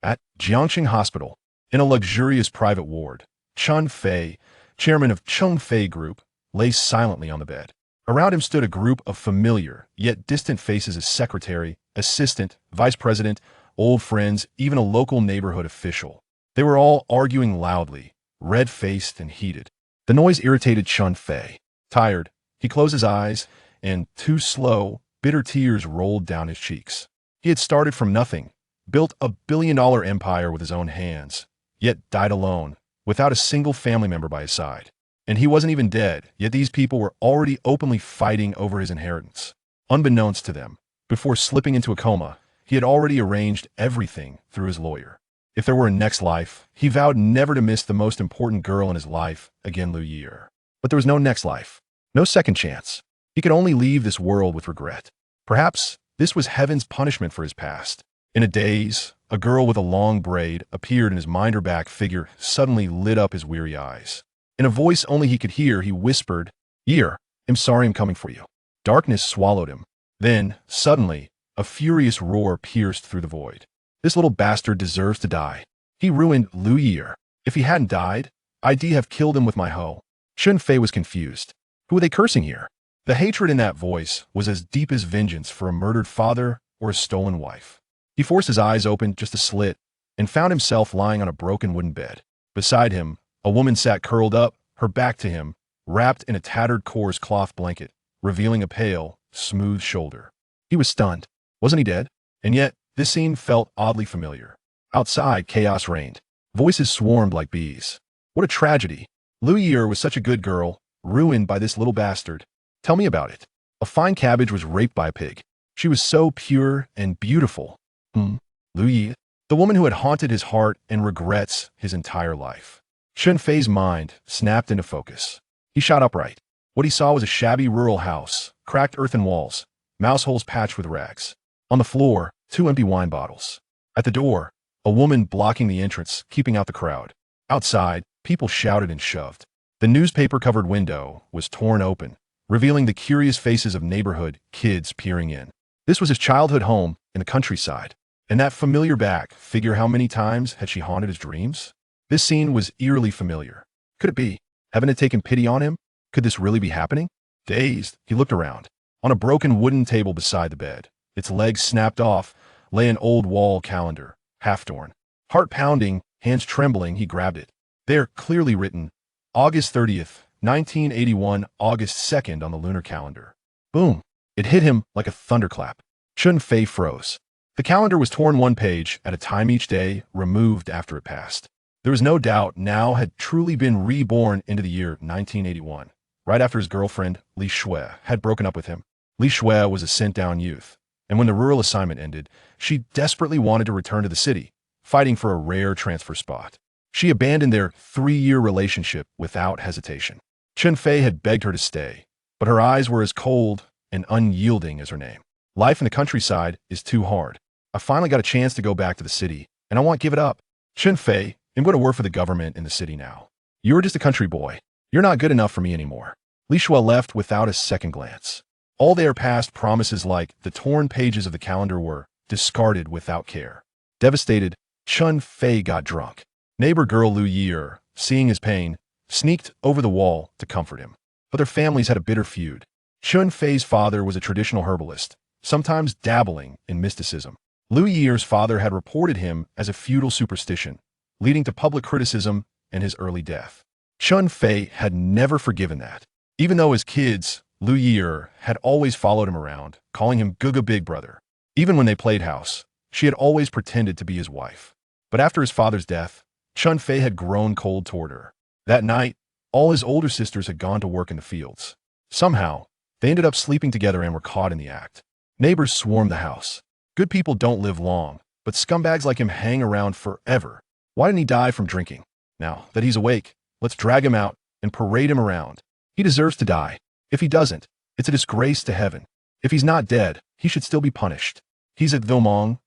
At Jiangxing Hospital, in a luxurious private ward, Chun Feay, chairman of Chun Feay Group, lay silently on the bed. Around him stood a group of familiar, yet distant faces as secretary, assistant, vice president, old friends, even a local neighborhood official. They were all arguing loudly, red-faced and heated. The noise irritated Chun Feay. Tired, he closed his eyes, and two slow, bitter tears rolled down his cheeks. He had started from nothing, built a billion-dollar empire with his own hands, yet died alone, without a single family member by his side. And he wasn't even dead, yet these people were already openly fighting over his inheritance. Unbeknownst to them, before slipping into a coma, he had already arranged everything through his lawyer. If there were a next life, he vowed never to miss the most important girl in his life again, Liu Yeer. But there was no next life, no second chance. He could only leave this world with regret. Perhaps this was heaven's punishment for his past. In a daze, a girl with a long braid appeared and his minder-back figure suddenly lit up his weary eyes. In a voice only he could hear, he whispered, "Yeer, I'm sorry I'm coming for you." Darkness swallowed him. Then, suddenly, a furious roar pierced through the void. "This little bastard deserves to die. He ruined Liu Yeer. If he hadn't died, I'd have killed him with my hoe." Chun Feay was confused. Who were they cursing here? The hatred in that voice was as deep as vengeance for a murdered father or a stolen wife. He forced his eyes open just a slit and found himself lying on a broken wooden bed. Beside him, a woman sat curled up, her back to him, wrapped in a tattered coarse cloth blanket, revealing a pale, smooth shoulder. He was stunned. Wasn't he dead? And yet, this scene felt oddly familiar. Outside, chaos reigned. Voices swarmed like bees. What a tragedy. Liu Yeer was such a good girl, ruined by this little bastard. Tell me about it. A fine cabbage was raped by a pig. She was so pure and beautiful. Liu Yeer, the woman who had haunted his heart and regrets his entire life. Chen Fei's mind snapped into focus. He shot upright. What he saw was a shabby rural house, cracked earthen walls, mouse holes patched with rags. On the floor, 2 empty wine bottles. At the door, a woman blocking the entrance, keeping out the crowd. Outside, people shouted and shoved. The newspaper-covered window was torn open, revealing the curious faces of neighborhood kids peering in. This was his childhood home in the countryside. And that familiar back figure, how many times had she haunted his dreams? This scene was eerily familiar. Could it be? Heaven had taken pity on him? Could this really be happening? Dazed, he looked around. On a broken wooden table beside the bed, its legs snapped off, lay an old wall calendar, half-torn. Heart pounding, hands trembling, he grabbed it. There, clearly written, August 30th, 1981, August 2nd on the lunar calendar. Boom! It hit him like a thunderclap. Chun Feay froze. The calendar was torn one page at a time each day, removed after it passed. There was no doubt now had truly been reborn into the year 1981, right after his girlfriend, Li Shui, had broken up with him. Li Shui was a sent-down youth, and when the rural assignment ended, she desperately wanted to return to the city, fighting for a rare transfer spot. She abandoned their 3-year relationship without hesitation. Chen Fei had begged her to stay, but her eyes were as cold and unyielding as her name. Life in the countryside is too hard. I finally got a chance to go back to the city, and I won't give it up. Chen Fei, I'm going to work for the government in the city now. You're just a country boy. You're not good enough for me anymore. Li Shui left without a second glance. All their past promises, like the torn pages of the calendar, were discarded without care. Devastated, Chun Fei got drunk. Neighbor girl Liu Yeer, seeing his pain, sneaked over the wall to comfort him. But their families had a bitter feud. Chun Fei's father was a traditional herbalist, sometimes dabbling in mysticism. Liu Yeer's father had reported him as a feudal superstition, leading to public criticism and his early death. Chun Fei had never forgiven that. Even though as kids, Liu Yeer had always followed him around, calling him Guga Big Brother. Even when they played house, she had always pretended to be his wife. But after his father's death, Chun Fei had grown cold toward her. That night, all his older sisters had gone to work in the fields. Somehow, they ended up sleeping together and were caught in the act. Neighbors swarmed the house. Good people don't live long, but scumbags like him hang around forever. Why didn't he die from drinking? Now that he's awake, let's drag him out and parade him around. He deserves to die. If he doesn't, it's a disgrace to heaven. If he's not dead, he should still be punished. He's at Liumong,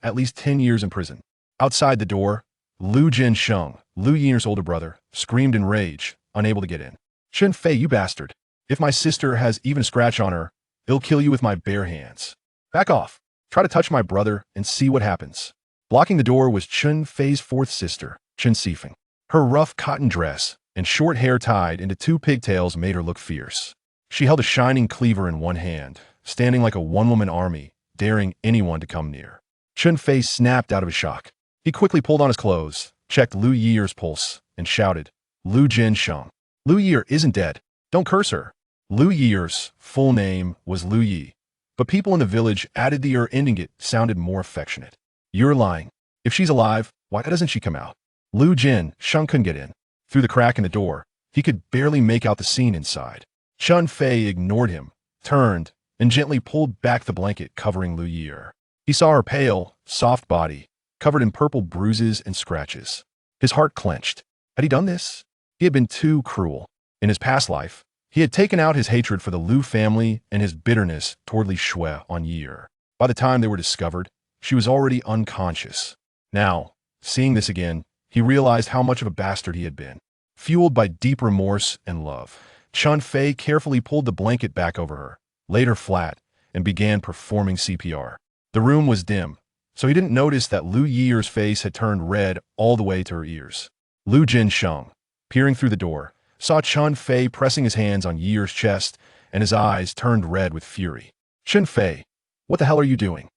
at least 10 years in prison. Outside the door, Liu Zhensheng, Liu Yeer's older brother, screamed in rage, unable to get in. Chen Fei, you bastard. If my sister has even a scratch on her, I'll kill you with my bare hands. Back off. Try to touch my brother and see what happens. Blocking the door was Chun Fei's fourth sister, Chun Feay. Her rough cotton dress and short hair tied into two pigtails made her look fierce. She held a shining cleaver in one hand, standing like a one-woman army, daring anyone to come near. Chun Fei snapped out of his shock. He quickly pulled on his clothes, checked Liu Yeer's pulse, and shouted, "Liu Sheng. Liu Yeer isn't dead. Don't curse her." Liu Yeer's full name was Liu Ye'er, but people in the village added the ending it sounded more affectionate. "You're lying. If she's alive, why doesn't she come out?" Liu Sheng couldn't get in. Through the crack in the door, he could barely make out the scene inside. Chun Fei ignored him, turned, and gently pulled back the blanket covering Liu Yeer. He saw her pale, soft body, covered in purple bruises and scratches. His heart clenched. Had he done this? He had been too cruel. In his past life, he had taken out his hatred for the Liu family and his bitterness toward Li Shui on Yeer. By the time they were discovered, she was already unconscious. Now, seeing this again, he realized how much of a bastard he had been. Fueled by deep remorse and love, Chun Fei carefully pulled the blanket back over her, laid her flat, and began performing CPR. The room was dim, so he didn't notice that Liu Yeer's face had turned red all the way to her ears. Liu Sheng, peering through the door, saw Chun Fei pressing his hands on Yeer's chest, and his eyes turned red with fury. "Chen Fei, what the hell are you doing?"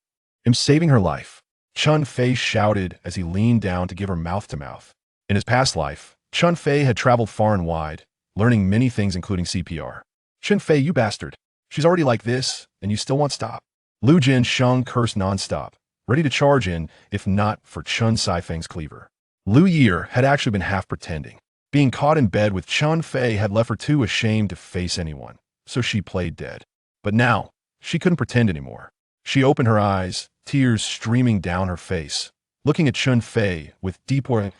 "I'm saving her life," Chun Fei shouted as he leaned down to give her mouth-to-mouth. In his past life, Chun Fei had traveled far and wide, learning many things including CPR. "Chen Fei, you bastard. She's already like this, and you still won't stop." Liu Sheng cursed nonstop, ready to charge in if not for Chun Feay's cleaver. Liu Yeer had actually been half pretending. Being caught in bed with Chun Fei had left her too ashamed to face anyone, so she played dead. But now, she couldn't pretend anymore. She opened her eyes, tears streaming down her face, looking at Chun Fei with deep weight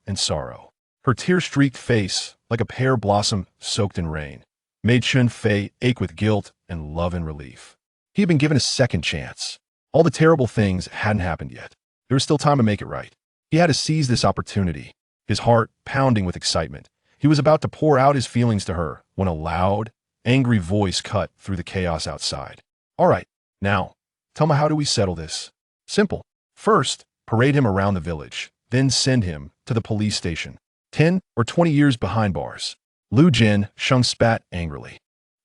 and sorrow. Her tear-streaked face, like a pear blossom soaked in rain, made Chun Fei ache with guilt and love and relief. He had been given a second chance. All the terrible things hadn't happened yet. There was still time to make it right. He had to seize this opportunity. His heart pounding with excitement, he was about to pour out his feelings to her when a loud, angry voice cut through the chaos outside. "All right, now, tell me, how do we settle this?" "Simple. First, parade him around the village, then send him to the police station. 10 or 20 years behind bars." Liu Sheng spat angrily.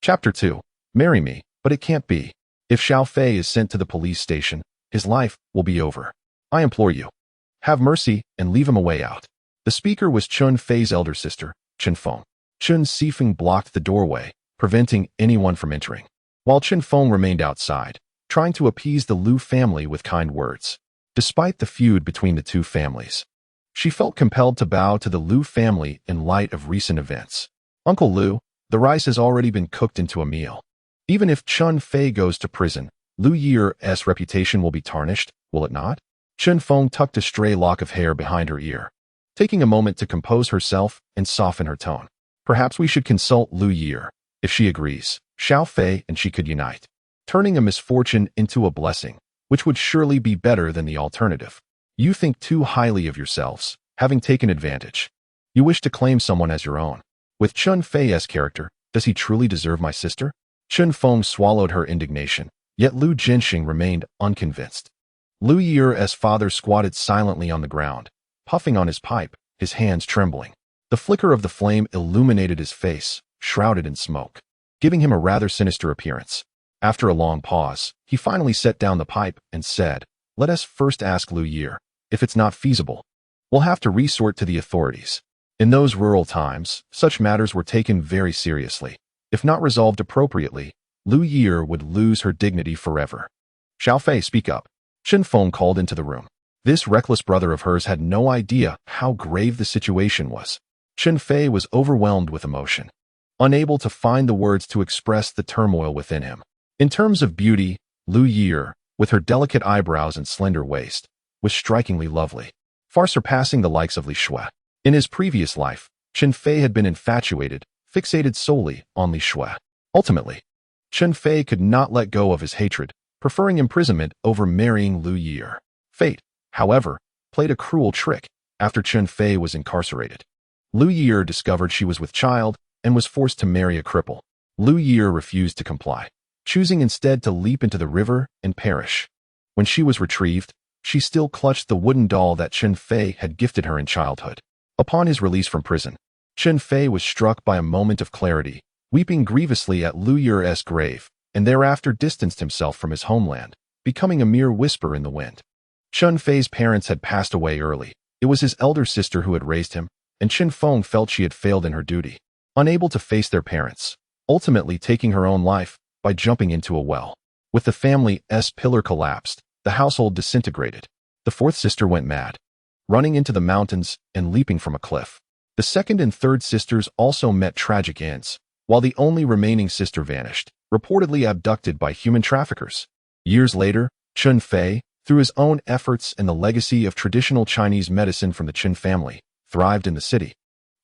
Chapter 2. Marry me, but it can't be. If Xiao Fei is sent to the police station, his life will be over. I implore you, have mercy and leave him a way out. The speaker was Chun Fei's elder sister, Chen Fei. Chun Feay blocked the doorway, preventing anyone from entering, while Chen Fei remained outside, trying to appease the Liu family with kind words. Despite the feud between the two families, she felt compelled to bow to the Liu family in light of recent events. "Uncle Liu, the rice has already been cooked into a meal. Even if Chun Fei goes to prison, Liu Yeer's reputation will be tarnished, will it not?" Chen Fei tucked a stray lock of hair behind her ear, taking a moment to compose herself and soften her tone. "Perhaps we should consult Liu Yeer. If she agrees, Xiao Fei and she could unite, turning a misfortune into a blessing, which would surely be better than the alternative. You think too highly of yourselves, having taken advantage. You wish to claim someone as your own. With Chun Fei's character, does he truly deserve my sister?" Chen Fei swallowed her indignation, yet Liu Sheng remained unconvinced. Liu Yeer's father squatted silently on the ground, puffing on his pipe, his hands trembling. The flicker of the flame illuminated his face, shrouded in smoke, giving him a rather sinister appearance. After a long pause, he finally set down the pipe and said, "Let us first ask Liu Yeer. If it's not feasible, we'll have to resort to the authorities." In those rural times, such matters were taken very seriously. If not resolved appropriately, Liu Yeer would lose her dignity forever. "Xiao Fei, speak up." Chen Fei called into the room. This reckless brother of hers had no idea how grave the situation was. Chen Fei was overwhelmed with emotion, unable to find the words to express the turmoil within him. In terms of beauty, Liu Yeer, with her delicate eyebrows and slender waist, was strikingly lovely, far surpassing the likes of Li Shui. In his previous life, Chen Fei had been infatuated, fixated solely on Li Shui. Ultimately, Chen Fei could not let go of his hatred, preferring imprisonment over marrying Liu Yeer. Fate, however, played a cruel trick after Chen Fei was incarcerated. Liu Yeer discovered she was with child and was forced to marry a cripple. Liu Yeer refused to comply. choosing instead to leap into the river and perish. When she was retrieved, she still clutched the wooden doll that Chen Fei had gifted her in childhood. Upon his release from prison, Chen Fei was struck by a moment of clarity, weeping grievously at Liu Yeer's grave, and thereafter distanced himself from his homeland, becoming a mere whisper in the wind. Chun Fei's parents had passed away early. It was his elder sister who had raised him, and Chen Fei felt she had failed in her duty, unable to face their parents, ultimately taking her own life by jumping into a well. With the family's pillar collapsed, the household disintegrated. The fourth sister went mad, running into the mountains and leaping from a cliff. The second and third sisters also met tragic ends, while the only remaining sister vanished, reportedly abducted by human traffickers. Years later, Chun Feay, through his own efforts and the legacy of traditional Chinese medicine from the Chen family, thrived in the city,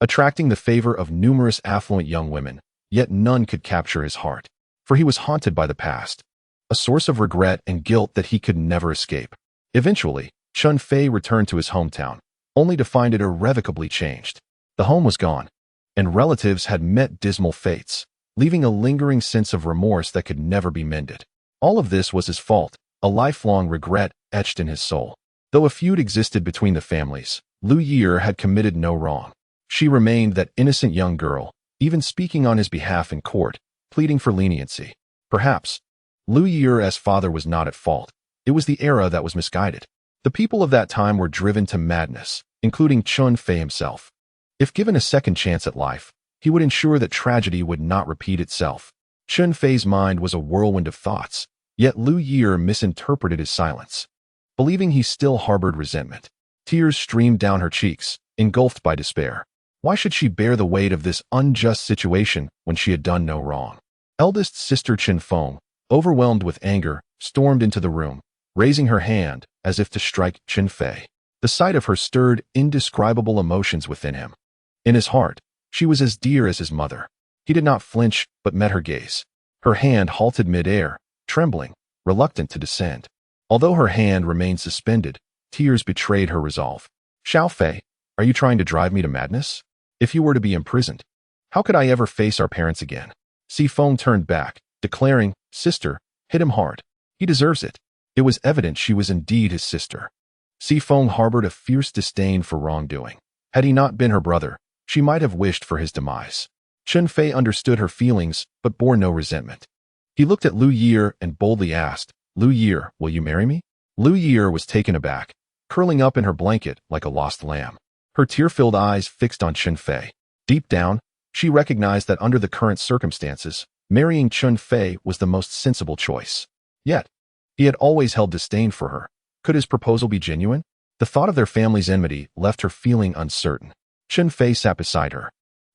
attracting the favor of numerous affluent young women, yet none could capture his heart, for he was haunted by the past, a source of regret and guilt that he could never escape. Eventually, Chun Fei returned to his hometown, only to find it irrevocably changed. The home was gone, and relatives had met dismal fates, leaving a lingering sense of remorse that could never be mended. All of this was his fault, a lifelong regret etched in his soul. Though a feud existed between the families, Liu Yeer had committed no wrong. She remained that innocent young girl, even speaking on his behalf in court, pleading for leniency. Perhaps Liu Yeer's father was not at fault. It was the era that was misguided. The people of that time were driven to madness, including Chun Fei himself. If given a second chance at life, he would ensure that tragedy would not repeat itself. Chun Fei's mind was a whirlwind of thoughts, yet Liu Yeer misinterpreted his silence, believing he still harbored resentment. Tears streamed down her cheeks, engulfed by despair. Why should she bear the weight of this unjust situation when she had done no wrong? Eldest sister Chen Fei, overwhelmed with anger, stormed into the room, raising her hand as if to strike Chen Fei. The sight of her stirred indescribable emotions within him. In his heart, she was as dear as his mother. He did not flinch, but met her gaze. Her hand halted mid-air, trembling, reluctant to descend. Although her hand remained suspended, tears betrayed her resolve. Xiao Fei, are you trying to drive me to madness? If you were to be imprisoned, how could I ever face our parents again? Si Feng turned back, declaring, Sister, hit him hard. He deserves it. It was evident she was indeed his sister. Si Feng harbored a fierce disdain for wrongdoing. Had he not been her brother, she might have wished for his demise. Chun Fei understood her feelings, but bore no resentment. He looked at Liu Yeer and boldly asked, Liu Yeer, will you marry me? Liu Yeer was taken aback, curling up in her blanket like a lost lamb, her tear-filled eyes fixed on Chun Fei. Deep down, she recognized that under the current circumstances, marrying Chun Fei was the most sensible choice. Yet, he had always held disdain for her. Could his proposal be genuine? The thought of their family's enmity left her feeling uncertain. Chun Fei sat beside her,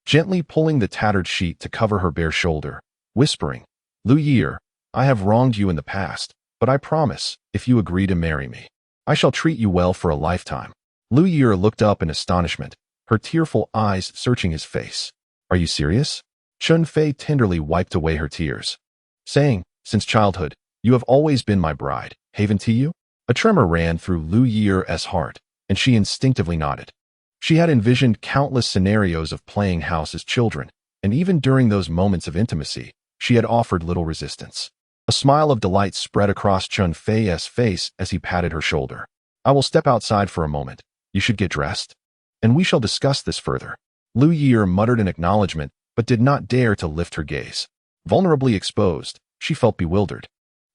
gently pulling the tattered sheet to cover her bare shoulder, whispering, Liu Yeer, I have wronged you in the past, but I promise, if you agree to marry me, I shall treat you well for a lifetime. Liu Yeer looked up in astonishment, her tearful eyes searching his face. Are you serious? Chun Fei tenderly wiped away her tears, saying, Since childhood, you have always been my bride, haven't you? A tremor ran through Liu Yeer's heart, and she instinctively nodded. She had envisioned countless scenarios of playing house as children, and even during those moments of intimacy, she had offered little resistance. A smile of delight spread across Chun Fei's face as he patted her shoulder. I will step outside for a moment. You should get dressed, and we shall discuss this further. Liu Yeer muttered an acknowledgement, but did not dare to lift her gaze. Vulnerably exposed, she felt bewildered.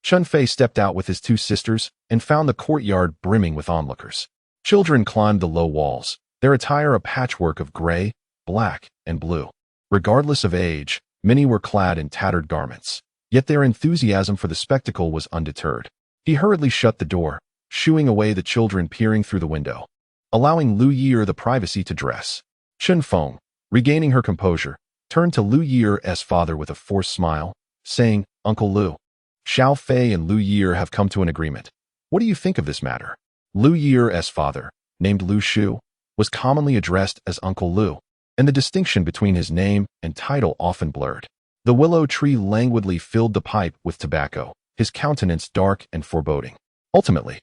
Chun Fei stepped out with his two sisters and found the courtyard brimming with onlookers. Children climbed the low walls, their attire a patchwork of gray, black, and blue. Regardless of age, many were clad in tattered garments, yet their enthusiasm for the spectacle was undeterred. He hurriedly shut the door, shooing away the children peering through the window, allowing Liu Yeer the privacy to dress. Chen Fei, regaining her composure, turned to Liu Yeer's father with a forced smile, saying, Uncle Liu, Xiao Fei and Liu Yeer have come to an agreement. What do you think of this matter? Liu Yeer's father, named Liu Shu, was commonly addressed as Uncle Liu, and the distinction between his name and title often blurred. The willow tree languidly filled the pipe with tobacco, his countenance dark and foreboding. Ultimately,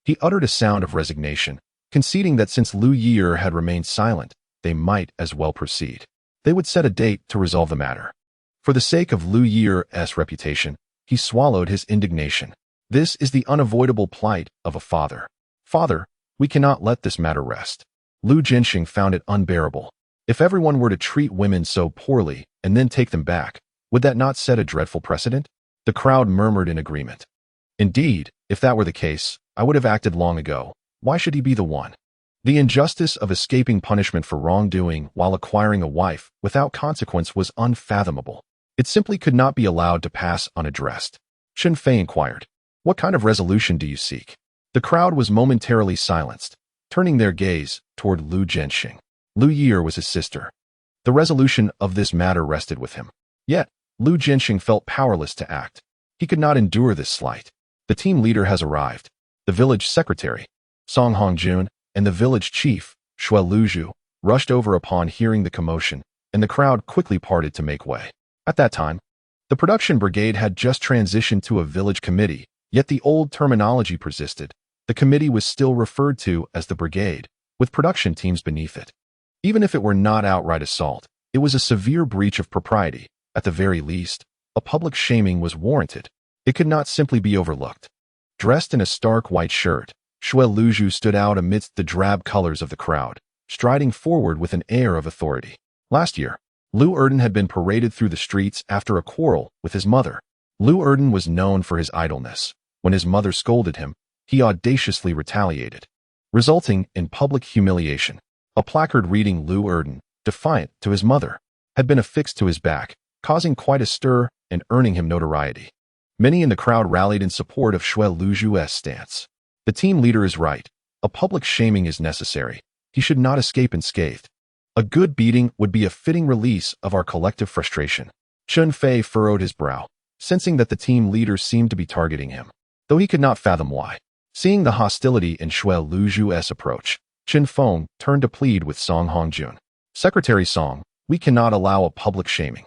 he uttered a sound of resignation, conceding that since Liu Yeer had remained silent, they might as well proceed. They would set a date to resolve the matter. For the sake of Liu Yeer's reputation, He swallowed his indignation. This is the unavoidable plight of a father. Father, we cannot let this matter rest. Liu Jinxing found it unbearable. If everyone were to treat women so poorly and then take them back, would that not set a dreadful precedent? The crowd murmured in agreement. Indeed, if that were the case, I would have acted long ago. Why should he be the one? The injustice of escaping punishment for wrongdoing while acquiring a wife without consequence was unfathomable. It simply could not be allowed to pass unaddressed. Chen Fei inquired, "What kind of resolution do you seek?" The crowd was momentarily silenced, turning their gaze toward Liu Jinxing. Liu Ye'er was his sister. The resolution of this matter rested with him. Yet, Liu Jinxing felt powerless to act. He could not endure this slight. The team leader has arrived. The village secretary, Song Hongjun, and the village chief, Shui Luzhu, rushed over upon hearing the commotion, and the crowd quickly parted to make way. At that time, the production brigade had just transitioned to a village committee, yet the old terminology persisted. The committee was still referred to as the brigade, with production teams beneath it. Even if it were not outright assault, it was a severe breach of propriety. At the very least, a public shaming was warranted. It could not simply be overlooked. Dressed in a stark white shirt, Shui Luzhu stood out amidst the drab colors of the crowd, striding forward with an air of authority. Last year, Liu Ye'er had been paraded through the streets after a quarrel with his mother. Liu Ye'er was known for his idleness. When his mother scolded him, he audaciously retaliated, resulting in public humiliation. A placard reading Liu Ye'er, defiant to his mother, had been affixed to his back, causing quite a stir and earning him notoriety. Many in the crowd rallied in support of Shui Luzhu's stance. The team leader is right. A public shaming is necessary. He should not escape unscathed. A good beating would be a fitting release of our collective frustration. Chun Feay furrowed his brow, sensing that the team leader seemed to be targeting him, though he could not fathom why. Seeing the hostility in Shui Luzhu's approach, Chen Fei turned to plead with Song Hongjun. Secretary Song, we cannot allow a public shaming.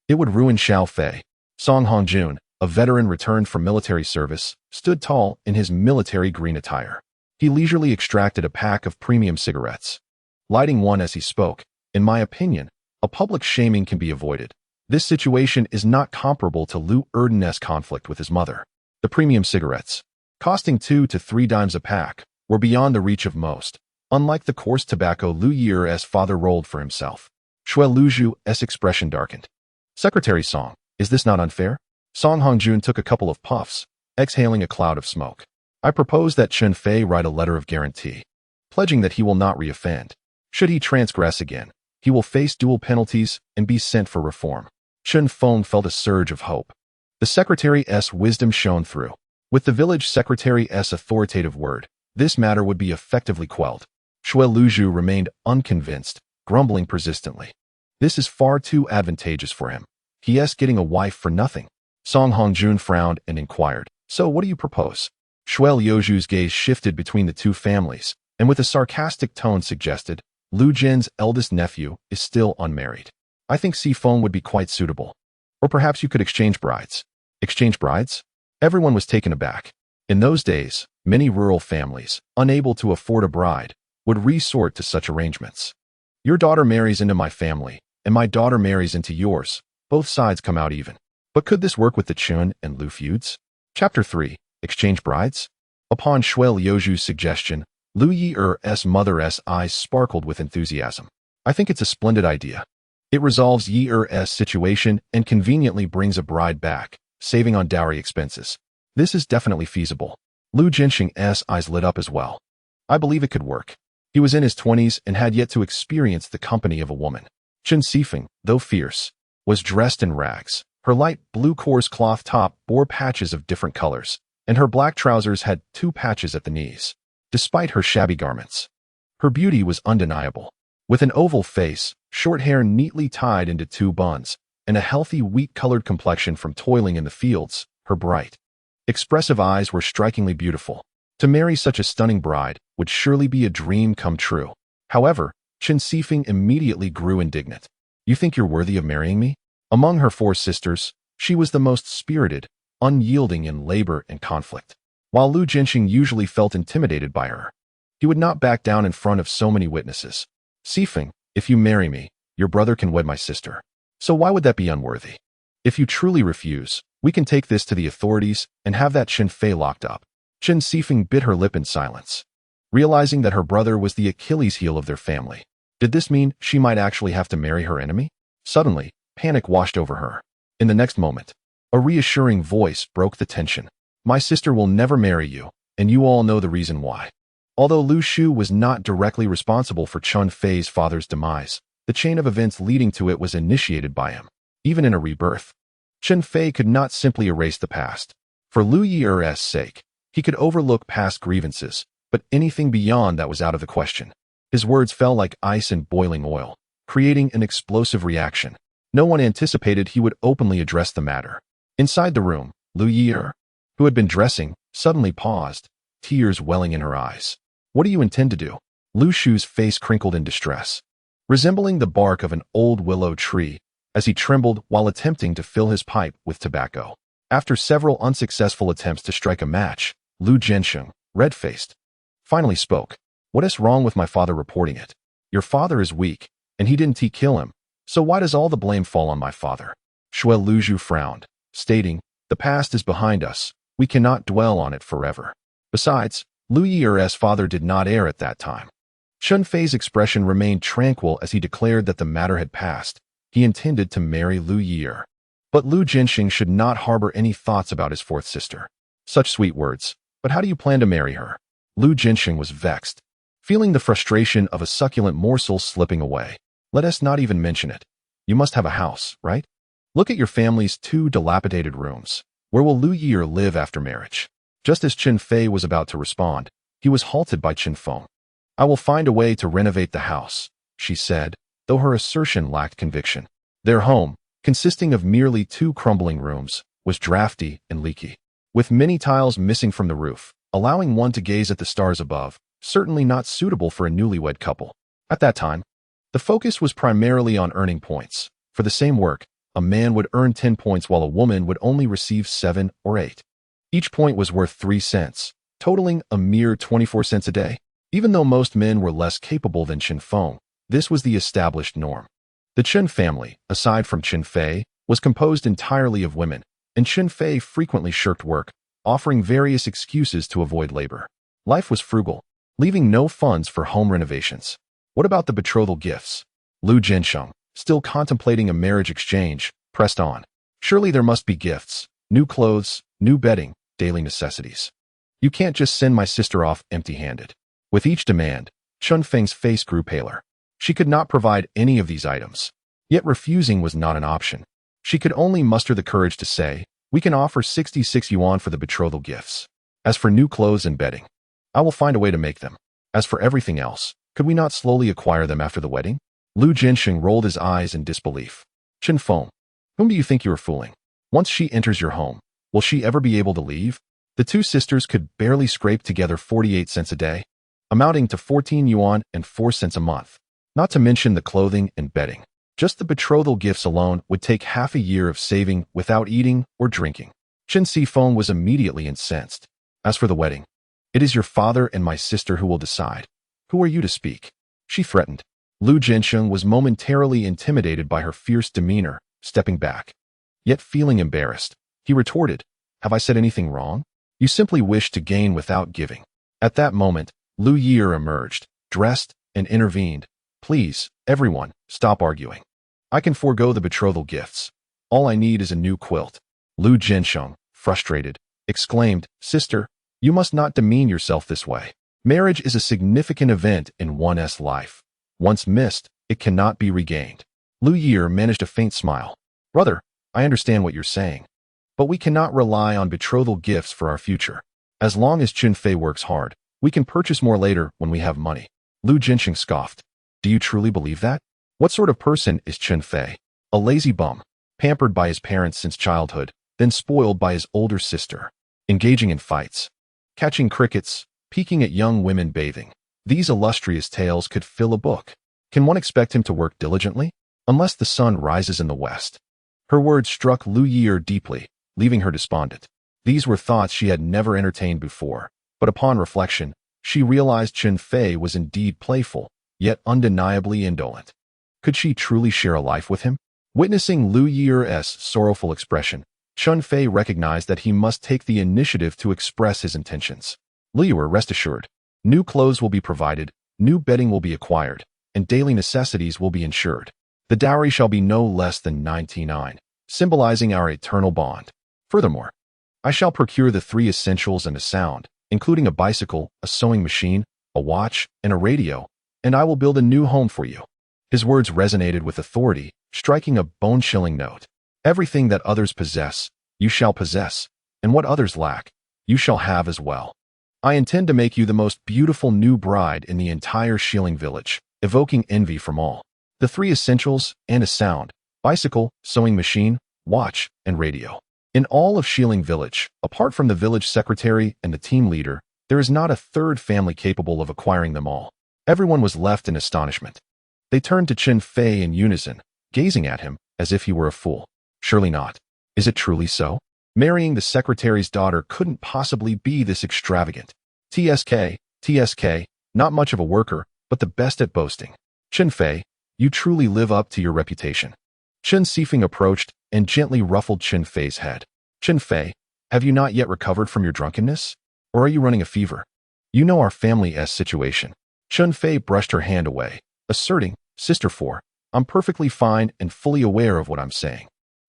It would ruin Xiao Fei. Song Hongjun, a veteran returned from military service, stood tall in his military green attire. He leisurely extracted a pack of premium cigarettes, lighting one as he spoke. In my opinion, a public shaming can be avoided. This situation is not comparable to Liu Ye'er's conflict with his mother. The premium cigarettes, costing 2 to 3 dimes a pack, were beyond the reach of most. Unlike the coarse tobacco Liu Ye'er's father rolled for himself. Shui Luzhu's expression darkened. Secretary Song, is this not unfair? Song Hongjun took a couple of puffs, exhaling a cloud of smoke. I propose that Chun Feay write a letter of guarantee, pledging that he will not reoffend. Should he transgress again, he will face dual penalties and be sent for reform. Chun Feay felt a surge of hope. The secretary's wisdom shone through. With the village secretary's authoritative word, this matter would be effectively quelled. Shui Luzhu remained unconvinced, grumbling persistently. This is far too advantageous for him. He is getting a wife for nothing. Song Hongjun frowned and inquired, so what do you propose? Shui Luzhu's gaze shifted between the two families, and with a sarcastic tone suggested, Liu Jin's eldest nephew is still unmarried. I think Si Feng would be quite suitable. Or perhaps you could exchange brides. Exchange brides? Everyone was taken aback. In those days, many rural families, unable to afford a bride, would resort to such arrangements. Your daughter marries into my family, and my daughter marries into yours. Both sides come out even. But could this work with the Chun and Liu feuds? Chapter 3. Exchange brides? Upon Shui Luzhu's suggestion, Liu Ye'er's mother's eyes sparkled with enthusiasm. I think it's a splendid idea. It resolves Ye'er's situation and conveniently brings a bride back, saving on dowry expenses. This is definitely feasible. Liu Jinxing's eyes lit up as well. I believe it could work. He was in his 20s and had yet to experience the company of a woman. Chen Fei, though fierce, was dressed in rags. Her light blue coarse cloth top bore patches of different colors, and her black trousers had 2 patches at the knees. Despite her shabby garments, her beauty was undeniable. With an oval face, short hair neatly tied into 2 buns, and a healthy wheat-colored complexion from toiling in the fields, her bright, expressive eyes were strikingly beautiful. To marry such a stunning bride would surely be a dream come true. However, Chen Fei immediately grew indignant. You think you're worthy of marrying me? Among her 4 sisters, she was the most spirited, unyielding in labor and conflict. While Liu Jinxing usually felt intimidated by her, he would not back down in front of so many witnesses. Fei, if you marry me, your brother can wed my sister. So why would that be unworthy? If you truly refuse, We can take this to the authorities and have that Chen Fei locked up. Chen Fei bit her lip in silence, realizing that her brother was the Achilles heel of their family. Did this mean she might actually have to marry her enemy? Suddenly, panic washed over her. In the next moment, a reassuring voice broke the tension. My sister will never marry you, and you all know the reason why. Although Lu Shu was not directly responsible for Chun Fei's father's demise, the chain of events leading to it was initiated by him. Even in a rebirth, Chen Fei could not simply erase the past. For Liu Yeer's sake, he could overlook past grievances, but anything beyond that was out of the question. His words fell like ice in boiling oil, creating an explosive reaction. No one anticipated he would openly address the matter. Inside the room, Liu Yeer, who had been dressing, suddenly paused, tears welling in her eyes. What do you intend to do? Lu Shu's face crinkled in distress, resembling the bark of an old willow tree, as he trembled while attempting to fill his pipe with tobacco. After several unsuccessful attempts to strike a match, Lu Zhensheng, red-faced, finally spoke. What is wrong with my father reporting it? Your father is weak, and he didn't kill him, so why does all the blame fall on my father? Shui Luzhu frowned, stating, the past is behind us, we cannot dwell on it forever. Besides, Liu Yeer's father did not err at that time. Chun Fei's expression remained tranquil as he declared that the matter had passed. He intended to marry Liu Yeer. But Lu Zhensheng should not harbor any thoughts about his fourth sister. Such sweet words, but how do you plan to marry her? Lu Zhensheng was vexed, feeling the frustration of a succulent morsel slipping away. Let us not even mention it. You must have a house, right? Look at your family's 2 dilapidated rooms. Where will Liu Yeer live after marriage? Just as Chen Fei was about to respond, he was halted by Chen Feng. I will find a way to renovate the house, she said, though her assertion lacked conviction. Their home, consisting of merely 2 crumbling rooms, was drafty and leaky, with many tiles missing from the roof, allowing one to gaze at the stars above, certainly not suitable for a newlywed couple. At that time, the focus was primarily on earning points. For the same work, a man would earn 10 points while a woman would only receive 7 or 8. Each point was worth 3 cents, totaling a mere 24 cents a day. Even though most men were less capable than Chen Feng, this was the established norm. The Chen family, aside from Chen Fei, was composed entirely of women, and Chen Fei frequently shirked work, offering various excuses to avoid labor. Life was frugal, leaving no funds for home renovations. What about the betrothal gifts? Lu Zhensheng, still contemplating a marriage exchange, pressed on. Surely there must be gifts, new clothes, new bedding, daily necessities. You can't just send my sister off empty-handed. With each demand, Chun Feng's face grew paler. She could not provide any of these items. Yet refusing was not an option. She could only muster the courage to say, we can offer 66 yuan for the betrothal gifts. As for new clothes and bedding, I will find a way to make them. As for everything else, could we not slowly acquire them after the wedding? Lu Zhensheng rolled his eyes in disbelief. Chen Feng, whom do you think you are fooling? Once she enters your home, will she ever be able to leave? The 2 sisters could barely scrape together 48 cents a day, amounting to 14 yuan and 4 cents a month. Not to mention the clothing and bedding. Just the betrothal gifts alone would take half a year of saving without eating or drinking. Chen Fei was immediately incensed. As for the wedding, it is your father and my sister who will decide. Who are you to speak? She threatened. Lu Zhensheng was momentarily intimidated by her fierce demeanor, stepping back. Yet feeling embarrassed, he retorted, have I said anything wrong? You simply wish to gain without giving. At that moment, Liu Yeer emerged, dressed, and intervened. Please, everyone, stop arguing. I can forego the betrothal gifts. All I need is a new quilt. Lu Zhensheng, frustrated, exclaimed, Sister, you must not demean yourself this way. Marriage is a significant event in one's life. Once missed, it cannot be regained. Liu Yeer managed a faint smile. Brother, I understand what you're saying, but we cannot rely on betrothal gifts for our future. As long as Chun Fei works hard, we can purchase more later when we have money. Lu Zhensheng scoffed. Do you truly believe that? What sort of person is Chen Fei? A lazy bum, pampered by his parents since childhood, then spoiled by his older sister, engaging in fights, catching crickets, peeking at young women bathing. These illustrious tales could fill a book. Can one expect him to work diligently? Unless the sun rises in the west. Her words struck Liu Yeer deeply, leaving her despondent. These were thoughts she had never entertained before, but upon reflection, she realized Chun Feay was indeed playful, yet undeniably indolent. Could she truly share a life with him? Witnessing Liu Yeer's sorrowful expression, Chun Fei recognized that he must take the initiative to express his intentions. Liu Ye'er, rest assured, new clothes will be provided, new bedding will be acquired, and daily necessities will be ensured. The dowry shall be no less than 99, symbolizing our eternal bond. Furthermore, I shall procure the 3 essentials and a sound, including a bicycle, a sewing machine, a watch, and a radio, and I will build a new home for you. His words resonated with authority, striking a bone-chilling note. Everything that others possess, you shall possess, and what others lack, you shall have as well. I intend to make you the most beautiful new bride in the entire Shilling village, evoking envy from all. The 3 essentials and a sound, bicycle, sewing machine, watch, and radio. In all of Shilling village, apart from the village secretary and the team leader, there is not a third family capable of acquiring them all. Everyone was left in astonishment. They turned to Chen Fei in unison, gazing at him as if he were a fool. Surely not. Is it truly so? Marrying the secretary's daughter couldn't possibly be this extravagant. TSK, not much of a worker, but the best at boasting. Chen Fei, you truly live up to your reputation. Chen Sifeng approached and gently ruffled Chen Fei's head. Chen Fei, have you not yet recovered from your drunkenness? Or are you running a fever? You know our family's situation. Chun Fei brushed her hand away, asserting, Sister Four, I'm perfectly fine and fully aware of what I'm saying.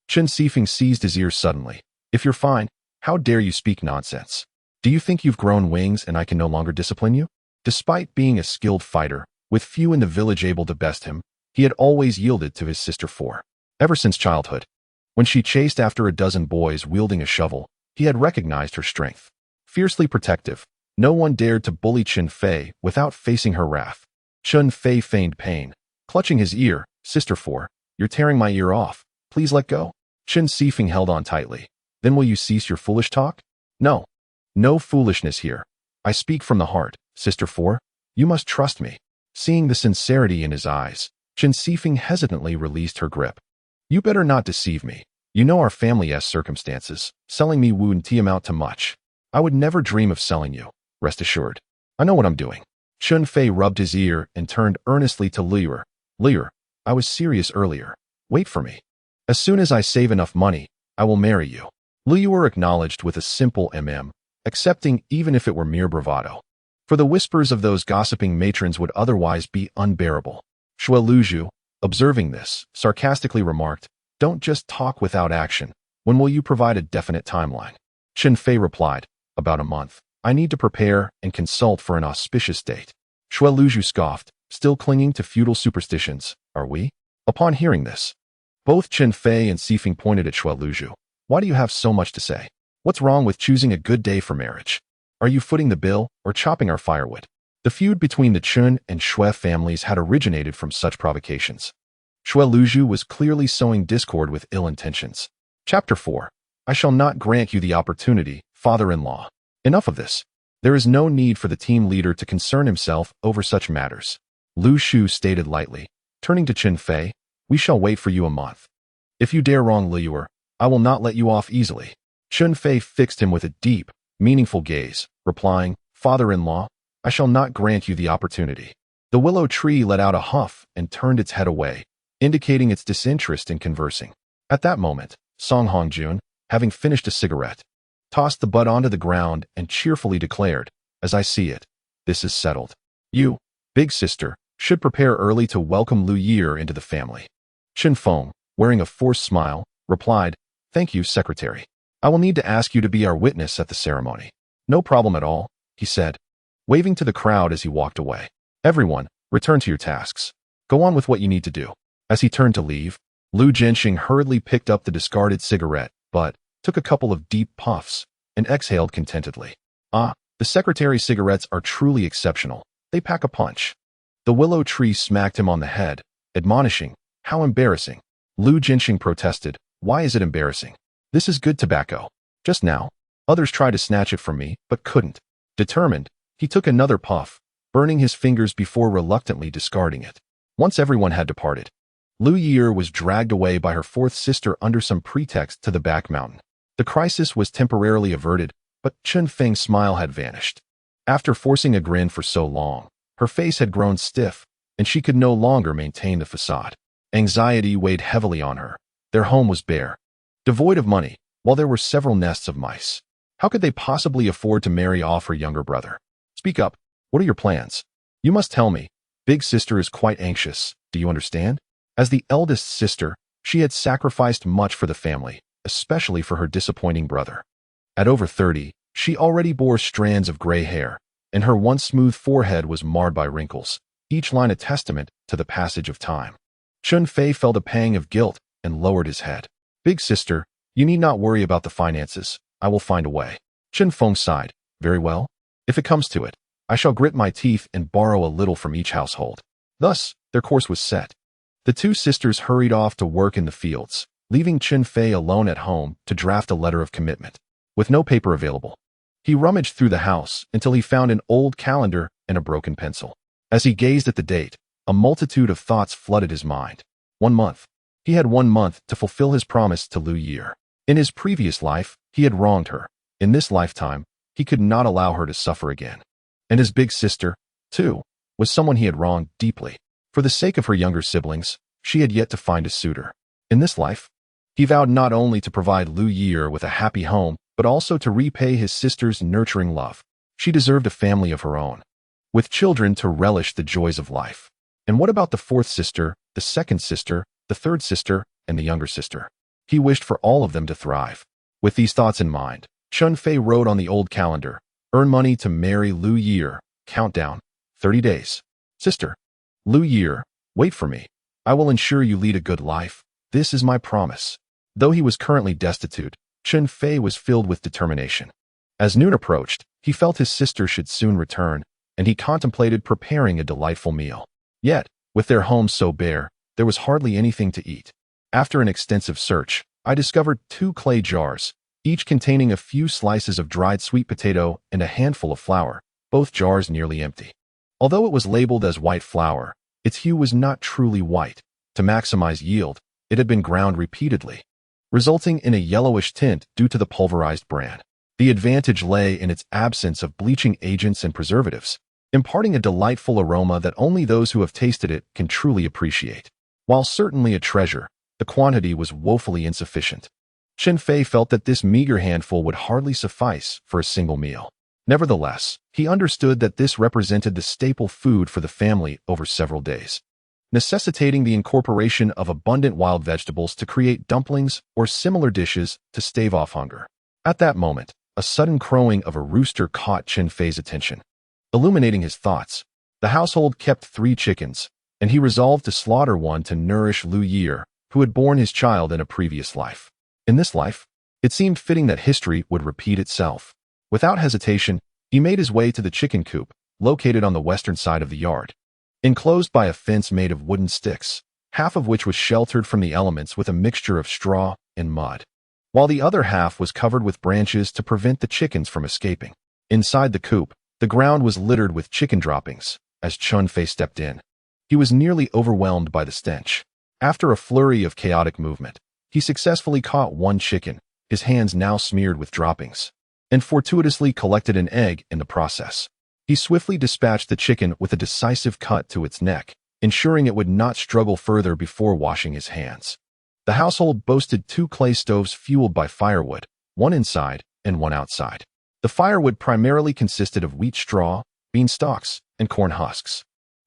Chen Sifeng seized his ears suddenly. If you're fine, how dare you speak nonsense? Do you think you've grown wings and I can no longer discipline you? Despite being a skilled fighter, with few in the village able to best him, he had always yielded to his Sister Four. Ever since childhood, when she chased after a dozen boys wielding a shovel, he had recognized her strength. Fiercely protective, no one dared to bully Chen Fei without facing her wrath. Chun Fei feigned pain, clutching his ear. Sister Four, you're tearing my ear off. Please let go. Chen Sifeng held on tightly. Then will you cease your foolish talk? No. No foolishness here. I speak from the heart. Sister Four, you must trust me. Seeing the sincerity in his eyes, Chen Sifeng hesitantly released her grip. You better not deceive me. You know our family's circumstances. Selling me wouldn't amount to much. I would never dream of selling you. Rest assured. I know what I'm doing. Chun Fei rubbed his ear and turned earnestly to Liu Ye'er. Liu Ye'er, I was serious earlier. Wait for me. As soon as I save enough money, I will marry you. Liu Ye'er acknowledged with a simple accepting even if it were mere bravado. For the whispers of those gossiping matrons would otherwise be unbearable. Shui Luzhu, observing this, sarcastically remarked, Don't just talk without action. When will you provide a definite timeline? Chen Fei replied, About a month. I need to prepare and consult for an auspicious date. Shui Luzhu scoffed, still clinging to feudal superstitions. Are we? Upon hearing this, both Chen Fei and Sifeng pointed at Shui Luzhu. Why do you have so much to say? What's wrong with choosing a good day for marriage? Are you footing the bill or chopping our firewood? The feud between the Chun and Shui families had originated from such provocations. Shui Luzhu was clearly sowing discord with ill intentions. Chapter 4. I shall not grant you the opportunity, father-in-law. Enough of this. There is no need for the team leader to concern himself over such matters. Lu Shu stated lightly, turning to Chen Fei, We shall wait for you a month. If you dare wrong Liu Ye'er, I will not let you off easily. Chun Fei fixed him with a deep, meaningful gaze, replying, Father-in-law, I shall not grant you the opportunity. The willow tree let out a huff and turned its head away, indicating its disinterest in conversing. At that moment, Song Hongjun, having finished a cigarette, tossed the butt onto the ground and cheerfully declared, As I see it, this is settled. You, big sister, should prepare early to welcome Liu Ye'er into the family. Chen Feng, wearing a forced smile, replied, Thank you, secretary. I will need to ask you to be our witness at the ceremony. No problem at all, he said, waving to the crowd as he walked away. Everyone, return to your tasks. Go on with what you need to do. As he turned to leave, Liu Zhenxing hurriedly picked up the discarded cigarette, but took a couple of deep puffs and exhaled contentedly. Ah, the secretary's cigarettes are truly exceptional. They pack a punch. The willow tree smacked him on the head, admonishing, How embarrassing. Liu Zhenxing protested, Why is it embarrassing? This is good tobacco. Just now, others tried to snatch it from me, but couldn't. Determined, he took another puff, burning his fingers before reluctantly discarding it. Once everyone had departed, Liu Ye'er was dragged away by her fourth sister under some pretext to the back mountain. The crisis was temporarily averted, but Chun Fei's smile had vanished. After forcing a grin for so long, her face had grown stiff, and she could no longer maintain the facade. Anxiety weighed heavily on her. Their home was bare. Devoid of money, while there were several nests of mice. How could they possibly afford to marry off her younger brother? Speak up. What are your plans? You must tell me. Big sister is quite anxious. Do you understand? As the eldest sister, she had sacrificed much for the family, especially for her disappointing brother. At over 30, she already bore strands of gray hair, and her once smooth forehead was marred by wrinkles, each line a testament to the passage of time. Chun Fei felt a pang of guilt and lowered his head. Big sister, you need not worry about the finances. I will find a way. Chen Fei sighed. Very well. If it comes to it, I shall grit my teeth and borrow a little from each household. Thus, their course was set. The two sisters hurried off to work in the fields, leaving Chen Fei alone at home to draft a letter of commitment. With no paper available, he rummaged through the house until he found an old calendar and a broken pencil. As he gazed at the date, a multitude of thoughts flooded his mind. 1 month. He had 1 month to fulfill his promise to Liu Yeer. In his previous life, he had wronged her. In this lifetime, he could not allow her to suffer again. And his big sister, too, was someone he had wronged deeply. For the sake of her younger siblings, she had yet to find a suitor. In this life, he vowed not only to provide Liu Yeer with a happy home, but also to repay his sister's nurturing love. She deserved a family of her own, with children to relish the joys of life. And what about the fourth sister, the second sister, the third sister, and the younger sister? He wished for all of them to thrive. With these thoughts in mind, Chun Fei wrote on the old calendar, earn money to marry Liu Yeer, countdown, 30 days. Sister, Liu Yeer, wait for me. I will ensure you lead a good life. This is my promise. Though he was currently destitute, Chun Fei was filled with determination. As noon approached, he felt his sister should soon return, and he contemplated preparing a delightful meal. Yet, with their home so bare, there was hardly anything to eat. After an extensive search, I discovered 2 clay jars, each containing a few slices of dried sweet potato and a handful of flour, both jars nearly empty. Although it was labeled as white flour, its hue was not truly white. To maximize yield, it had been ground repeatedly, resulting in a yellowish tint due to the pulverized bran. The advantage lay in its absence of bleaching agents and preservatives, imparting a delightful aroma that only those who have tasted it can truly appreciate. While certainly a treasure, the quantity was woefully insufficient. Chen Fei felt that this meager handful would hardly suffice for a single meal. Nevertheless, he understood that this represented the staple food for the family over several days, necessitating the incorporation of abundant wild vegetables to create dumplings or similar dishes to stave off hunger. At that moment, a sudden crowing of a rooster caught Chen Fei's attention. Illuminating his thoughts, the household kept 3 chickens, and he resolved to slaughter one to nourish Liu Yeer, who had borne his child in a previous life. In this life, it seemed fitting that history would repeat itself. Without hesitation, he made his way to the chicken coop, located on the western side of the yard. Enclosed by a fence made of wooden sticks, half of which was sheltered from the elements with a mixture of straw and mud, while the other half was covered with branches to prevent the chickens from escaping. Inside the coop, the ground was littered with chicken droppings. As Chun Fei stepped in, he was nearly overwhelmed by the stench. After a flurry of chaotic movement, he successfully caught 1 chicken, his hands now smeared with droppings, and fortuitously collected an egg in the process. He swiftly dispatched the chicken with a decisive cut to its neck, ensuring it would not struggle further before washing his hands. The household boasted 2 clay stoves fueled by firewood, one inside and one outside. The firewood primarily consisted of wheat straw, bean stalks, and corn husks,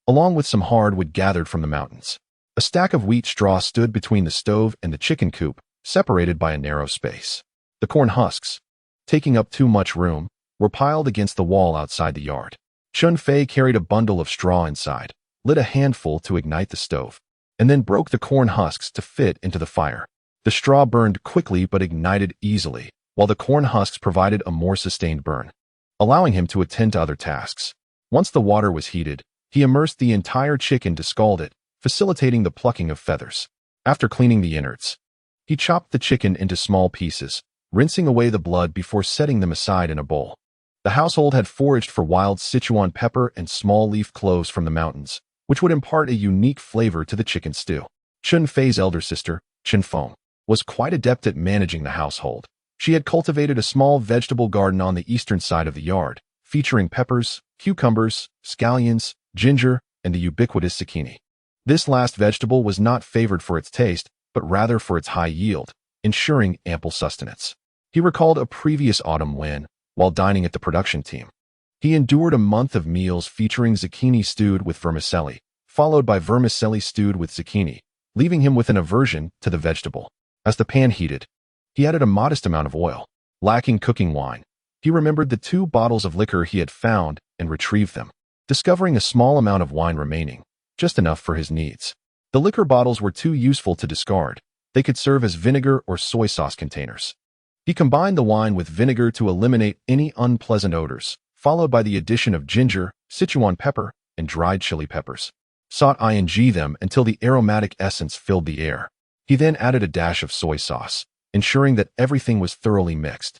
along with some hardwood gathered from the mountains. A stack of wheat straw stood between the stove and the chicken coop, separated by a narrow space. The corn husks, taking up too much room, were piled against the wall outside the yard. Chun Fei carried a bundle of straw inside, lit a handful to ignite the stove, and then broke the corn husks to fit into the fire. The straw burned quickly but ignited easily, while the corn husks provided a more sustained burn, allowing him to attend to other tasks. Once the water was heated, he immersed the entire chicken to scald it, facilitating the plucking of feathers. After cleaning the innards, he chopped the chicken into small pieces, rinsing away the blood before setting them aside in a bowl. The household had foraged for wild Sichuan pepper and small leaf cloves from the mountains, which would impart a unique flavor to the chicken stew. Chun Fei's elder sister, Chen Fei, was quite adept at managing the household. She had cultivated a small vegetable garden on the eastern side of the yard, featuring peppers, cucumbers, scallions, ginger, and the ubiquitous zucchini. This last vegetable was not favored for its taste, but rather for its high yield, ensuring ample sustenance. He recalled a previous autumn when, while dining at the production team, he endured a month of meals featuring zucchini stewed with vermicelli, followed by vermicelli stewed with zucchini, leaving him with an aversion to the vegetable. As the pan heated, he added a modest amount of oil. Lacking cooking wine, he remembered the 2 bottles of liquor he had found and retrieved them, discovering a small amount of wine remaining, just enough for his needs. The liquor bottles were too useful to discard. They could serve as vinegar or soy sauce containers. He combined the wine with vinegar to eliminate any unpleasant odors, followed by the addition of ginger, Sichuan pepper, and dried chili peppers. Sought ing them until the aromatic essence filled the air. He then added a dash of soy sauce, ensuring that everything was thoroughly mixed.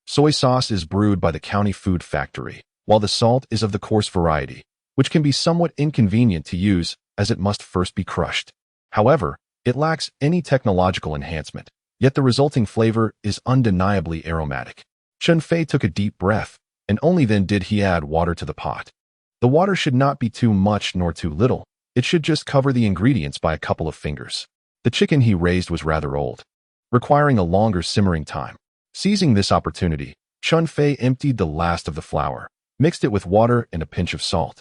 Soy sauce is brewed by the County Food Factory, while the salt is of the coarse variety, which can be somewhat inconvenient to use as it must first be crushed. However, it lacks any technological enhancement, yet the resulting flavor is undeniably aromatic. Chen Fei took a deep breath, and only then did he add water to the pot. The water should not be too much nor too little. It should just cover the ingredients by a couple of fingers. The chicken he raised was rather old, requiring a longer simmering time. Seizing this opportunity, Chun Fei emptied the last of the flour, mixed it with water and a pinch of salt,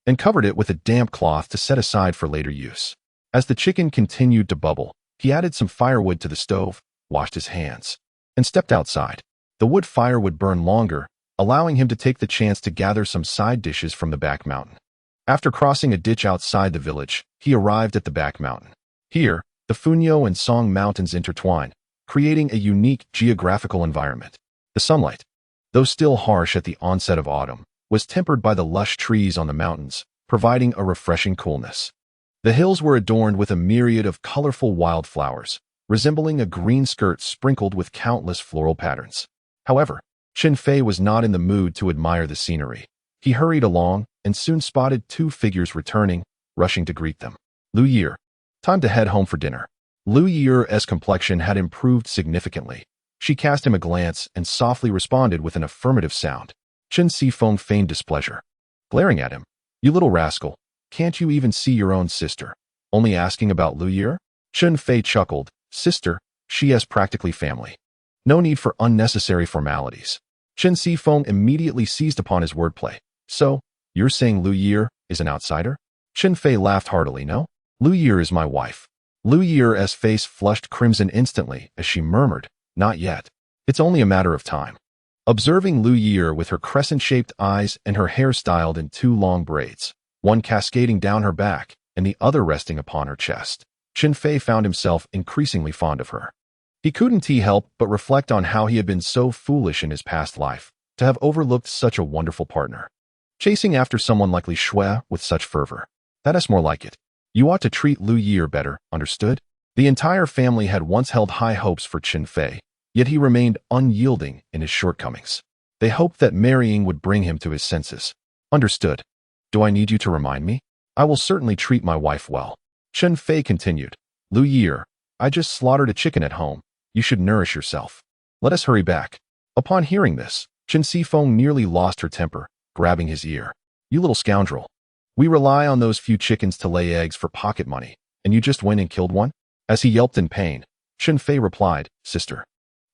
and covered it with a damp cloth to set aside for later use. As the chicken continued to bubble, he added some firewood to the stove, washed his hands, and stepped outside. The wood fire would burn longer, allowing him to take the chance to gather some side dishes from the back mountain. After crossing a ditch outside the village, he arrived at the back mountain. Here, the Funyo and Song mountains intertwine, creating a unique geographical environment. The sunlight, though still harsh at the onset of autumn, was tempered by the lush trees on the mountains, providing a refreshing coolness. The hills were adorned with a myriad of colorful wildflowers, resembling a green skirt sprinkled with countless floral patterns. However, Chen Fei was not in the mood to admire the scenery. He hurried along and soon spotted 2 figures returning, rushing to greet them. Liu Yeer. Time to head home for dinner. Liu Yeer's complexion had improved significantly. She cast him a glance and softly responded with an affirmative sound. Chen Fei feigned displeasure, glaring at him. You little rascal, can't you even see your own sister? Only asking about Liu Yeer? Chun Fei chuckled. Sister, she has practically family. No need for unnecessary formalities. Chen Fei immediately seized upon his wordplay. So, you're saying Liu Yeer is an outsider? Chen Fei laughed heartily. No? Liu Yeer is my wife. Liu Yeer's face flushed crimson instantly as she murmured, not yet. It's only a matter of time. Observing Liu Yeer with her crescent-shaped eyes and her hair styled in 2 long braids, one cascading down her back and the other resting upon her chest, Chen Fei found himself increasingly fond of her. He couldn't help but reflect on how he had been so foolish in his past life to have overlooked such a wonderful partner. Chasing after someone like Li Shui with such fervor. That's more like it. You ought to treat Liu Yeer better, understood? The entire family had once held high hopes for Chen Fei, yet he remained unyielding in his shortcomings. They hoped that marrying would bring him to his senses. Understood. Do I need you to remind me? I will certainly treat my wife well. Chen Fei continued. Liu Yeer, I just slaughtered a chicken at home. You should nourish yourself. Let us hurry back. Upon hearing this, Chen Fei nearly lost her temper, grabbing his ear. You little scoundrel. We rely on those few chickens to lay eggs for pocket money, and you just went and killed one? As he yelped in pain, Chen Fei replied, Sister,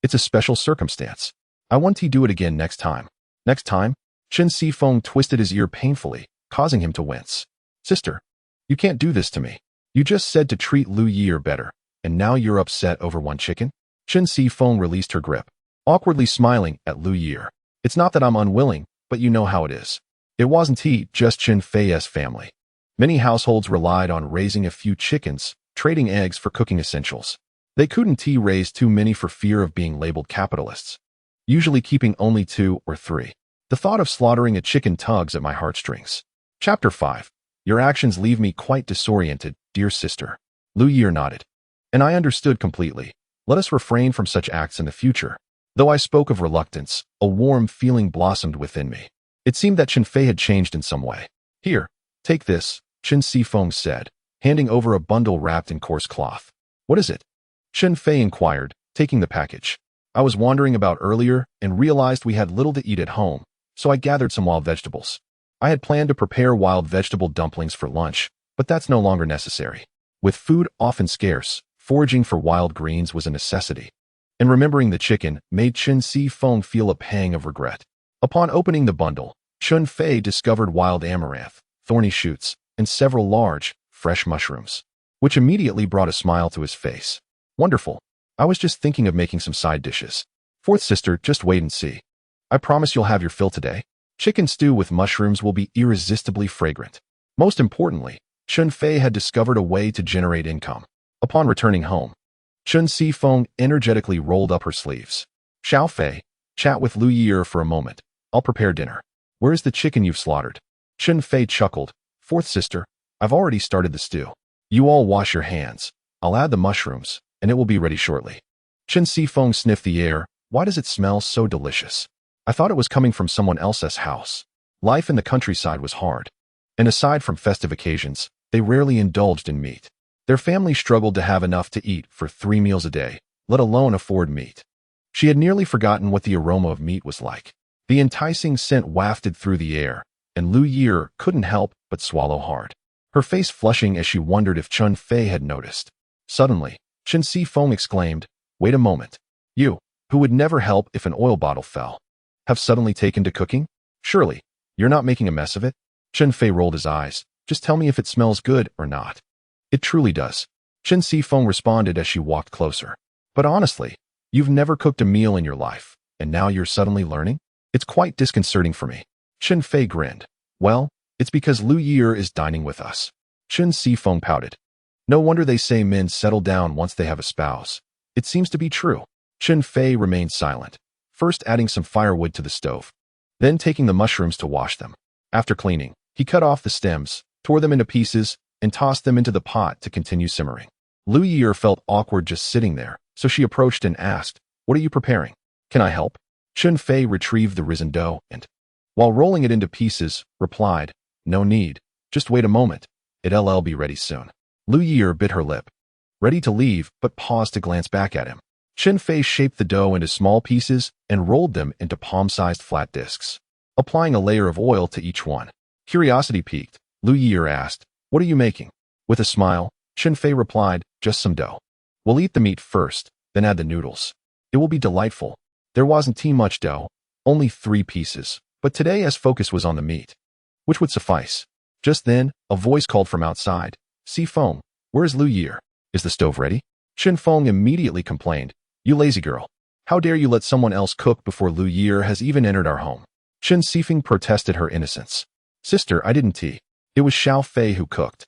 it's a special circumstance. I want to do it again next time. Next time? Chen Fei twisted his ear painfully, causing him to wince. Sister, you can't do this to me. You just said to treat Liu Yeer better, and now you're upset over one chicken? Chen Fei released her grip, awkwardly smiling at Liu Yeer. It's not that I'm unwilling, but you know how it is. It wasn't just Chen Fei's family. Many households relied on raising a few chickens, trading eggs for cooking essentials. They couldn't raise too many for fear of being labeled capitalists, usually keeping only 2 or 3. The thought of slaughtering a chicken tugs at my heartstrings. Chapter 5. Your actions leave me quite disoriented, dear sister. Liu Yeer nodded. And I understood completely. Let us refrain from such acts in the future. Though I spoke of reluctance, a warm feeling blossomed within me. It seemed that Chen Fei had changed in some way. Here, take this, Chen Fei said, handing over a bundle wrapped in coarse cloth. What is it? Chen Fei inquired, taking the package. I was wandering about earlier and realized we had little to eat at home, so I gathered some wild vegetables. I had planned to prepare wild vegetable dumplings for lunch, but that's no longer necessary. With food often scarce, foraging for wild greens was a necessity. and remembering the chicken made Chen Fei feel a pang of regret. Upon opening the bundle, Chun Feay discovered wild amaranth, thorny shoots, and several large, fresh mushrooms, which immediately brought a smile to his face. Wonderful. I was just thinking of making some side dishes. Fourth sister, just wait and see. I promise you'll have your fill today. Chicken stew with mushrooms will be irresistibly fragrant. Most importantly, Chun Feay had discovered a way to generate income. Upon returning home, Chun Fei energetically rolled up her sleeves. Xiao Fei, chat with Liu Ye'er for a moment. I'll prepare dinner. Where is the chicken you've slaughtered? Chun Fei chuckled. Fourth sister, I've already started the stew. You all wash your hands. I'll add the mushrooms, and it will be ready shortly. Chen Fei sniffed the air. Why does it smell so delicious? I thought it was coming from someone else's house. Life in the countryside was hard, and aside from festive occasions, they rarely indulged in meat. Their family struggled to have enough to eat for 3 meals a day, let alone afford meat. She had nearly forgotten what the aroma of meat was like. The enticing scent wafted through the air, and Liu Yeer couldn't help but swallow hard, her face flushing as she wondered if Chun Feay had noticed. Suddenly, Chen Fei exclaimed, "Wait a moment. You, who would never help if an oil bottle fell, have suddenly taken to cooking? Surely, you're not making a mess of it?" Chen Fei rolled his eyes. Just tell me if it smells good or not. It truly does. Chen Fei responded as she walked closer. But honestly, you've never cooked a meal in your life, and now you're suddenly learning? It's quite disconcerting for me. Chen Fei grinned. Well, it's because Liu Yeer is dining with us. Chen Fei pouted. No wonder they say men settle down once they have a spouse. It seems to be true. Chen Fei remained silent, first adding some firewood to the stove, then taking the mushrooms to wash them. After cleaning, he cut off the stems, tore them into pieces, and tossed them into the pot to continue simmering. Liu Yeer felt awkward just sitting there, so she approached and asked, "What are you preparing? Can I help?" Chun Fei retrieved the risen dough and, while rolling it into pieces, replied, "No need. Just wait a moment. It'll be ready soon." Liu Yeer bit her lip, ready to leave, but paused to glance back at him. Chen Fei shaped the dough into small pieces and rolled them into palm-sized flat discs, applying a layer of oil to each one. Curiosity piqued, Liu Yeer asked, "What are you making?" With a smile, Chen Fei replied, "Just some dough. We'll eat the meat first, then add the noodles. It will be delightful." There wasn't too much dough, only 3 pieces, but today as focus was on the meat, which would suffice. Just then, a voice called from outside, "Fei, where's Liu Yeer? Is the stove ready?" Chen Fei immediately complained, "You lazy girl. How dare you let someone else cook before Liu Yeer has even entered our home?" Chen Fei protested her innocence. "Sister, I didn't tea. It was Xiao Fei who cooked.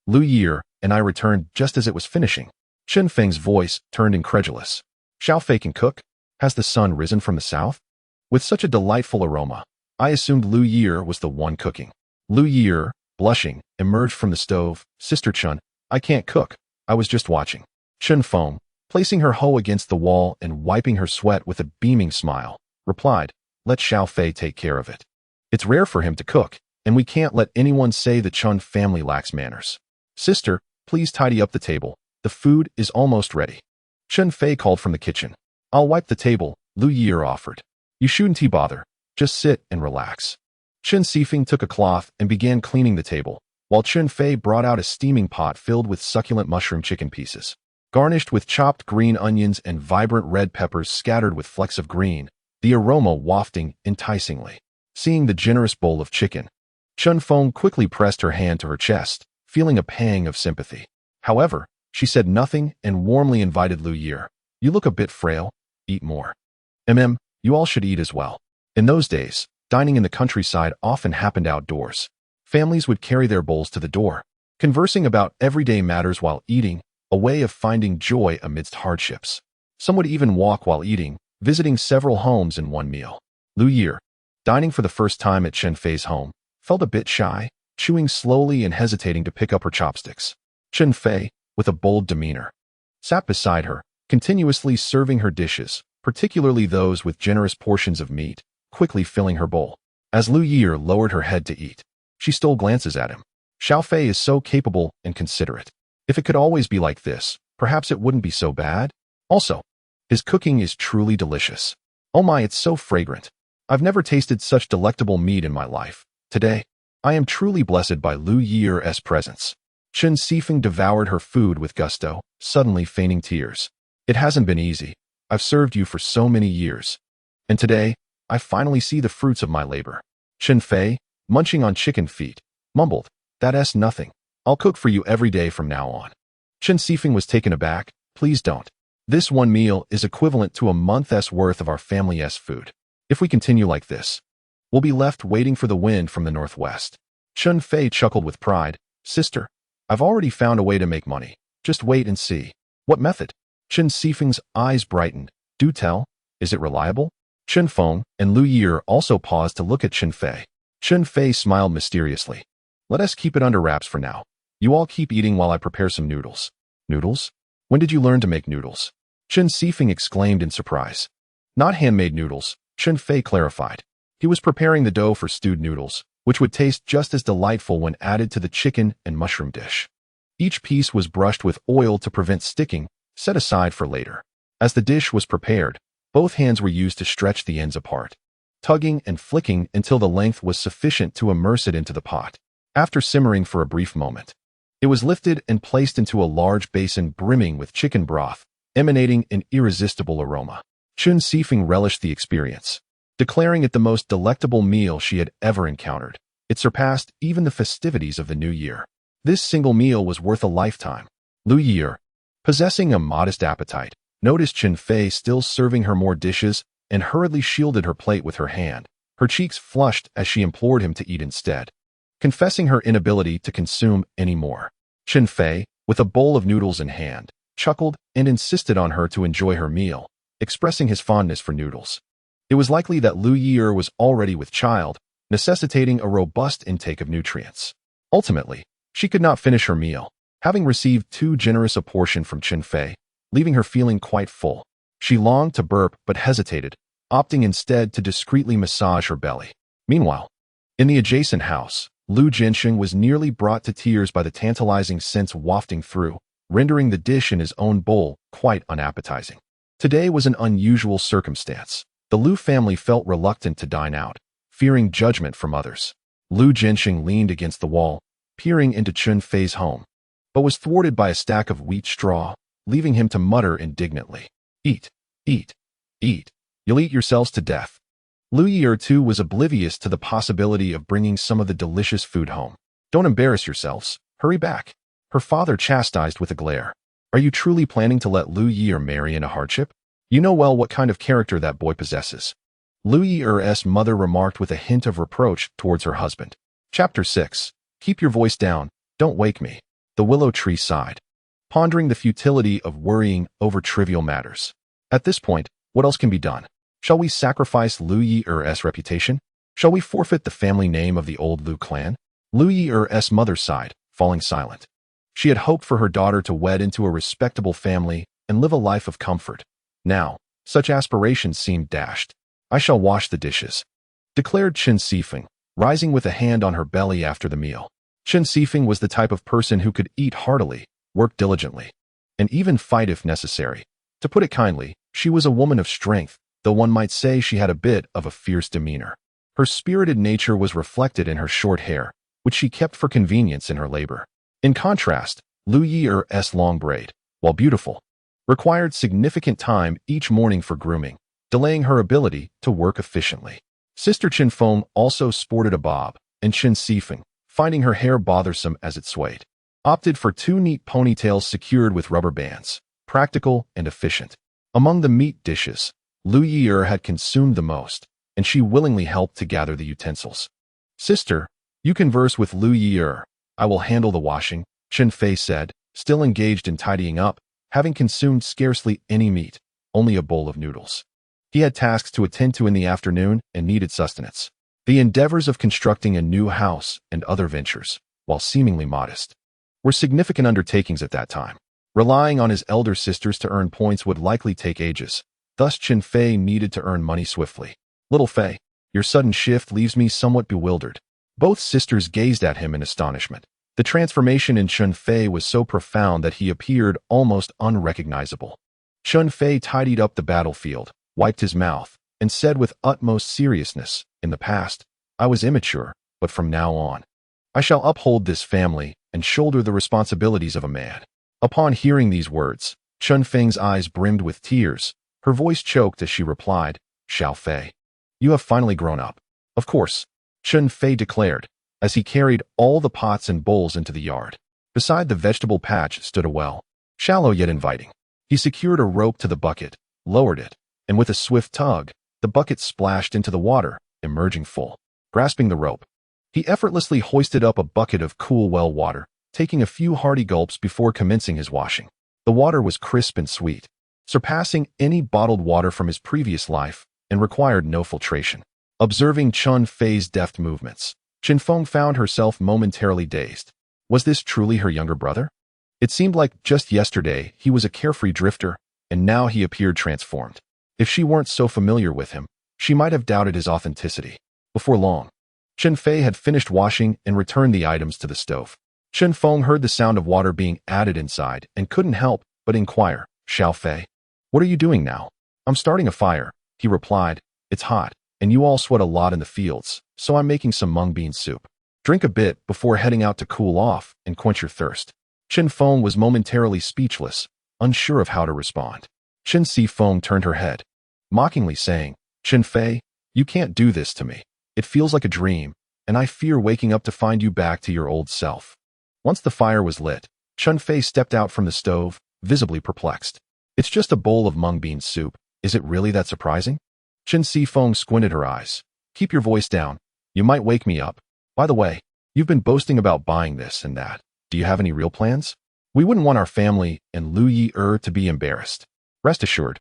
Liu Yeer and I returned just as it was finishing." Chen Fei's voice turned incredulous. "Xiao Fei can cook? Has the sun risen from the south? With such a delightful aroma, I assumed Liu Yeer was the one cooking." Liu Yeer, blushing, emerged from the stove. "Sister Chun, I can't cook. I was just watching." Chen Fei, placing her hoe against the wall and wiping her sweat with a beaming smile, replied, "Let Xiao Fei take care of it. It's rare for him to cook, and we can't let anyone say the Chun family lacks manners. Sister, please tidy up the table. The food is almost ready." Chun Fei called from the kitchen. "I'll wipe the table," Liu Yeer offered. "You shouldn't bother. Just sit and relax." Chen Fei took a cloth and began cleaning the table, while Chun Fei brought out a steaming pot filled with succulent mushroom chicken pieces, garnished with chopped green onions and vibrant red peppers scattered with flecks of green, the aroma wafting enticingly. Seeing the generous bowl of chicken, Chun Fei quickly pressed her hand to her chest, feeling a pang of sympathy. However, she said nothing and warmly invited Liu Yeer. "You look a bit frail. Eat more. You all should eat as well." In those days, dining in the countryside often happened outdoors. Families would carry their bowls to the door, conversing about everyday matters while eating, a way of finding joy amidst hardships. Some would even walk while eating, visiting several homes in one meal. Liu Yeer, dining for the first time at Chen Fei's home, felt a bit shy, chewing slowly and hesitating to pick up her chopsticks. Chen Fei, with a bold demeanor, sat beside her, continuously serving her dishes, particularly those with generous portions of meat, quickly filling her bowl. As Liu Yeer lowered her head to eat, she stole glances at him. Xiao Fei is so capable and considerate. If it could always be like this, perhaps it wouldn't be so bad. Also, his cooking is truly delicious. Oh my, it's so fragrant. I've never tasted such delectable meat in my life. Today, I am truly blessed by Liu Yeer's presence. Chen Fei devoured her food with gusto, suddenly feigning tears. It hasn't been easy. I've served you for so many years. And today, I finally see the fruits of my labor. Chen Fei, munching on chicken feet, mumbled, "That's nothing. I'll cook for you every day from now on." Chen Sifeng was taken aback. "Please don't. This one meal is equivalent to a month's worth of our family's food. If we continue like this, we'll be left waiting for the wind from the northwest." Chun Fei chuckled with pride. "Sister, I've already found a way to make money. Just wait and see." "What method?" Chen Sifeng's eyes brightened. "Do tell. Is it reliable?" Chen Feng and Liu Yeer also paused to look at Chen Fei. Chen Fei smiled mysteriously. "Let us keep it under wraps for now. You all keep eating while I prepare some noodles." "Noodles? When did you learn to make noodles?" Chen Sifeng exclaimed in surprise. "Not handmade noodles," Chen Fei clarified. He was preparing the dough for stewed noodles, which would taste just as delightful when added to the chicken and mushroom dish. Each piece was brushed with oil to prevent sticking, set aside for later. As the dish was prepared, both hands were used to stretch the ends apart, tugging and flicking until the length was sufficient to immerse it into the pot. After simmering for a brief moment, it was lifted and placed into a large basin brimming with chicken broth, emanating an irresistible aroma. Chun Sifeng relished the experience, declaring it the most delectable meal she had ever encountered. It surpassed even the festivities of the New Year. This single meal was worth a lifetime. Liu Yeer, possessing a modest appetite, noticed Chen Fei still serving her more dishes and hurriedly shielded her plate with her hand. Her cheeks flushed as she implored him to eat instead, confessing her inability to consume any more. Chen Fei, with a bowl of noodles in hand, chuckled and insisted on her to enjoy her meal, expressing his fondness for noodles. It was likely that Liu Yeer was already with child, necessitating a robust intake of nutrients. Ultimately, she could not finish her meal, having received too generous a portion from Chen Fei, leaving her feeling quite full. She longed to burp but hesitated, opting instead to discreetly massage her belly. Meanwhile, in the adjacent house, Liu Jiansheng was nearly brought to tears by the tantalizing scents wafting through, rendering the dish in his own bowl quite unappetizing. Today was an unusual circumstance. The Liu family felt reluctant to dine out, fearing judgment from others. Liu Jiansheng leaned against the wall, peering into Chun Fei's home, but was thwarted by a stack of wheat straw, leaving him to mutter indignantly, "Eat, eat, eat. You'll eat yourselves to death." Liu Ye'er too was oblivious to the possibility of bringing some of the delicious food home. "Don't embarrass yourselves. Hurry back," her father chastised with a glare. "Are you truly planning to let Liu Ye'er marry in a hardship? You know well what kind of character that boy possesses." Liu Ye'er's mother remarked with a hint of reproach towards her husband. Chapter 6. Keep your voice down. Don't wake me. The willow tree sighed, pondering the futility of worrying over trivial matters. At this point, what else can be done? Shall we sacrifice Liu Ye'er's reputation? Shall we forfeit the family name of the old Liu clan? Liu Ye'er's mother sighed, falling silent. She had hoped for her daughter to wed into a respectable family and live a life of comfort. Now, such aspirations seemed dashed. "I shall wash the dishes," declared Chen Sifeng, rising with a hand on her belly after the meal. Chen Sifeng was the type of person who could eat heartily, work diligently, and even fight if necessary. To put it kindly, she was a woman of strength, though one might say she had a bit of a fierce demeanor. Her spirited nature was reflected in her short hair, which she kept for convenience in her labor. In contrast, Liu Ye'er's long braid, while beautiful, required significant time each morning for grooming, delaying her ability to work efficiently. Sister Chen Feng also sported a bob, and Chen Sifeng, finding her hair bothersome as it swayed, opted for 2 neat ponytails secured with rubber bands, practical and efficient. Among the meat dishes, Liu Ye'er had consumed the most, and she willingly helped to gather the utensils. "Sister, you converse with Liu Ye'er. I will handle the washing," Chen Fei said, still engaged in tidying up, having consumed scarcely any meat, only a bowl of noodles. He had tasks to attend to in the afternoon and needed sustenance. The endeavors of constructing a new house and other ventures, while seemingly modest, were significant undertakings at that time. Relying on his elder sisters to earn points would likely take ages. Thus Chen Fei needed to earn money swiftly. "Little Fei, your sudden shift leaves me somewhat bewildered." Both sisters gazed at him in astonishment. The transformation in Chun Fei was so profound that he appeared almost unrecognizable. Chun Fei tidied up the battlefield, wiped his mouth, and said with utmost seriousness, "In the past, I was immature, but from now on, I shall uphold this family and shoulder the responsibilities of a man." Upon hearing these words, Chun Fei's eyes brimmed with tears, Her voice choked as she replied, Xiao Fei. You have finally grown up. Of course, Chun Fei declared, as he carried all the pots and bowls into the yard. Beside the vegetable patch stood a well, shallow yet inviting. He secured a rope to the bucket, lowered it, and with a swift tug, the bucket splashed into the water, emerging full. Grasping the rope, he effortlessly hoisted up a bucket of cool well water, taking a few hearty gulps before commencing his washing. The water was crisp and sweet, surpassing any bottled water from his previous life, and required no filtration. Observing Chun Fei's deft movements, Chen Fei found herself momentarily dazed. Was this truly her younger brother? It seemed like just yesterday he was a carefree drifter, and now he appeared transformed. If she weren't so familiar with him, she might have doubted his authenticity. Before long, Chen Fei had finished washing and returned the items to the stove. Chen Fei heard the sound of water being added inside and couldn't help but inquire, Xiao Fei, what are you doing now? I'm starting a fire, he replied. It's hot, and you all sweat a lot in the fields, so I'm making some mung bean soup. Drink a bit before heading out to cool off and quench your thirst. Chen Fei was momentarily speechless, unsure of how to respond. Chen Fei turned her head, mockingly saying, Chen Fei, you can't do this to me. It feels like a dream, and I fear waking up to find you back to your old self. Once the fire was lit, Chun Fei stepped out from the stove, visibly perplexed. It's just a bowl of mung bean soup. Is it really that surprising? Chen Fei squinted her eyes. Keep your voice down. You might wake me up. By the way, you've been boasting about buying this and that. Do you have any real plans? We wouldn't want our family and Liu Ye'er to be embarrassed. Rest assured,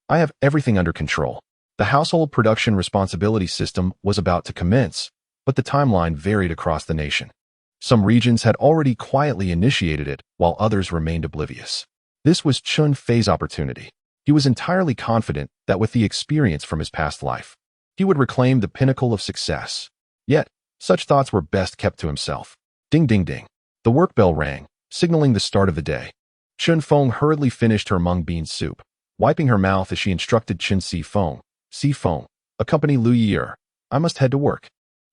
I have everything under control. The household production responsibility system was about to commence, but the timeline varied across the nation. Some regions had already quietly initiated it, while others remained oblivious. This was Chun Fei's opportunity. He was entirely confident that with the experience from his past life, he would reclaim the pinnacle of success. Yet, such thoughts were best kept to himself. Ding ding ding. The work bell rang, signaling the start of the day. Chun Fei hurriedly finished her mung bean soup, wiping her mouth as she instructed Chen Fei. Fei, accompany Liu Ye'er. I must head to work.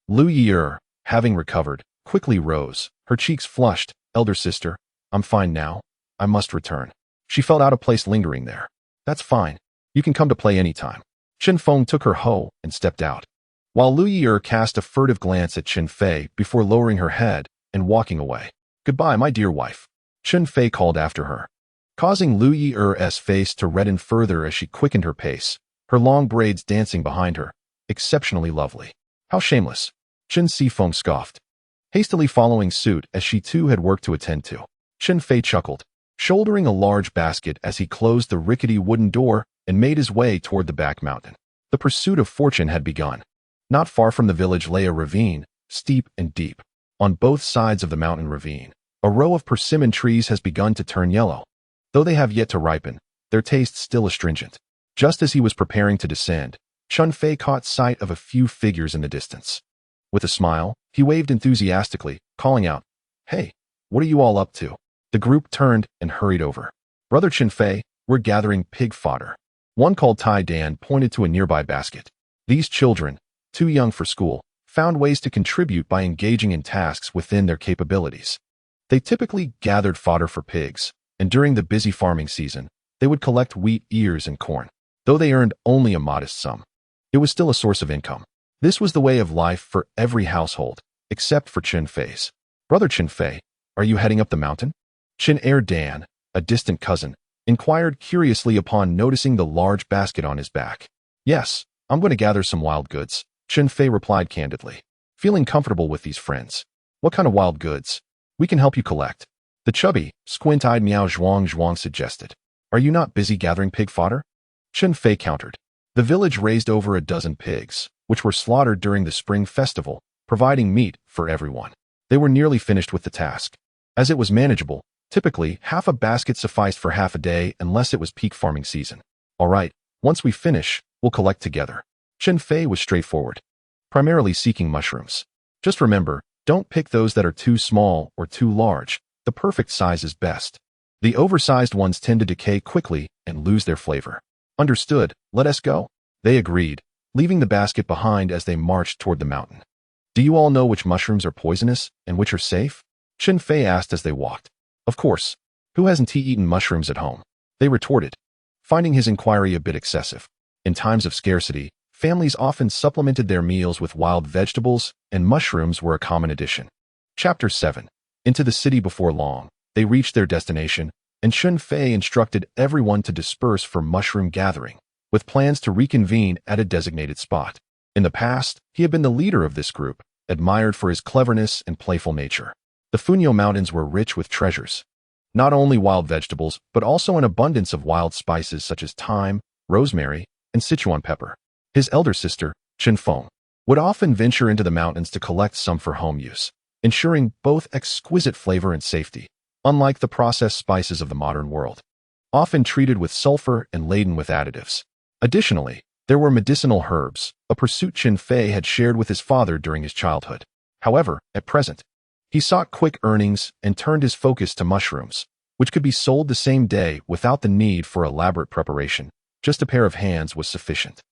Liu Ye'er, having recovered, quickly rose, her cheeks flushed. Elder sister, I'm fine now. I must return. She felt out of place lingering there. That's fine. You can come to play anytime. Chen Fei took her hoe and stepped out, while Liu Ye'er cast a furtive glance at Chen Fei before lowering her head and walking away. Goodbye, my dear wife. Chun Fei called after her, causing Liu Ye'er's face to redden further as she quickened her pace, her long braids dancing behind her, exceptionally lovely. How shameless. Chen Fei scoffed, hastily following suit as she too had work to attend to. Chen Fei chuckled, shouldering a large basket as he closed the rickety wooden door and made his way toward the back mountain. The pursuit of fortune had begun. Not far from the village lay a ravine, steep and deep. On both sides of the mountain ravine, a row of persimmon trees has begun to turn yellow. Though they have yet to ripen, their taste still astringent. Just as he was preparing to descend, Chun Fei caught sight of a few figures in the distance. With a smile, he waved enthusiastically, calling out, Hey, what are you all up to? The group turned and hurried over. Brother Chen Fei, we're gathering pig fodder. One called Tai Dan pointed to a nearby basket. These children, too young for school, found ways to contribute by engaging in tasks within their capabilities. They typically gathered fodder for pigs, and during the busy farming season, they would collect wheat ears and corn. Though they earned only a modest sum, it was still a source of income. This was the way of life for every household, except for Chen Fei's. Brother Chen Fei, are you heading up the mountain? Chen Dan, a distant cousin, inquired curiously upon noticing the large basket on his back. Yes, I'm going to gather some wild goods, Chen Fei replied candidly, feeling comfortable with these friends. What kind of wild goods? We can help you collect. The chubby, squint-eyed Miao Zhuang suggested. Are you not busy gathering pig fodder? Chen Fei countered. The village raised over a dozen pigs, which were slaughtered during the spring festival, providing meat for everyone. They were nearly finished with the task. As it was manageable, typically half a basket sufficed for half a day unless it was peak farming season. All right, once we finish, we'll collect together. Chen Fei was straightforward, primarily seeking mushrooms. Just remember, don't pick those that are too small or too large. The perfect size is best. The oversized ones tend to decay quickly and lose their flavor. Understood, let us go. They agreed, leaving the basket behind as they marched toward the mountain. Do you all know which mushrooms are poisonous and which are safe? Chen Fei asked as they walked. Of course. Who hasn't eaten mushrooms at home? They retorted. finding his inquiry a bit excessive. In times of scarcity, families often supplemented their meals with wild vegetables, and mushrooms were a common addition. Chapter 7. Into the city before long, they reached their destination, and Chun Feay instructed everyone to disperse for mushroom gathering, with plans to reconvene at a designated spot. In the past, he had been the leader of this group, admired for his cleverness and playful nature. The Funyo Mountains were rich with treasures. Not only wild vegetables, but also an abundance of wild spices such as thyme, rosemary, and Sichuan pepper. His elder sister, Chen Fei, would often venture into the mountains to collect some for home use, ensuring both exquisite flavor and safety, unlike the processed spices of the modern world, often treated with sulfur and laden with additives. Additionally, there were medicinal herbs, a pursuit Chen Fei had shared with his father during his childhood. However, at present, he sought quick earnings and turned his focus to mushrooms, which could be sold the same day without the need for elaborate preparation. Just a pair of hands was sufficient.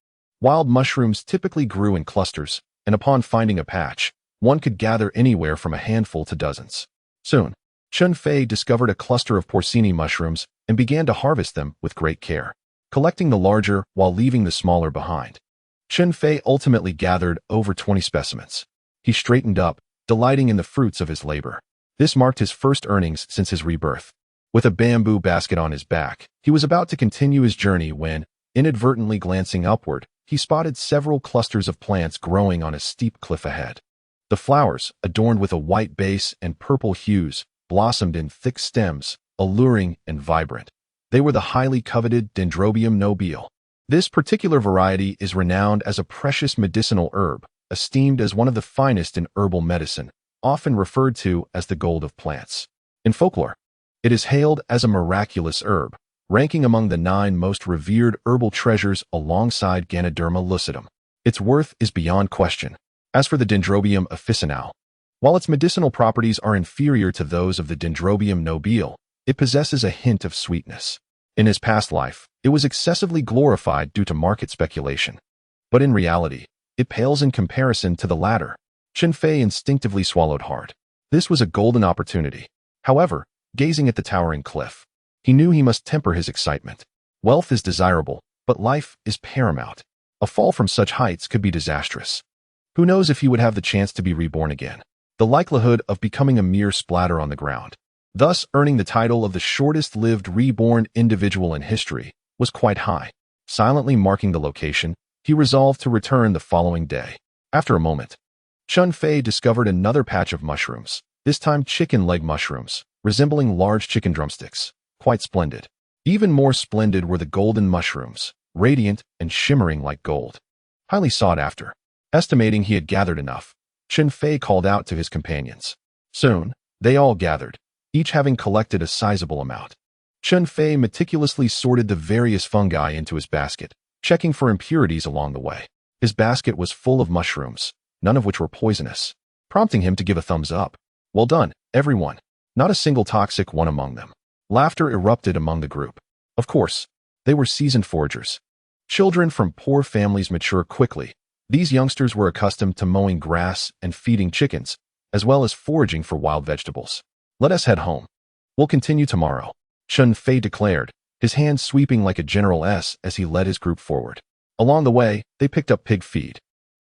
Wild mushrooms typically grew in clusters, and upon finding a patch, one could gather anywhere from a handful to dozens. Soon, Chun Feay discovered a cluster of porcini mushrooms and began to harvest them with great care, collecting the larger while leaving the smaller behind. Chen Fei ultimately gathered over 20 specimens. He straightened up, delighting in the fruits of his labor. This marked his first earnings since his rebirth. With a bamboo basket on his back, he was about to continue his journey when, inadvertently glancing upward, he spotted several clusters of plants growing on a steep cliff ahead. The flowers, adorned with a white base and purple hues, blossomed in thick stems, alluring and vibrant. They were the highly coveted Dendrobium nobile. This particular variety is renowned as a precious medicinal herb, esteemed as one of the finest in herbal medicine, often referred to as the gold of plants. In folklore, it is hailed as a miraculous herb, ranking among the 9 most revered herbal treasures alongside Ganoderma lucidum. Its worth is beyond question. As for the Dendrobium officinale, while its medicinal properties are inferior to those of the Dendrobium nobile, it possesses a hint of sweetness. In his past life, it was excessively glorified due to market speculation. But in reality, it pales in comparison to the latter. Chen Fei instinctively swallowed hard. This was a golden opportunity. However, gazing at the towering cliff, he knew he must temper his excitement. Wealth is desirable, but life is paramount. A fall from such heights could be disastrous. Who knows if he would have the chance to be reborn again? The likelihood of becoming a mere splatter on the ground, thus earning the title of the shortest-lived reborn individual in history, was quite high. Silently marking the location, he resolved to return the following day. After a moment, Chun Fei discovered another patch of mushrooms, this time chicken leg mushrooms, resembling large chicken drumsticks. Quite splendid. Even more splendid were the golden mushrooms, radiant and shimmering like gold. Highly sought after. Estimating he had gathered enough, Chen Fei called out to his companions. Soon, they all gathered, each having collected a sizable amount. Chen Fei meticulously sorted the various fungi into his basket, checking for impurities along the way. His basket was full of mushrooms, none of which were poisonous, prompting him to give a thumbs up. Well done, everyone. Not a single toxic one among them. Laughter erupted among the group. Of course, they were seasoned foragers. Children from poor families mature quickly. These youngsters were accustomed to mowing grass and feeding chickens, as well as foraging for wild vegetables. Let us head home. We'll continue tomorrow, Chun Fei declared, his hand sweeping like a General S as he led his group forward. Along the way, they picked up pig feed,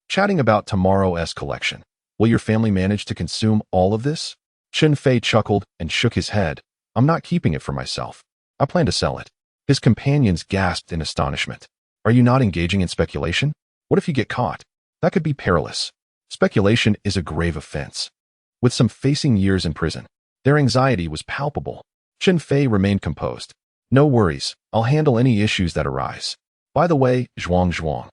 chatting about tomorrow's collection. Will your family manage to consume all of this? Chun Fei chuckled and shook his head. I'm not keeping it for myself. I plan to sell it. His companions gasped in astonishment. Are you not engaging in speculation? What if you get caught? That could be perilous. Speculation is a grave offense. With some facing years in prison, their anxiety was palpable. Chen Fei remained composed. No worries, I'll handle any issues that arise. By the way, Zhuang,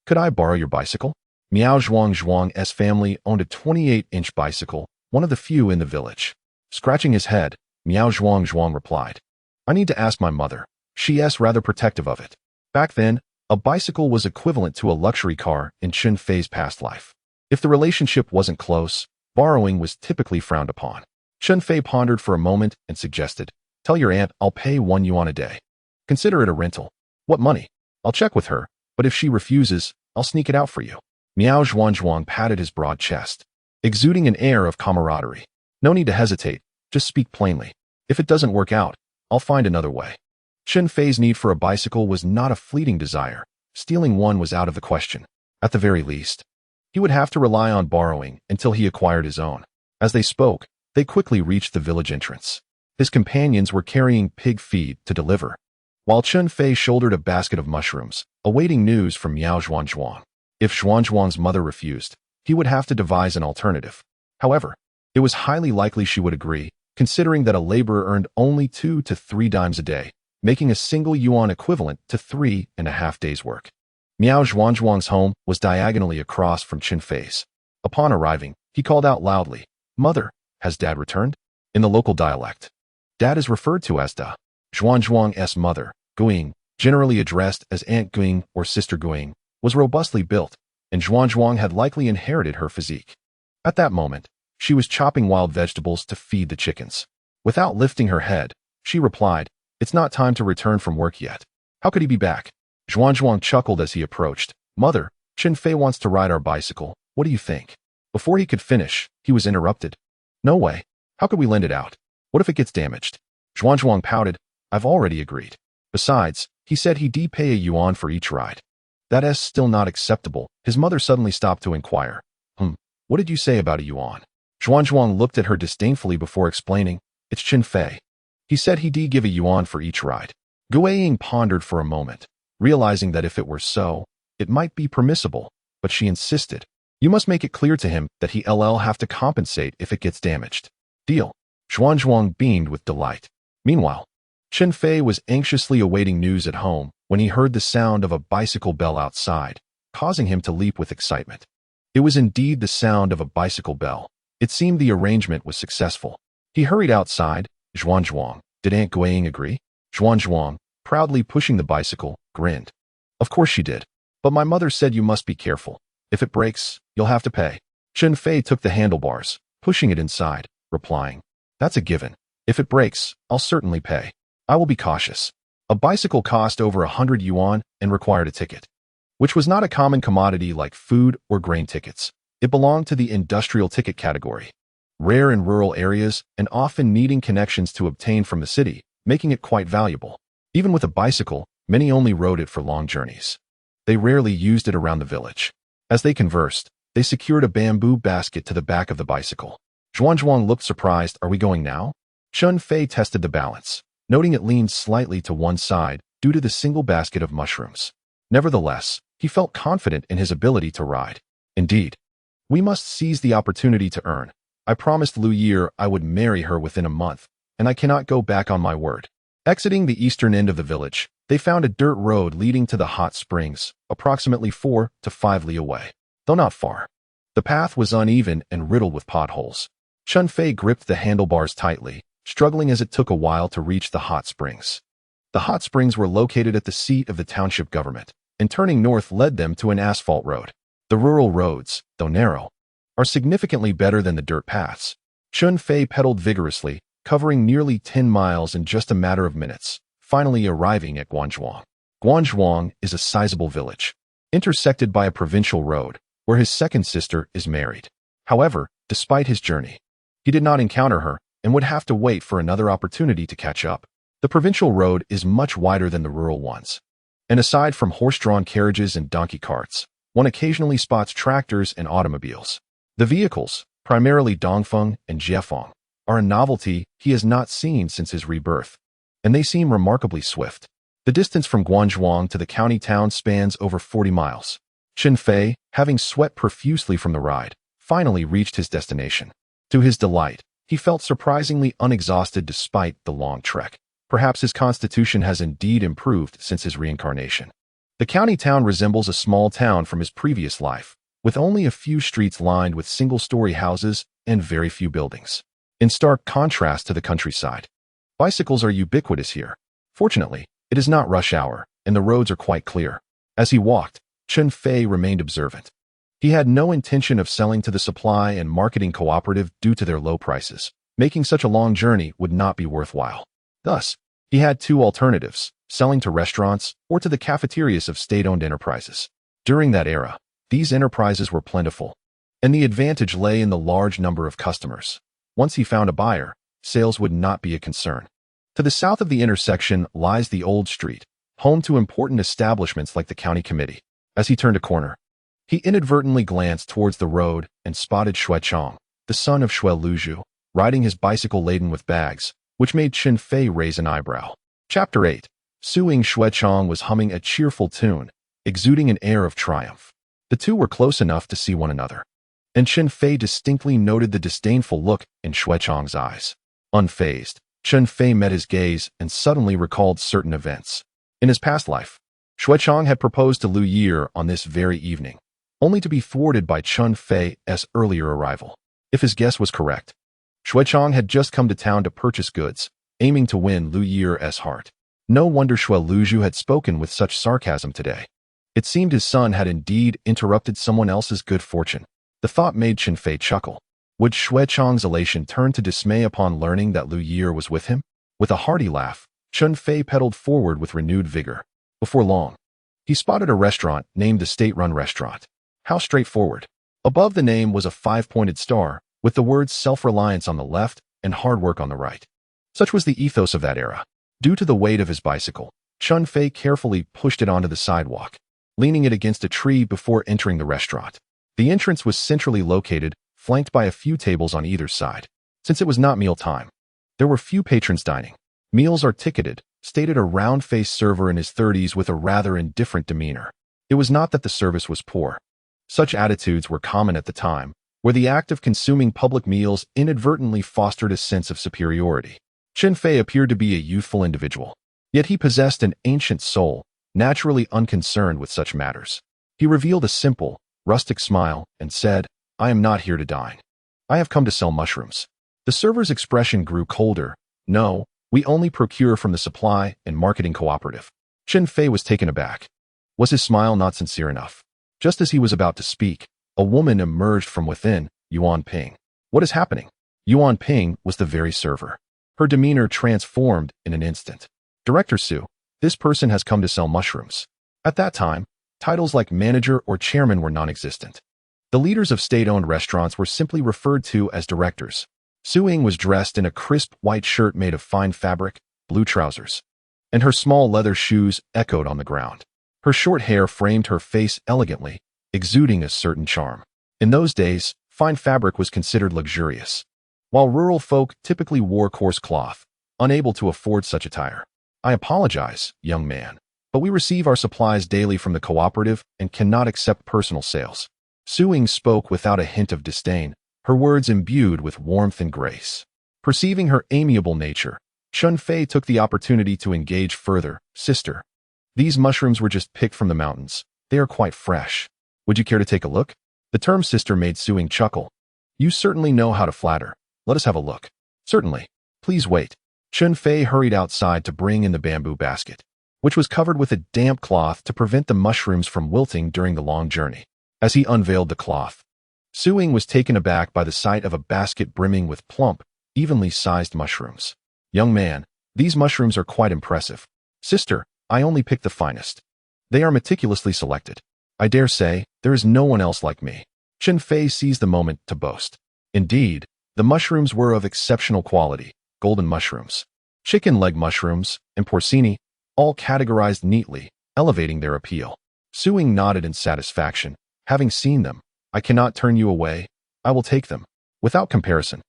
could I borrow your bicycle? Miao Zhuang's family owned a 28-inch bicycle, one of the few in the village. Scratching his head, Miao Zhuang replied, I need to ask my mother. She's rather protective of it. Back then, a bicycle was equivalent to a luxury car in Chun Fei's past life. If the relationship wasn't close, borrowing was typically frowned upon. Chun Fei pondered for a moment and suggested, tell your aunt I'll pay 1 yuan a day. Consider it a rental. What money? I'll check with her, but if she refuses, I'll sneak it out for you. Miao Zhuang patted his broad chest, exuding an air of camaraderie. No need to hesitate, just speak plainly. If it doesn't work out, I'll find another way. Chen Fei's need for a bicycle was not a fleeting desire. Stealing one was out of the question. At the very least, he would have to rely on borrowing until he acquired his own. As they spoke, they quickly reached the village entrance. His companions were carrying pig feed to deliver, while Chun Fei shouldered a basket of mushrooms, awaiting news from Miao Zhuangzhuang. If Zhuangzhuang's mother refused, he would have to devise an alternative. However, it was highly likely she would agree, considering that a laborer earned only 2 to 3 dimes a day, making a single yuan equivalent to 3.5 days' work. Miao Zhuangzhuang's home was diagonally across from Chen Fei's. Upon arriving, he called out loudly, "Mother, has Dad returned?" In the local dialect, Dad is referred to as Da. Zhuangzhuang's mother, Guing, generally addressed as Aunt Guing or Sister Guing, was robustly built, and Zhuangzhuang had likely inherited her physique. At that moment, she was chopping wild vegetables to feed the chickens. Without lifting her head, she replied, "It's not time to return from work yet. How could he be back?" Zhuangzhuang chuckled as he approached. "Mother, Chen Fei wants to ride our bicycle. What do you think?" Before he could finish, he was interrupted. "No way. How could we lend it out? What if it gets damaged?" Zhuangzhuang pouted. "I've already agreed. Besides, he said he'd pay a yuan for each ride." "That's still not acceptable." His mother suddenly stopped to inquire. What did you say about a yuan?" Zhuangzhuang looked at her disdainfully before explaining, "It's Chen Fei. He said he'd give a yuan for each ride." Guiying pondered for a moment, realizing that if it were so, it might be permissible, but she insisted. "You must make it clear to him that he'll have to compensate if it gets damaged." "Deal." Zhuangzhuang beamed with delight. Meanwhile, Chen Fei was anxiously awaiting news at home when he heard the sound of a bicycle bell outside, causing him to leap with excitement. It was indeed the sound of a bicycle bell. It seemed the arrangement was successful. He hurried outside. "Zhuangzhuang, did Aunt Guiying agree?" Zhuangzhuang, proudly pushing the bicycle, grinned. "Of course she did. But my mother said you must be careful. If it breaks, you'll have to pay." Chen Fei took the handlebars, pushing it inside, replying, "That's a given. If it breaks, I'll certainly pay. I will be cautious." A bicycle cost over 100 yuan and required a ticket, which was not a common commodity like food or grain tickets. It belonged to the industrial ticket category, rare in rural areas and often needing connections to obtain from the city, making it quite valuable. Even with a bicycle, many only rode it for long journeys. They rarely used it around the village. As they conversed, they secured a bamboo basket to the back of the bicycle. Zhuangzhuang looked surprised. "Are we going now?" Chun Fei tested the balance, noting it leaned slightly to one side due to the single basket of mushrooms. Nevertheless, he felt confident in his ability to ride. "Indeed, we must seize the opportunity to earn. I promised Liu Ye'er I would marry her within a month, and I cannot go back on my word." Exiting the eastern end of the village, they found a dirt road leading to the hot springs, approximately 4 to 5 li away. Though not far, the path was uneven and riddled with potholes. Chun Fei gripped the handlebars tightly, struggling as it took a while to reach the hot springs. The hot springs were located at the seat of the township government, and turning north led them to an asphalt road. The rural roads, though narrow, are significantly better than the dirt paths. Chun Fei pedaled vigorously, covering nearly 10 miles in just a matter of minutes, finally arriving at Guanzhuang. Guanzhuang is a sizable village, intersected by a provincial road, where his second sister is married. However, despite his journey, he did not encounter her and would have to wait for another opportunity to catch up. The provincial road is much wider than the rural ones, and aside from horse-drawn carriages and donkey carts, one occasionally spots tractors and automobiles. The vehicles, primarily Dongfeng and Jiefeng, are a novelty he has not seen since his rebirth, and they seem remarkably swift. The distance from Guanzhuang to the county town spans over 40 miles. Chen Fei, having sweat profusely from the ride, finally reached his destination. To his delight, he felt surprisingly unexhausted despite the long trek. Perhaps his constitution has indeed improved since his reincarnation. The county town resembles a small town from his previous life, with only a few streets lined with single-story houses and very few buildings. In stark contrast to the countryside, bicycles are ubiquitous here. Fortunately, it is not rush hour, and the roads are quite clear. As he walked, Chun Fei remained observant. He had no intention of selling to the supply and marketing cooperative due to their low prices. Making such a long journey would not be worthwhile. Thus, he had 2 alternatives, selling to restaurants or to the cafeterias of state-owned enterprises. During that era, these enterprises were plentiful, and the advantage lay in the large number of customers. Once he found a buyer, sales would not be a concern. To the south of the intersection lies the Old Street, home to important establishments like the county committee. As he turned a corner, he inadvertently glanced towards the road and spotted Shu Chong, the son of Shu Luzhu, riding his bicycle laden with bags, which made Chen Fei raise an eyebrow. Chapter 8. Suing Shu Chong was humming a cheerful tune, exuding an air of triumph. The two were close enough to see one another, and Chen Fei distinctly noted the disdainful look in Shu Chong's eyes. Unfazed, Chen Fei met his gaze and suddenly recalled certain events. In his past life, Shu Chong had proposed to Liu Ye'er on this very evening, only to be thwarted by Chun Feay's earlier arrival. If his guess was correct, Shu Chong had just come to town to purchase goods, aiming to win Liu Yeer's heart. No wonder Shu Luzhu had spoken with such sarcasm today. It seemed his son had indeed interrupted someone else's good fortune. The thought made Chen Fei chuckle. Would Shu Chong's elation turn to dismay upon learning that Liu Yeer was with him? With a hearty laugh, Chun Fei pedaled forward with renewed vigor. Before long, he spotted a restaurant named the State-Run Restaurant. How straightforward. Above the name was a 5-pointed star, with the words self-reliance on the left and hard work on the right. Such was the ethos of that era. Due to the weight of his bicycle, Chun Fei carefully pushed it onto the sidewalk, leaning it against a tree before entering the restaurant. The entrance was centrally located, flanked by a few tables on either side. Since it was not meal time, there were few patrons dining. Meals are ticketed, stated a round-faced server in his 30s with a rather indifferent demeanor. It was not that the service was poor. Such attitudes were common at the time, where the act of consuming public meals inadvertently fostered a sense of superiority. Chen Fei appeared to be a youthful individual, yet he possessed an ancient soul, naturally unconcerned with such matters. He revealed a simple, rustic smile and said, "I am not here to dine. I have come to sell mushrooms." The server's expression grew colder. "No, we only procure from the supply and marketing cooperative." Chen Fei was taken aback. Was his smile not sincere enough? Just as he was about to speak, a woman emerged from within. Yuan Ping. What is happening? Yuan Ping was the very server. Her demeanor transformed in an instant. "Director Su, this person has come to sell mushrooms." At that time, titles like manager or chairman were non-existent. The leaders of state-owned restaurants were simply referred to as directors. Su Ying was dressed in a crisp white shirt made of fine fabric, blue trousers, and her small leather shoes echoed on the ground. Her short hair framed her face elegantly, exuding a certain charm. In those days, fine fabric was considered luxurious, while rural folk typically wore coarse cloth, unable to afford such attire. "I apologize, young man, but we receive our supplies daily from the cooperative and cannot accept personal sales." Su Ying spoke without a hint of disdain, her words imbued with warmth and grace. Perceiving her amiable nature, Chun Fei took the opportunity to engage further. "Sister, these mushrooms were just picked from the mountains. They are quite fresh. Would you care to take a look?" The term sister made Su Ying chuckle. "You certainly know how to flatter. Let us have a look." "Certainly. Please wait." Chun Fei hurried outside to bring in the bamboo basket, which was covered with a damp cloth to prevent the mushrooms from wilting during the long journey. As he unveiled the cloth, Su Ying was taken aback by the sight of a basket brimming with plump, evenly sized mushrooms. "Young man, these mushrooms are quite impressive." "Sister, I only picked the finest. They are meticulously selected. I dare say, there is no one else like me." Chen Fei seized the moment to boast. Indeed, the mushrooms were of exceptional quality, golden mushrooms, chicken leg mushrooms, and porcini, all categorized neatly, elevating their appeal. Su Ying nodded in satisfaction. "Having seen them, I cannot turn you away. I will take them." Without comparison,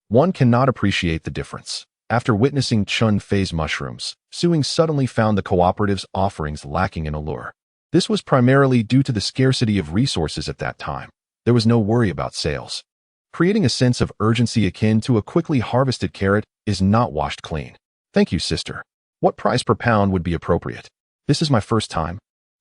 one cannot appreciate the difference. After witnessing Chun Fei's mushrooms, Su Ying suddenly found the cooperative's offerings lacking in allure. This was primarily due to the scarcity of resources at that time. There was no worry about sales, creating a sense of urgency akin to a quickly harvested carrot is not washed clean. "Thank you, sister. What price per pound would be appropriate? This is my first time,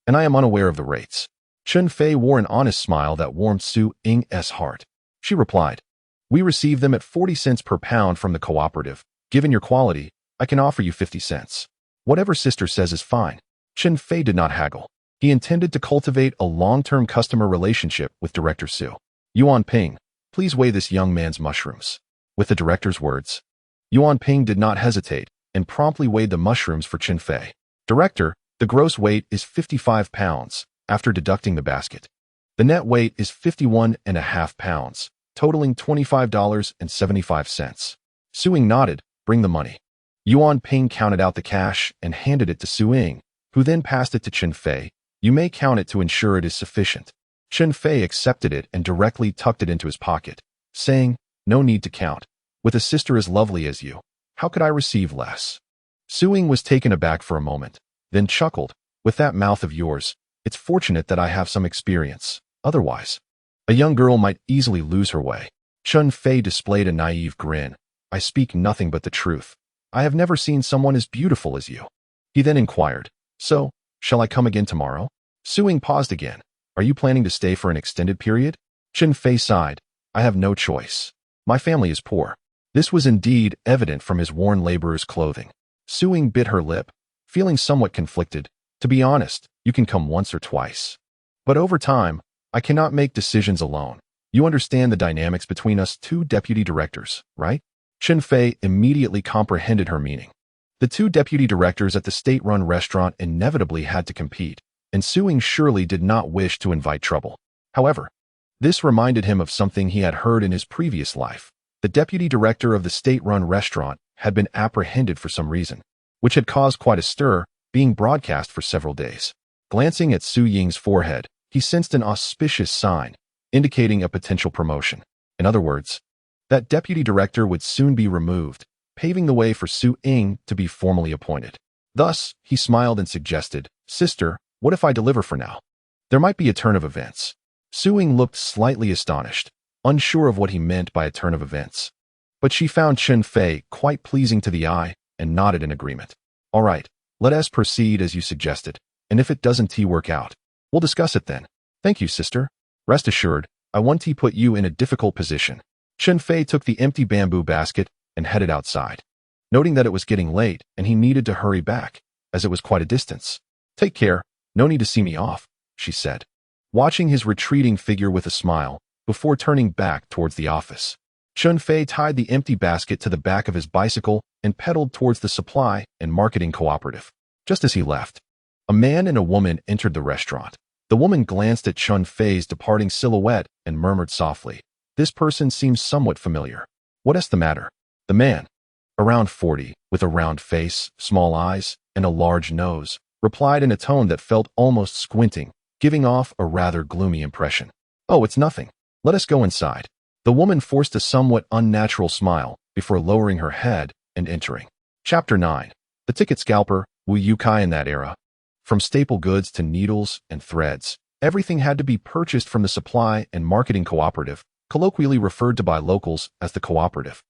and I am unaware of the rates." Chun Fei wore an honest smile that warmed Su Ying's heart. She replied, "We receive them at 40 cents per pound from the cooperative. Given your quality, I can offer you 50 cents. Whatever sister says is fine." Chen Fei did not haggle. He intended to cultivate a long-term customer relationship with Director Su. "Yuan Ping, please weigh this young man's mushrooms." With the director's words, Yuan Ping did not hesitate and promptly weighed the mushrooms for Chen Fei. "Director, the gross weight is 55 pounds, after deducting the basket. The net weight is 51.5 pounds, totaling $25.75. Su Ying nodded. "Bring the money." Yuan Ping counted out the cash and handed it to Su Ying, who then passed it to Chen Fei. You may count it to ensure it is sufficient. Chen Fei accepted it and directly tucked it into his pocket, saying, no need to count. With a sister as lovely as you, how could I receive less? Su Ying was taken aback for a moment, then chuckled, with that mouth of yours, it's fortunate that I have some experience. Otherwise, a young girl might easily lose her way. Chun Fei displayed a naive grin. I speak nothing but the truth. I have never seen someone as beautiful as you. He then inquired, so, shall I come again tomorrow? Su Ying paused again. Are you planning to stay for an extended period? Chen Fei sighed. I have no choice. My family is poor. This was indeed evident from his worn laborer's clothing. Su Ying bit her lip, feeling somewhat conflicted. To be honest, you can come once or twice. But over time, I cannot make decisions alone. You understand the dynamics between us two deputy directors, right? Chen Fei immediately comprehended her meaning. The two deputy directors at the state-run restaurant inevitably had to compete, and Su Ying surely did not wish to invite trouble. However, this reminded him of something he had heard in his previous life. The deputy director of the state-run restaurant had been apprehended for some reason, which had caused quite a stir, being broadcast for several days. Glancing at Su Ying's forehead, he sensed an auspicious sign, indicating a potential promotion. In other words, that deputy director would soon be removed, paving the way for Su Ying to be formally appointed. Thus, he smiled and suggested, Sister, what if I deliver for now? There might be a turn of events. Su Ying looked slightly astonished, unsure of what he meant by a turn of events. But she found Chen Fei quite pleasing to the eye and nodded in agreement. All right, let us proceed as you suggested, and if it doesn't work out, we'll discuss it then. Thank you, sister. Rest assured, I won't put you in a difficult position. Chen Fei took the empty bamboo basket and headed outside, noting that it was getting late and he needed to hurry back, as it was quite a distance. Take care, no need to see me off, she said, watching his retreating figure with a smile, before turning back towards the office. Chun Fei tied the empty basket to the back of his bicycle and pedaled towards the supply and marketing cooperative. Just as he left, a man and a woman entered the restaurant. The woman glanced at Chun Fei's departing silhouette and murmured softly, this person seems somewhat familiar. What is the matter? The man, around 40, with a round face, small eyes, and a large nose, replied in a tone that felt almost squinting, giving off a rather gloomy impression. Oh, it's nothing. Let us go inside. The woman forced a somewhat unnatural smile before lowering her head and entering. Chapter 9. The Ticket Scalper, Wu Yukai in that era. From staple goods to needles and threads, everything had to be purchased from the supply and marketing cooperative, colloquially referred to by locals as the cooperative,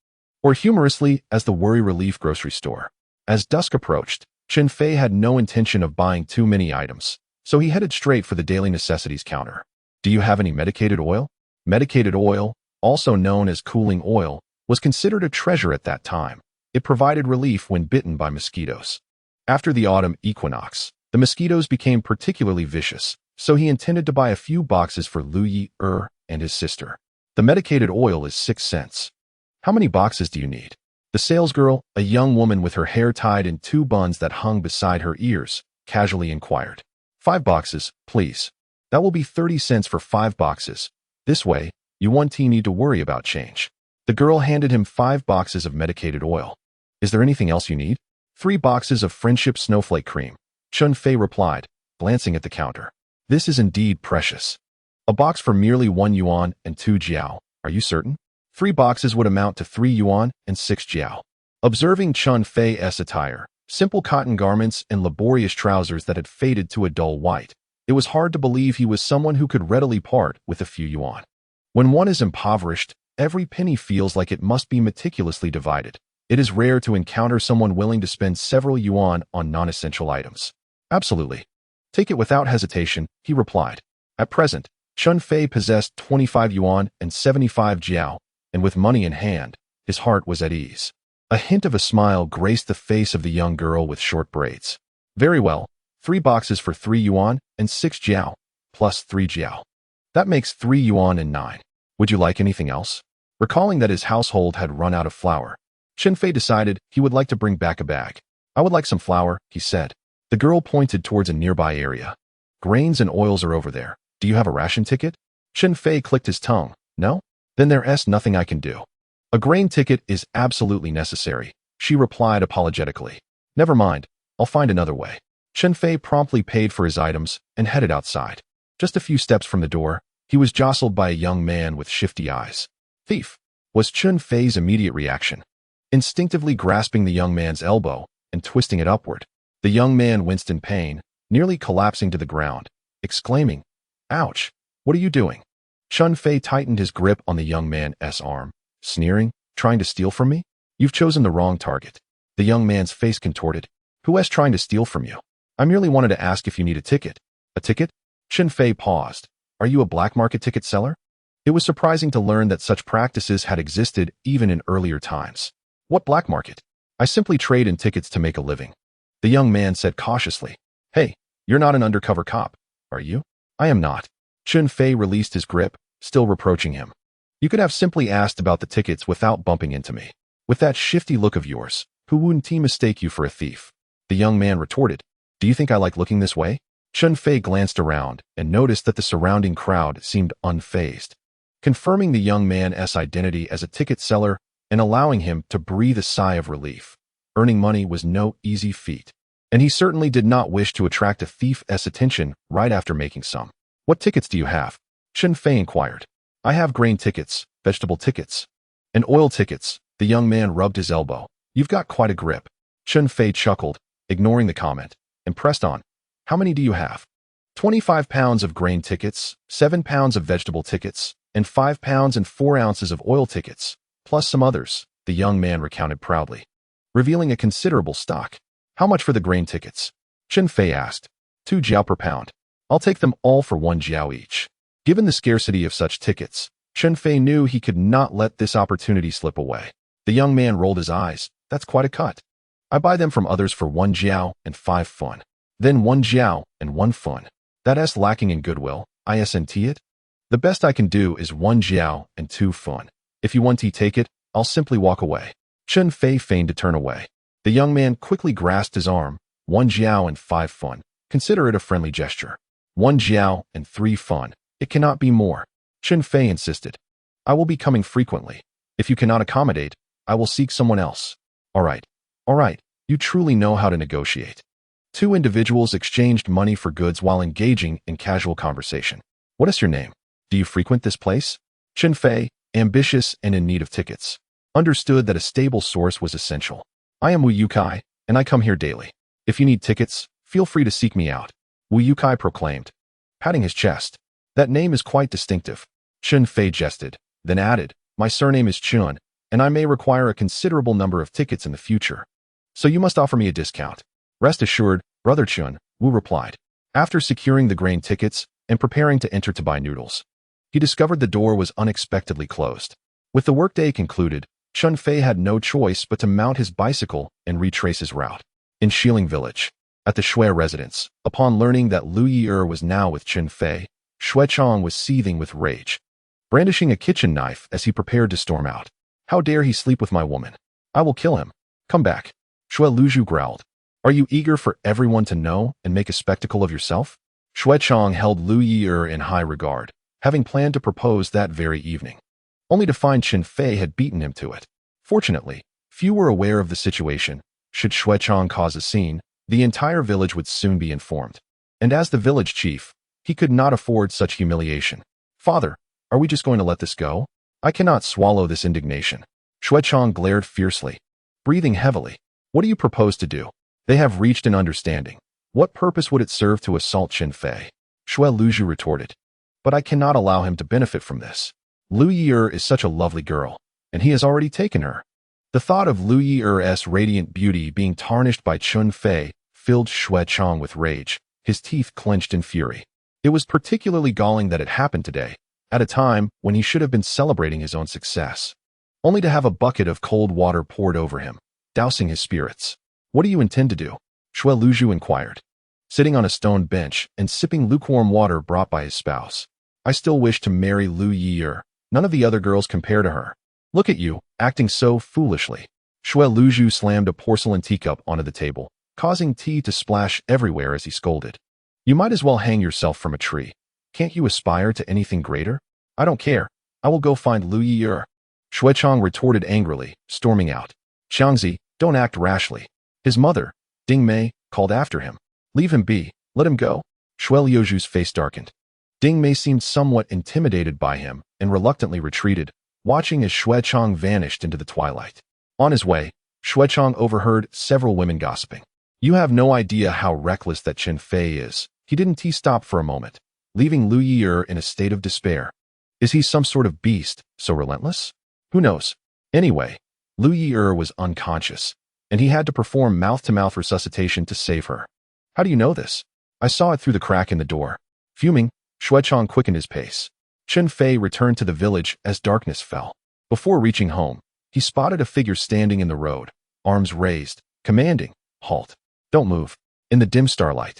or humorously as the worry relief grocery store. As dusk approached, Chen Fei had no intention of buying too many items, so he headed straight for the daily necessities counter. Do you have any medicated oil? Medicated oil, also known as cooling oil, was considered a treasure at that time. It provided relief when bitten by mosquitoes. After the autumn equinox, the mosquitoes became particularly vicious, so he intended to buy a few boxes for Liu Ye'er and his sister. The medicated oil is 6 cents. How many boxes do you need? The salesgirl, a young woman with her hair tied in 2 buns that hung beside her ears, casually inquired. 5 boxes, please. That will be 30 cents for 5 boxes. This way, you won't need to worry about change. The girl handed him 5 boxes of medicated oil. Is there anything else you need? 3 boxes of friendship snowflake cream. Chun Fei replied, glancing at the counter. This is indeed precious. A box for merely 1 yuan and 2 jiao. Are you certain? 3 boxes would amount to 3 yuan and 6 jiao. Observing Chun Fei's attire, simple cotton garments and laborious trousers that had faded to a dull white, it was hard to believe he was someone who could readily part with a few yuan. When one is impoverished, every penny feels like it must be meticulously divided. It is rare to encounter someone willing to spend several yuan on non-essential items. Absolutely. Take it without hesitation, he replied. At present, Chun Fei possessed 25 yuan and 75 jiao, and with money in hand, his heart was at ease. A hint of a smile graced the face of the young girl with short braids. Very well, 3 boxes for 3 yuan and 6 jiao, plus 3 jiao. That makes 3 yuan and 9. Would you like anything else? Recalling that his household had run out of flour, Chen Fei decided he would like to bring back a bag. I would like some flour, he said. The girl pointed towards a nearby area. Grains and oils are over there. Do you have a ration ticket? Chen Fei clicked his tongue. No? Then there's nothing I can do. A grain ticket is absolutely necessary. She replied apologetically. Never mind, I'll find another way. Chen Fei promptly paid for his items and headed outside. Just a few steps from the door, he was jostled by a young man with shifty eyes. Thief, was Chun Fei's immediate reaction. Instinctively grasping the young man's elbow and twisting it upward, the young man winced in pain, nearly collapsing to the ground, exclaiming, "Ouch, what are you doing?" Chun Fei tightened his grip on the young man's arm, sneering, "Trying to steal from me? You've chosen the wrong target." The young man's face contorted. "Who is trying to steal from you? I merely wanted to ask if you need a ticket." "A ticket?" Chen Fei paused. "Are you a black market ticket seller?" It was surprising to learn that such practices had existed even in earlier times. "What black market? I simply trade in tickets to make a living," the young man said cautiously. "Hey, you're not an undercover cop, are you?" "I am not." Chun Fei released his grip, still reproaching him. "You could have simply asked about the tickets without bumping into me. With that shifty look of yours, who wouldn't mistake you for a thief?" The young man retorted. "Do you think I like looking this way?" Chun Fei glanced around and noticed that the surrounding crowd seemed unfazed. Confirming the young man's identity as a ticket seller and allowing him to breathe a sigh of relief. Earning money was no easy feat, and he certainly did not wish to attract a thief's attention right after making some. "What tickets do you have?" Chen Fei inquired. "I have grain tickets, vegetable tickets, and oil tickets." The young man rubbed his elbow. "You've got quite a grip." Chun Fei chuckled, ignoring the comment, and pressed on. "How many do you have?" 25 pounds of grain tickets, 7 pounds of vegetable tickets, and 5 pounds and 4 ounces of oil tickets, plus some others," the young man recounted proudly, revealing a considerable stock. "How much for the grain tickets?" Chen Fei asked. 2 jiao per pound. I'll take them all for 1 jiao each." Given the scarcity of such tickets, Chen Fei knew he could not let this opportunity slip away. The young man rolled his eyes. "That's quite a cut. I buy them from others for 1 jiao and 5 fun. Then 1 jiao and 1 fun. That's lacking in goodwill, isn't it? The best I can do is 1 jiao and 2 fun. If you want to take it, I'll simply walk away." Chen Fei feigned to turn away. The young man quickly grasped his arm. 1 jiao and 5 fun. Consider it a friendly gesture. 1 jiao and 3 fun. It cannot be more. Chen Fei insisted. "I will be coming frequently. If you cannot accommodate, I will seek someone else." All right. You truly know how to negotiate." Two individuals exchanged money for goods while engaging in casual conversation. "What is your name? Do you frequent this place?" Chen Fei, ambitious and in need of tickets, understood that a stable source was essential. "I am Wu Yukai, and I come here daily. If you need tickets, feel free to seek me out," Wu Yukai proclaimed, patting his chest. "That name is quite distinctive." Chun Fei jested, then added, "My surname is Chun, and I may require a considerable number of tickets in the future. So you must offer me a discount." "Rest assured, Brother Chun," Wu replied. After securing the grain tickets and preparing to enter to buy noodles, he discovered the door was unexpectedly closed. With the workday concluded, Chun Fei had no choice but to mount his bicycle and retrace his route. In Shiling Village, at the Shui residence, upon learning that Liu Ye'er was now with Chen Fei, Shu Chong was seething with rage, brandishing a kitchen knife as he prepared to storm out. "How dare he sleep with my woman? I will kill him. Come back." Shui Luzhu growled. "Are you eager for everyone to know and make a spectacle of yourself?" Shu Chong held Liu Ye'er in high regard, having planned to propose that very evening, only to find Chen Fei had beaten him to it. Fortunately, few were aware of the situation. Should Shu Chong cause a scene, the entire village would soon be informed. And as the village chief, he could not afford such humiliation. "Father, are we just going to let this go? I cannot swallow this indignation." Shu Chong glared fiercely, breathing heavily. "What do you propose to do? They have reached an understanding. What purpose would it serve to assault Chen Fei?" Shu Luzhu retorted. "But I cannot allow him to benefit from this. Liu Ye'er is such a lovely girl, and he has already taken her." The thought of Liu Ye'er's radiant beauty being tarnished by Chun Fei filled Shu Chong with rage, his teeth clenched in fury. It was particularly galling that it happened today, at a time when he should have been celebrating his own success, only to have a bucket of cold water poured over him, dousing his spirits. "What do you intend to do?" Shu Luzhu inquired, sitting on a stone bench and sipping lukewarm water brought by his spouse. "I still wish to marry Liu Ye'er. None of the other girls compare to her. Look at you, acting so foolishly." Shu Luzhu slammed a porcelain teacup onto the table, causing tea to splash everywhere as he scolded. "You might as well hang yourself from a tree. Can't you aspire to anything greater?" "I don't care. I will go find Liu Ye'er," Shu Chong retorted angrily, storming out. "Xiangzi, Don't act rashly. His mother, Ding Mei, called after him. Leave him be. Let him go. Shui Liuju's face darkened. Ding Mei seemed somewhat intimidated by him and reluctantly retreated, watching as Shu Chong vanished into the twilight. On his way, Shu Chong overheard several women gossiping. You have no idea how reckless that Chen Fei is. Didn't he stop for a moment, leaving Liu Yeer in a state of despair? Is he some sort of beast, so relentless? Who knows? Anyway, Liu Ye'er was unconscious, and he had to perform mouth-to-mouth resuscitation to save her. How do you know this? I saw it through the crack in the door. Fuming, Shu Chong quickened his pace. Chun Feay returned to the village as darkness fell. Before reaching home, he spotted a figure standing in the road, arms raised, commanding, "Halt. Don't move." In the dim starlight,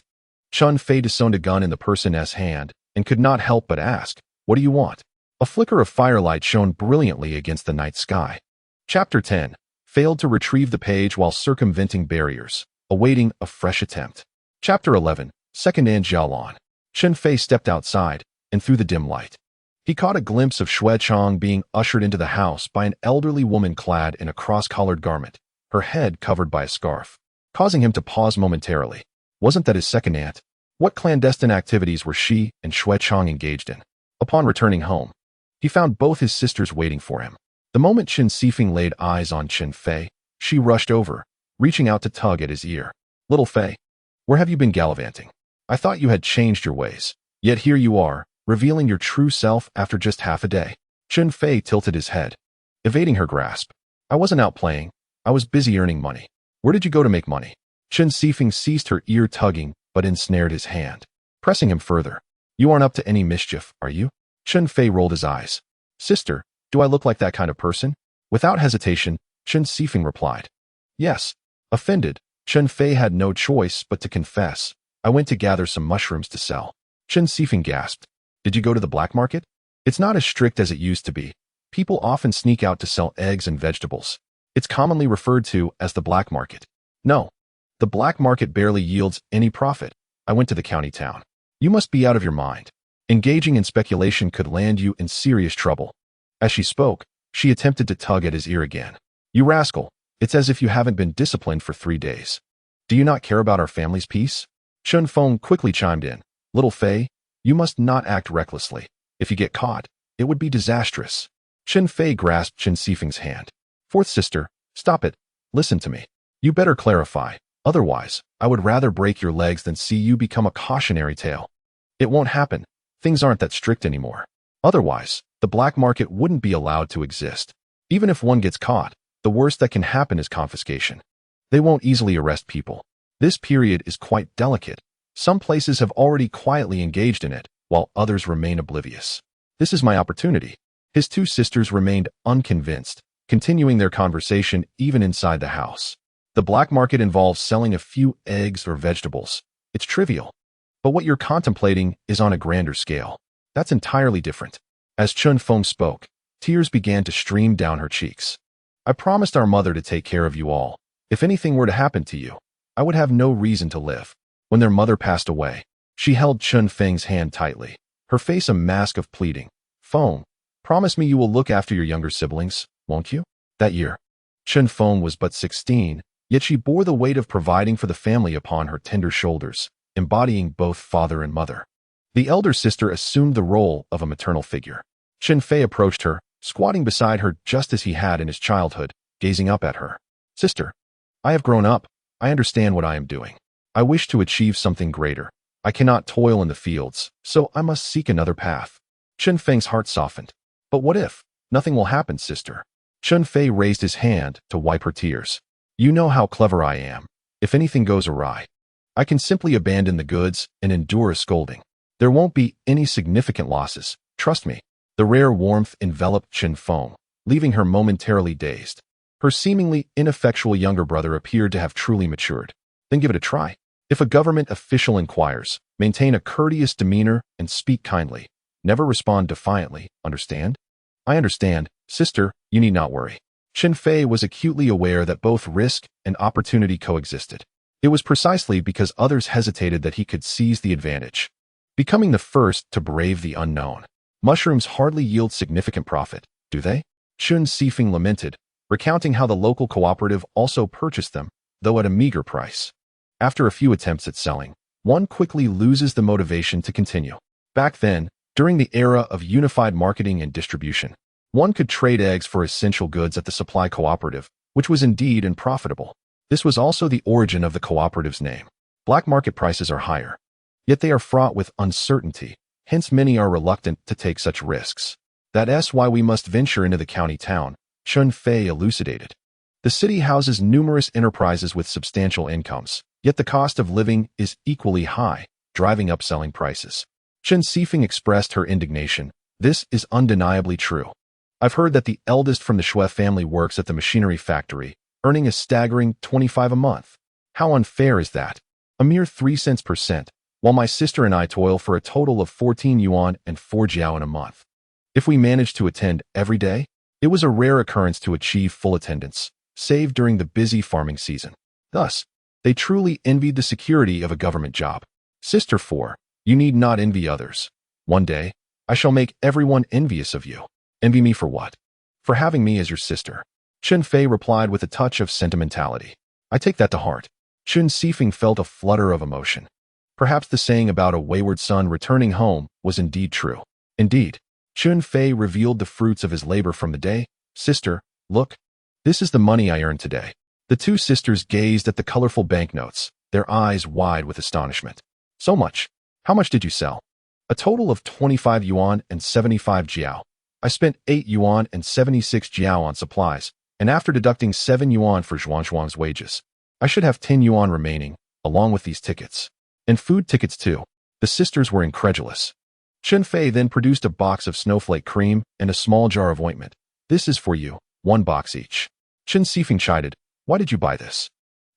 Chun Feay discerned a gun in the person's hand and could not help but ask, "What do you want?" A flicker of firelight shone brilliantly against the night sky. Chapter 10. Failed to retrieve the page while circumventing barriers, awaiting a fresh attempt. Chapter 11. Second and Jiaolon. Chen Fei stepped outside, and through the dim light, he caught a glimpse of Shu Chong being ushered into the house by an elderly woman clad in a cross-collared garment, her head covered by a scarf, causing him to pause momentarily. Wasn't that his second aunt? What clandestine activities were she and Shu Chong engaged in? Upon returning home, he found both his sisters waiting for him. The moment Chen Fei laid eyes on Chen Fei, she rushed over, reaching out to tug at his ear. "Little Fei, where have you been gallivanting? I thought you had changed your ways. Yet here you are, revealing your true self after just half a day." Chun Fei tilted his head, evading her grasp. "I wasn't out playing. I was busy earning money." "Where did you go to make money?" Chen Fei ceased her ear tugging but ensnared his hand, pressing him further. "You aren't up to any mischief, are you?" Chun Fei rolled his eyes. "Sister, do I look like that kind of person?" Without hesitation, Chen Fei replied. "Yes." Offended, Chen Fei had no choice but to confess. "I went to gather some mushrooms to sell." Chen Fei gasped. "Did you go to the black market?" "It's not as strict as it used to be. People often sneak out to sell eggs and vegetables. It's commonly referred to as the black market." "No. The black market barely yields any profit. I went to the county town." "You must be out of your mind. Engaging in speculation could land you in serious trouble." As she spoke, she attempted to tug at his ear again. "You rascal, it's as if you haven't been disciplined for 3 days. Do you not care about our family's peace?" Chun Feng quickly chimed in. "Little Fei, you must not act recklessly. If you get caught, it would be disastrous." Chen Fei grasped Chen Fei's hand. "Fourth sister, stop it. Listen to me. You better clarify. Otherwise, I would rather break your legs than see you become a cautionary tale." "It won't happen. Things aren't that strict anymore. Otherwise, the black market wouldn't be allowed to exist. Even if one gets caught, the worst that can happen is confiscation. They won't easily arrest people. This period is quite delicate. Some places have already quietly engaged in it, while others remain oblivious. This is my opportunity." His two sisters remained unconvinced, continuing their conversation even inside the house. The black market involves selling a few eggs or vegetables. It's trivial. But what you're contemplating is on a grander scale. That's entirely different. As Chun Feng spoke, tears began to stream down her cheeks. "I promised our mother to take care of you all. If anything were to happen to you, I would have no reason to live." When their mother passed away, she held Chun Feng's hand tightly, her face a mask of pleading. "Feng, promise me you will look after your younger siblings, won't you?" That year, Chun Feng was but 16, yet she bore the weight of providing for the family upon her tender shoulders, embodying both father and mother. The elder sister assumed the role of a maternal figure. Chen Fei approached her, squatting beside her just as he had in his childhood, gazing up at her. "Sister, I have grown up. I understand what I am doing. I wish to achieve something greater. I cannot toil in the fields, so I must seek another path." Chen Feng's heart softened. "But what if? Nothing will happen, sister." Chun Fei raised his hand to wipe her tears. "You know how clever I am. If anything goes awry, I can simply abandon the goods and endure a scolding. There won't be any significant losses, trust me." The rare warmth enveloped Chen Feng, leaving her momentarily dazed. Her seemingly ineffectual younger brother appeared to have truly matured. "Then give it a try. If a government official inquires, maintain a courteous demeanor and speak kindly. Never respond defiantly, understand?" "I understand, sister, you need not worry." Chen Fei was acutely aware that both risk and opportunity coexisted. It was precisely because others hesitated that he could seize the advantage, becoming the first to brave the unknown. "Mushrooms hardly yield significant profit, do they?" Chun Feay lamented, recounting how the local cooperative also purchased them, though at a meager price. After a few attempts at selling, one quickly loses the motivation to continue. Back then, during the era of unified marketing and distribution, one could trade eggs for essential goods at the supply cooperative, which was indeed unprofitable. This was also the origin of the cooperative's name. Black market prices are higher, yet they are fraught with uncertainty, hence many are reluctant to take such risks. That's why we must venture into the county town, Chun Feay elucidated. The city houses numerous enterprises with substantial incomes, yet the cost of living is equally high, driving up selling prices. Chen Fei expressed her indignation. This is undeniably true. I've heard that the eldest from the Shui family works at the machinery factory, earning a staggering 25 a month. How unfair is that? A mere 3 cents per cent, while my sister and I toil for a total of 14 yuan and 4 jiao in a month. If we managed to attend every day, it was a rare occurrence to achieve full attendance, save during the busy farming season. Thus, they truly envied the security of a government job. Sister 4, you need not envy others. One day, I shall make everyone envious of you. Envy me for what? For having me as your sister. Chen Fei replied with a touch of sentimentality. I take that to heart. Chen Fei felt a flutter of emotion. Perhaps the saying about a wayward son returning home was indeed true. Indeed, Chun Fei revealed the fruits of his labor from the day. Sister, look. This is the money I earned today. The two sisters gazed at the colorful banknotes, their eyes wide with astonishment. So much. How much did you sell? A total of 25 yuan and 75 jiao. I spent 8 yuan and 76 jiao on supplies, and after deducting 7 yuan for Zhuang's wages, I should have 10 yuan remaining, along with these tickets. And food tickets too. The sisters were incredulous. Chen Fei then produced a box of snowflake cream and a small jar of ointment. This is for you, 1 box each. Chen Fei chided. Why did you buy this?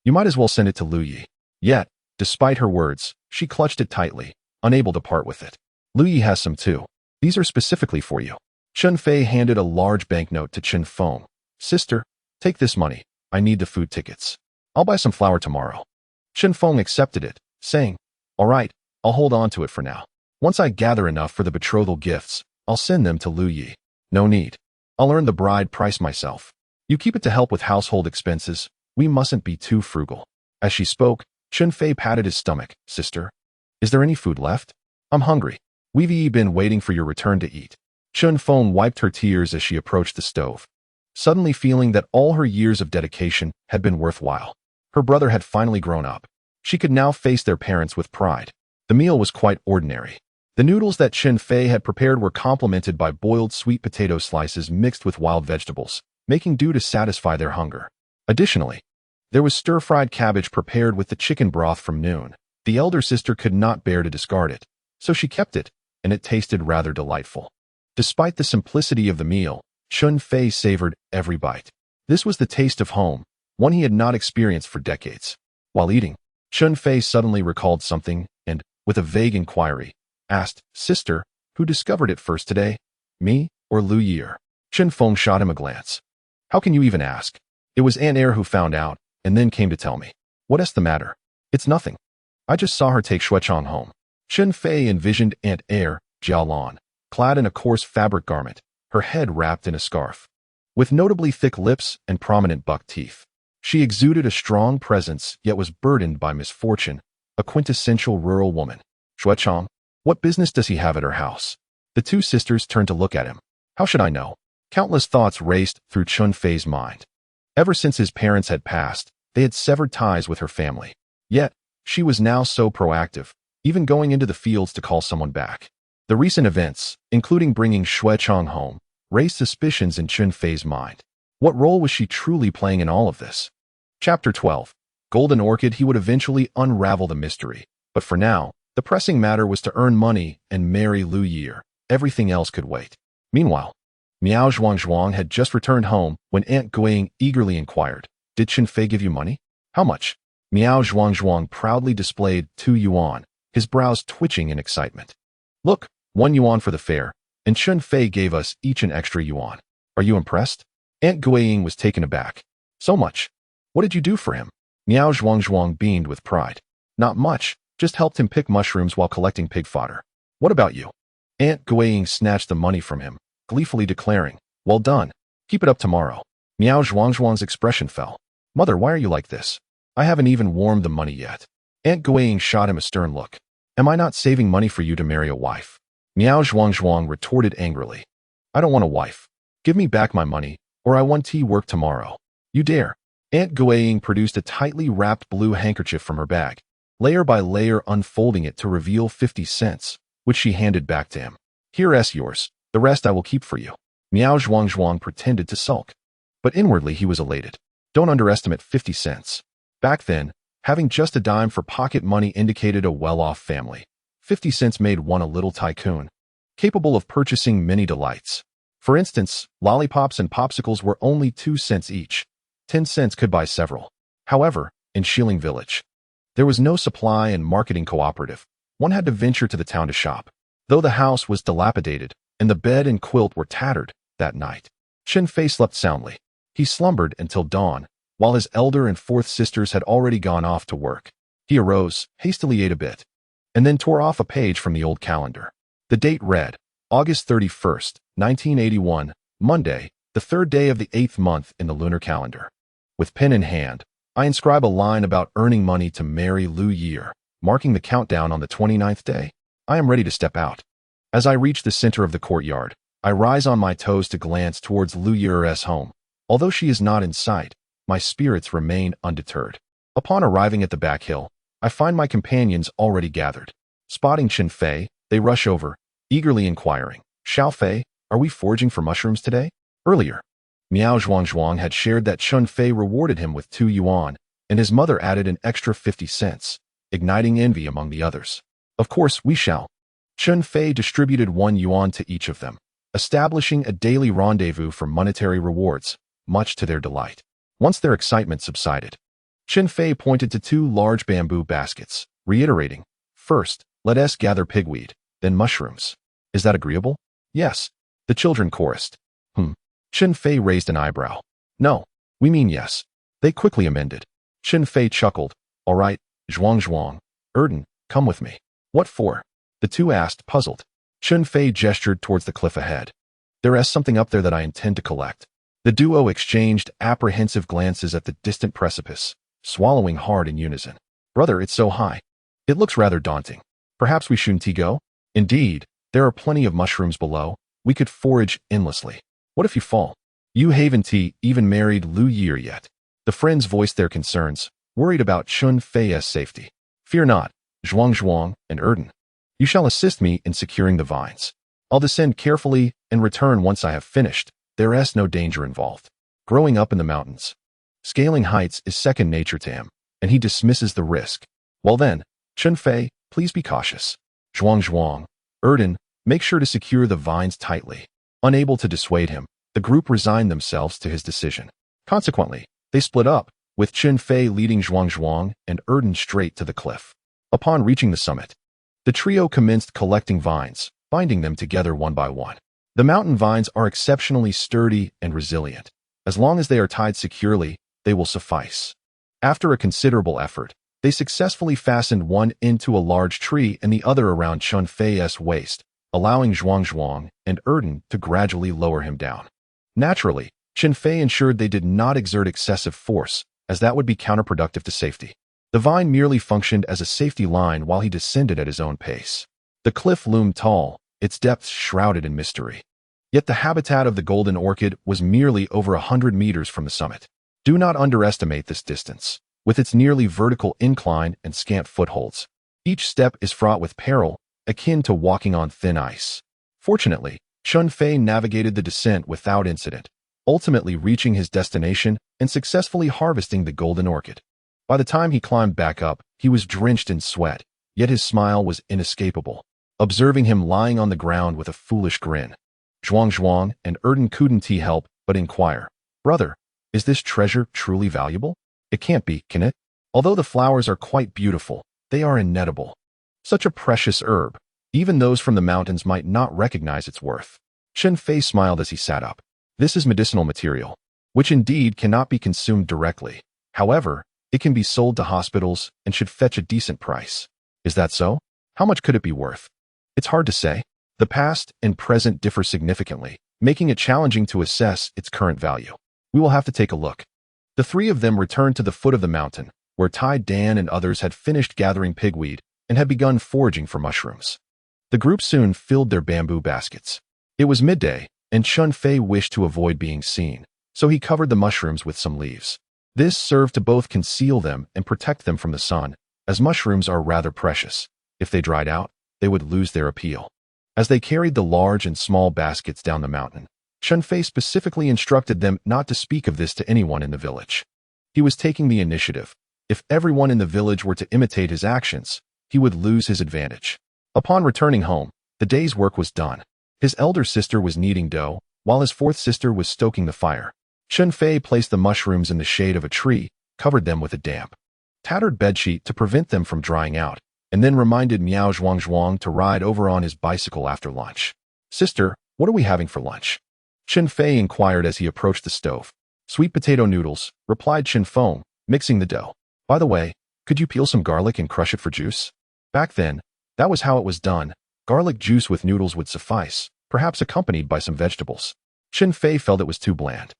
You might as well send it to Liu Yeer. Yet, despite her words, she clutched it tightly, unable to part with it. Liu Yeer has some too. These are specifically for you. Chun Fei handed a large banknote to Chen Fei. Sister, take this money. I need the food tickets. I'll buy some flour tomorrow. Chen Fei accepted it, saying, all right, I'll hold on to it for now. Once I gather enough for the betrothal gifts, I'll send them to Liu Yeer. No need. I'll earn the bride price myself. You keep it to help with household expenses. We mustn't be too frugal. As she spoke, Chun Fei patted his stomach. Sister, is there any food left? I'm hungry. We've been waiting for your return to eat. Chun Fei wiped her tears as she approached the stove, suddenly feeling that all her years of dedication had been worthwhile. Her brother had finally grown up. She could now face their parents with pride. The meal was quite ordinary. The noodles that Chen Fei had prepared were complemented by boiled sweet potato slices mixed with wild vegetables, making do to satisfy their hunger. Additionally, there was stir-fried cabbage prepared with the chicken broth from noon. The elder sister could not bear to discard it, so she kept it, and it tasted rather delightful. Despite the simplicity of the meal, Chun Fei savored every bite. This was the taste of home, one he had not experienced for decades. While eating, Chun Fei suddenly recalled something and, with a vague inquiry, asked, Sister, who discovered it first today? Me or Liu Yeer? Chen Fei shot him a glance. How can you even ask? It was Aunt Air who found out, and then came to tell me. What's the matter? It's nothing. I just saw her take Shu Chong home. Chen Fei envisioned Aunt Air, Jiaolan, clad in a coarse fabric garment, her head wrapped in a scarf. With notably thick lips and prominent buck teeth, she exuded a strong presence yet was burdened by misfortune, a quintessential rural woman. Shu Chong, what business does he have at her house? The two sisters turned to look at him. How should I know? Countless thoughts raced through Chun Fei's mind. Ever since his parents had passed, they had severed ties with her family. Yet, she was now so proactive, even going into the fields to call someone back. The recent events, including bringing Shu Chong home, raised suspicions in Chun Fei's mind. What role was she truly playing in all of this? Chapter 12. Golden Orchid. He would eventually unravel the mystery, but for now, the pressing matter was to earn money and marry Liu Yeer. Everything else could wait. Meanwhile, Miao Zhuang had just returned home when Aunt Guiying eagerly inquired, Did Chen Fei give you money? How much? Miao Zhuang proudly displayed 2 yuan, his brows twitching in excitement. Look, 1 yuan for the fare, and Chun Fei gave us each an extra yuan. Are you impressed? Aunt Guiying was taken aback. So much. What did you do for him? Miao Zhuang beamed with pride. Not much, just helped him pick mushrooms while collecting pig fodder. What about you? Aunt Guiying snatched the money from him, gleefully declaring, Well done. Keep it up tomorrow. Miao Zhuang's expression fell. Mother, why are you like this? I haven't even warmed the money yet. Aunt Guiying shot him a stern look. Am I not saving money for you to marry a wife? Miao Zhuang retorted angrily. I don't want a wife. Give me back my money, or I want tea work tomorrow. You dare. Aunt Guiying produced a tightly wrapped blue handkerchief from her bag, layer by layer unfolding it to reveal 50 cents, which she handed back to him. Here's yours. The rest I will keep for you. Miao Zhuang pretended to sulk, but inwardly he was elated. Don't underestimate 50 cents. Back then, having just a dime for pocket money indicated a well-off family. 50 cents made one a little tycoon, capable of purchasing many delights. For instance, lollipops and popsicles were only 2 cents each. 10 cents could buy several. However, in Shilling Village, there was no supply and marketing cooperative. One had to venture to the town to shop. Though the house was dilapidated and the bed and quilt were tattered, that night, Chen Fei slept soundly. He slumbered until dawn, while his elder and fourth sisters had already gone off to work. He arose, hastily ate a bit, and then tore off a page from the old calendar. The date read, August 31st, 1981, Monday, the 3rd day of the 8th month in the lunar calendar. With pen in hand, I inscribe a line about earning money to marry Liu Yeer, marking the countdown on the 29th day. I am ready to step out. As I reach the center of the courtyard, I rise on my toes to glance towards Liu Yeer's home. Although she is not in sight, my spirits remain undeterred. Upon arriving at the back hill, I find my companions already gathered. Spotting Chen Fei, they rush over, eagerly inquiring, Xiao Fei, are we foraging for mushrooms today? Earlier, Miao Zhuang had shared that Chun Fei rewarded him with 2 yuan, and his mother added an extra 50 cents, igniting envy among the others. Of course, we shall. Chun Fei distributed 1 yuan to each of them, establishing a daily rendezvous for monetary rewards, much to their delight. Once their excitement subsided, Chen Fei pointed to 2 large bamboo baskets, reiterating, First, let us gather pigweed, then mushrooms. Is that agreeable? Yes. The children chorused. Chen Fei raised an eyebrow. No, we mean yes. They quickly amended. Chen Fei chuckled. All right, Zhuang, Erden, come with me. What for? The 2 asked, puzzled. Chen Fei gestured towards the cliff ahead. There is something up there that I intend to collect. The duo exchanged apprehensive glances at the distant precipice, swallowing hard in unison. Brother, it's so high. It looks rather daunting. Perhaps we shouldn't go? Indeed, there are plenty of mushrooms below. We could forage endlessly. What if you fall? You haven't even married Liu Yeer yet. The friends voiced their concerns, worried about Chun Feay's safety. Fear not, Zhuang and Erden. You shall assist me in securing the vines. I'll descend carefully and return once I have finished. There is no danger involved. Growing up in the mountains, scaling heights is second nature to him, and he dismisses the risk. Well then, Chun Fei, please be cautious. Zhuang, Erden, make sure to secure the vines tightly. Unable to dissuade him, the group resigned themselves to his decision. Consequently, they split up, with Chen Fei leading Zhuang and Erden straight to the cliff. Upon reaching the summit, the trio commenced collecting vines, binding them together one by one. The mountain vines are exceptionally sturdy and resilient. As long as they are tied securely, they will suffice. After a considerable effort, they successfully fastened one into a large tree and the other around Chun Feay's waist, allowing Zhuang and Erden to gradually lower him down. Naturally, Chen Fei ensured they did not exert excessive force, as that would be counterproductive to safety. The vine merely functioned as a safety line while he descended at his own pace. The cliff loomed tall, its depths shrouded in mystery. Yet the habitat of the golden orchid was merely over 100 meters from the summit. Do not underestimate this distance, with its nearly vertical incline and scant footholds. Each step is fraught with peril, akin to walking on thin ice. Fortunately, Chun Fei navigated the descent without incident, ultimately reaching his destination and successfully harvesting the golden orchid. By the time he climbed back up, he was drenched in sweat, yet his smile was inescapable, observing him lying on the ground with a foolish grin. Zhuang and Erden couldn't help but inquire, Brother, is this treasure truly valuable? It can't be, can it? Although the flowers are quite beautiful, they are inedible. Such a precious herb, even those from the mountains might not recognize its worth. Chen Fei smiled as he sat up. This is medicinal material, which indeed cannot be consumed directly. However, it can be sold to hospitals and should fetch a decent price. Is that so? How much could it be worth? It's hard to say. The past and present differ significantly, making it challenging to assess its current value. We will have to take a look. The three of them returned to the foot of the mountain, where Tai Dan and others had finished gathering pigweed and had begun foraging for mushrooms. The group soon filled their bamboo baskets. It was midday, and Chun Fei wished to avoid being seen, so he covered the mushrooms with some leaves. This served to both conceal them and protect them from the sun, as mushrooms are rather precious. If they dried out, they would lose their appeal. As they carried the large and small baskets down the mountain, Chen Fei specifically instructed them not to speak of this to anyone in the village. He was taking the initiative. If everyone in the village were to imitate his actions, he would lose his advantage. Upon returning home, the day's work was done. His elder sister was kneading dough, while his fourth sister was stoking the fire. Chen Fei placed the mushrooms in the shade of a tree, covered them with a damp, tattered bedsheet to prevent them from drying out, and then reminded Miao Zhuang to ride over on his bicycle after lunch. "Sister, what are we having for lunch?" Chen Fei inquired as he approached the stove. "Sweet potato noodles," replied Chen Feng, mixing the dough. "By the way, could you peel some garlic and crush it for juice?" Back then, that was how it was done. Garlic juice with noodles would suffice, perhaps accompanied by some vegetables. Chen Fei felt it was too bland.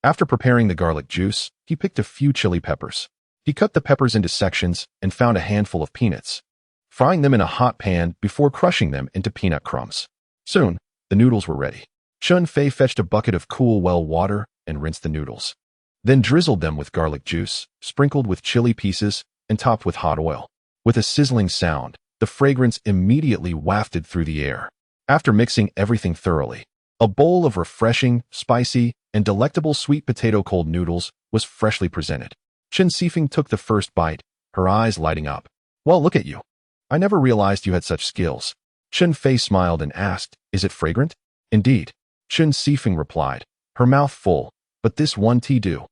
After preparing the garlic juice, he picked a few chili peppers. He cut the peppers into sections and found a handful of peanuts, frying them in a hot pan before crushing them into peanut crumbs. Soon, the noodles were ready. Chun Fei fetched a bucket of cool well water and rinsed the noodles. Then drizzled them with garlic juice, sprinkled with chili pieces, and topped with hot oil. With a sizzling sound, the fragrance immediately wafted through the air. After mixing everything thoroughly, a bowl of refreshing, spicy, and delectable sweet potato cold noodles was freshly presented. Chen Sifeng took the first bite, her eyes lighting up. "Well, look at you. I never realized you had such skills." Chen Fei smiled and asked, "Is it fragrant?" "Indeed," Chen Sifeng replied, her mouth full, "but this one tea do.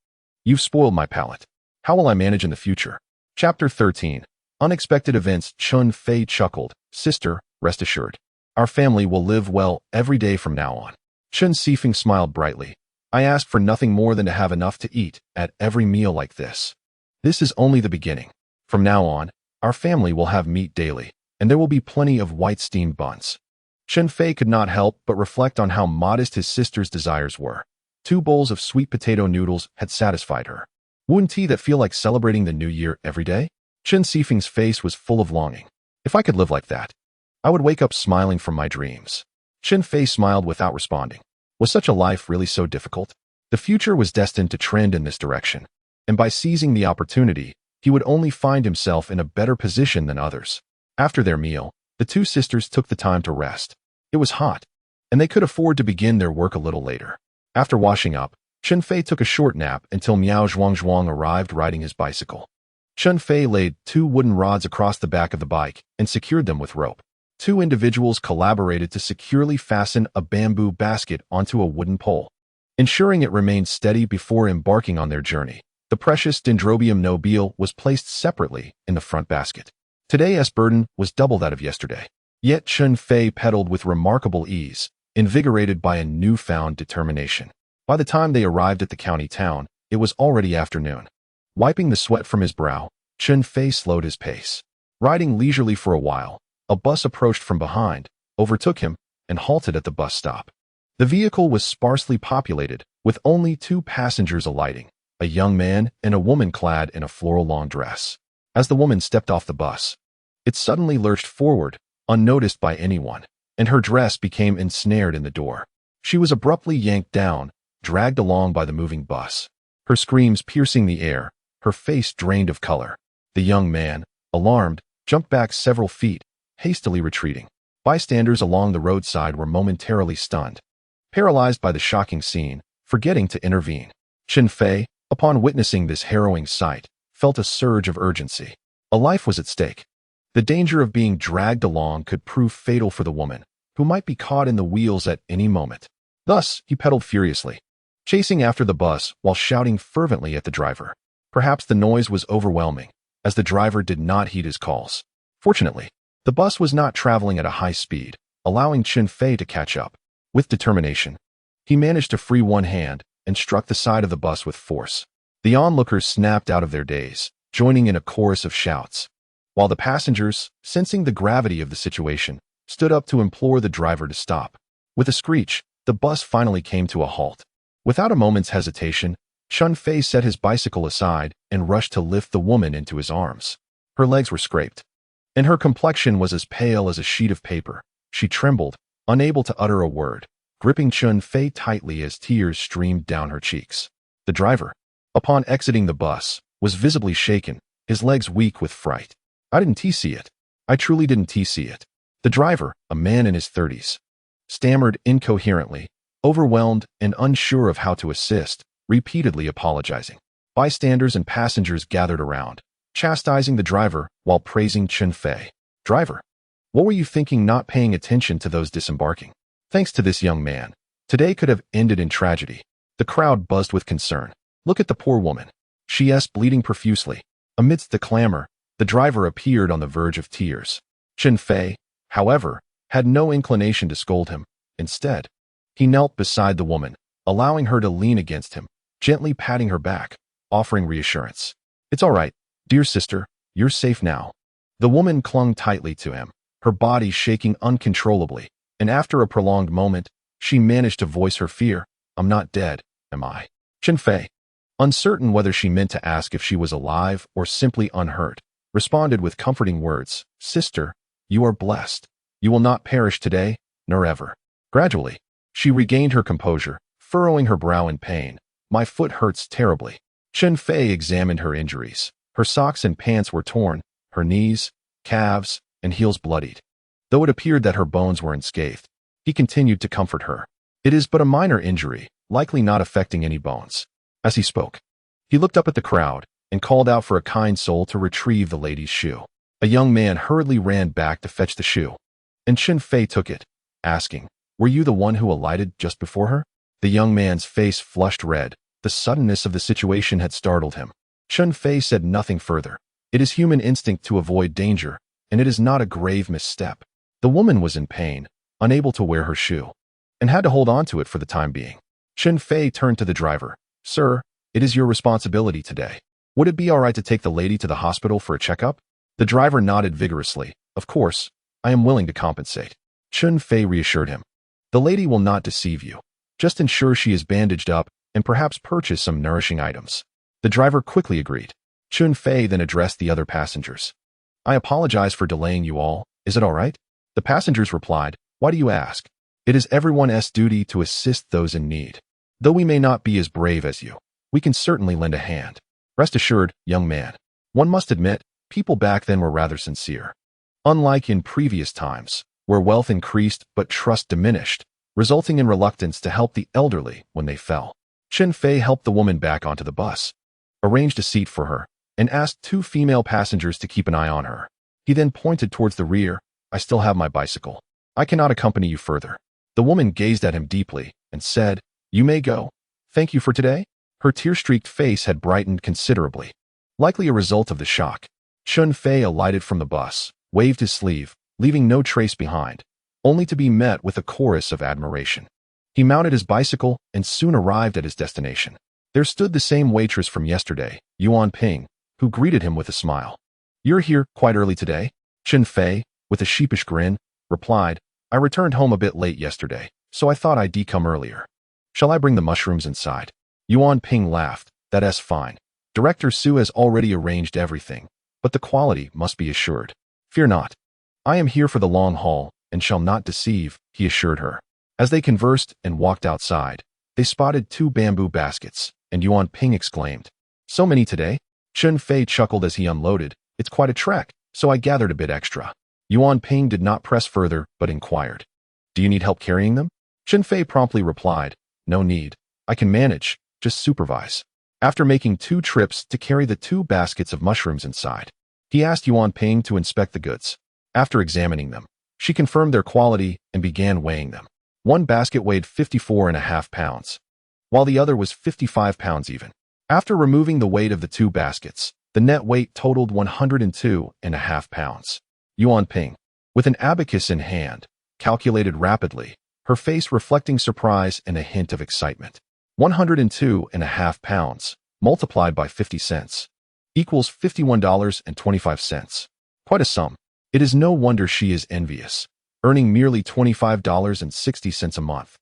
You've spoiled my palate. How will I manage in the future?" Chapter 13. Unexpected Events. Chun Fei chuckled. "Sister, rest assured. Our family will live well every day from now on." Chen Sifeng smiled brightly. "I ask for nothing more than to have enough to eat at every meal like this. This is only the beginning. From now on, our family will have meat daily, and there will be plenty of white steamed buns." Chen Fei could not help but reflect on how modest his sister's desires were. 2 bowls of sweet potato noodles had satisfied her. Wouldn't tea that feel like celebrating the new year every day? Chen Sifeng's face was full of longing. "If I could live like that, I would wake up smiling from my dreams." Chen Fei smiled without responding. Was such a life really so difficult? The future was destined to trend in this direction, and by seizing the opportunity, he would only find himself in a better position than others. After their meal, the 2 sisters took the time to rest. It was hot, and they could afford to begin their work a little later. After washing up, Chen Fei took a short nap until Miao Zhuang arrived riding his bicycle. Chen Fei laid 2 wooden rods across the back of the bike and secured them with rope. 2 individuals collaborated to securely fasten a bamboo basket onto a wooden pole, ensuring it remained steady before embarking on their journey. The precious Dendrobium nobile was placed separately in the front basket. Today's burden was double that of yesterday. Yet Chun Fei pedaled with remarkable ease, invigorated by a newfound determination. By the time they arrived at the county town, it was already afternoon. Wiping the sweat from his brow, Chun Fei slowed his pace. Riding leisurely for a while, a bus approached from behind, overtook him, and halted at the bus stop. The vehicle was sparsely populated, with only 2 passengers alighting, a young man and a woman clad in a floral long dress. As the woman stepped off the bus, it suddenly lurched forward, unnoticed by anyone, and her dress became ensnared in the door. She was abruptly yanked down, dragged along by the moving bus, her screams piercing the air, her face drained of color. The young man, alarmed, jumped back several feet, hastily retreating. Bystanders along the roadside were momentarily stunned, paralyzed by the shocking scene, forgetting to intervene. Chen Fei, upon witnessing this harrowing sight, felt a surge of urgency. A life was at stake. The danger of being dragged along could prove fatal for the woman, who might be caught in the wheels at any moment. Thus, he pedaled furiously, chasing after the bus while shouting fervently at the driver. Perhaps the noise was overwhelming, as the driver did not heed his calls. Fortunately, the bus was not traveling at a high speed, allowing Chen Fei to catch up. With determination, he managed to free one hand and struck the side of the bus with force. The onlookers snapped out of their daze, joining in a chorus of shouts, while the passengers, sensing the gravity of the situation, stood up to implore the driver to stop. With a screech, the bus finally came to a halt. Without a moment's hesitation, Chun Fei set his bicycle aside and rushed to lift the woman into his arms. Her legs were scraped, and her complexion was as pale as a sheet of paper. She trembled, unable to utter a word, gripping Chun Fei tightly as tears streamed down her cheeks. The driver, upon exiting the bus, was visibly shaken, his legs weak with fright. I didn't see it. I truly didn't see it. The driver, a man in his 30s, stammered incoherently, overwhelmed and unsure of how to assist, repeatedly apologizing. Bystanders and passengers gathered around, chastising the driver while praising Chen Fei. Driver, what were you thinking not paying attention to those disembarking? Thanks to this young man, today could have ended in tragedy. The crowd buzzed with concern. Look at the poor woman. She's bleeding profusely. Amidst the clamor, the driver appeared on the verge of tears. Chen Fei, however, had no inclination to scold him. Instead, he knelt beside the woman, allowing her to lean against him, gently patting her back, offering reassurance. It's all right, dear sister, you're safe now. The woman clung tightly to him, her body shaking uncontrollably, and after a prolonged moment, she managed to voice her fear. I'm not dead, am I? Chen Fei, uncertain whether she meant to ask if she was alive or simply unhurt, responded with comforting words. Sister, you are blessed. You will not perish today, nor ever. Gradually, she regained her composure, furrowing her brow in pain. My foot hurts terribly. Chen Fei examined her injuries. Her socks and pants were torn, her knees, calves, and heels bloodied. Though it appeared that her bones were unscathed, he continued to comfort her. It is but a minor injury, likely not affecting any bones. As he spoke, he looked up at the crowd and called out for a kind soul to retrieve the lady's shoe. A young man hurriedly ran back to fetch the shoe, and Chen Fei took it, asking, Were you the one who alighted just before her? The young man's face flushed red. The suddenness of the situation had startled him. Chun Fei said nothing further. It is human instinct to avoid danger, and it is not a grave misstep. The woman was in pain, unable to wear her shoe, and had to hold on to it for the time being. Chen Fei turned to the driver. Sir, it is your responsibility today. Would it be all right to take the lady to the hospital for a checkup? The driver nodded vigorously. Of course, I am willing to compensate. Chun Fei reassured him. The lady will not deceive you. Just ensure she is bandaged up and perhaps purchase some nourishing items. The driver quickly agreed. Chun Fei then addressed the other passengers. I apologize for delaying you all. Is it all right? The passengers replied, Why do you ask? It is everyone's duty to assist those in need. Though we may not be as brave as you, we can certainly lend a hand. Rest assured, young man. One must admit, people back then were rather sincere. Unlike in previous times, where wealth increased but trust diminished, resulting in reluctance to help the elderly when they fell. Chen Fei helped the woman back onto the bus, arranged a seat for her, and asked two female passengers to keep an eye on her. He then pointed towards the rear. I still have my bicycle. I cannot accompany you further. The woman gazed at him deeply and said, You may go. Thank you for today. Her tear-streaked face had brightened considerably, likely a result of the shock. Chun Fei alighted from the bus, waved his sleeve, leaving no trace behind, only to be met with a chorus of admiration. He mounted his bicycle and soon arrived at his destination. There stood the same waitress from yesterday, Yuan Ping, who greeted him with a smile. You're here quite early today? Chen Fei, with a sheepish grin, replied, I returned home a bit late yesterday, so I thought I'd come earlier. Shall I bring the mushrooms inside? Yuan Ping laughed. That's fine. Director Su has already arranged everything, but the quality must be assured. Fear not. I am here for the long haul and shall not deceive, he assured her. As they conversed and walked outside, they spotted two bamboo baskets, and Yuan Ping exclaimed, So many today? Chun Fei chuckled as he unloaded. It's quite a trek, so I gathered a bit extra. Yuan Ping did not press further, but inquired, Do you need help carrying them? Chen Fei promptly replied, No need. I can manage, just supervise. After making 2 trips to carry the 2 baskets of mushrooms inside, he asked Yuan Ping to inspect the goods. After examining them, she confirmed their quality and began weighing them. One basket weighed 54.5 pounds, while the other was 55 pounds even. After removing the weight of the 2 baskets, the net weight totaled 102.5 pounds. Yuan Ping, with an abacus in hand, calculated rapidly, her face reflecting surprise and a hint of excitement. 102.5 pounds, multiplied by 50 cents, equals $51.25. Quite a sum. It is no wonder she is envious, earning merely $25.60 a month.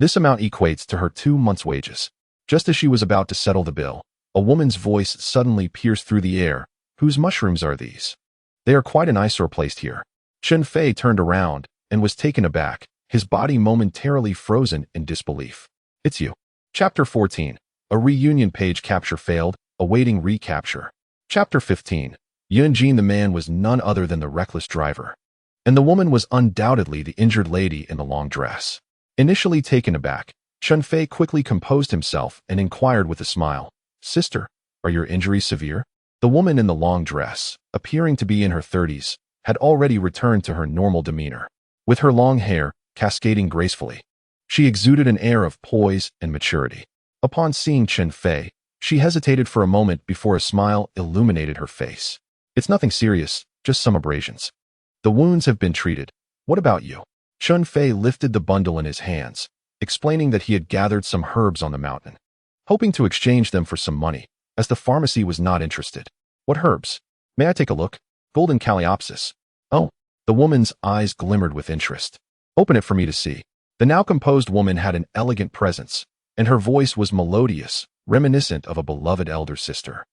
This amount equates to her 2 months' wages. Just as she was about to settle the bill, a woman's voice suddenly pierced through the air. Whose mushrooms are these? They are quite an eyesore placed here. Chen Fei turned around and was taken aback, his body momentarily frozen in disbelief. It's you. Chapter 14. A reunion page capture failed, awaiting recapture. Chapter 15. Yunjene, the man was none other than the reckless driver, and the woman was undoubtedly the injured lady in the long dress. Initially taken aback, Chun Fei quickly composed himself and inquired with a smile, "Sister, are your injuries severe?" The woman in the long dress, appearing to be in her 30s, had already returned to her normal demeanor. With her long hair cascading gracefully, she exuded an air of poise and maturity. Upon seeing Chen Fei, she hesitated for a moment before a smile illuminated her face. "It's nothing serious, just some abrasions. The wounds have been treated. What about you?" Chun Fei lifted the bundle in his hands, explaining that he had gathered some herbs on the mountain, hoping to exchange them for some money, as the pharmacy was not interested. "What herbs? May I take a look?" "Golden Calliopesis." "Oh." The woman's eyes glimmered with interest. "Open it for me to see." The now composed woman had an elegant presence, and her voice was melodious, reminiscent of a beloved elder sister.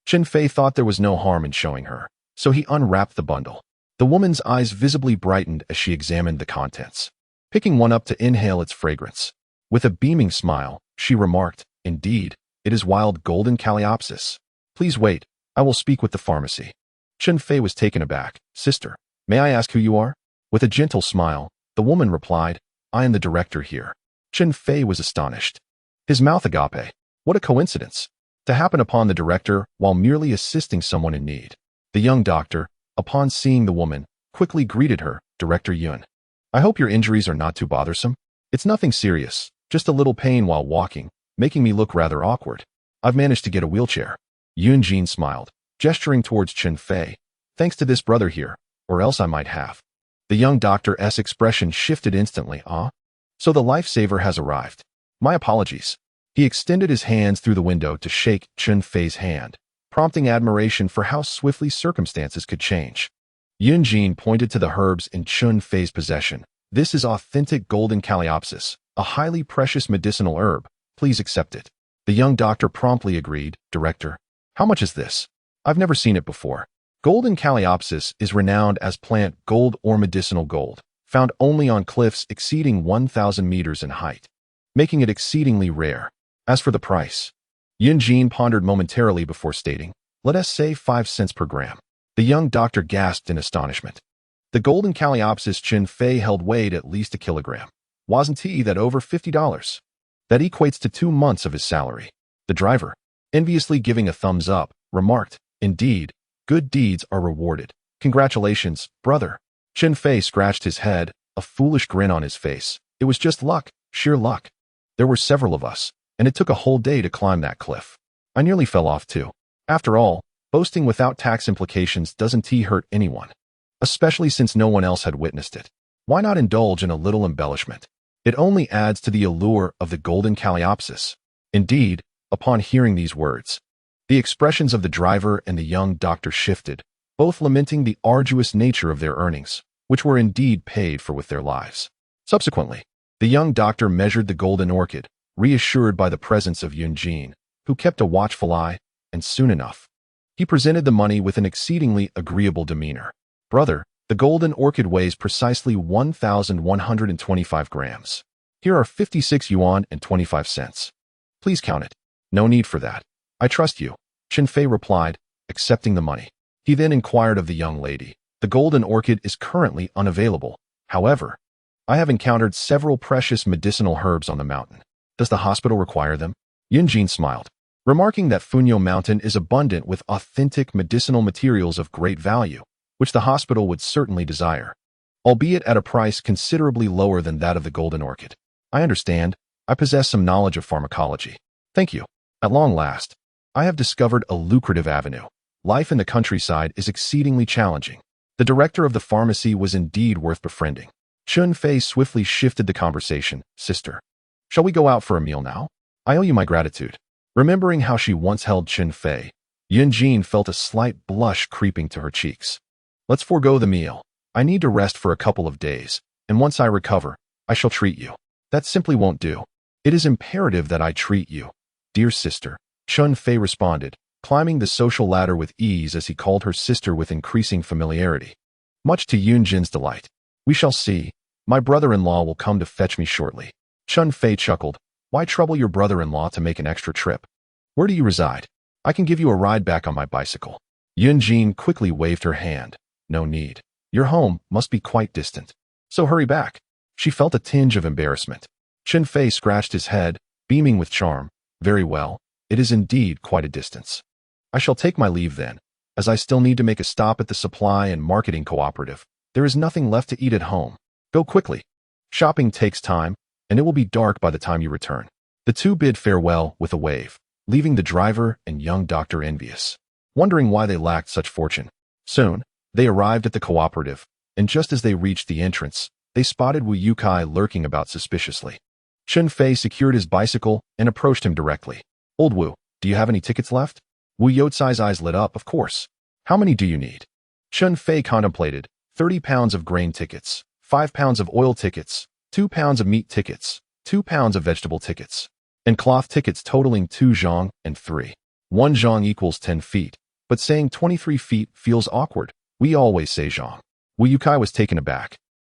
Chen Fei thought there was no harm in showing her, so he unwrapped the bundle. The woman's eyes visibly brightened as she examined the contents, picking one up to inhale its fragrance. With a beaming smile, she remarked, "Indeed, it is wild golden Calliopesis. Please wait, I will speak with the pharmacy." Chen Fei was taken aback. "Sister, may I ask who you are?" With a gentle smile, the woman replied, "I am the director here." Chen Fei was astonished. His mouth agape. What a coincidence, to happen upon the director while merely assisting someone in need. The young doctor, upon seeing the woman, quickly greeted her, "Director Yun. I hope your injuries are not too bothersome." "It's nothing serious, just a little pain while walking, making me look rather awkward. I've managed to get a wheelchair." Yunjene smiled, gesturing towards Chen Fei. "Thanks to this brother here, or else I might have." The young doctor's expression shifted instantly. "Ah? So the lifesaver has arrived. My apologies." He extended his hands through the window to shake Chun Fei's hand, prompting admiration for how swiftly circumstances could change. Yunjene pointed to the herbs in Chun Fei's possession. "This is authentic golden Calliopesis, a highly precious medicinal herb. Please accept it." The young doctor promptly agreed. "Director, how much is this? I've never seen it before." Golden Calliopesis is renowned as plant gold or medicinal gold, found only on cliffs exceeding 1,000 meters in height, making it exceedingly rare. As for the price, Yunjene pondered momentarily before stating, "Let us say 5 cents per gram." The young doctor gasped in astonishment. The golden Calliopesis Chen Fei held weighed at least a kilogram. Wasn't he that over $50? That equates to 2 months of his salary. The driver, enviously giving a thumbs up, remarked, "Indeed, good deeds are rewarded. Congratulations, brother." Chen Fei scratched his head, a foolish grin on his face. "It was just luck, sheer luck. There were several of us, and it took a whole day to climb that cliff. I nearly fell off too. After all, boasting without tax implications doesn't hurt anyone, especially since no one else had witnessed it. Why not indulge in a little embellishment? It only adds to the allure of the golden Calliopesis." Indeed, upon hearing these words, the expressions of the driver and the young doctor shifted, both lamenting the arduous nature of their earnings, which were indeed paid for with their lives. Subsequently, the young doctor measured the golden orchid, reassured by the presence of Yunjene, who kept a watchful eye, and soon enough, he presented the money with an exceedingly agreeable demeanor. "Brother, the golden orchid weighs precisely 1,125 grams. Here are 56 yuan and 25 cents. Please count it." "No need for that. I trust you," Chen Fei replied, accepting the money. He then inquired of the young lady, "The golden orchid is currently unavailable. However, I have encountered several precious medicinal herbs on the mountain. Does the hospital require them?" Yunjene smiled, remarking that Funyo Mountain is abundant with authentic medicinal materials of great value, which the hospital would certainly desire, albeit at a price considerably lower than that of the golden orchid. "I understand. I possess some knowledge of pharmacology. Thank you. At long last, I have discovered a lucrative avenue. Life in the countryside is exceedingly challenging." The director of the pharmacy was indeed worth befriending. Chun Fei swiftly shifted the conversation. "Sister, shall we go out for a meal now? I owe you my gratitude." Remembering how she once held Chen Fei, Yunjene felt a slight blush creeping to her cheeks. "Let's forego the meal. I need to rest for a couple of days, and once I recover, I shall treat you." "That simply won't do. It is imperative that I treat you. "Dear sister," Chun Fei responded, climbing the social ladder with ease as he called her sister with increasing familiarity. Much to Yunjene's delight. "We shall see. My brother-in-law will come to fetch me shortly." Chun Fei chuckled. "Why trouble your brother-in-law to make an extra trip? Where do you reside? I can give you a ride back on my bicycle." Yunjene quickly waved her hand. "No need. Your home must be quite distant. So hurry back." She felt a tinge of embarrassment. Chen Fei scratched his head, beaming with charm. "Very well. It is indeed quite a distance. I shall take my leave then, as I still need to make a stop at the supply and marketing cooperative. There is nothing left to eat at home. Go quickly. Shopping takes time, and it will be dark by the time you return." The two bid farewell with a wave, leaving the driver and young doctor envious, wondering why they lacked such fortune. Soon, they arrived at the cooperative, and just as they reached the entrance, they spotted Wu Yukai lurking about suspiciously. Chun Fei secured his bicycle and approached him directly. "Old Wu, do you have any tickets left?" Wu Youcai's eyes lit up. "Of course. How many do you need?" Chun Fei contemplated. 30 pounds of grain tickets, 5 pounds of oil tickets, 2 pounds of meat tickets, 2 pounds of vegetable tickets, and cloth tickets totaling 2 zhang and 3. 1 zhang equals 10 feet, but saying 23 feet feels awkward. We always say zhang. Wu Yukai was taken aback.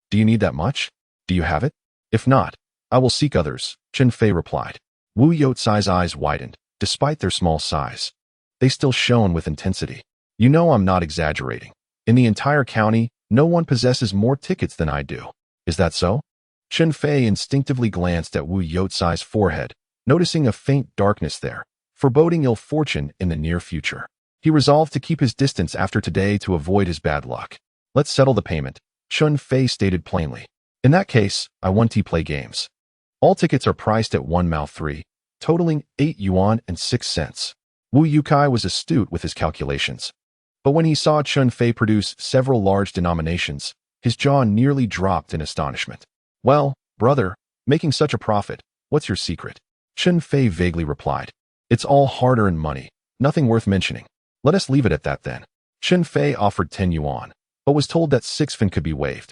"Do you need that much? Do you have it? If not, I will seek others," Chen Fei replied. Wu Youcai's eyes widened. Despite their small size, they still shone with intensity. "You know I'm not exaggerating. In the entire county, no one possesses more tickets than I do. Is that so?" Chen Fei instinctively glanced at Wu Youcai's forehead, noticing a faint darkness there, foreboding ill fortune in the near future. He resolved to keep his distance after today to avoid his bad luck. "Let's settle the payment," Chun Fei stated plainly. "In that case, I want to play games. All tickets are priced at 1 mao 3, totaling 8 yuan and 6 cents. Wu Yukai was astute with his calculations. But when he saw Chun Fei produce several large denominations, his jaw nearly dropped in astonishment. "Well, brother, making such a profit, what's your secret?" Chun Fei vaguely replied. "It's all hard-earned money, nothing worth mentioning. Let us leave it at that then." Chun Fei offered 10 yuan, but was told that 6 fin could be waived.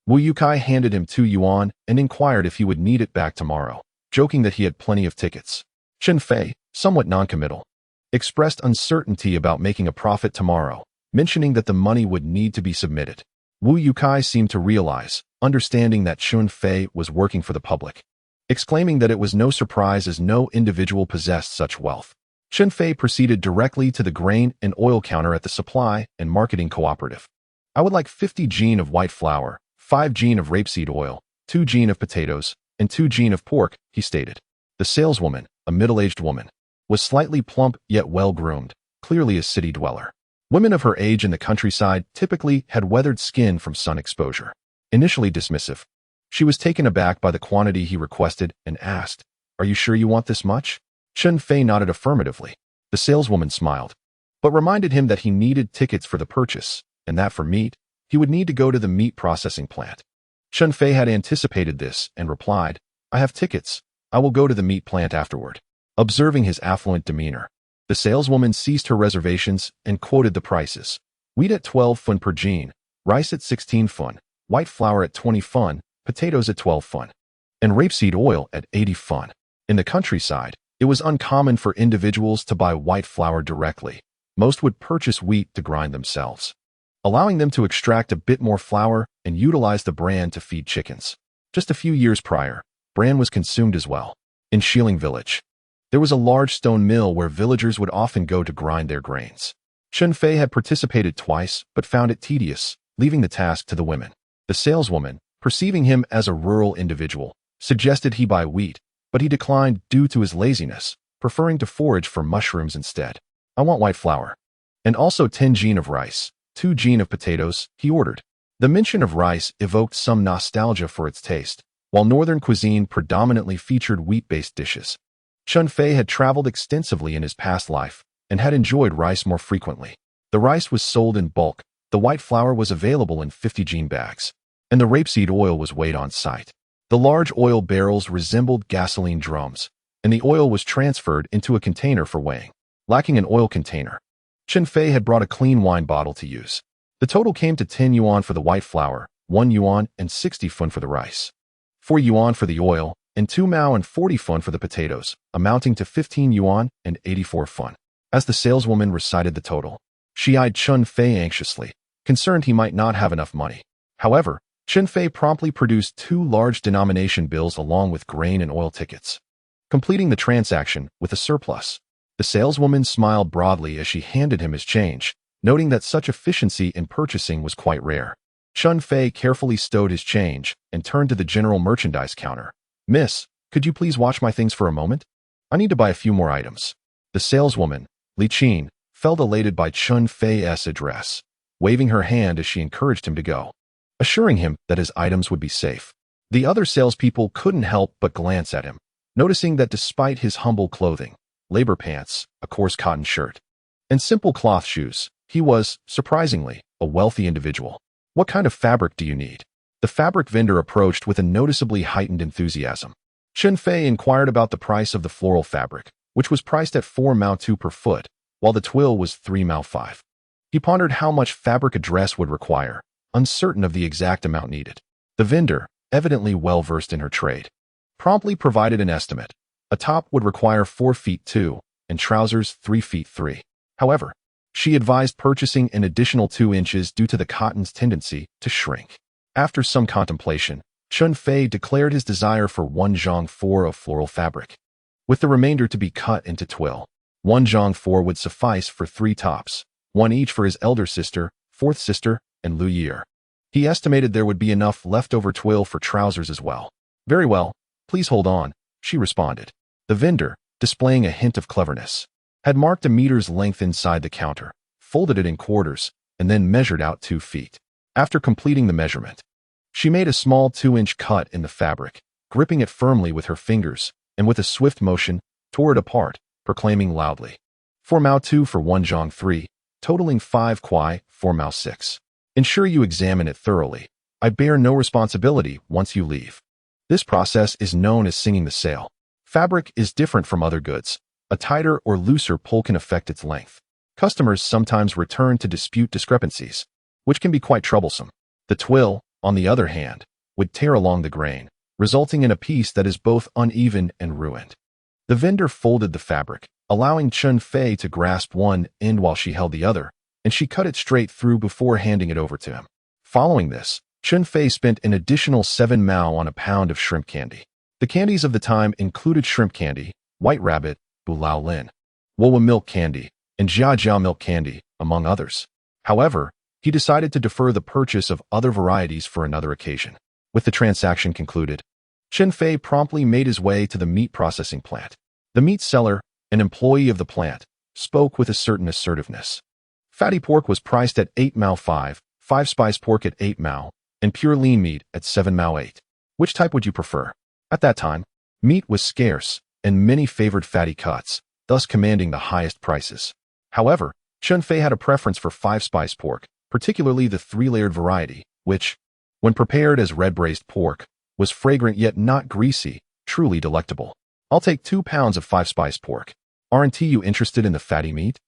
Wu Yukai handed him 2 yuan and inquired if he would need it back tomorrow, joking that he had plenty of tickets. Chun Fei, somewhat noncommittal, expressed uncertainty about making a profit tomorrow, mentioning that the money would need to be submitted. Wu Yukai seemed to realize, understanding that Chun Fei was working for the public, exclaiming that it was no surprise as no individual possessed such wealth. Chen Fei proceeded directly to the grain and oil counter at the supply and marketing cooperative. "I would like 50 jin of white flour, 5 jin of rapeseed oil, 2 jin of potatoes, and 2 jin of pork," he stated. The saleswoman, a middle-aged woman, was slightly plump yet well-groomed, clearly a city dweller. Women of her age in the countryside typically had weathered skin from sun exposure. Initially dismissive, she was taken aback by the quantity he requested and asked, "Are you sure you want this much?" Chun Fei nodded affirmatively. The saleswoman smiled, but reminded him that he needed tickets for the purchase, and that for meat, he would need to go to the meat processing plant. Chun Fei had anticipated this and replied, "I have tickets. I will go to the meat plant afterward." Observing his affluent demeanor, the saleswoman ceased her reservations and quoted the prices. Wheat at 12 fun per jin, rice at 16 fun, white flour at 20 fun, potatoes at 12 fun, and rapeseed oil at 80 fun. In the countryside, it was uncommon for individuals to buy white flour directly. Most would purchase wheat to grind themselves, allowing them to extract a bit more flour and utilize the bran to feed chickens. Just a few years prior, bran was consumed as well. In Shilling village, there was a large stone mill where villagers would often go to grind their grains. Chun Fei had participated twice, but found it tedious, leaving the task to the women. The saleswoman, perceiving him as a rural individual, suggested he buy wheat, but he declined due to his laziness, preferring to forage for mushrooms instead. "I want white flour. And also 10 jin of rice, 2 jin of potatoes," he ordered. The mention of rice evoked some nostalgia for its taste, while northern cuisine predominantly featured wheat-based dishes. Chun Fei had traveled extensively in his past life and had enjoyed rice more frequently. The rice was sold in bulk, the white flour was available in 50 jin bags, and the rapeseed oil was weighed on site. The large oil barrels resembled gasoline drums, and the oil was transferred into a container for weighing. Lacking an oil container, Chen Fei had brought a clean wine bottle to use. The total came to 10 yuan for the white flour, 1 yuan and 60 fun for the rice, 4 yuan for the oil, and 2 mao and 40 fun for the potatoes, amounting to 15 yuan and 84 fun. As the saleswoman recited the total, she eyed Chun Feay anxiously, concerned he might not have enough money. However, Chen Fei promptly produced 2 large denomination bills along with grain and oil tickets, completing the transaction with a surplus. The saleswoman smiled broadly as she handed him his change, noting that such efficiency in purchasing was quite rare. Chun Fei carefully stowed his change and turned to the general merchandise counter. "Miss, could you please watch my things for a moment? I need to buy a few more items." The saleswoman, Li Qin, felt elated by Chun Fei's address, waving her hand as she encouraged him to go, assuring him that his items would be safe. The other salespeople couldn't help but glance at him, noticing that despite his humble clothing, labor pants, a coarse cotton shirt, and simple cloth shoes, he was, surprisingly, a wealthy individual. "What kind of fabric do you need?" The fabric vendor approached with a noticeably heightened enthusiasm. Chen Fei inquired about the price of the floral fabric, which was priced at 4 mao 2 per foot, while the twill was 3 mao 5. He pondered how much fabric a dress would require, uncertain of the exact amount needed. The vendor, evidently well-versed in her trade, promptly provided an estimate. A top would require 4 feet 2, and trousers 3 feet 3. However, she advised purchasing an additional 2 inches due to the cotton's tendency to shrink. After some contemplation, Chun Fei declared his desire for 1 zhang 4 of floral fabric, with the remainder to be cut into twill. 1 zhang 4 would suffice for 3 tops, 1 each for his elder sister, fourth sister, and Liu Yeer. He estimated there would be enough leftover twill for trousers as well. "Very well, please hold on," she responded. The vendor, displaying a hint of cleverness, had marked a meter's length inside the counter, folded it in quarters, and then measured out 2 feet. After completing the measurement, she made a small 2-inch cut in the fabric, gripping it firmly with her fingers, and with a swift motion, tore it apart, proclaiming loudly, 4 mao 2 for 1 zhang 3, totaling 5 kuai, 4 mao 6. Ensure you examine it thoroughly. I bear no responsibility once you leave. This process is known as singing the sale. Fabric is different from other goods. A tighter or looser pull can affect its length. Customers sometimes return to dispute discrepancies, which can be quite troublesome. The twill, on the other hand, would tear along the grain, resulting in a piece that is both uneven and ruined. The vendor folded the fabric, allowing Chun Fei to grasp one end while she held the other, and she cut it straight through before handing it over to him. Following this, Chun Fei spent an additional 7 mao on a pound of shrimp candy. The candies of the time included shrimp candy, white rabbit, bulao lin, wowa milk candy, and jiajiao milk candy, among others. However, he decided to defer the purchase of other varieties for another occasion. With the transaction concluded, Chen Fei promptly made his way to the meat processing plant. The meat seller, an employee of the plant, spoke with a certain assertiveness. Fatty pork was priced at 8 mao 5, 5-spice pork at 8 mao, and pure lean meat at 7 mao 8. Which type would you prefer? At that time, meat was scarce, and many favored fatty cuts, thus commanding the highest prices. However, Chun Fei had a preference for 5-spice pork, particularly the 3-layered variety, which, when prepared as red-braised pork, was fragrant yet not greasy, truly delectable. "I'll take 2 pounds of 5-spice pork. Aren't you interested in the fatty meat?"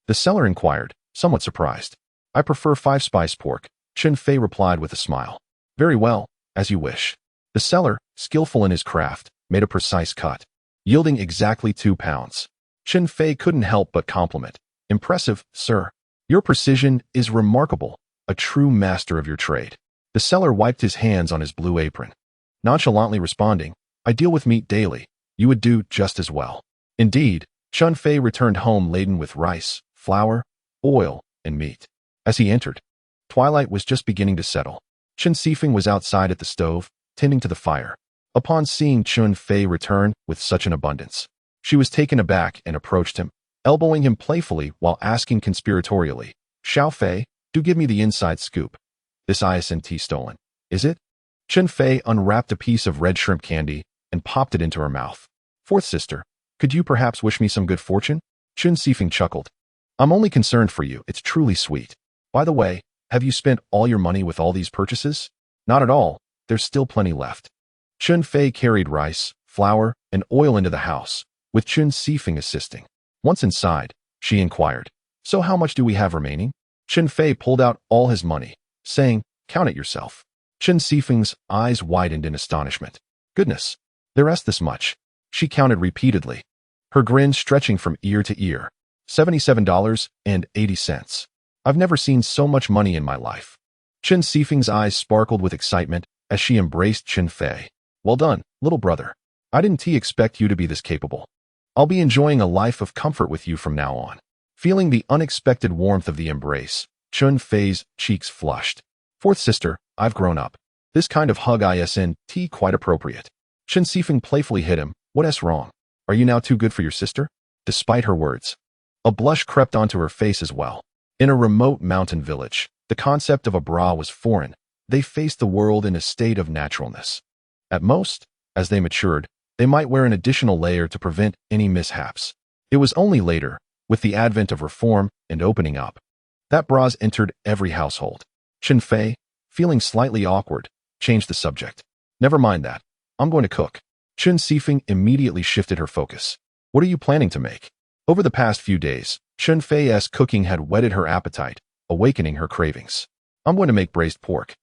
the seller inquired, somewhat surprised. "I prefer 5-spice pork," Chun Fei replied with a smile. "Very well, as you wish." The seller, skillful in his craft, made a precise cut, yielding exactly 2 pounds. Chun Fei couldn't help but compliment. "Impressive, sir. Your precision is remarkable, a true master of your trade." The seller wiped his hands on his blue apron, nonchalantly responding, "I deal with meat daily. You would do just as well." Indeed, Chun Fei returned home laden with rice, flour, oil, and meat. As he entered, twilight was just beginning to settle. Chun Feay was outside at the stove, tending to the fire. Upon seeing Chun Fei return with such an abundance, she was taken aback and approached him, elbowing him playfully while asking conspiratorially, "Xiao Fei, do give me the inside scoop. This ISNT stolen, is it?" Chun Fei unwrapped a piece of red shrimp candy and popped it into her mouth. "Fourth sister, could you perhaps wish me some good fortune?" Chun Feay chuckled. "I'm only concerned for you, it's truly sweet. By the way, have you spent all your money with all these purchases?" "Not at all, there's still plenty left." Chun Fei carried rice, flour, and oil into the house, with Chun Feay assisting. Once inside, she inquired, "So how much do we have remaining?" Chun Fei pulled out all his money, saying, "Count it yourself." Chun Feay's eyes widened in astonishment. "Goodness, There's this much. She counted repeatedly, her grin stretching from ear to ear. $77.80. I've never seen so much money in my life. Chen Fei's eyes sparkled with excitement as she embraced Chun Feay. Well done, little brother. I didn't expect you to be this capable. I'll be enjoying a life of comfort with you from now on. Feeling the unexpected warmth of the embrace, Chun Fei's cheeks flushed. Fourth sister, I've grown up. This kind of hug isn't quite appropriate. Chen Fei playfully hit him. What's wrong? Are you now too good for your sister? Despite her words, a blush crept onto her face as well. In a remote mountain village, the concept of a bra was foreign. They faced the world in a state of naturalness. At most, as they matured, they might wear an additional layer to prevent any mishaps. It was only later, with the advent of reform and opening up, that bras entered every household. Chen Fei, feeling slightly awkward, changed the subject. Never mind that. I'm going to cook. Chen Fei immediately shifted her focus. What are you planning to make? Over the past few days, Chun Feay's cooking had whetted her appetite, awakening her cravings. I'm going to make braised pork.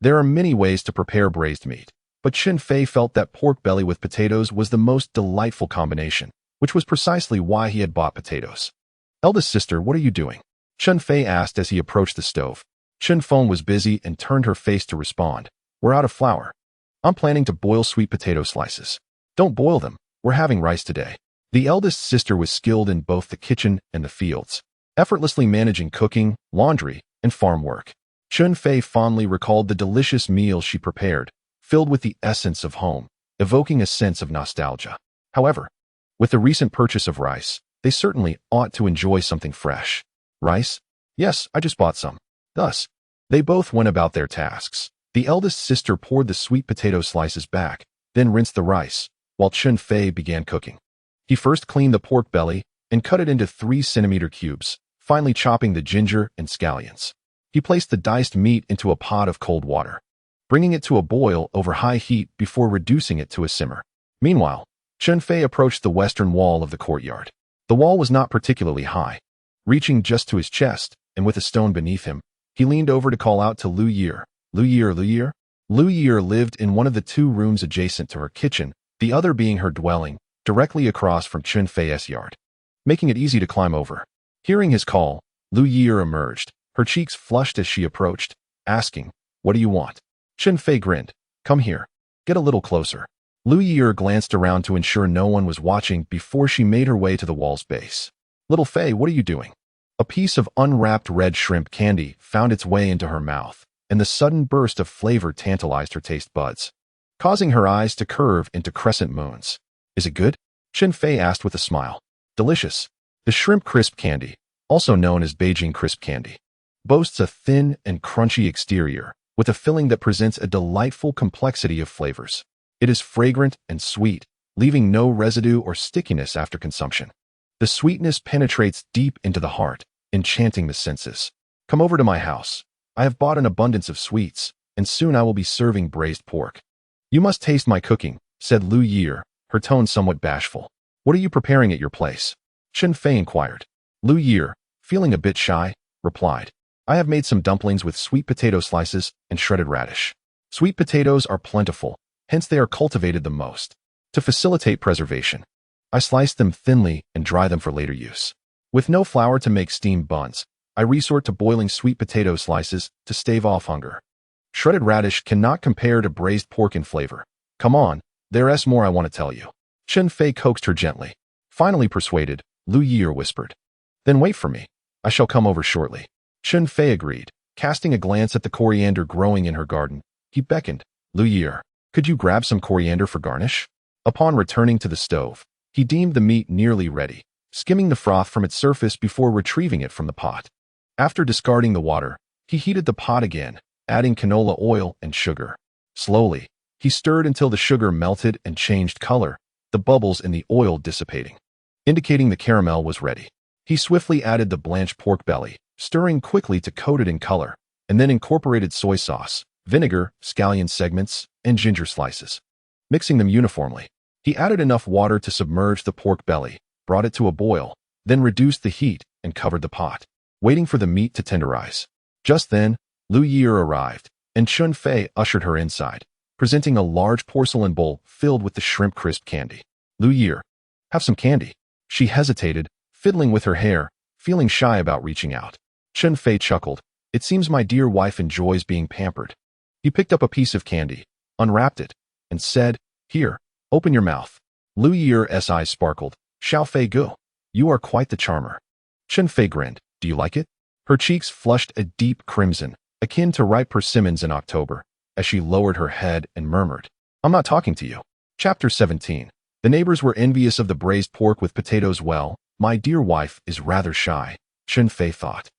There are many ways to prepare braised meat, but Chen Fei felt that pork belly with potatoes was the most delightful combination, which was precisely why he had bought potatoes. Eldest sister, what are you doing? Chun Fei asked as he approached the stove. Chen Fei was busy and turned her face to respond. We're out of flour. I'm planning to boil sweet potato slices. Don't boil them. We're having rice today. The eldest sister was skilled in both the kitchen and the fields, effortlessly managing cooking, laundry, and farm work. Chun Fei fondly recalled the delicious meals she prepared, filled with the essence of home, evoking a sense of nostalgia. However, with the recent purchase of rice, they certainly ought to enjoy something fresh. Rice? Yes, I just bought some. Thus, they both went about their tasks. The eldest sister poured the sweet potato slices back, then rinsed the rice, while Chun Fei began cooking. He first cleaned the pork belly and cut it into 3-centimeter cubes, finally chopping the ginger and scallions. He placed the diced meat into a pot of cold water, bringing it to a boil over high heat before reducing it to a simmer. Meanwhile, Chun Fei approached the western wall of the courtyard. The wall was not particularly high, reaching just to his chest, and with a stone beneath him, he leaned over to call out to Liu Ye'er. Liu Ye'er, Liu Ye'er? Liu Ye'er lived in one of the 2 rooms adjacent to her kitchen, the other being her dwelling, directly across from Chun Feay's yard, making it easy to climb over. Hearing his call, Liu Ye'er emerged, her cheeks flushed as she approached, asking, What do you want? Chun Fei grinned. Come here. Get a little closer. Liu Ye'er glanced around to ensure no one was watching before she made her way to the wall's base. Little Fei, what are you doing? A piece of unwrapped red shrimp candy found its way into her mouth, and the sudden burst of flavor tantalized her taste buds, causing her eyes to curve into crescent moons. Is it good? Chen Fei asked with a smile. Delicious. The shrimp crisp candy, also known as Beijing crisp candy, boasts a thin and crunchy exterior with a filling that presents a delightful complexity of flavors. It is fragrant and sweet, leaving no residue or stickiness after consumption. The sweetness penetrates deep into the heart, enchanting the senses. Come over to my house. I have bought an abundance of sweets, and soon I will be serving braised pork. You must taste my cooking, said Liu Ye'er, her tone somewhat bashful. What are you preparing at your place? Chen Fei inquired. Liu Ye'er, feeling a bit shy, replied. I have made some dumplings with sweet potato slices and shredded radish. Sweet potatoes are plentiful, hence they are cultivated the most. To facilitate preservation, I slice them thinly and dry them for later use. With no flour to make steamed buns, I resort to boiling sweet potato slices to stave off hunger. Shredded radish cannot compare to braised pork in flavor. Come on, there's more I want to tell you. Chen Fei coaxed her gently. Finally persuaded, Liu Ye'er whispered. Then wait for me. I shall come over shortly. Chen Fei agreed, casting a glance at the coriander growing in her garden. He beckoned. Liu Ye'er, could you grab some coriander for garnish? Upon returning to the stove, he deemed the meat nearly ready, skimming the froth from its surface before retrieving it from the pot. After discarding the water, he heated the pot again, adding canola oil and sugar. Slowly, he stirred until the sugar melted and changed color, the bubbles in the oil dissipating, indicating the caramel was ready. He swiftly added the blanched pork belly, stirring quickly to coat it in color, and then incorporated soy sauce, vinegar, scallion segments, and ginger slices. Mixing them uniformly, he added enough water to submerge the pork belly, brought it to a boil, then reduced the heat and covered the pot, waiting for the meat to tenderize. Just then, Liu Ye'er arrived, and Chun Fei ushered her inside, presenting a large porcelain bowl filled with the shrimp crisp candy. Liu Yeer, have some candy. She hesitated, fiddling with her hair, feeling shy about reaching out. Chun Feay chuckled. It seems my dear wife enjoys being pampered. He picked up a piece of candy, unwrapped it, and said, Here, open your mouth. Liu Yeer's eyes sparkled. Xiao Fei Gu, you are quite the charmer. Chen Fei grinned. Do you like it? Her cheeks flushed a deep crimson, akin to ripe persimmons in October, as she lowered her head and murmured, I'm not talking to you. Chapter 17. The neighbors were envious of the braised pork with potatoes. Well, my dear wife is rather shy, Chun Fei thought.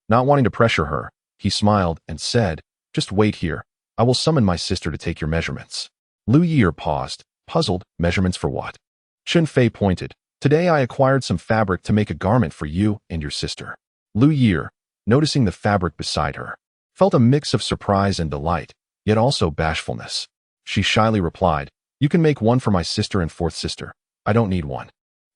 Not wanting to pressure her, he smiled and said, Just wait here. I will summon my sister to take your measurements. Liu Yeer paused, puzzled. Measurements for what? Chun Fei pointed. Today I acquired some fabric to make a garment for you and your sister. Liu Yeer, noticing the fabric beside her, felt a mix of surprise and delight, yet also bashfulness. She shyly replied, You can make one for my sister and fourth sister. I don't need one.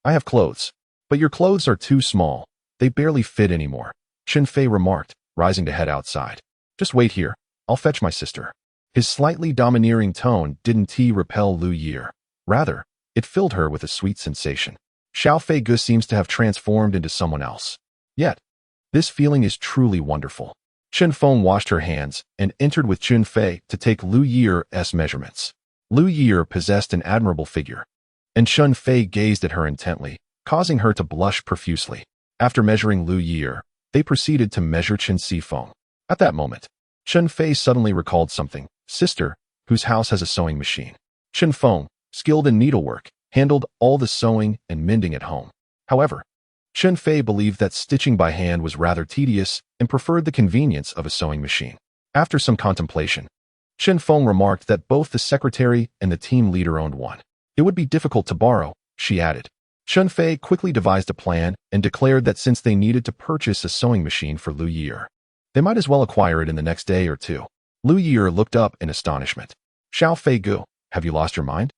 I have clothes. But your clothes are too small. They barely fit anymore, Chen Fei remarked, rising to head outside. Just wait here. I'll fetch my sister. His slightly domineering tone didn't repel Liu Yeer. Rather, it filled her with a sweet sensation. Xiao Fei Gu seems to have transformed into someone else. Yet, this feeling is truly wonderful. Chen Feng washed her hands and entered with Chun Fei to take Liu Yeer's measurements. Liu Yeer possessed an admirable figure, and Chun Fei gazed at her intently, causing her to blush profusely. After measuring Liu Yeer, they proceeded to measure Chen Feng. At that moment, Chun Fei suddenly recalled something. Sister, whose house has a sewing machine. Chen Feng, skilled in needlework, handled all the sewing and mending at home. However, Chen Fei believed that stitching by hand was rather tedious and preferred the convenience of a sewing machine. After some contemplation, Chen Feng remarked that both the secretary and the team leader owned one. It would be difficult to borrow, she added. Chun Fei quickly devised a plan and declared that since they needed to purchase a sewing machine for Liu Yeer, they might as well acquire it in the next day or two. Liu Yeer looked up in astonishment. Xiao Fei Gu, have you lost your mind?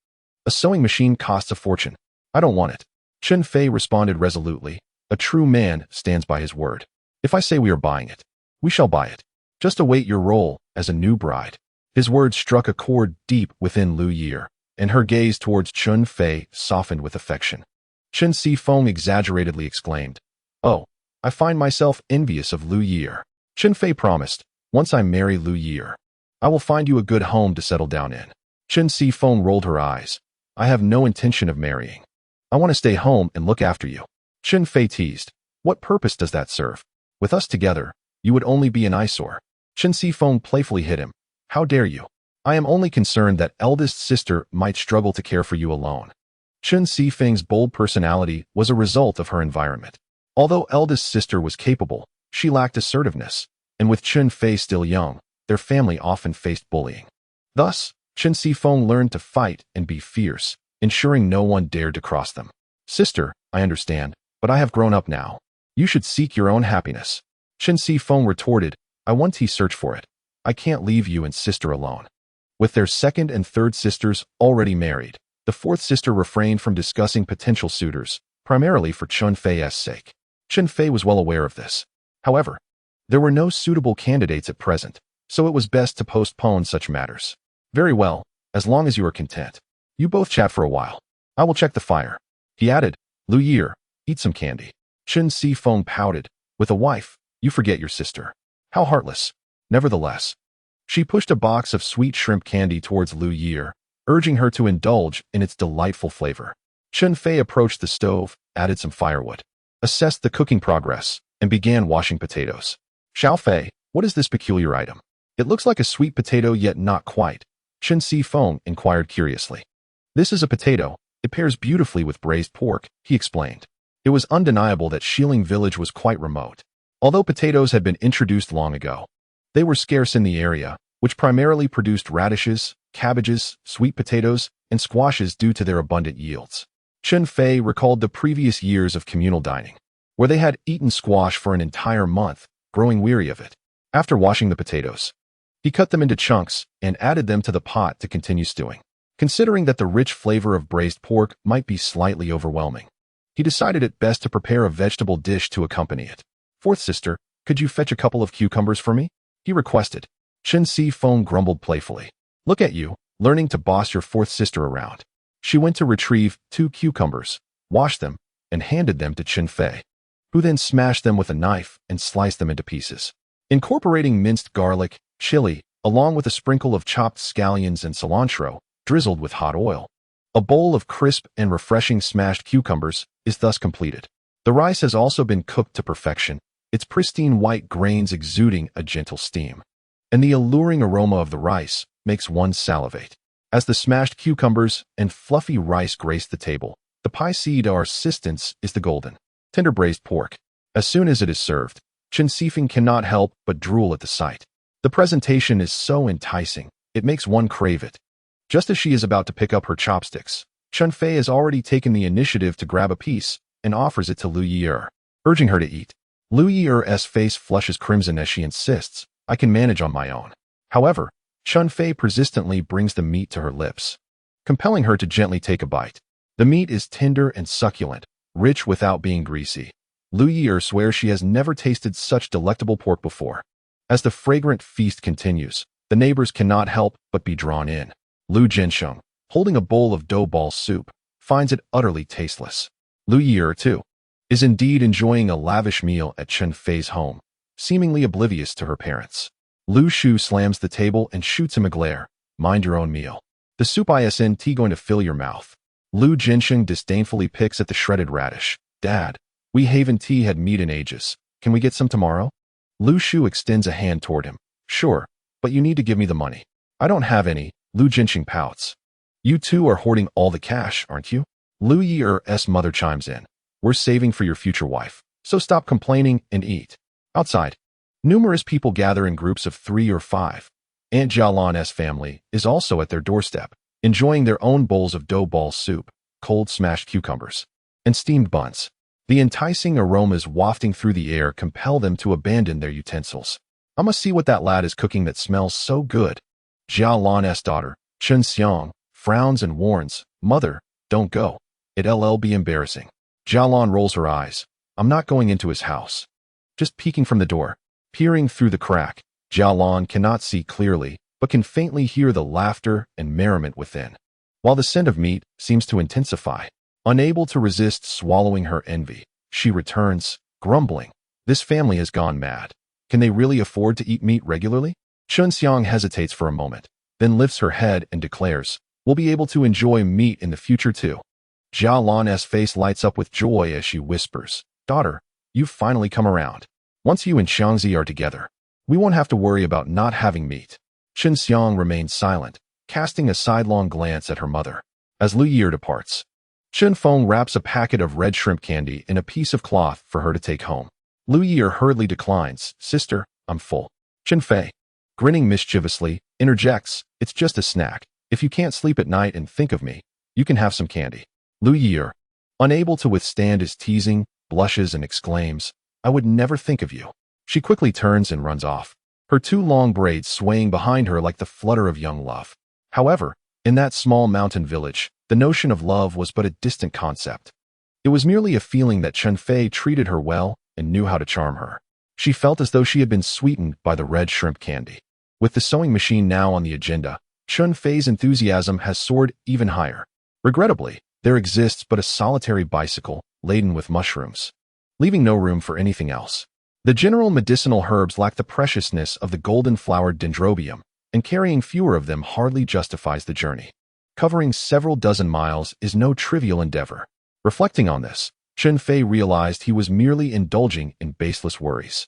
A sewing machine costs a fortune. I don't want it. Chen Fei responded resolutely. A true man stands by his word. If I say we are buying it, we shall buy it. Just await your role as a new bride. His words struck a chord deep within Liu Yeer, and her gaze towards Chun Fei softened with affection. Chen Feng exaggeratedly exclaimed, Oh, I find myself envious of Liu Yeer. Chen Fei promised, Once I marry Liu Yeer, I will find you a good home to settle down in. Chen Feng rolled her eyes. I have no intention of marrying. I want to stay home and look after you. Chen Fei teased. What purpose does that serve? With us together, you would only be an eyesore. Chen Feng playfully hit him. How dare you? I am only concerned that eldest sister might struggle to care for you alone. Chen Feng's bold personality was a result of her environment. Although eldest sister was capable, she lacked assertiveness, and with Chun Fei still young, their family often faced bullying. Thus, Chen Feng learned to fight and be fierce, ensuring no one dared to cross them. Sister, I understand, but I have grown up now. You should seek your own happiness. Chen Feng retorted, I want to search for it. I can't leave you and sister alone. With their second and third sisters already married, the fourth sister refrained from discussing potential suitors, primarily for Chun Fei's sake. Chen Fei was well aware of this. However, there were no suitable candidates at present, so it was best to postpone such matters. Very well, as long as you are content. You both chat for a while. I will check the fire. He added, Liu Yeer, eat some candy. Chen Feng pouted. With a wife, you forget your sister. How heartless. Nevertheless, she pushed a box of sweet shrimp candy towards Liu Yeer, urging her to indulge in its delightful flavor. Chun Fei approached the stove, added some firewood, assessed the cooking progress, and began washing potatoes. Xiao Fei, what is this peculiar item? It looks like a sweet potato yet not quite. Chen Feng inquired curiously. This is a potato. It pairs beautifully with braised pork, he explained. It was undeniable that Shilling Village was quite remote. Although potatoes had been introduced long ago, they were scarce in the area, which primarily produced radishes, cabbages, sweet potatoes, and squashes due to their abundant yields. Chen Fei recalled the previous years of communal dining, where they had eaten squash for an entire month, growing weary of it. After washing the potatoes, he cut them into chunks and added them to the pot to continue stewing. Considering that the rich flavor of braised pork might be slightly overwhelming, he decided it best to prepare a vegetable dish to accompany it. Fourth sister, could you fetch a couple of cucumbers for me? He requested. Chen Feng grumbled playfully. Look at you, learning to boss your fourth sister around. She went to retrieve 2 cucumbers, washed them, and handed them to Chen Fei, who then smashed them with a knife and sliced them into pieces. Incorporating minced garlic, chili, along with a sprinkle of chopped scallions and cilantro, drizzled with hot oil. A bowl of crisp and refreshing smashed cucumbers is thus completed. The rice has also been cooked to perfection, its pristine white grains exuding a gentle steam. And the alluring aroma of the rice makes one salivate. As the smashed cucumbers and fluffy rice grace the table, the piece de resistance is the golden, tender braised pork. As soon as it is served, Chen Fei cannot help but drool at the sight. The presentation is so enticing, it makes one crave it. Just as she is about to pick up her chopsticks, Chun Fei has already taken the initiative to grab a piece and offers it to Liu Ye'er, urging her to eat. Liu Ye'er's face flushes crimson as she insists, "I can manage on my own." However, Chun Fei persistently brings the meat to her lips, compelling her to gently take a bite. The meat is tender and succulent, rich without being greasy. Liu Ye'er swears she has never tasted such delectable pork before. As the fragrant feast continues, the neighbors cannot help but be drawn in. Liu Zhensheng, holding a bowl of dough ball soup, finds it utterly tasteless. Liu Ye'er, too, is indeed enjoying a lavish meal at Chen Fei's home, seemingly oblivious to her parents. Liu Shu slams the table and shoots him a glare. "Mind your own meal. The soup isn't going to fill your mouth." Liu Zhensheng disdainfully picks at the shredded radish. "Dad, we haven't had meat in ages. Can we get some tomorrow?" Liu Shu extends a hand toward him. "Sure, but you need to give me the money." "I don't have any," Liu Zhensheng pouts. "You two are hoarding all the cash, aren't you?" Liu Ye'er's mother chimes in. "We're saving for your future wife, so stop complaining and eat." Outside, numerous people gather in groups of 3 or 5. Aunt Jialan's family is also at their doorstep, enjoying their own bowls of dough ball soup, cold smashed cucumbers, and steamed buns. The enticing aromas wafting through the air compel them to abandon their utensils. "I must see what that lad is cooking that smells so good." Jialan's daughter, Chen Xiang, frowns and warns, "Mother, don't go. It'll be embarrassing." Jialan rolls her eyes. "I'm not going into his house." Just peeking from the door, peering through the crack, Jialan cannot see clearly, but can faintly hear the laughter and merriment within. While the scent of meat seems to intensify, unable to resist swallowing her envy, she returns, grumbling, "This family has gone mad. Can they really afford to eat meat regularly?" Chen Xiang hesitates for a moment, then lifts her head and declares, "We'll be able to enjoy meat in the future too." Jialan's face lights up with joy as she whispers, "Daughter, you've finally come around. Once you and Xiangzi are together, we won't have to worry about not having meat." Chen Xiang remains silent, casting a sidelong glance at her mother. As Liu Ye'er departs, Chen Fei wraps a packet of red shrimp candy in a piece of cloth for her to take home. Liu Ye'er hurriedly declines, "Sister, I'm full." Chen Fei, grinning mischievously, interjects, "It's just a snack. If you can't sleep at night and think of me, you can have some candy." Liu Ye'er, unable to withstand his teasing, blushes and exclaims, "I would never think of you." She quickly turns and runs off, her 2 long braids swaying behind her like the flutter of young love. However, in that small mountain village, the notion of love was but a distant concept. It was merely a feeling that Chen Fei treated her well and knew how to charm her. She felt as though she had been sweetened by the red shrimp candy. With the sewing machine now on the agenda, Chun Fei's enthusiasm has soared even higher. Regrettably, there exists but a solitary bicycle laden with mushrooms, leaving no room for anything else. The general medicinal herbs lack the preciousness of the golden-flowered dendrobium, and carrying fewer of them hardly justifies the journey. Covering several dozen miles is no trivial endeavor. Reflecting on this, Chen Fei realized he was merely indulging in baseless worries.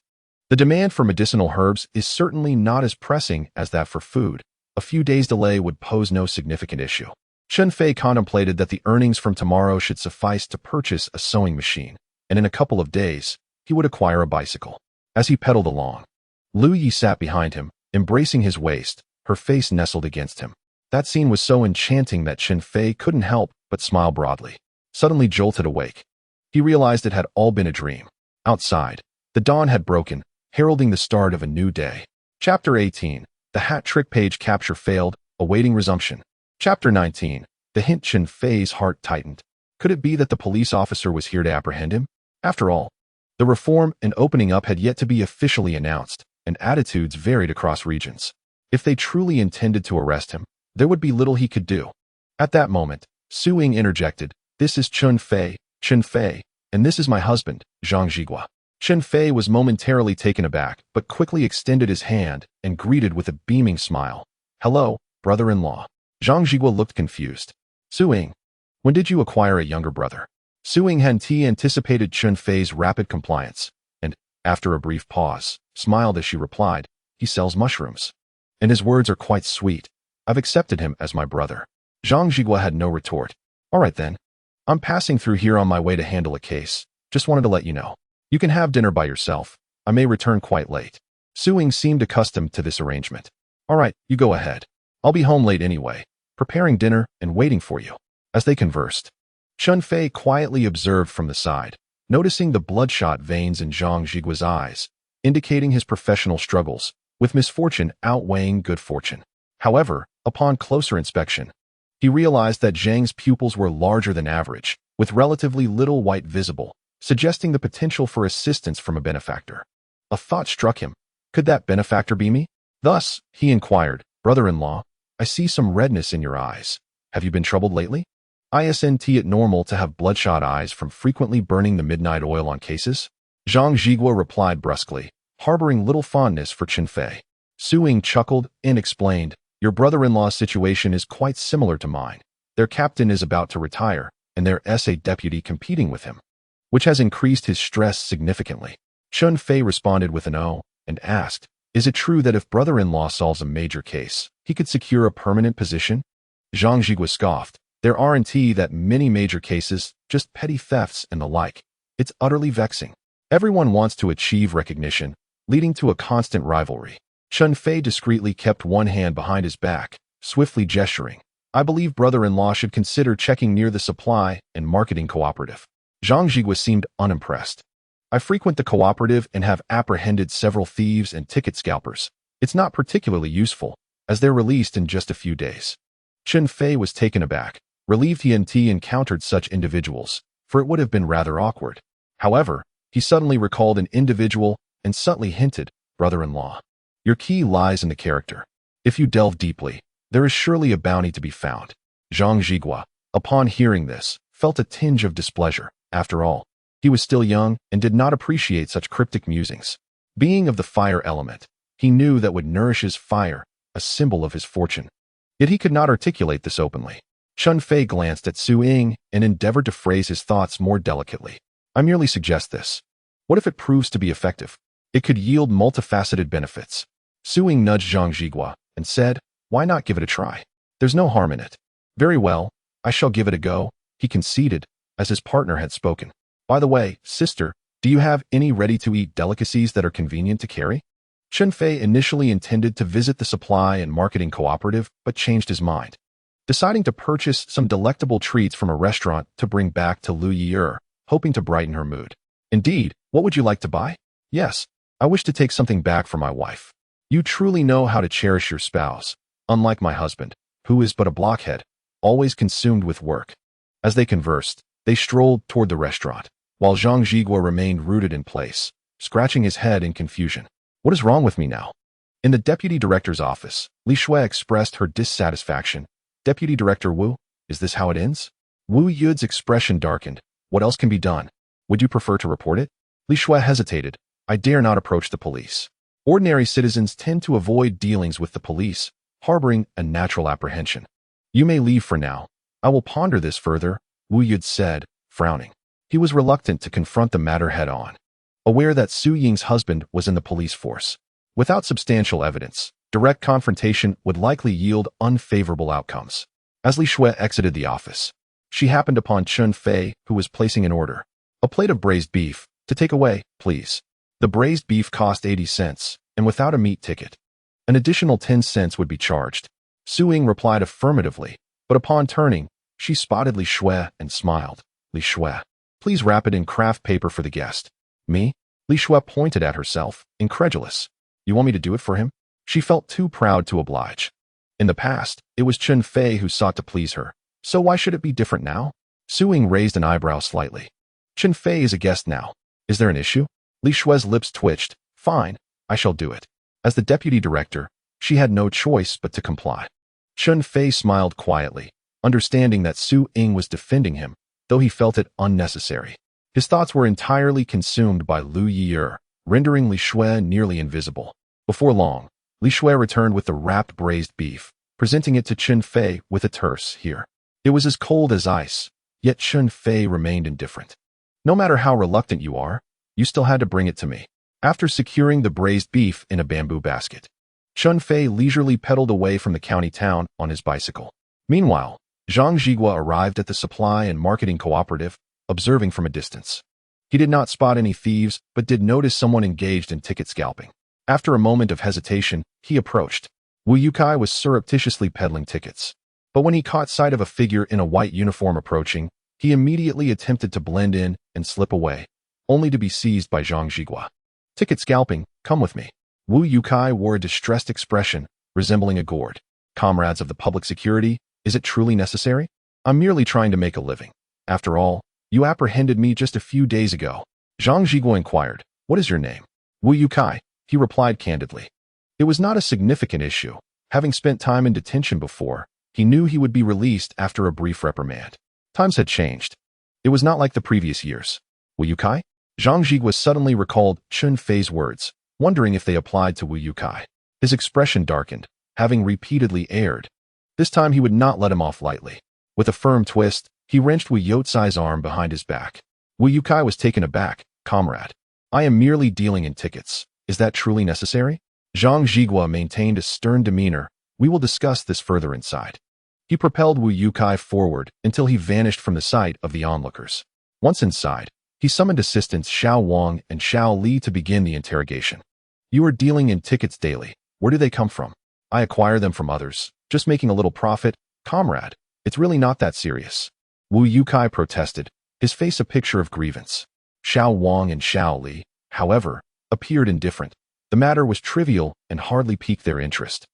The demand for medicinal herbs is certainly not as pressing as that for food. A few days' delay would pose no significant issue. Chen Fei contemplated that the earnings from tomorrow should suffice to purchase a sewing machine, and in a couple of days, he would acquire a bicycle. As he pedaled along, Liu Yi sat behind him, embracing his waist, her face nestled against him. That scene was so enchanting that Chen Fei couldn't help but smile broadly. Suddenly jolted awake, he realized it had all been a dream. Outside, the dawn had broken, heralding the start of a new day. Chapter 18. The hat trick page capture failed, awaiting resumption. Chapter 19. The hint. Chen Fei's heart tightened. Could it be that the police officer was here to apprehend him? After all, the reform and opening up had yet to be officially announced, and attitudes varied across regions. If they truly intended to arrest him, there would be little he could do. At that moment, Su Ying interjected, "This is Chun Feay, Chen Fei, and this is my husband, Zhang Zhigua." Chen Fei was momentarily taken aback, but quickly extended his hand and greeted with a beaming smile. "Hello, brother-in-law." Zhang Zhigua looked confused. "Su Ying, when did you acquire a younger brother?" Su Ying had anticipated Chun Fei's rapid compliance, and, after a brief pause, smiled as she replied, "He sells mushrooms. And his words are quite sweet. I've accepted him as my brother." Zhang Zhigua had no retort. "All right then. I'm passing through here on my way to handle a case. Just wanted to let you know. You can have dinner by yourself. I may return quite late." Su Ying seemed accustomed to this arrangement. "All right, you go ahead. I'll be home late anyway, preparing dinner and waiting for you." As they conversed, Chun Fei quietly observed from the side, noticing the bloodshot veins in Zhang Zhigua's eyes, indicating his professional struggles, with misfortune outweighing good fortune. However, upon closer inspection, he realized that Zhang's pupils were larger than average, with relatively little white visible, suggesting the potential for assistance from a benefactor. A thought struck him. Could that benefactor be me? Thus, he inquired, "Brother-in-law, I see some redness in your eyes. Have you been troubled lately? Isn't it normal to have bloodshot eyes from frequently burning the midnight oil on cases?" Zhang Zhigua replied brusquely, harboring little fondness for Chen Fei. Su Ying chuckled and explained, "Your brother-in-law's situation is quite similar to mine. Their captain is about to retire, and there's a deputy competing with him, which has increased his stress significantly." Chun Fei responded with an "oh," and asked, "Is it true that if brother-in-law solves a major case, he could secure a permanent position?" Zhang Zhigua scoffed, "There aren't that many major cases, just petty thefts and the like. It's utterly vexing. Everyone wants to achieve recognition, leading to a constant rivalry." Chun Fei discreetly kept one hand behind his back, swiftly gesturing. "I believe brother-in-law should consider checking near the supply and marketing cooperative." Zhang Zhigua seemed unimpressed. "I frequent the cooperative and have apprehended several thieves and ticket scalpers. It's not particularly useful, as they're released in just a few days." Chun Fei was taken aback, relieved he hadn't encountered such individuals, for it would have been rather awkward. However, he suddenly recalled an individual and subtly hinted, "Brother-in-law, your key lies in the character. If you delve deeply, there is surely a bounty to be found." Zhang Zhigua, upon hearing this, felt a tinge of displeasure. After all, he was still young and did not appreciate such cryptic musings. Being of the fire element, he knew that would nourish his fire, a symbol of his fortune. Yet he could not articulate this openly. Chun Fei glanced at Su Ying and endeavored to phrase his thoughts more delicately. "I merely suggest this. What if it proves to be effective? It could yield multifaceted benefits." Su Ying nudged Zhang Zhigua and said, "Why not give it a try? There's no harm in it." "Very well, I shall give it a go," he conceded, as his partner had spoken. "By the way, sister, do you have any ready-to-eat delicacies that are convenient to carry?" Chen Fei initially intended to visit the supply and marketing cooperative, but changed his mind, deciding to purchase some delectable treats from a restaurant to bring back to Liu Ye'er, hoping to brighten her mood. "Indeed, what would you like to buy?" "Yes, I wish to take something back for my wife. You truly know how to cherish your spouse, unlike my husband, who is but a blockhead, always consumed with work." As they conversed, they strolled toward the restaurant, while Zhang Zhigua remained rooted in place, scratching his head in confusion. "What is wrong with me now?" In the deputy director's office, Li Shui expressed her dissatisfaction. "Deputy Director Wu, is this how it ends?" Wu Yud's expression darkened. "What else can be done? Would you prefer to report it?" Li Shui hesitated. "I dare not approach the police. Ordinary citizens tend to avoid dealings with the police, harboring a natural apprehension." "You may leave for now. I will ponder this further," Wu Yud said, frowning. He was reluctant to confront the matter head-on, aware that Su Ying's husband was in the police force. Without substantial evidence, direct confrontation would likely yield unfavorable outcomes. As Li Shui exited the office, she happened upon Chun Fei, who was placing an order. "A plate of braised beef, to take away, please." The braised beef cost 80 cents, and without a meat ticket, an additional 10 cents would be charged. Su Ying replied affirmatively, but upon turning, she spotted Li Shui and smiled. "Li Shui, please wrap it in craft paper for the guest." "Me?" Li Shui pointed at herself, incredulous. "You want me to do it for him?" She felt too proud to oblige. In the past, it was Chun Fei who sought to please her, so why should it be different now? Su Ying raised an eyebrow slightly. "Chun Fei is a guest now. Is there an issue?" Li Shui's lips twitched. "Fine, I shall do it." As the deputy director, she had no choice but to comply. Chun Fei smiled quietly, understanding that Su Ying was defending him, though he felt it unnecessary. His thoughts were entirely consumed by Liu Ye'er, rendering Li Shui nearly invisible. Before long, Li Shui returned with the wrapped braised beef, presenting it to Chen Fei with a terse "here." It was as cold as ice, yet Chun Fei remained indifferent. "No matter how reluctant you are, you still had to bring it to me." After securing the braised beef in a bamboo basket, Chun Fei leisurely pedaled away from the county town on his bicycle. Meanwhile, Zhang Jigua arrived at the supply and marketing cooperative, observing from a distance. He did not spot any thieves, but did notice someone engaged in ticket scalping. After a moment of hesitation, he approached. Wu Yukai was surreptitiously peddling tickets. But when he caught sight of a figure in a white uniform approaching, he immediately attempted to blend in and slip away, only to be seized by Zhang Jigua. "Ticket scalping, come with me." Wu Yukai wore a distressed expression, resembling a gourd. "Comrades of the public security, is it truly necessary? I'm merely trying to make a living. After all, you apprehended me just a few days ago." Zhang Jigua inquired, "What is your name?" "Wu Yukai," he replied candidly. It was not a significant issue. Having spent time in detention before, he knew he would be released after a brief reprimand. Times had changed. It was not like the previous years. "Wu Yukai?" Zhang Jigua suddenly recalled Chun Fei's words, wondering if they applied to Wu Yukai. His expression darkened, having repeatedly erred. This time he would not let him off lightly. With a firm twist, he wrenched Wu Yotsai's arm behind his back. Wu Yukai was taken aback. "Comrade, I am merely dealing in tickets. Is that truly necessary?" Zhang Jigua maintained a stern demeanor. "We will discuss this further inside." He propelled Wu Yukai forward until he vanished from the sight of the onlookers. Once inside, he summoned assistants Xiao Wang and Xiao Li to begin the interrogation. "You are dealing in tickets daily. Where do they come from?" "I acquire them from others, just making a little profit." "Comrade, it's really not that serious." Wu Yukai protested, his face a picture of grievance. Xiao Wang and Xiao Li, however, appeared indifferent. The matter was trivial and hardly piqued their interest.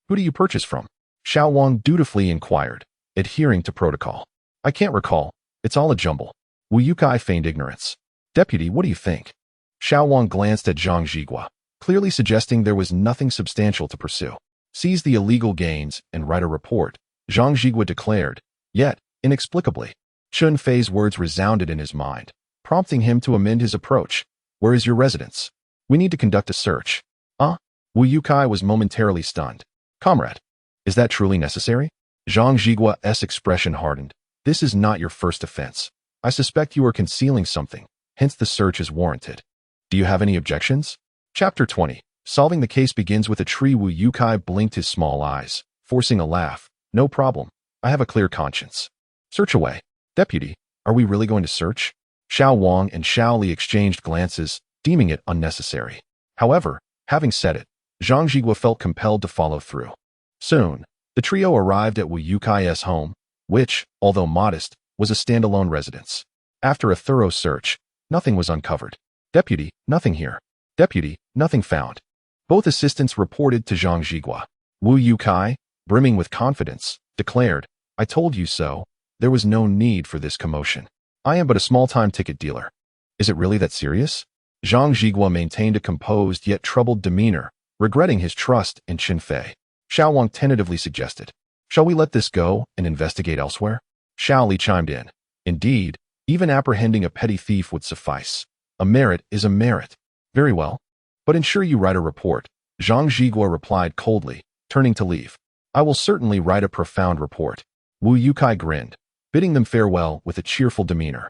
"Who do you purchase from?" Xiao Wang dutifully inquired, adhering to protocol. "I can't recall. It's all a jumble." Wu Yukai feigned ignorance. "Deputy, what do you think?" Xiao Wang glanced at Zhang Jigua, clearly suggesting there was nothing substantial to pursue. "Seize the illegal gains and write a report," Zhang Jigua declared, yet, inexplicably, Chun Fei's words resounded in his mind, prompting him to amend his approach. "Where is your residence? We need to conduct a search." Wu Yukai was momentarily stunned. "Comrade, is that truly necessary?" Zhang Jigua's expression hardened. "This is not your first offense. I suspect you are concealing something, hence the search is warranted. Do you have any objections?" Chapter 20. Solving the case begins with a tree. Wu Yukai blinked his small eyes, forcing a laugh. "No problem. I have a clear conscience." "Search away." "Deputy, are we really going to search?" Xiao Wang and Xiao Li exchanged glances, deeming it unnecessary. However, having said it, Zhang Jigua felt compelled to follow through. Soon, the trio arrived at Wu Yukai's home, which, although modest, was a standalone residence. After a thorough search, nothing was uncovered. "Deputy, nothing here." "Deputy, nothing found." Both assistants reported to Zhang Jigua. Wu Yukai, brimming with confidence, declared, "I told you so. There was no need for this commotion. I am but a small-time ticket dealer." "Is it really that serious?" Zhang Jigua maintained a composed yet troubled demeanor, regretting his trust in Chen Fei. Xiao Wang tentatively suggested, "Shall we let this go and investigate elsewhere?" Xiao Li chimed in, "Indeed, even apprehending a petty thief would suffice. A merit is a merit." "Very well. But ensure you write a report," Zhang Jigua replied coldly, turning to leave. "I will certainly write a profound report." Wu Yukai grinned, bidding them farewell with a cheerful demeanor.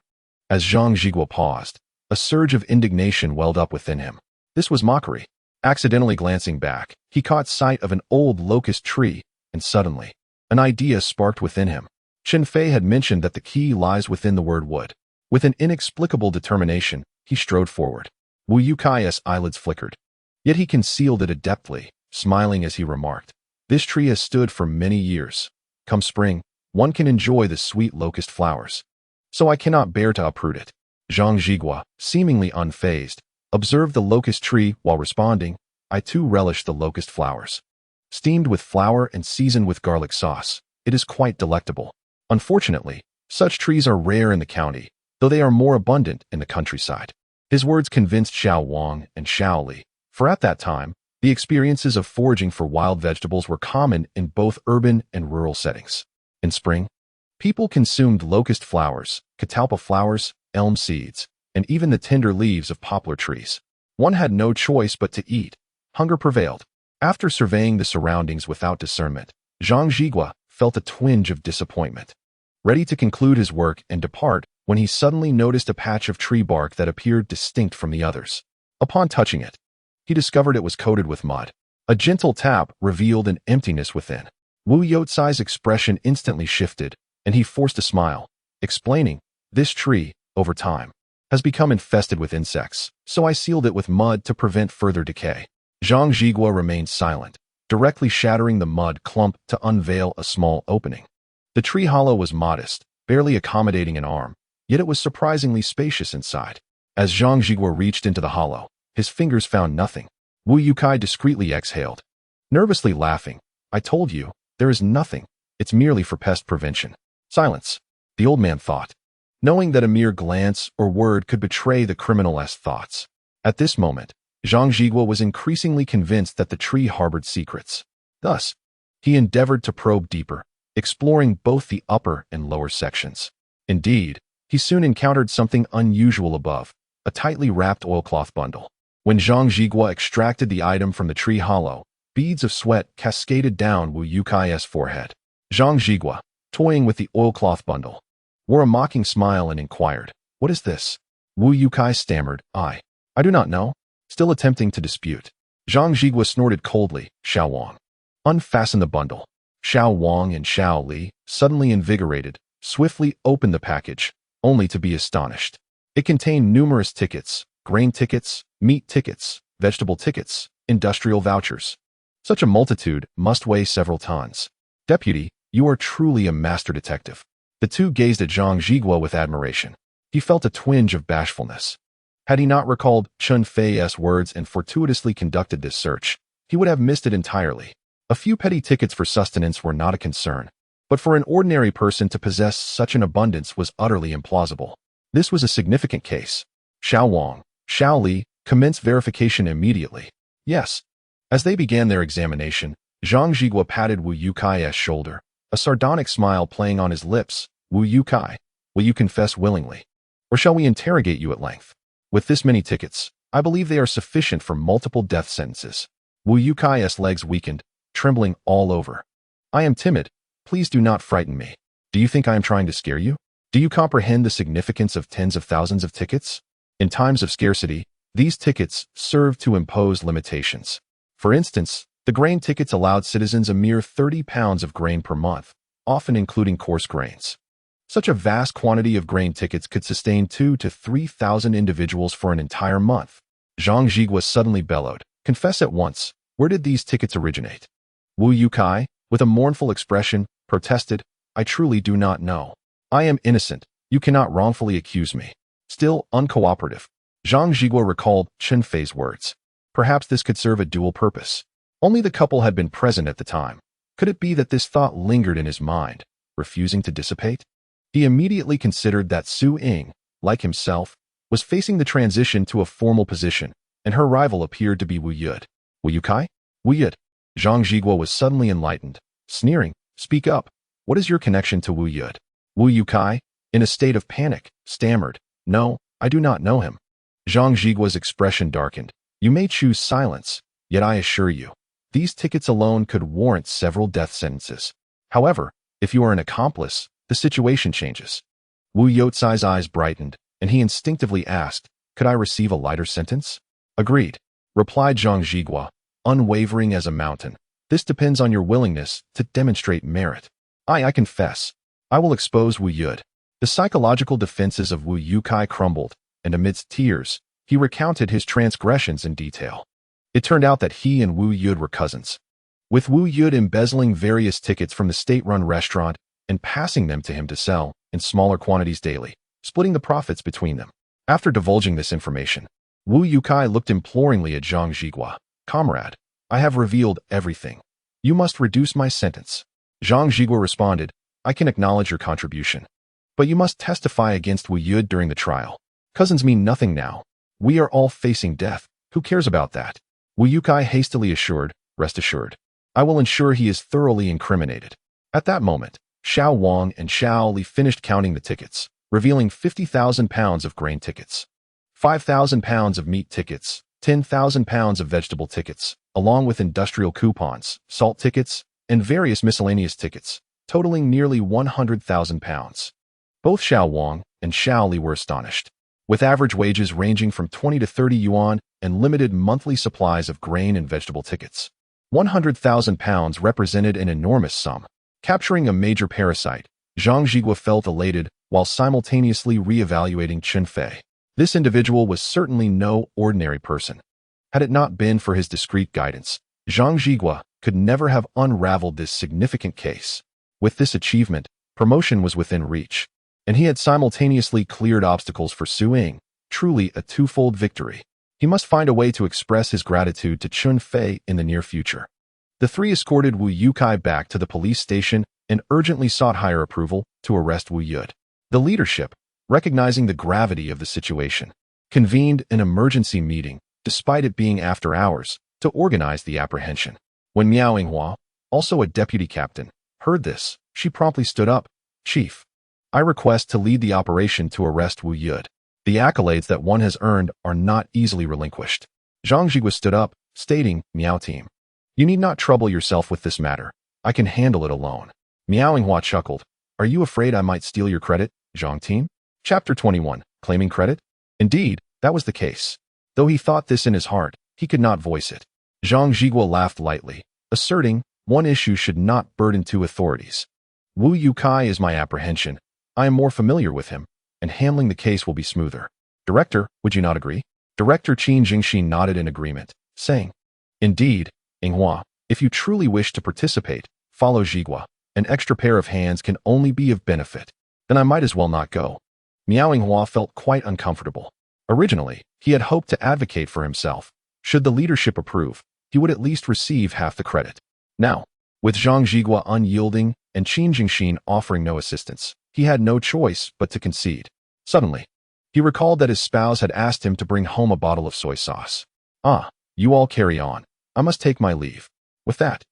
As Zhang Jigua paused, a surge of indignation welled up within him. This was mockery. Accidentally glancing back, he caught sight of an old locust tree, and suddenly, an idea sparked within him. Chen Fei had mentioned that the key lies within the word wood. With an inexplicable determination, he strode forward. Wu Yukai's eyelids flickered. Yet he concealed it adeptly, smiling as he remarked, "This tree has stood for many years. Come spring, one can enjoy the sweet locust flowers. So I cannot bear to uproot it." Zhang Jigua, seemingly unfazed, observed the locust tree while responding, "I too relish the locust flowers. Steamed with flour and seasoned with garlic sauce, it is quite delectable. Unfortunately, such trees are rare in the county, though they are more abundant in the countryside." His words convinced Xiao Wang and Xiao Li, for at that time, The experiences of foraging for wild vegetables were common in both urban and rural settings. In spring, people consumed locust flowers, catalpa flowers, elm seeds, and even the tender leaves of poplar trees. One had no choice but to eat. Hunger prevailed. After surveying the surroundings without discernment, Zhang Zhigua felt a twinge of disappointment. Ready to conclude his work and depart, when he suddenly noticed a patch of tree bark that appeared distinct from the others. Upon touching it, he discovered it was coated with mud. A gentle tap revealed an emptiness within. Wu You'er's expression instantly shifted, and he forced a smile, explaining, "This tree, over time, has become infested with insects, so I sealed it with mud to prevent further decay." Zhang Zhigua remained silent, directly shattering the mud clump to unveil a small opening. The tree hollow was modest, barely accommodating an arm, yet it was surprisingly spacious inside. As Zhang Zhigua reached into the hollow, his fingers found nothing. Wu You'er discreetly exhaled, nervously laughing. "I told you, there is nothing. It's merely for pest prevention." Silence, the old man thought, knowing that a mere glance or word could betray the criminal's thoughts. At this moment, Zhang Zhigua was increasingly convinced that the tree harbored secrets. Thus, he endeavored to probe deeper, exploring both the upper and lower sections. Indeed, he soon encountered something unusual above, a tightly wrapped oilcloth bundle. When Zhang Zhigua extracted the item from the tree hollow, beads of sweat cascaded down Wu You'er's forehead. Zhang Zhigua, toying with the oilcloth bundle, wore a mocking smile and inquired, "What is this?" Wu You'er stammered, I do not know," still attempting to dispute. Zhang Zhigua snorted coldly, "Xiao Wang, unfasten the bundle." Xiao Wang and Xiao Li, suddenly invigorated, swiftly opened the package, only to be astonished. It contained numerous tickets, grain tickets, meat tickets, vegetable tickets, industrial vouchers. Such a multitude must weigh several tons. "Deputy, you are truly a master detective." The two gazed at Zhang Zhigua with admiration. He felt a twinge of bashfulness. Had he not recalled Chun Feay's words and fortuitously conducted this search, he would have missed it entirely. A few petty tickets for sustenance were not a concern, but for an ordinary person to possess such an abundance was utterly implausible. This was a significant case. Xiao Wang, Xiao Li, commenced verification immediately. Yes. As they began their examination, Zhang Zhigua patted Wu You'er's shoulder, a sardonic smile playing on his lips. "Wu You'er, will you confess willingly? Or shall we interrogate you at length? With this many tickets, I believe they are sufficient for multiple death sentences." Wu You'er's legs weakened, trembling all over. "I am timid. Please do not frighten me. Do you think I am trying to scare you? Do you comprehend the significance of tens of thousands of tickets? In times of scarcity, these tickets serve to impose limitations. For instance, the grain tickets allowed citizens a mere 30 pounds of grain per month, often including coarse grains. Such a vast quantity of grain tickets could sustain 2,000 to 3,000 individuals for an entire month. Zhang Zhigua suddenly bellowed, "Confess at once, where did these tickets originate?" Wu You'er, with a mournful expression, protested, "I truly do not know. I am innocent. You cannot wrongfully accuse me." Still uncooperative, Zhang Zhigua recalled Chen Fei's words. Perhaps this could serve a dual purpose. Only the couple had been present at the time. Could it be that this thought lingered in his mind, refusing to dissipate? He immediately considered that Su Ying, like himself, was facing the transition to a formal position, and her rival appeared to be Wu Ye'er. "Wu You'er? Wu Ye'er?" Zhang Zhigua was suddenly enlightened, sneering, "Speak up. What is your connection to Wu Ye'er?" Wu You'er, in a state of panic, stammered, "No, I do not know him." Zhang Zhigua's expression darkened. "You may choose silence, yet I assure you, these tickets alone could warrant several death sentences. However, if you are an accomplice, the situation changes." Wu You'er's eyes brightened, and he instinctively asked, "Could I receive a lighter sentence?" "Agreed," replied Zhang Zhigua, unwavering as a mountain. "This depends on your willingness to demonstrate merit." I confess. I will expose Wu Ye'er." The psychological defenses of Wu You'er crumbled, and amidst tears, he recounted his transgressions in detail. It turned out that he and Wu Ye'er were cousins, with Wu Ye'er embezzling various tickets from the state-run restaurant and passing them to him to sell in smaller quantities daily, splitting the profits between them. After divulging this information, Wu You'er looked imploringly at Zhang Zhigua. "Comrade, I have revealed everything. You must reduce my sentence." Zhang Zhigua responded, "I can acknowledge your contribution, but you must testify against Wu Ye'er during the trial. Cousins mean nothing now. We are all facing death. Who cares about that?" Wu Yukai hastily assured, "Rest assured. I will ensure he is thoroughly incriminated." At that moment, Xiao Wang and Xiao Li finished counting the tickets, revealing 50,000 pounds of grain tickets, 5,000 pounds of meat tickets, 10,000 pounds of vegetable tickets, along with industrial coupons, salt tickets, and various miscellaneous tickets, totaling nearly 100,000 pounds. Both Xiao Wang and Xiao Li were astonished. With average wages ranging from 20 to 30 yuan and limited monthly supplies of grain and vegetable tickets, 100,000 pounds represented an enormous sum. Capturing a major parasite, Zhang Zhigua felt elated while simultaneously re-evaluating Chen Fei. This individual was certainly no ordinary person. Had it not been for his discreet guidance, Zhang Zhigua could never have unraveled this significant case. With this achievement, promotion was within reach, and he had simultaneously cleared obstacles for Su Ying, truly a twofold victory. He must find a way to express his gratitude to Chun Fei in the near future. The three escorted Wu Yukai back to the police station and urgently sought higher approval to arrest Wu Yud. The leadership, recognizing the gravity of the situation, convened an emergency meeting, despite it being after hours, to organize the apprehension. When Miao Yinghua, also a deputy captain, heard this, she promptly stood up. "Chief, I request to lead the operation to arrest Wu Yud. The accolades that one has earned are not easily relinquished." Zhang Zhigua stood up, stating, "Miao team, you need not trouble yourself with this matter. I can handle it alone." Miao Yinghua chuckled. "Are you afraid I might steal your credit, Zhang team?" Chapter 21, Claiming Credit? Indeed, that was the case. Though he thought this in his heart, he could not voice it. Zhang Zhigua laughed lightly, asserting, "One issue should not burden two authorities. Wu Yukai is my apprehension. I am more familiar with him, and handling the case will be smoother. Director, would you not agree?" Director Qin Jingxi nodded in agreement, saying, "Indeed, Yinghua, if you truly wish to participate, follow Zhigua. An extra pair of hands can only be of benefit. Then I might as well not go." Miao Yinghua felt quite uncomfortable. Originally, he had hoped to advocate for himself. Should the leadership approve, he would at least receive half the credit. Now, with Zhang Zhigua unyielding and Qin Jingxin offering no assistance, he had no choice but to concede. Suddenly, he recalled that his spouse had asked him to bring home a bottle of soy sauce. "Ah, you all carry on. I must take my leave." With that,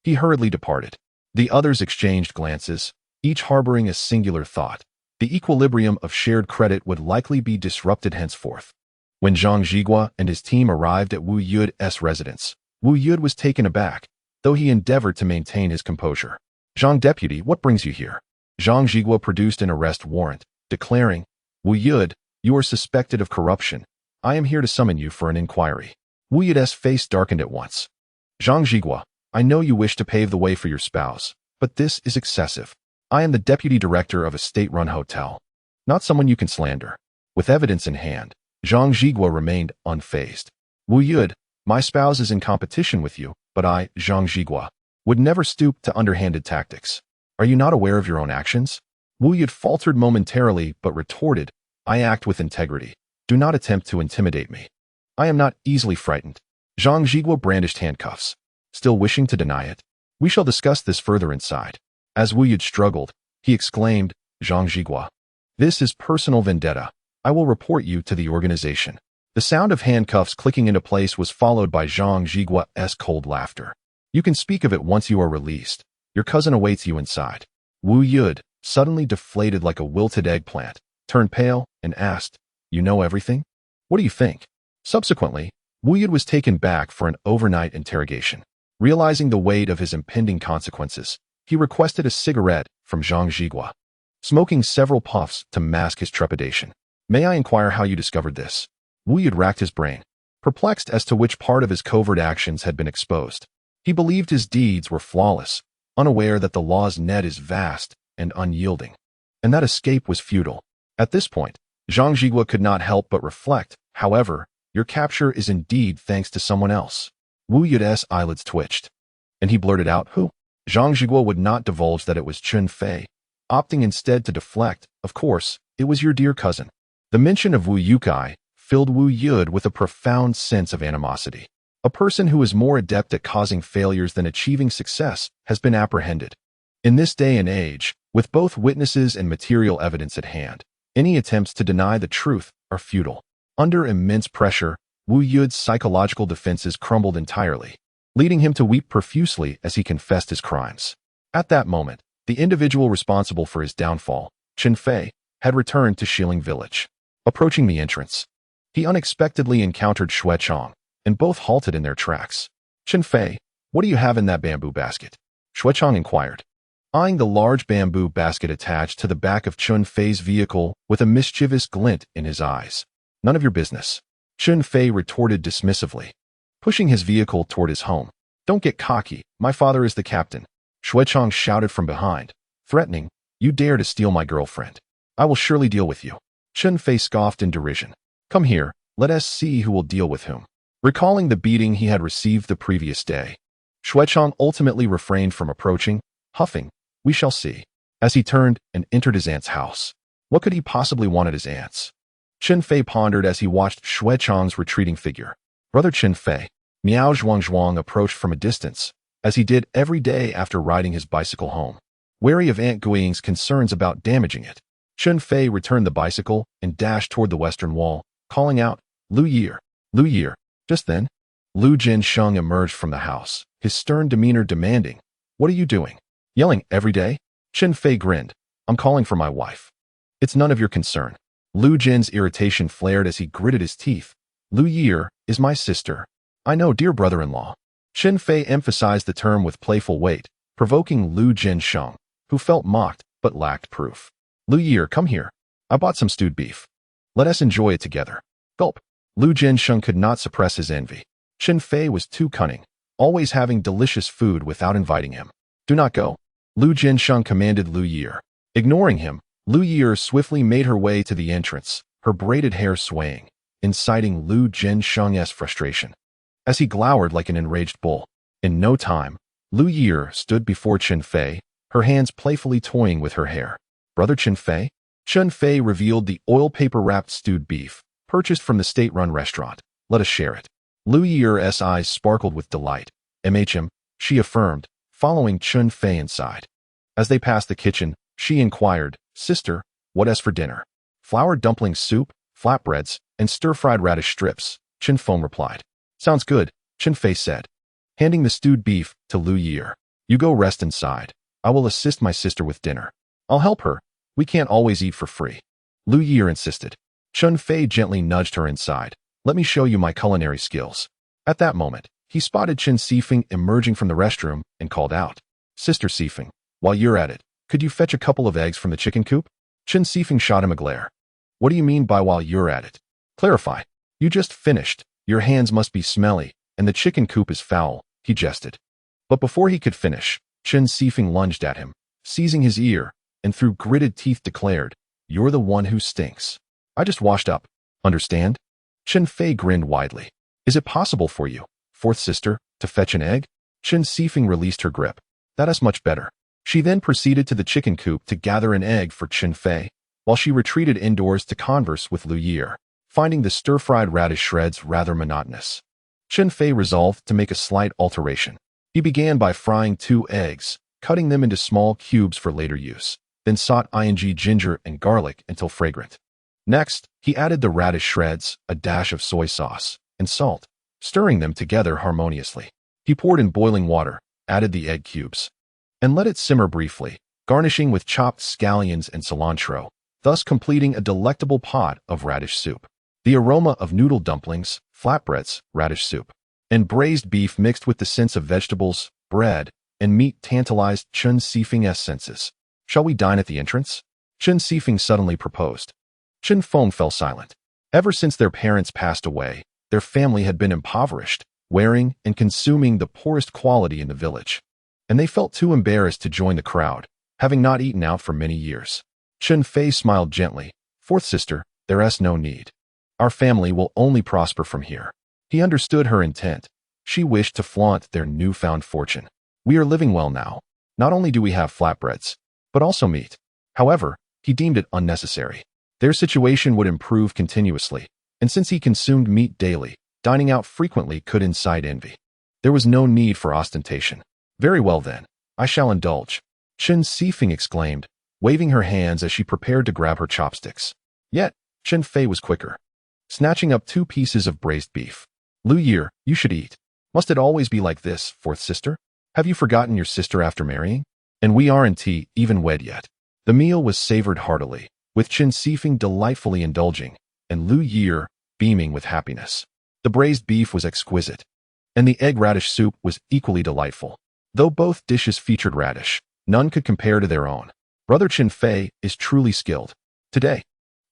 he hurriedly departed. The others exchanged glances, each harboring a singular thought. The equilibrium of shared credit would likely be disrupted henceforth. When Zhang Zhigua and his team arrived at Wu Yud's residence, Wu Yud was taken aback, though he endeavored to maintain his composure. "Zhang Deputy, what brings you here?" Zhang Zhigua produced an arrest warrant, declaring, "Wu Yud, you are suspected of corruption. I am here to summon you for an inquiry." Wu Yud's face darkened at once. "Zhang Zhigua, I know you wish to pave the way for your spouse, but this is excessive. I am the deputy director of a state-run hotel, not someone you can slander." With evidence in hand, Zhang Zhigua remained unfazed. "Wu Yud, my spouse is in competition with you, but I, Zhang Zhigua, would never stoop to underhanded tactics. Are you not aware of your own actions?" Wu Yud faltered momentarily but retorted, "I act with integrity. Do not attempt to intimidate me. I am not easily frightened." Zhang Zhigua brandished handcuffs, still wishing to deny it. "We shall discuss this further inside." As Wu Yud struggled, he exclaimed, "Zhang Zhigua, this is personal vendetta. I will report you to the organization." The sound of handcuffs clicking into place was followed by Zhang Zhigua's cold laughter. "You can speak of it once you are released. Your cousin awaits you inside." Wu Yud, suddenly deflated like a wilted eggplant, turned pale and asked, "You know everything? What do you think?" Subsequently, Wu Yud was taken back for an overnight interrogation. Realizing the weight of his impending consequences, he requested a cigarette from Zhang Zhigua, smoking several puffs to mask his trepidation. "May I inquire how you discovered this?" Wu Yud racked his brain, perplexed as to which part of his covert actions had been exposed. He believed his deeds were flawless, unaware that the law's net is vast and unyielding, and that escape was futile. At this point, Zhang Zhigua could not help but reflect, "However, your capture is indeed thanks to someone else." Wu Yud's eyelids twitched, and he blurted out, "Who?" Zhang Zhigua would not divulge that it was Chun Feay, opting instead to deflect, "Of course, it was your dear cousin." The mention of Wu Yukai filled Wu Yud with a profound sense of animosity. A person who is more adept at causing failures than achieving success has been apprehended. In this day and age, with both witnesses and material evidence at hand, any attempts to deny the truth are futile. Under immense pressure, Wu Yu's psychological defenses crumbled entirely, leading him to weep profusely as he confessed his crimes. At that moment, the individual responsible for his downfall, Chen Fei, had returned to Shilling Village. Approaching the entrance, he unexpectedly encountered Shu Chong, and both halted in their tracks. "Chen Fei, what do you have in that bamboo basket?" Shu Chong inquired, eyeing the large bamboo basket attached to the back of Chun Fei's vehicle with a mischievous glint in his eyes. "None of your business," Chun Fei retorted dismissively, pushing his vehicle toward his home. "Don't get cocky, my father is the captain," Shu Chong shouted from behind, threatening, "You dare to steal my girlfriend. I will surely deal with you." Chun Fei scoffed in derision. "Come here, let us see who will deal with whom." Recalling the beating he had received the previous day, Shu Chong ultimately refrained from approaching, huffing, "We shall see," as he turned and entered his aunt's house. What could he possibly want at his aunt's? Chen Fei pondered as he watched Shu Chong's retreating figure. Brother Chen Fei, Miao Zhuang approached from a distance, as he did every day after riding his bicycle home, wary of Aunt Guiying's concerns about damaging it. Chun Fei returned the bicycle and dashed toward the western wall, calling out, "Liu Yeer, Liu Yeer." Just then, Liu Sheng emerged from the house, his stern demeanor demanding, "What are you doing? Yelling every day?" Chen Fei grinned, "I'm calling for my wife." "It's none of your concern." Liu Jin's irritation flared as he gritted his teeth. "Liu Yeer is my sister. I know, dear brother-in-law." Chen Fei emphasized the term with playful weight, provoking Liu Sheng, who felt mocked but lacked proof. "Liu Yeer, come here. I bought some stewed beef. Let us enjoy it together." Gulp. Liu Sheng could not suppress his envy. Chen Fei was too cunning, always having delicious food without inviting him. "Do not go," Liu Sheng commanded Liu Yeer. Ignoring him, Liu Yeer swiftly made her way to the entrance, her braided hair swaying, inciting Liu Sheng's frustration. As he glowered like an enraged bull, in no time, Liu Yeer stood before Chen Fei, her hands playfully toying with her hair. "Brother Chen Fei?" Chen Fei revealed the oil paper-wrapped stewed beef, purchased from the state-run restaurant. "Let us share it." Liu Yeer's eyes sparkled with delight. She affirmed, following Chun Fei inside. As they passed the kitchen, she inquired, "Sister, what is for dinner?" "Flour dumpling soup, flatbreads, and stir-fried radish strips," Chen Fei replied. "Sounds good," Chen Fei said, handing the stewed beef to Liu Yeer. "You go rest inside. I will assist my sister with dinner." "I'll help her. We can't always eat for free," Liu Yeer insisted. Chun Fei gently nudged her inside. "Let me show you my culinary skills." At that moment, he spotted Chen Sifeng emerging from the restroom and called out, "Sister Sifeng, while you're at it, could you fetch a couple of eggs from the chicken coop?" Chen Sifeng shot him a glare. "What do you mean by while you're at it? Clarify. You just finished. Your hands must be smelly, and the chicken coop is foul," he jested. But before he could finish, Chen Sifeng lunged at him, seizing his ear, and through gritted teeth declared, "You're the one who stinks. I just washed up. Understand?" Chen Fei grinned widely. "Is it possible for you, fourth sister, to fetch an egg?" Chen Sifeng released her grip. "That is much better." She then proceeded to the chicken coop to gather an egg for Chen Fei, while she retreated indoors to converse with Liu Yeer, finding the stir-fried radish shreds rather monotonous. Chen Fei resolved to make a slight alteration. He began by frying 2 eggs, cutting them into small cubes for later use, then sought ginger and garlic until fragrant. Next, he added the radish shreds, a dash of soy sauce, and salt, stirring them together harmoniously. He poured in boiling water, added the egg cubes, and let it simmer briefly, garnishing with chopped scallions and cilantro, thus completing a delectable pot of radish soup. The aroma of noodle dumplings, flatbreads, radish soup, and braised beef mixed with the scents of vegetables, bread, and meat tantalized Chun Sifeng's senses. "Shall we dine at the entrance?" Chun Sifeng suddenly proposed. Chen Fei fell silent. Ever since their parents passed away, their family had been impoverished, wearing and consuming the poorest quality in the village, and they felt too embarrassed to join the crowd, having not eaten out for many years. Chen Fei smiled gently. "Fourth sister, there is no need. Our family will only prosper from here." He understood her intent. She wished to flaunt their newfound fortune. "We are living well now. Not only do we have flatbreads, but also meat." However, he deemed it unnecessary. Their situation would improve continuously, and since he consumed meat daily, dining out frequently could incite envy. There was no need for ostentation. "Very well then, I shall indulge," Chen Sifeng exclaimed, waving her hands as she prepared to grab her chopsticks. Yet, Chen Fei was quicker. snatching up 2 pieces of braised beef. Liu Yeer, you should eat. Must it always be like this, fourth sister? Have you forgotten your sister after marrying? And we aren't even wed yet. The meal was savored heartily, with Chen Fei delightfully indulging, and Liu Yeer beaming with happiness. The braised beef was exquisite, and the egg radish soup was equally delightful. Though both dishes featured radish, none could compare to their own. Brother Chun Feay is truly skilled. Today,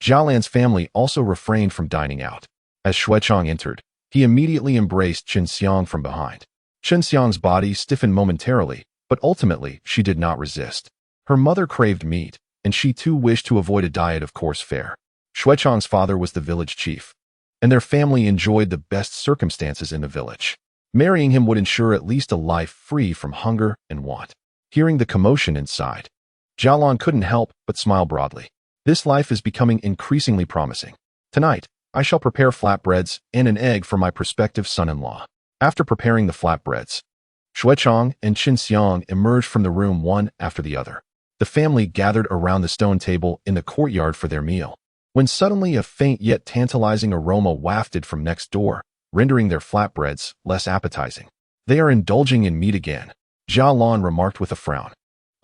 Jialan's family also refrained from dining out. As Shu Chong entered, he immediately embraced Chen Xiang from behind. Chen Xiang's body stiffened momentarily, but ultimately she did not resist. Her mother craved meat, and she too wished to avoid a diet of coarse fare. Shu Chong's father was the village chief, and their family enjoyed the best circumstances in the village. Marrying him would ensure at least a life free from hunger and want. Hearing the commotion inside, Jialan couldn't help but smile broadly. This life is becoming increasingly promising. Tonight, I shall prepare flatbreads and an egg for my prospective son-in-law. After preparing the flatbreads, Shu Chong and Chen Xiang emerged from the room one after the other. The family gathered around the stone table in the courtyard for their meal, when suddenly a faint yet tantalizing aroma wafted from next door, rendering their flatbreads less appetizing. They are indulging in meat again, Jialan remarked with a frown.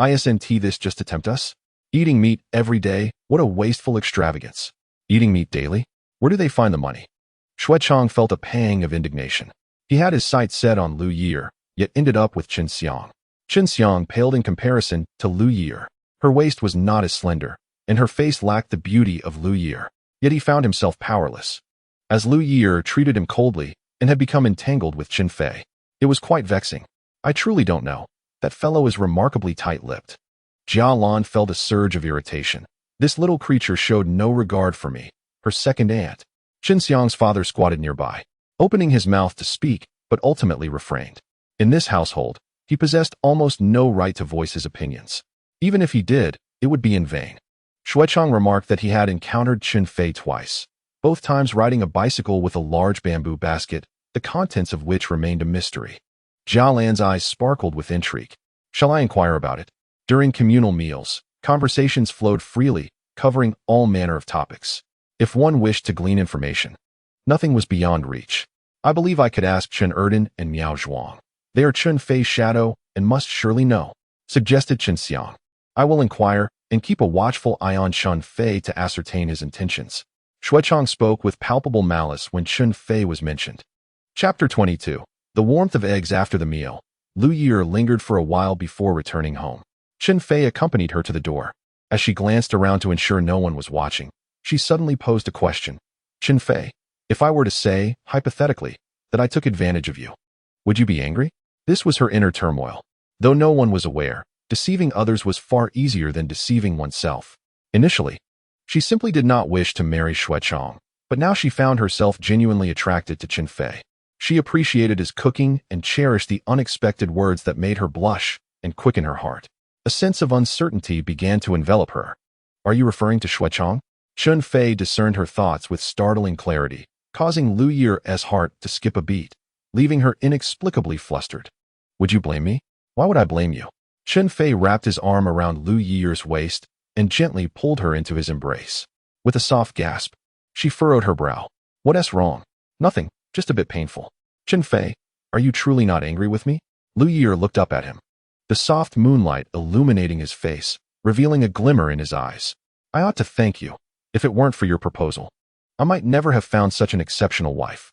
Isn't this just to tempt us? Eating meat every day, what a wasteful extravagance. Eating meat daily? Where do they find the money? Shu Chong felt a pang of indignation. He had his sights set on Liu Yeer, yet ended up with Chen Xiang. Chen Xiang paled in comparison to Liu Yeer. Her waist was not as slender, and her face lacked the beauty of Liu Yeer. Yet he found himself powerless, as Liu Yeer treated him coldly and had become entangled with Chen Fei. It was quite vexing. I truly don't know. That fellow is remarkably tight-lipped. Jialan felt a surge of irritation. This little creature showed no regard for me, her second aunt. Chen Xiang's father squatted nearby, opening his mouth to speak, but ultimately refrained. In this household, he possessed almost no right to voice his opinions. Even if he did, it would be in vain. Shu Chong remarked that he had encountered Chun Feay twice, both times riding a bicycle with a large bamboo basket, the contents of which remained a mystery. Jialan's eyes sparkled with intrigue. Shall I inquire about it? During communal meals, conversations flowed freely, covering all manner of topics. If one wished to glean information, nothing was beyond reach. I believe I could ask Chen Erden and Miao Zhuang. They are Chun Fei's shadow and must surely know, suggested Chen Xiang. I will inquire and keep a watchful eye on Chun Fei to ascertain his intentions. Shu Chong spoke with palpable malice when Chun Fei was mentioned. Chapter 22. The warmth of eggs after the meal. Liu Yeer lingered for a while before returning home. Chen Fei accompanied her to the door. As she glanced around to ensure no one was watching, she suddenly posed a question. Chen Fei, if I were to say, hypothetically, that I took advantage of you, would you be angry? This was her inner turmoil. Though no one was aware, deceiving others was far easier than deceiving oneself. Initially, she simply did not wish to marry Shu Chong, but now she found herself genuinely attracted to Chen Fei. She appreciated his cooking and cherished the unexpected words that made her blush and quicken her heart. A sense of uncertainty began to envelop her. Are you referring to Shu Chong? Chun Fei discerned her thoughts with startling clarity, causing Liu Yeer's heart to skip a beat, leaving her inexplicably flustered. Would you blame me? Why would I blame you? Chen Fei wrapped his arm around Liu Yeer's waist and gently pulled her into his embrace. With a soft gasp, she furrowed her brow. What's wrong? Nothing, just a bit painful. Chen Fei, are you truly not angry with me? Liu Yeer looked up at him, the soft moonlight illuminating his face, revealing a glimmer in his eyes. I ought to thank you. If it weren't for your proposal, I might never have found such an exceptional wife.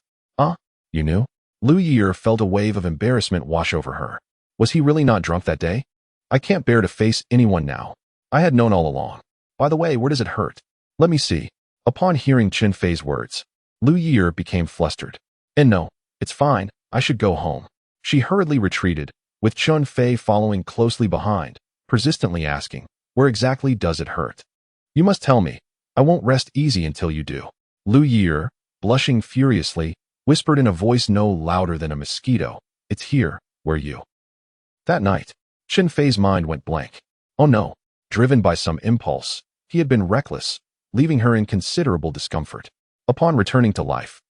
You knew? Liu Yeer felt a wave of embarrassment wash over her. Was he really not drunk that day? I can't bear to face anyone now. I had known all along. By the way, where does it hurt? Let me see. Upon hearing Chen Fei's words, Liu Yeer became flustered. And no, it's fine, I should go home. She hurriedly retreated, with Chun Fei following closely behind, persistently asking, where exactly does it hurt? You must tell me. I won't rest easy until you do. Liu Yeer, blushing furiously, whispered in a voice no louder than a mosquito, it's here, where you. That night, Chen Fei's mind went blank. Oh no, driven by some impulse, he had been reckless, leaving her in considerable discomfort. Upon returning to life,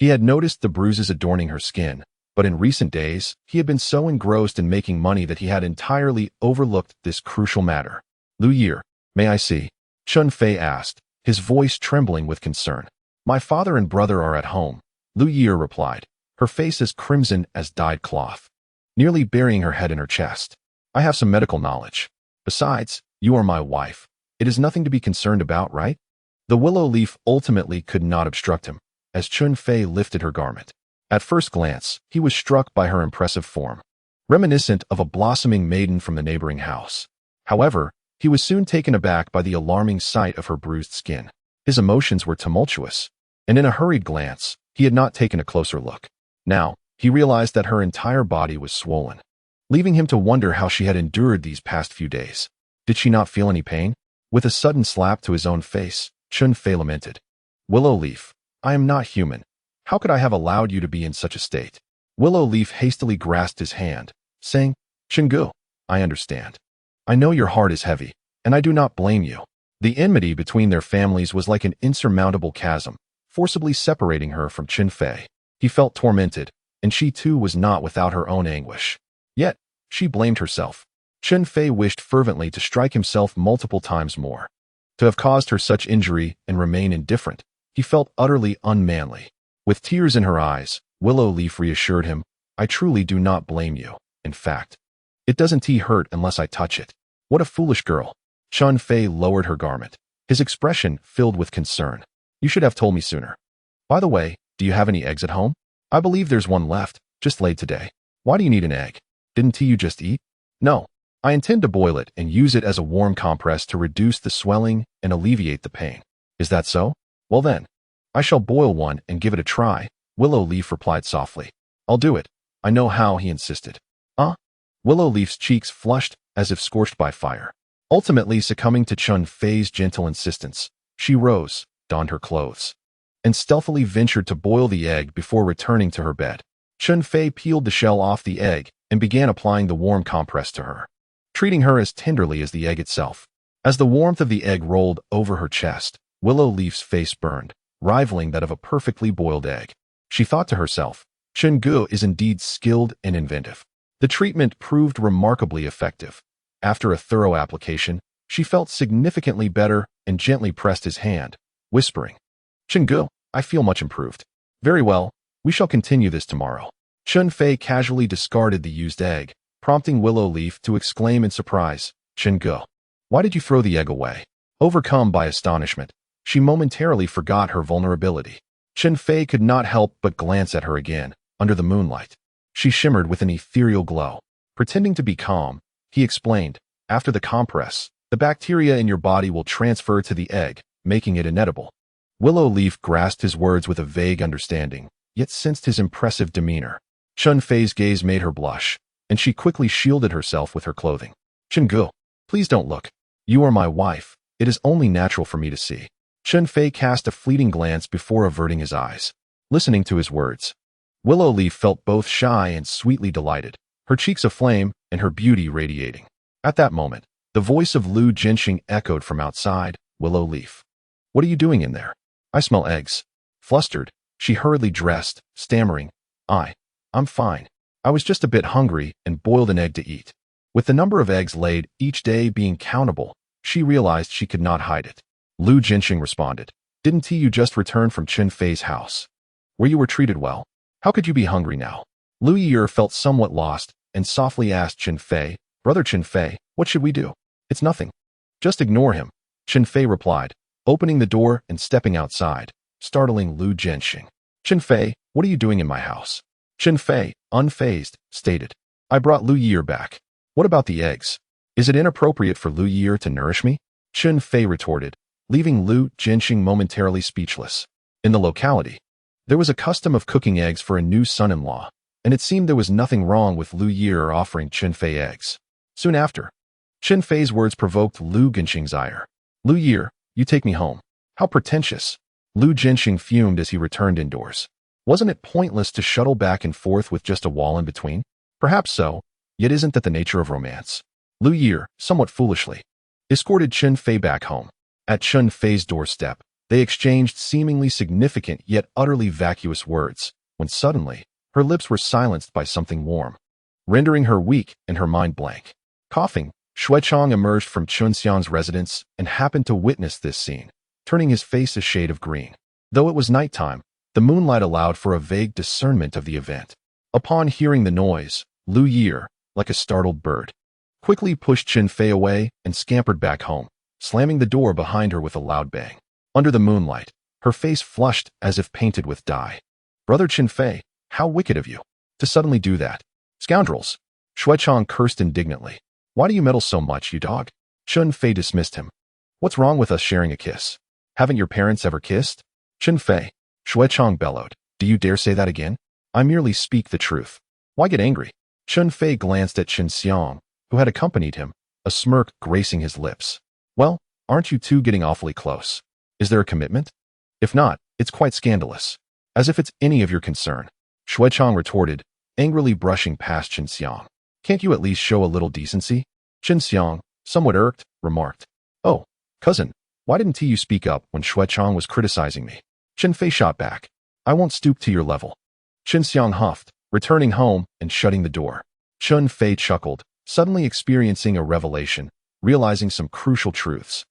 he had noticed the bruises adorning her skin, but in recent days, he had been so engrossed in making money that he had entirely overlooked this crucial matter. Liu Yeer, may I see? Chun Fei asked, his voice trembling with concern. My father and brother are at home, Liu Ye'er replied, her face as crimson as dyed cloth, nearly burying her head in her chest. I have some medical knowledge. Besides, you are my wife. It is nothing to be concerned about, right? The willow leaf ultimately could not obstruct him, as Chun Feay lifted her garment. At first glance, he was struck by her impressive form, reminiscent of a blossoming maiden from the neighboring house. However, he was soon taken aback by the alarming sight of her bruised skin. His emotions were tumultuous, and in a hurried glance, he had not taken a closer look. Now, he realized that her entire body was swollen, leaving him to wonder how she had endured these past few days. Did she not feel any pain? With a sudden slap to his own face, Chun Feay lamented, Willow Leaf, I am not human. How could I have allowed you to be in such a state? Willow Leaf hastily grasped his hand, saying, Chingu, I understand. I know your heart is heavy, and I do not blame you. The enmity between their families was like an insurmountable chasm, forcibly separating her from Chen Fei. He felt tormented, and she too was not without her own anguish. Yet, she blamed herself. Chen Fei wished fervently to strike himself multiple times more. To have caused her such injury and remain indifferent, he felt utterly unmanly. With tears in her eyes, Willow Leaf reassured him, I truly do not blame you. In fact, it doesn't hurt unless I touch it. What a foolish girl. Chun Feay lowered her garment, his expression filled with concern. You should have told me sooner. By the way, do you have any eggs at home? I believe there's one left, just laid today. Why do you need an egg? Didn't you just eat? No. I intend to boil it and use it as a warm compress to reduce the swelling and alleviate the pain. Is that so? Well then, I shall boil one and give it a try, Willow Leaf replied softly. I'll do it. I know how, he insisted. Willow Leaf's cheeks flushed as if scorched by fire. Ultimately succumbing to Chun Feay's gentle insistence, she rose, donned her clothes, and stealthily ventured to boil the egg before returning to her bed. Chun Feay peeled the shell off the egg and began applying the warm compress to her, treating her as tenderly as the egg itself. As the warmth of the egg rolled over her chest, Willow Leaf's face burned, rivaling that of a perfectly boiled egg. She thought to herself, Chen Gu is indeed skilled and inventive. The treatment proved remarkably effective. After a thorough application, she felt significantly better and gently pressed his hand, whispering, Chen Gu, I feel much improved. Very well, we shall continue this tomorrow. Chun Feay casually discarded the used egg, prompting Willow Leaf to exclaim in surprise, Chen Gu, why did you throw the egg away? Overcome by astonishment, she momentarily forgot her vulnerability. Chen Fei could not help but glance at her again, under the moonlight. She shimmered with an ethereal glow. Pretending to be calm, he explained, after the compress, the bacteria in your body will transfer to the egg, making it inedible. Willow Leaf grasped his words with a vague understanding, yet sensed his impressive demeanor. Chun Fei's gaze made her blush, and she quickly shielded herself with her clothing. Chen Gu, please don't look. You are my wife. It is only natural for me to see. Chun Fei cast a fleeting glance before averting his eyes. Listening to his words, Willow Leaf felt both shy and sweetly delighted, her cheeks aflame and her beauty radiating. At that moment, the voice of Liu Jianxing echoed from outside, Willow Leaf. What are you doing in there? I smell eggs. Flustered, she hurriedly dressed, stammering, I'm fine. I was just a bit hungry and boiled an egg to eat. With the number of eggs laid each day being countable, she realized she could not hide it. Liu Jianxing responded, Didn't you just return from Chen Fei's house, where you were treated well? How could you be hungry now? Liu Ye'er felt somewhat lost and softly asked Chen Fei, Brother Chen Fei, what should we do? It's nothing. Just ignore him, Chen Fei replied, opening the door and stepping outside, startling Liu Jianxing. Chen Fei, what are you doing in my house? Chen Fei, unfazed, stated, I brought Liu Ye'er back. What about the eggs? Is it inappropriate for Liu Ye'er to nourish me? Chen Fei retorted, leaving Liu Jianxing momentarily speechless. In the locality, there was a custom of cooking eggs for a new son-in-law, and it seemed there was nothing wrong with Liu Ye'er offering Chen Fei eggs. Soon after, Chen Fei's words provoked Liu Jianxing's ire. Liu Ye'er, you take me home. How pretentious. Liu Jianxing fumed as he returned indoors. Wasn't it pointless to shuttle back and forth with just a wall in between? Perhaps so, yet isn't that the nature of romance? Liu Ye'er, somewhat foolishly, escorted Chen Fei back home. At Chun Fei's doorstep, they exchanged seemingly significant yet utterly vacuous words, when suddenly, her lips were silenced by something warm, rendering her weak and her mind blank. Coughing, Shu Chong emerged from Chun Xiang's residence and happened to witness this scene, turning his face a shade of green. Though it was nighttime, the moonlight allowed for a vague discernment of the event. Upon hearing the noise, Liu Yeer, like a startled bird, quickly pushed Chen Fei away and scampered back home, slamming the door behind her with a loud bang. Under the moonlight, her face flushed as if painted with dye. "Brother Chen Fei, how wicked of you to suddenly do that. Scoundrels!" Shu Chong cursed indignantly. "Why do you meddle so much, you dog?" Chun Fei dismissed him. "What's wrong with us sharing a kiss? Haven't your parents ever kissed?" "Chen Fei," Shu Chong bellowed. "Do you dare say that again? I merely speak the truth. Why get angry?" Chun Fei glanced at Chen Xiang, who had accompanied him, a smirk gracing his lips. "Well, aren't you two getting awfully close? Is there a commitment? If not, it's quite scandalous. As if it's any of your concern," Shu Chong retorted, angrily brushing past Chen Xiang. "Can't you at least show a little decency?" Chen Xiang, somewhat irked, remarked. "Oh, cousin, why didn't you speak up when Shu Chong was criticizing me?" Chen Fei shot back. "I won't stoop to your level." Chen Xiang huffed, returning home and shutting the door. Chun Fei chuckled, suddenly experiencing a revelation, realizing some crucial truths.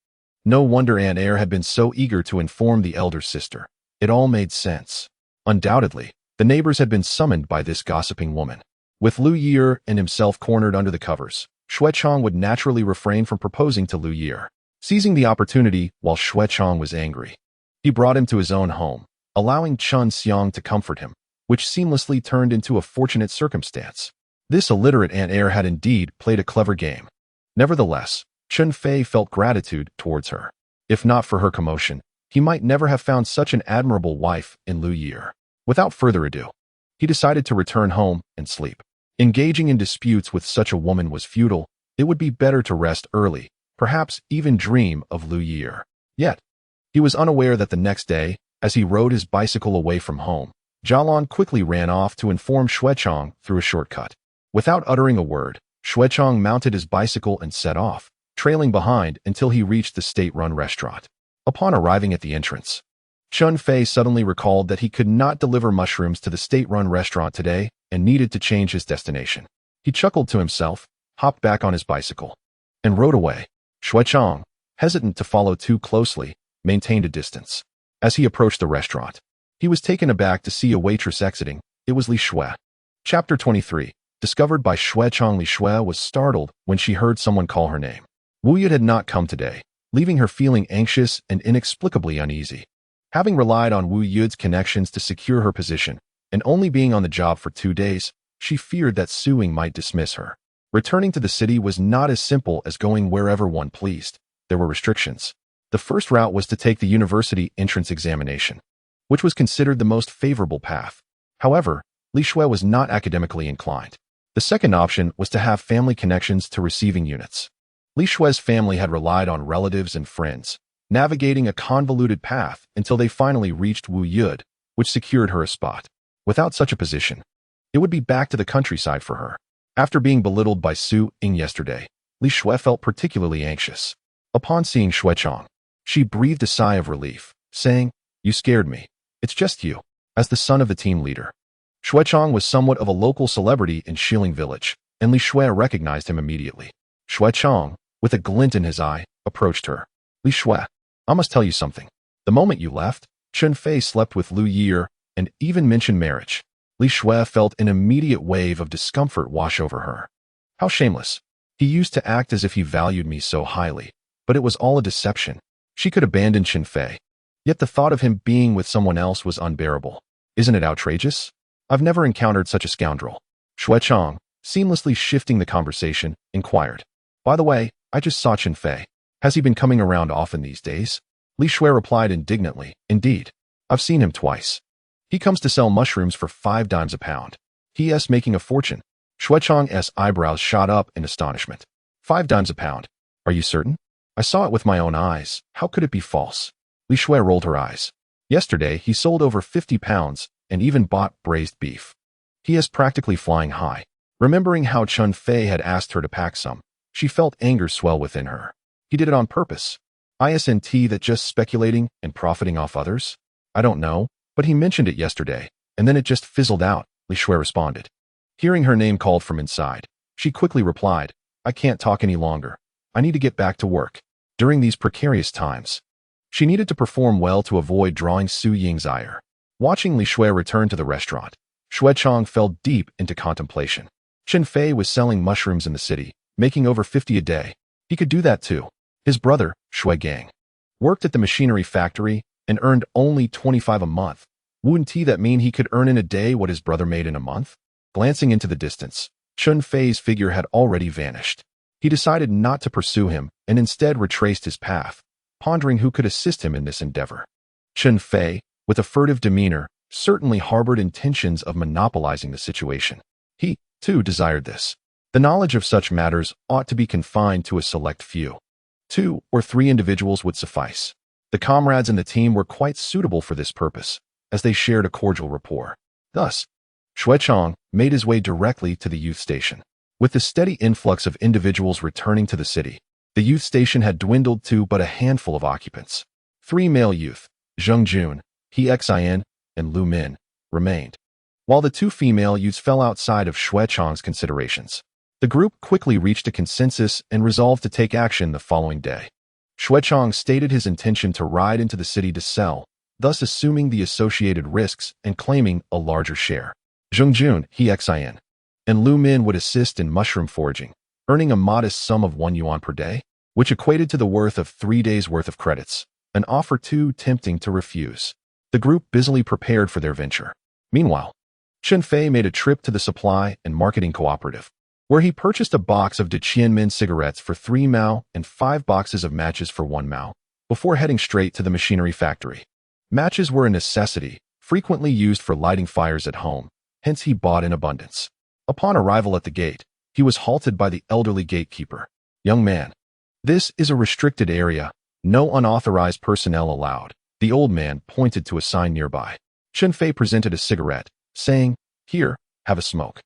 No wonder Aunt Air had been so eager to inform the elder sister. It all made sense. Undoubtedly, the neighbors had been summoned by this gossiping woman. With Liu Yeer and himself cornered under the covers, Shu Chong would naturally refrain from proposing to Liu Yeer. Seizing the opportunity while Shu Chong was angry, he brought him to his own home, allowing Chun Xiang to comfort him, which seamlessly turned into a fortunate circumstance. This illiterate Aunt Air had indeed played a clever game. Nevertheless, Chun Fei felt gratitude towards her. If not for her commotion, he might never have found such an admirable wife in Liu Yeer. Without further ado, he decided to return home and sleep. Engaging in disputes with such a woman was futile. It would be better to rest early, perhaps even dream of Liu Yeer. Yet, he was unaware that the next day, as he rode his bicycle away from home, Jialon quickly ran off to inform Shu Chong through a shortcut. Without uttering a word, Shu Chong mounted his bicycle and set off, trailing behind until he reached the state-run restaurant. Upon arriving at the entrance, Chun Fei suddenly recalled that he could not deliver mushrooms to the state-run restaurant today and needed to change his destination. He chuckled to himself, hopped back on his bicycle, and rode away. Shu Chong, hesitant to follow too closely, maintained a distance. As he approached the restaurant, he was taken aback to see a waitress exiting. It was Li Shui. Chapter 23. Discovered by Shu Chong. Li Shui was startled when she heard someone call her name. Wu Yud had not come today, leaving her feeling anxious and inexplicably uneasy. Having relied on Wu Yud's connections to secure her position, and only being on the job for 2 days, she feared that suing might dismiss her. Returning to the city was not as simple as going wherever one pleased. There were restrictions. The first route was to take the university entrance examination, which was considered the most favorable path. However, Li Shui was not academically inclined. The second option was to have family connections to receiving units. Li Shui's family had relied on relatives and friends, navigating a convoluted path until they finally reached Wu Yud, which secured her a spot. Without such a position, it would be back to the countryside for her. After being belittled by Su Ying yesterday, Li Shui felt particularly anxious. Upon seeing Shu Chong, she breathed a sigh of relief, saying, "You scared me. It's just you." As the son of the team leader, Shu Chong was somewhat of a local celebrity in Shilling Village, and Li Shui recognized him immediately. Shu Chong, with a glint in his eye, approached her. "Li Shui, I must tell you something. The moment you left, Chun Fei slept with Liu Yeer and even mentioned marriage." Li Shui felt an immediate wave of discomfort wash over her. How shameless. He used to act as if he valued me so highly, but it was all a deception. She could abandon Chen Fei. Yet the thought of him being with someone else was unbearable. Isn't it outrageous? I've never encountered such a scoundrel. Shu Chong, seamlessly shifting the conversation, inquired. "By the way, I just saw Chen Fei. Has he been coming around often these days?" Li Shui replied indignantly, "Indeed. I've seen him twice. He comes to sell mushrooms for 5 dimes a pound. He.s. making a fortune." Shu Chong's eyebrows shot up in astonishment. 5 dimes a pound. Are you certain? I saw it with my own eyes. How could it be false? Li Shui rolled her eyes. Yesterday, he sold over 50 pounds and even bought braised beef. He is practically flying high. Remembering how Chun Fei had asked her to pack some, she felt anger swell within her. He did it on purpose. Isn't that just speculating and profiting off others? I don't know, but he mentioned it yesterday, and then it just fizzled out, Li Shui responded. Hearing her name called from inside, she quickly replied, I can't talk any longer. I need to get back to work. During these precarious times, She needed to perform well to avoid drawing Su Ying's ire. Watching Li Shui return to the restaurant, Shu Chong fell deep into contemplation. Chen Fei was selling mushrooms in the city, making over 50 a day. He could do that too. His brother, Shui Gang, worked at the machinery factory and earned only 25 a month. Wouldn't that mean he could earn in a day what his brother made in a month? Glancing into the distance, Chun Fei's figure had already vanished. He decided not to pursue him and instead retraced his path, pondering who could assist him in this endeavor. Chun Fei, with a furtive demeanor, certainly harbored intentions of monopolizing the situation. He, too, desired this. The knowledge of such matters ought to be confined to a select few. 2 or 3 individuals would suffice. The comrades in the team were quite suitable for this purpose, as they shared a cordial rapport. Thus, Shu Chong made his way directly to the youth station. With the steady influx of individuals returning to the city, the youth station had dwindled to but a handful of occupants. 3 male youth, Zheng Jun, He Xin, and Lu Min, remained, while the 2 female youths fell outside of Shu Chong's considerations. The group quickly reached a consensus and resolved to take action the following day. Shu Chong stated his intention to ride into the city to sell, thus assuming the associated risks and claiming a larger share. Zheng Jun, He Xin, and Lu Min would assist in mushroom foraging, earning a modest sum of 1 yuan per day, which equated to the worth of 3 days' worth of credits, an offer too tempting to refuse. The group busily prepared for their venture. Meanwhile, Chen Fei made a trip to the supply and marketing cooperative, where he purchased a box of de Qianmen cigarettes for 3 mao and 5 boxes of matches for 1 mao, before heading straight to the machinery factory. Matches were a necessity, frequently used for lighting fires at home, hence he bought in abundance. Upon arrival at the gate, he was halted by the elderly gatekeeper. "Young man, this is a restricted area, no unauthorized personnel allowed." The old man pointed to a sign nearby. Chen Fei presented a cigarette, saying, "Here, have a smoke."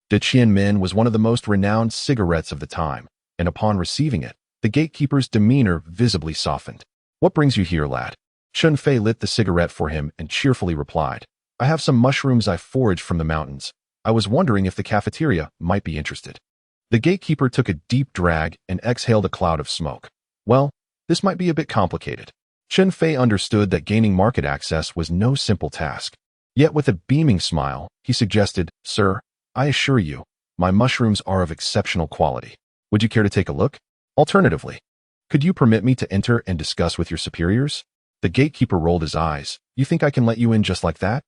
De Qianmen was one of the most renowned cigarettes of the time, and upon receiving it, the gatekeeper's demeanor visibly softened. "What brings you here, lad?" Chun Fei lit the cigarette for him and cheerfully replied, "I have some mushrooms I foraged from the mountains. I was wondering if the cafeteria might be interested." The gatekeeper took a deep drag and exhaled a cloud of smoke. "Well, this might be a bit complicated." Chen Fei understood that gaining market access was no simple task. Yet with a beaming smile, he suggested, "Sir, I assure you, my mushrooms are of exceptional quality. Would you care to take a look? Alternatively, could you permit me to enter and discuss with your superiors?" The gatekeeper rolled his eyes. "You think I can let you in just like that?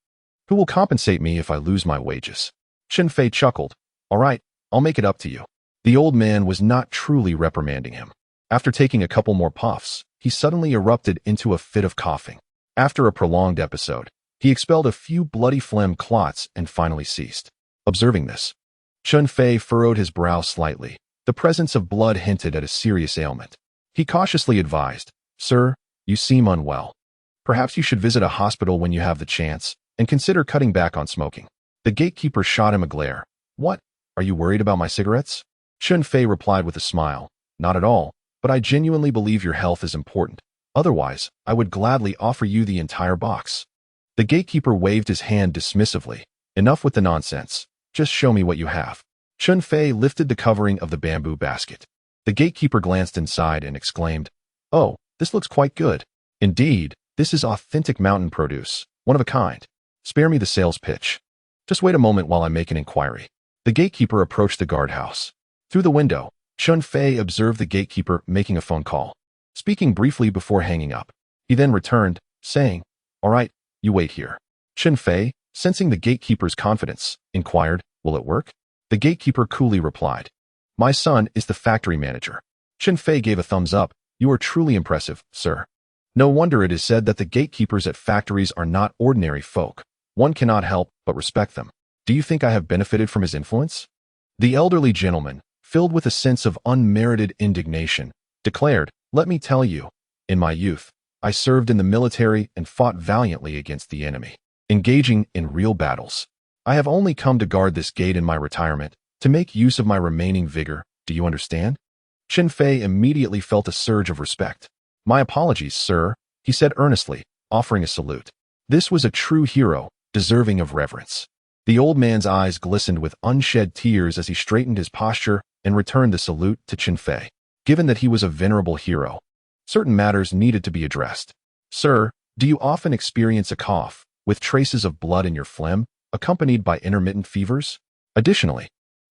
Who will compensate me if I lose my wages?" Chen Fei chuckled. "All right, I'll make it up to you." The old man was not truly reprimanding him. After taking a couple more puffs, he suddenly erupted into a fit of coughing. After a prolonged episode, he expelled a few bloody phlegm clots and finally ceased. Observing this, Chun Fei furrowed his brow slightly. The presence of blood hinted at a serious ailment. He cautiously advised, "Sir, you seem unwell. Perhaps you should visit a hospital when you have the chance, and consider cutting back on smoking." The gatekeeper shot him a glare. "What? Are you worried about my cigarettes?" Chun Fei replied with a smile, "Not at all, but I genuinely believe your health is important. Otherwise, I would gladly offer you the entire box." The gatekeeper waved his hand dismissively. "Enough with the nonsense. Just show me what you have." Chun Fei lifted the covering of the bamboo basket. The gatekeeper glanced inside and exclaimed, "Oh, this looks quite good. Indeed, this is authentic mountain produce, one of a kind. Spare me the sales pitch. Just wait a moment while I make an inquiry." The gatekeeper approached the guardhouse. Through the window, Chun Fei observed the gatekeeper making a phone call, speaking briefly before hanging up. He then returned, saying, "All right, you wait here." Chun Fei, sensing the gatekeeper's confidence, inquired, "Will it work?" The gatekeeper coolly replied, "My son is the factory manager." Chen Fei gave a thumbs up. "You are truly impressive, sir." No wonder it is said that the gatekeepers at factories are not ordinary folk. One cannot help but respect them. Do you think I have benefited from his influence? The elderly gentleman, filled with a sense of unmerited indignation, declared, "Let me tell you, in my youth, I served in the military and fought valiantly against the enemy, engaging in real battles. I have only come to guard this gate in my retirement, to make use of my remaining vigor. Do you understand?" Chen Fei immediately felt a surge of respect. "My apologies, sir," he said earnestly, offering a salute. This was a true hero, deserving of reverence. The old man's eyes glistened with unshed tears as he straightened his posture and returned the salute to Chen Fei. Given that he was a venerable hero, certain matters needed to be addressed. Sir, do you often experience a cough, with traces of blood in your phlegm, accompanied by intermittent fevers? Additionally,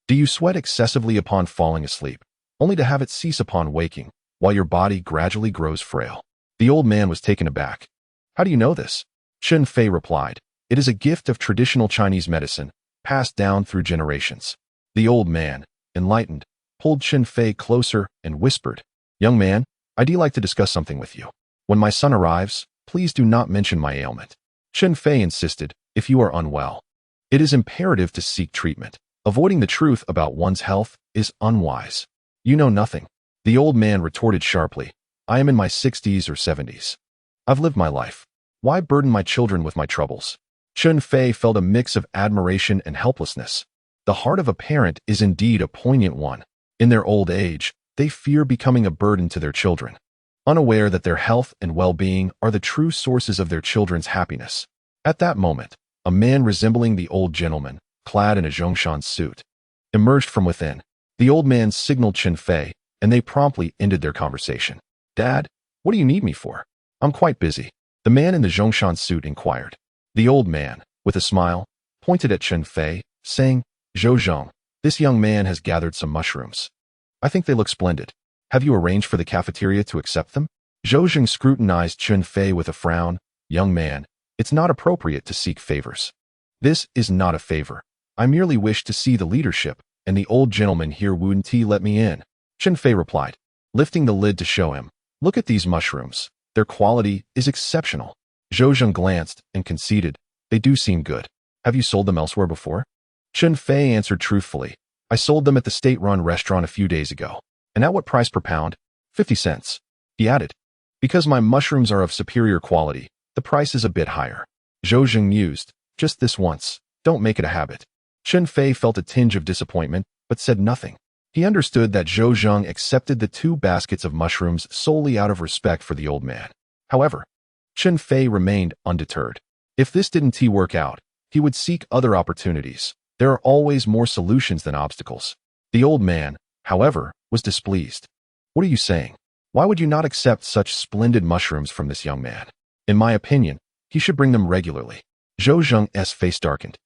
do you sweat excessively upon falling asleep, only to have it cease upon waking, while your body gradually grows frail? The old man was taken aback. How do you know this? Chun Feay replied, it is a gift of traditional Chinese medicine, passed down through generations. The old man, enlightened, pulled Chen Fei closer and whispered, young man, I'd like to discuss something with you. When my son arrives, please do not mention my ailment. Chen Fei insisted, if you are unwell, it is imperative to seek treatment. Avoiding the truth about one's health is unwise. You know nothing. The old man retorted sharply, I am in my 60s or 70s. I've lived my life. Why burden my children with my troubles? Chun Fei felt a mix of admiration and helplessness. The heart of a parent is indeed a poignant one. In their old age, they fear becoming a burden to their children, unaware that their health and well-being are the true sources of their children's happiness. At that moment, a man resembling the old gentleman, clad in a Zhongshan suit, emerged from within. The old man signaled Chen Fei, and they promptly ended their conversation. Dad, what do you need me for? I'm quite busy, the man in the Zhongshan suit inquired. The old man, with a smile, pointed at Chen Fei, saying, Zhou Zhong, this young man has gathered some mushrooms. I think they look splendid. Have you arranged for the cafeteria to accept them? Zhou Zhong scrutinized Chen Fei with a frown. Young man, it's not appropriate to seek favors. This is not a favor. I merely wish to see the leadership, and the old gentleman here wouldn't let me in. Chen Fei replied, lifting the lid to show him. Look at these mushrooms. Their quality is exceptional. Zhou Zhong glanced and conceded, they do seem good. Have you sold them elsewhere before? Chun Fei answered truthfully, I sold them at the state-run restaurant a few days ago. And at what price per pound? 50 cents. He added, because my mushrooms are of superior quality, the price is a bit higher. Zhou Zhong mused, just this once, don't make it a habit. Chen Fei felt a tinge of disappointment, but said nothing. He understood that Zhou Zhong accepted the 2 baskets of mushrooms solely out of respect for the old man. However, Chen Fei remained undeterred. If this didn't work out, he would seek other opportunities. There are always more solutions than obstacles. The old man, however, was displeased. What are you saying? Why would you not accept such splendid mushrooms from this young man? In my opinion, he should bring them regularly. Zhou Zhong's face darkened.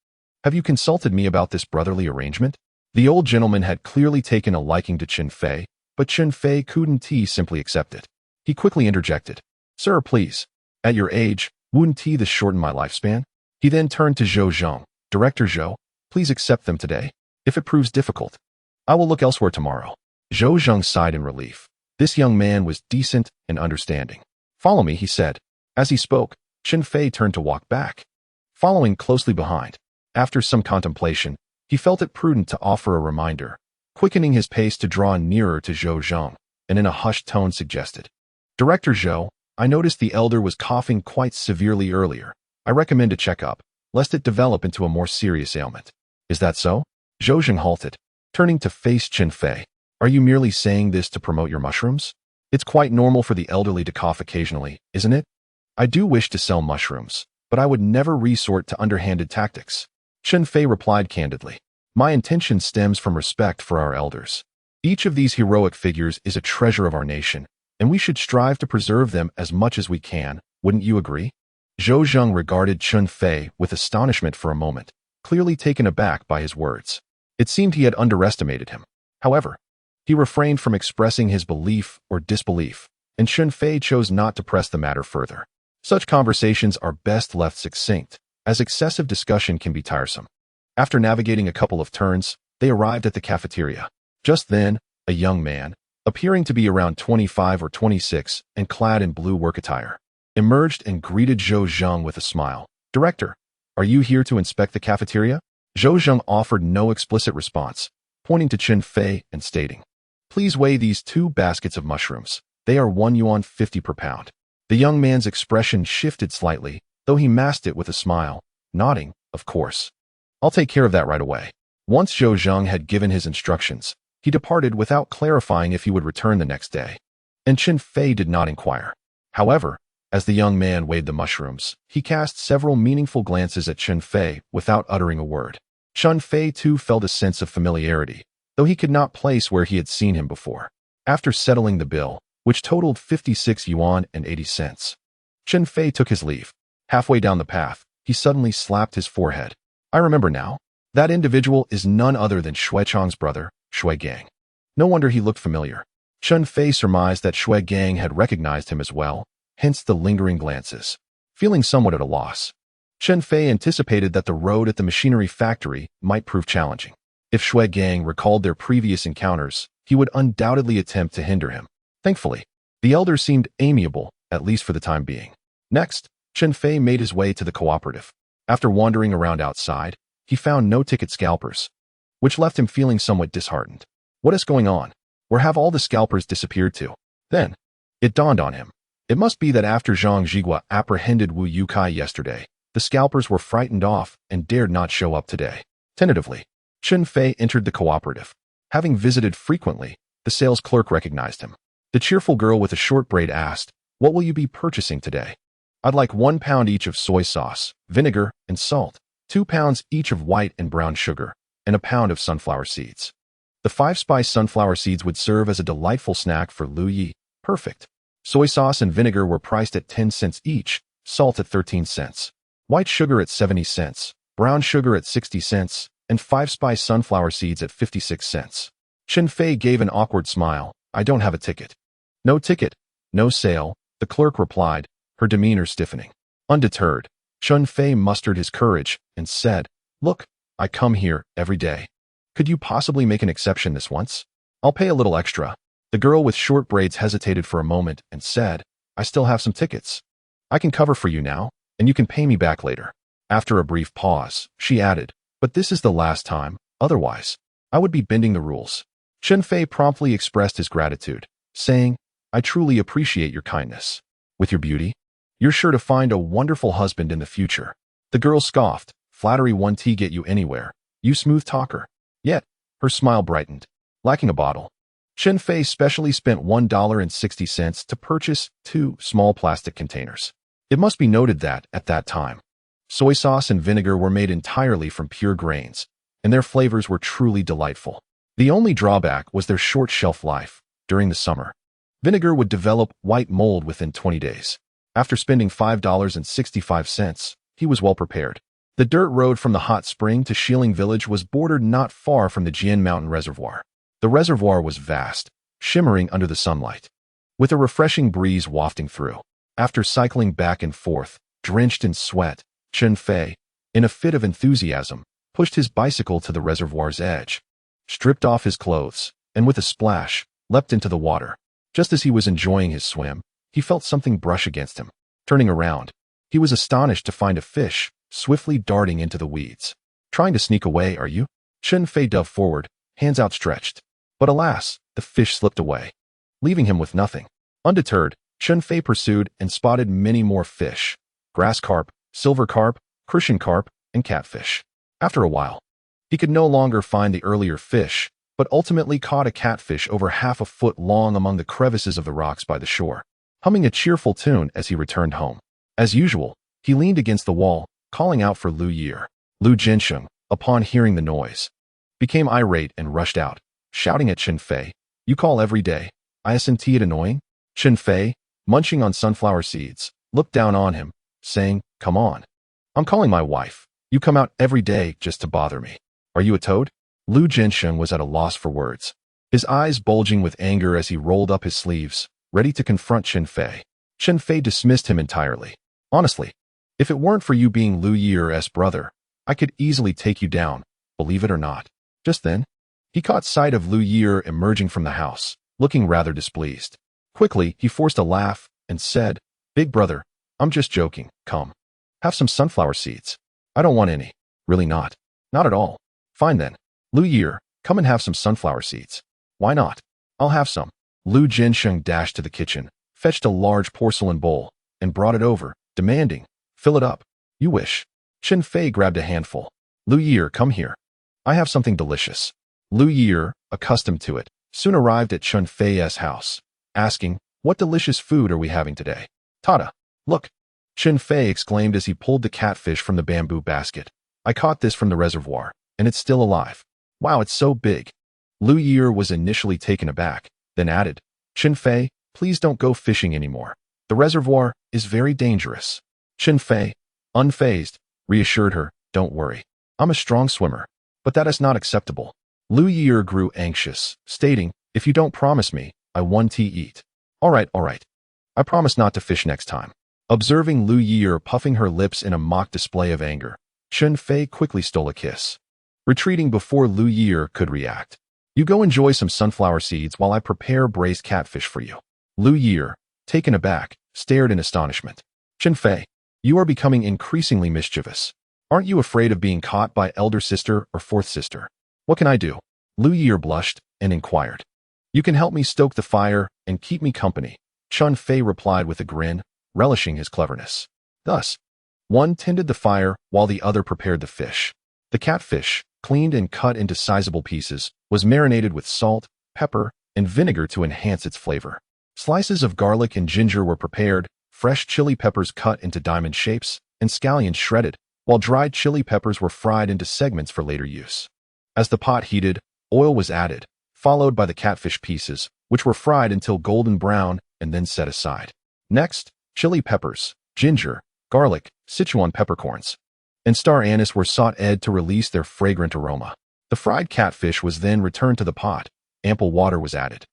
Have you consulted me about this brotherly arrangement? The old gentleman had clearly taken a liking to Chen Fei, but Chen Fei couldn't simply accept it. He quickly interjected, Sir, please. At your age, wouldn't this shorten my lifespan? He then turned to Zhou Zhong. Director Zhou, please accept them today. If it proves difficult, I will look elsewhere tomorrow. Zhou Zhong sighed in relief. This young man was decent and understanding. Follow me, he said. As he spoke, Chen Fei turned to walk back, following closely behind. After some contemplation, he felt it prudent to offer a reminder, quickening his pace to draw nearer to Zhou Zhong, and in a hushed tone suggested, Director Zhou, I noticed the elder was coughing quite severely earlier. I recommend a checkup, lest it develop into a more serious ailment. Is that so? Zhou Zhong halted, turning to face Chen Fei. Are you merely saying this to promote your mushrooms? It's quite normal for the elderly to cough occasionally, isn't it? I do wish to sell mushrooms, but I would never resort to underhanded tactics. Chen Fei replied candidly. My intention stems from respect for our elders. Each of these heroic figures is a treasure of our nation, and we should strive to preserve them as much as we can, wouldn't you agree? Zhou Zhong regarded Chun Fei with astonishment for a moment, clearly taken aback by his words. It seemed he had underestimated him. However, he refrained from expressing his belief or disbelief, and Chun Fei chose not to press the matter further. Such conversations are best left succinct, as excessive discussion can be tiresome. After navigating a couple of turns, they arrived at the cafeteria. Just then, a young man, appearing to be around 25 or 26 and clad in blue work attire, emerged and greeted Zhou Zhong with a smile. Director, are you here to inspect the cafeteria? Zhou Zhong offered no explicit response, pointing to Chen Fei and stating, Please weigh these 2 baskets of mushrooms. They are 1 yuan 50 per pound. The young man's expression shifted slightly, though he masked it with a smile, nodding, of course. I'll take care of that right away. Once Zhou Zhong had given his instructions, he departed without clarifying if he would return the next day. And Chen Fei did not inquire. However, as the young man weighed the mushrooms, he cast several meaningful glances at Chen Fei without uttering a word. Chun Fei too felt a sense of familiarity, though he could not place where he had seen him before. After settling the bill, which totaled 56 yuan and 80 cents, Chen Fei took his leave. Halfway down the path, he suddenly slapped his forehead. I remember now. That individual is none other than Shu Chong's brother, Shui Gang. No wonder he looked familiar. Chun Fei surmised that Shui Gang had recognized him as well, hence the lingering glances. Feeling somewhat at a loss, Chen Fei anticipated that the road at the machinery factory might prove challenging. If Shui Gang recalled their previous encounters, he would undoubtedly attempt to hinder him. Thankfully, the elder seemed amiable, at least for the time being. Next, Chen Fei made his way to the cooperative. After wandering around outside, he found no ticket scalpers, which left him feeling somewhat disheartened. What is going on? Where have all the scalpers disappeared to? Then, it dawned on him. It must be that after Zhang Zhigua apprehended Wu Yukai yesterday, the scalpers were frightened off and dared not show up today. Tentatively, Chun Fei entered the cooperative. Having visited frequently, the sales clerk recognized him. The cheerful girl with a short braid asked, "What will you be purchasing today?" "I'd like 1 pound each of soy sauce, vinegar, and salt, 2 pounds each of white and brown sugar, and a pound of sunflower seeds." The 5-spice sunflower seeds would serve as a delightful snack for Liu Ye'er. Perfect. Soy sauce and vinegar were priced at 10 cents each, salt at 13 cents, white sugar at 70 cents, brown sugar at 60 cents, and 5-spice sunflower seeds at 56 cents. Chen Fei gave an awkward smile. "I don't have a ticket." "No ticket, no sale," the clerk replied, her demeanor stiffening. Undeterred, Chun Fei mustered his courage and said, "Look, I come here every day. Could you possibly make an exception this once? I'll pay a little extra." The girl with short braids hesitated for a moment and said, "I still have some tickets. I can cover for you now, and you can pay me back later." After a brief pause, she added, "But this is the last time, otherwise, I would be bending the rules." Chen Fei promptly expressed his gratitude, saying, "I truly appreciate your kindness. With your beauty, you're sure to find a wonderful husband in the future." The girl scoffed, "Flattery won't get you anywhere, you smooth talker." Yet, her smile brightened. Lacking a bottle, Chen Fei specially spent $1.60 to purchase 2 small plastic containers. It must be noted that, at that time, soy sauce and vinegar were made entirely from pure grains, and their flavors were truly delightful. The only drawback was their short shelf life. During the summer, vinegar would develop white mold within 20 days. After spending $5.65, he was well prepared. The dirt road from the hot spring to Shilling Village was bordered not far from the Jian Mountain Reservoir. The reservoir was vast, shimmering under the sunlight, with a refreshing breeze wafting through. After cycling back and forth, drenched in sweat, Chen Fei, in a fit of enthusiasm, pushed his bicycle to the reservoir's edge, stripped off his clothes, and with a splash, leapt into the water. Just as he was enjoying his swim, he felt something brush against him. Turning around, he was astonished to find a fish swiftly darting into the weeds. "Trying to sneak away, are you?" Chen Fei dove forward, hands outstretched. But alas, the fish slipped away, leaving him with nothing. Undeterred, Chen Fei pursued and spotted many more fish: grass carp, silver carp, crucian carp, and catfish. After a while, he could no longer find the earlier fish, but ultimately caught a catfish over half a foot long among the crevices of the rocks by the shore, humming a cheerful tune as he returned home. As usual, he leaned against the wall, calling out for Liu Ye'er. Liu Jiansheng, upon hearing the noise, became irate and rushed out, shouting at Chen Fei, "You call every day. Isn't it annoying?" Chen Fei, munching on sunflower seeds, looked down on him, saying, "Come on. I'm calling my wife. You come out every day just to bother me. Are you a toad?" Liu Jiansheng was at a loss for words, his eyes bulging with anger as he rolled up his sleeves, ready to confront Chen Fei. Chen Fei dismissed him entirely. "Honestly, if it weren't for you being Liu Yeer's brother, I could easily take you down, believe it or not." Just then, he caught sight of Liu Ye'er emerging from the house, looking rather displeased. Quickly, he forced a laugh and said, "Big brother, I'm just joking. Come. Have some sunflower seeds." "I don't want any. Really not." "Not at all." "Fine then. Liu Ye'er, come and have some sunflower seeds." "Why not? I'll have some." Liu Jiansheng dashed to the kitchen, fetched a large porcelain bowl, and brought it over, demanding, "Fill it up." "You wish." Chen Fei grabbed a handful. "Liu Ye'er, come here. I have something delicious." Liu Ye'er, accustomed to it, soon arrived at Chun Fei's house, asking, "What delicious food are we having today?" "Tada! Look!" Chen Fei exclaimed as he pulled the catfish from the bamboo basket. "I caught this from the reservoir, and it's still alive. Wow, it's so big." Liu Ye'er was initially taken aback, then added, "Chen Fei, please don't go fishing anymore. The reservoir is very dangerous. Chen Fei, unfazed, reassured her, don't worry. I'm a strong swimmer. But that is not acceptable. Liu Ye'er grew anxious, stating, if you don't promise me, I won't eat. All right. I promise not to fish next time. Observing Liu Ye'er puffing her lips in a mock display of anger, Chun Feay quickly stole a kiss, retreating before Liu Ye'er could react. You go enjoy some sunflower seeds while I prepare braised catfish for you. Liu Ye'er, taken aback, stared in astonishment. Chen Fei, you are becoming increasingly mischievous. Aren't you afraid of being caught by elder sister or fourth sister? What can I do? Liu Ye'er blushed and inquired. You can help me stoke the fire and keep me company, Chun Fei replied with a grin, relishing his cleverness. Thus, one tended the fire while the other prepared the fish. The catfish, cleaned and cut into sizable pieces, was marinated with salt, pepper, and vinegar to enhance its flavor. Slices of garlic and ginger were prepared, fresh chili peppers cut into diamond shapes, and scallions shredded, while dried chili peppers were fried into segments for later use. As the pot heated, oil was added, followed by the catfish pieces, which were fried until golden brown and then set aside. Next, chili peppers, ginger, garlic, Sichuan peppercorns, and star anise were sautéed to release their fragrant aroma. The fried catfish was then returned to the pot, ample water was added.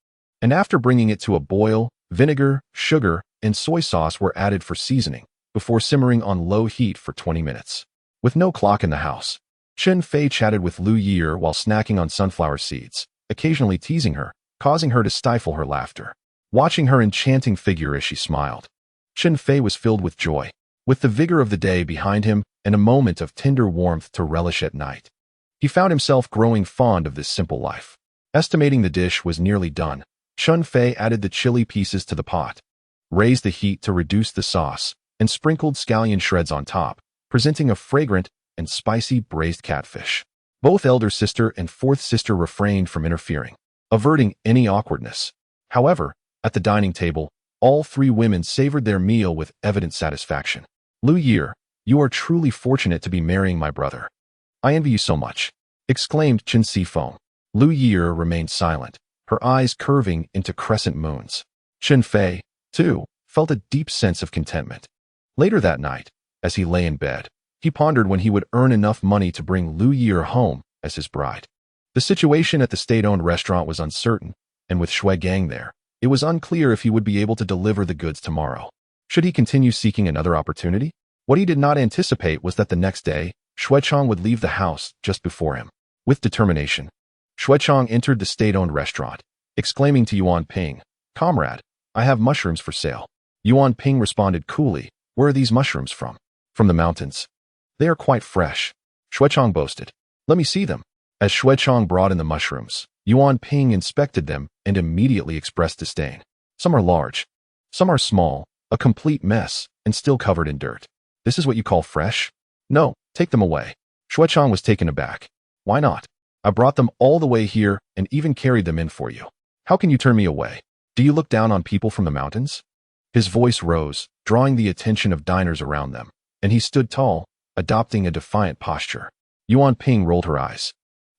And after bringing it to a boil, vinegar, sugar, and soy sauce were added for seasoning, before simmering on low heat for 20 minutes. With no clock in the house, Chen Fei chatted with Liu Ye'er while snacking on sunflower seeds, occasionally teasing her, causing her to stifle her laughter. Watching her enchanting figure as she smiled, Chen Fei was filled with joy, with the vigor of the day behind him and a moment of tender warmth to relish at night. He found himself growing fond of this simple life. Estimating the dish was nearly done, Chun Fei added the chili pieces to the pot, raised the heat to reduce the sauce, and sprinkled scallion shreds on top, presenting a fragrant and spicy braised catfish. Both elder sister and fourth sister refrained from interfering, averting any awkwardness. However, at the dining table, all three women savored their meal with evident satisfaction. Liu Ye'er, you are truly fortunate to be marrying my brother. I envy you so much, exclaimed Chen Fei. Liu Ye'er remained silent, her eyes curving into crescent moons. Chen Fei, too, felt a deep sense of contentment. Later that night, as he lay in bed, he pondered when he would earn enough money to bring Liu Ye'er home as his bride. The situation at the state-owned restaurant was uncertain, and with Shui Gang there, it was unclear if he would be able to deliver the goods tomorrow. Should he continue seeking another opportunity? What he did not anticipate was that the next day, Shu Chong would leave the house just before him. With determination, Shu Chong entered the state-owned restaurant, exclaiming to Yuan Ping, "Comrade, I have mushrooms for sale." Yuan Ping responded coolly, "Where are these mushrooms from?" "From the mountains. They are quite fresh," Shu Chong boasted. "Let me see them." As Shu Chong brought in the mushrooms, Yuan Ping inspected them and immediately expressed disdain. "Some are large. Some are small, a complete mess, and still covered in dirt. This is what you call fresh? No, take them away." Shu Chong was taken aback. "Why not? I brought them all the way here and even carried them in for you. How can you turn me away? Do you look down on people from the mountains?" His voice rose, drawing the attention of diners around them, and he stood tall, adopting a defiant posture. Yuan Ping rolled her eyes.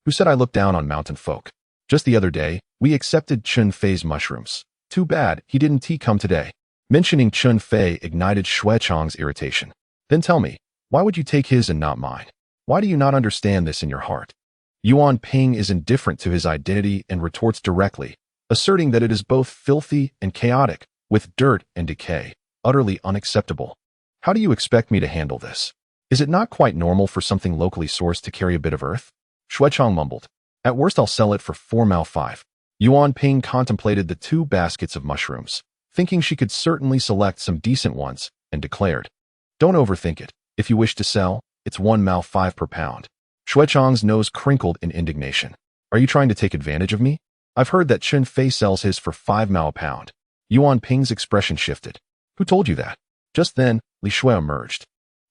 "Who said I look down on mountain folk? Just the other day, we accepted Chun Fei's mushrooms. Too bad he didn't come today." Mentioning Chun Fei ignited Shu Chong's irritation. "Then tell me, why would you take his and not mine? Why do you not understand this in your heart?" Yuan Ping is indifferent to his identity and retorts directly, asserting that it is both filthy and chaotic, with dirt and decay, utterly unacceptable. "How do you expect me to handle this? Is it not quite normal for something locally sourced to carry a bit of earth?" Shu Chong mumbled. "At worst I'll sell it for 4,500. Yuan Ping contemplated the 2 baskets of mushrooms, thinking she could certainly select some decent ones, and declared, "Don't overthink it. If you wish to sell, it's 1,500 per pound." Shu Chong's nose crinkled in indignation. "Are you trying to take advantage of me? I've heard that Chun Fei sells his for 5,000 a pound." Yuan Ping's expression shifted. "Who told you that?" Just then, Li Shui emerged,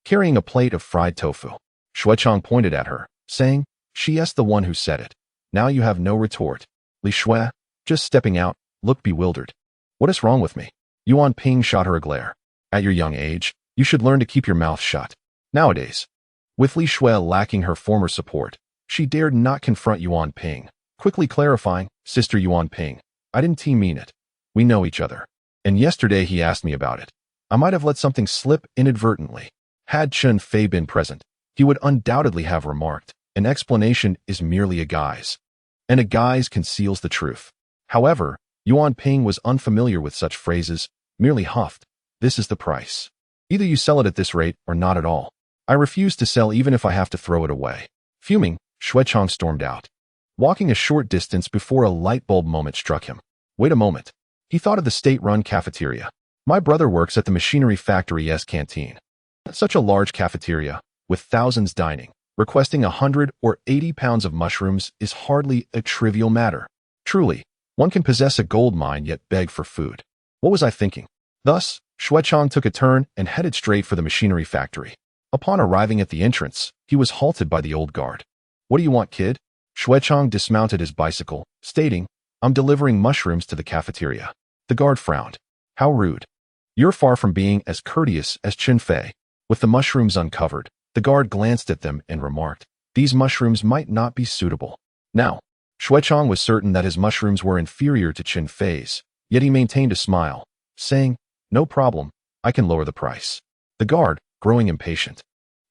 carrying a plate of fried tofu. Shu Chong pointed at her, saying, "She's the one who said it. Now you have no retort." Li Shui, just stepping out, looked bewildered. "What is wrong with me?" Yuan Ping shot her a glare. "At your young age, you should learn to keep your mouth shut. Nowadays." With Li Shui lacking her former support, she dared not confront Yuan Ping, quickly clarifying, "Sister Yuan Ping, I didn't mean it. We know each other. And yesterday he asked me about it. I might have let something slip inadvertently. Had Chun Feay been present, he would undoubtedly have remarked, an explanation is merely a guise. And a guise conceals the truth. However, Yuan Ping was unfamiliar with such phrases, merely huffed, "This is the price. Either you sell it at this rate or not at all. I refuse to sell even if I have to throw it away." Fuming, Shu Chong stormed out, walking a short distance before a light bulb moment struck him. Wait a moment. He thought of the state-run cafeteria. My brother works at the machinery factory's canteen. Such a large cafeteria, with thousands dining, requesting 100 or 80 pounds of mushrooms is hardly a trivial matter. Truly, one can possess a gold mine yet beg for food. What was I thinking? Thus, Shu Chong took a turn and headed straight for the machinery factory. Upon arriving at the entrance, he was halted by the old guard. "What do you want, kid?" Shu Chong dismounted his bicycle, stating, "I'm delivering mushrooms to the cafeteria." The guard frowned. "How rude. You're far from being as courteous as Chen Fei." With the mushrooms uncovered, the guard glanced at them and remarked, "These mushrooms might not be suitable." Now, Shu Chong was certain that his mushrooms were inferior to Chen Fei's, yet he maintained a smile, saying, "No problem, I can lower the price." The guard, growing impatient,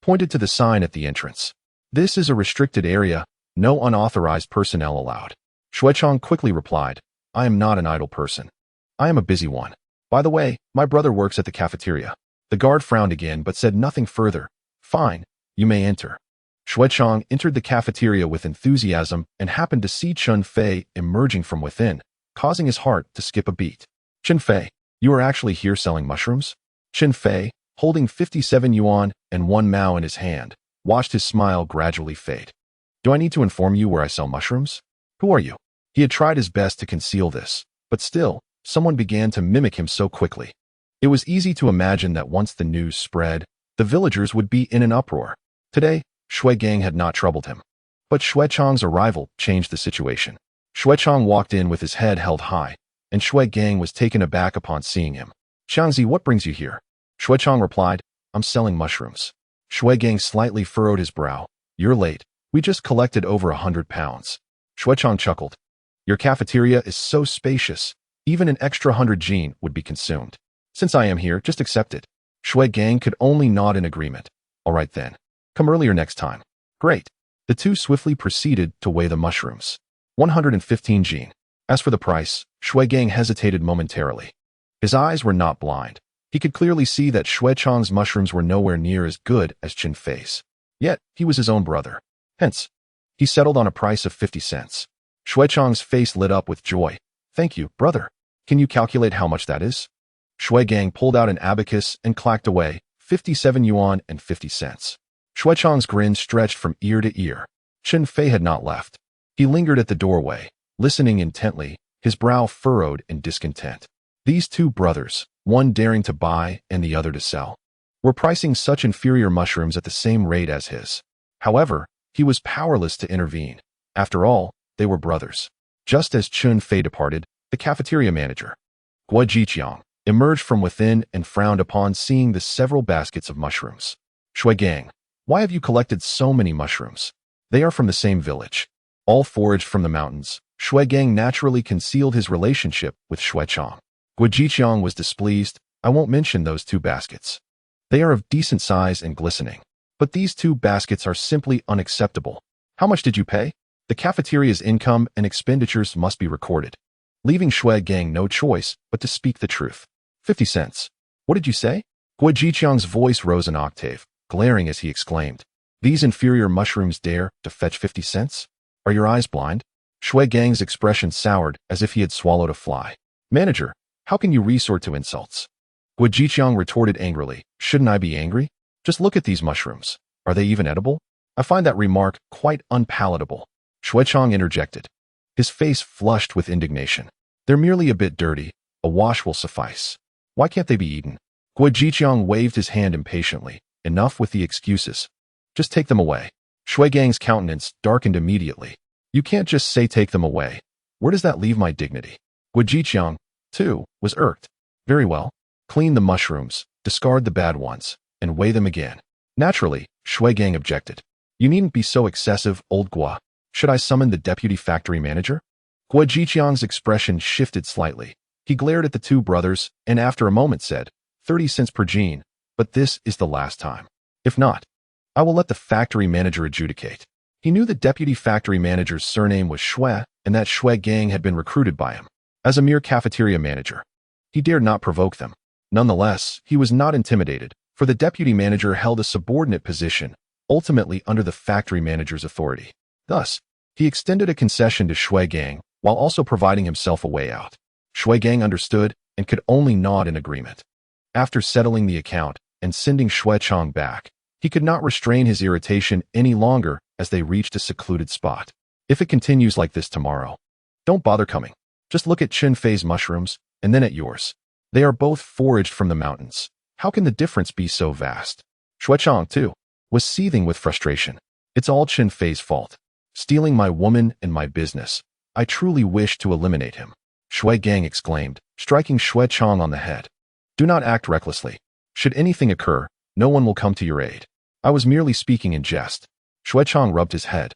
pointed to the sign at the entrance. "This is a restricted area, no unauthorized personnel allowed." Shu Chong quickly replied, "I am not an idle person. I am a busy one. By the way, my brother works at the cafeteria." The guard frowned again but said nothing further. "Fine, you may enter." Shu Chong entered the cafeteria with enthusiasm and happened to see Chun Feay emerging from within, causing his heart to skip a beat. "Chen Fei, you are actually here selling mushrooms?" Chen Fei, holding 57 yuan and 1 mao in his hand, watched his smile gradually fade. "Do I need to inform you where I sell mushrooms? Who are you?" He had tried his best to conceal this, but still, someone began to mimic him so quickly. It was easy to imagine that once the news spread, the villagers would be in an uproar. Today, Shui Gang had not troubled him. But Shui Chong's arrival changed the situation. Shui Chong walked in with his head held high, and Shui Gang was taken aback upon seeing him. "Xiangzi, what brings you here?" Shui Chong replied, "I'm selling mushrooms." Shui Gang slightly furrowed his brow. "You're late. We just collected over 100 pounds. Shui Chong chuckled. "Your cafeteria is so spacious, even an extra 100 jin would be consumed. Since I am here, just accept it." Shui Gang could only nod in agreement. "All right then. Come earlier next time." "Great." The two swiftly proceeded to weigh the mushrooms. 115 jin. As for the price, Shui Gang hesitated momentarily. His eyes were not blind. He could clearly see that Shui Chong's mushrooms were nowhere near as good as Chun Feay's. Yet, he was his own brother. Hence, he settled on a price of 50 cents. Shui Chong's face lit up with joy. "Thank you, brother. Can you calculate how much that is?" Shui Gang pulled out an abacus and clacked away, 57 yuan and 50 cents. Shui Chong's grin stretched from ear to ear. Chun Feay had not left. He lingered at the doorway, listening intently, his brow furrowed in discontent. These two brothers, one daring to buy and the other to sell, were pricing such inferior mushrooms at the same rate as his. However, he was powerless to intervene. After all, they were brothers. Just as Chun Feay departed, the cafeteria manager, Guo Jiqiang, emerged from within and frowned upon seeing the several baskets of mushrooms. "Shui Gang, why have you collected so many mushrooms?" "They are from the same village. All foraged from the mountains." Shui Gang naturally concealed his relationship with Shui Chong. Guo Jiqiang was displeased. "I won't mention those 2 baskets. They are of decent size and glistening. But these 2 baskets are simply unacceptable. How much did you pay?" The cafeteria's income and expenditures must be recorded, leaving Shui Gang no choice but to speak the truth. 50 cents. "What did you say?" Guo Jiqiang's voice rose an octave, glaring as he exclaimed, "These inferior mushrooms dare to fetch 50 cents? Are your eyes blind?" Shui Gang's expression soured as if he had swallowed a fly. "Manager, how can you resort to insults?" Guo Jiqiang retorted angrily, "Shouldn't I be angry? Just look at these mushrooms. Are they even edible? I find that remark quite unpalatable." Shui Chong interjected. His face flushed with indignation. "They're merely a bit dirty. A wash will suffice. Why can't they be eaten?" Guo Jiqiang waved his hand impatiently. "Enough with the excuses. Just take them away." Shui Gang's countenance darkened immediately. "You can't just say take them away. Where does that leave my dignity?" Guo Jiqiang, too, was irked. "Very well. Clean the mushrooms, discard the bad ones, and weigh them again." Naturally, Shui Gang objected. "You needn't be so excessive, old Guo. Should I summon the deputy factory manager?" Guo Jiqiang's expression shifted slightly. He glared at the 2 brothers and after a moment said, 30 cents per gene, but this is the last time. If not, I will let the factory manager adjudicate. He knew the deputy factory manager's surname was Shui, and that Shui gang had been recruited by him. As a mere cafeteria manager, he dared not provoke them. Nonetheless, he was not intimidated, for the deputy manager held a subordinate position, ultimately under the factory manager's authority. Thus, he extended a concession to Shui gang, while also providing himself a way out. Shui gang understood and could only nod in agreement. After settling the account and sending Shu Chong back, he could not restrain his irritation any longer as they reached a secluded spot. If it continues like this tomorrow, don't bother coming. Just look at Chen Fei's mushrooms, and then at yours. They are both foraged from the mountains. How can the difference be so vast? Shu Chong, too, was seething with frustration. It's all Chen Fei's fault. Stealing my woman and my business. I truly wish to eliminate him. Shui gang exclaimed, striking Shu Chong on the head. Do not act recklessly. Should anything occur, no one will come to your aid. I was merely speaking in jest. Shu Chong rubbed his head.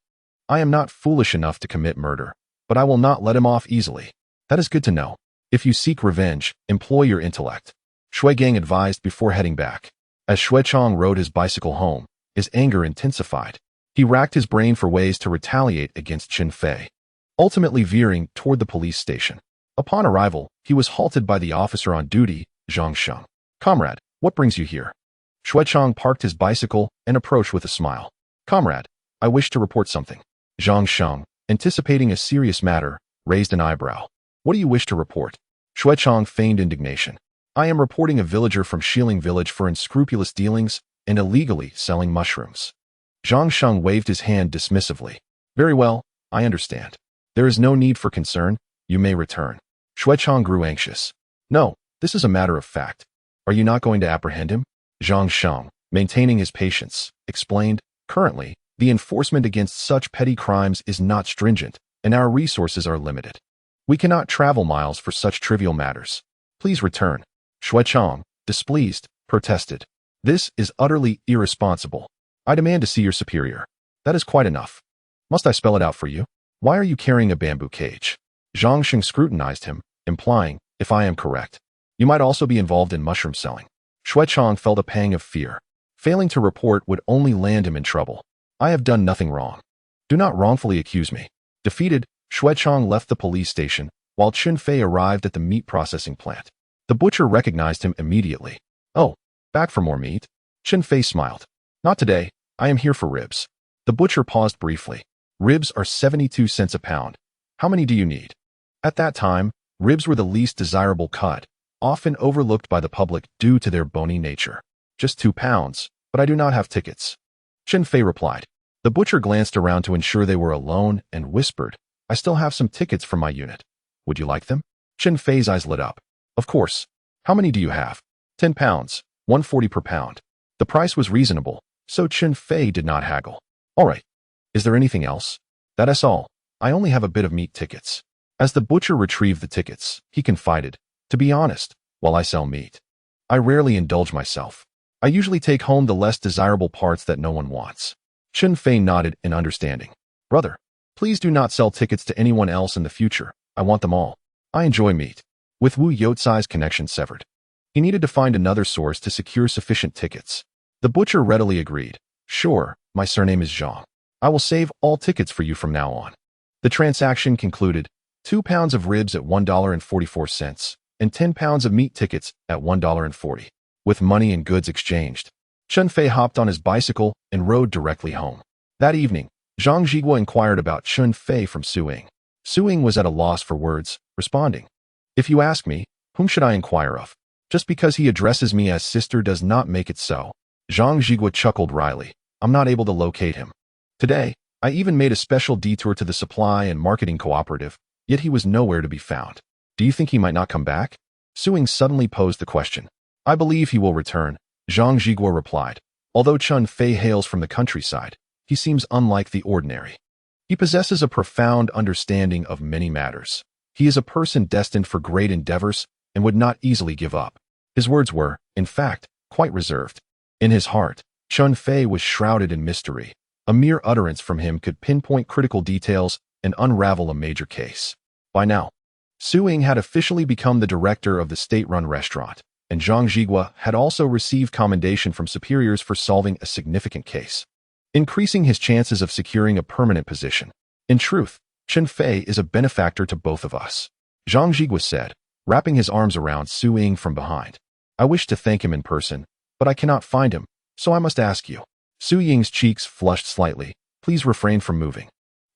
I am not foolish enough to commit murder, but I will not let him off easily. That is good to know. If you seek revenge, employ your intellect. Shui gang advised before heading back. As Shu Chong rode his bicycle home, his anger intensified. He racked his brain for ways to retaliate against Chen Fei, ultimately veering toward the police station. Upon arrival, he was halted by the officer on duty, Zhang Sheng. Comrade, what brings you here? Shu Chong parked his bicycle and approached with a smile. Comrade, I wish to report something. Zhang Sheng, anticipating a serious matter, raised an eyebrow. What do you wish to report? Shu Chong feigned indignation. I am reporting a villager from Xiling village for unscrupulous dealings and illegally selling mushrooms. Zhang Sheng waved his hand dismissively. Very well, I understand. There is no need for concern. You may return. Shu Chong grew anxious. No, this is a matter of fact. Are you not going to apprehend him? Zhang Sheng, maintaining his patience, explained, currently, the enforcement against such petty crimes is not stringent, and our resources are limited. We cannot travel miles for such trivial matters. Please return. Shu Chong, displeased, protested. This is utterly irresponsible. I demand to see your superior. That is quite enough. Must I spell it out for you? Why are you carrying a bamboo cage? Zhang Sheng scrutinized him, implying, if I am correct, you might also be involved in mushroom selling. Shu Chong felt a pang of fear. Failing to report would only land him in trouble. I have done nothing wrong. Do not wrongfully accuse me. Defeated, Shu Chong left the police station, while Chun Feay arrived at the meat processing plant. The butcher recognized him immediately. Oh, back for more meat? Chun Feay smiled. Not today, I am here for ribs. The butcher paused briefly. Ribs are 72 cents a pound. How many do you need? At that time, ribs were the least desirable cut, often overlooked by the public due to their bony nature. Just 2 pounds, but I do not have tickets. Chen Fei replied. The butcher glanced around to ensure they were alone and whispered, I still have some tickets from my unit. Would you like them? Chen Fei's eyes lit up. Of course. How many do you have? 10 pounds, 140 per pound. The price was reasonable, so Chen Fei did not haggle. All right. Is there anything else? That is all. I only have a bit of meat tickets. As the butcher retrieved the tickets, he confided, to be honest, while I sell meat, I rarely indulge myself. I usually take home the less desirable parts that no one wants. Chun Fei nodded in understanding. Brother, please do not sell tickets to anyone else in the future. I want them all. I enjoy meat. With Wu Youcai's connection severed, he needed to find another source to secure sufficient tickets. The butcher readily agreed. Sure, my surname is Zhang. I will save all tickets for you from now on. The transaction concluded. 2 pounds of ribs at $1.44 and 10 pounds of meat tickets at $1.40. With money and goods exchanged, Chun Fei hopped on his bicycle and rode directly home. That evening, Zhang Zhigua inquired about Chun Fei from Su Ying. Su Ying was at a loss for words, responding, If you ask me, whom should I inquire of? Just because he addresses me as sister does not make it so. Zhang Zhigua chuckled wryly. I'm not able to locate him. Today, I even made a special detour to the supply and marketing cooperative, yet he was nowhere to be found. Do you think he might not come back? Su Ying suddenly posed the question. I believe he will return, Zhang Zhigua replied. Although Chun Fei hails from the countryside, he seems unlike the ordinary. He possesses a profound understanding of many matters. He is a person destined for great endeavors and would not easily give up. His words were, in fact, quite reserved. In his heart, Chun Fei was shrouded in mystery. A mere utterance from him could pinpoint critical details and unravel a major case. By now, Su Ying had officially become the director of the state-run restaurant. and Zhang Zhigua had also received commendation from superiors for solving a significant case, increasing his chances of securing a permanent position. In truth, Chen Fei is a benefactor to both of us, Zhang Zhigua said, wrapping his arms around Su Ying from behind. I wish to thank him in person, but I cannot find him, so I must ask you. Su Ying's cheeks flushed slightly. Please refrain from moving.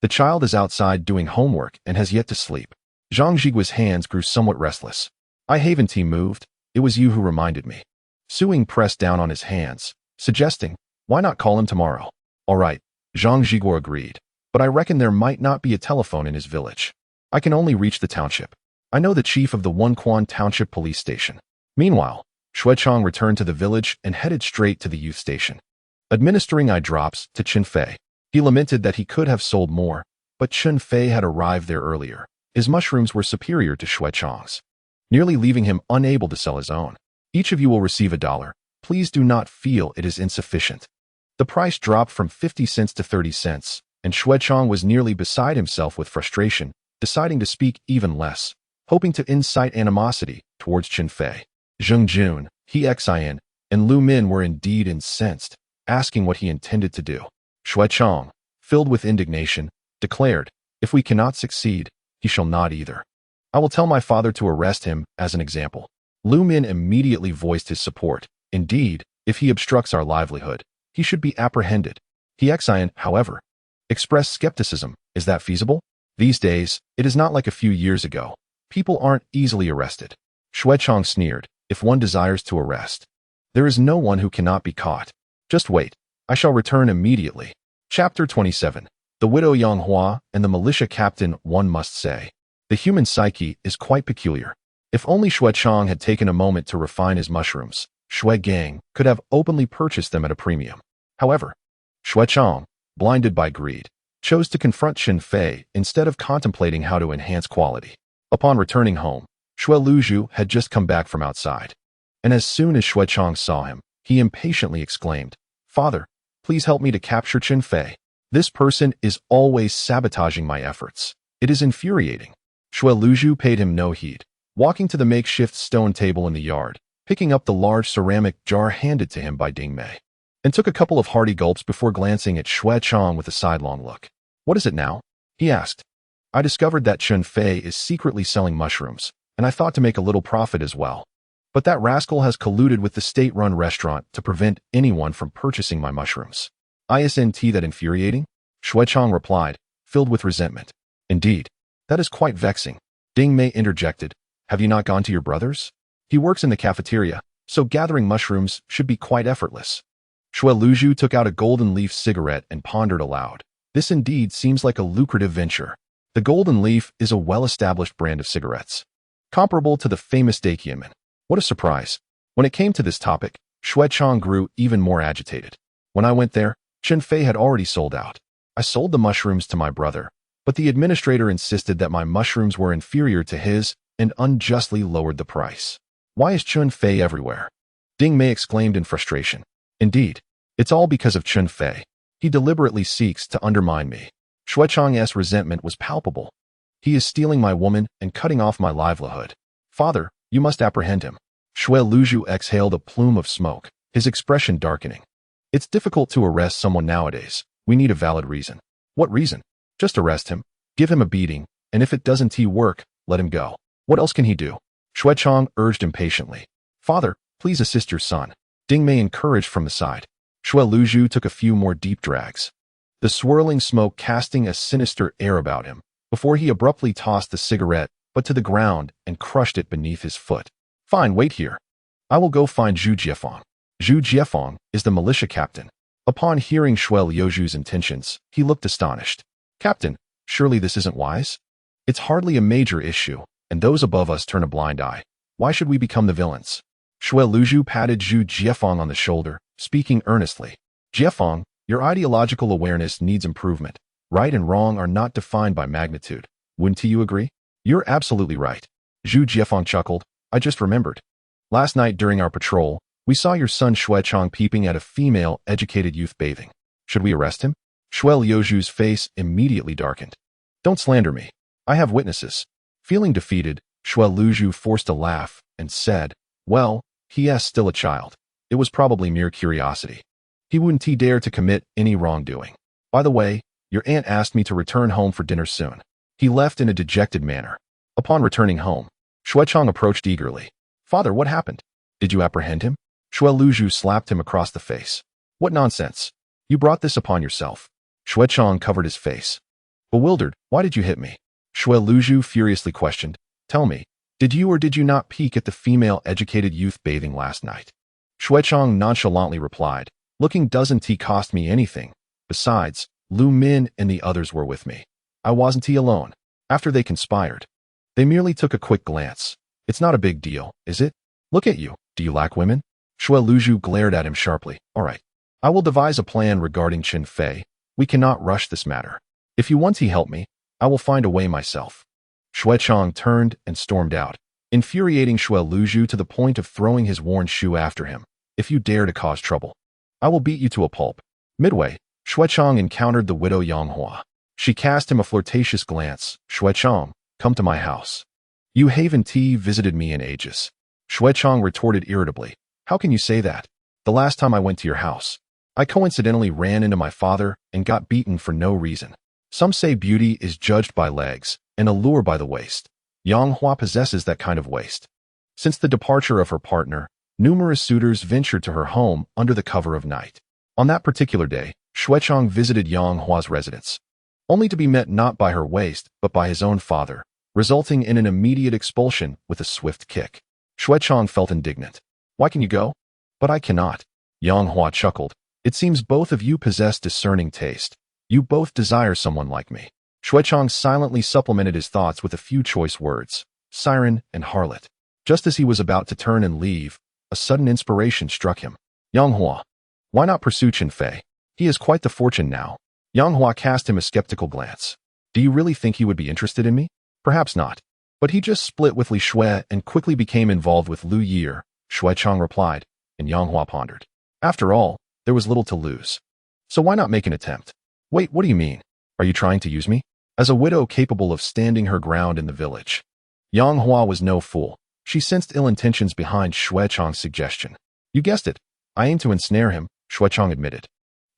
The child is outside doing homework and has yet to sleep. Zhang Zhigua's hands grew somewhat restless. I haven't moved. It was you who reminded me. Su Ying pressed down on his hands, suggesting, why not call him tomorrow? All right, Zhang Zhigua agreed, but I reckon there might not be a telephone in his village. I can only reach the township. I know the chief of the Wunquan Township Police Station. Meanwhile, Shu Chong returned to the village and headed straight to the youth station, administering eye drops to Chen Fei. He lamented that he could have sold more, but Chun Feay had arrived there earlier. His mushrooms were superior to Shu Chong's, nearly leaving him unable to sell his own. Each of you will receive $1. Please do not feel it is insufficient. The price dropped from 50 cents to 30 cents, and Shu Chong was nearly beside himself with frustration, deciding to speak even less, hoping to incite animosity towards Chen Fei. Zheng Jun, He Xin, and Lu Min were indeed incensed, asking what he intended to do. Shu Chong, filled with indignation, declared, if we cannot succeed, he shall not either. I will tell my father to arrest him as an example. Lu Min immediately voiced his support. Indeed, if he obstructs our livelihood, he should be apprehended. He Xin, however, expressed skepticism. Is that feasible? These days, it is not like a few years ago. People aren't easily arrested. Shu Chong sneered. If one desires to arrest, there is no one who cannot be caught. Just wait. I shall return immediately. Chapter 27. The widow Yang Hua and the militia captain. One must say, the human psyche is quite peculiar. If only Shu Chong had taken a moment to refine his mushrooms, Shui Gang could have openly purchased them at a premium. However, Shu Chong, blinded by greed, chose to confront Chen Fei instead of contemplating how to enhance quality. Upon returning home, Shui Luzhu had just come back from outside, and as soon as Shu Chong saw him, he impatiently exclaimed, Father, please help me to capture Chen Fei. This person is always sabotaging my efforts. It is infuriating. Shui Luzhu paid him no heed, walking to the makeshift stone table in the yard, picking up the large ceramic jar handed to him by Ding Mei, and took a couple of hearty gulps before glancing at Shu Chong with a sidelong look. What is it now? He asked. I discovered that Chun Fei is secretly selling mushrooms, and I thought to make a little profit as well. But that rascal has colluded with the state-run restaurant to prevent anyone from purchasing my mushrooms. Isn't that infuriating? Shu Chong replied, filled with resentment. Indeed, that is quite vexing. Ding Mei interjected. Have you not gone to your brother's? He works in the cafeteria, so gathering mushrooms should be quite effortless. Shui Luzhu took out a golden leaf cigarette and pondered aloud. This indeed seems like a lucrative venture. The Golden Leaf is a well-established brand of cigarettes, comparable to the famous Dakianman. What a surprise. When it came to this topic, Shu Chong grew even more agitated. When I went there, Chen Fei had already sold out. I sold the mushrooms to my brother, but the administrator insisted that my mushrooms were inferior to his and unjustly lowered the price. Why is Chun Fei everywhere? Ding Mei exclaimed in frustration. Indeed, it's all because of Chun Fei. He deliberately seeks to undermine me. Shu Chong's resentment was palpable. He is stealing my woman and cutting off my livelihood. Father, you must apprehend him. Shui Luzhu exhaled a plume of smoke, his expression darkening. It's difficult to arrest someone nowadays. We need a valid reason. What reason? Just arrest him, give him a beating, and if it doesn't work, let him go. What else can he do? Shu Chong urged impatiently. Father, please assist your son. Ding Mei encouraged from the side. Shui Luzhu took a few more deep drags, the swirling smoke casting a sinister air about him, before he abruptly tossed the cigarette but to the ground and crushed it beneath his foot. Fine, wait here. I will go find Zhu Jiefeng. Zhu Jiefeng is the militia captain. Upon hearing Shui Luzhu's intentions, he looked astonished. Captain, surely this isn't wise? It's hardly a major issue, and those above us turn a blind eye. Why should we become the villains? Shui Luzhu patted Zhu Jiefeng on the shoulder, speaking earnestly. Jiefeng, your ideological awareness needs improvement. Right and wrong are not defined by magnitude. Wouldn't you agree? You're absolutely right. Zhu Jiefeng chuckled. I just remembered. Last night during our patrol, we saw your son Shu Chong peeping at a female educated youth bathing. Should we arrest him? Shui Luzhu's face immediately darkened. Don't slander me. I have witnesses. Feeling defeated, Shui Luzhu forced a laugh and said, well, He is still a child. It was probably mere curiosity. He wouldn't dare to commit any wrongdoing. By the way, your aunt asked me to return home for dinner soon. He left in a dejected manner. Upon returning home, Shu Chong approached eagerly. Father, what happened? Did you apprehend him? Liu Ye'er slapped him across the face. What nonsense. You brought this upon yourself. Shu Chong covered his face. Bewildered, why did you hit me? Liu Ye'er furiously questioned. Tell me, did you or did you not peek at the female-educated youth bathing last night? Shu Chong nonchalantly replied, looking doesn't cost me anything. Besides, Lu Min and the others were with me. I wasn't alone. After they conspired, they merely took a quick glance. It's not a big deal, is it? Look at you. Do you lack women? Liu Ye'er glared at him sharply. All right. I will devise a plan regarding Chen Fei. We cannot rush this matter. If you want to help me, I will find a way myself. Shu Chong turned and stormed out, infuriating Liu Ye'er to the point of throwing his worn shoe after him. If you dare to cause trouble, I will beat you to a pulp. Midway, Shu Chong encountered the widow Yang Hua. She cast him a flirtatious glance. Shu Chong, come to my house. You haven't visited me in ages. Shu Chong retorted irritably. How can you say that? The last time I went to your house, I coincidentally ran into my father and got beaten for no reason. Some say beauty is judged by legs and allure by the waist. Yang Hua possesses that kind of waist. Since the departure of her partner, numerous suitors ventured to her home under the cover of night. On that particular day, Shu Chong visited Yang Hua's residence, only to be met not by her waist but by his own father, resulting in an immediate expulsion with a swift kick. Shu Chong felt indignant. Why can you go? But I cannot. Yang Hua chuckled. It seems both of you possess discerning taste. You both desire someone like me. Shu Chong silently supplemented his thoughts with a few choice words. Siren and harlot. Just as he was about to turn and leave, a sudden inspiration struck him. Yang Hua. Why not pursue Chen Fei? He has quite the fortune now. Yang Hua cast him a skeptical glance. Do you really think he would be interested in me? Perhaps not. But he just split with Li Shui and quickly became involved with Liu Ye'er, Shu Chong replied, and Yang Hua pondered. After all, there was little to lose. So why not make an attempt? Wait, what do you mean? Are you trying to use me? As a widow capable of standing her ground in the village. Yang Hua was no fool. She sensed ill intentions behind Shu Chong's suggestion. You guessed it. I aim to ensnare him, Shu Chong admitted,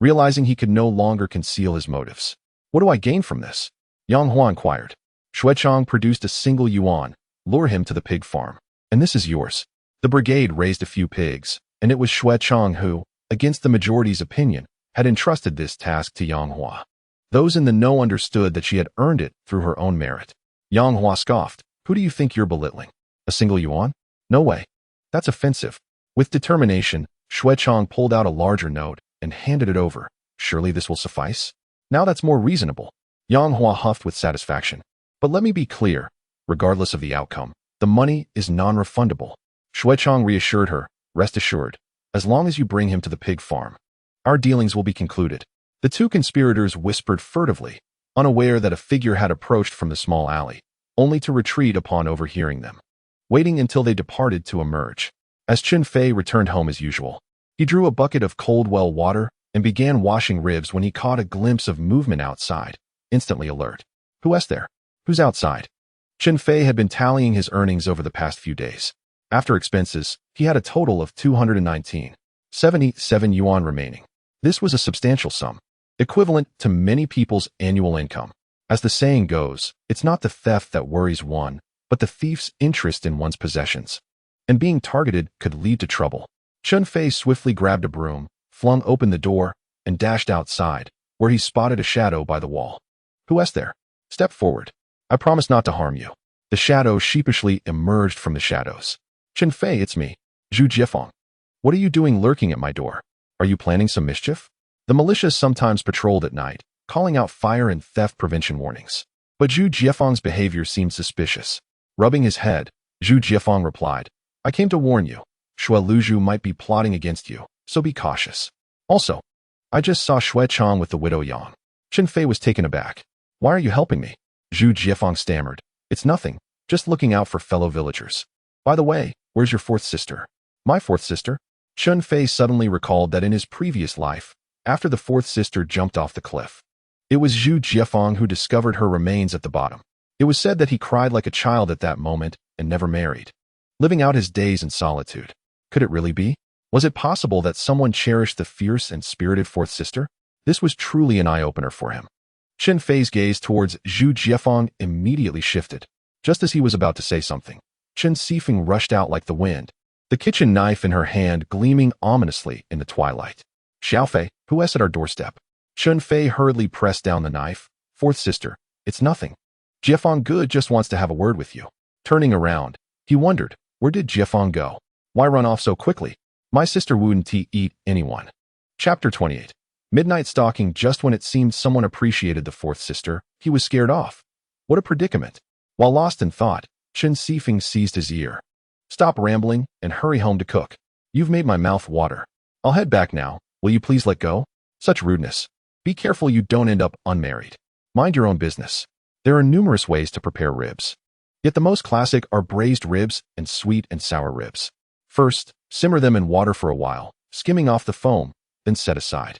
realizing he could no longer conceal his motives. What do I gain from this? Yang Hua inquired. Shu Chong produced a single yuan, lure him to the pig farm. And this is yours. The brigade raised a few pigs, and it was Shu Chong who, against the majority's opinion, had entrusted this task to Yang Hua. Those in the know understood that she had earned it through her own merit. Yang Hua scoffed. Who do you think you're belittling? A single yuan? No way. That's offensive. With determination, Shu Chong pulled out a larger note and handed it over. Surely this will suffice? Now that's more reasonable. Yang Hua huffed with satisfaction. But let me be clear. Regardless of the outcome, the money is non-refundable. Shu Chong reassured her. Rest assured. As long as you bring him to the pig farm, our dealings will be concluded. The two conspirators whispered furtively, unaware that a figure had approached from the small alley, only to retreat upon overhearing them, waiting until they departed to emerge. As Chun Feay returned home as usual, he drew a bucket of cold well water and began washing ribs when he caught a glimpse of movement outside, instantly alert. Who's there? Who's outside? Chen Fei had been tallying his earnings over the past few days. After expenses, he had a total of 219.77 yuan remaining. This was a substantial sum, equivalent to many people's annual income. As the saying goes, it's not the theft that worries one, but the thief's interest in one's possessions. And being targeted could lead to trouble. Chun Fei swiftly grabbed a broom, flung open the door, and dashed outside, where he spotted a shadow by the wall. Who's there? Step forward. I promise not to harm you. The shadow sheepishly emerged from the shadows. Chen Fei, it's me, Zhu Jiefeng. What are you doing lurking at my door? Are you planning some mischief? The militia sometimes patrolled at night, calling out fire and theft prevention warnings. But Zhu Jiefeng's behavior seemed suspicious. Rubbing his head, Zhu Jiefeng replied, I came to warn you. Liu Ye'er might be plotting against you, so be cautious. Also, I just saw Shu Chong with the widow Yang. Chen Fei was taken aback. Why are you helping me? Zhu Jiefeng stammered. It's nothing, just looking out for fellow villagers. By the way, where's your fourth sister? My fourth sister? Chun Fei suddenly recalled that in his previous life, after the fourth sister jumped off the cliff, it was Zhu Jiefeng who discovered her remains at the bottom. It was said that he cried like a child at that moment and never married, living out his days in solitude. Could it really be? Was it possible that someone cherished the fierce and spirited fourth sister? This was truly an eye-opener for him. Chen Fei's gaze towards Zhu Jiefeng immediately shifted. Just as he was about to say something, Chen Sifeng rushed out like the wind, the kitchen knife in her hand gleaming ominously in the twilight. Xiao Fei, who is at our doorstep? Chun Fei hurriedly pressed down the knife. Fourth sister, it's nothing. Jiefeng Good just wants to have a word with you. Turning around, he wondered, where did Jiefeng go? Why run off so quickly? My sister wouldn't eat anyone. Chapter 28. Midnight stalking. Just when it seemed someone appreciated the fourth sister, he was scared off. What a predicament. While lost in thought, Chen Sifeng seized his ear. Stop rambling and hurry home to cook. You've made my mouth water. I'll head back now. Will you please let go? Such rudeness. Be careful you don't end up unmarried. Mind your own business. There are numerous ways to prepare ribs. Yet the most classic are braised ribs and sweet and sour ribs. First, simmer them in water for a while, skimming off the foam, then set aside.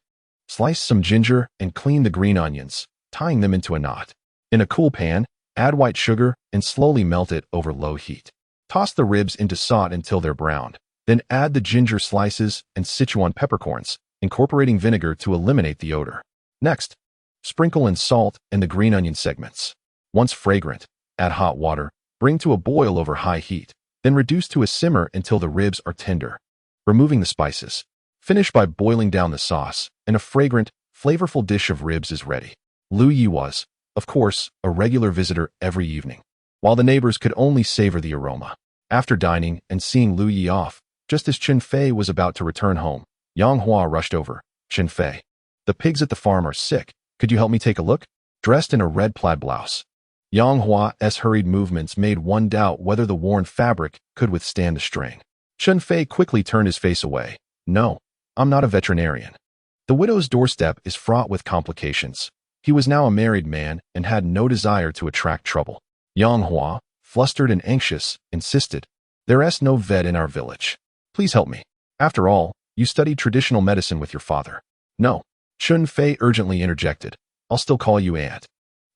Slice some ginger and clean the green onions, tying them into a knot. In a cool pan, add white sugar and slowly melt it over low heat. Toss the ribs into sauté until they're browned. Then add the ginger slices and Sichuan peppercorns, incorporating vinegar to eliminate the odor. Next, sprinkle in salt and the green onion segments. Once fragrant, add hot water, bring to a boil over high heat, then reduce to a simmer until the ribs are tender. Removing the spices. Finish by boiling down the sauce, and a fragrant, flavorful dish of ribs is ready. Liu Yeer was, of course, a regular visitor every evening, while the neighbors could only savor the aroma. After dining and seeing Liu Yeer off, just as Chun Feay was about to return home, Yang Hua rushed over. Chen Fei. The pigs at the farm are sick. Could you help me take a look? Dressed in a red plaid blouse, Yang Hua's hurried movements made one doubt whether the worn fabric could withstand the strain. Chun Fei quickly turned his face away. No, I'm not a veterinarian. The widow's doorstep is fraught with complications. He was now a married man and had no desire to attract trouble. Yang Hua, flustered and anxious, insisted, There's no vet in our village. Please help me. After all, you studied traditional medicine with your father. No. Chun Fei urgently interjected. I'll still call you aunt.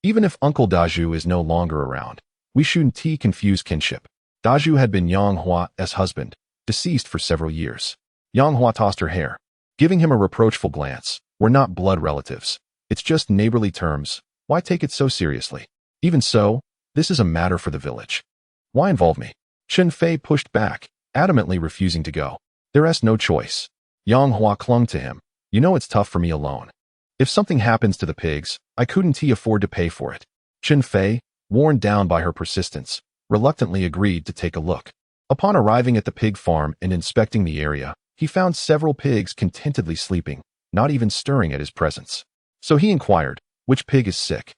Even if Uncle Daju is no longer around, we shouldn't confuse kinship. Daju had been Yang Hua's husband, deceased for several years. Yang Hua tossed her hair, giving him a reproachful glance. We're not blood relatives. It's just neighborly terms. Why take it so seriously? Even so, this is a matter for the village. Why involve me? Chen Fei pushed back, adamantly refusing to go. There's no choice. Yang Hua clung to him. You know it's tough for me alone. If something happens to the pigs, I couldn't afford to pay for it. Chen Fei, worn down by her persistence, reluctantly agreed to take a look. Upon arriving at the pig farm and inspecting the area, he found several pigs contentedly sleeping, not even stirring at his presence. So he inquired, which pig is sick?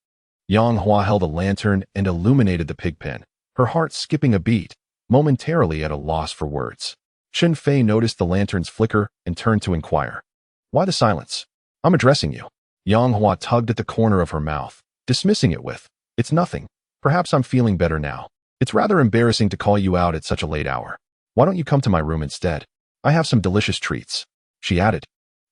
Yang Hua held a lantern and illuminated the pig pen, her heart skipping a beat, momentarily at a loss for words. Chen Fei noticed the lantern's flicker and turned to inquire. Why the silence? I'm addressing you. Yang Hua tugged at the corner of her mouth, dismissing it with, It's nothing. Perhaps I'm feeling better now. It's rather embarrassing to call you out at such a late hour. Why don't you come to my room instead? I have some delicious treats. She added.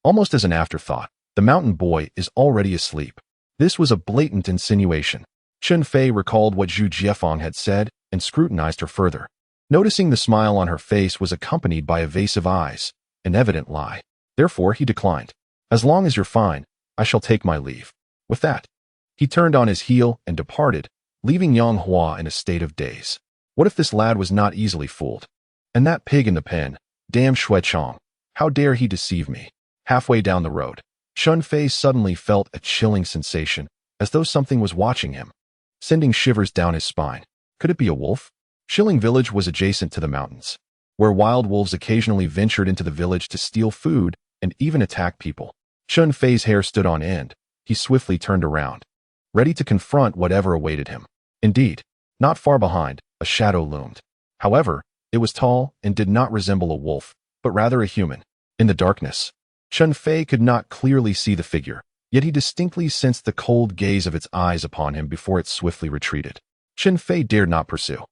Almost as an afterthought, the mountain boy is already asleep. This was a blatant insinuation. Chen Fei recalled what Zhu Jiefeng had said and scrutinized her further. Noticing the smile on her face was accompanied by evasive eyes, an evident lie. Therefore, he declined. As long as you're fine, I shall take my leave. With that, he turned on his heel and departed, leaving Yang Hua in a state of daze. What if this lad was not easily fooled? And that pig in the pen, damn Shu Chong, how dare he deceive me? Halfway down the road, Chun Fei suddenly felt a chilling sensation, as though something was watching him, sending shivers down his spine. Could it be a wolf? Shilling village was adjacent to the mountains, where wild wolves occasionally ventured into the village to steal food and even attack people. Chun Fei's hair stood on end. He swiftly turned around, ready to confront whatever awaited him. Indeed, not far behind, a shadow loomed. However, it was tall and did not resemble a wolf, but rather a human. In the darkness, Chun Fei could not clearly see the figure, yet he distinctly sensed the cold gaze of its eyes upon him before it swiftly retreated. Chen Fei dared not pursue.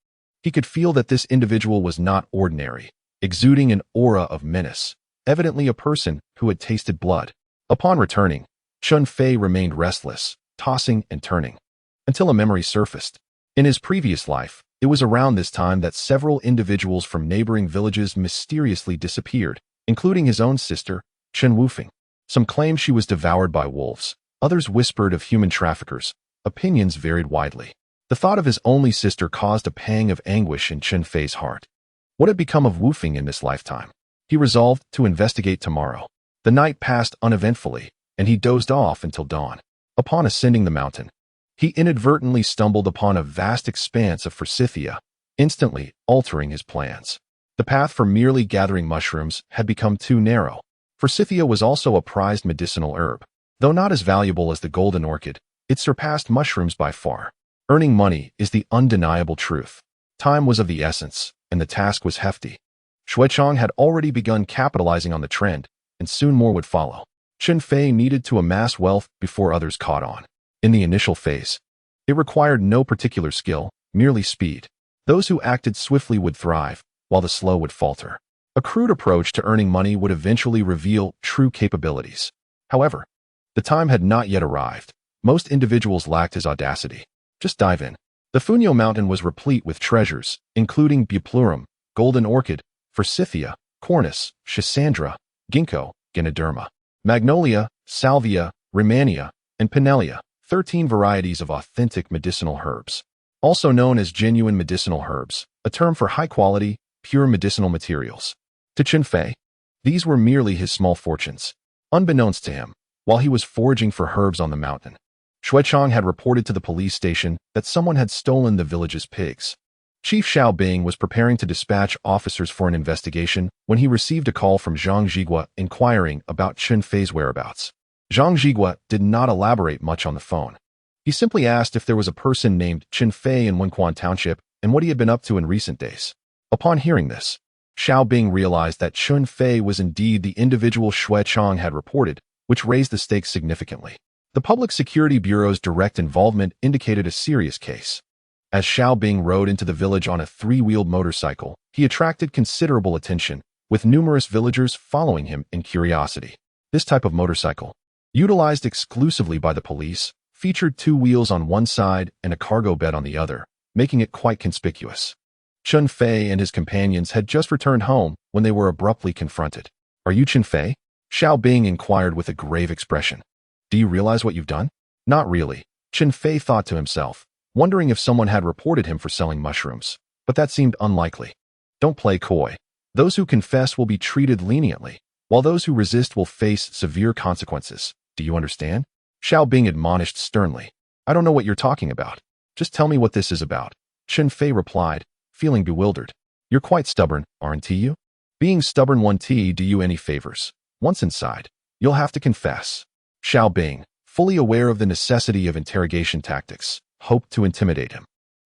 He could feel that this individual was not ordinary, exuding an aura of menace, evidently a person who had tasted blood. Upon returning, Chun Fei remained restless, tossing and turning, until a memory surfaced. In his previous life, It was around this time that several individuals from neighboring villages mysteriously disappeared, including his own sister, Chen Fei. Some claimed she was devoured by wolves. Others whispered of human traffickers. Opinions varied widely. The thought of his only sister caused a pang of anguish in Chen Fei's heart. What had become of Wu Feng in this lifetime? He resolved to investigate tomorrow. The night passed uneventfully, and he dozed off until dawn. Upon ascending the mountain, he inadvertently stumbled upon a vast expanse of forsythia, instantly altering his plans. The path for merely gathering mushrooms had become too narrow. Forsythia was also a prized medicinal herb. Though not as valuable as the golden orchid, it surpassed mushrooms by far. Earning money is the undeniable truth. Time was of the essence, and the task was hefty. Shu Chong had already begun capitalizing on the trend, and soon more would follow. Chun Feay needed to amass wealth before others caught on. In the initial phase, it required no particular skill, merely speed. Those who acted swiftly would thrive, while the slow would falter. A crude approach to earning money would eventually reveal true capabilities. However, the time had not yet arrived. Most individuals lacked his audacity. Just dive in. The Funyo Mountain was replete with treasures, including buplurum, golden orchid, forsythia, cornus, schisandra, ginkgo, ganoderma, magnolia, salvia, rehmannia, and pinellia, 13 varieties of authentic medicinal herbs. Also known as genuine medicinal herbs, a term for high-quality, pure medicinal materials. To Chen Fei, these were merely his small fortunes. Unbeknownst to him, while he was foraging for herbs on the mountain, Shu Chong had reported to the police station that someone had stolen the village's pigs. Chief Xiao Bing was preparing to dispatch officers for an investigation when he received a call from Zhang Zhigua inquiring about Chun Fei's whereabouts. Zhang Zhigua did not elaborate much on the phone. He simply asked if there was a person named Chun Fei in Wenquan Township and what he had been up to in recent days. Upon hearing this, Xiao Bing realized that Chun Fei was indeed the individual Shu Chong had reported, which raised the stakes significantly. The Public Security Bureau's direct involvement indicated a serious case. As Xiao Bing rode into the village on a three-wheeled motorcycle, he attracted considerable attention, with numerous villagers following him in curiosity. This type of motorcycle, utilized exclusively by the police, featured two wheels on one side and a cargo bed on the other, making it quite conspicuous. Chun Fei and his companions had just returned home when they were abruptly confronted. "Are you Chun Fei?" Xiao Bing inquired with a grave expression. "Do you realize what you've done?" "Not really," Chun Fei thought to himself, wondering if someone had reported him for selling mushrooms, but that seemed unlikely. Don't play coy. Those who confess will be treated leniently, while those who resist will face severe consequences. Do you understand? Xiao Bing admonished sternly. "I don't know what you're talking about. Just tell me what this is about." Chun Fei replied, feeling bewildered. "You're quite stubborn, aren't you? Being stubborn won't do you any favors. Once inside, you'll have to confess." Xiao Bing, fully aware of the necessity of interrogation tactics, hoped to intimidate him.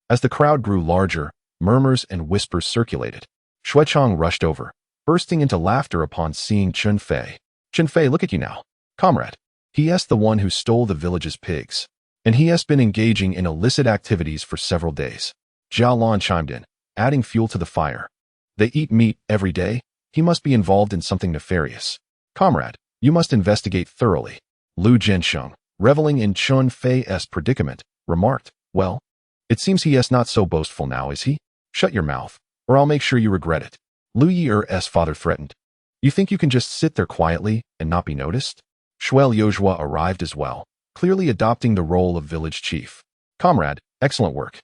As the crowd grew larger, murmurs and whispers circulated. Shu Chong rushed over, bursting into laughter upon seeing Chun Fei. "Chun Fei, look at you now. Comrade, he*s the one who stole the village's pigs, and he has been engaging in illicit activities for several days." Jiao Lan chimed in, adding fuel to the fire. "They eat meat every day. He must be involved in something nefarious. Comrade, you must investigate thoroughly." Liu Zhensheng, reveling in Chun Fei's predicament, remarked, "Well, it seems he*s not so boastful now, is he? Shut your mouth, or I'll make sure you regret it." Liu Ye'er's father threatened. "You think you can just sit there quietly and not be noticed?" Shuel Yozhua arrived as well, clearly adopting the role of village chief. "Comrade, excellent work.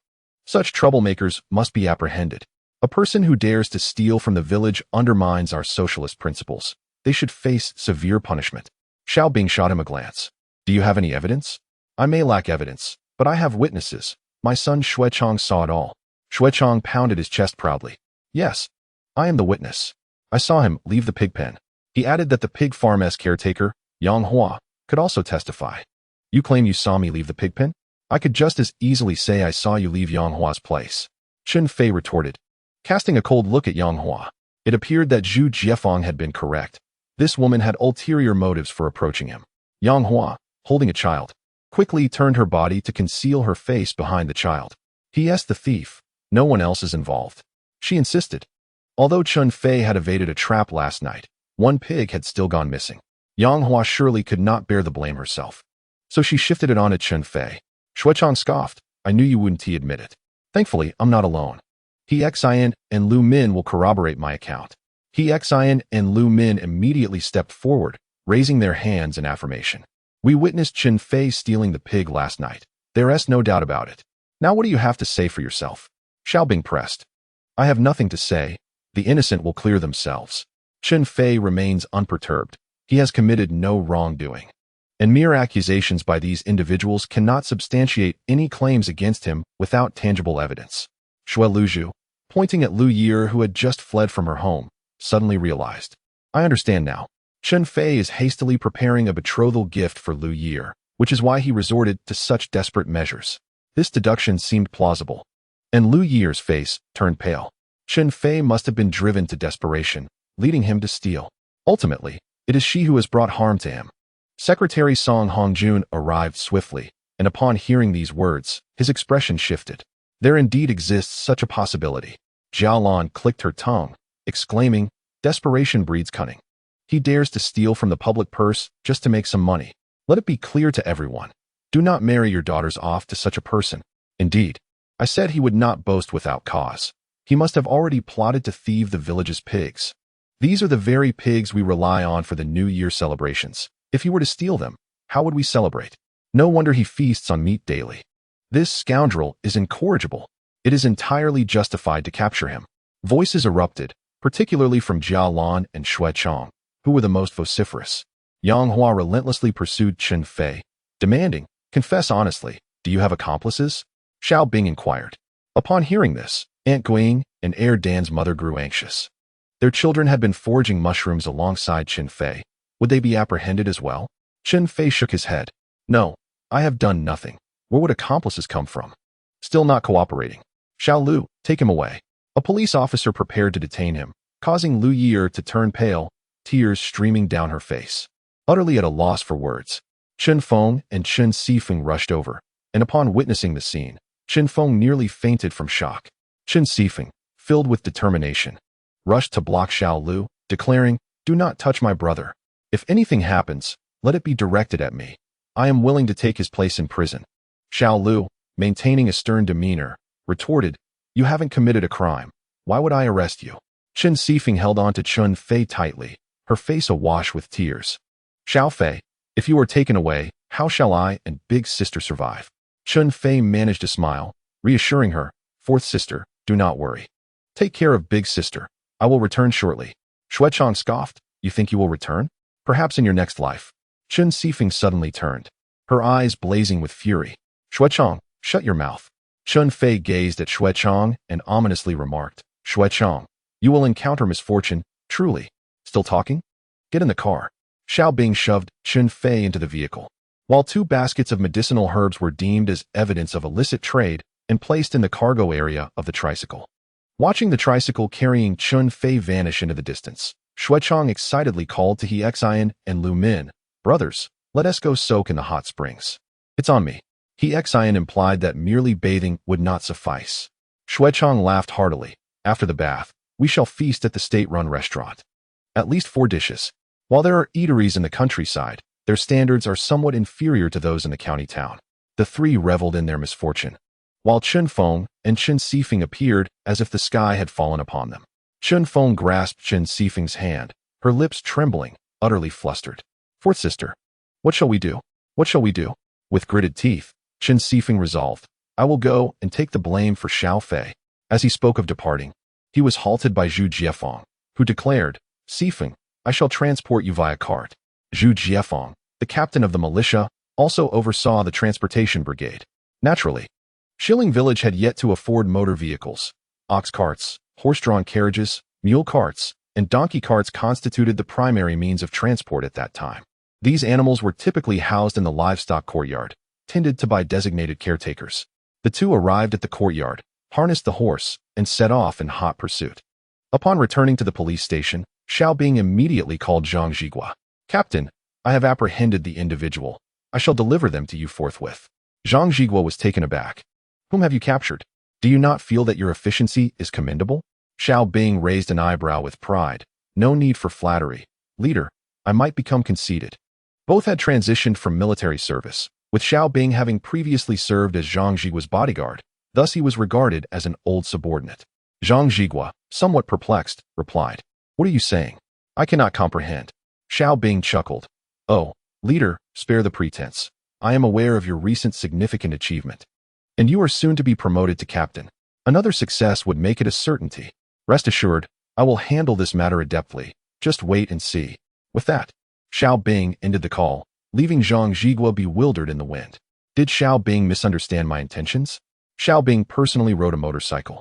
Such troublemakers must be apprehended. A person who dares to steal from the village undermines our socialist principles. They should face severe punishment." Xiao Bing shot him a glance. "Do you have any evidence?" "I may lack evidence, but I have witnesses. My son Shu Chong saw it all." Shu Chong pounded his chest proudly. "Yes, I am the witness. I saw him leave the pig pen." He added that the pig farm's caretaker, Yang Hua, could also testify. "You claim you saw me leave the pig pen? I could just as easily say I saw you leave Yang Hua's place." Chun Fei retorted, casting a cold look at Yang Hua. It appeared that Zhu Jiefeng had been correct. This woman had ulterior motives for approaching him. Yang Hua, holding a child, quickly turned her body to conceal her face behind the child. "He*s the thief. No one else is involved," she insisted. Although Chun Fei had evaded a trap last night, one pig had still gone missing. Yang Hua surely could not bear the blame herself, so she shifted it on to Chun Fei. Shu Chong scoffed. "I knew you wouldn't admit it." Thankfully, I'm not alone. He Xin and Lu Min will corroborate my account. He Xin and Lu Min immediately stepped forward, raising their hands in affirmation. We witnessed Chun Feay stealing the pig last night. There is no doubt about it. Now what do you have to say for yourself? Xiaobing pressed. I have nothing to say. The innocent will clear themselves. Chun Feay remains unperturbed. He has committed no wrongdoing. And mere accusations by these individuals cannot substantiate any claims against him without tangible evidence. Shui Luzhu, pointing at Liu Ye'er who had just fled from her home, suddenly realized. I understand now. Chen Fei is hastily preparing a betrothal gift for Liu Yeer, which is why he resorted to such desperate measures. This deduction seemed plausible, and Liu Yeer's face turned pale. Chen Fei must have been driven to desperation, leading him to steal. Ultimately, it is she who has brought harm to him. Secretary Song Hongjun arrived swiftly, and upon hearing these words, his expression shifted. There indeed exists such a possibility. Jialan clicked her tongue, exclaiming, desperation breeds cunning. He dares to steal from the public purse just to make some money. Let it be clear to everyone. Do not marry your daughters off to such a person. Indeed, I said he would not boast without cause. He must have already plotted to thieve the village's pigs. These are the very pigs we rely on for the New Year celebrations. If he were to steal them, how would we celebrate? No wonder he feasts on meat daily. This scoundrel is incorrigible. It is entirely justified to capture him. Voices erupted, particularly from Jia Lan and Shu Chong, who were the most vociferous. Yang Hua relentlessly pursued Chen Fei, demanding, confess honestly, do you have accomplices? Xiao Bing inquired. Upon hearing this, Aunt Guiying and Heir Dan's mother grew anxious. Their children had been foraging mushrooms alongside Chen Fei. Would they be apprehended as well? Chen Fei shook his head. No, I have done nothing. Where would accomplices come from? Still not cooperating. Xiao Lu, take him away. A police officer prepared to detain him, causing Liu Ye'er to turn pale, tears streaming down her face. Utterly at a loss for words, Chen Feng and Chen Sifeng rushed over, and upon witnessing the scene, Chen Feng nearly fainted from shock. Chen Sifeng, filled with determination, rushed to block Xiao Lu, declaring, do not touch my brother. If anything happens, let it be directed at me. I am willing to take his place in prison. Xiao Lu, maintaining a stern demeanor, retorted, you haven't committed a crime. Why would I arrest you? Chen Sifeng held on to Chun Fei tightly, her face awash with tears. Xiao Fei, if you are taken away, how shall I and big sister survive? Chun Fei managed to smile, reassuring her, fourth sister, do not worry. Take care of big sister. I will return shortly. Shu Chong scoffed, you think you will return? Perhaps in your next life. Chen Sifeng suddenly turned, her eyes blazing with fury. Shu Chong, shut your mouth. Chun Fei gazed at Shu Chong and ominously remarked, Shu Chong, you will encounter misfortune, truly. Still talking? Get in the car. Xiao Bing shoved Chun Fei into the vehicle, while 2 baskets of medicinal herbs were deemed as evidence of illicit trade and placed in the cargo area of the tricycle. Watching the tricycle carrying Chun Fei vanish into the distance, Shu Chong excitedly called to He Xian and Lu Min, brothers, let us go soak in the hot springs. It's on me. He Xian implied that merely bathing would not suffice. Shu Chong laughed heartily. After the bath, we shall feast at the state-run restaurant. At least 4 dishes. While there are eateries in the countryside, their standards are somewhat inferior to those in the county town. The 3 reveled in their misfortune, while Chun Feng and Chen Sifeng appeared as if the sky had fallen upon them. Chun Feng grasped Chen Sifeng's hand, her lips trembling, utterly flustered. Fourth sister, what shall we do? What shall we do? With gritted teeth, Chen Sifeng resolved, I will go and take the blame for Xiao Fei. As he spoke of departing, he was halted by Zhu Jiefeng, who declared, Sifeng, I shall transport you via cart. Zhu Jiefeng, the captain of the militia, also oversaw the transportation brigade. Naturally, Shilling Village had yet to afford motor vehicles. Ox carts, horse-drawn carriages, mule carts, and donkey carts constituted the primary means of transport at that time. These animals were typically housed in the livestock courtyard, tended to by designated caretakers. The 2 arrived at the courtyard, harnessed the horse, and set off in hot pursuit. Upon returning to the police station, Xiao Bing immediately called Zhang Zhigua. Captain, I have apprehended the individual. I shall deliver them to you forthwith. Zhang Zhigua was taken aback. Whom have you captured? Do you not feel that your efficiency is commendable? Xiao Bing raised an eyebrow with pride. No need for flattery. Leader, I might become conceited. Both had transitioned from military service, with Xiao Bing having previously served as Zhang Zhigua's bodyguard. Thus he was regarded as an old subordinate. Zhang Zhigua, somewhat perplexed, replied, "What are you saying? I cannot comprehend." Xiao Bing chuckled. "Oh, leader, spare the pretense. I am aware of your recent significant achievement, and you are soon to be promoted to captain. Another success would make it a certainty. Rest assured, I will handle this matter adeptly. Just wait and see." With that, Xiao Bing ended the call, leaving Zhang Zhigua bewildered in the wind. Did Xiao Bing misunderstand my intentions? Xiao Bing personally rode a motorcycle,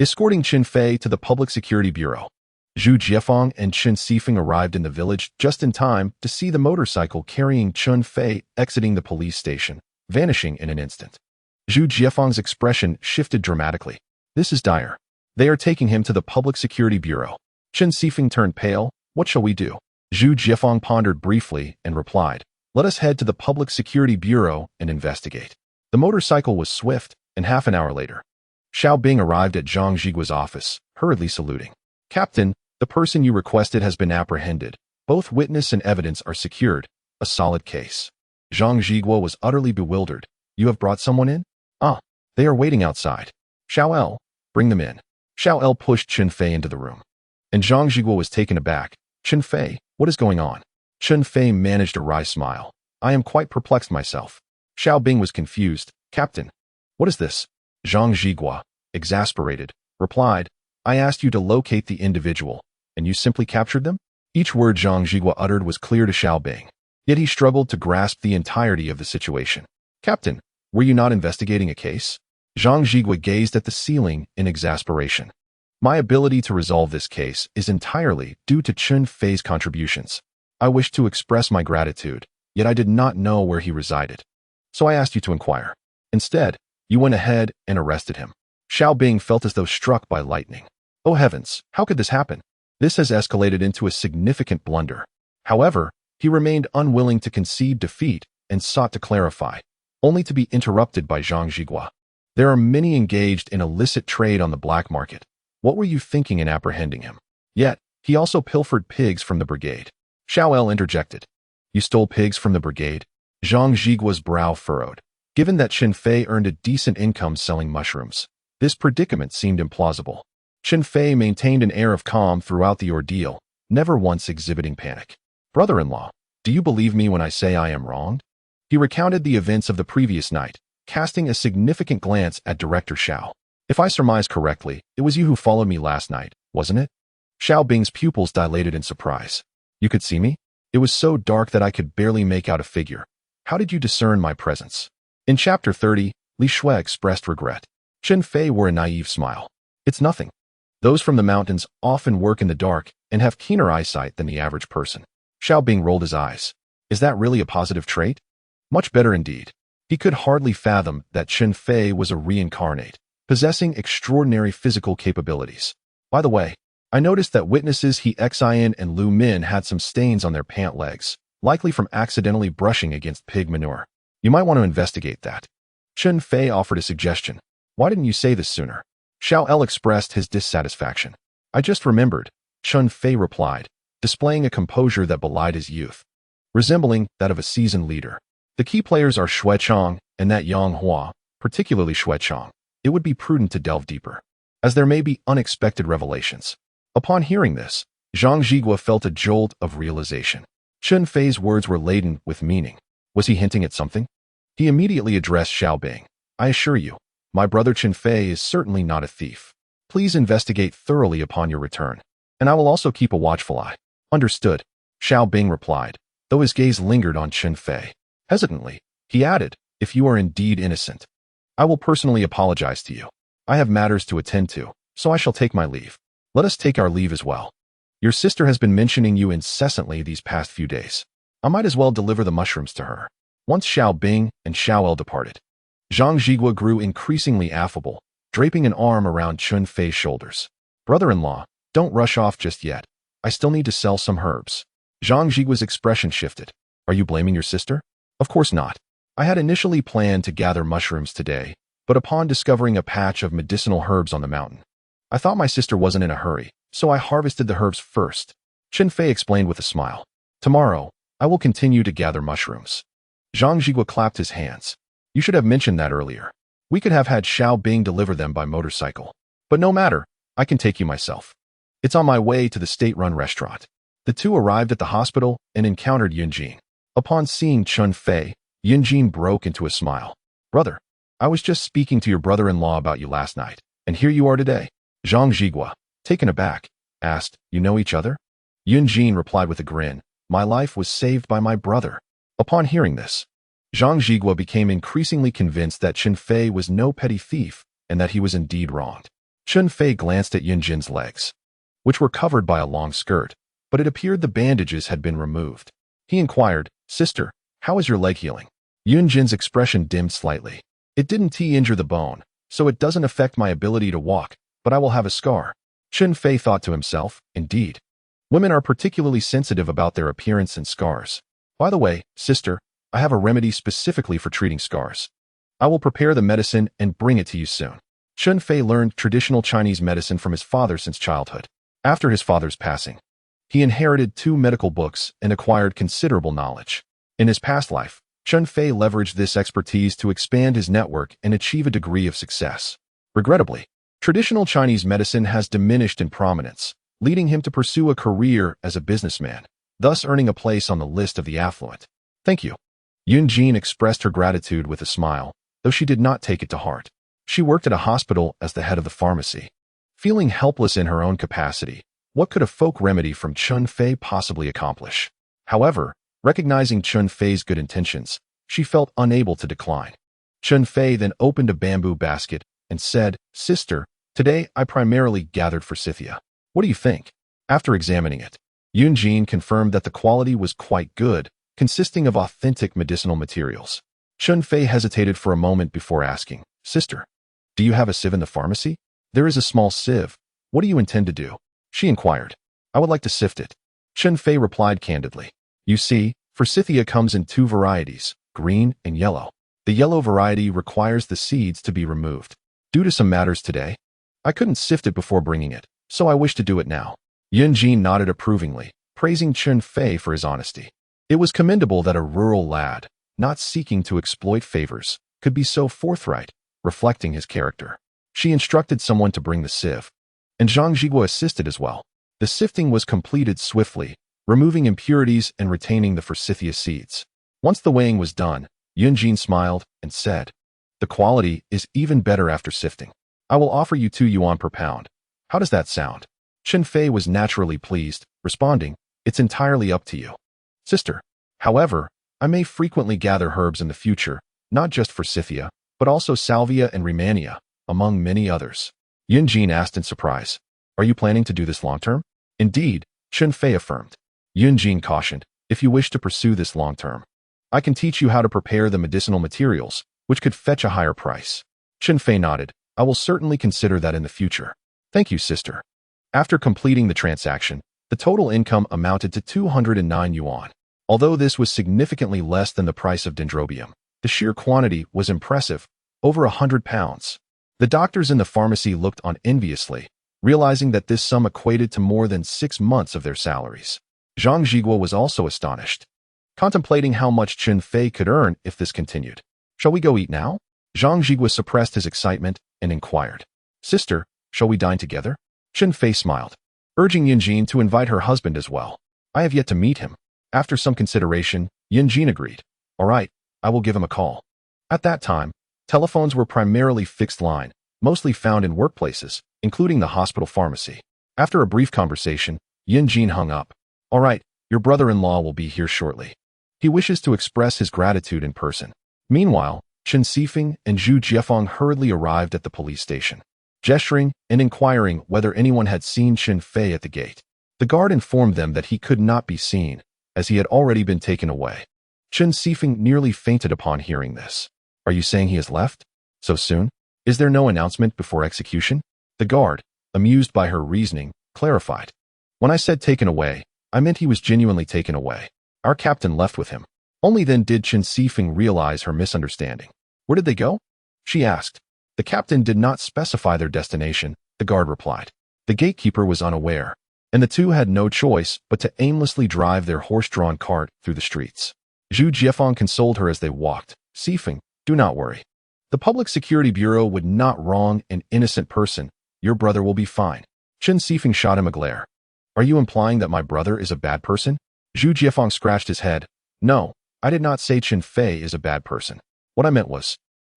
escorting Chen Fei to the Public Security Bureau. Zhu Jiefeng and Chen Sifeng arrived in the village just in time to see the motorcycle carrying Chun Feay exiting the police station, vanishing in an instant. Zhu Jiefeng's expression shifted dramatically. "This is dire. They are taking him to the Public Security Bureau." Chen Sifeng turned pale. "What shall we do?" Zhu Jiefeng pondered briefly and replied, "Let us head to the Public Security Bureau and investigate." The motorcycle was swift, and half an hour later, Xiao Bing arrived at Zhang Zhigua's office, hurriedly saluting. "Captain, the person you requested has been apprehended. Both witness and evidence are secured. A solid case." Zhang Zhigua was utterly bewildered. "You have brought someone in?" "Ah, they are waiting outside." "Xiao El, bring them in." Xiao El pushed Chun Feay into the room, and Zhang Zhigua was taken aback. "Chun Feay, what is going on?" Chun Feay managed a wry smile. "I am quite perplexed myself." Xiao Bing was confused. "Captain, what is this?" Zhang Zhigua, exasperated, replied, "I asked you to locate the individual, and you simply captured them?" Each word Zhang Zhigua uttered was clear to Xiao Bing, yet he struggled to grasp the entirety of the situation. "Captain, were you not investigating a case?" Zhang Zhigua gazed at the ceiling in exasperation. "My ability to resolve this case is entirely due to Chun Feay's contributions. I wish to express my gratitude, yet I did not know where he resided. So I asked you to inquire. Instead, you went ahead and arrested him." Xiao Bing felt as though struck by lightning. "Oh heavens, how could this happen? This has escalated into a significant blunder." However, he remained unwilling to concede defeat and sought to clarify, only to be interrupted by Zhang Zhigua. "There are many engaged in illicit trade on the black market. What were you thinking in apprehending him? Yet, he also pilfered pigs from the brigade." Xiao El interjected. "You stole pigs from the brigade?" Zhang Zhigua's brow furrowed. Given that Chen Fei earned a decent income selling mushrooms, this predicament seemed implausible. Chen Fei maintained an air of calm throughout the ordeal, never once exhibiting panic. "Brother-in-law, do you believe me when I say I am wronged?" He recounted the events of the previous night, casting a significant glance at Director Xiao. "If I surmise correctly, it was you who followed me last night, wasn't it?" Xiao Bing's pupils dilated in surprise. "You could see me? It was so dark that I could barely make out a figure. How did you discern my presence?" In Chapter 30, Li Shui expressed regret. Chen Fei wore a naive smile. "It's nothing. Those from the mountains often work in the dark and have keener eyesight than the average person." Xiao Bing rolled his eyes. "Is that really a positive trait?" "Much better indeed." He could hardly fathom that Chen Fei was a reincarnate, possessing extraordinary physical capabilities. "By the way, I noticed that witnesses He Xian and Lu Min had some stains on their pant legs, likely from accidentally brushing against pig manure. You might want to investigate that." Chun Fei offered a suggestion. "Why didn't you say this sooner?" Xiao El expressed his dissatisfaction. "I just remembered," Chun Fei replied, displaying a composure that belied his youth, resembling that of a seasoned leader. "The key players are Shu Chong and that Yang Hua, particularly Shu Chong. It would be prudent to delve deeper, as there may be unexpected revelations." Upon hearing this, Zhang Zhigua felt a jolt of realization. Chun Fei's words were laden with meaning. Was he hinting at something? He immediately addressed Xiao Bing. "I assure you, my brother Chen Fei is certainly not a thief. Please investigate thoroughly upon your return, and I will also keep a watchful eye." "Understood," Xiao Bing replied, though his gaze lingered on Chen Fei. Hesitantly, he added, "If you are indeed innocent, I will personally apologize to you. I have matters to attend to, so I shall take my leave." "Let us take our leave as well. Your sister has been mentioning you incessantly these past few days. I might as well deliver the mushrooms to her." Once Xiao Bing and Xiao El departed, Zhang Zhigua grew increasingly affable, draping an arm around Chun Fei's shoulders. "Brother-in-law, don't rush off just yet. I still need to sell some herbs." Zhang Zhigua's expression shifted. "Are you blaming your sister?" "Of course not. I had initially planned to gather mushrooms today, but upon discovering a patch of medicinal herbs on the mountain, I thought my sister wasn't in a hurry, so I harvested the herbs first." Chen Fei explained with a smile. "Tomorrow, I will continue to gather mushrooms." Zhang Zhigua clapped his hands. "You should have mentioned that earlier. We could have had Xiao Bing deliver them by motorcycle. But no matter, I can take you myself. It's on my way to the state-run restaurant. The two arrived at the hospital and encountered Yunjene. Upon seeing Chun Fei, Yunjene broke into a smile. Brother, I was just speaking to your brother-in-law about you last night, and here you are today. Zhang Zhigua, taken aback, asked, You know each other? Yunjene replied with a grin, My life was saved by my brother. Upon hearing this, Zhang Zhigua became increasingly convinced that Chen Fei was no petty thief and that he was indeed wronged. Chun Fei glanced at Yunjene's legs, which were covered by a long skirt, but it appeared the bandages had been removed. He inquired, Sister, how is your leg healing? Yunjene's expression dimmed slightly. It didn't injure the bone, so it doesn't affect my ability to walk, but I will have a scar. Chen Fei thought to himself, Indeed. Women are particularly sensitive about their appearance and scars. By the way, sister, I have a remedy specifically for treating scars. I will prepare the medicine and bring it to you soon. Chun Fei learned traditional Chinese medicine from his father since childhood. After his father's passing, he inherited 2 medical books and acquired considerable knowledge. In his past life, Chun Fei leveraged this expertise to expand his network and achieve a degree of success. Regrettably, traditional Chinese medicine has diminished in prominence, leading him to pursue a career as a businessman, thus earning a place on the list of the affluent. Thank you. Yunjene expressed her gratitude with a smile, though she did not take it to heart. She worked at a hospital as the head of the pharmacy. Feeling helpless in her own capacity, what could a folk remedy from Chun Fei possibly accomplish? However, recognizing Chun Fei's good intentions, she felt unable to decline. Chun Fei then opened a bamboo basket and said, Sister, today I primarily gathered forsythia. What do you think? After examining it, Yunjene confirmed that the quality was quite good, consisting of authentic medicinal materials. Chun Fei hesitated for a moment before asking, Sister, do you have a sieve in the pharmacy? There is a small sieve. What do you intend to do? She inquired. I would like to sift it. Chun Fei replied candidly. You see, forsythia comes in 2 varieties, green and yellow. The yellow variety requires the seeds to be removed. Due to some matters today, I couldn't sift it before bringing it, so I wish to do it now. Yunjene nodded approvingly, praising Chun Fei for his honesty. It was commendable that a rural lad, not seeking to exploit favors, could be so forthright, reflecting his character. She instructed someone to bring the sieve, and Zhang Zhigua assisted as well. The sifting was completed swiftly, removing impurities and retaining the forsythia seeds. Once the weighing was done, Yunjene smiled and said, The quality is even better after sifting. I will offer you 2 yuan per pound. How does that sound? Chen Fei was naturally pleased, responding, It's entirely up to you. Sister, however, I may frequently gather herbs in the future, not just forsythia, but also salvia and rehmannia, among many others. Yunjene asked in surprise, Are you planning to do this long-term? Indeed, Chun Fei affirmed. Yunjene cautioned, If you wish to pursue this long-term, I can teach you how to prepare the medicinal materials, which could fetch a higher price. Chen Fei nodded, I will certainly consider that in the future. Thank you, sister. After completing the transaction, the total income amounted to 209 yuan. Although this was significantly less than the price of dendrobium, the sheer quantity was impressive, over 100 pounds. The doctors in the pharmacy looked on enviously, realizing that this sum equated to more than 6 months of their salaries. Zhang Zhigua was also astonished, contemplating how much Chun Fei could earn if this continued. Shall we go eat now? Zhang Zhigua suppressed his excitement and inquired, Sister, shall we dine together? Chun Fei smiled, urging Yunjene to invite her husband as well. I have yet to meet him. After some consideration, Yunjene agreed. All right, I will give him a call. At that time, telephones were primarily fixed line, mostly found in workplaces, including the hospital pharmacy. After a brief conversation, Yunjene hung up. All right, your brother-in-law will be here shortly. He wishes to express his gratitude in person. Meanwhile, Chen Sifeng and Zhu Jiefeng hurriedly arrived at the police station, gesturing and inquiring whether anyone had seen Chen Fei at the gate. The guard informed them that he could not be seen, as he had already been taken away. Chen Sifeng nearly fainted upon hearing this. Are you saying he has left? So soon? Is there no announcement before execution? The guard, amused by her reasoning, clarified. When I said taken away, I meant he was genuinely taken away. Our captain left with him. Only then did Chen Sifeng realize her misunderstanding. Where did they go? She asked. The captain did not specify their destination, the guard replied. The gatekeeper was unaware, and the two had no choice but to aimlessly drive their horse-drawn cart through the streets. Zhu Jiefeng consoled her as they walked. Sifeng, do not worry. The Public Security Bureau would not wrong an innocent person. Your brother will be fine. Chen Fei shot him a glare. Are you implying that my brother is a bad person? Zhu Jiefang scratched his head. No, I did not say Chen Fei is a bad person. What I meant was,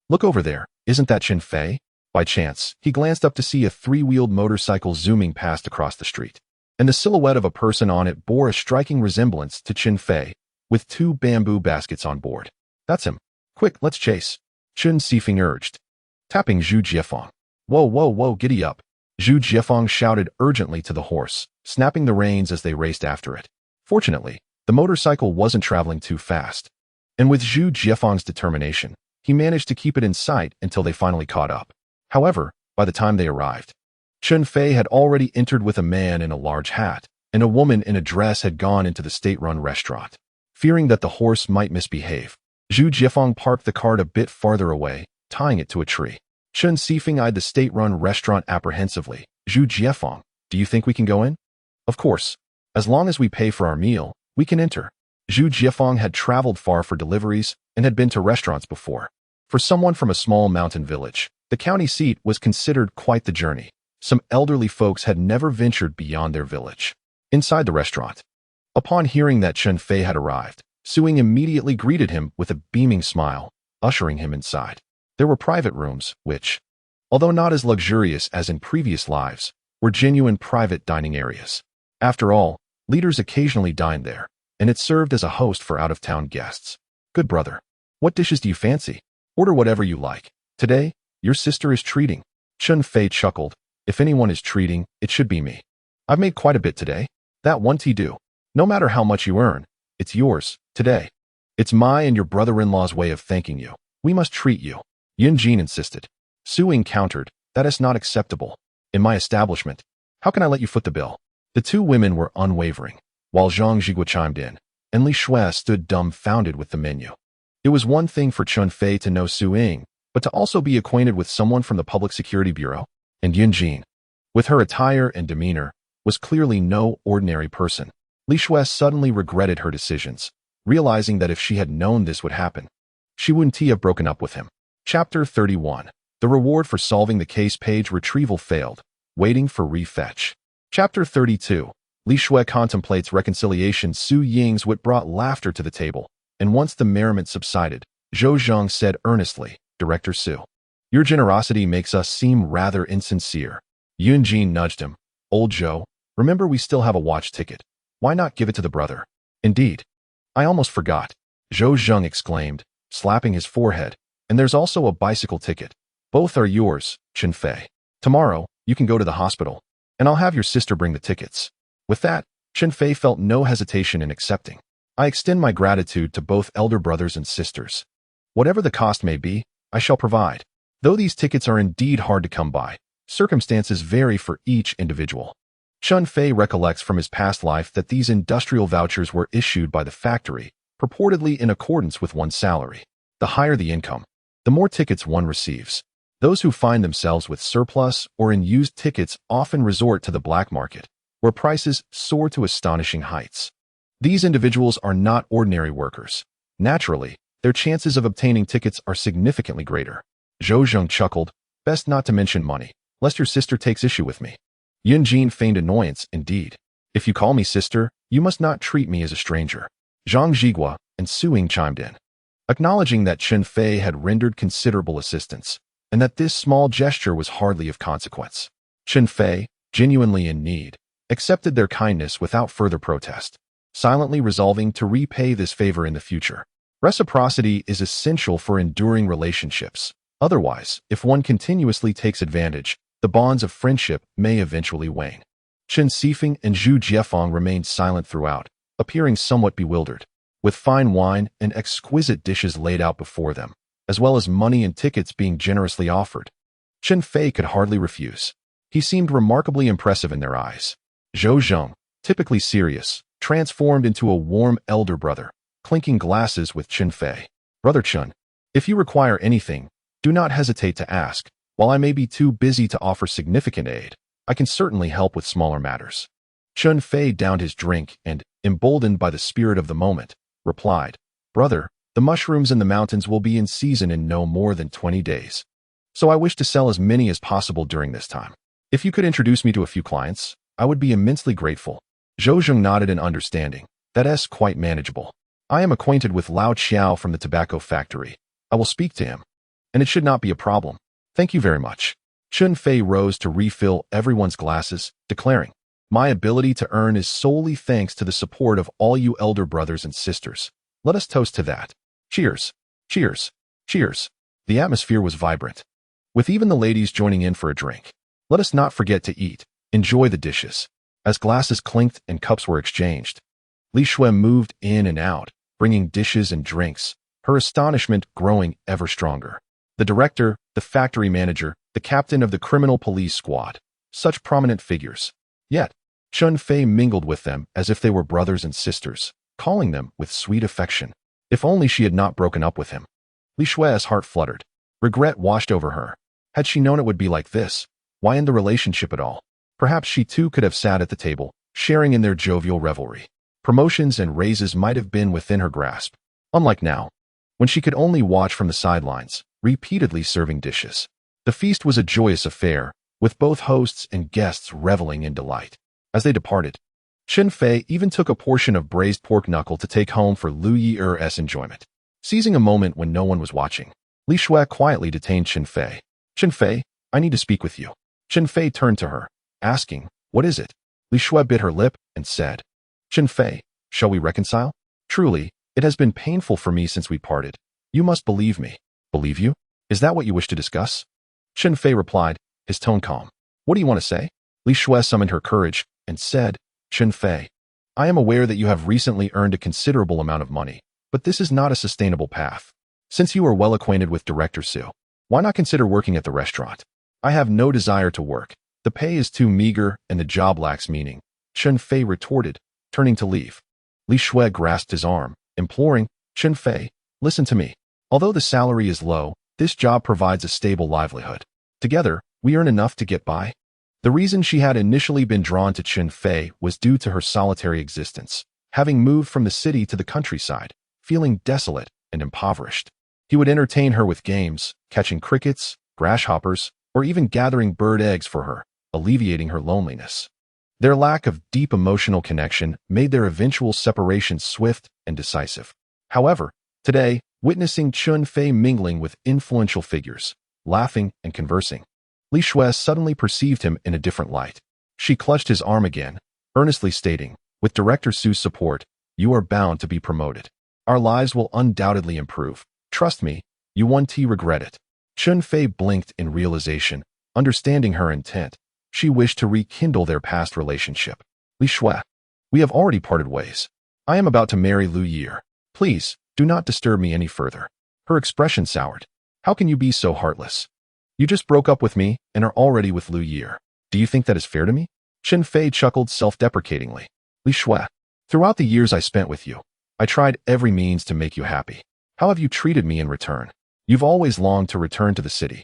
look over there, isn't that Chen Fei? By chance, he glanced up to see a three-wheeled motorcycle zooming past across the street, and the silhouette of a person on it bore a striking resemblance to Chen Fei, with two bamboo baskets on board. That's him. Quick, let's chase. Chen Fei urged, tapping Zhu Jiefang. Whoa, whoa, whoa, giddy up. Zhu Jiefang shouted urgently to the horse, snapping the reins as they raced after it. Fortunately, the motorcycle wasn't traveling too fast, and with Zhu Jiefang's determination, he managed to keep it in sight until they finally caught up. However, by the time they arrived, Chun Fei had already entered with a man in a large hat, and a woman in a dress had gone into the state-run restaurant. Fearing that the horse might misbehave, Zhu Jiefang parked the cart a bit farther away, tying it to a tree. Chen Fei eyed the state-run restaurant apprehensively. Zhu Jiefang, do you think we can go in? Of course. As long as we pay for our meal, we can enter. Zhu Jiefang had traveled far for deliveries and had been to restaurants before. For someone from a small mountain village, the county seat was considered quite the journey. Some elderly folks had never ventured beyond their village. Inside the restaurant, upon hearing that Chen Fei had arrived, Suing immediately greeted him with a beaming smile, ushering him inside. There were private rooms, which, although not as luxurious as in previous lives, were genuine private dining areas. After all, leaders occasionally dined there, and it served as a host for out-of-town guests. Good brother, what dishes do you fancy? Order whatever you like. Today, your sister is treating. Chun Fei chuckled. If anyone is treating, it should be me. I've made quite a bit today. That one do. No matter how much you earn, it's yours, today. It's my and your brother-in-law's way of thanking you. We must treat you. Yunjene insisted. Suing countered, that is not acceptable. In my establishment, how can I let you foot the bill? The two women were unwavering, while Zhang Zhigua chimed in, and Li Shui stood dumbfounded with the menu. It was one thing for Chun Fei to know Suing, but to also be acquainted with someone from the Public Security Bureau, and Yunjene, with her attire and demeanor, was clearly no ordinary person. Li Shui suddenly regretted her decisions, realizing that if she had known this would happen, she wouldn't have broken up with him. Chapter 31. The reward for solving the case. Page retrieval failed. Waiting for refetch. Chapter 32. Li Shui contemplates reconciliation. Su Ying's wit brought laughter to the table, and once the merriment subsided, Zhou Zhang said earnestly, Director Su, your generosity makes us seem rather insincere. Yunjene nudged him. Old Zhou, remember we still have a watch ticket. Why not give it to the brother? Indeed. I almost forgot. Zhou Zhang exclaimed, slapping his forehead. And there's also a bicycle ticket. Both are yours, Chen Fei. Tomorrow, you can go to the hospital, and I'll have your sister bring the tickets. With that, Chen Fei felt no hesitation in accepting. I extend my gratitude to both elder brothers and sisters. Whatever the cost may be, I shall provide. Though these tickets are indeed hard to come by, circumstances vary for each individual. Chun Fei recollects from his past life that these industrial vouchers were issued by the factory, purportedly in accordance with one's salary. The higher the income, the more tickets one receives. Those who find themselves with surplus or in used tickets often resort to the black market, where prices soar to astonishing heights. These individuals are not ordinary workers. Naturally, their chances of obtaining tickets are significantly greater. Zhou Zhang chuckled, best not to mention money, lest your sister takes issue with me. Yunjene feigned annoyance, indeed. If you call me sister, you must not treat me as a stranger. Zhang Zhigua and Suing chimed in, acknowledging that Chen Fei had rendered considerable assistance, and that this small gesture was hardly of consequence. Chen Fei, genuinely in need, accepted their kindness without further protest, silently resolving to repay this favor in the future. Reciprocity is essential for enduring relationships. Otherwise, if one continuously takes advantage, the bonds of friendship may eventually wane. Chen Fei and Zhu Jiefang remained silent throughout, appearing somewhat bewildered. With fine wine and exquisite dishes laid out before them, as well as money and tickets being generously offered, Chen Fei could hardly refuse. He seemed remarkably impressive in their eyes. Zhou Zhang, typically serious, transformed into a warm elder brother, clinking glasses with Chen Fei. Brother Chun, if you require anything, do not hesitate to ask. While I may be too busy to offer significant aid, I can certainly help with smaller matters. Chun Fei downed his drink and, emboldened by the spirit of the moment, replied, Brother, The mushrooms in the mountains will be in season in no more than 20 days. So I wish to sell as many as possible during this time. If you could introduce me to a few clients, I would be immensely grateful. Zhou Zheng nodded in understanding. That's quite manageable. I am acquainted with Lao Qiao from the tobacco factory. I will speak to him. And it should not be a problem. Thank you very much. Chun Feay rose to refill everyone's glasses, declaring, "My ability to earn is solely thanks to the support of all you elder brothers and sisters. Let us toast to that. Cheers. Cheers. Cheers." The atmosphere was vibrant, with even the ladies joining in for a drink. Let us not forget to eat. Enjoy the dishes. As glasses clinked and cups were exchanged, Li Shui moved in and out, bringing dishes and drinks, her astonishment growing ever stronger. The director, the factory manager, the captain of the criminal police squad, such prominent figures. Yet, Chun Fei mingled with them as if they were brothers and sisters, calling them with sweet affection. If only she had not broken up with him. Li Shui's heart fluttered. Regret washed over her. Had she known it would be like this, why end the relationship at all? Perhaps she too could have sat at the table, sharing in their jovial revelry. Promotions and raises might have been within her grasp. Unlike now, when she could only watch from the sidelines, repeatedly serving dishes. The feast was a joyous affair, with both hosts and guests reveling in delight. As they departed, Chen Fei even took a portion of braised pork knuckle to take home for Liu Yeer's enjoyment. Seizing a moment when no one was watching, Li Shui quietly detained Chen Fei. "Chen Fei, I need to speak with you." Chen Fei turned to her, asking, "What is it?" Li Shui bit her lip and said, "Chen Fei, shall we reconcile? Truly, it has been painful for me since we parted. You must believe me." "Believe you? Is that what you wish to discuss?" Chen Fei replied, his tone calm. "What do you want to say?" Li Shui summoned her courage and said, "Chen Fei, I am aware that you have recently earned a considerable amount of money, but this is not a sustainable path. Since you are well acquainted with Director Su, why not consider working at the restaurant? I have no desire to work. The pay is too meager and the job lacks meaning," Chun Fei retorted, turning to leave. Li Shui grasped his arm, imploring, "Chen Fei, listen to me. Although the salary is low, this job provides a stable livelihood. Together, we earn enough to get by." The reason she had initially been drawn to Chun Fei was due to her solitary existence, having moved from the city to the countryside, feeling desolate and impoverished. He would entertain her with games, catching crickets, grasshoppers, or even gathering bird eggs for her, alleviating her loneliness. Their lack of deep emotional connection made their eventual separation swift and decisive. However, today, witnessing Chun Fei mingling with influential figures, laughing and conversing, Li Shui suddenly perceived him in a different light. She clutched his arm again, earnestly stating, "With Director Su's support, you are bound to be promoted. Our lives will undoubtedly improve. Trust me, you won't regret it." Chun Fei blinked in realization, understanding her intent. She wished to rekindle their past relationship. "Li Shui, we have already parted ways. I am about to marry Liu Yeer. Please, do not disturb me any further." Her expression soured. "How can you be so heartless? You just broke up with me and are already with Liu Yeer. Do you think that is fair to me?" Chen Fei chuckled self-deprecatingly. "Li Shui, throughout the years I spent with you, I tried every means to make you happy. How have you treated me in return? You've always longed to return to the city,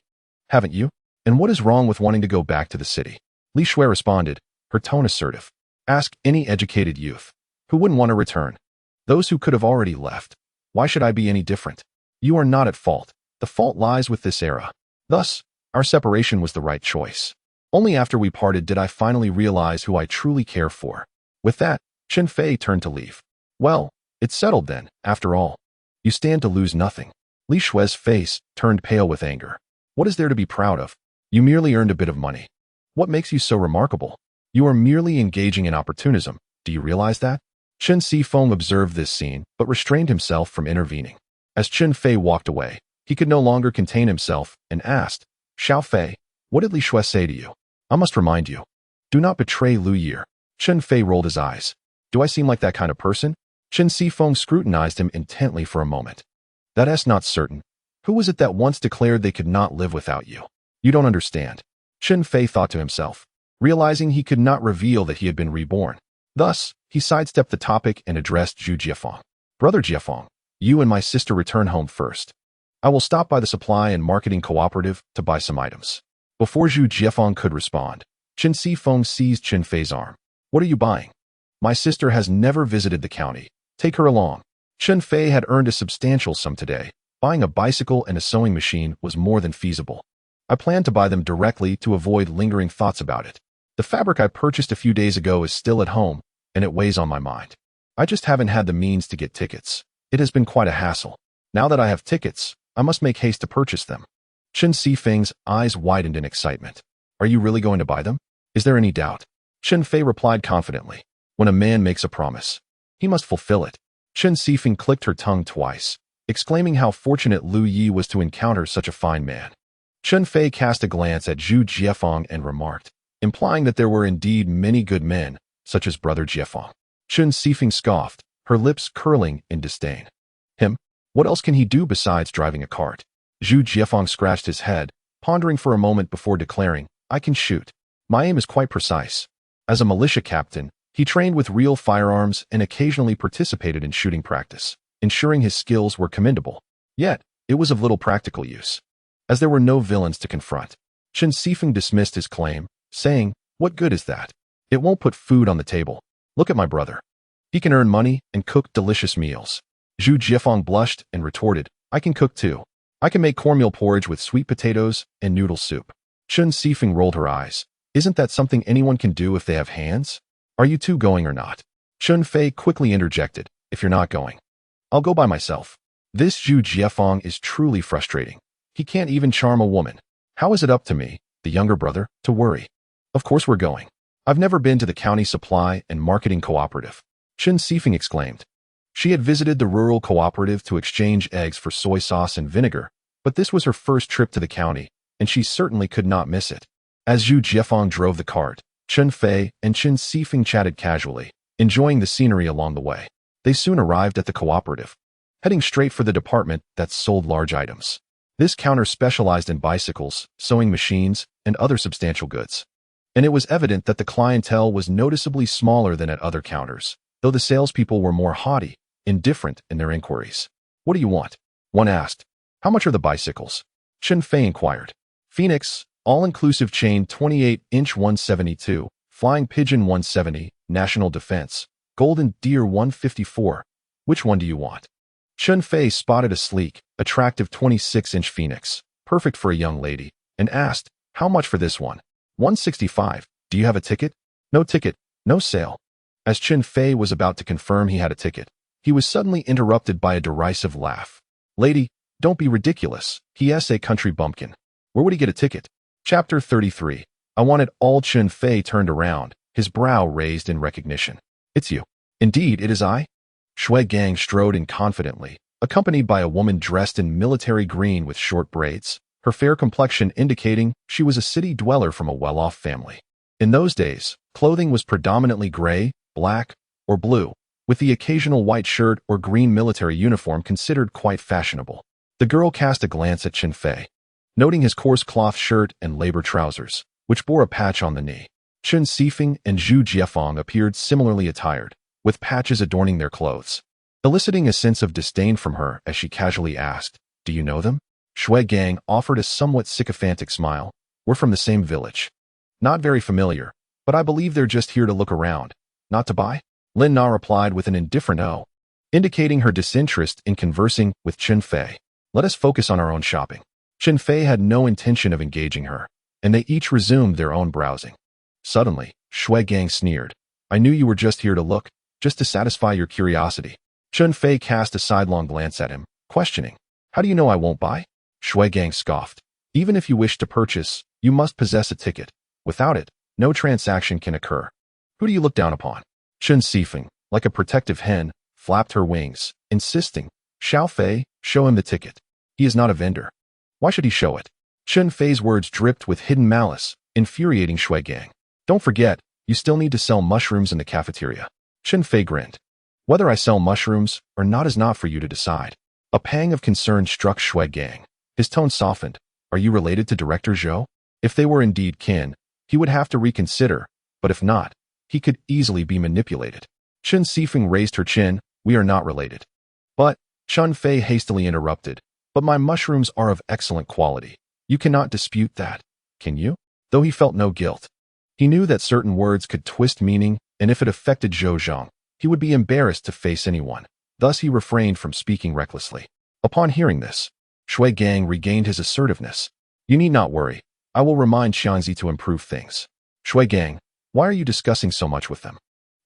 haven't you? And what is wrong with wanting to go back to the city?" Li Shui responded, her tone assertive. "Ask any educated youth. Who wouldn't want to return? Those who could have already left. Why should I be any different? You are not at fault. The fault lies with this era. Thus, our separation was the right choice. Only after we parted did I finally realize who I truly care for." With that, Chen Fei turned to leave. "Well, it's settled then, after all. You stand to lose nothing." Li Shui's face turned pale with anger. "What is there to be proud of? You merely earned a bit of money. What makes you so remarkable? You are merely engaging in opportunism. Do you realize that?" Chen Sifeng observed this scene, but restrained himself from intervening. As Chen Fei walked away, he could no longer contain himself and asked, "Xiao Fei, what did Li Shui say to you? I must remind you. Do not betray Liu Yeer." Chen Fei rolled his eyes. "Do I seem like that kind of person?" Chen Sifeng scrutinized him intently for a moment. "That's not certain. Who was it that once declared they could not live without you? You don't understand." Chen Fei thought to himself, realizing he could not reveal that he had been reborn. Thus, he sidestepped the topic and addressed Zhu Jiafeng. "Brother Jiafeng, you and my sister return home first. I will stop by the supply and marketing cooperative to buy some items." Before Zhu Jiafeng could respond, Chen Sifeng seized Chen Fei's arm. "What are you buying?" "My sister has never visited the county. Take her along." Chen Fei had earned a substantial sum today. Buying a bicycle and a sewing machine was more than feasible. I planned to buy them directly to avoid lingering thoughts about it. The fabric I purchased a few days ago is still at home, and it weighs on my mind. I just haven't had the means to get tickets. It has been quite a hassle. Now that I have tickets, I must make haste to purchase them. Chen Fei's eyes widened in excitement. Are you really going to buy them? Is there any doubt? Chen Fei replied confidently. When a man makes a promise, he must fulfill it. Chen Fei clicked her tongue twice, exclaiming how fortunate Liu Yeer was to encounter such a fine man. Chun Fei cast a glance at Zhu Jiefeng and remarked, implying that there were indeed many good men, such as brother Jiefeng. Chen Fei scoffed, her lips curling in disdain. Him? What else can he do besides driving a cart? Zhu Jiefeng scratched his head, pondering for a moment before declaring, I can shoot. My aim is quite precise. As a militia captain, he trained with real firearms and occasionally participated in shooting practice, ensuring his skills were commendable. Yet, it was of little practical use, as there were no villains to confront. Chen Fei dismissed his claim, saying, what good is that? It won't put food on the table. Look at my brother. He can earn money and cook delicious meals. Zhu Jiefeng blushed and retorted, I can cook too. I can make cornmeal porridge with sweet potatoes and noodle soup. Chen Fei rolled her eyes. Isn't that something anyone can do if they have hands? Are you two going or not? Chun Fei quickly interjected, if you're not going, I'll go by myself. This Zhu Jiefeng is truly frustrating. He can't even charm a woman. How is it up to me, the younger brother, to worry? Of course we're going. I've never been to the county supply and marketing cooperative. Chen Fei exclaimed. She had visited the rural cooperative to exchange eggs for soy sauce and vinegar, but this was her first trip to the county, and she certainly could not miss it. As Zhu Jiefeng drove the cart, Chun Fei and Chen Fei chatted casually, enjoying the scenery along the way. They soon arrived at the cooperative, heading straight for the department that sold large items. This counter specialized in bicycles, sewing machines, and other substantial goods. And it was evident that the clientele was noticeably smaller than at other counters, though the salespeople were more haughty, indifferent in their inquiries. What do you want? One asked. How much are the bicycles? Chen Fei inquired. Phoenix, all-inclusive chain 28-inch 172, Flying Pigeon 170, National Defense, Golden Deer 154. Which one do you want? Chun Fei spotted a sleek, attractive 26-inch Phoenix, perfect for a young lady, and asked, how much for this one? 165. Do you have a ticket? No ticket, no sale. As Chen Fei was about to confirm he had a ticket, he was suddenly interrupted by a derisive laugh. Lady, don't be ridiculous. He is a country bumpkin. Where would he get a ticket? Chapter 33. I wanted all. Chen Fei turned around, his brow raised in recognition. It's you. Indeed, it is I. Shui Gang strode in confidently, accompanied by a woman dressed in military green with short braids, her fair complexion indicating she was a city dweller from a well-off family. In those days, clothing was predominantly gray, black, or blue, with the occasional white shirt or green military uniform considered quite fashionable. The girl cast a glance at Chen Fei, noting his coarse cloth shirt and labor trousers, which bore a patch on the knee. Chen Fei and Zhu Jiefeng appeared similarly attired, with patches adorning their clothes, eliciting a sense of disdain from her as she casually asked, do you know them? Shui Gang offered a somewhat sycophantic smile. We're from the same village. Not very familiar, but I believe they're just here to look around, not to buy? Lin Na replied with an indifferent "oh," indicating her disinterest in conversing with Chen Fei. Let us focus on our own shopping. Chen Fei had no intention of engaging her, and they each resumed their own browsing. Suddenly, Shui Gang sneered. I knew you were just here to look, just to satisfy your curiosity. Chun Fei cast a sidelong glance at him, questioning. How do you know I won't buy? Shui Gang scoffed. Even if you wish to purchase, you must possess a ticket. Without it, no transaction can occur. Who do you look down upon? Chen Fei, like a protective hen, flapped her wings, insisting, Xiao Fei, show him the ticket. He is not a vendor. Why should he show it? Chen Fei's words dripped with hidden malice, infuriating Shui Gang. Don't forget, you still need to sell mushrooms in the cafeteria. Chen Fei grinned. Whether I sell mushrooms or not is not for you to decide. A pang of concern struck Shui Gang. His tone softened. Are you related to Director Zhou? If they were indeed kin, he would have to reconsider, but if not, he could easily be manipulated. Chen Fei raised her chin. We are not related. But, Chun Fei hastily interrupted, but my mushrooms are of excellent quality. You cannot dispute that, can you? Though he felt no guilt. He knew that certain words could twist meaning, and if it affected Zhou Zhang, he would be embarrassed to face anyone. Thus he refrained from speaking recklessly. Upon hearing this, Shui Gang regained his assertiveness. You need not worry. I will remind Xianzi to improve things. Shui Gang, why are you discussing so much with them?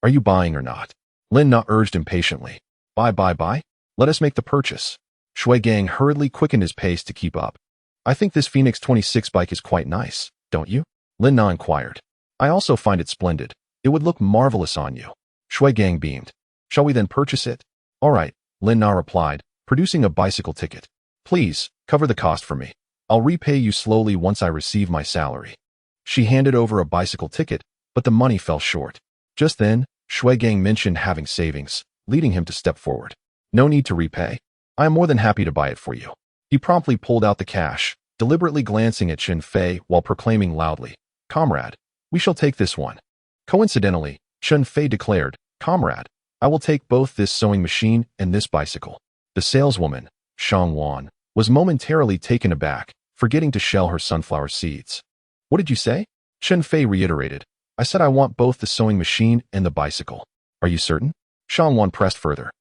Are you buying or not? Lin Na urged impatiently. Buy. Let us make the purchase. Shui Gang hurriedly quickened his pace to keep up. I think this Phoenix 26 bike is quite nice, don't you? Lin Na inquired. I also find it splendid. It would look marvelous on you. Shui Gang beamed. Shall we then purchase it? All right, Lin Na replied, producing a bicycle ticket. Please, cover the cost for me. I'll repay you slowly once I receive my salary. She handed over a bicycle ticket, but the money fell short. Just then, Shui Gang mentioned having savings, leading him to step forward. No need to repay. I am more than happy to buy it for you. He promptly pulled out the cash, deliberately glancing at Chen Fei while proclaiming loudly, Comrade, we shall take this one. Coincidentally, Chun Feay declared, Comrade, I will take both this sewing machine and this bicycle. The saleswoman, Shang Wan, was momentarily taken aback, forgetting to shell her sunflower seeds. What did you say? Chen Fei reiterated. I said I want both the sewing machine and the bicycle. Are you certain? Shang Wan pressed further.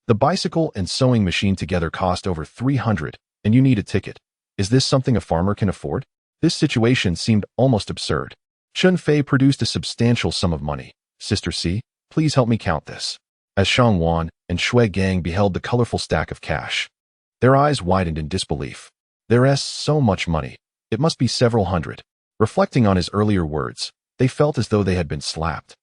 The bicycle and sewing machine together cost over 300, and you need a ticket. Is this something a farmer can afford? This situation seemed almost absurd. Chun Fei produced a substantial sum of money. Sister C, please help me count this. As Shang Wan and Shui Gang beheld the colorful stack of cash, their eyes widened in disbelief. There's so much money. It must be several hundred. Reflecting on his earlier words, they felt as though they had been slapped,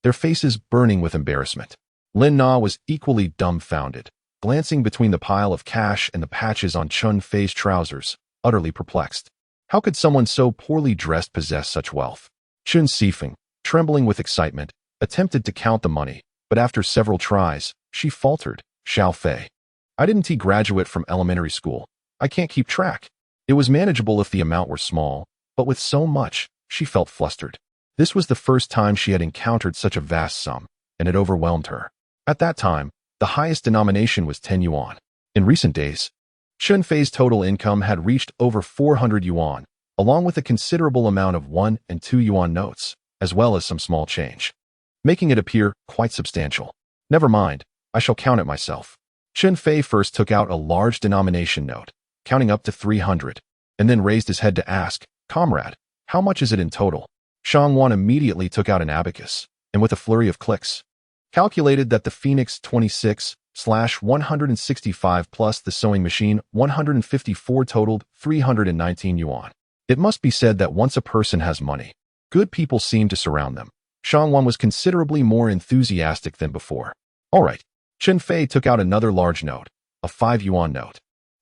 their faces burning with embarrassment. Lin Na was equally dumbfounded, glancing between the pile of cash and the patches on Chun Fei's trousers, utterly perplexed. How could someone so poorly dressed possess such wealth? Chun Feay, trembling with excitement, attempted to count the money, but after several tries, she faltered. Xiao Fei. I didn't graduate from elementary school. I can't keep track. It was manageable if the amount were small, but with so much, she felt flustered. This was the first time she had encountered such a vast sum, and it overwhelmed her. At that time, the highest denomination was 10 yuan. In recent days, Chun Fei's total income had reached over 400 yuan, along with a considerable amount of 1 and 2 yuan notes, as well as some small change, making it appear quite substantial. Never mind, I shall count it myself. Chen Fei first took out a large denomination note, counting up to 300, and then raised his head to ask, Comrade, how much is it in total? Shang Wan immediately took out an abacus, and with a flurry of clicks, calculated that the Phoenix 26/165 plus the sewing machine 154 totaled 319 yuan. It must be said that once a person has money, good people seem to surround them. Shang Wan was considerably more enthusiastic than before. All right. Chen Fei took out another large note, a 5 yuan note,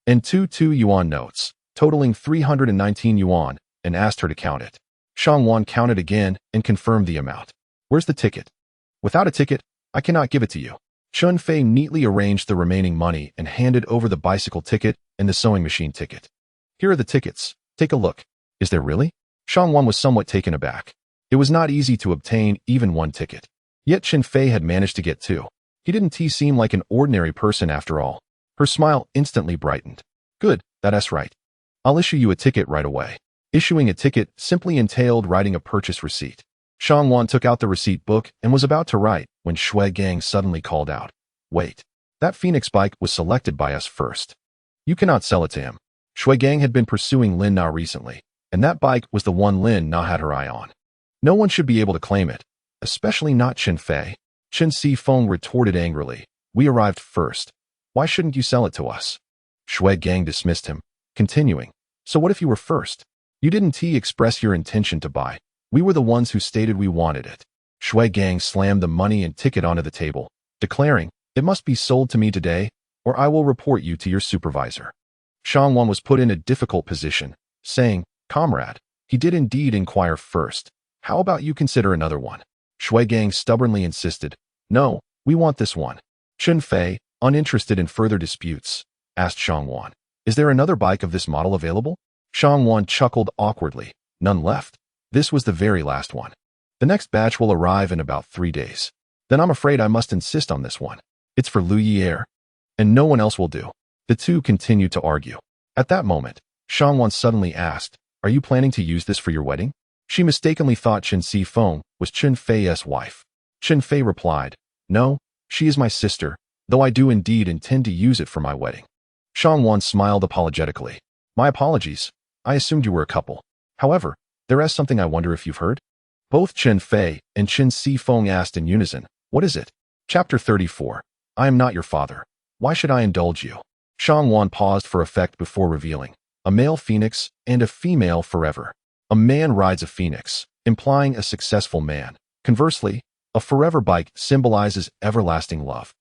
and 2 2-yuan notes, totaling 319 yuan, and asked her to count it. Shang Wan counted again and confirmed the amount. Where's the ticket? Without a ticket, I cannot give it to you. Chun Fei neatly arranged the remaining money and handed over the bicycle ticket and the sewing machine ticket. Here are the tickets. Take a look. Is there really? Shang Wan was somewhat taken aback. It was not easy to obtain even one ticket. Yet Chen Fei had managed to get 2. He didn't seem like an ordinary person after all. Her smile instantly brightened. Good, that's right. I'll issue you a ticket right away. Issuing a ticket simply entailed writing a purchase receipt. Shang Wan took out the receipt book and was about to write when Shui Gang suddenly called out, Wait, that Phoenix bike was selected by us first. You cannot sell it to him. Shui Gang had been pursuing Lin Na recently, and that bike was the one Lin Na had her eye on. No one should be able to claim it, especially not Chen Fei. Chen Fei retorted angrily, We arrived first. Why shouldn't you sell it to us? Shui Gang dismissed him, continuing, So what if you were first? You didn't express your intention to buy. We were the ones who stated we wanted it. Shui Gang slammed the money and ticket onto the table, declaring, It must be sold to me today, or I will report you to your supervisor. Shang Wan was put in a difficult position, saying, Comrade, he did indeed inquire first. How about you consider another one? Shui Gang stubbornly insisted, No, we want this one. Chun Fei, uninterested in further disputes, asked Shang Wan, Is there another bike of this model available? Shang Wan chuckled awkwardly, None left. This was the very last one. The next batch will arrive in about 3 days. Then I'm afraid I must insist on this one. It's for Liu Ye'er, and no one else will do. The two continued to argue. At that moment, Shang Wan suddenly asked, Are you planning to use this for your wedding? She mistakenly thought Chen Fei was Chun Fei's wife. Chen Fei replied, No, she is my sister, though I do indeed intend to use it for my wedding. Shangwan smiled apologetically. My apologies. I assumed you were a couple. However, there is something I wonder if you've heard. Both Chen Fei and Chen Fei asked in unison, what is it? Chapter 34. I am not your father. Why should I indulge you? Shangwan paused for effect before revealing. A male phoenix and a female forever. A man rides a phoenix, implying a successful man. Conversely, a forever bike symbolizes everlasting love.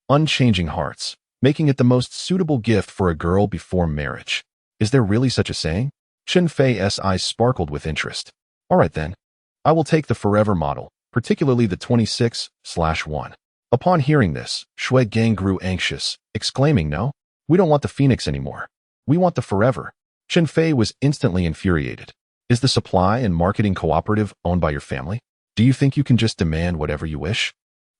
Unchanging hearts, making it the most suitable gift for a girl before marriage. Is there really such a saying? Chen Fei's eyes sparkled with interest. All right then. I will take the forever model, particularly the 26/1. Upon hearing this, Shui Gang grew anxious, exclaiming, no, we don't want the phoenix anymore. We want the forever. Chen Fei was instantly infuriated. Is the supply and marketing cooperative owned by your family? Do you think you can just demand whatever you wish?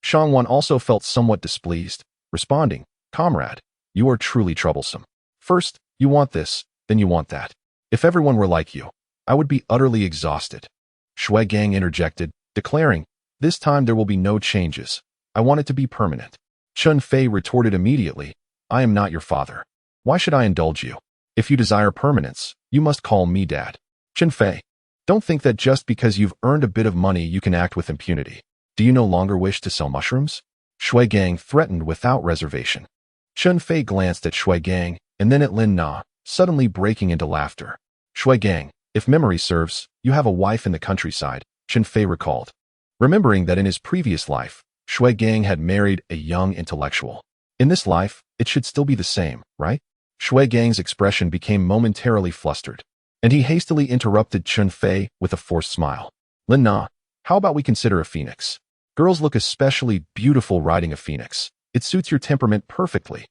Shangwan also felt somewhat displeased, responding, comrade, you are truly troublesome. First, you want this, then you want that. If everyone were like you, I would be utterly exhausted. Shui Gang interjected, declaring, this time there will be no changes. I want it to be permanent. Chun Fei retorted immediately, I am not your father. Why should I indulge you? If you desire permanence, you must call me dad. Chen Fei, don't think that just because you've earned a bit of money you can act with impunity. Do you no longer wish to sell mushrooms? Shui Gang threatened without reservation. Chun Fei glanced at Shui Gang and then at Lin Na, suddenly breaking into laughter. Shui Gang, if memory serves, you have a wife in the countryside, Chen Fei recalled. Remembering that in his previous life, Shui Gang had married a young intellectual. In this life, it should still be the same, right? Shui Gang's expression became momentarily flustered, and he hastily interrupted Chun Fei with a forced smile. Lin Na, how about we consider a phoenix? Girls look especially beautiful riding a phoenix. It suits your temperament perfectly.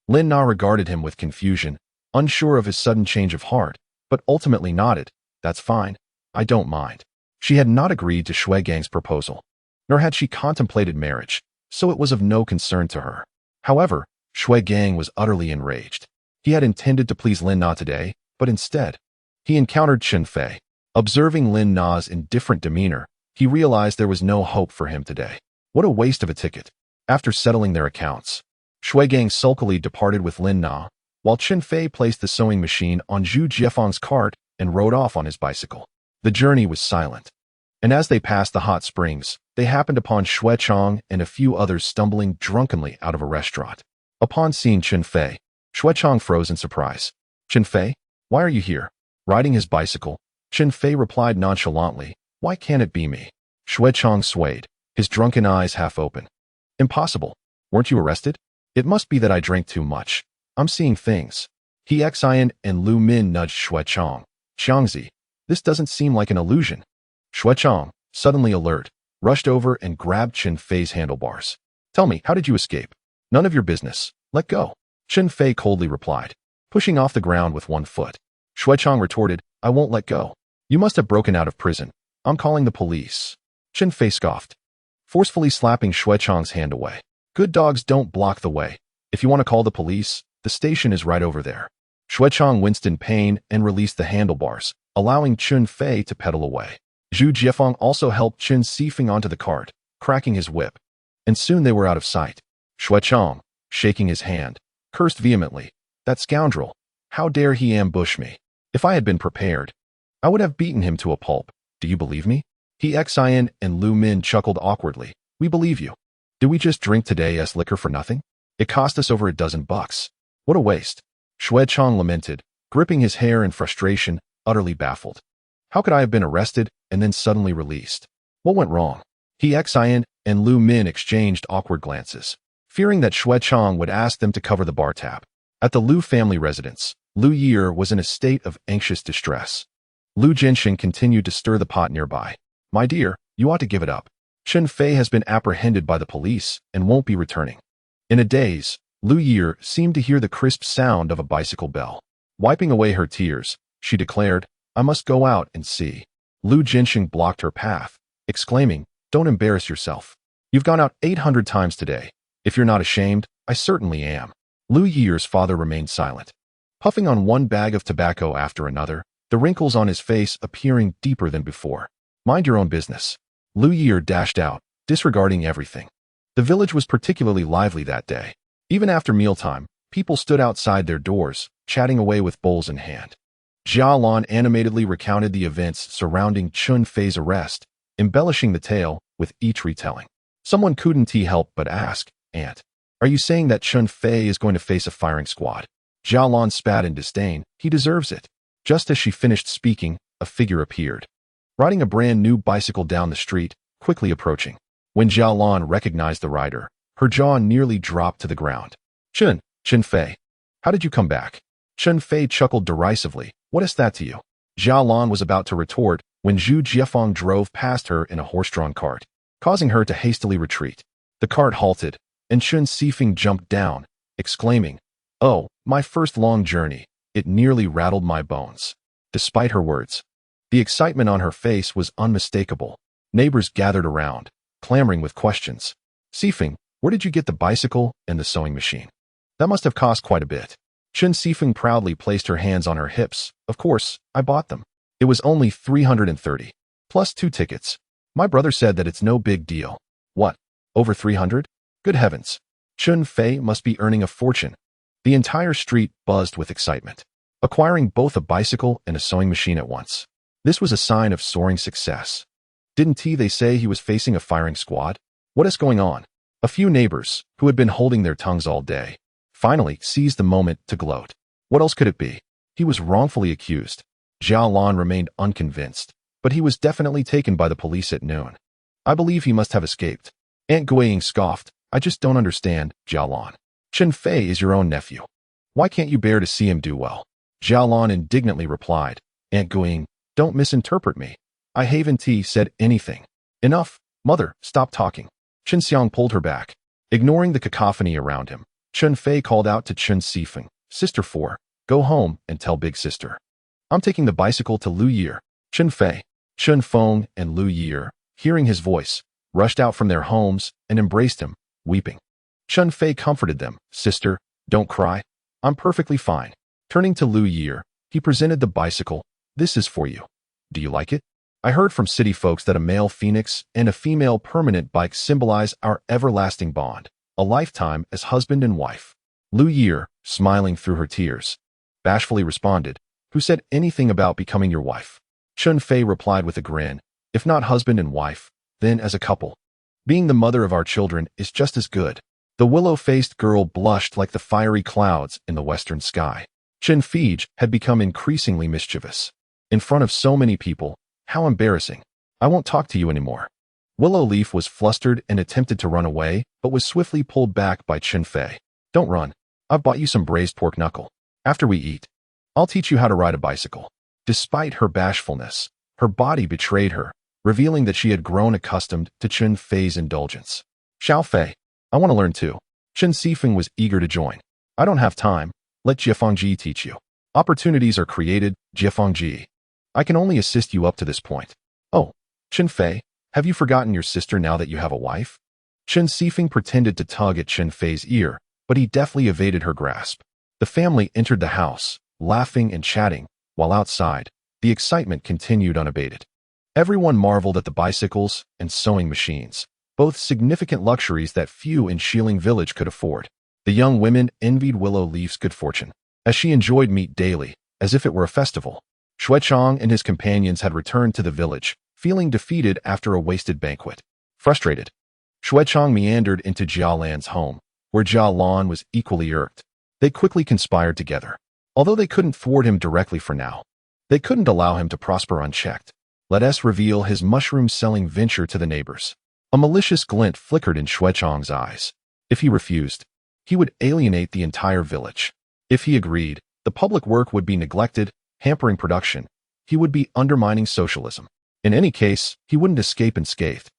Lin Na regarded him with confusion, unsure of his sudden change of heart, but ultimately nodded. That's fine. I don't mind. She had not agreed to Shui Gang's proposal, nor had she contemplated marriage, so it was of no concern to her. However, Shui Gang was utterly enraged. He had intended to please Lin Na today, but instead, he encountered Chen Fei. Observing Lin Na's indifferent demeanor, he realized there was no hope for him today. What a waste of a ticket. After settling their accounts, Shui Gang sulkily departed with Lin Na, while Chen Fei placed the sewing machine on Zhu Jiefeng's cart and rode off on his bicycle. The journey was silent, and as they passed the hot springs, they happened upon Shu Chong and a few others stumbling drunkenly out of a restaurant. Upon seeing Chen Fei, Shu Chong froze in surprise. Chen Fei, why are you here? Riding his bicycle, Chen Fei replied nonchalantly, why can't it be me? Shu Chong swayed, his drunken eyes half open. Impossible. Weren't you arrested? It must be that I drank too much. I'm seeing things. He Xian and Lu Min nudged Shu Chong. Xiangzi, this doesn't seem like an illusion. Shu Chong, suddenly alert, rushed over and grabbed Chen Fei's handlebars. Tell me, how did you escape? None of your business. Let go. Chen Fei coldly replied, pushing off the ground with one foot. Shu Chong retorted, I won't let go. You must have broken out of prison. I'm calling the police. Chen Fei scoffed, forcefully slapping Shu Chong's hand away. Good dogs don't block the way. If you want to call the police, the station is right over there. Shu Chong winced in pain and released the handlebars, allowing Chun Fei to pedal away. Zhu Jiefeng also helped Chen Fei onto the cart, cracking his whip. And soon they were out of sight. Shu Chong, shaking his hand, cursed vehemently. That scoundrel. How dare he ambush me? If I had been prepared, I would have beaten him to a pulp. Do you believe me? He Xian and Lu Min chuckled awkwardly. We believe you. Did we just drink today's liquor for nothing? It cost us over $12. What a waste. Shu Chong lamented, gripping his hair in frustration, utterly baffled. How could I have been arrested and then suddenly released? What went wrong? He Xian and Lu Min exchanged awkward glances, fearing that Shu Chong would ask them to cover the bar tab. At the Liu family residence, Liu Yeer was in a state of anxious distress. Liu Jinshin continued to stir the pot nearby. My dear, you ought to give it up. Chun Fei has been apprehended by the police and won't be returning. In a daze, Liu Yeer seemed to hear the crisp sound of a bicycle bell. Wiping away her tears, she declared, I must go out and see. Liu Jinshin blocked her path, exclaiming, don't embarrass yourself. You've gone out 800 times today. If you're not ashamed, I certainly am. Liu Yeer's father remained silent, puffing on one bag of tobacco after another, the wrinkles on his face appearing deeper than before. Mind your own business. Liu Yeer dashed out, disregarding everything. The village was particularly lively that day. Even after mealtime, people stood outside their doors, chatting away with bowls in hand. Jia Lan animatedly recounted the events surrounding Chun Fei's arrest, embellishing the tale with each retelling. Someone couldn't help but ask, "Aunt, are you saying that Chun Fei is going to face a firing squad?" Jia Lan spat in disdain. "He deserves it." Just as she finished speaking, a figure appeared, riding a brand new bicycle down the street, quickly approaching. When Jia Lan recognized the rider, her jaw nearly dropped to the ground. Chen Fei, how did you come back?" Chen Fei chuckled derisively. "What is that to you?" Jia Lan was about to retort when Zhu Jiefeng drove past her in a horse-drawn cart, causing her to hastily retreat. The cart halted, and Chun Feay jumped down, exclaiming, "Oh, my first long journey, it nearly rattled my bones." Despite her words, the excitement on her face was unmistakable. Neighbors gathered around, clamoring with questions. "Feay, where did you get the bicycle and the sewing machine? That must have cost quite a bit." Chun Feay proudly placed her hands on her hips. "Of course, I bought them. It was only 330, plus 2 tickets. My brother said that it's no big deal." "What? Over 300? Good heavens. Chun Fei must be earning a fortune." The entire street buzzed with excitement, acquiring both a bicycle and a sewing machine at once. This was a sign of soaring success. Didn't they say he was facing a firing squad? What is going on? A few neighbors, who had been holding their tongues all day, finally seized the moment to gloat. What else could it be? He was wrongfully accused. Jia Lan remained unconvinced, but he was definitely taken by the police at noon. "I believe he must have escaped." Aunt Guiying scoffed. "I just don't understand, Jia Lan. Chen Fei is your own nephew. Why can't you bear to see him do well?" Jia Lan indignantly replied, "Aunt Guiying, don't misinterpret me. I haven't said anything." "Enough, mother, stop talking." Chen Xiang pulled her back. Ignoring the cacophony around him, Chun Fei called out to Chun Feay, "Sister 4, go home and tell big sister I'm taking the bicycle to Liu Yeer." Chun Fei, Chun Feng, and Liu Yeer, hearing his voice, rushed out from their homes and embraced him, weeping. Chun Fei comforted them. "Sister, don't cry. I'm perfectly fine." Turning to Liu Yeer, he presented the bicycle. "This is for you. Do you like it? I heard from city folks that a male phoenix and a female permanent bike symbolize our everlasting bond, a lifetime as husband and wife." Liu Yeer, smiling through her tears, bashfully responded, "Who said anything about becoming your wife?" Chun Fei replied with a grin, "If not husband and wife, then as a couple. Being the mother of our children is just as good." The willow-faced girl blushed like the fiery clouds in the western sky. Chen Feay had become increasingly mischievous. "In front of so many people, how embarrassing. I won't talk to you anymore." Willow Leaf was flustered and attempted to run away, but was swiftly pulled back by Chen Fei. "Don't run. I've bought you some braised pork knuckle. After we eat, I'll teach you how to ride a bicycle." Despite her bashfulness, her body betrayed her, revealing that she had grown accustomed to Chun Fei's indulgence. "Xiao Fei, I want to learn too." Chen Feay was eager to join. "I don't have time. Let Jiefengji teach you. Opportunities are created, Jiefengji. I can only assist you up to this point." "Oh, Chen Fei, have you forgotten your sister now that you have a wife?" Chen Feay pretended to tug at Chen Fei's ear, but he deftly evaded her grasp. The family entered the house, laughing and chatting, while outside, the excitement continued unabated. Everyone marveled at the bicycles and sewing machines, both significant luxuries that few in Shilling Village could afford. The young women envied Willow Leaf's good fortune, as she enjoyed meat daily, as if it were a festival. Shu Chong and his companions had returned to the village, feeling defeated after a wasted banquet. Frustrated, Shu Chong meandered into Jia Lan's home, where Jia Lan was equally irked. They quickly conspired together. Although they couldn't thwart him directly for now, they couldn't allow him to prosper unchecked. Let us reveal his mushroom-selling venture to the neighbors. A malicious glint flickered in Shu Chong's eyes. If he refused, he would alienate the entire village. If he agreed, the public work would be neglected, hampering production. He would be undermining socialism. In any case, he wouldn't escape unscathed.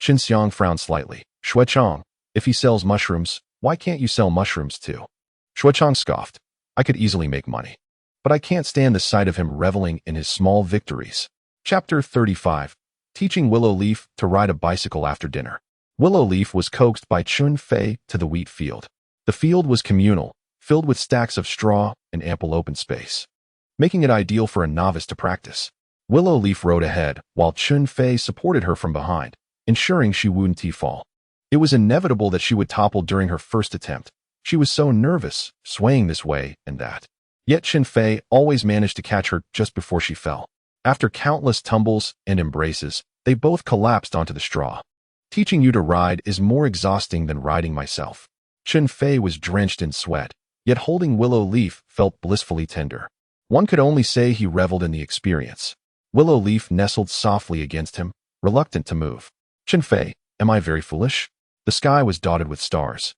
Qin Xiang frowned slightly. "Shu Chong, if he sells mushrooms, why can't you sell mushrooms too?" Shu Chong scoffed. "I could easily make money, but I can't stand the sight of him reveling in his small victories." Chapter 35. Teaching Willow Leaf to ride a bicycle after dinner. Willow Leaf was coaxed by Chun Fei to the wheat field. The field was communal, filled with stacks of straw and ample open space, making it ideal for a novice to practice. Willow Leaf rode ahead, while Chun Fei supported her from behind, ensuring she wouldn't fall. It was inevitable that she would topple during her first attempt, She was so nervous, swaying this way and that. Yet Chen Fei always managed to catch her just before she fell. After countless tumbles and embraces, they both collapsed onto the straw. Teaching you to ride is more exhausting than riding myself. Chun Feay was drenched in sweat, yet holding Willow Leaf felt blissfully tender. One could only say he reveled in the experience. Willow Leaf nestled softly against him, reluctant to move. Chen Fei, am I very foolish? The sky was dotted with stars,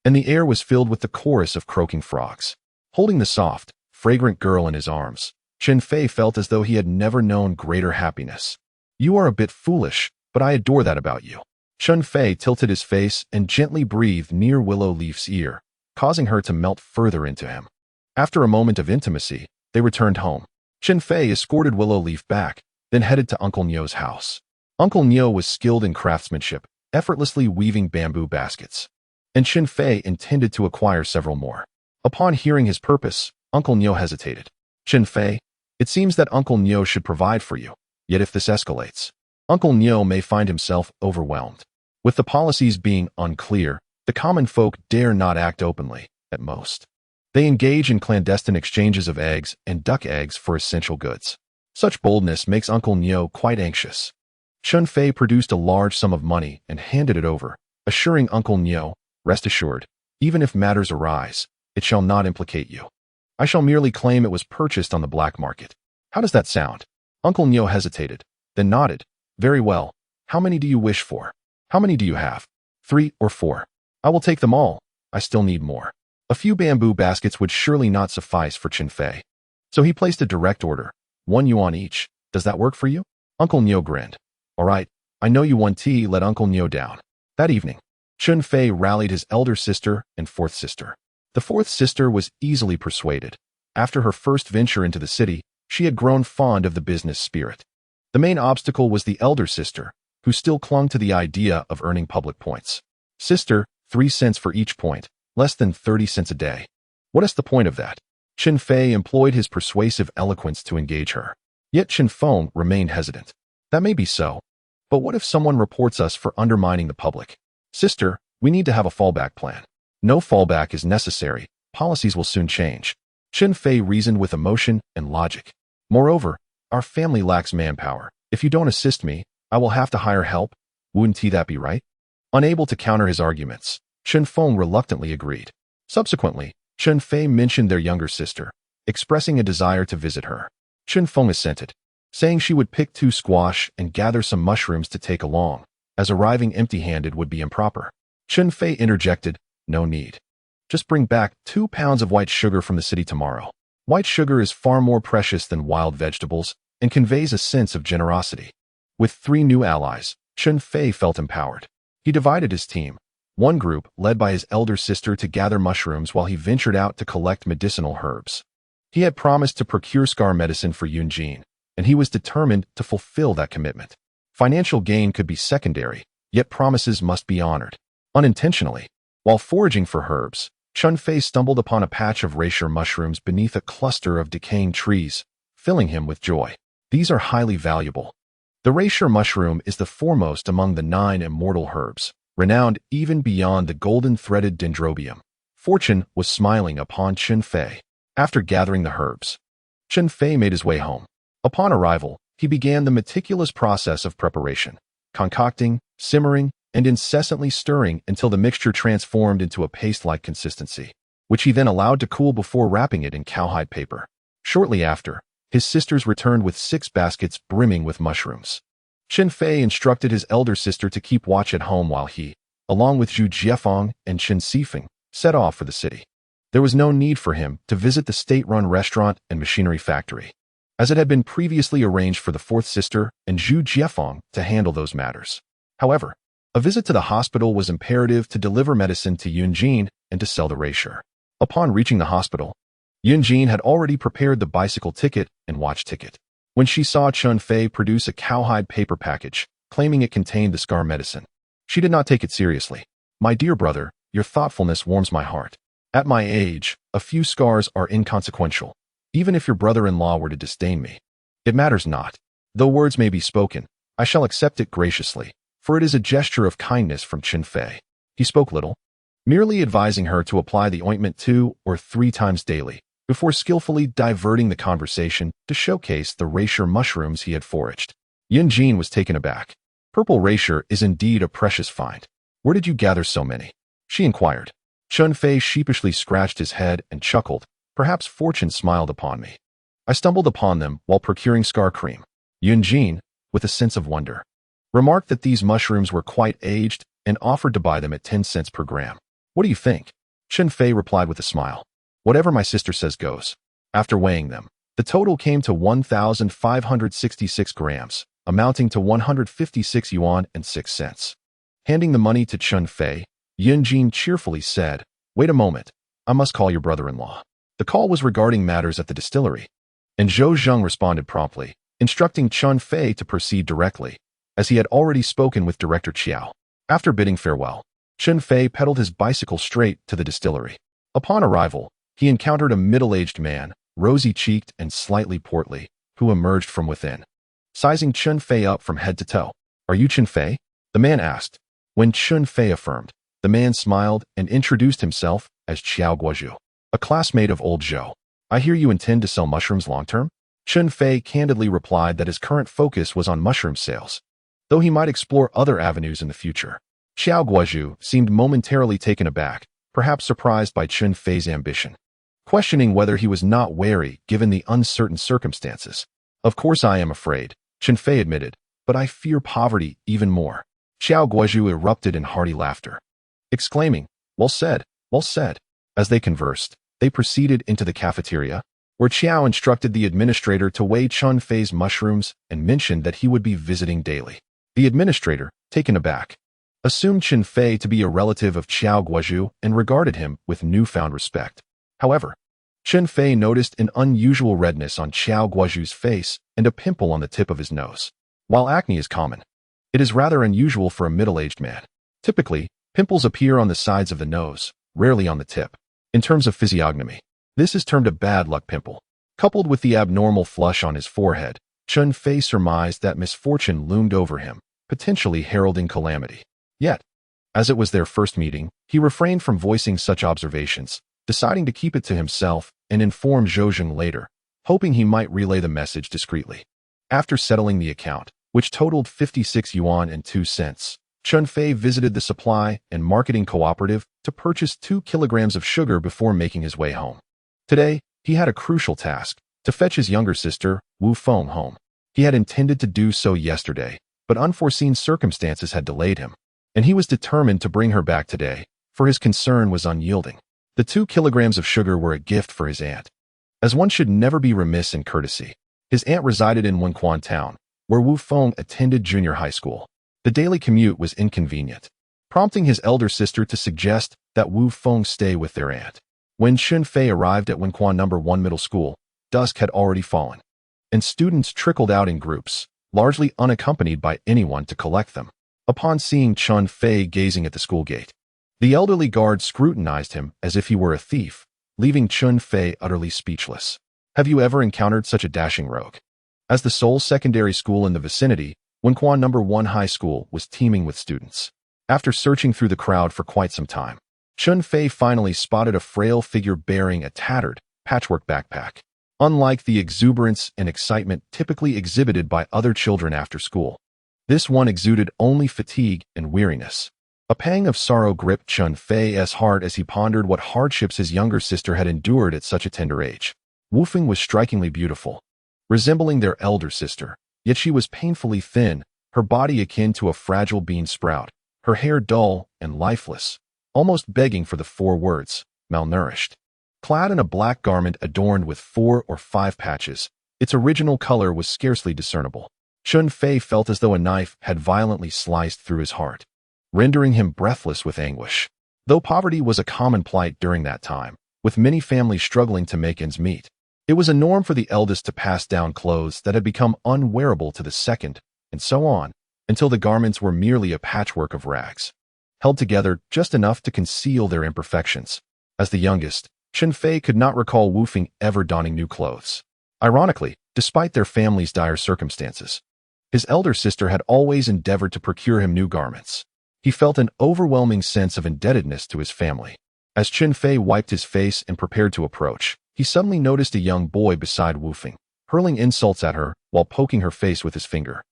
and the air was filled with the chorus of croaking frogs. Holding the soft, fragrant girl in his arms, Chen Fei felt as though he had never known greater happiness. You are a bit foolish, but I adore that about you. Chun Fei tilted his face and gently breathed near Willow Leaf's ear, causing her to melt further into him. After a moment of intimacy, they returned home. Chen Fei escorted Willow Leaf back, then headed to Uncle Nyo's house. Uncle Nyo was skilled in craftsmanship, effortlessly weaving bamboo baskets, and Chen Fei intended to acquire several more. Upon hearing his purpose, Uncle Nyo hesitated. Chen Fei, it seems that Uncle Nyo should provide for you, yet if this escalates, Uncle Nyo may find himself overwhelmed. With the policies being unclear, the common folk dare not act openly, at most. They engage in clandestine exchanges of eggs and duck eggs for essential goods. Such boldness makes Uncle Nyo quite anxious. Chun Fei produced a large sum of money and handed it over, assuring Uncle Nyo, rest assured, even if matters arise, it shall not implicate you. I shall merely claim it was purchased on the black market. How does that sound? Uncle Nyo hesitated, then nodded. Very well. How many do you wish for? How many do you have? 3 or 4. I will take them all. I still need more. A few bamboo baskets would surely not suffice for Chen Fei. So he placed a direct order, 1 yuan each. Does that work for you? Uncle Nyo grinned. All right, I know you want tea, let Uncle Nyo down. That evening, Chun Fei rallied his elder sister and fourth sister. The fourth sister was easily persuaded. After her first venture into the city, she had grown fond of the business spirit. The main obstacle was the elder sister, who still clung to the idea of earning public points. Sister, 3 cents for each point, less than 30 cents a day. What is the point of that? Chen Fei employed his persuasive eloquence to engage her. Yet Chen Feng remained hesitant. That may be so, but what if someone reports us for undermining the public? Sister, we need to have a fallback plan. No fallback is necessary. Policies will soon change. Chen Fei reasoned with emotion and logic. Moreover, our family lacks manpower. If you don't assist me, I will have to hire help. Wouldn't that be right? Unable to counter his arguments, Chen Feng reluctantly agreed. Subsequently, Chen Fei mentioned their younger sister, expressing a desire to visit her. Chen Feng assented, saying she would pick 2 squash and gather some mushrooms to take along, as arriving empty-handed would be improper. Chen Fei interjected, no need. Just bring back 2 pounds of white sugar from the city tomorrow. White sugar is far more precious than wild vegetables and conveys a sense of generosity. With 3 new allies, Chun Fei felt empowered. He divided his team, one group led by his elder sister to gather mushrooms while he ventured out to collect medicinal herbs. He had promised to procure scar medicine for Yunjene, and he was determined to fulfill that commitment. Financial gain could be secondary, yet promises must be honored. Unintentionally, while foraging for herbs, Chun Fei stumbled upon a patch of reishi mushrooms beneath a cluster of decaying trees, filling him with joy. These are highly valuable. The reishi mushroom is the foremost among the 9 immortal herbs, renowned even beyond the golden-threaded dendrobium. Fortune was smiling upon Chen Fei. After gathering the herbs, Chen Fei made his way home. Upon arrival, he began the meticulous process of preparation, concocting, simmering, and incessantly stirring until the mixture transformed into a paste-like consistency, which he then allowed to cool before wrapping it in cowhide paper. Shortly after, his sisters returned with 6 baskets brimming with mushrooms. Chen Fei instructed his elder sister to keep watch at home while he, along with Zhu Jiefeng and Chen Xifeng, set off for the city. There was no need for him to visit the state-run restaurant and machinery factory, as it had been previously arranged for the fourth sister and Zhu Jiefeng to handle those matters. However, a visit to the hospital was imperative to deliver medicine to Yunjene and to sell the reishi. Upon reaching the hospital, Yunjene had already prepared the bicycle ticket and watch ticket. When she saw Chun Fei produce a cowhide paper package, claiming it contained the scar medicine, she did not take it seriously. My dear brother, your thoughtfulness warms my heart. At my age, a few scars are inconsequential, even if your brother-in-law were to disdain me. It matters not. Though words may be spoken, I shall accept it graciously, for it is a gesture of kindness from Chen Fei. He spoke little, merely advising her to apply the ointment 2 or 3 times daily, before skillfully diverting the conversation to showcase the reishi mushrooms he had foraged. Yunjene was taken aback. Purple reishi is indeed a precious find. Where did you gather so many? She inquired. Chun Fei sheepishly scratched his head and chuckled. Perhaps fortune smiled upon me. I stumbled upon them while procuring scar cream. Yunjene, with a sense of wonder, remarked that these mushrooms were quite aged and offered to buy them at 10 cents per gram. What do you think? Chen Fei replied with a smile. Whatever my sister says goes. After weighing them, the total came to 1,566 grams, amounting to 156 yuan and 6 cents. Handing the money to Chun Fei, Yunjene cheerfully said, Wait a moment, I must call your brother-in-law. The call was regarding matters at the distillery, and Zhou Zheng responded promptly, instructing Chun Fei to proceed directly, as he had already spoken with Director Qiao. After bidding farewell, Chun Fei pedaled his bicycle straight to the distillery. Upon arrival, he encountered a middle-aged man, rosy-cheeked and slightly portly, who emerged from within. Sizing Chun Fei up from head to toe. Are you Chun Fei? The man asked. When Chun Fei affirmed, the man smiled and introduced himself as Qiao Guozhu, a classmate of old Zhou. I hear you intend to sell mushrooms long-term? Chun Fei candidly replied that his current focus was on mushroom sales, though he might explore other avenues in the future. Qiao Guozhu seemed momentarily taken aback, perhaps surprised by Chun Fei's ambition, questioning whether he was not wary given the uncertain circumstances. Of course I am afraid, Chun Fei admitted, but I fear poverty even more. Qiao Guozhu erupted in hearty laughter, exclaiming, Well said, well said. As they conversed, they proceeded into the cafeteria, where Qiao instructed the administrator to weigh Chun Fei's mushrooms and mentioned that he would be visiting daily. The administrator, taken aback, assumed Chun Fei to be a relative of Qiao Guozhu and regarded him with newfound respect. However, Chun Fei noticed an unusual redness on Qiao Guozhu's face and a pimple on the tip of his nose. While acne is common, it is rather unusual for a middle-aged man. Typically, pimples appear on the sides of the nose, rarely on the tip. In terms of physiognomy, this is termed a bad luck pimple. Coupled with the abnormal flush on his forehead, Chun Fei surmised that misfortune loomed over him, potentially heralding calamity. Yet, as it was their first meeting, he refrained from voicing such observations, deciding to keep it to himself and inform Zhou Zheng later, hoping he might relay the message discreetly. After settling the account, which totaled 56 yuan and 2 cents, Chun Fei visited the supply and marketing cooperative to purchase 2 kilograms of sugar before making his way home. Today, he had a crucial task, to fetch his younger sister, Wu Feng, home. He had intended to do so yesterday, but unforeseen circumstances had delayed him, and he was determined to bring her back today, for his concern was unyielding. The 2 kilograms of sugar were a gift for his aunt. As one should never be remiss in courtesy, his aunt resided in Wenquan town, where Wu Feng attended junior high school. The daily commute was inconvenient, prompting his elder sister to suggest that Wu Feng stay with their aunt. When Chun Fei arrived at Wenquan No. 1 Middle School, dusk had already fallen, and students trickled out in groups, largely unaccompanied by anyone to collect them. Upon seeing Chun Fei gazing at the school gate, the elderly guard scrutinized him as if he were a thief, leaving Chun Fei utterly speechless. Have you ever encountered such a dashing rogue? As the sole secondary school in the vicinity, Wenquan No. 1 High School was teeming with students. After searching through the crowd for quite some time, Chun Fei finally spotted a frail figure bearing a tattered, patchwork backpack. Unlike the exuberance and excitement typically exhibited by other children after school, this one exuded only fatigue and weariness. A pang of sorrow gripped Chun Fei's heart as he pondered what hardships his younger sister had endured at such a tender age. Wu Feng was strikingly beautiful, resembling their elder sister, yet she was painfully thin, her body akin to a fragile bean sprout, her hair dull and lifeless, almost begging for the 4 words, malnourished. Clad in a black garment adorned with 4 or 5 patches, its original color was scarcely discernible. Chun Fei felt as though a knife had violently sliced through his heart, rendering him breathless with anguish. Though poverty was a common plight during that time, with many families struggling to make ends meet, it was a norm for the eldest to pass down clothes that had become unwearable to the second, and so on, until the garments were merely a patchwork of rags, held together just enough to conceal their imperfections. As the youngest, Chen Fei could not recall Wu Feng ever donning new clothes. Ironically, despite their family's dire circumstances, his elder sister had always endeavored to procure him new garments. He felt an overwhelming sense of indebtedness to his family. As Chen Fei wiped his face and prepared to approach, he suddenly noticed a young boy beside Wu Feng, hurling insults at her while poking her face with his finger.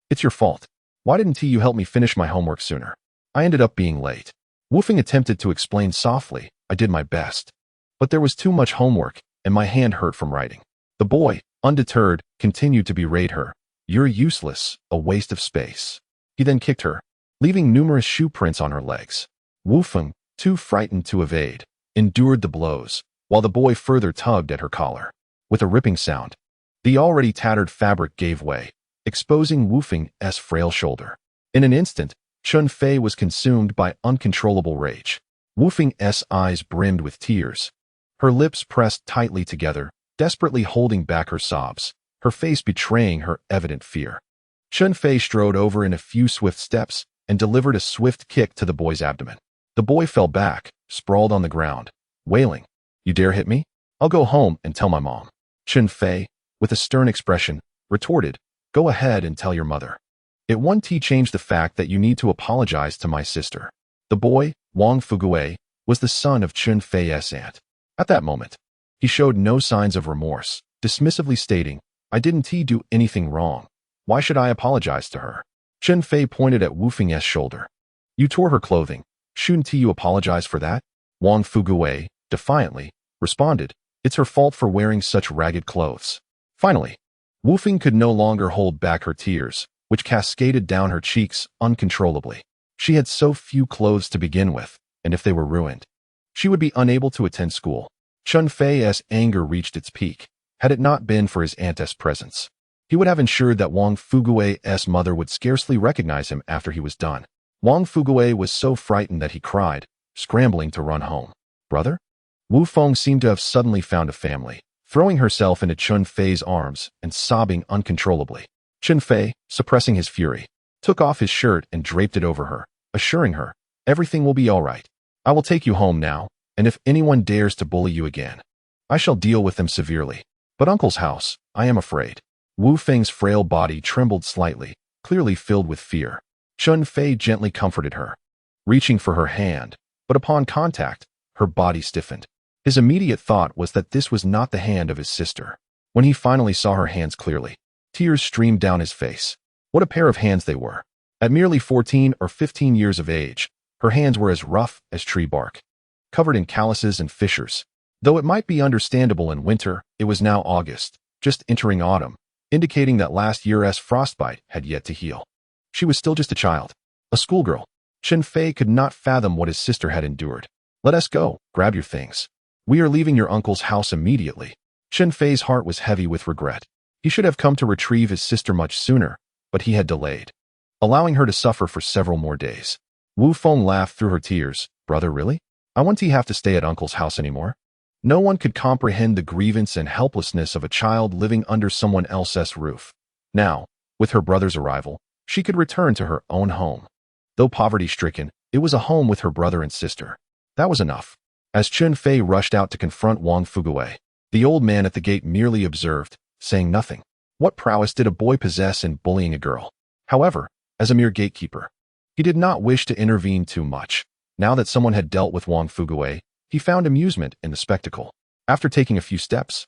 "It's your fault. Why didn't you help me finish my homework sooner? I ended up being late." Wu Feng attempted to explain softly, "I did my best. But there was too much homework, and my hand hurt from writing." The boy, undeterred, continued to berate her. "You're useless, a waste of space." He then kicked her, leaving numerous shoe prints on her legs. Wu Feng, too frightened to evade, endured the blows, while the boy further tugged at her collar. With a ripping sound, the already tattered fabric gave way, exposing Wu Feng's frail shoulder. In an instant, Chun Fei was consumed by uncontrollable rage. Wu Feng's eyes brimmed with tears. Her lips pressed tightly together, desperately holding back her sobs, her face betraying her evident fear. Chun Fei strode over in a few swift steps and delivered a swift kick to the boy's abdomen. The boy fell back, sprawled on the ground, wailing, "You dare hit me? I'll go home and tell my mom." Chun Fei, with a stern expression, retorted, "Go ahead and tell your mother. It won't change the fact that you need to apologize to my sister." The boy, Wang Fugui, was the son of Chun Fei's aunt. At that moment, he showed no signs of remorse, dismissively stating, "I didn't do anything wrong. Why should I apologize to her?" Chen Fei pointed at Wu Feng's shoulder. "You tore her clothing. Shouldn't you apologize for that?" Wang Fugui, defiantly, responded, "It's her fault for wearing such ragged clothes." Finally, Wu Feng could no longer hold back her tears, which cascaded down her cheeks uncontrollably. She had so few clothes to begin with, and if they were ruined, she would be unable to attend school. Chun Fei's anger reached its peak. Had it not been for his aunt's presence, he would have ensured that Wang Fugui's mother would scarcely recognize him after he was done. Wang Fugui was so frightened that he cried, scrambling to run home. "Brother?" Wu Feng seemed to have suddenly found a family, throwing herself into Chun Fei's arms and sobbing uncontrollably. Chun Fei, suppressing his fury, took off his shirt and draped it over her, assuring her, "Everything will be all right. I will take you home now, and if anyone dares to bully you again, I shall deal with them severely. But Uncle's house, I am afraid." Wu Feng's frail body trembled slightly, clearly filled with fear. Chun Fei gently comforted her, reaching for her hand, but upon contact, her body stiffened. His immediate thought was that this was not the hand of his sister. When he finally saw her hands clearly, tears streamed down his face. What a pair of hands they were. At merely 14 or 15 years of age, her hands were as rough as tree bark, covered in calluses and fissures. Though it might be understandable in winter, it was now August, just entering autumn, indicating that last year's frostbite had yet to heal. She was still just a child, a schoolgirl. Chen Fei could not fathom what his sister had endured. "Let us go, grab your things. We are leaving your uncle's house immediately." Chen Fei's heart was heavy with regret. He should have come to retrieve his sister much sooner, but he had delayed, allowing her to suffer for several more days. Wu Feng laughed through her tears. "Brother, really? I won't have to stay at uncle's house anymore." No one could comprehend the grievance and helplessness of a child living under someone else's roof. Now, with her brother's arrival, she could return to her own home. Though poverty-stricken, it was a home with her brother and sister. That was enough. As Chun Fei rushed out to confront Wang Fugui, the old man at the gate merely observed, saying nothing. What prowess did a boy possess in bullying a girl? However, as a mere gatekeeper, he did not wish to intervene too much. Now that someone had dealt with Wang Fugui, he found amusement in the spectacle. After taking a few steps,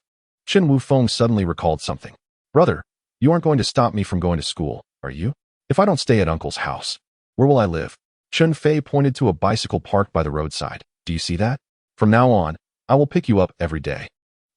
Wu Feng suddenly recalled something. "Brother, you aren't going to stop me from going to school, are you? If I don't stay at uncle's house, where will I live?" Chun Fei pointed to a bicycle parked by the roadside. "Do you see that? From now on, I will pick you up every day."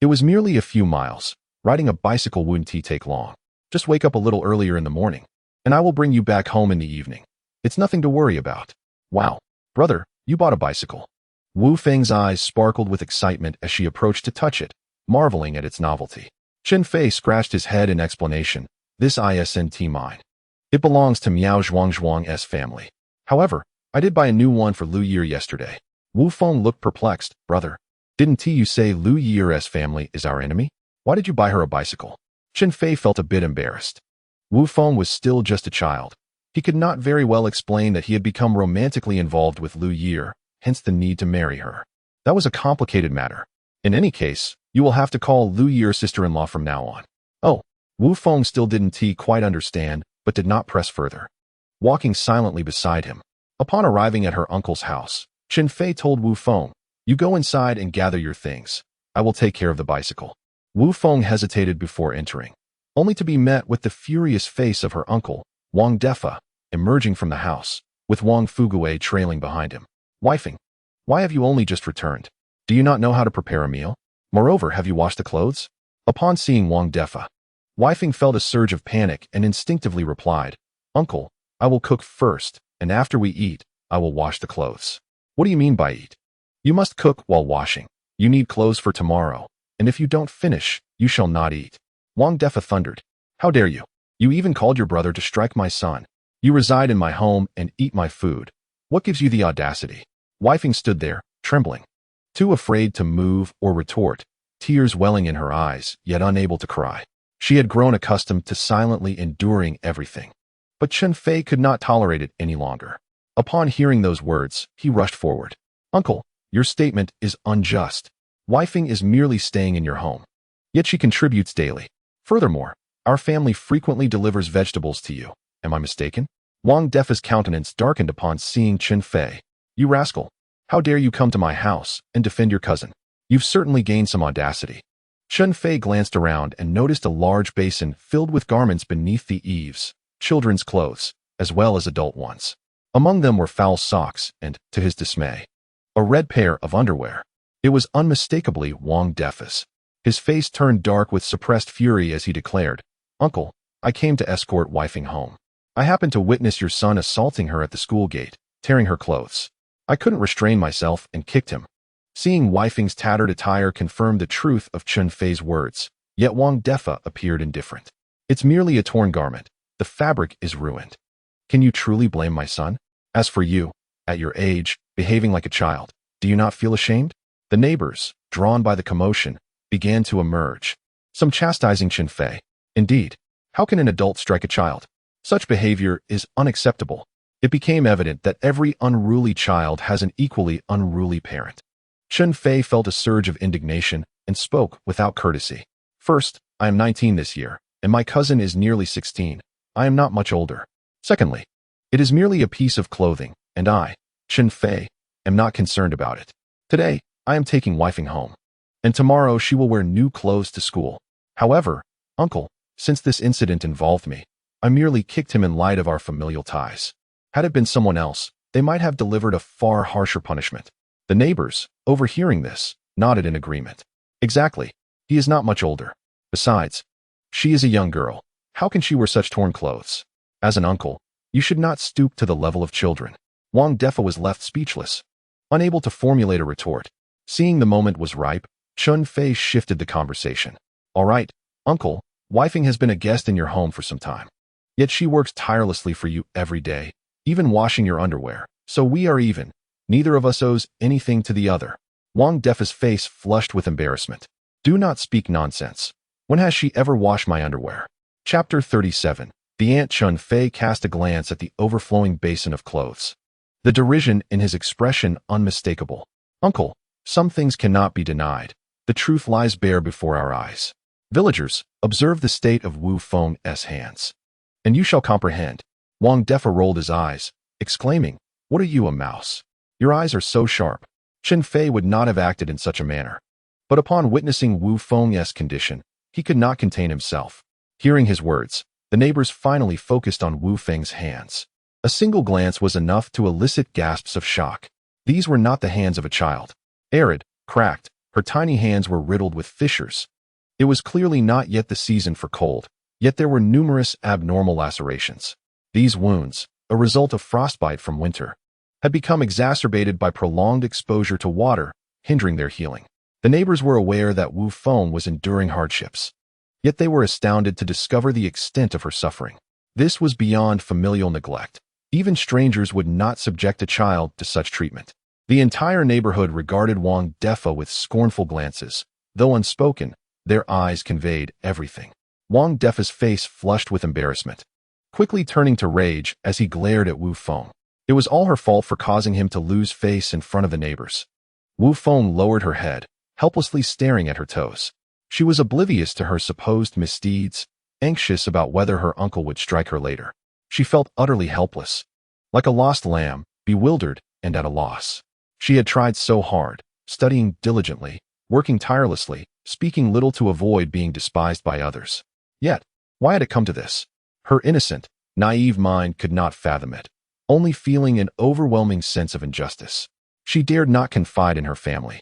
It was merely a few miles. Riding a bicycle wouldn't take long. Just wake up a little earlier in the morning, and I will bring you back home in the evening. It's nothing to worry about. "Wow, brother, you bought a bicycle." Wu Feng's eyes sparkled with excitement as she approached to touch it, marveling at its novelty. Chen Fei scratched his head in explanation. "This isn't mine. It belongs to Miao Zhuang's family. However, I did buy a new one for Liu Yeer yesterday." Wu Feng looked perplexed. "Brother, didn't you say Liu Yeer's family is our enemy? Why did you buy her a bicycle?" Chen Fei felt a bit embarrassed. Wu Feng was still just a child. He could not very well explain that he had become romantically involved with Liu Yeer, hence the need to marry her. That was a complicated matter. In any case, you will have to call Liu Yeer sister-in-law from now on. "Oh." Wu Feng still didn't quite understand, but did not press further. Walking silently beside him, Upon arriving at her uncle's house, Chen Fei told Wu Feng, "You go inside and gather your things. I will take care of the bicycle." Wu Feng hesitated before entering, only to be met with the furious face of her uncle, Wang Defa, emerging from the house, with Wang Fuguei trailing behind him. "Wifing, why have you only just returned? Do you not know how to prepare a meal? Moreover, have you washed the clothes?" Upon seeing Wang Defa, Wifing felt a surge of panic and instinctively replied, "Uncle, I will cook first, and after we eat, I will wash the clothes." "What do you mean by eat? You must cook while washing. You need clothes for tomorrow, and if you don't finish, you shall not eat." Wang Defa thundered, "How dare you? You even called your brother to strike my son. You reside in my home and eat my food. What gives you the audacity?" Wifing stood there, trembling, too afraid to move or retort, tears welling in her eyes, yet unable to cry. She had grown accustomed to silently enduring everything. But Chen Fei could not tolerate it any longer. Upon hearing those words, he rushed forward. "Uncle, your statement is unjust. Wifing is merely staying in your home. Yet she contributes daily. Furthermore, our family frequently delivers vegetables to you. Am I mistaken?" Wang Defa's countenance darkened upon seeing Chen Fei. "You rascal! How dare you come to my house and defend your cousin? You've certainly gained some audacity." Chen Fei glanced around and noticed a large basin filled with garments beneath the eaves, children's clothes, as well as adult ones. Among them were foul socks and, to his dismay, a red pair of underwear. It was unmistakably Wang Defa's. His face turned dark with suppressed fury as he declared, "Uncle, I came to escort Wifing home. I happened to witness your son assaulting her at the school gate, tearing her clothes. I couldn't restrain myself and kicked him." Seeing Wifing's tattered attire confirmed the truth of Chun Fei's words, yet Wang Defa appeared indifferent. "It's merely a torn garment. The fabric is ruined. Can you truly blame my son? As for you, at your age, behaving like a child, do you not feel ashamed?" The neighbors, drawn by the commotion, began to emerge, some chastising Chen Fei. "Indeed, how can an adult strike a child? Such behavior is unacceptable." It became evident that every unruly child has an equally unruly parent. Chen Fei felt a surge of indignation and spoke without courtesy. "First, I am 19 this year, and my cousin is nearly 16. I am not much older. Secondly, it is merely a piece of clothing, and I, Chen Fei, am not concerned about it. Today, I am taking Wifing home, and tomorrow she will wear new clothes to school. However, uncle, since this incident involved me, I merely kicked him in light of our familial ties. Had it been someone else, they might have delivered a far harsher punishment." The neighbors, overhearing this, nodded in agreement. "Exactly. He is not much older. Besides, she is a young girl. How can she wear such torn clothes? As an uncle, you should not stoop to the level of children." Wang Defa was left speechless, unable to formulate a retort. Seeing the moment was ripe, Chun Fei shifted the conversation. "All right, uncle, Wifing has been a guest in your home for some time. Yet she works tirelessly for you every day, even washing your underwear. So we are even. Neither of us owes anything to the other." Wang Defa's face flushed with embarrassment. "Do not speak nonsense. When has she ever washed my underwear?" Chapter 37. The Aunt Chun Fei cast a glance at the overflowing basin of clothes, the derision in his expression unmistakable. "Uncle, some things cannot be denied. The truth lies bare before our eyes. Villagers, observe the state of Wu Feng's hands, and you shall comprehend." Wang Defa rolled his eyes, exclaiming, "What are you, a mouse? Your eyes are so sharp." Chen Fei would not have acted in such a manner. But upon witnessing Wu Feng's condition, he could not contain himself. Hearing his words, the neighbors finally focused on Wu Feng's hands. A single glance was enough to elicit gasps of shock. These were not the hands of a child. Arid, cracked, her tiny hands were riddled with fissures. It was clearly not yet the season for cold, yet there were numerous abnormal lacerations. These wounds, a result of frostbite from winter, had become exacerbated by prolonged exposure to water, hindering their healing. The neighbors were aware that Wu Feng was enduring hardships, yet they were astounded to discover the extent of her suffering. This was beyond familial neglect. Even strangers would not subject a child to such treatment. The entire neighborhood regarded Wang Defa with scornful glances. Though unspoken, their eyes conveyed everything. Wang Defa's face flushed with embarrassment, quickly turning to rage as he glared at Wu Feng. It was all her fault for causing him to lose face in front of the neighbors. Wu Feng lowered her head, helplessly staring at her toes. She was oblivious to her supposed misdeeds, anxious about whether her uncle would strike her later. She felt utterly helpless. Like a lost lamb, bewildered and at a loss. She had tried so hard, studying diligently, working tirelessly, speaking little to avoid being despised by others. Yet, why had it come to this? Her innocent, naive mind could not fathom it, only feeling an overwhelming sense of injustice. She dared not confide in her family,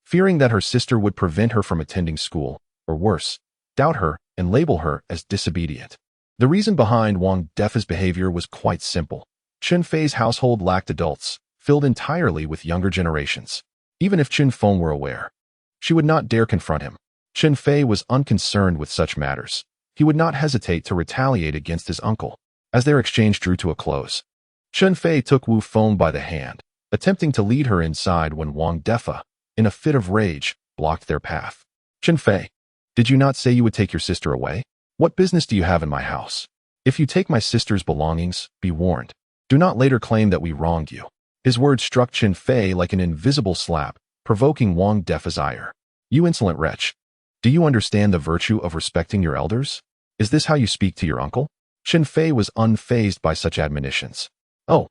fearing that her sister would prevent her from attending school, or worse, doubt her and label her as disobedient. The reason behind Wang Defa's behavior was quite simple. Chun Fei's household lacked adults, filled entirely with younger generations. Even if Chun Fei were aware, she would not dare confront him. Chen Fei was unconcerned with such matters. He would not hesitate to retaliate against his uncle. As their exchange drew to a close, Chen Fei took Wu Feng by the hand, attempting to lead her inside when Wang Defa, in a fit of rage, blocked their path. Chen Fei, did you not say you would take your sister away? What business do you have in my house? If you take my sister's belongings, be warned. Do not later claim that we wronged you. His words struck Chen Fei like an invisible slap, provoking Wang Defa's ire. You insolent wretch. Do you understand the virtue of respecting your elders? Is this how you speak to your uncle? Chen Fei was unfazed by such admonitions. Oh,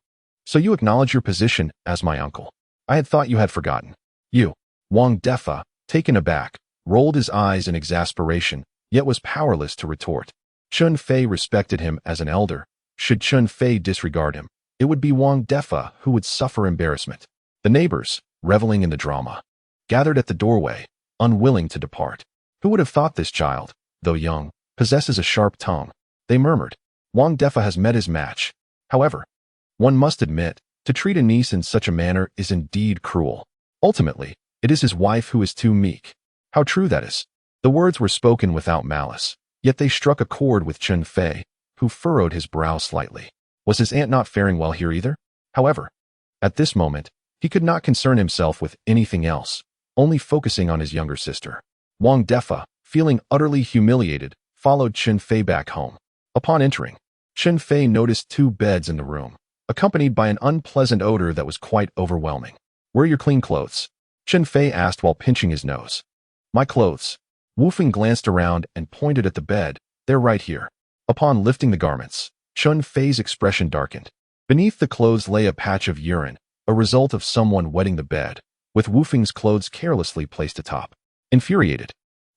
so you acknowledge your position as my uncle. I had thought you had forgotten. You. Wang Defa, taken aback, rolled his eyes in exasperation, yet was powerless to retort. Chun Fei respected him as an elder. Should Chun Fei disregard him, it would be Wang Defa who would suffer embarrassment. The neighbors, reveling in the drama, gathered at the doorway, unwilling to depart. Who would have thought this child, though young, possesses a sharp tongue? They murmured. Wang Defa has met his match. However, one must admit, to treat a niece in such a manner is indeed cruel. Ultimately, it is his wife who is too meek. How true that is. The words were spoken without malice, yet they struck a chord with Chun Fei, who furrowed his brow slightly. Was his aunt not faring well here either? However, at this moment, he could not concern himself with anything else, only focusing on his younger sister. Wang Defa, feeling utterly humiliated, followed Chun Fei back home. Upon entering, Chun Fei noticed 2 beds in the room, accompanied by an unpleasant odor that was quite overwhelming. Where are your clean clothes? Chun Fei asked while pinching his nose. My clothes. Wu Feng glanced around and pointed at the bed. They're right here. Upon lifting the garments, Chun Fei's expression darkened. Beneath the clothes lay a patch of urine, a result of someone wetting the bed, with Wu Feng's clothes carelessly placed atop. Infuriated,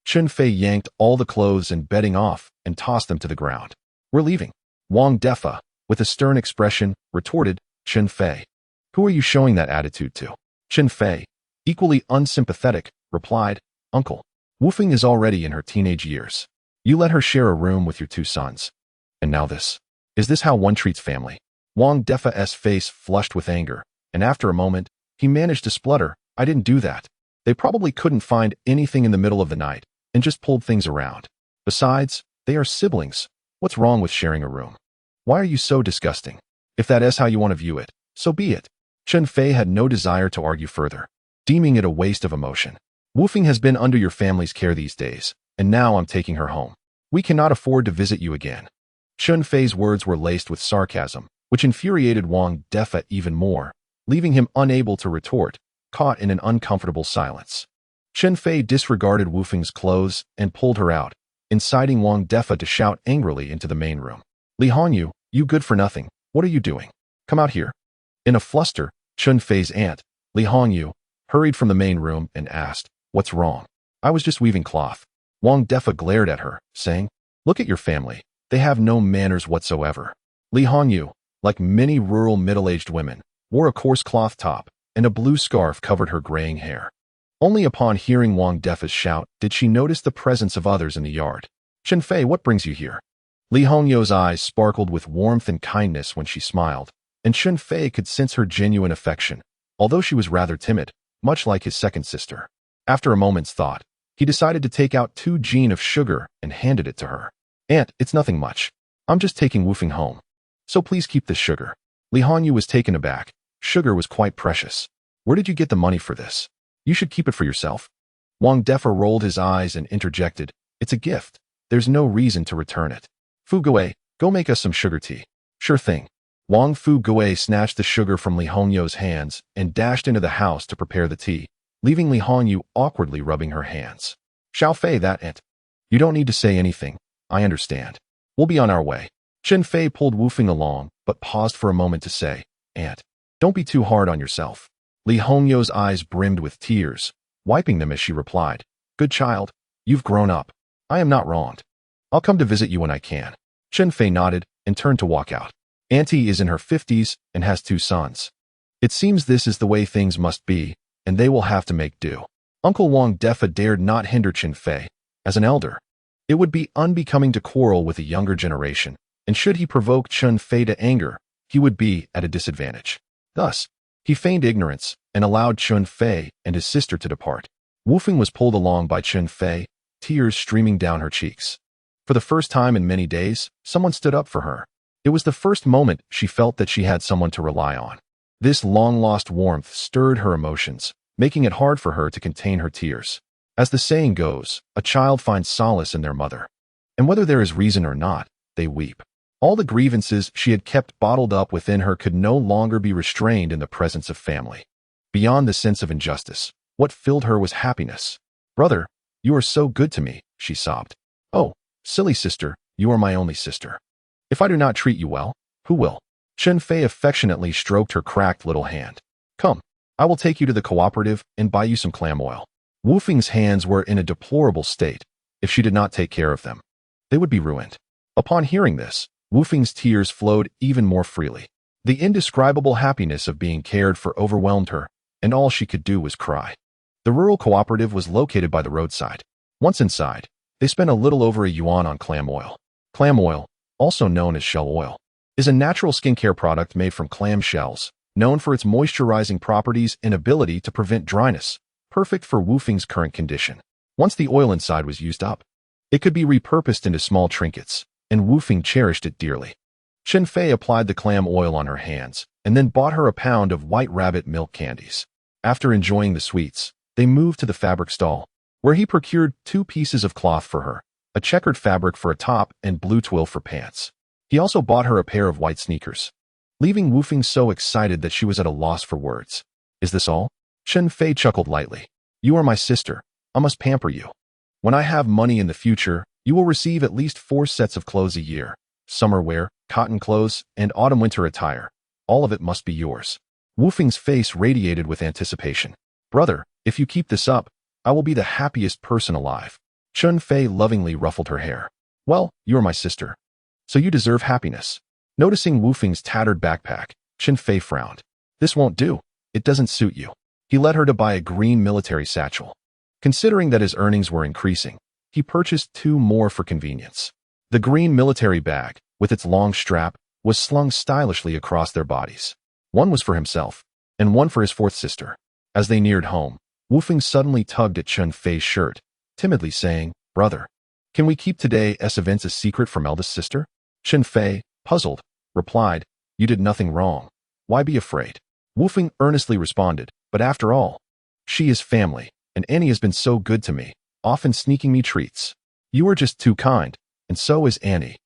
Chun Fei yanked all the clothes and bedding off and tossed them to the ground. We're leaving. Wang Defa, with a stern expression, retorted. Chun Fei. Who are you showing that attitude to? Chun Fei, equally unsympathetic, replied, Uncle. Wu Feng is already in her teenage years. You let her share a room with your 2 sons. And now this. Is this how one treats family? Wang Defa's face flushed with anger, and after a moment, he managed to splutter. I didn't do that. They probably couldn't find anything in the middle of the night, and just pulled things around. Besides, they are siblings. What's wrong with sharing a room? Why are you so disgusting? If that is how you want to view it, so be it. Chun Fei had no desire to argue further, deeming it a waste of emotion. Wu Feng has been under your family's care these days, and now I'm taking her home. We cannot afford to visit you again. Chun Fei's words were laced with sarcasm, which infuriated Wang Defa even more, leaving him unable to retort, caught in an uncomfortable silence. Chen Fei disregarded Wu Feng's clothes and pulled her out, inciting Wang Defa to shout angrily into the main room. Li Hongyu, you good for nothing, what are you doing? Come out here. In a fluster, Chun Fei's aunt, Li Hongyu, hurried from the main room and asked, What's wrong? I was just weaving cloth. Wang Defa glared at her, saying, Look at your family. They have no manners whatsoever. Li Hongyu, like many rural middle-aged women, wore a coarse cloth top, and a blue scarf covered her graying hair. Only upon hearing Wang Defa's shout did she notice the presence of others in the yard. Chen Fei, what brings you here? Li Hongyu's eyes sparkled with warmth and kindness when she smiled, and Chen Fei could sense her genuine affection, although she was rather timid, much like his second sister. After a moment's thought, he decided to take out 2 jean of sugar and handed it to her. Aunt, it's nothing much. I'm just taking Wu Feng home. So please keep this sugar. Li Hongyu was taken aback. Sugar was quite precious. Where did you get the money for this? You should keep it for yourself. Wang Defa rolled his eyes and interjected, It's a gift. There's no reason to return it. Fu Gui, go make us some sugar tea. Sure thing. Wang Fu Gui snatched the sugar from Li Hongyu's hands and dashed into the house to prepare the tea, leaving Li Hongyu awkwardly rubbing her hands. Xiao Fei, that it. You don't need to say anything. I understand. We'll be on our way. Chen Fei pulled Wu Feng along, but paused for a moment to say, Aunt, Don't be too hard on yourself. Li Hongyo's eyes brimmed with tears, wiping them as she replied, Good child, you've grown up. I am not wronged. I'll come to visit you when I can. Chen Fei nodded and turned to walk out. Auntie is in her 50s and has 2 sons. It seems this is the way things must be, and they will have to make do. Uncle Wang Defa dared not hinder Chen Fei. As an elder, it would be unbecoming to quarrel with a younger generation, and should he provoke Chun Fei to anger, he would be at a disadvantage. Thus, he feigned ignorance and allowed Chun Fei and his sister to depart. Wu Feng was pulled along by Chen Fei, tears streaming down her cheeks. For the first time in many days, someone stood up for her. It was the first moment she felt that she had someone to rely on. This long-lost warmth stirred her emotions, making it hard for her to contain her tears. As the saying goes, a child finds solace in their mother. And whether there is reason or not, they weep. All the grievances she had kept bottled up within her could no longer be restrained in the presence of family. Beyond the sense of injustice, what filled her was happiness. Brother, you are so good to me, she sobbed. Oh, silly sister, you are my only sister. If I do not treat you well, who will? Chen Fei affectionately stroked her cracked little hand. Come, I will take you to the cooperative and buy you some clam oil. Wu Feng's hands were in a deplorable state. If she did not take care of them, they would be ruined. Upon hearing this, Wu Feng's tears flowed even more freely. The indescribable happiness of being cared for overwhelmed her, and all she could do was cry. The rural cooperative was located by the roadside. Once inside, they spent a little over a yuan on clam oil. Clam oil, also known as shell oil, is a natural skincare product made from clam shells, known for its moisturizing properties and ability to prevent dryness, perfect for Wu Feng's current condition. Once the oil inside was used up, it could be repurposed into small trinkets, and Wu Feng cherished it dearly. Chen Fei applied the clam oil on her hands, and then bought her a pound of white rabbit milk candies. After enjoying the sweets, they moved to the fabric stall, where he procured 2 pieces of cloth for her, a checkered fabric for a top and blue twill for pants. He also bought her a pair of white sneakers, leaving Wu Feng so excited that she was at a loss for words. Is this all? Chen Fei chuckled lightly. You are my sister. I must pamper you. When I have money in the future, you will receive at least 4 sets of clothes a year. Summer wear, cotton clothes, and autumn-winter attire. All of it must be yours. Wu Feng's face radiated with anticipation. Brother, if you keep this up, I will be the happiest person alive. Chun Fei lovingly ruffled her hair. Well, you are my sister, so you deserve happiness. Noticing Wu Feng's tattered backpack, Chen Fei frowned. This won't do. It doesn't suit you. He led her to buy a green military satchel. Considering that his earnings were increasing, he purchased 2 more for convenience. The green military bag, with its long strap, was slung stylishly across their bodies. One was for himself, and one for his 4th sister. As they neared home, Wu Feng suddenly tugged at Chun Fei's shirt, timidly saying, Brother, can we keep today's events a secret from eldest sister? Chen Fei, puzzled, replied, You did nothing wrong. Why be afraid? Wu Feng earnestly responded, But after all, she is family, and Annie has been so good to me, often sneaking me treats. You are just too kind, and so is Annie.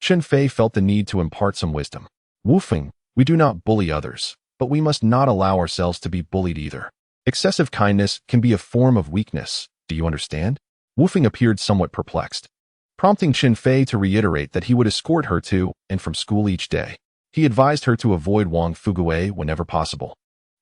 Chen Fei felt the need to impart some wisdom. Wu Feng, we do not bully others, but we must not allow ourselves to be bullied either. Excessive kindness can be a form of weakness. Do you understand? Wu Feng appeared somewhat perplexed, prompting Chen Fei to reiterate that he would escort her to and from school each day. He advised her to avoid Wang Fuguei whenever possible,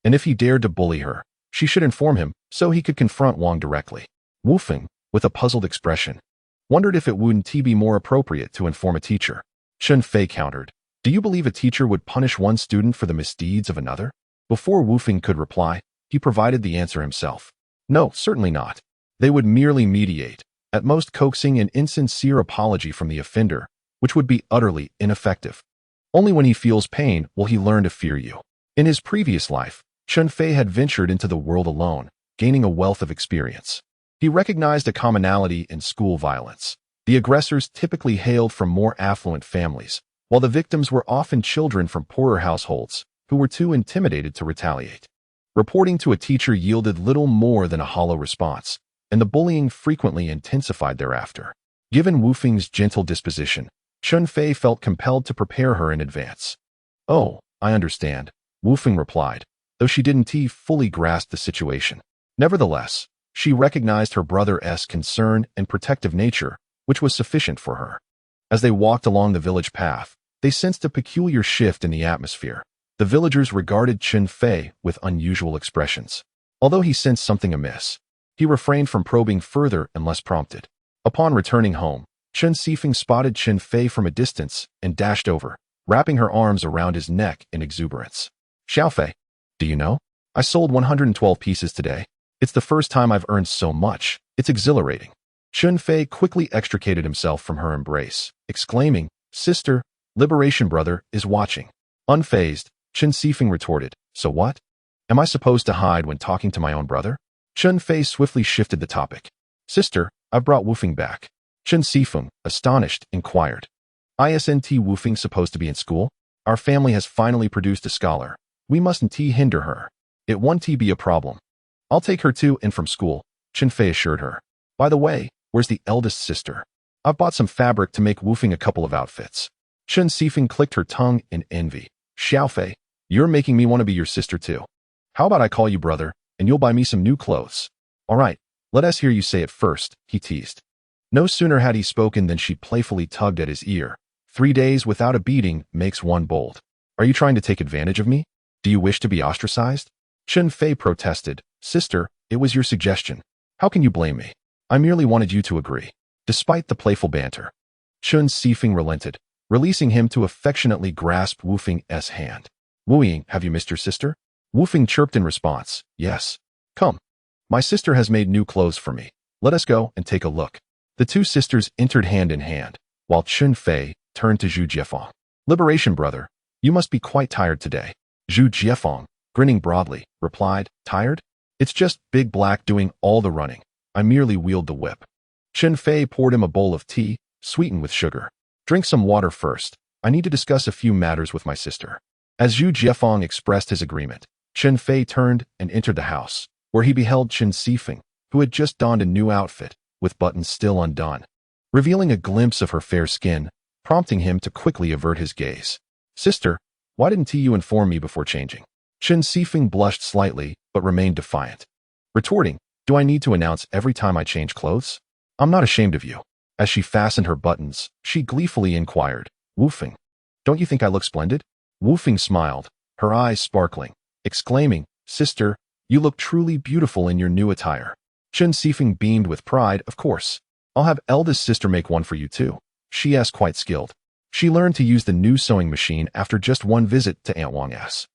and if he dared to bully her, she should inform him so he could confront Wang directly. Wu Feng, with a puzzled expression, wondered if it wouldn't be more appropriate to inform a teacher. Chun Fei countered, Do you believe a teacher would punish one student for the misdeeds of another? Before Wu Feng could reply, he provided the answer himself. No, certainly not. They would merely mediate, at most coaxing an insincere apology from the offender, which would be utterly ineffective. Only when he feels pain will he learn to fear you. In his previous life, Chun Fei had ventured into the world alone, gaining a wealth of experience. He recognized a commonality in school violence. The aggressors typically hailed from more affluent families, while the victims were often children from poorer households who were too intimidated to retaliate. Reporting to a teacher yielded little more than a hollow response, and the bullying frequently intensified thereafter. Given Wu Feng's gentle disposition, Chun Fei felt compelled to prepare her in advance. Oh, I understand, Wu Feng replied, though she didn't fully grasp the situation. Nevertheless, she recognized her brother's concern and protective nature, which was sufficient for her. As they walked along the village path, they sensed a peculiar shift in the atmosphere. The villagers regarded Chun Feay with unusual expressions. Although he sensed something amiss, he refrained from probing further unless prompted. Upon returning home, Chun Feay spotted Chen Fei from a distance and dashed over, wrapping her arms around his neck in exuberance. Xiao Fei, do you know? I sold 112 pieces today. It's the first time I've earned so much. It's exhilarating. Chun Fei quickly extricated himself from her embrace, exclaiming, Sister, Liberation Brother is watching. Unfazed, Chen Fei retorted, So what? Am I supposed to hide when talking to my own brother? Chun Fei swiftly shifted the topic. Sister, I've brought Wufeng back. Chen Fei, astonished, inquired. Isn't Wufeng supposed to be in school? Our family has finally produced a scholar. We mustn't hinder her. It won't be a problem. I'll take her to and from school, Chen Fei assured her. By the way, where's the eldest sister? I've bought some fabric to make Wufeng a couple of outfits. Chen Fei clicked her tongue in envy. Xiao Fei, you're making me want to be your sister too. How about I call you brother, and you'll buy me some new clothes? All right, let us hear you say it first, he teased. No sooner had he spoken than she playfully tugged at his ear. 3 days without a beating makes one bold. Are you trying to take advantage of me? Do you wish to be ostracized? Chen Fei protested. Sister, it was your suggestion. How can you blame me? I merely wanted you to agree. Despite the playful banter, Chun Feay relented, releasing him to affectionately grasp Wufeng's hand. Wuying, have you missed your sister? Wufeng chirped in response. Yes. Come. My sister has made new clothes for me. Let us go and take a look. The two sisters entered hand in hand, while Chun Fei turned to Zhu Jiefeng. Liberation Brother, you must be quite tired today. Zhu Jiefeng, grinning broadly, replied, Tired? It's just Big Black doing all the running. I merely wield the whip. Chen Fei poured him a bowl of tea, sweetened with sugar. Drink some water first. I need to discuss a few matters with my sister. As Zhu Jiefeng expressed his agreement, Chen Fei turned and entered the house, where he beheld Chen Fei, who had just donned a new outfit, with buttons still undone, revealing a glimpse of her fair skin, prompting him to quickly avert his gaze. Sister, why didn't you inform me before changing? Chen Fei blushed slightly, but remained defiant. Retorting, do I need to announce every time I change clothes? I'm not ashamed of you. As she fastened her buttons, she gleefully inquired, Wufeng, don't you think I look splendid? Wufeng smiled, her eyes sparkling, exclaiming, Sister, you look truly beautiful in your new attire. Chen Fei beamed with pride, Of course. I'll have eldest sister make one for you too. She is quite skilled. She learned to use the new sewing machine after just one visit to Aunt Wang's.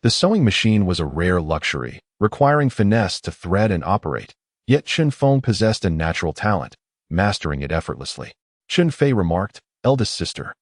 The sewing machine was a rare luxury, requiring finesse to thread and operate, yet Chen Fei possessed a natural talent, mastering it effortlessly. Chun Fei remarked, Eldest sister,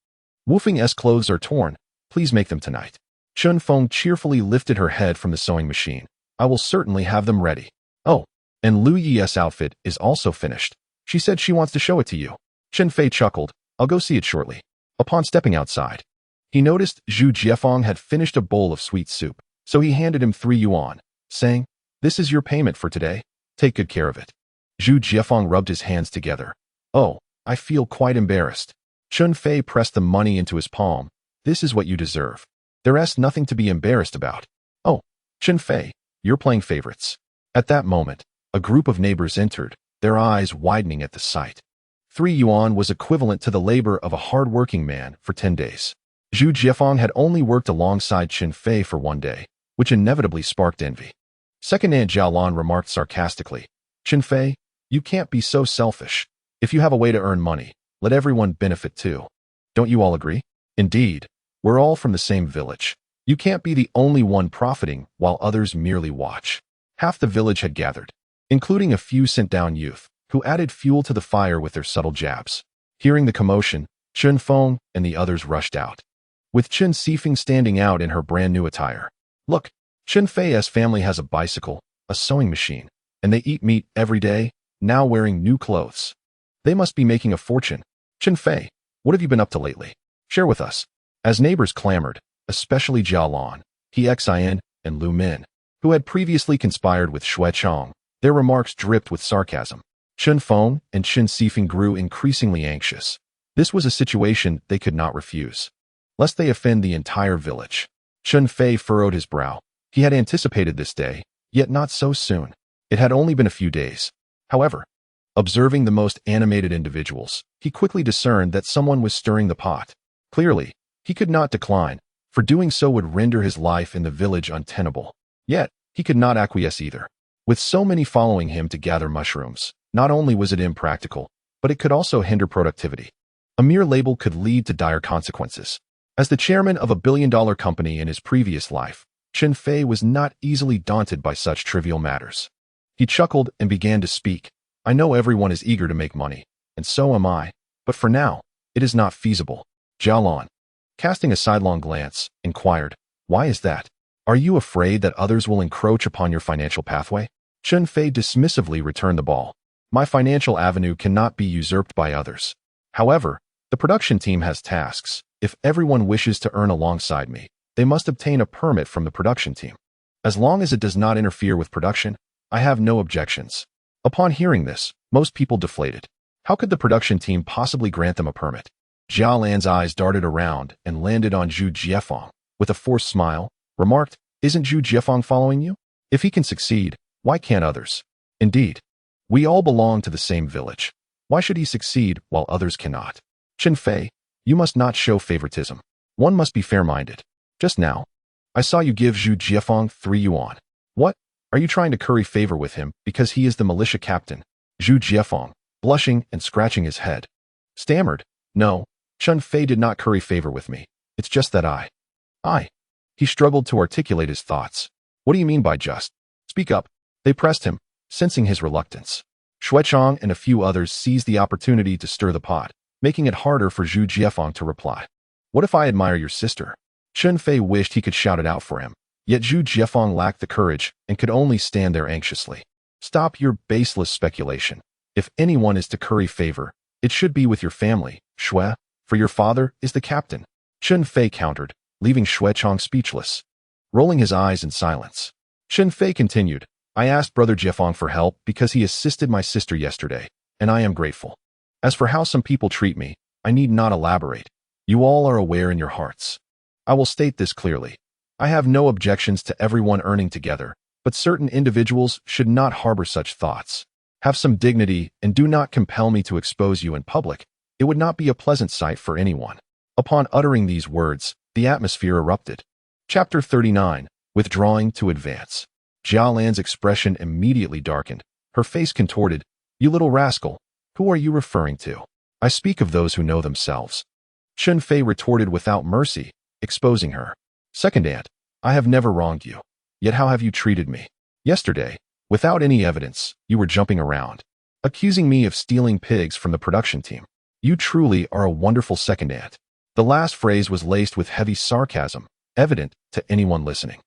Wufeng's clothes are torn. Please make them tonight. Chun Fei cheerfully lifted her head from the sewing machine. I will certainly have them ready. Oh, and Liu Yeer's outfit is also finished. She said she wants to show it to you. Chen Fei chuckled, I'll go see it shortly. Upon stepping outside, he noticed Zhu Jiefeng had finished a bowl of sweet soup, so he handed him 3 yuan, saying, This is your payment for today. Take good care of it. Zhu Jiefeng rubbed his hands together. Oh, I feel quite embarrassed. Chun Fei pressed the money into his palm. This is what you deserve. There's nothing to be embarrassed about. Oh, Chen Fei, you're playing favorites. At that moment, a group of neighbors entered, their eyes widening at the sight. 3 yuan was equivalent to the labor of a hard-working man for 10 days. Zhu Jiefeng had only worked alongside Chen Fei for 1 day, which inevitably sparked envy. Second Aunt Jialan remarked sarcastically, Chen Fei, you can't be so selfish. If you have a way to earn money, let everyone benefit too. Don't you all agree? Indeed, we're all from the same village. You can't be the only one profiting while others merely watch. Half the village had gathered, including a few sent-down youth, who added fuel to the fire with their subtle jabs. Hearing the commotion, Chun Feay and the others rushed out, with Chen Fei standing out in her brand-new attire. Look, Chen Fei's family has a bicycle, a sewing machine, and they eat meat every day, now wearing new clothes. They must be making a fortune. Chen Fei, what have you been up to lately? Share with us. As neighbors clamored, especially Jialan, Xin, and Lu Min, who had previously conspired with Shu Chong, their remarks dripped with sarcasm. Chun Feay and Chen Fei grew increasingly anxious. This was a situation they could not refuse, lest they offend the entire village. Chun Fei furrowed his brow. He had anticipated this day, yet not so soon. It had only been a few days. However, observing the most animated individuals, he quickly discerned that someone was stirring the pot. Clearly, he could not decline, for doing so would render his life in the village untenable. Yet, he could not acquiesce either. With so many following him to gather mushrooms, not only was it impractical, but it could also hinder productivity. A mere label could lead to dire consequences. As the chairman of a billion-dollar company in his previous life, Chen Fei was not easily daunted by such trivial matters. He chuckled and began to speak. I know everyone is eager to make money, and so am I, but for now, it is not feasible. Jialan, casting a sidelong glance, inquired, why is that? Are you afraid that others will encroach upon your financial pathway? Chun Fei dismissively returned the ball. My financial avenue cannot be usurped by others. However, the production team has tasks. If everyone wishes to earn alongside me, they must obtain a permit from the production team. As long as it does not interfere with production, I have no objections. Upon hearing this, most people deflated. How could the production team possibly grant them a permit? Jia Lan's eyes darted around and landed on Zhu Jiefeng. With a forced smile, remarked, isn't Zhu Jiefeng following you? If he can succeed, why can't others? Indeed, we all belong to the same village. Why should he succeed while others cannot? Chen Fei, you must not show favoritism. One must be fair-minded. Just now, I saw you give Zhu Jiefeng 3 yuan. What? Are you trying to curry favor with him because he is the militia captain? Zhu Jiefeng, blushing and scratching his head, stammered, no, Chun Fei did not curry favor with me. It's just that I. He struggled to articulate his thoughts. What do you mean by just? Speak up. They pressed him, sensing his reluctance. Shu Chong and a few others seized the opportunity to stir the pot, making it harder for Zhu Jiefeng to reply. What if I admire your sister? Chun Fei wished he could shout it out for him, yet Zhu Jiefeng lacked the courage and could only stand there anxiously. Stop your baseless speculation. If anyone is to curry favor, it should be with your family, Shui, for your father is the captain. Chun Fei countered, leaving Shu Chong speechless, rolling his eyes in silence. Chun Fei continued, I asked Brother Jiefeng for help because he assisted my sister yesterday, and I am grateful. As for how some people treat me, I need not elaborate. You all are aware in your hearts. I will state this clearly. I have no objections to everyone earning together, but certain individuals should not harbor such thoughts. Have some dignity and do not compel me to expose you in public. It would not be a pleasant sight for anyone. Upon uttering these words, the atmosphere erupted. Chapter 39, Withdrawing to Advance. Jia Lan's expression immediately darkened, her face contorted. You little rascal, who are you referring to? I speak of those who know themselves. Chun Fei retorted without mercy, exposing her. Second aunt, I have never wronged you. Yet how have you treated me? Yesterday, without any evidence, you were jumping around, accusing me of stealing pigs from the production team. You truly are a wonderful second aunt. The last phrase was laced with heavy sarcasm, evident to anyone listening.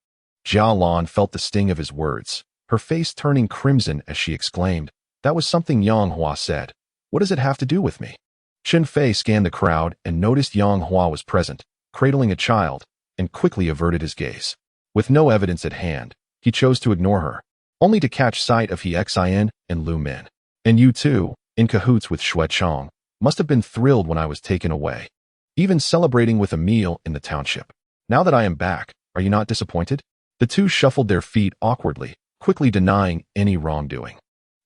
Jia Lan felt the sting of his words, her face turning crimson as she exclaimed, that was something Yang Hua said. What does it have to do with me? Chen Fei scanned the crowd and noticed Yang Hua was present, cradling a child, and quickly averted his gaze. With no evidence at hand, he chose to ignore her, only to catch sight of He Xin and Lu Min. And you too, in cahoots with Shu Chong, must have been thrilled when I was taken away. Even celebrating with a meal in the township. Now that I am back, are you not disappointed? The two shuffled their feet awkwardly, quickly denying any wrongdoing.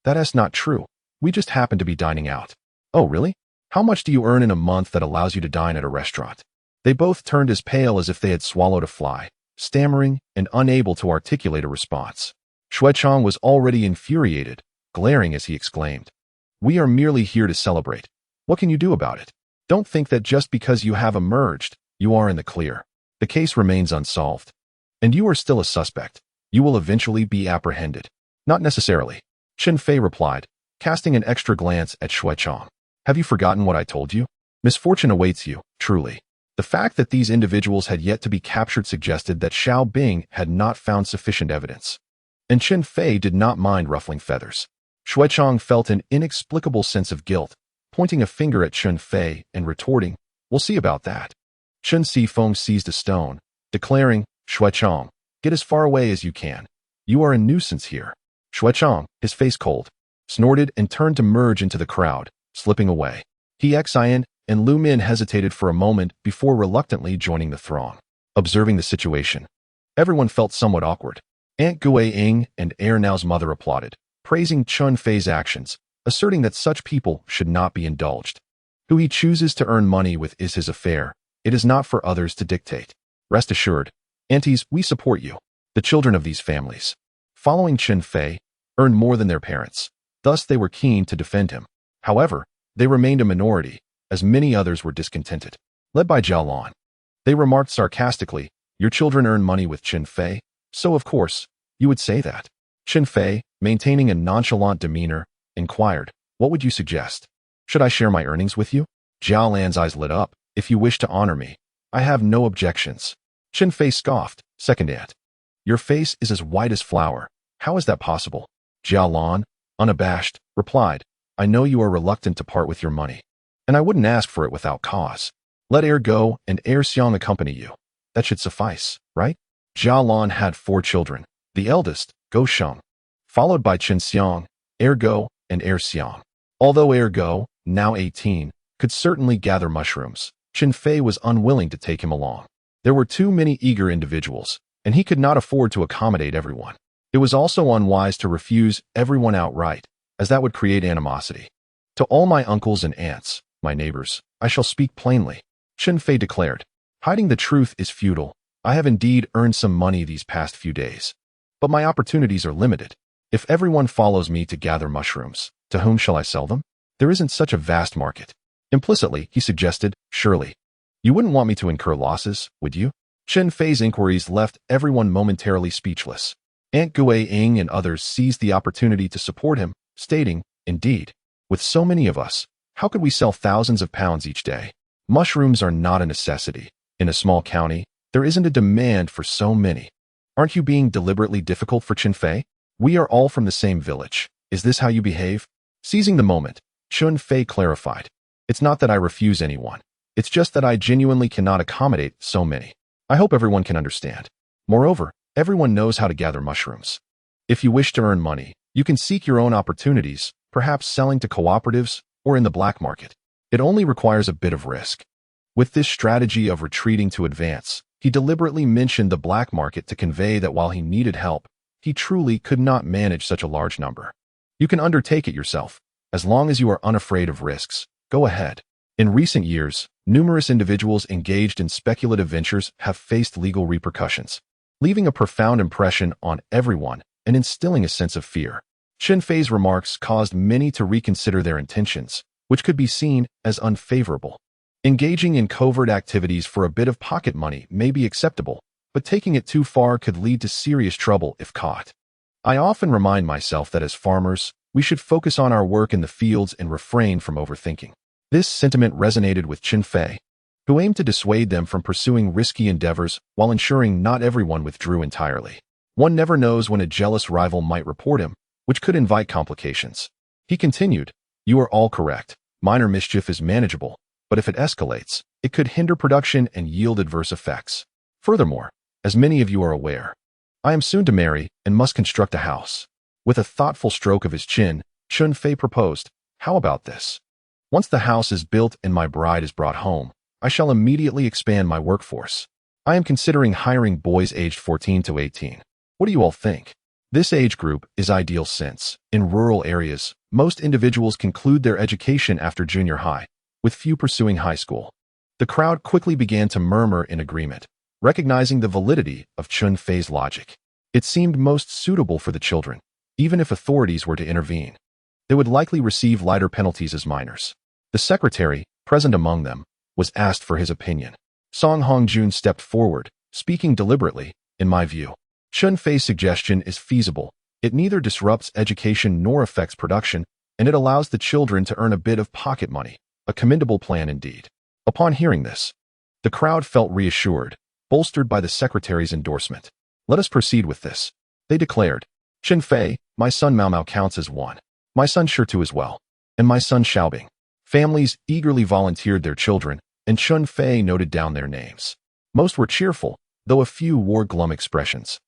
That is not true. We just happened to be dining out. Oh, really? How much do you earn in a month that allows you to dine at a restaurant? They both turned as pale as if they had swallowed a fly, stammering and unable to articulate a response. Shu Chong was already infuriated, glaring as he exclaimed, we are merely here to celebrate. What can you do about it? Don't think that just because you have emerged, you are in the clear. The case remains unsolved. And you are still a suspect. You will eventually be apprehended. Not necessarily. Chen Fei replied, casting an extra glance at Shu Chong. Have you forgotten what I told you? Misfortune awaits you, truly. The fact that these individuals had yet to be captured suggested that Xiao Bing had not found sufficient evidence. And Chen Fei did not mind ruffling feathers. Shu Chong felt an inexplicable sense of guilt, pointing a finger at Chun Fei and retorting, we'll see about that. Chun Fei seized a stone, declaring, Shu Chong, get as far away as you can. You are a nuisance here. Shu Chong, his face cold, snorted and turned to merge into the crowd, slipping away. He Xin and Lu Min hesitated for a moment before reluctantly joining the throng. Observing the situation, everyone felt somewhat awkward. Aunt Gui Ying and Air Now's mother applauded, praising Chun Fei's actions, asserting that such people should not be indulged. Who he chooses to earn money with is his affair. It is not for others to dictate. Rest assured, aunties, we support you. The children of these families, following Chen Fei, earned more than their parents. Thus, they were keen to defend him. However, they remained a minority, as many others were discontented. Led by Jiao Lan, they remarked sarcastically, your children earn money with Chen Fei, so of course, you would say that. Chen Fei, maintaining a nonchalant demeanor, inquired, what would you suggest? Should I share my earnings with you? Jiao Lan's eyes lit up. If you wish to honor me, I have no objections. Chen Fei scoffed, second aunt. Your face is as white as flour. How is that possible? Jiao Lan, unabashed, replied, I know you are reluctant to part with your money, and I wouldn't ask for it without cause. Let heir go and heir Xiang accompany you. That should suffice, right? Jiao Lan had 4 children, the eldest, Go Sheng, followed by Chen Xiang, heir Go, and heir Xiang. Although heir Go, now 18, could certainly gather mushrooms, Chen Fei was unwilling to take him along. There were too many eager individuals, and he could not afford to accommodate everyone. It was also unwise to refuse everyone outright, as that would create animosity. To all my uncles and aunts, my neighbors, I shall speak plainly, Chen Fei declared. Hiding the truth is futile. I have indeed earned some money these past few days, but my opportunities are limited. If everyone follows me to gather mushrooms, to whom shall I sell them? There isn't such a vast market. Implicitly, he suggested, surely. You wouldn't want me to incur losses, would you? Chen Fei's inquiries left everyone momentarily speechless. Aunt Gui Ying and others seized the opportunity to support him, stating, indeed, with so many of us, how could we sell thousands of pounds each day? Mushrooms are not a necessity. In a small county, there isn't a demand for so many. Aren't you being deliberately difficult for Chun Feay? We are all from the same village. Is this how you behave? Seizing the moment, Chun Feay clarified. It's not that I refuse anyone. It's just that I genuinely cannot accommodate so many. I hope everyone can understand. Moreover, everyone knows how to gather mushrooms. If you wish to earn money, you can seek your own opportunities, perhaps selling to cooperatives or in the black market. It only requires a bit of risk. With this strategy of retreating to advance, he deliberately mentioned the black market to convey that while he needed help, he truly could not manage such a large number. You can undertake it yourself. As long as you are unafraid of risks, go ahead. In recent years, numerous individuals engaged in speculative ventures have faced legal repercussions, leaving a profound impression on everyone and instilling a sense of fear. Chen Fei's remarks caused many to reconsider their intentions, which could be seen as unfavorable. Engaging in covert activities for a bit of pocket money may be acceptable, but taking it too far could lead to serious trouble if caught. I often remind myself that as farmers, we should focus on our work in the fields and refrain from overthinking. This sentiment resonated with Chen Fei, who aimed to dissuade them from pursuing risky endeavors while ensuring not everyone withdrew entirely. One never knows when a jealous rival might report him, which could invite complications. He continued, you are all correct. Minor mischief is manageable, but if it escalates, it could hinder production and yield adverse effects. Furthermore, as many of you are aware, I am soon to marry and must construct a house. With a thoughtful stroke of his chin, Chun Fei proposed, how about this? Once the house is built and my bride is brought home, I shall immediately expand my workforce. I am considering hiring boys aged 14 to 18. What do you all think? This age group is ideal since, in rural areas, most individuals conclude their education after junior high, with few pursuing high school. The crowd quickly began to murmur in agreement, recognizing the validity of Chun Fei's logic. It seemed most suitable for the children, even if authorities were to intervene. They would likely receive lighter penalties as minors. The secretary, present among them, was asked for his opinion. Song Hongjun stepped forward, speaking deliberately, in my view. Chun Fei's suggestion is feasible. It neither disrupts education nor affects production, and it allows the children to earn a bit of pocket money. A commendable plan indeed. Upon hearing this, the crowd felt reassured, bolstered by the secretary's endorsement. Let us proceed with this, they declared. Chen Fei, my son Mao Mao counts as one. My son Shirtu as well. And my son Xiaobing. Families eagerly volunteered their children, and Chun Fei noted down their names. Most were cheerful, though a few wore glum expressions.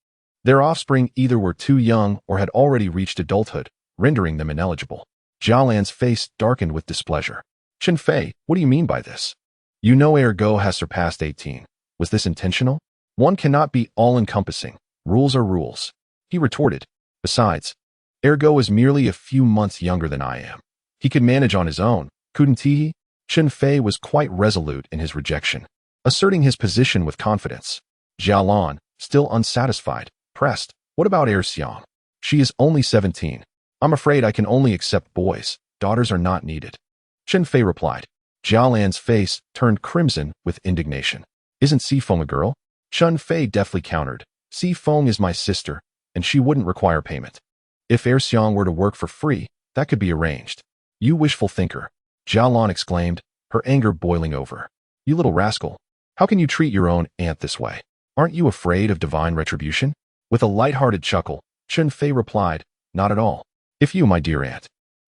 Their offspring either were too young or had already reached adulthood, rendering them ineligible. Jiao Lan's face darkened with displeasure. Chen Fei, what do you mean by this? You know ergo has surpassed 18. Was this intentional? One cannot be all-encompassing. Rules are rules. He retorted. Besides, ergo is merely a few months younger than I am. He could manage on his own, couldn't he? Chen Fei was quite resolute in his rejection, asserting his position with confidence. Jialan, still unsatisfied, pressed, "What about heir Xiang? She is only 17. I'm afraid I can only accept boys. Daughters are not needed." Chen Fei replied. Jialan's face turned crimson with indignation. "Isn't Sifeng a girl?" Chun Fei deftly countered. "Sifeng is my sister, and she wouldn't require payment. If heir Xiang were to work for free, that could be arranged." "You wishful thinker," Jialan exclaimed, her anger boiling over. "You little rascal. How can you treat your own aunt this way? Aren't you afraid of divine retribution?" With a light-hearted chuckle, Chun Fei replied, "Not at all. If you, my dear aunt,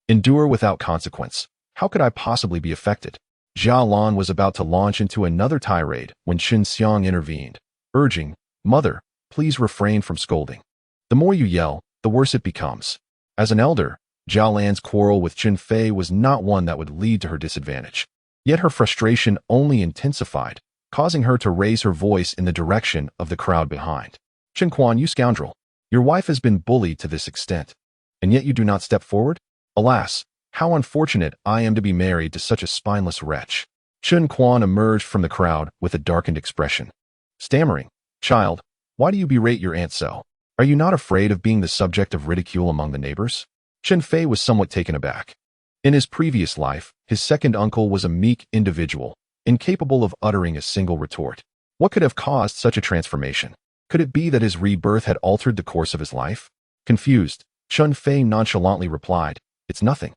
endure without consequence, how could I possibly be affected?" Jialan was about to launch into another tirade when Qin Xiang intervened, urging, "Mother, please refrain from scolding. The more you yell, the worse it becomes." As an elder, Jialan's quarrel with Chen Fei was not one that would lead to her disadvantage. Yet her frustration only intensified, causing her to raise her voice in the direction of the crowd behind. "Chen Quan, you scoundrel! Your wife has been bullied to this extent, and yet you do not step forward? Alas, how unfortunate I am to be married to such a spineless wretch." Chen Quan emerged from the crowd with a darkened expression. Stammering, "Child, why do you berate your aunt so? Are you not afraid of being the subject of ridicule among the neighbors?" Chen Fei was somewhat taken aback. In his previous life, his second uncle was a meek individual, incapable of uttering a single retort. What could have caused such a transformation? Could it be that his rebirth had altered the course of his life? Confused, Chun Fei nonchalantly replied, "It's nothing.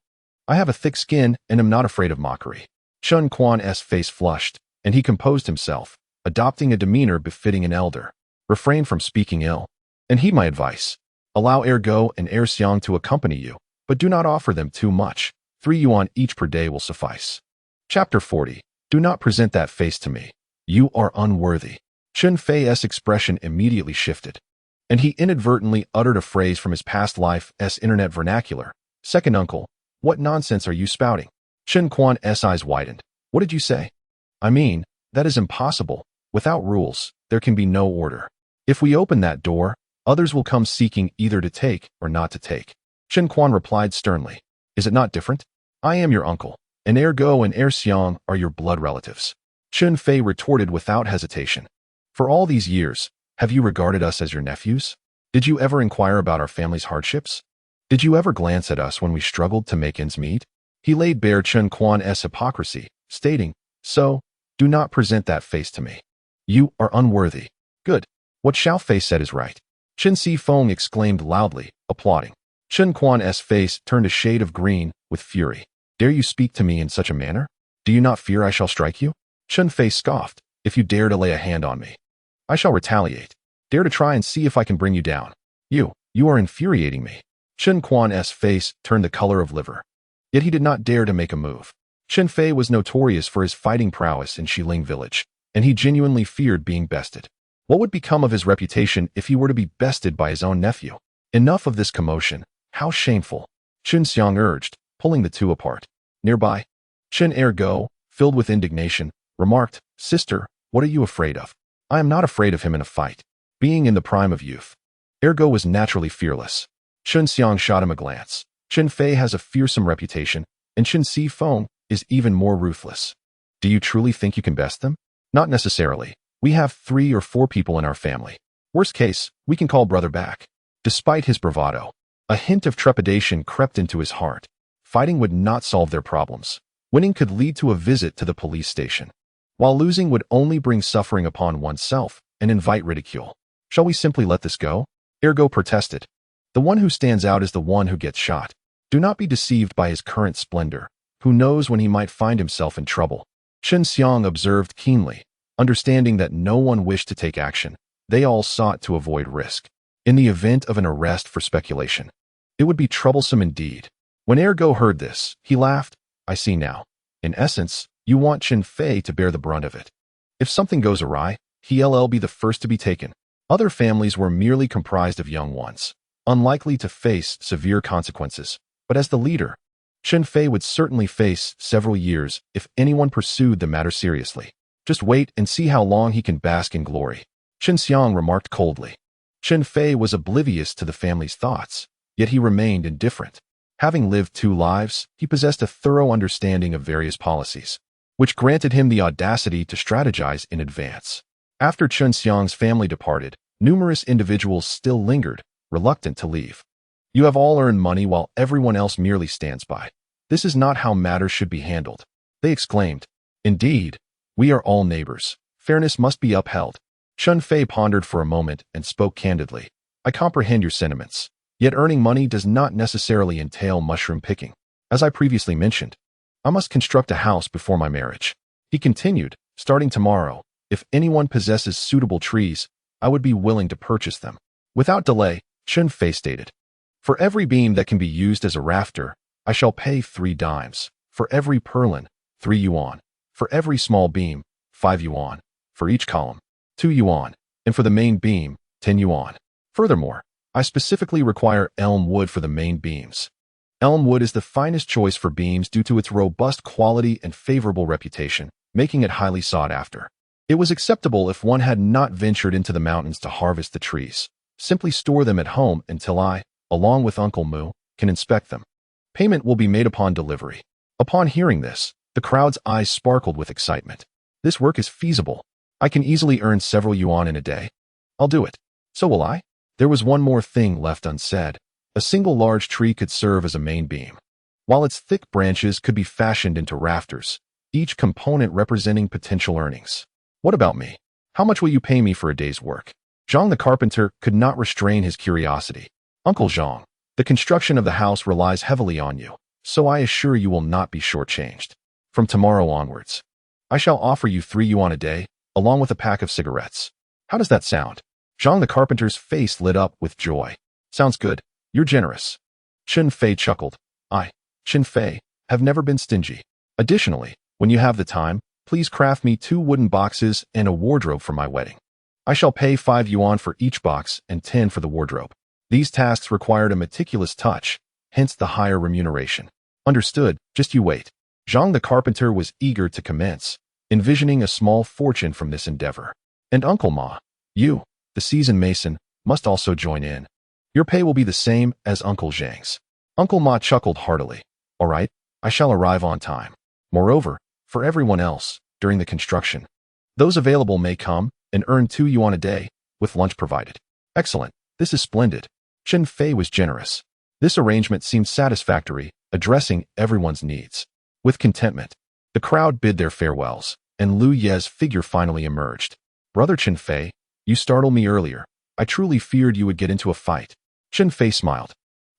I have a thick skin and am not afraid of mockery." Chun Quan's face flushed, and he composed himself, adopting a demeanor befitting an elder. "Refrain from speaking ill, and heed my advice. Allow heir Go and heir Xiang to accompany you, but do not offer them too much. 3 yuan each per day will suffice." Chapter 40. Do not present that face to me. You are unworthy. Chun Fei's expression immediately shifted, and he inadvertently uttered a phrase from his past life's internet vernacular. "Second uncle, what nonsense are you spouting?" Chen Quan's eyes widened. "What did you say?" "I mean, that is impossible. Without rules, there can be no order. If we open that door, others will come seeking either to take or not to take." Chen Quan replied sternly, "Is it not different? I am your uncle, and heir Go and heir Xiang are your blood relatives." Chun Fei retorted without hesitation. "For all these years, have you regarded us as your nephews? Did you ever inquire about our family's hardships? Did you ever glance at us when we struggled to make ends meet?" He laid bare Chen Quan's hypocrisy, stating, "So, do not present that face to me. You are unworthy." "Good. What Xiao Fei said is right." Chen Sifeng exclaimed loudly, applauding. Chen Quan's face turned a shade of green with fury. "Dare you speak to me in such a manner? Do you not fear I shall strike you?" Chen Fei scoffed, "If you dare to lay a hand on me, I shall retaliate. Dare to try and see if I can bring you down. You are infuriating me." Chen Quan's face turned the color of liver. Yet he did not dare to make a move. Chen Fei was notorious for his fighting prowess in Xiling village, and he genuinely feared being bested. What would become of his reputation if he were to be bested by his own nephew? Enough of this commotion. How shameful. Qin Xiang urged, pulling the two apart. Nearby, Chen heir Go, filled with indignation, remarked, "Sister, what are you afraid of?" "I am not afraid of him in a fight." Being in the prime of youth, heir Go was naturally fearless. Qin Xiang shot him a glance. Chen Fei has a fearsome reputation, and Qin Sifeng is even more ruthless. Do you truly think you can best them? Not necessarily. We have 3 or 4 people in our family. Worst case, we can call brother back. Despite his bravado, a hint of trepidation crept into his heart. Fighting would not solve their problems. Winning could lead to a visit to the police station, while losing would only bring suffering upon oneself and invite ridicule. Shall we simply let this go? Ergo protested. The one who stands out is the one who gets shot. Do not be deceived by his current splendor. Who knows when he might find himself in trouble? Qin Xiang observed keenly, understanding that no one wished to take action. They all sought to avoid risk. In the event of an arrest for speculation, it would be troublesome indeed. When Ergo heard this, he laughed. I see now. In essence, you want Chen Fei to bear the brunt of it. If something goes awry, he'll be the first to be taken. Other families were merely comprised of young ones, unlikely to face severe consequences. But as the leader, Chen Fei would certainly face several years if anyone pursued the matter seriously. Just wait and see how long he can bask in glory. Qin Xiang remarked coldly. Chen Fei was oblivious to the family's thoughts, yet he remained indifferent. Having lived 2 lives, he possessed a thorough understanding of various policies, which granted him the audacity to strategize in advance. After Chun Xiang's family departed, numerous individuals still lingered, reluctant to leave. You have all earned money while everyone else merely stands by. This is not how matters should be handled, they exclaimed. Indeed, we are all neighbors. Fairness must be upheld. Chun Fei pondered for a moment and spoke candidly. I comprehend your sentiments, yet earning money does not necessarily entail mushroom picking. As I previously mentioned, I must construct a house before my marriage. He continued, starting tomorrow, if anyone possesses suitable trees, I would be willing to purchase them. Without delay, Chun Fei stated, for every beam that can be used as a rafter, I shall pay 3 dimes. For every purlin, 3 yuan. For every small beam, 5 yuan. For each column, 2 yuan. And for the main beam, 10 yuan. Furthermore, I specifically require elm wood for the main beams. Elm wood is the finest choice for beams due to its robust quality and favorable reputation, making it highly sought after. It was acceptable if one had not ventured into the mountains to harvest the trees. Simply store them at home until I, along with Uncle Mu, can inspect them. Payment will be made upon delivery. Upon hearing this, the crowd's eyes sparkled with excitement. This work is feasible. I can easily earn several yuan in a day. I'll do it. So will I. There was one more thing left unsaid. A single large tree could serve as a main beam, while its thick branches could be fashioned into rafters, each component representing potential earnings. What about me? How much will you pay me for a day's work? Zhang the carpenter could not restrain his curiosity. Uncle Zhang, the construction of the house relies heavily on you, so I assure you will not be shortchanged. From tomorrow onwards, I shall offer you 3 yuan a day, along with a pack of cigarettes. How does that sound? Zhang the carpenter's face lit up with joy. Sounds good. You're generous. Chun Fei chuckled. I, Chen Fei, have never been stingy. Additionally, when you have the time, please craft me 2 wooden boxes and a wardrobe for my wedding. I shall pay 5 yuan for each box and 10 for the wardrobe. These tasks required a meticulous touch, hence the higher remuneration. Understood, just you wait. Zhang the carpenter was eager to commence, envisioning a small fortune from this endeavor. And Uncle Ma, you, the seasoned mason, must also join in. Your pay will be the same as Uncle Zhang's. Uncle Ma chuckled heartily. All right, I shall arrive on time. Moreover, for everyone else, during the construction, those available may come and earn 2 yuan a day, with lunch provided. Excellent, this is splendid. Chen Fei was generous. This arrangement seemed satisfactory, addressing everyone's needs. With contentment, the crowd bid their farewells, and Liu Ye'er's figure finally emerged. Brother Chen Fei, you startled me earlier. I truly feared you would get into a fight. Chen Fei smiled.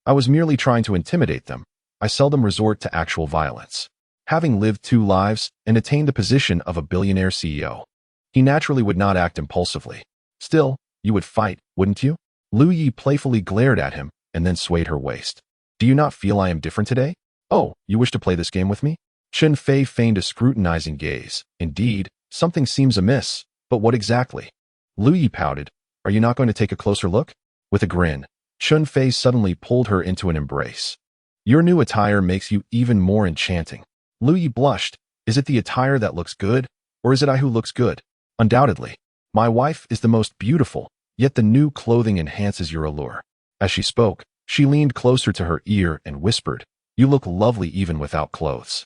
I was merely trying to intimidate them. I seldom resort to actual violence. Having lived 2 lives and attained the position of a billionaire CEO, he naturally would not act impulsively. Still, you would fight, wouldn't you? Liu Yi playfully glared at him and then swayed her waist. Do you not feel I am different today? Oh, you wish to play this game with me? Chen Fei feigned a scrutinizing gaze. Indeed, something seems amiss, but what exactly? Liu Yi pouted. Are you not going to take a closer look? With a grin, Chun Fei suddenly pulled her into an embrace. Your new attire makes you even more enchanting. Liu Yi blushed. Is it the attire that looks good, or is it I who looks good? Undoubtedly. My wife is the most beautiful, yet the new clothing enhances your allure. As she spoke, she leaned closer to her ear and whispered, You look lovely even without clothes.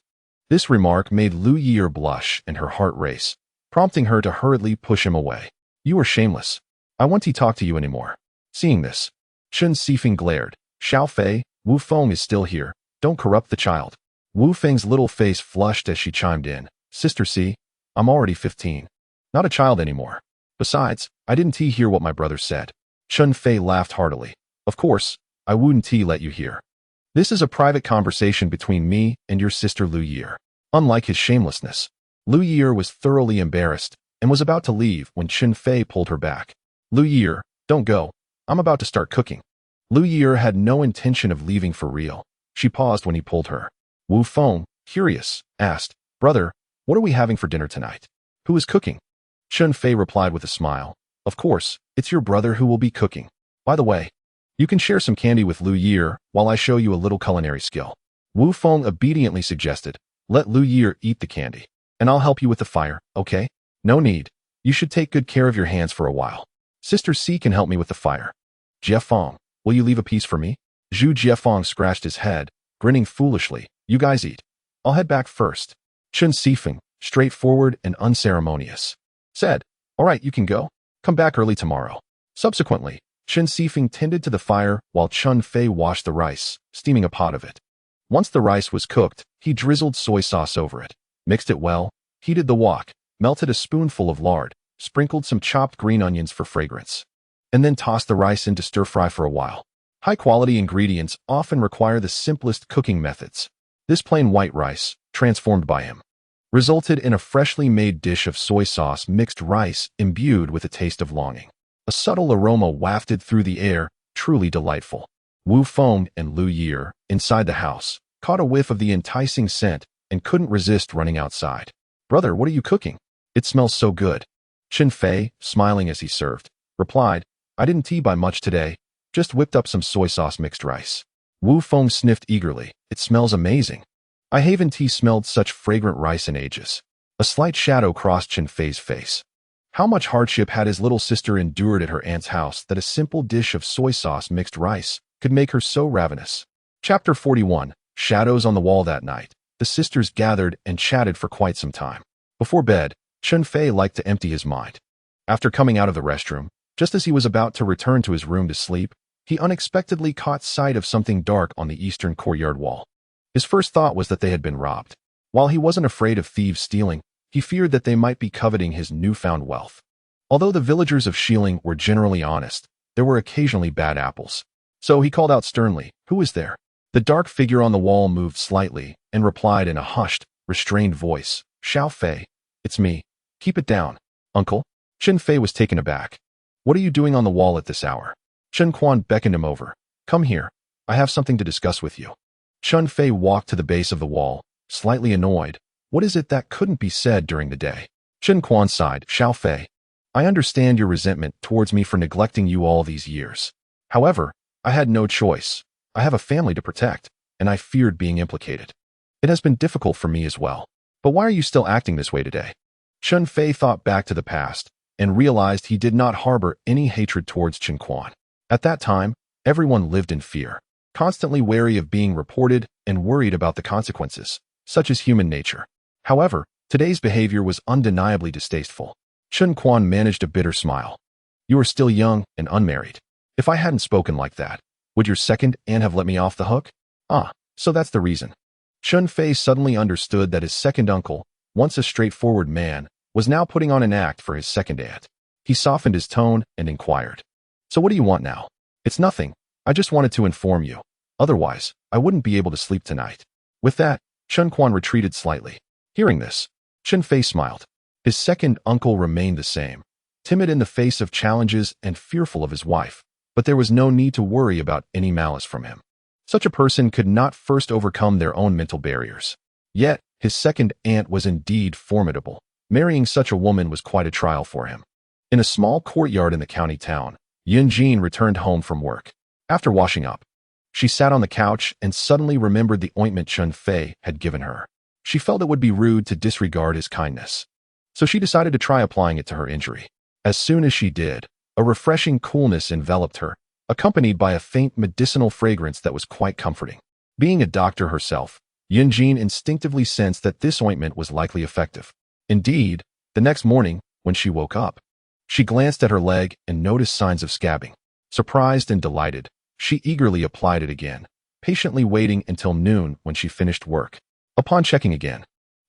This remark made Liu Ye'er blush and her heart race, prompting her to hurriedly push him away. You are shameless. I won't talk to you anymore. Seeing this, Chun Feay glared. Xiao Fei, Wu Feng is still here. Don't corrupt the child. Wu Feng's little face flushed as she chimed in. Sister C, I'm already 15. Not a child anymore. Besides, I didn't hear what my brother said. Chun Fei laughed heartily. Of course, I wouldn't let you hear. This is a private conversation between me and your sister Liu Ye'er. Unlike his shamelessness, Liu Ye'er was thoroughly embarrassed and was about to leave when Chen Fei pulled her back. Liu Ye'er, don't go. I'm about to start cooking. Liu Ye'er had no intention of leaving for real. She paused when he pulled her. Wu Feng, curious, asked, Brother, what are we having for dinner tonight? Who is cooking? Chun Fei replied with a smile. Of course, it's your brother who will be cooking. By the way, you can share some candy with Liu Ye'er while I show you a little culinary skill. Wu Feng obediently suggested, let Liu Ye'er eat the candy, and I'll help you with the fire, okay? No need. You should take good care of your hands for a while. Sister C can help me with the fire. Jiefeng, will you leave a piece for me? Zhu Jiefeng scratched his head, grinning foolishly. You guys eat. I'll head back first. Chun Feay, straightforward and unceremonious, said, All right, you can go. Come back early tomorrow. Subsequently, Chen Fei tended to the fire while Chun Feay washed the rice, steaming a pot of it. Once the rice was cooked, he drizzled soy sauce over it, mixed it well, heated the wok, melted a spoonful of lard, sprinkled some chopped green onions for fragrance, and then tossed the rice in to stir-fry for a while. High-quality ingredients often require the simplest cooking methods. This plain white rice, transformed by him, resulted in a freshly made dish of soy sauce mixed rice imbued with a taste of longing. A subtle aroma wafted through the air, truly delightful. Wu Feng and Liu Ye'er, inside the house, caught a whiff of the enticing scent and couldn't resist running outside. "Brother, what are you cooking? It smells so good." Chen Fei, smiling as he served, replied, "I didn't tea by much today, just whipped up some soy sauce mixed rice." Wu Feng sniffed eagerly. "It smells amazing. I haven't smelled such fragrant rice in ages." A slight shadow crossed Chen Fei's face. How much hardship had his little sister endured at her aunt's house that a simple dish of soy sauce mixed rice could make her so ravenous? Chapter 41. Shadows on the wall. That night, the sisters gathered and chatted for quite some time. Before bed, Chun Feay liked to empty his mind. After coming out of the restroom, just as he was about to return to his room to sleep, he unexpectedly caught sight of something dark on the eastern courtyard wall. His first thought was that they had been robbed. While he wasn't afraid of thieves stealing, he feared that they might be coveting his newfound wealth. Although the villagers of Shilling were generally honest, there were occasionally bad apples. So he called out sternly, "Who is there?" The dark figure on the wall moved slightly and replied in a hushed, restrained voice, "Xiao Fei, it's me. Keep it down, uncle." Chen Fei was taken aback. "What are you doing on the wall at this hour?" Chen Quan beckoned him over. "Come here. I have something to discuss with you." Chun Fei walked to the base of the wall, slightly annoyed. What is it that couldn't be said during the day? Chen Quan sighed. "Xiao Fei, I understand your resentment towards me for neglecting you all these years. However, I had no choice. I have a family to protect, and I feared being implicated. It has been difficult for me as well. But why are you still acting this way today?" Chun Fei thought back to the past and realized he did not harbor any hatred towards Chen Quan. At that time, everyone lived in fear, constantly wary of being reported and worried about the consequences, such as human nature. However, today's behavior was undeniably distasteful. Chen Quan managed a bitter smile. "You are still young and unmarried. If I hadn't spoken like that, would your second aunt have let me off the hook?" "Ah, so that's the reason." Chun Fei suddenly understood that his second uncle, once a straightforward man, was now putting on an act for his second aunt. He softened his tone and inquired, "So what do you want now?" "It's nothing. I just wanted to inform you. Otherwise, I wouldn't be able to sleep tonight." With that, Chen Quan retreated slightly. Hearing this, Chen Fei smiled. His second uncle remained the same, timid in the face of challenges and fearful of his wife, but there was no need to worry about any malice from him. Such a person could not first overcome their own mental barriers. Yet, his second aunt was indeed formidable. Marrying such a woman was quite a trial for him. In a small courtyard in the county town, Yunjene returned home from work. After washing up, she sat on the couch and suddenly remembered the ointment Chun Fei had given her. She felt it would be rude to disregard his kindness, so she decided to try applying it to her injury. As soon as she did, a refreshing coolness enveloped her, accompanied by a faint medicinal fragrance that was quite comforting. Being a doctor herself, Yunjene instinctively sensed that this ointment was likely effective. Indeed, the next morning, when she woke up, she glanced at her leg and noticed signs of scabbing. Surprised and delighted, she eagerly applied it again, patiently waiting until noon when she finished work. Upon checking again,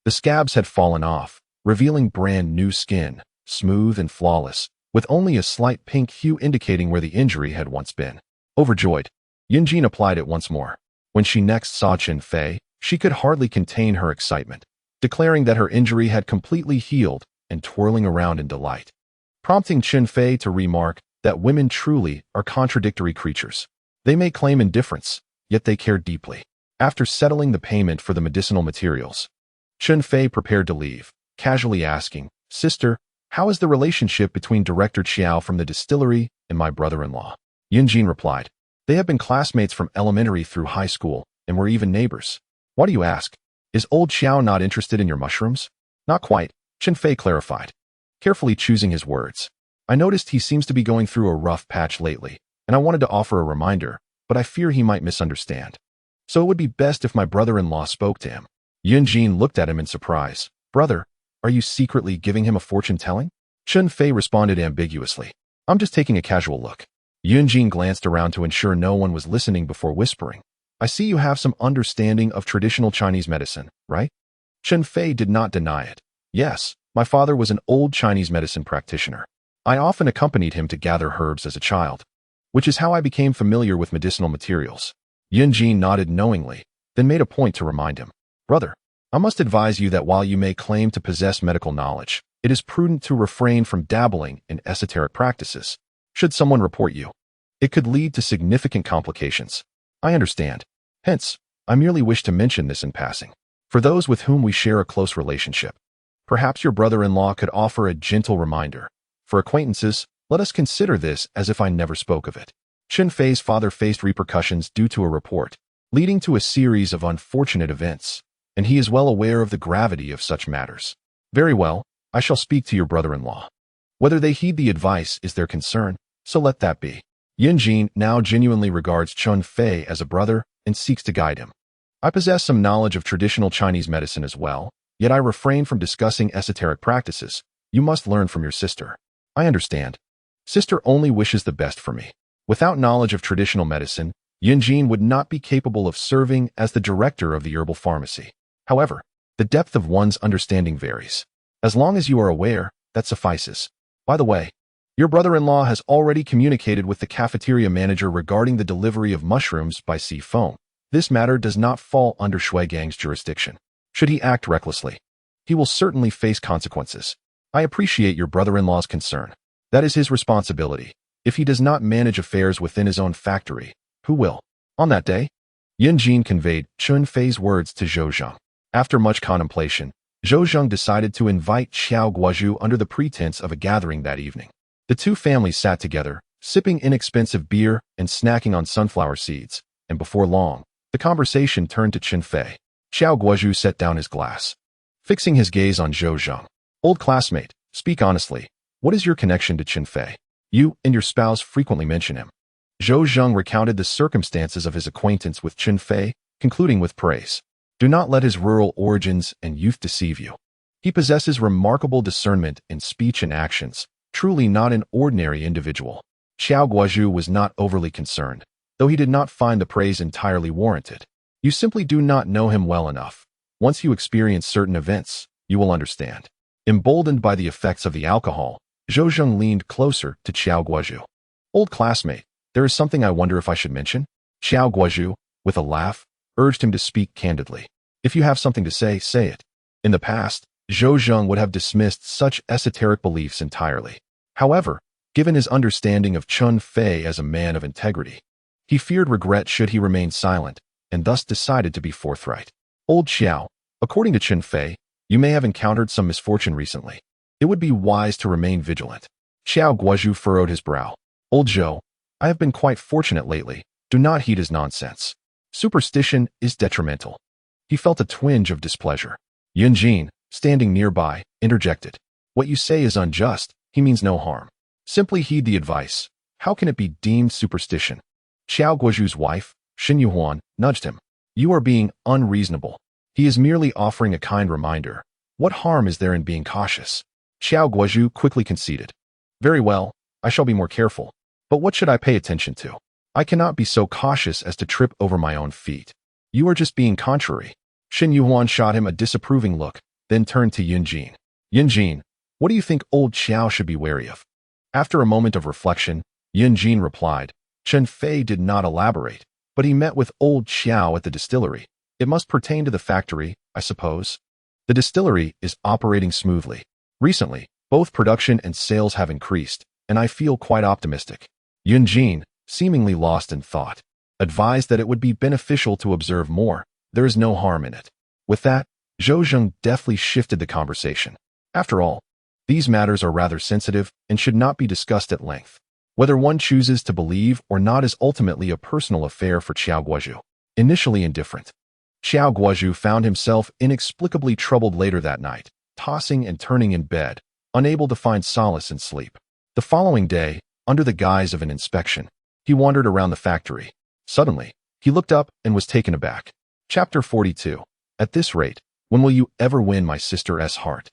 the scabs had fallen off, revealing brand new skin, smooth and flawless, with only a slight pink hue indicating where the injury had once been. Overjoyed, Yunjene applied it once more. When she next saw Chen Fei, she could hardly contain her excitement, declaring that her injury had completely healed and twirling around in delight, prompting Chen Fei to remark that women truly are contradictory creatures. They may claim indifference, yet they care deeply. After settling the payment for the medicinal materials, Chun Fei prepared to leave, casually asking, "Sister, how is the relationship between Director Qiao from the distillery and my brother-in-law?" Yunjene replied, "They have been classmates from elementary through high school and were even neighbors." "Why do you ask? Is old Qiao not interested in your mushrooms?" "Not quite," Chen Fei clarified, carefully choosing his words. "I noticed he seems to be going through a rough patch lately, and I wanted to offer a reminder, but I fear he might misunderstand. So it would be best if my brother-in-law spoke to him." Yunjene looked at him in surprise. "Brother, are you secretly giving him a fortune-telling?" Chun Fei responded ambiguously. I'm just taking a casual look. Yunjene glanced around to ensure no one was listening before whispering. I see you have some understanding of traditional Chinese medicine, right? Chen Fei did not deny it. Yes, my father was an old Chinese medicine practitioner. I often accompanied him to gather herbs as a child, which is how I became familiar with medicinal materials. Yunjene nodded knowingly, then made a point to remind him. Brother, I must advise you that while you may claim to possess medical knowledge, it is prudent to refrain from dabbling in esoteric practices. Should someone report you, it could lead to significant complications. I understand. Hence, I merely wish to mention this in passing. For those with whom we share a close relationship, perhaps your brother-in-law could offer a gentle reminder. For acquaintances, let us consider this as if I never spoke of it. Chen Fei's father faced repercussions due to a report, leading to a series of unfortunate events, and he is well aware of the gravity of such matters. Very well, I shall speak to your brother-in-law. Whether they heed the advice is their concern, so let that be. Yunjene now genuinely regards Chun Fei as a brother and seeks to guide him. I possess some knowledge of traditional Chinese medicine as well, yet I refrain from discussing esoteric practices. You must learn from your sister. I understand. Sister only wishes the best for me. Without knowledge of traditional medicine, Yunjene would not be capable of serving as the director of the herbal pharmacy. However, the depth of one's understanding varies. As long as you are aware, that suffices. By the way, your brother-in-law has already communicated with the cafeteria manager regarding the delivery of mushrooms by sea foam. This matter does not fall under Shui Gang's jurisdiction. Should he act recklessly, he will certainly face consequences. I appreciate your brother-in-law's concern. That is his responsibility. If he does not manage affairs within his own factory, who will? On that day, Yunjene conveyed Chun Fei's words to Zhou Zheng. After much contemplation, Zhou Zheng decided to invite Xiao Guozhu under the pretense of a gathering that evening. The two families sat together, sipping inexpensive beer and snacking on sunflower seeds, and before long, the conversation turned to Chen Fei. Xiao Guozhu set down his glass, fixing his gaze on Zhou Zheng. Old classmate, speak honestly. What is your connection to Chen Fei? You and your spouse frequently mention him. Zhou Zheng recounted the circumstances of his acquaintance with Chen Fei, concluding with praise. Do not let his rural origins and youth deceive you. He possesses remarkable discernment in speech and actions, truly not an ordinary individual. Xiao Guozhu was not overly concerned, though he did not find the praise entirely warranted. You simply do not know him well enough. Once you experience certain events, you will understand. Emboldened by the effects of the alcohol, Zhou Zheng leaned closer to Xiao Guozhu. Old classmate, there is something I wonder if I should mention. Xiao Guozhu, with a laugh, urged him to speak candidly. If you have something to say, say it. In the past, Zhou Zheng would have dismissed such esoteric beliefs entirely. However, given his understanding of Chun Fei as a man of integrity, he feared regret should he remain silent, and thus decided to be forthright. Old Xiao, according to Chen Fei, you may have encountered some misfortune recently. It would be wise to remain vigilant. Xiao Guozhu furrowed his brow. Old Zhou, I have been quite fortunate lately. Do not heed his nonsense. Superstition is detrimental. He felt a twinge of displeasure. Yunjene, standing nearby, interjected. What you say is unjust. He means no harm. Simply heed the advice. How can it be deemed superstition? Xiao Guozhu's wife, Xin Yuhuan, nudged him. You are being unreasonable. He is merely offering a kind reminder. What harm is there in being cautious? Xiao Guozhu quickly conceded. Very well, I shall be more careful. But what should I pay attention to? I cannot be so cautious as to trip over my own feet. You are just being contrary. Xin Yuhuan shot him a disapproving look, then turned to Yunjene. Yunjene, what do you think old Xiao should be wary of? After a moment of reflection, Yunjene replied. Chen Fei did not elaborate, but he met with old Xiao at the distillery. It must pertain to the factory, I suppose. The distillery is operating smoothly. Recently, both production and sales have increased, and I feel quite optimistic. Yunjene, seemingly lost in thought, advised that it would be beneficial to observe more. There is no harm in it. With that, Zhou Zheng deftly shifted the conversation. After all, these matters are rather sensitive and should not be discussed at length. Whether one chooses to believe or not is ultimately a personal affair for Xiao Guozhu. Initially indifferent, Xiao Guozhu found himself inexplicably troubled later that night, tossing and turning in bed, unable to find solace in sleep. The following day, under the guise of an inspection, he wandered around the factory. Suddenly, he looked up and was taken aback. Chapter 42. At this rate, when will you ever win my sister's heart?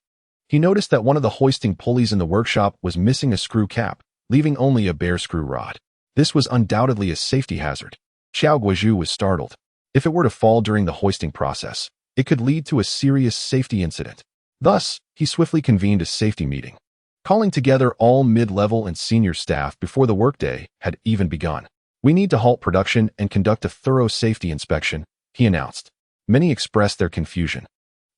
He noticed that one of the hoisting pulleys in the workshop was missing a screw cap, leaving only a bare screw rod. This was undoubtedly a safety hazard. Xiao Guozhu was startled. If it were to fall during the hoisting process, it could lead to a serious safety incident. Thus, he swiftly convened a safety meeting, calling together all mid-level and senior staff before the workday had even begun. "We need to halt production and conduct a thorough safety inspection," he announced. Many expressed their confusion.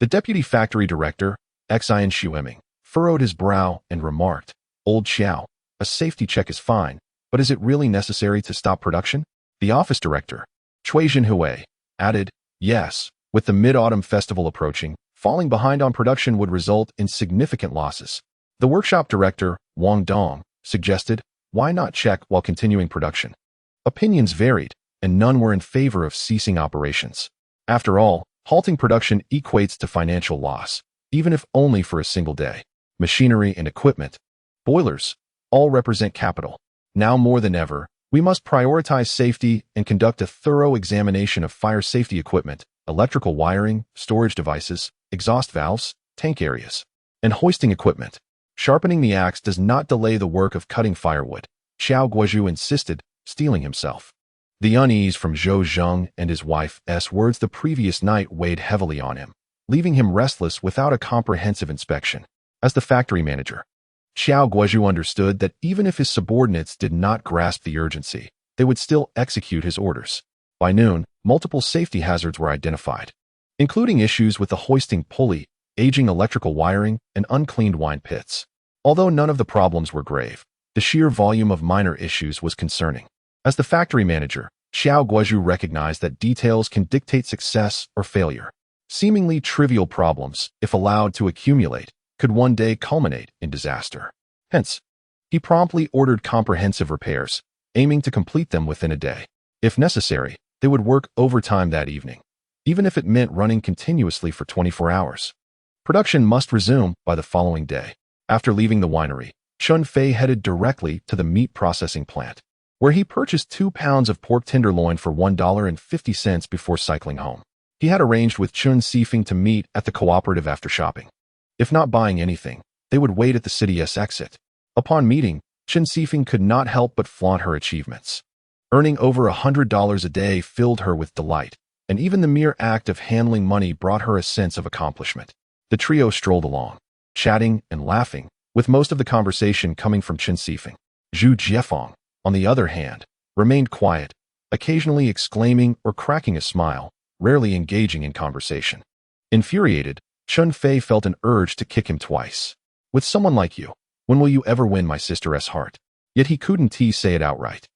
The deputy factory director, Xian Shueming, furrowed his brow and remarked, "Old Xiao, a safety check is fine, but is it really necessary to stop production?" The office director, Cui Jinhui, added, "Yes, with the Mid-Autumn Festival approaching, falling behind on production would result in significant losses." The workshop director, Wang Dong, suggested, "Why not check while continuing production?" Opinions varied, and none were in favor of ceasing operations. After all, halting production equates to financial loss, even if only for a single day. Machinery and equipment, boilers, all represent capital. Now more than ever, we must prioritize safety and conduct a thorough examination of fire safety equipment, electrical wiring, storage devices, exhaust valves, tank areas, and hoisting equipment. Sharpening the axe does not delay the work of cutting firewood, Xiao Guozhu insisted, steeling himself. The unease from Zhou Zheng and his wife's words the previous night weighed heavily on him, leaving him restless without a comprehensive inspection. As the factory manager, Xiao Guozhu understood that even if his subordinates did not grasp the urgency, they would still execute his orders. By noon, multiple safety hazards were identified, including issues with the hoisting pulley, aging electrical wiring, and uncleaned wine pits. Although none of the problems were grave, the sheer volume of minor issues was concerning. As the factory manager, Xiao Guozhu recognized that details can dictate success or failure. Seemingly trivial problems, if allowed to accumulate, could one day culminate in disaster. Hence, he promptly ordered comprehensive repairs, aiming to complete them within a day. If necessary, they would work overtime that evening, even if it meant running continuously for 24 hours. Production must resume by the following day. After leaving the winery, Chun Feay headed directly to the meat processing plant, where he purchased 2 pounds of pork tenderloin for $1.50 before cycling home. He had arranged with Chun Feay to meet at the cooperative after shopping. If not buying anything, they would wait at the city's exit. Upon meeting, Chun Feay could not help but flaunt her achievements. Earning over $100 a day filled her with delight, and even the mere act of handling money brought her a sense of accomplishment. The trio strolled along, chatting and laughing, with most of the conversation coming from Chun Feay. Zhu Jiefeng, on the other hand, remained quiet, occasionally exclaiming or cracking a smile, rarely engaging in conversation. Infuriated, Chun Feay felt an urge to kick him twice. "With someone like you, when will you ever win my sister's heart?" Yet he couldn't say it outright.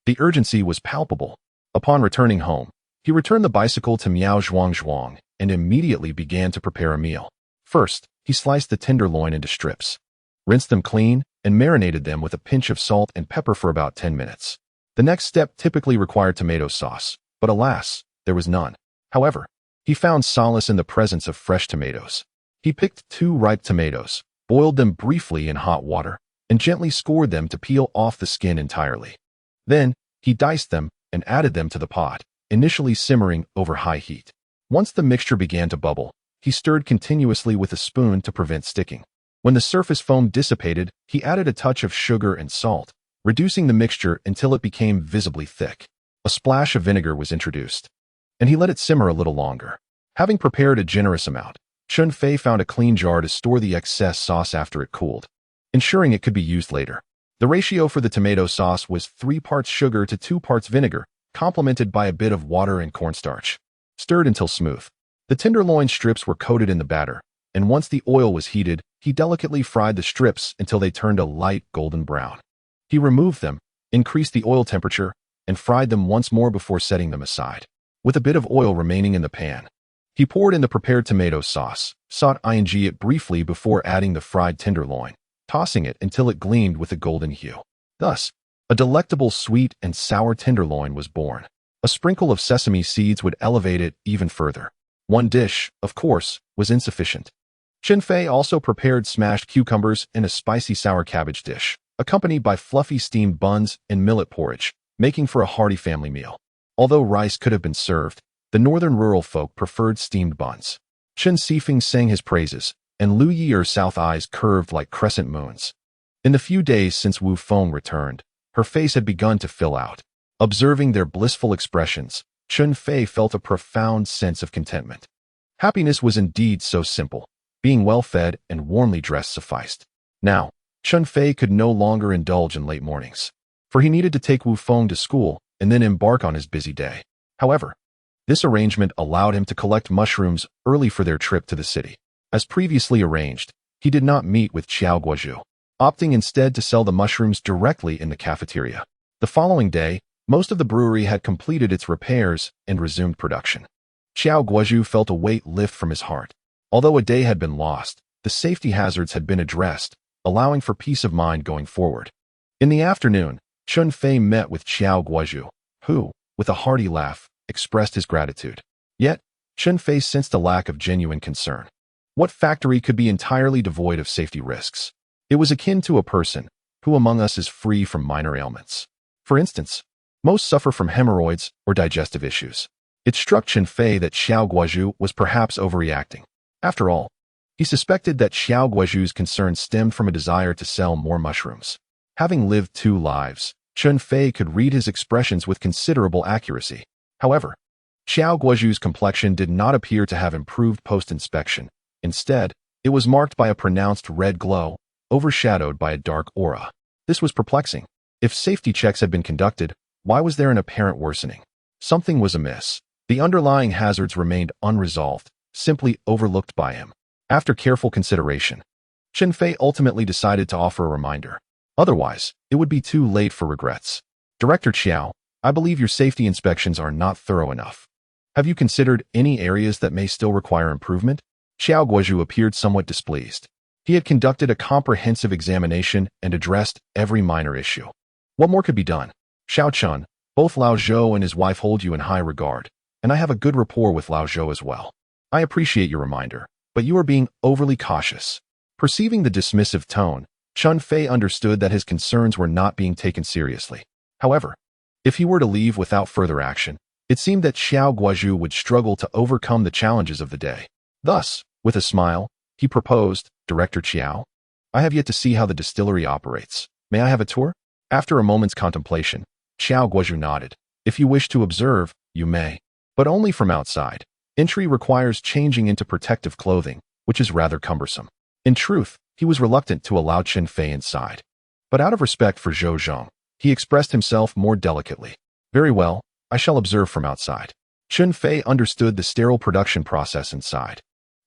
The urgency was palpable. Upon returning home, he returned the bicycle to Miao Zhuang and immediately began to prepare a meal. First, he sliced the tenderloin into strips, rinsed them clean, and marinated them with a pinch of salt and pepper for about 10 minutes. The next step typically required tomato sauce, but alas, there was none. However, he found solace in the presence of fresh tomatoes. He picked 2 ripe tomatoes, boiled them briefly in hot water, and gently scored them to peel off the skin entirely. Then, he diced them and added them to the pot, initially simmering over high heat. Once the mixture began to bubble, he stirred continuously with a spoon to prevent sticking. When the surface foam dissipated, he added a touch of sugar and salt, reducing the mixture until it became visibly thick. A splash of vinegar was introduced, and he let it simmer a little longer. Having prepared a generous amount, Chun Feay found a clean jar to store the excess sauce after it cooled, ensuring it could be used later. The ratio for the tomato sauce was 3 parts sugar to 2 parts vinegar, complemented by a bit of water and cornstarch. Stirred until smooth. The tenderloin strips were coated in the batter, and once the oil was heated, he delicately fried the strips until they turned a light golden brown. He removed them, increased the oil temperature, and fried them once more before setting them aside. With a bit of oil remaining in the pan, he poured in the prepared tomato sauce, sauteing it briefly before adding the fried tenderloin, tossing it until it gleamed with a golden hue. Thus, a delectable sweet and sour tenderloin was born. A sprinkle of sesame seeds would elevate it even further. One dish, of course, was insufficient. Chen Fei also prepared smashed cucumbers in a spicy sour cabbage dish, accompanied by fluffy steamed buns and millet porridge, making for a hearty family meal. Although rice could have been served, the northern rural folk preferred steamed buns. Chun Feay sang his praises, and Liu Ye'er's south eyes curved like crescent moons. In the few days since Wu Feng returned, her face had begun to fill out. Observing their blissful expressions, Chun Fei felt a profound sense of contentment. Happiness was indeed so simple. Being well-fed and warmly dressed sufficed. Now, Chun Fei could no longer indulge in late mornings, for he needed to take Wu Feng to school and then embark on his busy day. However, this arrangement allowed him to collect mushrooms early for their trip to the city. As previously arranged, he did not meet with Xiao Guozhu, opting instead to sell the mushrooms directly in the cafeteria. The following day, most of the brewery had completed its repairs and resumed production. Xiao Guozhu felt a weight lift from his heart. Although a day had been lost, the safety hazards had been addressed, allowing for peace of mind going forward. In the afternoon, Chun Fei met with Xiao Guozhu, who, with a hearty laugh, expressed his gratitude. Yet, Chun Fei sensed a lack of genuine concern. What factory could be entirely devoid of safety risks? It was akin to a person, who among us is free from minor ailments. For instance, most suffer from hemorrhoids or digestive issues. It struck Chen Fei that Xiao Guozhu was perhaps overreacting. After all, he suspected that Xiao Guozhu's concern stemmed from a desire to sell more mushrooms. Having lived 2 lives, Chun Fei could read his expressions with considerable accuracy. However, Xiao Guozhu's complexion did not appear to have improved post-inspection. Instead, it was marked by a pronounced red glow, overshadowed by a dark aura. This was perplexing. If safety checks had been conducted, why was there an apparent worsening? Something was amiss. The underlying hazards remained unresolved, simply overlooked by him. After careful consideration, Chen Fei ultimately decided to offer a reminder. Otherwise, it would be too late for regrets. Director Xiao, I believe your safety inspections are not thorough enough. Have you considered any areas that may still require improvement? Xiao Guozhu appeared somewhat displeased. He had conducted a comprehensive examination and addressed every minor issue. What more could be done? Xiao Chun, both Lao Zhou and his wife hold you in high regard, and I have a good rapport with Lao Zhou as well. I appreciate your reminder, but you are being overly cautious. Perceiving the dismissive tone, Chun Fei understood that his concerns were not being taken seriously. However, if he were to leave without further action, it seemed that Xiao Guozhu would struggle to overcome the challenges of the day. Thus, with a smile, he proposed, Director Xiao, I have yet to see how the distillery operates. May I have a tour? After a moment's contemplation, Xiao Guozhu nodded. If you wish to observe, you may, but only from outside. Entry requires changing into protective clothing, which is rather cumbersome. In truth, he was reluctant to allow Chen Fei inside. But out of respect for Zhou Zhong, he expressed himself more delicately. Very well, I shall observe from outside. Chun Fei understood the sterile production process inside,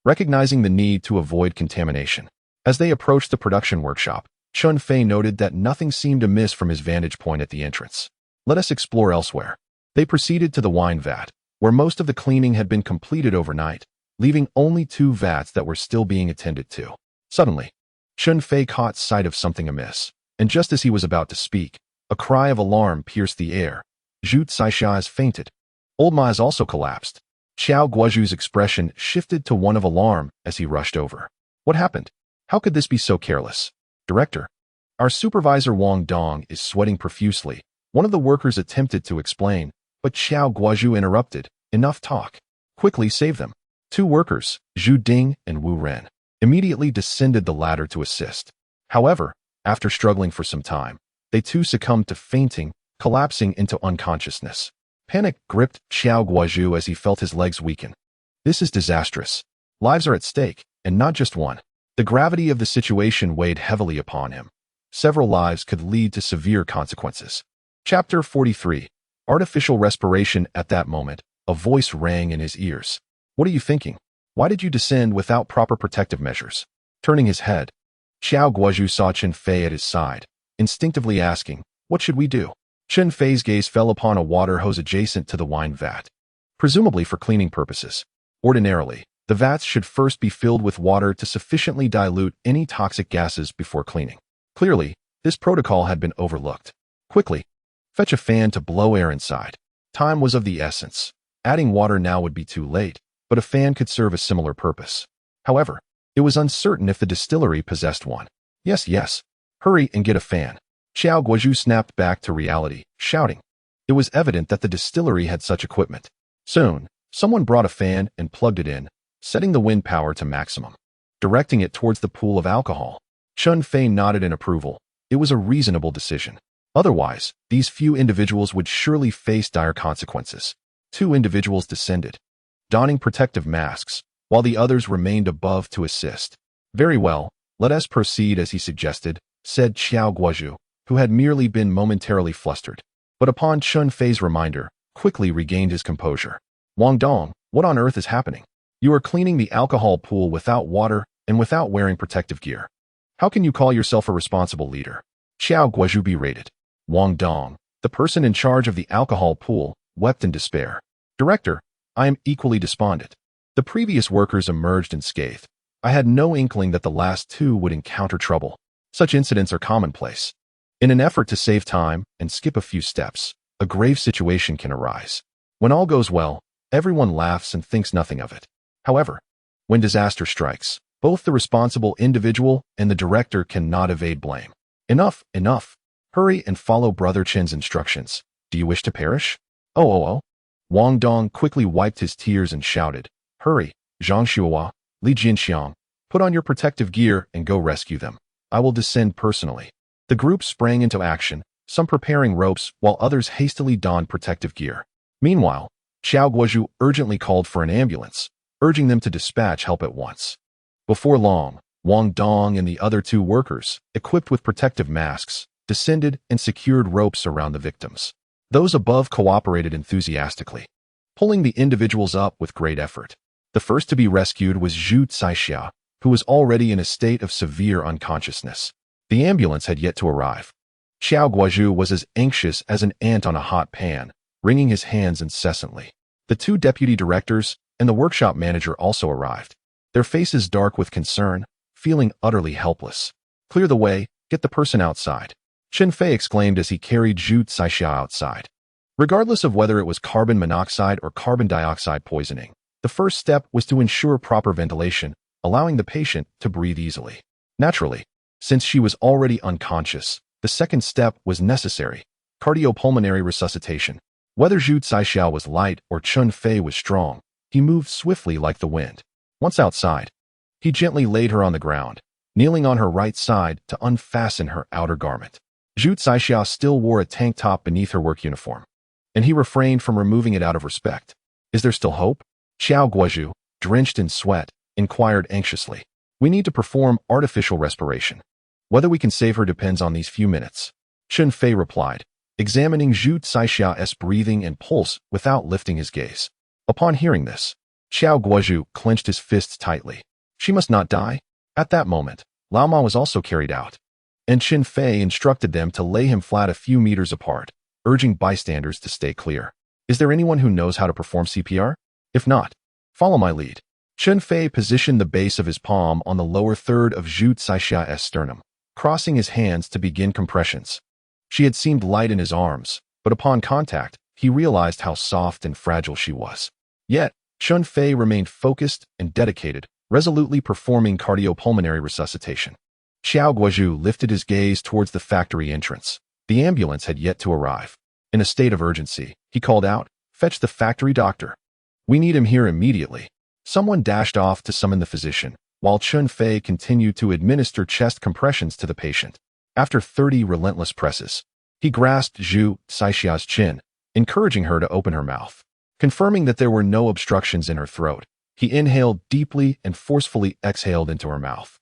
recognizing the need to avoid contamination. As they approached the production workshop, Chun Fei noted that nothing seemed amiss from his vantage point at the entrance. Let us explore elsewhere. They proceeded to the wine vat, where most of the cleaning had been completed overnight, leaving only 2 vats that were still being attended to. Suddenly, Chun Fei caught sight of something amiss, and just as he was about to speak, a cry of alarm pierced the air. Zhu Caixia has fainted. Old Ma has also collapsed. Xiao Guozhu's expression shifted to one of alarm as he rushed over. What happened? How could this be so careless? Director, our supervisor Wang Dong is sweating profusely. One of the workers attempted to explain, but Xiao Guozhu interrupted. Enough talk. Quickly save them. 2 workers, Zhu Ding and Wu Ren, immediately descended the ladder to assist. However, after struggling for some time, they too succumbed to fainting, collapsing into unconsciousness. Panic gripped Xiao Guozhu as he felt his legs weaken. This is disastrous. Lives are at stake, and not just one. The gravity of the situation weighed heavily upon him. Several lives could lead to severe consequences. Chapter 43. Artificial respiration. At that moment, a voice rang in his ears. What are you thinking? Why did you descend without proper protective measures? Turning his head, Xiao Guozhu saw Chen Fei at his side, instinctively asking, what should we do? Chen Fei's gaze fell upon a water hose adjacent to the wine vat, presumably for cleaning purposes. Ordinarily, the vats should first be filled with water to sufficiently dilute any toxic gases before cleaning. Clearly, this protocol had been overlooked. Quickly, fetch a fan to blow air inside. Time was of the essence. Adding water now would be too late, but a fan could serve a similar purpose. However, it was uncertain if the distillery possessed one. Yes. Hurry and get a fan. Xiao Guozhu snapped back to reality, shouting. It was evident that the distillery had such equipment. Soon, someone brought a fan and plugged it in, setting the wind power to maximum. directing it towards the pool of alcohol. Chun Fei nodded in approval. It was a reasonable decision. Otherwise, these few individuals would surely face dire consequences. 2 individuals descended, donning protective masks, while the others remained above to assist. Very well, let us proceed as he suggested, said Xiao Guozhu, who had merely been momentarily flustered. But upon Chun Fei's reminder, quickly regained his composure. Wang Dong, what on earth is happening? You are cleaning the alcohol pool without water and without wearing protective gear. How can you call yourself a responsible leader? Xiao Guozhu berated. Wang Dong, the person in charge of the alcohol pool, wept in despair. Director, I am equally despondent. The previous workers emerged unscathed. I had no inkling that the last 2 would encounter trouble. Such incidents are commonplace. In an effort to save time and skip a few steps, a grave situation can arise. When all goes well, everyone laughs and thinks nothing of it. However, when disaster strikes, both the responsible individual and the director cannot evade blame. Enough, enough. Hurry and follow Brother Chen's instructions. Do you wish to perish? Oh. Wang Dong quickly wiped his tears and shouted, Hurry, Zhang Shuohua, Li Jinxiang, put on your protective gear and go rescue them. I will descend personally. The group sprang into action, some preparing ropes while others hastily donned protective gear. Meanwhile, Xiao Guozhu urgently called for an ambulance, urging them to dispatch help at once. Before long, Wang Dong and the other 2 workers, equipped with protective masks, descended and secured ropes around the victims. Those above cooperated enthusiastically, pulling the individuals up with great effort. The first to be rescued was Zhu Caixia, who was already in a state of severe unconsciousness. The ambulance had yet to arrive. Xiao Guozhu was as anxious as an ant on a hot pan, wringing his hands incessantly. The 2 deputy directors and the workshop manager also arrived, their faces dark with concern, feeling utterly helpless. Clear the way, get the person outside, Chen Fei exclaimed as he carried Zhu Caixia outside. Regardless of whether it was carbon monoxide or carbon dioxide poisoning, the first step was to ensure proper ventilation, allowing the patient to breathe easily. Naturally, since she was already unconscious, the second step was necessary, cardiopulmonary resuscitation. Whether Zhu Caixia was light or Chun Fei was strong, he moved swiftly like the wind. Once outside, he gently laid her on the ground, kneeling on her right side to unfasten her outer garment. Zhu Caixia still wore a tank top beneath her work uniform, and he refrained from removing it out of respect. Is there still hope? Xiao Guozhu, drenched in sweat, inquired anxiously. We need to perform artificial respiration. Whether we can save her depends on these few minutes. Chun Fei replied, examining Zhu Caixia's breathing and pulse without lifting his gaze. Upon hearing this, Xiao Guozhu clenched his fists tightly. She must not die. At that moment, Lao Ma was also carried out, and Chen Fei instructed them to lay him flat a few meters apart, urging bystanders to stay clear. Is there anyone who knows how to perform CPR? If not, follow my lead. Chen Fei positioned the base of his palm on the lower third of Zhu Caixia's sternum, crossing his hands to begin compressions. She had seemed light in his arms, but upon contact, he realized how soft and fragile she was. Yet, Chun Fei remained focused and dedicated, resolutely performing cardiopulmonary resuscitation. Xiao Guozhu lifted his gaze towards the factory entrance. The ambulance had yet to arrive. In a state of urgency, he called out, "Fetch the factory doctor. We need him here immediately." Someone dashed off to summon the physician, while Chun Fei continued to administer chest compressions to the patient. After 30 relentless presses, he grasped Zhu Caixia's chin, encouraging her to open her mouth. Confirming that there were no obstructions in her throat, he inhaled deeply and forcefully exhaled into her mouth,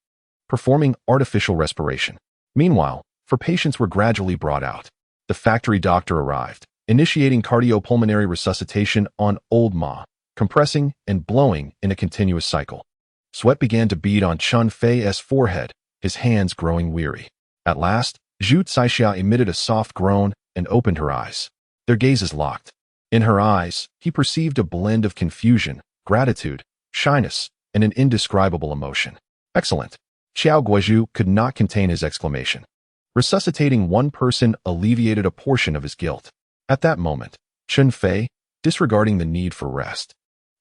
performing artificial respiration. Meanwhile, four patients were gradually brought out. The factory doctor arrived, initiating cardiopulmonary resuscitation on Old Ma, compressing and blowing in a continuous cycle. Sweat began to bead on Chun Fei's forehead, his hands growing weary. At last, Zhu Caixia emitted a soft groan and opened her eyes. Their gazes locked. In her eyes, he perceived a blend of confusion, gratitude, shyness, and an indescribable emotion. Excellent. Xiao Guozhu could not contain his exclamation. Resuscitating one person alleviated a portion of his guilt. At that moment, Chun Fei, disregarding the need for rest,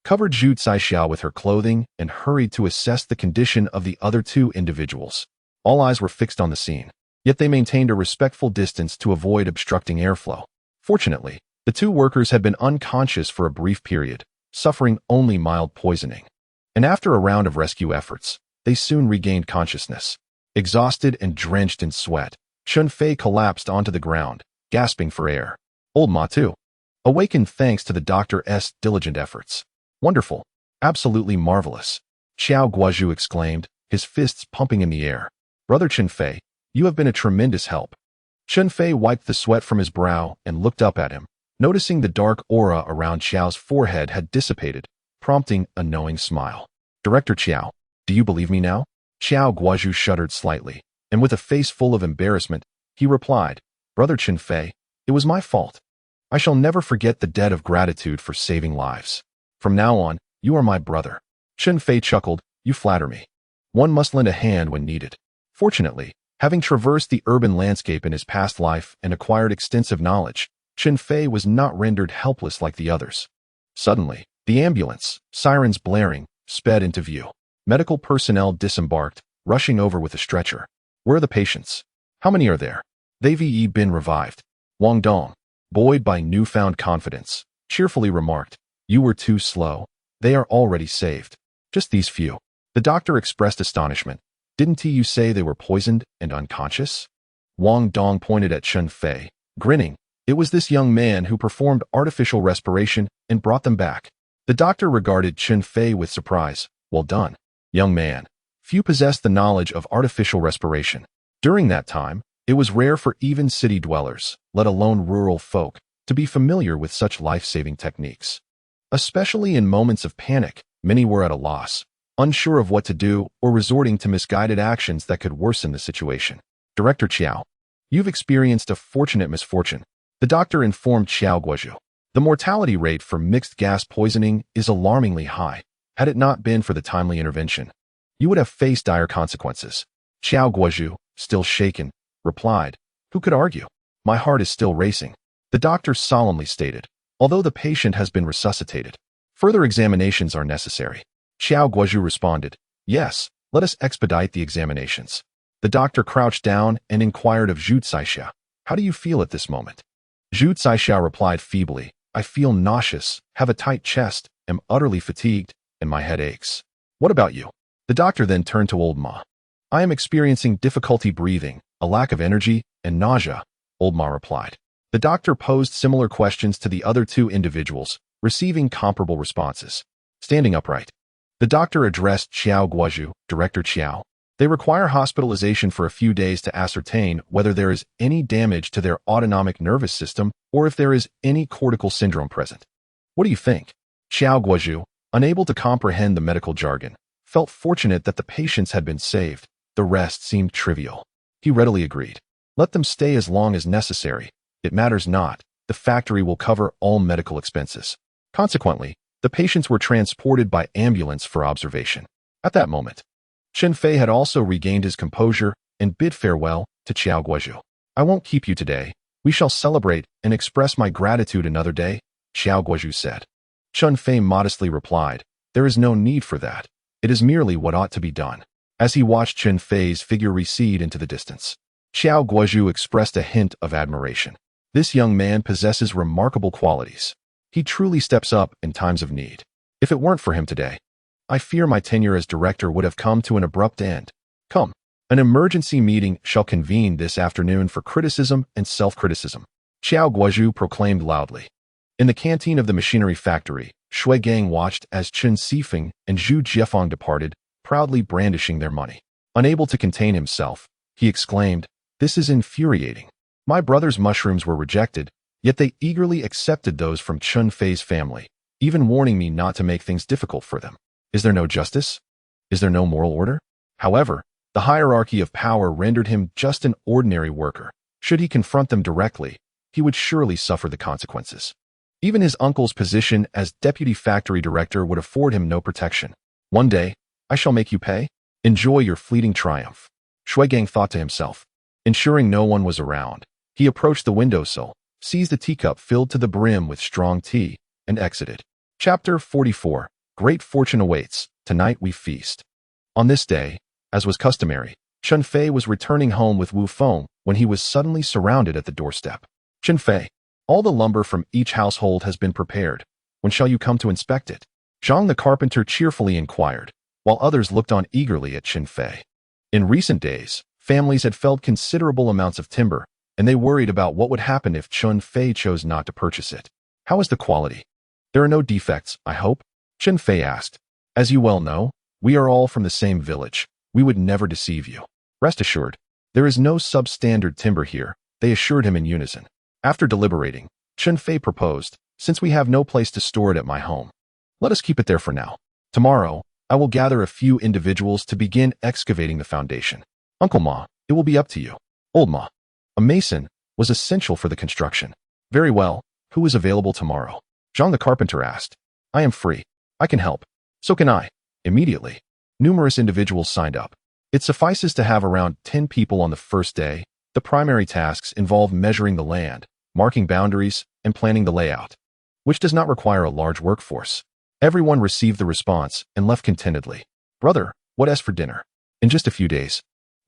covered Zhu Caixia with her clothing and hurried to assess the condition of the other two individuals. All eyes were fixed on the scene, yet they maintained a respectful distance to avoid obstructing airflow. Fortunately, the two workers had been unconscious for a brief period, suffering only mild poisoning. And after a round of rescue efforts, They soon regained consciousness. Exhausted and drenched in sweat, Chun Fei collapsed onto the ground, gasping for air. Old Ma too. Awakened thanks to the doctor's diligent efforts. Wonderful. Absolutely marvelous. Xiao Guozhu exclaimed, his fists pumping in the air. Brother Chen Fei, you have been a tremendous help. Chen Fei wiped the sweat from his brow and looked up at him, noticing the dark aura around Xiao's forehead had dissipated, prompting a knowing smile. Director Xiao, do you believe me now? Xiao Guozhu shuddered slightly, and with a face full of embarrassment, he replied, Brother Chen Fei, it was my fault. I shall never forget the debt of gratitude for saving lives. From now on, you are my brother. Chen Fei chuckled, you flatter me. One must lend a hand when needed. Fortunately, having traversed the urban landscape in his past life and acquired extensive knowledge, Chen Fei was not rendered helpless like the others. Suddenly, the ambulance, sirens blaring, sped into view. Medical personnel disembarked, rushing over with a stretcher. Where are the patients? How many are there? They've been revived. Wang Dong, buoyed by newfound confidence, cheerfully remarked, you were too slow. They are already saved. Just these few. The doctor expressed astonishment. Didn't you say they were poisoned and unconscious? Wang Dong pointed at Chun Fei, grinning. It was this young man who performed artificial respiration and brought them back. The doctor regarded Chun Fei with surprise. Well done, young man. Few possessed the knowledge of artificial respiration. During that time, it was rare for even city dwellers, let alone rural folk, to be familiar with such life-saving techniques. Especially in moments of panic, many were at a loss, unsure of what to do or resorting to misguided actions that could worsen the situation. Director Xiao, you've experienced a fortunate misfortune. The doctor informed Xiao Guozhu. The mortality rate for mixed gas poisoning is alarmingly high. Had it not been for the timely intervention, you would have faced dire consequences. Xiao Guozhu, still shaken, replied, who could argue? My heart is still racing. The doctor solemnly stated, although the patient has been resuscitated, further examinations are necessary. Xiao Guozhu responded, yes, let us expedite the examinations. The doctor crouched down and inquired of Zhu Caixia, how do you feel at this moment? Zhu Caixia replied feebly, I feel nauseous, have a tight chest, am utterly fatigued, and my head aches. What about you? The doctor then turned to old Ma. I am experiencing difficulty breathing, a lack of energy, and nausea, old Ma replied. The doctor posed similar questions to the other two individuals, receiving comparable responses. Standing upright, the doctor addressed Xiao Guozhu, Director Xiao. They require hospitalization for a few days to ascertain whether there is any damage to their autonomic nervous system or if there is any cortical syndrome present. What do you think? Xiao Guozhu, unable to comprehend the medical jargon, felt fortunate that the patients had been saved. The rest seemed trivial. He readily agreed. Let them stay as long as necessary. It matters not. The factory will cover all medical expenses. Consequently, the patients were transported by ambulance for observation. At that moment, Chen Fei had also regained his composure and bid farewell to Xiao Guozhu. I won't keep you today. We shall celebrate and express my gratitude another day, Xiao Guozhu said. Chun Fei modestly replied, there is no need for that. It is merely what ought to be done. As he watched Chen Fei's figure recede into the distance, Xiao Guozhu expressed a hint of admiration. This young man possesses remarkable qualities. He truly steps up in times of need. If it weren't for him today, I fear my tenure as director would have come to an abrupt end. Come, an emergency meeting shall convene this afternoon for criticism and self-criticism, Xiao Guozhu proclaimed loudly. In the canteen of the machinery factory, Shui Gang watched as Chen Sifeng and Zhu Jiefeng departed, proudly brandishing their money. Unable to contain himself, he exclaimed, this is infuriating. My brother's mushrooms were rejected, yet they eagerly accepted those from Chun Fei's family, even warning me not to make things difficult for them. Is there no justice? Is there no moral order? However, the hierarchy of power rendered him just an ordinary worker. Should he confront them directly, he would surely suffer the consequences. Even his uncle's position as deputy factory director would afford him no protection. One day, I shall make you pay. Enjoy your fleeting triumph. Shui Gang thought to himself. Ensuring no one was around, he approached the windowsill, seized a teacup filled to the brim with strong tea, and exited. Chapter 44. Great fortune awaits. Tonight we feast. On this day, as was customary, Chun Fei was returning home with Wu Feng when he was suddenly surrounded at the doorstep. Chen Fei, all the lumber from each household has been prepared. When shall you come to inspect it? Zhang the carpenter cheerfully inquired. while others looked on eagerly at Chen Fei. In recent days, families had felled considerable amounts of timber, and they worried about what would happen if Chun Fei chose not to purchase it. How is the quality? There are no defects, I hope? Chen Fei asked. As you well know, we are all from the same village. We would never deceive you. Rest assured, there is no substandard timber here, they assured him in unison. After deliberating, Chen Fei proposed, since we have no place to store it at my home, let us keep it there for now. Tomorrow, I will gather a few individuals to begin excavating the foundation. Uncle Ma, it will be up to you. Old Ma, a mason, was essential for the construction. Very well, who is available tomorrow? Zhang the carpenter asked. I am free. I can help. So can I. Immediately, numerous individuals signed up. It suffices to have around 10 people on the first day. The primary tasks involve measuring the land, marking boundaries, and planning the layout, which does not require a large workforce. Everyone received the response and left contentedly. Brother, what as for dinner? In just a few days,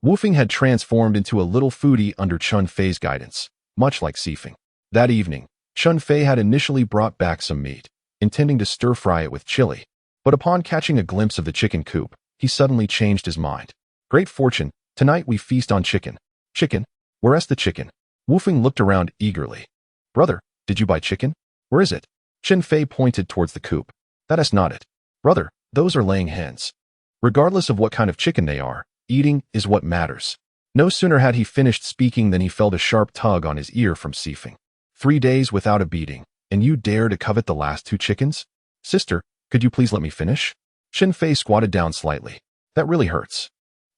Wufeng had transformed into a little foodie under Chun Fei's guidance, much like Sifeng. That evening, Chun Fei had initially brought back some meat, intending to stir-fry it with chili, but upon catching a glimpse of the chicken coop, he suddenly changed his mind. Great fortune, tonight we feast on chicken. Chicken? Where's the chicken? Wufeng looked around eagerly. Brother, did you buy chicken? Where is it? Chen Fei pointed towards the coop. That is not it. Brother, those are laying hens. Regardless of what kind of chicken they are, eating is what matters. No sooner had he finished speaking than he felt a sharp tug on his ear from Sifeng. 3 days without a beating, and you dare to covet the last 2 chickens? Sister, could you please let me finish? Chen Fei squatted down slightly. That really hurts.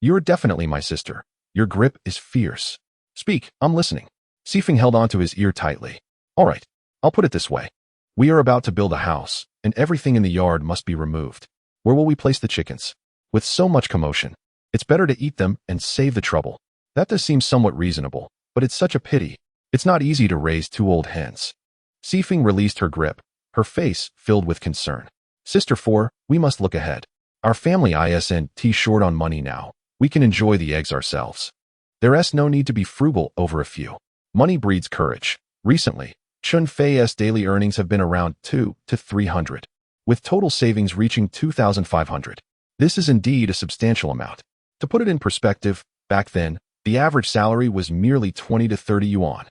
You're definitely my sister. Your grip is fierce. Speak, I'm listening. Sifeng held onto his ear tightly. All right, I'll put it this way. We are about to build a house, and everything in the yard must be removed. Where will we place the chickens? With so much commotion, it's better to eat them and save the trouble. That does seem somewhat reasonable, but it's such a pity. It's not easy to raise 2 old hens. Sifeng released her grip, her face filled with concern. Sister 4, we must look ahead. Our family isn't short on money now. We can enjoy the eggs ourselves. There's no need to be frugal over a few. Money breeds courage. Recently, Chun Fei's daily earnings have been around 200 to 300, with total savings reaching 2,500. This is indeed a substantial amount. To put it in perspective, back then, the average salary was merely 20 to 30 yuan.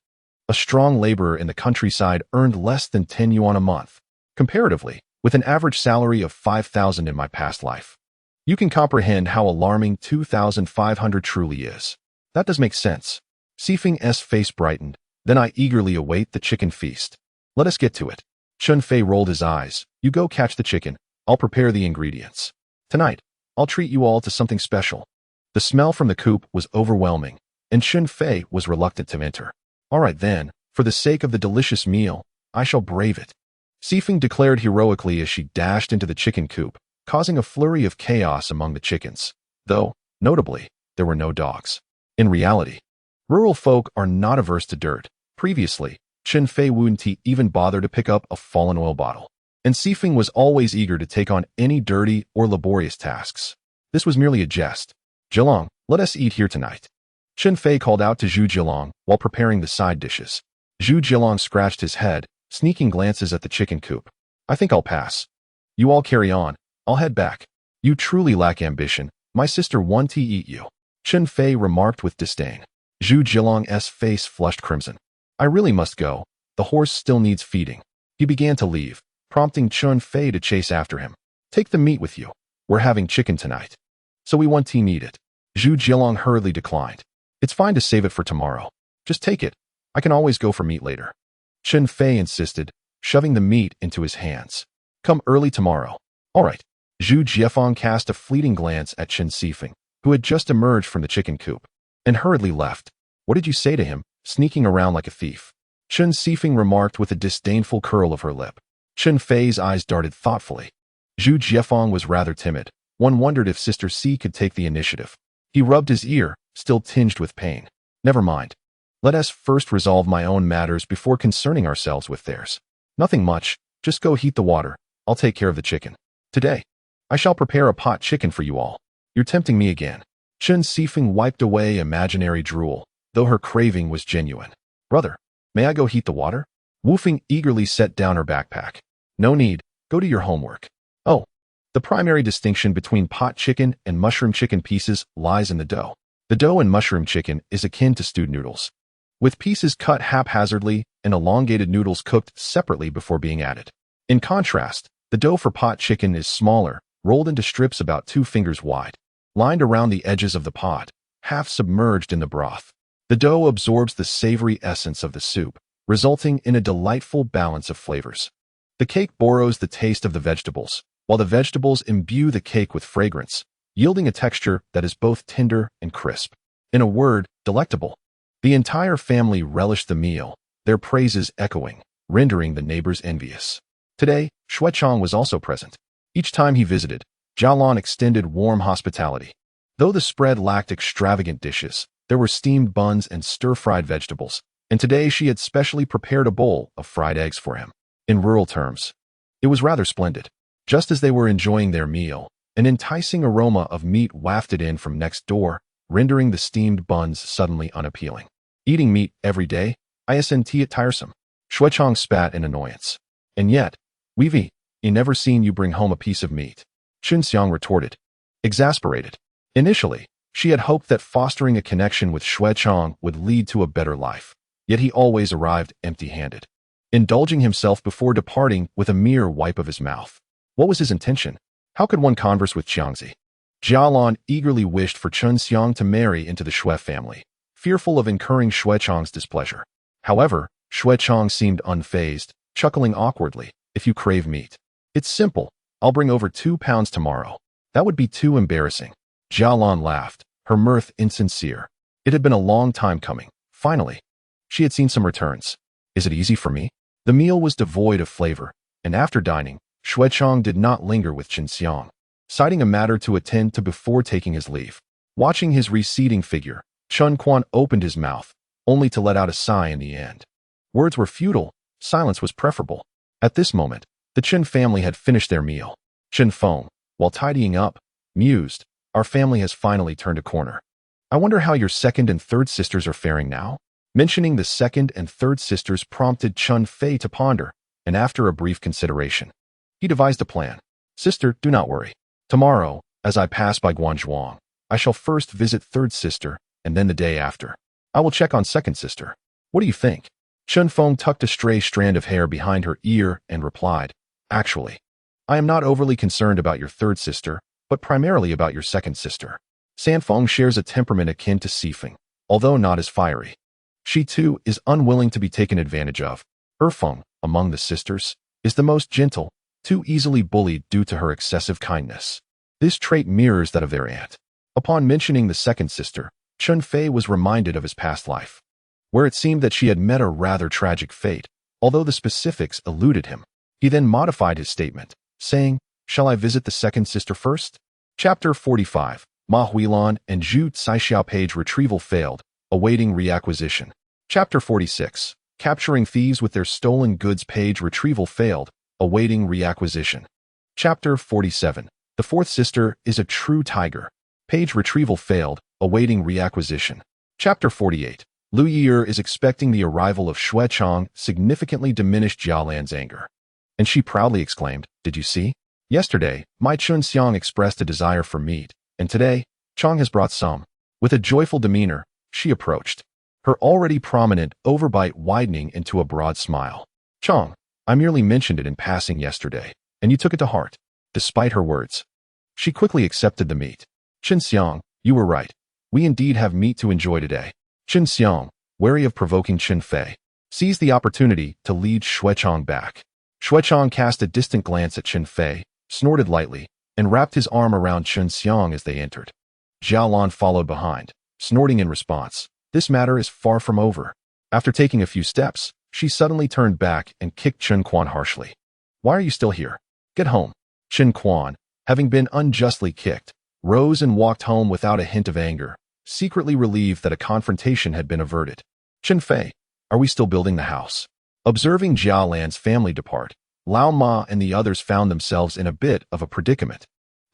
A strong laborer in the countryside earned less than 10 yuan a month, comparatively, with an average salary of 5,000 in my past life. You can comprehend how alarming 2,500 truly is. That does make sense. Sifeng's face brightened. Then I eagerly await the chicken feast. Let us get to it. Chun Fei rolled his eyes. You go catch the chicken. I'll prepare the ingredients. Tonight, I'll treat you all to something special. The smell from the coop was overwhelming, and Chun Fei was reluctant to enter. All right then, for the sake of the delicious meal, I shall brave it. Sifeng declared heroically as she dashed into the chicken coop, causing a flurry of chaos among the chickens. Though, notably, there were no dogs. In reality, rural folk are not averse to dirt. Previously, Chen Fei wouldn't even bother to pick up a fallen oil bottle, and Sifeng was always eager to take on any dirty or laborious tasks. This was merely a jest. Zhilong, let us eat here tonight. Chen Fei called out to Zhu Zhilong while preparing the side dishes. Zhu Zhilong scratched his head, sneaking glances at the chicken coop. I think I'll pass. You all carry on. I'll head back. You truly lack ambition. My sister won't eat you. Chen Fei remarked with disdain. Zhu Zhilong's face flushed crimson. I really must go. The horse still needs feeding. He began to leave, prompting Chun Fei to chase after him. Take the meat with you. We're having chicken tonight. So we won't eat it. Zhu Zhilong hurriedly declined. It's fine to save it for tomorrow. Just take it. I can always go for meat later. Chen Fei insisted, shoving the meat into his hands. Come early tomorrow. All right. Zhu Jiefeng cast a fleeting glance at Chen Sifeng, who had just emerged from the chicken coop, and hurriedly left. What did you say to him, sneaking around like a thief? Chen Sifeng remarked with a disdainful curl of her lip. Chen Fei's eyes darted thoughtfully. Zhu Jiefeng was rather timid. One wondered if Sister C could take the initiative. He rubbed his ear, still tinged with pain. Never mind. Let us first resolve my own matters before concerning ourselves with theirs. Nothing much. Just go heat the water. I'll take care of the chicken. Today, I shall prepare a pot chicken for you all. You're tempting me again. Chen Sifeng wiped away imaginary drool, though her craving was genuine. Brother, may I go heat the water? Wufeng eagerly set down her backpack. No need. Go to your homework. Oh, The primary distinction between pot chicken and mushroom chicken pieces lies in the dough. The dough in mushroom chicken is akin to stewed noodles, with pieces cut haphazardly and elongated noodles cooked separately before being added. In contrast, the dough for pot chicken is smaller, rolled into strips about 2 fingers wide, lined around the edges of the pot, half submerged in the broth. The dough absorbs the savory essence of the soup, resulting in a delightful balance of flavors. The cake borrows the taste of the vegetables, while the vegetables imbue the cake with fragrance, yielding a texture that is both tender and crisp. In a word, delectable. The entire family relished the meal, their praises echoing, rendering the neighbors envious. Today, Shu Chong was also present. Each time he visited, Jialan extended warm hospitality. Though the spread lacked extravagant dishes, there were steamed buns and stir-fried vegetables, and today she had specially prepared a bowl of fried eggs for him. In rural terms, it was rather splendid. Just as they were enjoying their meal, an enticing aroma of meat wafted in from next door, rendering the steamed buns suddenly unappealing. Eating meat every day, isn't it tiresome? Shu Chong spat in annoyance. And yet, we've never seen you bring home a piece of meat, Chun Xiang retorted, exasperated. Initially, she had hoped that fostering a connection with Shu Chong would lead to a better life, yet he always arrived empty-handed, indulging himself before departing with a mere wipe of his mouth. What was his intention? How could one converse with Jiangzi? Jialan eagerly wished for Chun Xiang to marry into the Shu family, fearful of incurring Shu Chong's displeasure. However, Shu Chong seemed unfazed, chuckling awkwardly. If you crave meat, it's simple. I'll bring over 2 pounds tomorrow. That would be too embarrassing. Jialan laughed, her mirth insincere. It had been a long time coming. Finally, she had seen some returns. Is it easy for me? The meal was devoid of flavor, and after dining, Shu Chong did not linger with Chun Xiang, citing a matter to attend to before taking his leave. Watching his receding figure, Chun Quan opened his mouth, only to let out a sigh in the end. Words were futile, silence was preferable. At this moment, the Chen family had finished their meal. Chen Fei, while tidying up, mused, our family has finally turned a corner. I wonder how your second and third sisters are faring now? Mentioning the second and third sisters prompted Chun Fei to ponder, and after a brief consideration, he devised a plan. Sister, do not worry. Tomorrow, as I pass by Guanzhuang, I shall first visit third sister, and then the day after, I will check on second sister. What do you think? Chun Fei tucked a stray strand of hair behind her ear and replied, actually, I am not overly concerned about your third sister, but primarily about your second sister. Sanfeng shares a temperament akin to Sifeng, although not as fiery. She too is unwilling to be taken advantage of. Erfeng, among the sisters, is the most gentle, too easily bullied due to her excessive kindness. This trait mirrors that of their aunt. Upon mentioning the second sister, Chun Fei was reminded of his past life, where it seemed that she had met a rather tragic fate, although the specifics eluded him. He then modified his statement, saying, shall I visit the second sister first? Chapter 45, Ma Huilan and Zhu Caixiao page retrieval failed, awaiting reacquisition. Chapter 46, capturing thieves with their stolen goods page retrieval failed, awaiting reacquisition. Chapter 47, the fourth sister is a true tiger. Page retrieval failed, awaiting reacquisition. Chapter 48, Liu Ye'er is expecting the arrival of Shu Chong significantly diminished Jialan's anger. And she proudly exclaimed, did you see? Yesterday, my Chun Xiang expressed a desire for meat, and today, Chong has brought some. With a joyful demeanor, she approached, her already prominent overbite widening into a broad smile. Chong, I merely mentioned it in passing yesterday, and you took it to heart. Despite her words, she quickly accepted the meat. Chun Xiang, you were right. We indeed have meat to enjoy today. Chun Xiang, wary of provoking Chen Fei, seized the opportunity to lead Shu Chong back. Shu Chong cast a distant glance at Chen Fei, snorted lightly, and wrapped his arm around Chun Xiang as they entered. Jialan followed behind, snorting in response. This matter is far from over. After taking a few steps, she suddenly turned back and kicked Chen Quan harshly. Why are you still here? Get home. Chen Quan, having been unjustly kicked, rose and walked home without a hint of anger, secretly relieved that a confrontation had been averted. Chen Fei, are we still building the house? Observing Jialan's family depart, Lao Ma and the others found themselves in a bit of a predicament.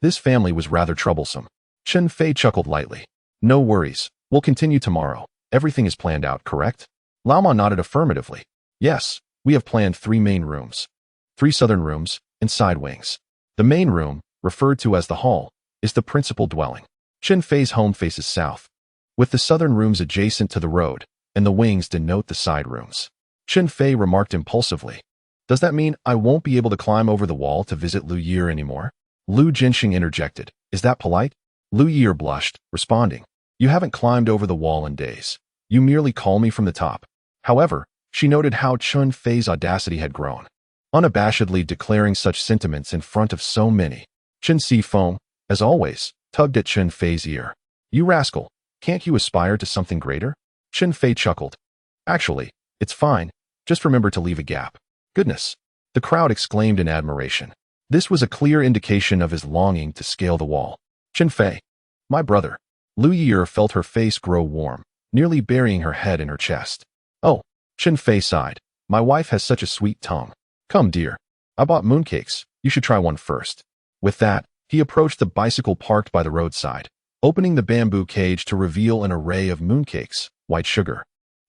This family was rather troublesome. Chen Fei chuckled lightly. No worries, we'll continue tomorrow. Everything is planned out, correct? Lao Ma nodded affirmatively. Yes, we have planned 3 main rooms, 3 southern rooms, and side wings. The main room, referred to as the hall, is the principal dwelling. Chen Fei's home faces south, with the southern rooms adjacent to the road, and the wings denote the side rooms. Chen Fei remarked impulsively, "Does that mean I won't be able to climb over the wall to visit Liu Yeer anymore?" Liu Jinxing interjected, "Is that polite?" Liu Yeer blushed, responding, "You haven't climbed over the wall in days. You merely call me from the top." However, she noted how Chun Fei's audacity had grown, unabashedly declaring such sentiments in front of so many. Chen Fei, as always, tugged at Chun Fei's ear. "You rascal, can't you aspire to something greater?" Chen Fei chuckled. "Actually, it's fine. Just remember to leave a gap." "Goodness!" the crowd exclaimed in admiration. This was a clear indication of his longing to scale the wall. "Chen Fei, my brother." Liu Ye'er felt her face grow warm, nearly burying her head in her chest. "Oh," Chen Fei sighed. "My wife has such a sweet tongue. Come, dear. I bought mooncakes. You should try one first." With that, he approached the bicycle parked by the roadside, opening the bamboo cage to reveal an array of mooncakes, white sugar,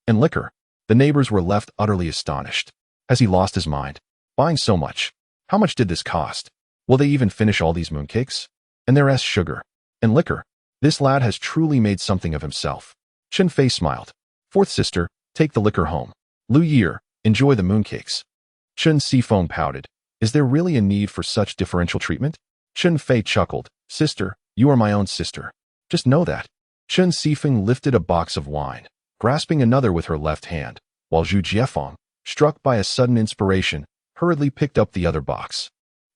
and liquor. The neighbors were left utterly astonished. Has he lost his mind? Buying so much? How much did this cost? Will they even finish all these mooncakes? And there's sugar and liquor. This lad has truly made something of himself. Chen Fei smiled. "Fourth sister, take the liquor home. Liu Yeer, enjoy the mooncakes." Chun Feay pouted. "Is there really a need for such differential treatment?" Chun Fei chuckled. "Sister, you are my own sister. Just know that." Chun Feay lifted a box of wine, grasping another with her left hand, while Zhu Jiefeng, struck by a sudden inspiration, hurriedly picked up the other box.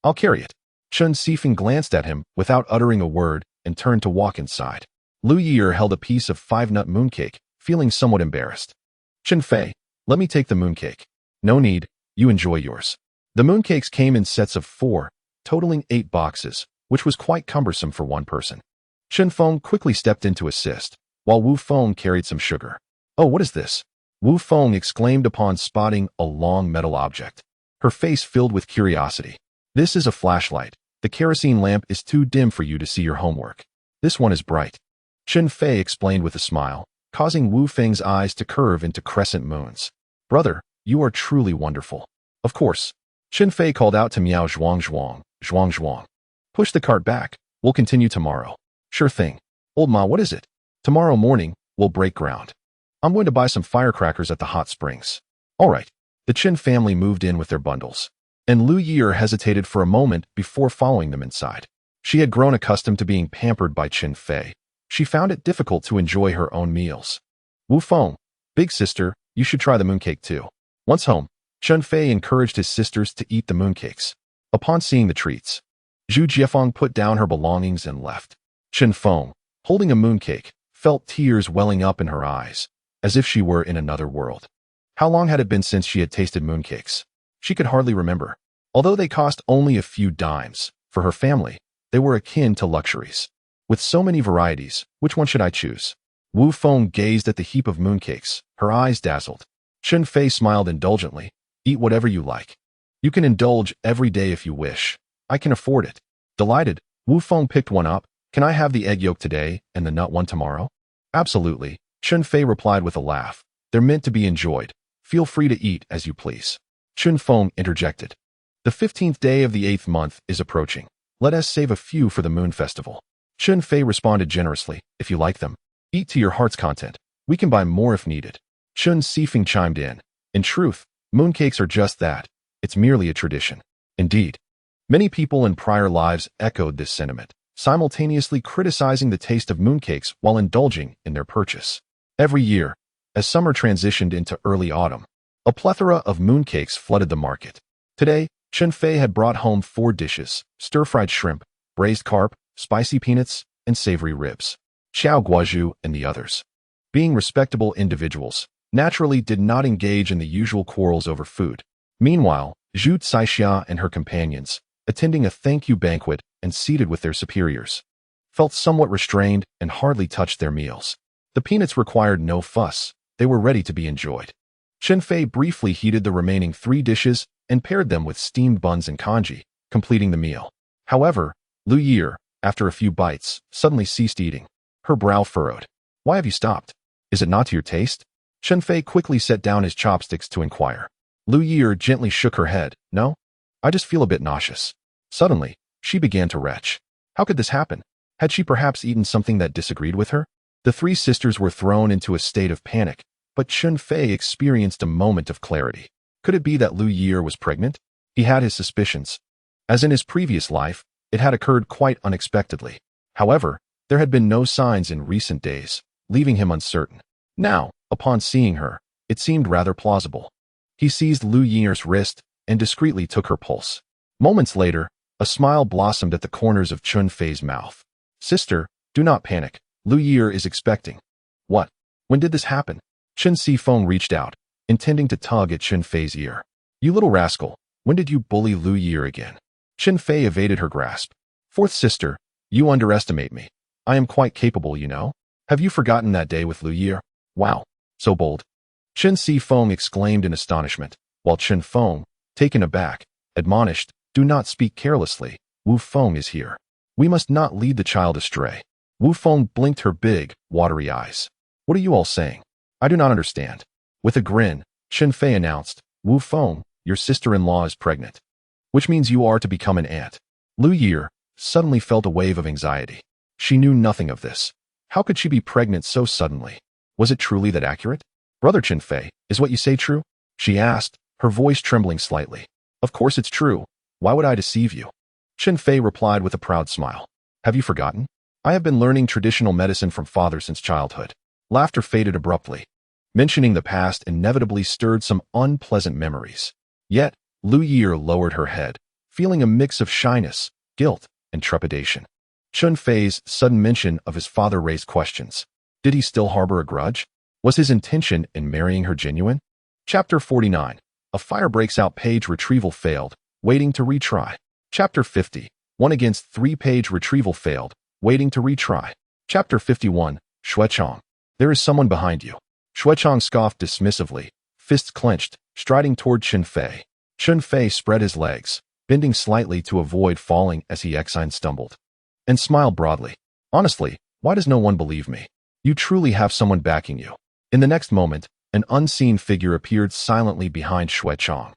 "I'll carry it." Chun Feay glanced at him without uttering a word and turned to walk inside. Liu Yeer held a piece of 5-nut mooncake, feeling somewhat embarrassed. "Chen Fei, let me take the mooncake." "No need, you enjoy yours." The mooncakes came in sets of 4, totaling 8 boxes, which was quite cumbersome for one person. Chen Fei quickly stepped in to assist, while Wu Feng carried some sugar. "Oh, what is this?" Wu Feng exclaimed upon spotting a long metal object, her face filled with curiosity. "This is a flashlight. The kerosene lamp is too dim for you to see your homework. This one is bright." Chen Fei explained with a smile, causing Wu Feng's eyes to curve into crescent moons. "Brother, you are truly wonderful." "Of course." Chen Fei called out to Miao Zhuang Zhuang, Zhuang Zhuang. "Push the cart back. We'll continue tomorrow." "Sure thing." "Old Ma, what is it?" "Tomorrow morning, we'll break ground. I'm going to buy some firecrackers at the hot springs." "All right." The Chen family moved in with their bundles, and Liu Yeer hesitated for a moment before following them inside. She had grown accustomed to being pampered by Chen Fei. She found it difficult to enjoy her own meals. "Wu Feng, big sister, you should try the mooncake too." Once home, Chun Fei encouraged his sisters to eat the mooncakes. Upon seeing the treats, Zhu Jiefeng put down her belongings and left. Chen Fei, holding a mooncake, felt tears welling up in her eyes, as if she were in another world. How long had it been since she had tasted mooncakes? She could hardly remember. Although they cost only a few dimes, for her family, they were akin to luxuries. With so many varieties, which one should I choose? Wu Feng gazed at the heap of mooncakes, her eyes dazzled. Chen Fei smiled indulgently. "Eat whatever you like. You can indulge every day if you wish. I can afford it." Delighted, Wu Feng picked one up. "Can I have the egg yolk today and the nut one tomorrow?" "Absolutely," Chen Fei replied with a laugh. "They're meant to be enjoyed. Feel free to eat as you please." Chun Fei interjected. "The 15th day of the 8th month is approaching. Let us save a few for the moon festival." Chun Fei responded generously. "If you like them, eat to your heart's content. We can buy more if needed." Chun Feay chimed in. "In truth, mooncakes are just that. It's merely a tradition." Indeed, many people in prior lives echoed this sentiment, simultaneously criticizing the taste of mooncakes while indulging in their purchase. Every year, as summer transitioned into early autumn, a plethora of mooncakes flooded the market. Today, Chen Fei had brought home 4 dishes: stir-fried shrimp, braised carp, spicy peanuts, and savory ribs. Xiao Guozhu and the others, being respectable individuals, naturally did not engage in the usual quarrels over food. Meanwhile, Zhu Caixia and her companions, attending a thank-you banquet and seated with their superiors, felt somewhat restrained and hardly touched their meals. The peanuts required no fuss. They were ready to be enjoyed. Chen Fei briefly heated the remaining 3 dishes and paired them with steamed buns and congee, completing the meal. However, Liu Yeer, after a few bites, suddenly ceased eating. Her brow furrowed. "Why have you stopped? Is it not to your taste?" Chen Fei quickly set down his chopsticks to inquire. Liu Yeer gently shook her head. "No, I just feel a bit nauseous." Suddenly, She began to retch. How could this happen? Had she perhaps eaten something that disagreed with her? The three sisters were thrown into a state of panic, but Chun Feay experienced a moment of clarity. Could it be that Liu Ye'er was pregnant? He had his suspicions. As in his previous life, it had occurred quite unexpectedly. However, there had been no signs in recent days, leaving him uncertain. Now, upon seeing her, it seemed rather plausible. He seized Liu Ye'er's wrist and discreetly took her pulse. Moments later, a smile blossomed at the corners of Chun Fei's mouth. Sister, do not panic. Liu Ye'er is expecting. What? When did this happen? Chen Fei reached out, intending to tug at Chun Fei's ear. You little rascal, when did you bully Liu Ye'er again? Chen Fei evaded her grasp. Fourth sister, you underestimate me. I am quite capable, you know. Have you forgotten that day with Liu Ye'er? Wow, so bold. Chen Fei exclaimed in astonishment, while Chen Feng, taken aback, admonished, do not speak carelessly. Wu Feng is here. We must not lead the child astray. Wu Feng blinked her big, watery eyes. What are you all saying? I do not understand. With a grin, Chen Fei announced, Wu Feng, your sister-in-law is pregnant. Which means you are to become an aunt. Liu Ye'er suddenly felt a wave of anxiety. She knew nothing of this. How could she be pregnant so suddenly? Was it truly that accurate? Brother Chen Fei, is what you say true? She asked, her voice trembling slightly. Of course it's true. Why would I deceive you? Chen Fei replied with a proud smile. Have you forgotten? I have been learning traditional medicine from father since childhood. Laughter faded abruptly. Mentioning the past inevitably stirred some unpleasant memories. Yet, Liu Ye'er lowered her head, feeling a mix of shyness, guilt, and trepidation. Chun Fei's sudden mention of his father raised questions. Did he still harbor a grudge? Was his intention in marrying her genuine? Chapter 49. A fire breaks out. Page retrieval failed, waiting to retry. Chapter 50. 1 against 3. Page retrieval failed, waiting to retry. Chapter 51. Shu Chong. There is someone behind you. Shu Chong scoffed dismissively, fists clenched, striding toward Chun Fei. Chun Fei spread his legs, bending slightly to avoid falling as he stumbled, and smiled broadly. Honestly, why does no one believe me? You truly have someone backing you. In the next moment, an unseen figure appeared silently behind Shu Chong,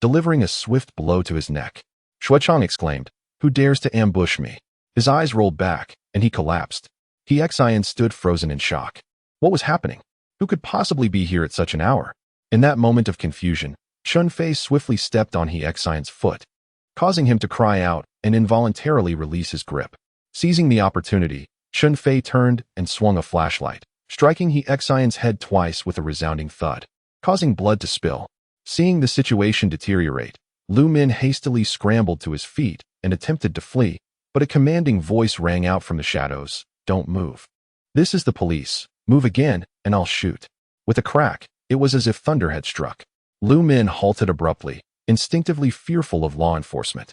delivering a swift blow to his neck. Shu Chong exclaimed, Who dares to ambush me? His eyes rolled back, and he collapsed. He stood frozen in shock. What was happening? Who could possibly be here at such an hour? In that moment of confusion, Chun Fei swiftly stepped on Xian's foot, causing him to cry out and involuntarily release his grip. Seizing the opportunity, Chun Fei turned and swung a flashlight, striking Xian's head twice with a resounding thud, causing blood to spill. Seeing the situation deteriorate, Lu Min hastily scrambled to his feet and attempted to flee, but a commanding voice rang out from the shadows, Don't move. This is the police. Move again, and I'll shoot. With a crack, it was as if thunder had struck. Lu Min halted abruptly, instinctively fearful of law enforcement.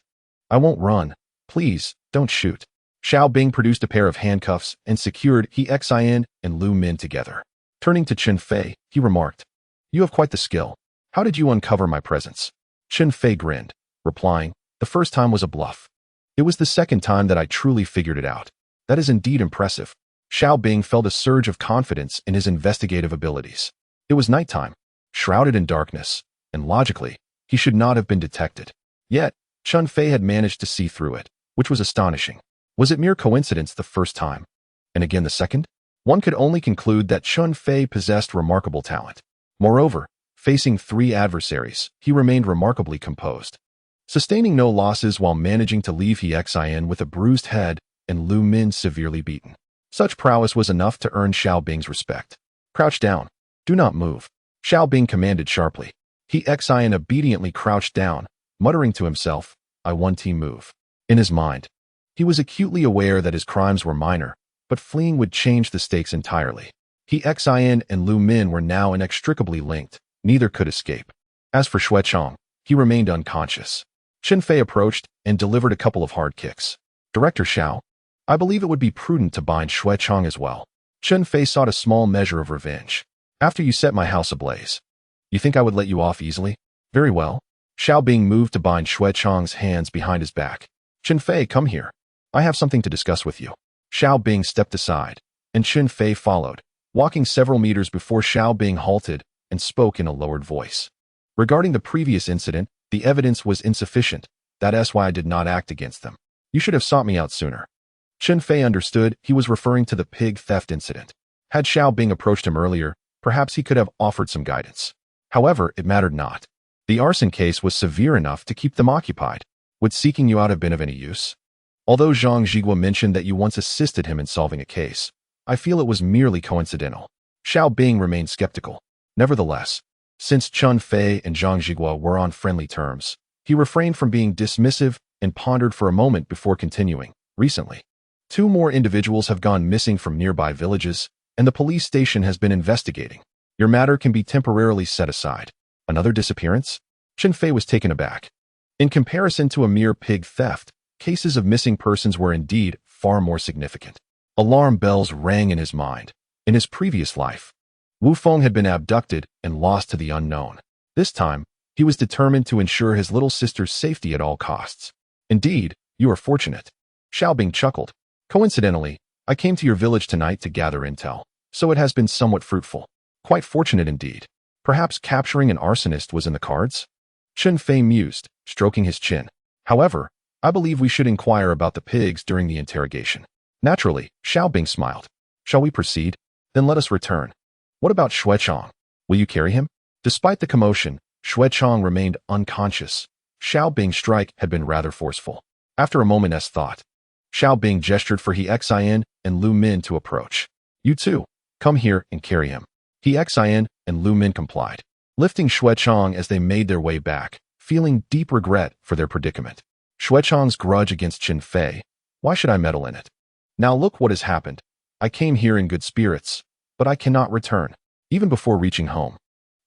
I won't run. Please, don't shoot. Xiao Bing produced a pair of handcuffs and secured Xian and Lu Min together. Turning to Chen Fei, he remarked, You have quite the skill. How did you uncover my presence? Chen Fei grinned, replying, The first time was a bluff. It was the second time that I truly figured it out. That is indeed impressive. Xiao Bing felt a surge of confidence in his investigative abilities. It was nighttime, shrouded in darkness, and logically, he should not have been detected. Yet, Chun Fei had managed to see through it, which was astonishing. Was it mere coincidence the first time? And again the second? One could only conclude that Chun Fei possessed remarkable talent. Moreover, facing 3 adversaries, he remained remarkably composed, sustaining no losses while managing to leave Xian with a bruised head and Lu Min severely beaten. Such prowess was enough to earn Xiao Bing's respect. Crouch down. Do not move. Xiao Bing commanded sharply. Xian obediently crouched down, muttering to himself, I one team move. In his mind, he was acutely aware that his crimes were minor, but fleeing would change the stakes entirely. Xian and Lu Min were now inextricably linked. Neither could escape. As for Shu Chong, he remained unconscious. Chen Fei approached and delivered a couple of hard kicks. Director Xiao, I believe it would be prudent to bind Shu Chong as well. Chen Fei sought a small measure of revenge. After you set my house ablaze. You think I would let you off easily? Very well. Xiao Bing moved to bind Shu Chong's hands behind his back. Chen Fei, come here. I have something to discuss with you. Xiao Bing stepped aside, and Chen Fei followed, walking several meters before Xiao Bing halted and spoke in a lowered voice. Regarding the previous incident, the evidence was insufficient. That is why I did not act against them. You should have sought me out sooner. Chen Fei understood he was referring to the pig theft incident. Had Xiao Bing approached him earlier, perhaps he could have offered some guidance. However, it mattered not. The arson case was severe enough to keep them occupied. Would seeking you out have been of any use? Although Zhang Zhigua mentioned that you once assisted him in solving a case, I feel it was merely coincidental. Xiao Bing remained skeptical. Nevertheless, since Chun Fei and Zhang Zhigua were on friendly terms, he refrained from being dismissive and pondered for a moment before continuing. Recently, 2 more individuals have gone missing from nearby villages, and the police station has been investigating. Your matter can be temporarily set aside. Another disappearance? Chen Fei was taken aback. In comparison to a mere pig theft, cases of missing persons were indeed far more significant. Alarm bells rang in his mind. In his previous life, Wu Feng had been abducted and lost to the unknown. This time, he was determined to ensure his little sister's safety at all costs. Indeed, you are fortunate. Xiao Bing chuckled. Coincidentally, I came to your village tonight to gather intel, so it has been somewhat fruitful. Quite fortunate indeed. Perhaps capturing an arsonist was in the cards? Chun Fei mused, stroking his chin. However, I believe we should inquire about the pigs during the interrogation. Naturally, Xiao Bing smiled. Shall we proceed? Then let us return. What about Shu Chong? Will you carry him? Despite the commotion, Shu Chong remained unconscious. Xiao Bing's strike had been rather forceful. After a moment's thought, Xiao Bing gestured for He Xian and Lu Min to approach. You too, come here and carry him. He Xian and Lu Min complied, lifting Shu Chong as they made their way back, feeling deep regret for their predicament. Shu Chong's grudge against Chen Fei. Why should I meddle in it? Now look what has happened. I came here in good spirits, but I cannot return. Even before reaching home,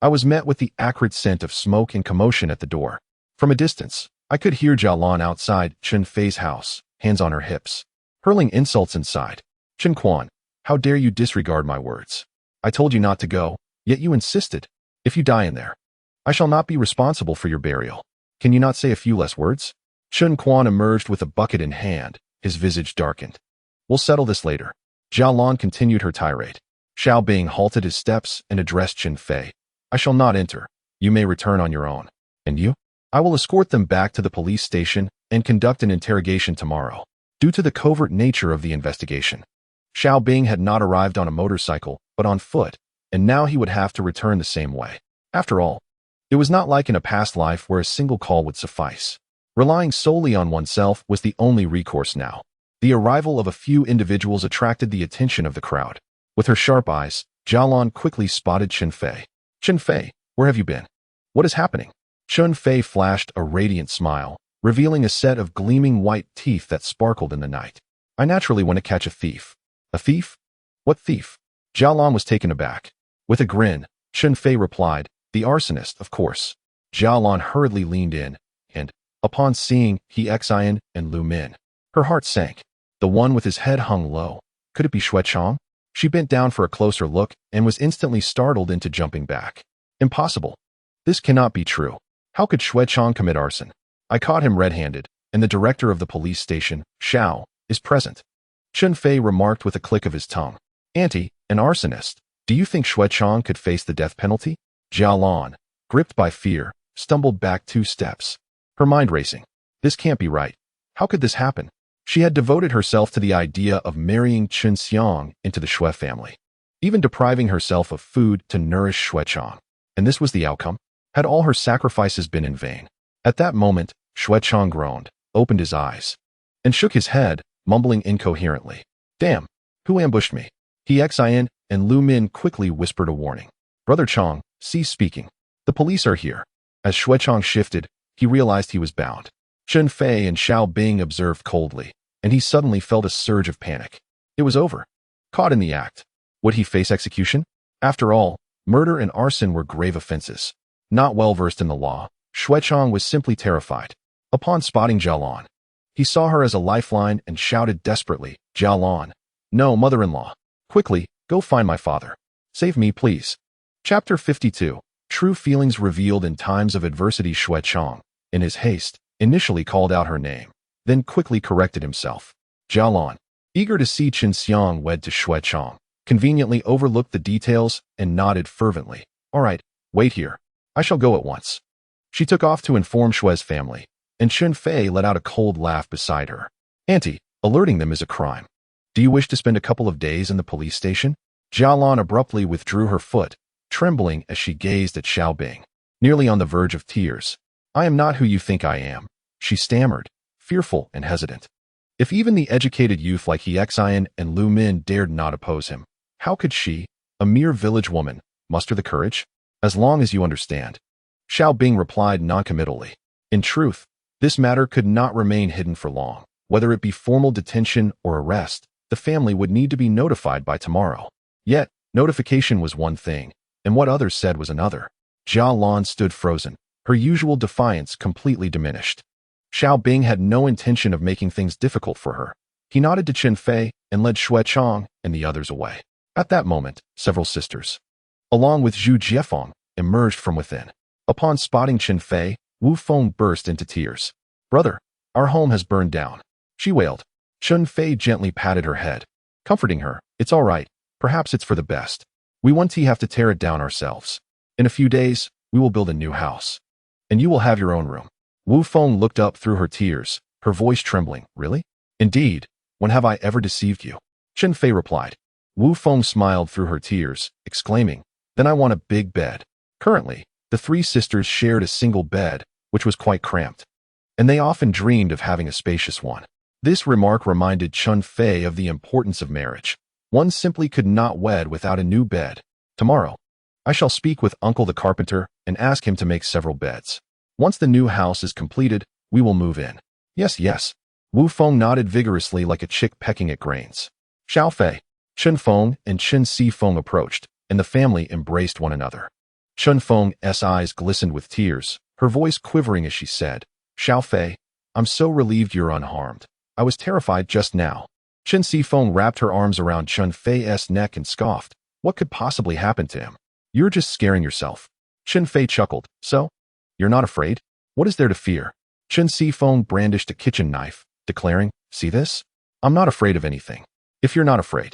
I was met with the acrid scent of smoke and commotion at the door. From a distance, I could hear Jialan outside Chun Fei's house, hands on her hips, hurling insults inside. Chen Quan, how dare you disregard my words? I told you not to go, yet you insisted. If you die in there, I shall not be responsible for your burial. Can you not say a few less words? Chen Quan emerged with a bucket in hand, his visage darkened. We'll settle this later. Jialan continued her tirade. Xiao Bing halted his steps and addressed Chen Fei. I shall not enter. You may return on your own. And you? I will escort them back to the police station and conduct an interrogation tomorrow. Due to the covert nature of the investigation, Xiao Bing had not arrived on a motorcycle, but on foot, and now he would have to return the same way. After all, it was not like in a past life where a single call would suffice. Relying solely on oneself was the only recourse now. The arrival of a few individuals attracted the attention of the crowd. With her sharp eyes, Jialan quickly spotted Chen Fei. Chen Fei, where have you been? What is happening? Chun Fei flashed a radiant smile, revealing a set of gleaming white teeth that sparkled in the night. I naturally want to catch a thief. A thief? What thief? Jialan was taken aback. With a grin, Chun Fei replied, the arsonist, of course. Jialan hurriedly leaned in, and, upon seeing He Xian and Lu Min, her heart sank. The one with his head hung low. Could it be Shu Chong? She bent down for a closer look and was instantly startled into jumping back. Impossible. This cannot be true. How could Shu Chong commit arson? I caught him red-handed, and the director of the police station, Xiao, is present. Chun Fei remarked with a click of his tongue. Auntie, an arsonist. Do you think Shu Chong could face the death penalty? Jialan, gripped by fear, stumbled back 2 steps. Her mind racing. This can't be right. How could this happen? She had devoted herself to the idea of marrying Chun Xiang into the Shui family, even depriving herself of food to nourish Shu Chong. And this was the outcome? Had all her sacrifices been in vain? At that moment, Shu Chong groaned, opened his eyes, and shook his head, mumbling incoherently. Damn, who ambushed me? He Xian and Lu Min quickly whispered a warning. Brother Chong, cease speaking. The police are here. As Shu Chong shifted, he realized he was bound. Chen Fei and Xiao Bing observed coldly, and he suddenly felt a surge of panic. It was over. Caught in the act. Would he face execution? After all, murder and arson were grave offenses. Not well versed in the law, Shu Chong was simply terrified. Upon spotting Jialan, he saw her as a lifeline and shouted desperately, Jialan, no, mother-in-law. Quickly, go find my father. Save me, please. Chapter 52. True feelings revealed in times of adversity. Shu Chong, in his haste, initially called out her name, then quickly corrected himself. Jialan, eager to see Chen Xiang wed to Shu Chong, conveniently overlooked the details and nodded fervently. All right, wait here. I shall go at once. She took off to inform Shui's family, and Chun Fei let out a cold laugh beside her. Auntie, alerting them is a crime. Do you wish to spend a couple of days in the police station? Jialan abruptly withdrew her foot, trembling as she gazed at Xiaobing, nearly on the verge of tears. I am not who you think I am, she stammered, fearful and hesitant. If even the educated youth like He Xian and Lu Min dared not oppose him, how could she, a mere village woman, muster the courage? As long as you understand. Xiaobing replied noncommittally. In truth, this matter could not remain hidden for long. Whether it be formal detention or arrest, the family would need to be notified by tomorrow. Yet, notification was one thing, and what others said was another. Jia Lan stood frozen, her usual defiance completely diminished. Xiaobing had no intention of making things difficult for her. He nodded to Chen Fei and led Shu Chong and the others away. At that moment, several sisters, along with Zhu Jiefeng, emerged from within. Upon spotting Chen Fei, Wu Feng burst into tears. Brother, our home has burned down, she wailed. Chun Fei gently patted her head, comforting her. It's all right. Perhaps it's for the best. We won't have to tear it down ourselves. In a few days, we will build a new house. And you will have your own room. Wu Feng looked up through her tears, her voice trembling. Really? Indeed. When have I ever deceived you? Chen Fei replied. Wu Feng smiled through her tears, exclaiming, Then I want a big bed. Currently, the three sisters shared a single bed, which was quite cramped. And they often dreamed of having a spacious one. This remark reminded Chun Fei of the importance of marriage. One simply could not wed without a new bed. Tomorrow, I shall speak with Uncle the carpenter and ask him to make several beds. Once the new house is completed, we will move in. Yes, yes. Wu Feng nodded vigorously like a chick pecking at grains. Xiao Fei, Chun Feng, and Chen Feng approached, and the family embraced one another. Chun Feng's eyes glistened with tears, her voice quivering as she said, Xiao Fei, I'm so relieved you're unharmed. I was terrified just now. Chen Feng wrapped her arms around Chun Fei's neck and scoffed. What could possibly happen to him? You're just scaring yourself. Chen Fei chuckled. So? You're not afraid? What is there to fear? Chen Feng brandished a kitchen knife, declaring, See this? I'm not afraid of anything. If you're not afraid,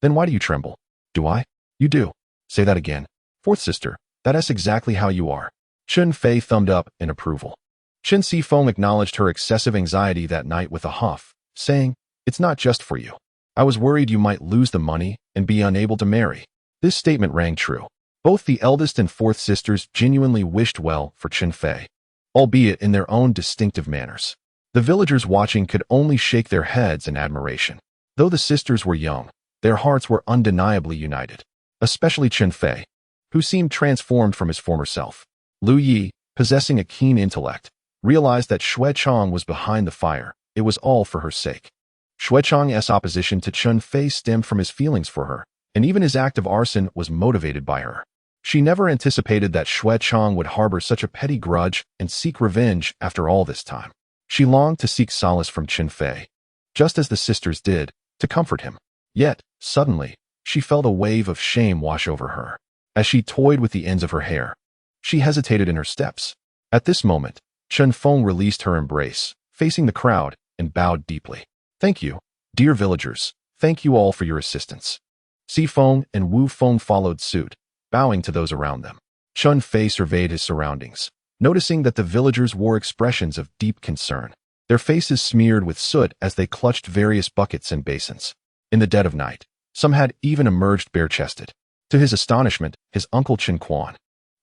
then why do you tremble? Do I? You do. Say that again. Fourth sister, that's exactly how you are. Chun Fei thumbed up in approval. Chen Feng acknowledged her excessive anxiety that night with a huff, saying, It's not just for you. I was worried you might lose the money and be unable to marry. This statement rang true. Both the eldest and fourth sisters genuinely wished well for Chen Fei, albeit in their own distinctive manners. The villagers watching could only shake their heads in admiration. Though the sisters were young, their hearts were undeniably united, especially Chen Fei, who seemed transformed from his former self. Liu Ye'er, possessing a keen intellect, realized that Shu Chong was behind the fire. It was all for her sake. Shu Chong's opposition to Chun Fei stemmed from his feelings for her, and even his act of arson was motivated by her. She never anticipated that Shu Chong would harbor such a petty grudge and seek revenge after all this time. She longed to seek solace from Chen Fei, just as the sisters did, to comfort him. Yet, suddenly, she felt a wave of shame wash over her. As she toyed with the ends of her hair, she hesitated in her steps. At this moment, Chun Feng released her embrace, facing the crowd, and bowed deeply. Thank you, dear villagers. Thank you all for your assistance. Si Feng and Wu Feng followed suit, bowing to those around them. Chun Fei surveyed his surroundings, noticing that the villagers wore expressions of deep concern, their faces smeared with soot as they clutched various buckets and basins. In the dead of night, some had even emerged bare-chested. To his astonishment, his uncle Chen Quan,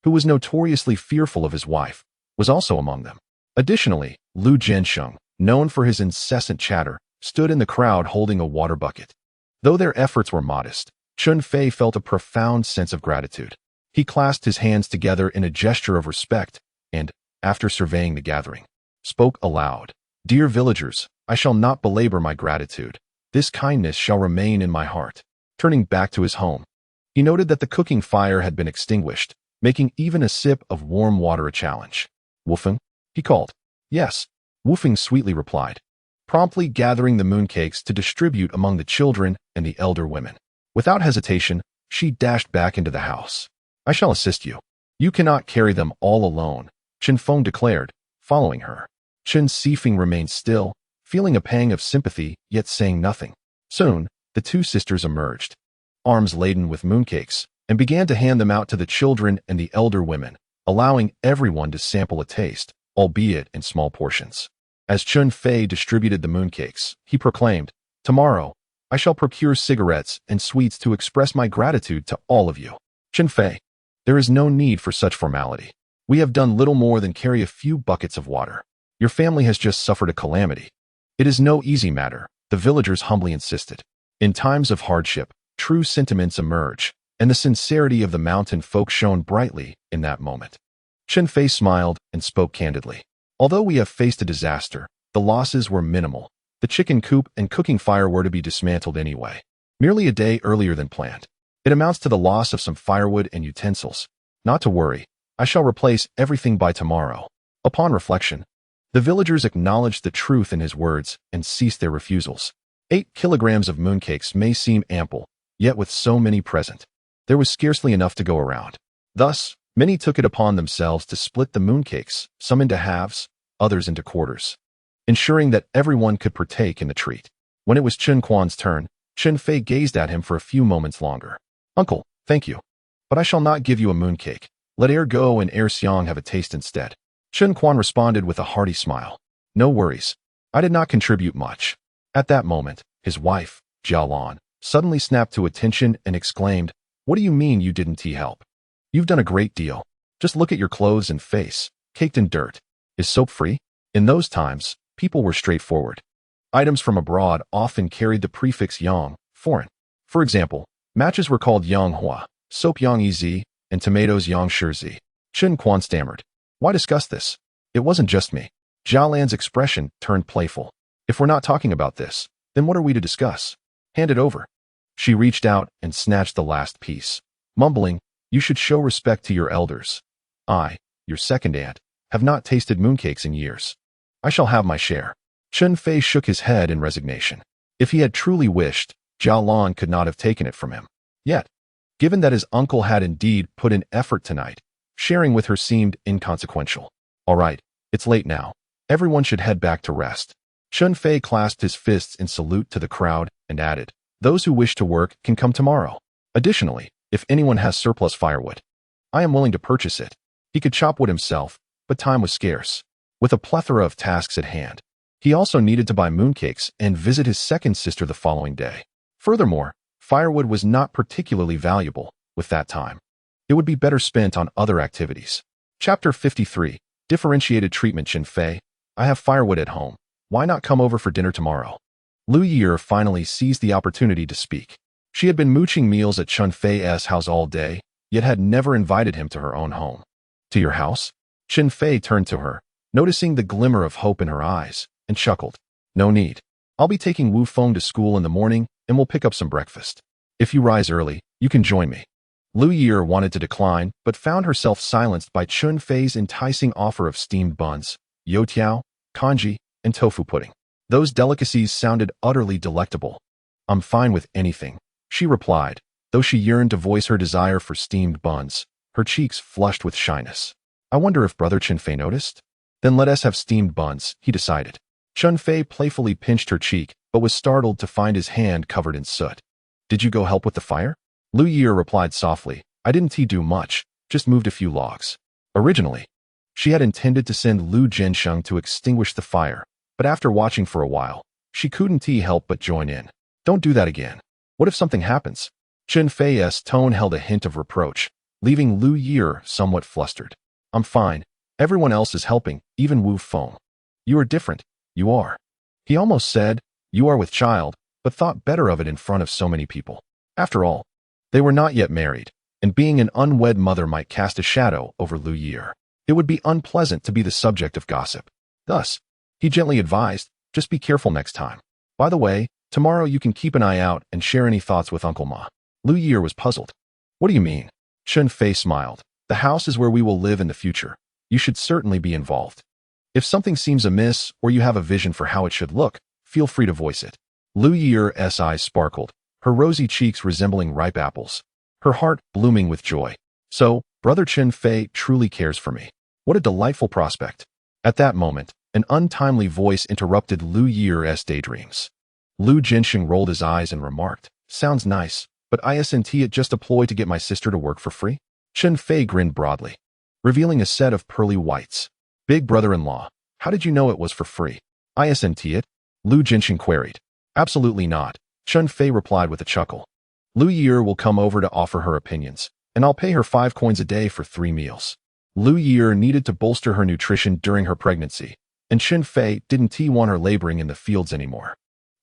who was notoriously fearful of his wife, was also among them. Additionally, Liu Zhensheng, known for his incessant chatter, stood in the crowd holding a water bucket. Though their efforts were modest, Chun Fei felt a profound sense of gratitude. He clasped his hands together in a gesture of respect and, after surveying the gathering, spoke aloud. Dear villagers, I shall not belabor my gratitude. This kindness shall remain in my heart. Turning back to his home, he noted that the cooking fire had been extinguished, making even a sip of warm water a challenge. Wufeng? He called. Yes, Wufeng sweetly replied, promptly gathering the mooncakes to distribute among the children and the elder women. Without hesitation, she dashed back into the house. I shall assist you. You cannot carry them all alone, Chen Feng declared, following her. Chen Fei remained still, feeling a pang of sympathy, yet saying nothing. Soon, the two sisters emerged, arms laden with mooncakes, and began to hand them out to the children and the elder women, allowing everyone to sample a taste, albeit in small portions. As Chun Fei distributed the mooncakes, he proclaimed, "Tomorrow, I shall procure cigarettes and sweets to express my gratitude to all of you. Chen Fei, there is no need for such formality. We have done little more than carry a few buckets of water. Your family has just suffered a calamity. It is no easy matter," the villagers humbly insisted. In times of hardship, true sentiments emerge, and the sincerity of the mountain folk shone brightly in that moment. Chen Fei smiled and spoke candidly. "Although we have faced a disaster, the losses were minimal. The chicken coop and cooking fire were to be dismantled anyway, merely a day earlier than planned. It amounts to the loss of some firewood and utensils. Not to worry, I shall replace everything by tomorrow." Upon reflection, the villagers acknowledged the truth in his words and ceased their refusals. 8 kilograms of mooncakes may seem ample, yet with so many present, there was scarcely enough to go around. Thus, many took it upon themselves to split the mooncakes, some into halves, others into quarters, ensuring that everyone could partake in the treat. When it was Chun Quan's turn, Chen Fei gazed at him for a few moments longer. "Uncle, thank you, but I shall not give you a mooncake. Let air go and air Xiang have a taste instead." Chun Quan responded with a hearty smile. "No worries. I did not contribute much." At that moment, his wife, Jia Lan, suddenly snapped to attention and exclaimed, "What do you mean you didn't help? You've done a great deal. Just look at your clothes and face, caked in dirt. Is soap free?" In those times, people were straightforward. Items from abroad often carried the prefix yang, foreign. For example, matches were called yang hua, soap yang ez, and tomatoes yang shizi. Chun Quan stammered, "Why discuss this? It wasn't just me." Jia Lan's expression turned playful. "If we're not talking about this, then what are we to discuss? Hand it over." She reached out and snatched the last piece, mumbling, "You should show respect to your elders. I, your second aunt, have not tasted mooncakes in years. I shall have my share." Chun Fei shook his head in resignation. If he had truly wished, Jia Lan could not have taken it from him. Yet, given that his uncle had indeed put in effort tonight, sharing with her seemed inconsequential. "All right, it's late now. Everyone should head back to rest." Chun Fei clasped his fists in salute to the crowd and added, "Those who wish to work can come tomorrow. Additionally, if anyone has surplus firewood, I am willing to purchase it." He could chop wood himself, but time was scarce. With a plethora of tasks at hand, he also needed to buy mooncakes and visit his second sister the following day. Furthermore, firewood was not particularly valuable with that time. It would be better spent on other activities. Chapter 53, Differentiated Treatment. Chen Fei, "I have firewood at home. Why not come over for dinner tomorrow?" Liu Ye'er finally seized the opportunity to speak. She had been mooching meals at Chun Fei's house all day, yet had never invited him to her own home. "To your house?" Chen Fei turned to her, noticing the glimmer of hope in her eyes, and chuckled. "No need. I'll be taking Wu Feng to school in the morning, and we'll pick up some breakfast. If you rise early, you can join me." Liu Ye'er wanted to decline, but found herself silenced by Chun Fei's enticing offer of steamed buns, youtiao, congee, and tofu pudding. Those delicacies sounded utterly delectable. "I'm fine with anything," she replied, though she yearned to voice her desire for steamed buns, her cheeks flushed with shyness. "I wonder if Brother Chen Fei noticed? Then let us have steamed buns," he decided. Chun Fei playfully pinched her cheek, but was startled to find his hand covered in soot. "Did you go help with the fire?" Liu Ye'er replied softly, "I didn't do much, just moved a few logs." Originally, she had intended to send Liu Zhensheng to extinguish the fire, but after watching for a while, she couldn't help but join in. "Don't do that again. What if something happens?" Chen Fei's tone held a hint of reproach, leaving Liu Ye'er somewhat flustered. "I'm fine. Everyone else is helping, even Wu Feng." "You are different. You are." He almost said, "You are with child," but thought better of it in front of so many people. After all, they were not yet married, and being an unwed mother might cast a shadow over Liu Ye'er. It would be unpleasant to be the subject of gossip. Thus, he gently advised, "Just be careful next time. By the way, tomorrow you can keep an eye out and share any thoughts with Uncle Ma." Liu Ye'er was puzzled. "What do you mean?" Chun Fei smiled. "The house is where we will live in the future. You should certainly be involved. If something seems amiss or you have a vision for how it should look, feel free to voice it." Liu Ye'er's eyes sparkled, her rosy cheeks resembling ripe apples, her heart blooming with joy. "So, Brother Chen Fei truly cares for me. What a delightful prospect." At that moment, an untimely voice interrupted Liu Ye'er's daydreams. Liu Zhensheng rolled his eyes and remarked, "Sounds nice, but isn't it just a ploy to get my sister to work for free?" Chen Fei grinned broadly, revealing a set of pearly whites. "Big brother-in-law, how did you know it was for free?" Isn't it? Liu Jinshin queried. Absolutely not, Chun Fei replied with a chuckle. Liu Ye'er will come over to offer her opinions, and I'll pay her 5 coins a day for 3 meals. Liu Ye'er needed to bolster her nutrition during her pregnancy, and Chen Fei didn't want her laboring in the fields anymore.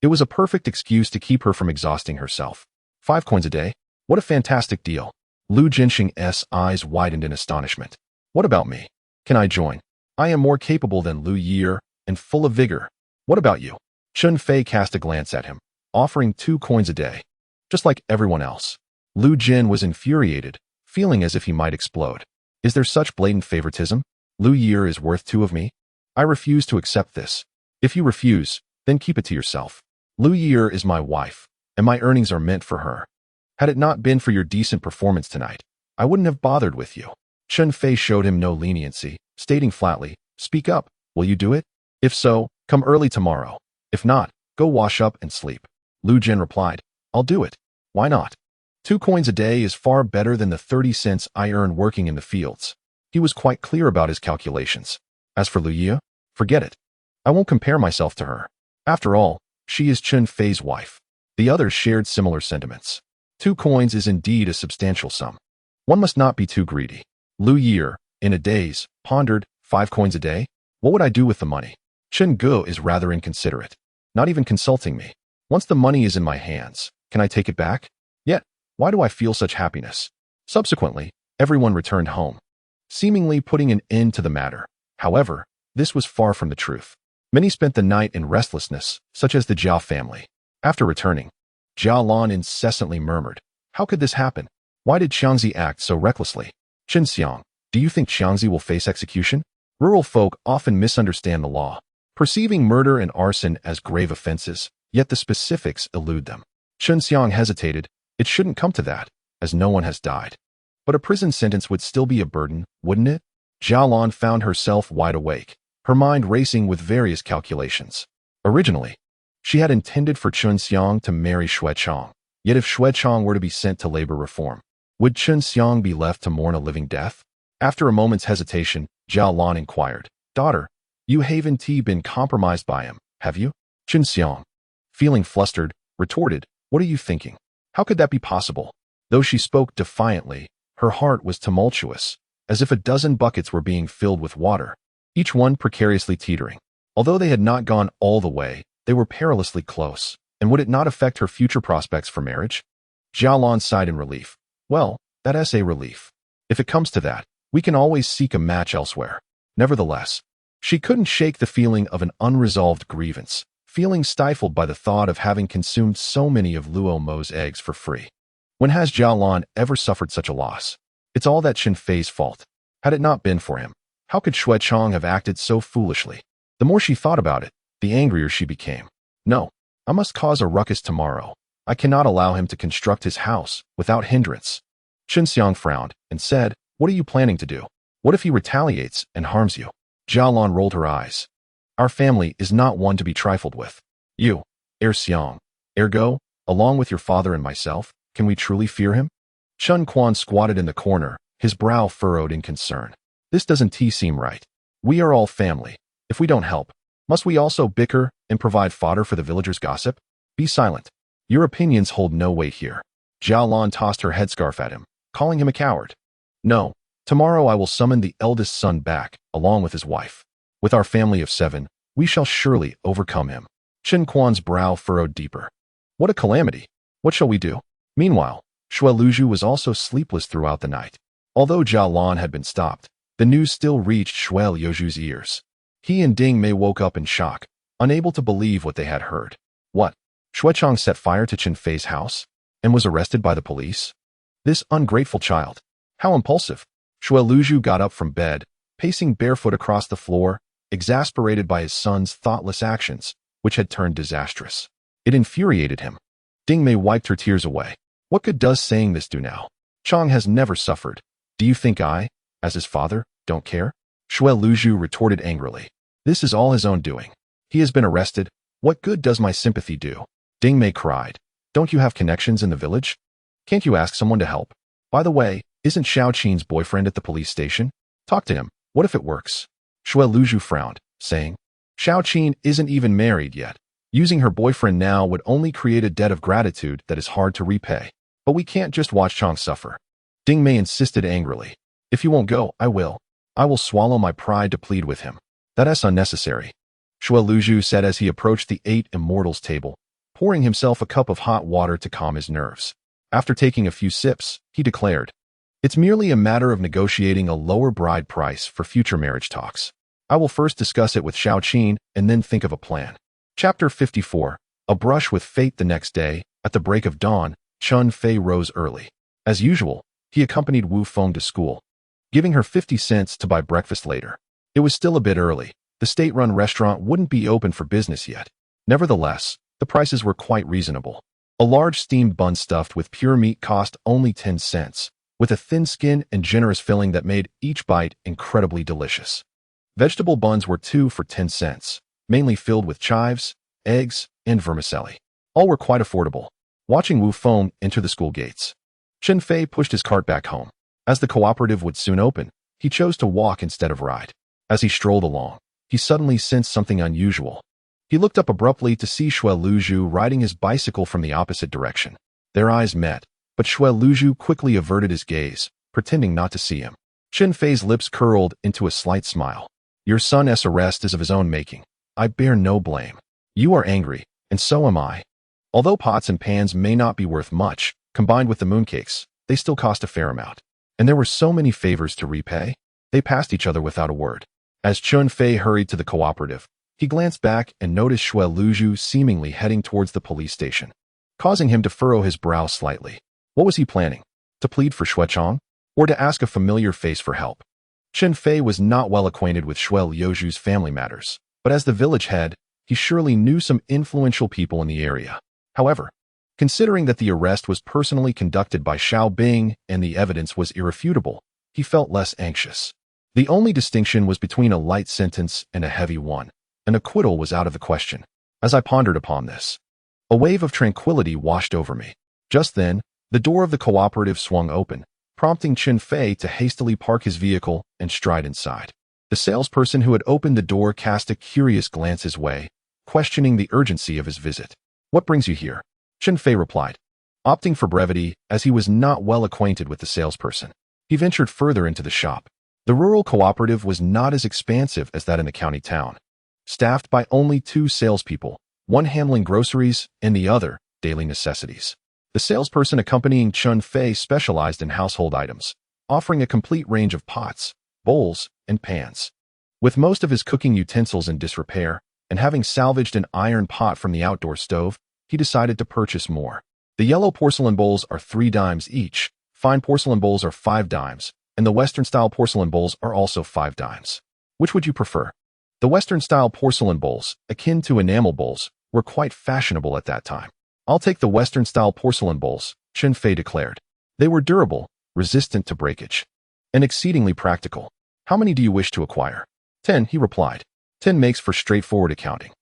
It was a perfect excuse to keep her from exhausting herself. 5 coins a day? What a fantastic deal. Liu Jinxing's eyes widened in astonishment. What about me? Can I join? I am more capable than Liu Ye'er and full of vigor. What about you? Chun Fei cast a glance at him, offering 2 coins a day. Just like everyone else. Liu Jin was infuriated, feeling as if he might explode. Is there such blatant favoritism? Liu Ye'er is worth 2 of me? I refuse to accept this. If you refuse, then keep it to yourself. Liu Ye'er is my wife, and my earnings are meant for her. Had it not been for your decent performance tonight, I wouldn't have bothered with you. Chen Fei showed him no leniency, stating flatly, speak up, will you do it? If so, come early tomorrow. If not, go wash up and sleep. Liu Jin replied, I'll do it. Why not? 2 coins a day is far better than the 30 cents I earn working in the fields. He was quite clear about his calculations. As for Liu Ye'er, forget it. I won't compare myself to her. After all, she is Chun Fei's wife. The others shared similar sentiments. 2 coins is indeed a substantial sum. One must not be too greedy. Liu Ye'er, in a daze, pondered, 5 coins a day? What would I do with the money? Chen Gu is rather inconsiderate, not even consulting me. Once the money is in my hands, can I take it back? Yet, why do I feel such happiness? Subsequently, everyone returned home, seemingly putting an end to the matter. However, this was far from the truth. Many spent the night in restlessness, such as the Jiao family. After returning, Jiao Lan incessantly murmured, how could this happen? Why did Xiangzi act so recklessly? Qin Xiang, do you think Xiangzi will face execution? Rural folk often misunderstand the law, perceiving murder and arson as grave offenses, yet the specifics elude them. Qin Xiang hesitated. It shouldn't come to that, as no one has died. But a prison sentence would still be a burden, wouldn't it? Jiao Lan found herself wide awake, her mind racing with various calculations. Originally, she had intended for Chun Xiang to marry Shu Chong. Yet if Shu Chong were to be sent to labor reform, would Chun Xiang be left to mourn a living death? After a moment's hesitation, Jiao Lan inquired, Daughter, you haven't been compromised by him, have you? Chun Xiang, feeling flustered, retorted, What are you thinking? How could that be possible? Though she spoke defiantly, her heart was tumultuous, as if a dozen buckets were being filled with water, each one precariously teetering. Although they had not gone all the way, they were perilously close, and would it not affect her future prospects for marriage? Jiao Lan sighed in relief. Well, that's a relief. If it comes to that, we can always seek a match elsewhere. Nevertheless, she couldn't shake the feeling of an unresolved grievance, feeling stifled by the thought of having consumed so many of Luo Mo's eggs for free. When has Jiao Lan ever suffered such a loss? It's all that Chen Fei's fault. Had it not been for him, how could Shu Chong have acted so foolishly? The more she thought about it, the angrier she became. No, I must cause a ruckus tomorrow. I cannot allow him to construct his house without hindrance. Qin Xiang frowned and said, What are you planning to do? What if he retaliates and harms you? Jiao Lan rolled her eyes. Our family is not one to be trifled with. You, Xiang, ergo, along with your father and myself, can we truly fear him? Chun Quan squatted in the corner, his brow furrowed in concern. This doesn't seem right. We are all family. If we don't help, must we also bicker and provide fodder for the villagers' gossip? Be silent. Your opinions hold no weight here. Jiao Lan tossed her headscarf at him, calling him a coward. No, tomorrow I will summon the eldest son back, along with his wife. With our family of 7, we shall surely overcome him. Chen Quan's brow furrowed deeper. What a calamity. What shall we do? Meanwhile, Shui Luzhu was also sleepless throughout the night. Although Jiao Lan had been stopped, the news still reached Shui Luzhu's ears. He and Ding Mei woke up in shock, unable to believe what they had heard. What? Shu Chong set fire to Chen Fei's house and was arrested by the police? This ungrateful child. How impulsive. Shui Luzhu got up from bed, pacing barefoot across the floor, exasperated by his son's thoughtless actions, which had turned disastrous. It infuriated him. Ding Mei wiped her tears away. What good does saying this do now? Chong has never suffered. Do you think I, as his father, don't care? Shui Luzhu retorted angrily. This is all his own doing. He has been arrested. What good does my sympathy do? Ding Mei cried. Don't you have connections in the village? Can't you ask someone to help? By the way, isn't Xiao Qin's boyfriend at the police station? Talk to him. What if it works? Shui Luzhu frowned, saying, Xiaoqin isn't even married yet. Using her boyfriend now would only create a debt of gratitude that is hard to repay. But we can't just watch Chong suffer. Ding Mei insisted angrily. If you won't go, I will. I will swallow my pride to plead with him. That's unnecessary. Shuo Luzhu said as he approached the 8 immortals table, pouring himself a cup of hot water to calm his nerves. After taking a few sips, he declared, "It's merely a matter of negotiating a lower bride price for future marriage talks. I will first discuss it with Xiaoqin and then think of a plan." Chapter 54. A brush with fate. The next day, at the break of dawn, Chun Fei rose early. As usual, he accompanied Wu Feng to school, giving her 50 cents to buy breakfast later. It was still a bit early. The state-run restaurant wouldn't be open for business yet. Nevertheless, the prices were quite reasonable. A large steamed bun stuffed with pure meat cost only 10 cents, with a thin skin and generous filling that made each bite incredibly delicious. Vegetable buns were 2 for 10 cents, mainly filled with chives, eggs, and vermicelli. All were quite affordable. Watching Wu Feng enter the school gates, Chen Fei pushed his cart back home. As the cooperative would soon open, he chose to walk instead of ride. As he strolled along, he suddenly sensed something unusual. He looked up abruptly to see Shuo Luzhu riding his bicycle from the opposite direction. Their eyes met, but Shuo Luzhu quickly averted his gaze, pretending not to see him. Chen Fei's lips curled into a slight smile. "Your son's arrest is of his own making. I bear no blame. You are angry, and so am I." Although pots and pans may not be worth much, combined with the mooncakes, they still cost a fair amount. And there were so many favors to repay. They passed each other without a word. As Chun Fei hurried to the cooperative, he glanced back and noticed Shuo Luzhu seemingly heading towards the police station, causing him to furrow his brow slightly. What was he planning? To plead for Shu Chong? Or to ask a familiar face for help? Chen Fei was not well acquainted with Shuo Luzhu's family matters, but as the village head, he surely knew some influential people in the area. However, considering that the arrest was personally conducted by Xiao Bing and the evidence was irrefutable, he felt less anxious. The only distinction was between a light sentence and a heavy one. An acquittal was out of the question. As I pondered upon this, a wave of tranquility washed over me. Just then, the door of the cooperative swung open, prompting Chen Fei to hastily park his vehicle and stride inside. The salesperson who had opened the door cast a curious glance his way, questioning the urgency of his visit. "What brings you here?" Chen Fei replied, opting for brevity as he was not well acquainted with the salesperson. He ventured further into the shop. The rural cooperative was not as expansive as that in the county town. Staffed by only 2 salespeople, one handling groceries and the other daily necessities. The salesperson accompanying Chun Fei specialized in household items, offering a complete range of pots, bowls, and pans. With most of his cooking utensils in disrepair, and having salvaged an iron pot from the outdoor stove, he decided to purchase more. The yellow porcelain bowls are 3 dimes each, fine porcelain bowls are 5 dimes, and the Western-style porcelain bowls are also 5 dimes. Which would you prefer? The Western-style porcelain bowls, akin to enamel bowls, were quite fashionable at that time. "I'll take the Western-style porcelain bowls," Chen Fei declared. They were durable, resistant to breakage, and exceedingly practical. "How many do you wish to acquire?" 10, he replied. 10 makes for straightforward accounting.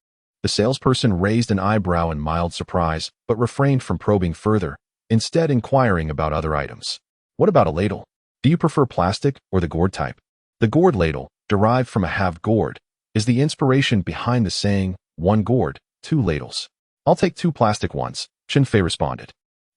The salesperson raised an eyebrow in mild surprise, but refrained from probing further, instead inquiring about other items. "What about a ladle? Do you prefer plastic or the gourd type?" The gourd ladle, derived from a halved gourd, is the inspiration behind the saying, "one gourd, 2 ladles." "I'll take 2 plastic ones," Chen Fei responded.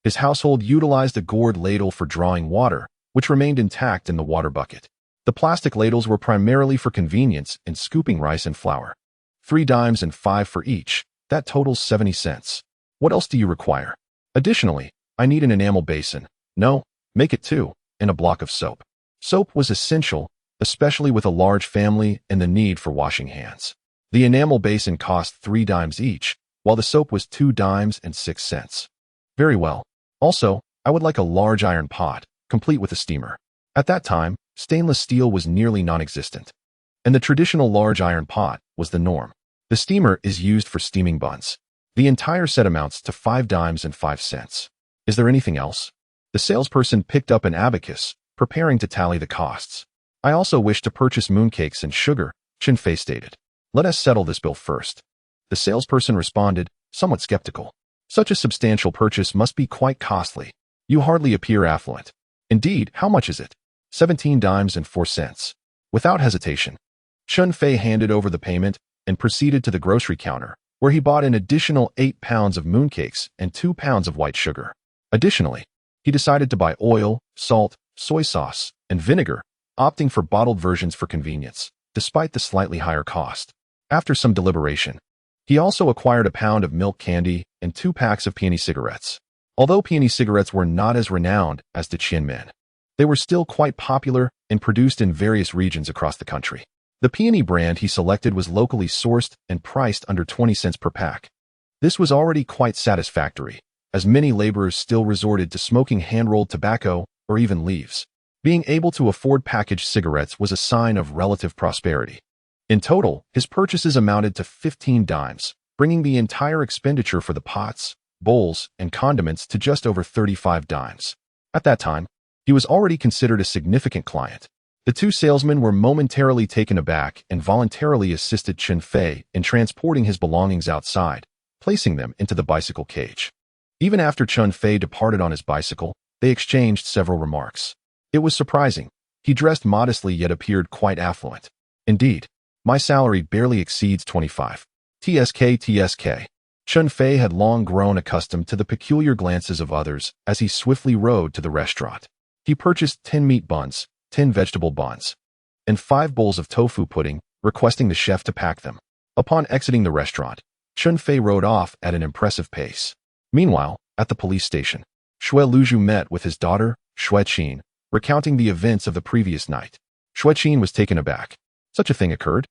His household utilized a gourd ladle for drawing water, which remained intact in the water bucket. The plastic ladles were primarily for convenience in scooping rice and flour. 3 dimes and 5 for each, that totals 70 cents. "What else do you require?" "Additionally, I need an enamel basin." "No, make it 2, and a block of soap." Soap was essential, especially with a large family and the need for washing hands. The enamel basin cost 3 dimes each, while the soap was 2 dimes and 6 cents. "Very well. Also, I would like a large iron pot, complete with a steamer." At that time, stainless steel was nearly non-existent, and the traditional large iron pot was the norm. The steamer is used for steaming buns. The entire set amounts to 5 dimes and 5 cents. "Is there anything else?" The salesperson picked up an abacus, preparing to tally the costs. "I also wish to purchase mooncakes and sugar," Chun Fei stated. "Let us settle this bill first." The salesperson responded, somewhat skeptical. "Such a substantial purchase must be quite costly. You hardly appear affluent." "Indeed, how much is it?" 17 dimes and 4 cents. Without hesitation, Chun Fei handed over the payment and proceeded to the grocery counter, where he bought an additional 8 pounds of mooncakes and 2 pounds of white sugar. Additionally, he decided to buy oil, salt, soy sauce, and vinegar, opting for bottled versions for convenience, despite the slightly higher cost. After some deliberation, he also acquired a pound of milk candy and 2 packs of peony cigarettes. Although peony cigarettes were not as renowned as the Qianmen, they were still quite popular and produced in various regions across the country. The peony brand he selected was locally sourced and priced under 20 cents per pack. This was already quite satisfactory, as many laborers still resorted to smoking hand-rolled tobacco or even leaves. Being able to afford packaged cigarettes was a sign of relative prosperity. In total, his purchases amounted to 15 dimes, bringing the entire expenditure for the pots, bowls, and condiments to just over 35 dimes. At that time, he was already considered a significant client. The two salesmen were momentarily taken aback and voluntarily assisted Chen Fei in transporting his belongings outside, placing them into the bicycle cage. Even after Chun Fei departed on his bicycle, they exchanged several remarks. It was surprising. He dressed modestly yet appeared quite affluent. Indeed, my salary barely exceeds 25. TSK. Chun Fei had long grown accustomed to the peculiar glances of others as he swiftly rode to the restaurant. He purchased 10 meat buns, 10 vegetable buns, and 5 bowls of tofu pudding, requesting the chef to pack them. Upon exiting the restaurant, Chun Fei rode off at an impressive pace. Meanwhile, at the police station, Shui Luzhu met with his daughter, Shui Qin, recounting the events of the previous night. Shui Qin was taken aback. Such a thing occurred?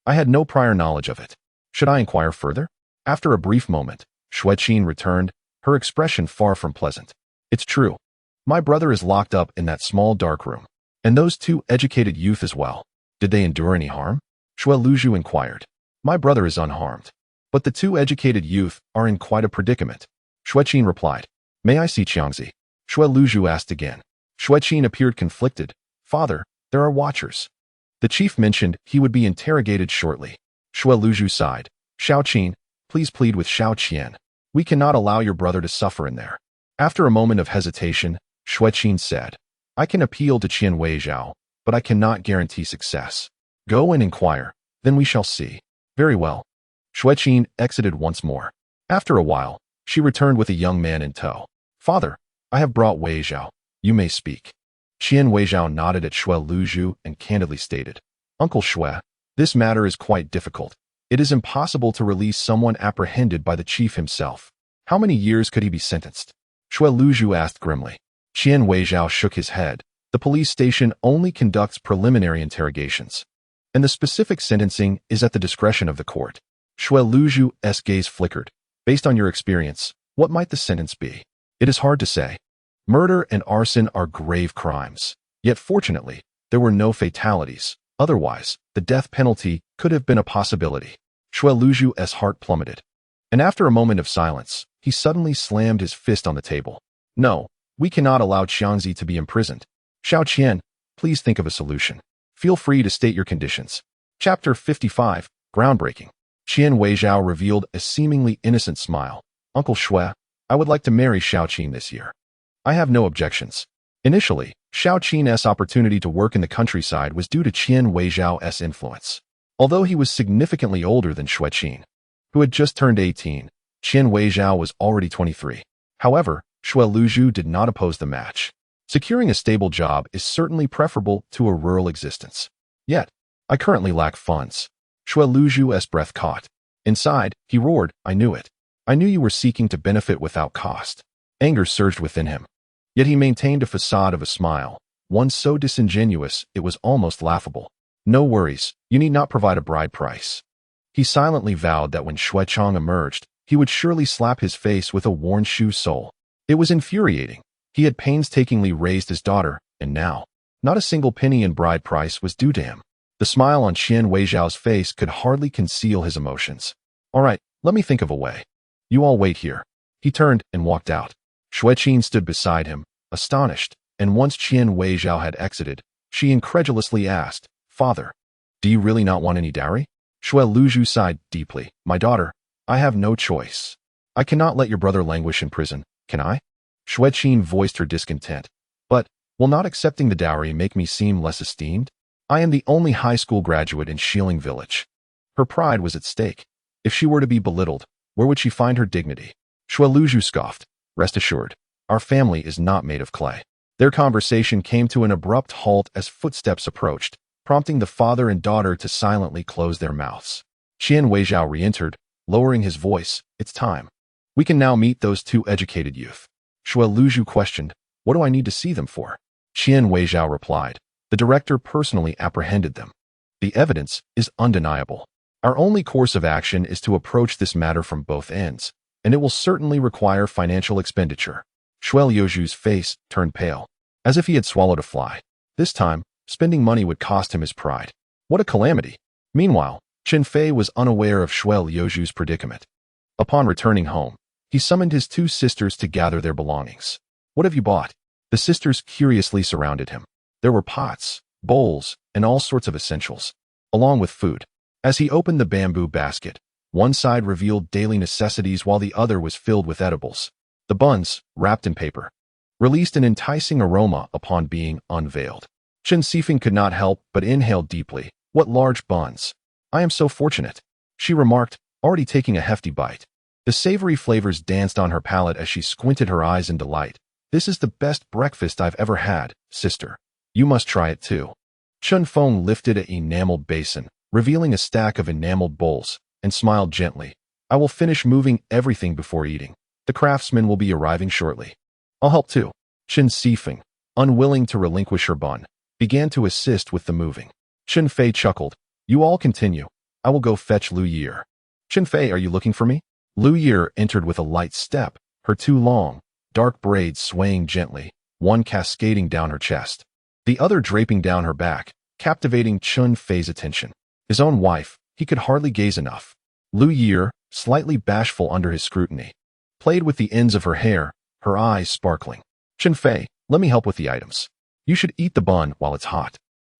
I had no prior knowledge of it. Should I inquire further? After a brief moment, Shui Qin returned, her expression far from pleasant. It's true. My brother is locked up in that small dark room. And those 2 educated youth as well. Did they endure any harm? Shui Luzhu inquired. My brother is unharmed. But the 2 educated youth are in quite a predicament. Shui Qin replied. May I see Qiangzi? Shui Luzhu asked again. Shui Qin appeared conflicted. Father, there are watchers. The chief mentioned he would be interrogated shortly. Shui Luzhu sighed. Shao Qin, please plead with Shao Qian. We cannot allow your brother to suffer in there. After a moment of hesitation, Shui Qin said, I can appeal to Qian Weizhao, but I cannot guarantee success. Go and inquire, then we shall see. Very well. Shui Qin exited once more. After a while, she returned with a young man in tow. Father, I have brought Weizhao. You may speak. Qian Weizhao nodded at Shui Luzhu and candidly stated, Uncle Shui, this matter is quite difficult. It is impossible to release someone apprehended by the chief himself. How many years could he be sentenced? Shui Luzhu asked grimly. Qian Weizhao shook his head. The police station only conducts preliminary interrogations, and the specific sentencing is at the discretion of the court. Shui Luzhu's gaze flickered. Based on your experience, what might the sentence be? It is hard to say. Murder and arson are grave crimes. Yet fortunately, there were no fatalities. Otherwise, the death penalty could have been a possibility. Shui Luzhu's heart plummeted. And after a moment of silence, he suddenly slammed his fist on the table. No, we cannot allow Qiangzi to be imprisoned. Shao Qian, please think of a solution. Feel free to state your conditions. Chapter 55, Groundbreaking. Qian Weizhao revealed a seemingly innocent smile. Uncle Shui, I would like to marry Shao Qin this year. I have no objections. Initially, Shao Qin's opportunity to work in the countryside was due to Qian Weizhao's influence. Although he was significantly older than Shui Qin, who had just turned 18, Qian Weizhao was already 23. However, Shui Luzhu did not oppose the match. Securing a stable job is certainly preferable to a rural existence. Yet, I currently lack funds. Shui Luzhu's breath caught. Inside, he roared, I knew it. I knew you were seeking to benefit without cost. Anger surged within him. Yet he maintained a facade of a smile, one so disingenuous it was almost laughable. No worries, you need not provide a bride price. He silently vowed that when Shu Chong emerged, he would surely slap his face with a worn shoe sole. It was infuriating. He had painstakingly raised his daughter, and now, not a single penny in bride price was due to him. The smile on Qian Weizhao's face could hardly conceal his emotions. All right, let me think of a way. You all wait here. He turned and walked out. Shui Qin stood beside him, astonished, and once Qian Weizhao had exited, she incredulously asked, Father, do you really not want any dowry? Shui Luzhu sighed deeply. My daughter, I have no choice. I cannot let your brother languish in prison, can I? Shui Qin voiced her discontent. But, will not accepting the dowry make me seem less esteemed? I am the only high school graduate in Shilling Village. Her pride was at stake. If she were to be belittled, where would she find her dignity? Shueluju scoffed. Rest assured, our family is not made of clay. Their conversation came to an abrupt halt as footsteps approached, prompting the father and daughter to silently close their mouths. Qian Weijiao re-entered, lowering his voice. It's time. We can now meet those two educated youth. Shueluju questioned, what do I need to see them for? Qian Weijiao replied, the director personally apprehended them. The evidence is undeniable. Our only course of action is to approach this matter from both ends, and it will certainly require financial expenditure. Shueluju's face turned pale, as if he had swallowed a fly. This time, spending money would cost him his pride. What a calamity! Meanwhile, Chen Fei was unaware of Shueluju's predicament. Upon returning home, he summoned his two sisters to gather their belongings. What have you bought? The sisters curiously surrounded him. There were pots, bowls, and all sorts of essentials, along with food. As he opened the bamboo basket, one side revealed daily necessities while the other was filled with edibles. The buns, wrapped in paper, released an enticing aroma upon being unveiled. Chen Fei could not help but inhale deeply. What large buns! I am so fortunate, she remarked, already taking a hefty bite. The savory flavors danced on her palate as she squinted her eyes in delight. This is the best breakfast I've ever had, sister. You must try it too. Chun Feay lifted an enameled basin, revealing a stack of enameled bowls, and smiled gently. I will finish moving everything before eating. The craftsman will be arriving shortly. I'll help too. Chen Fei, unwilling to relinquish her bun, began to assist with the moving. Chen Fei chuckled. You all continue. I will go fetch Liu Yeer. Chen Fei, are you looking for me? Liu Yeer entered with a light step, her two long, dark braids swaying gently, one cascading down her chest, the other draping down her back, captivating Chun Fei's attention. His own wife, he could hardly gaze enough. Liu Yeer, slightly bashful under his scrutiny, played with the ends of her hair, her eyes sparkling. Chen Fei, let me help with the items. You should eat the bun while it's hot.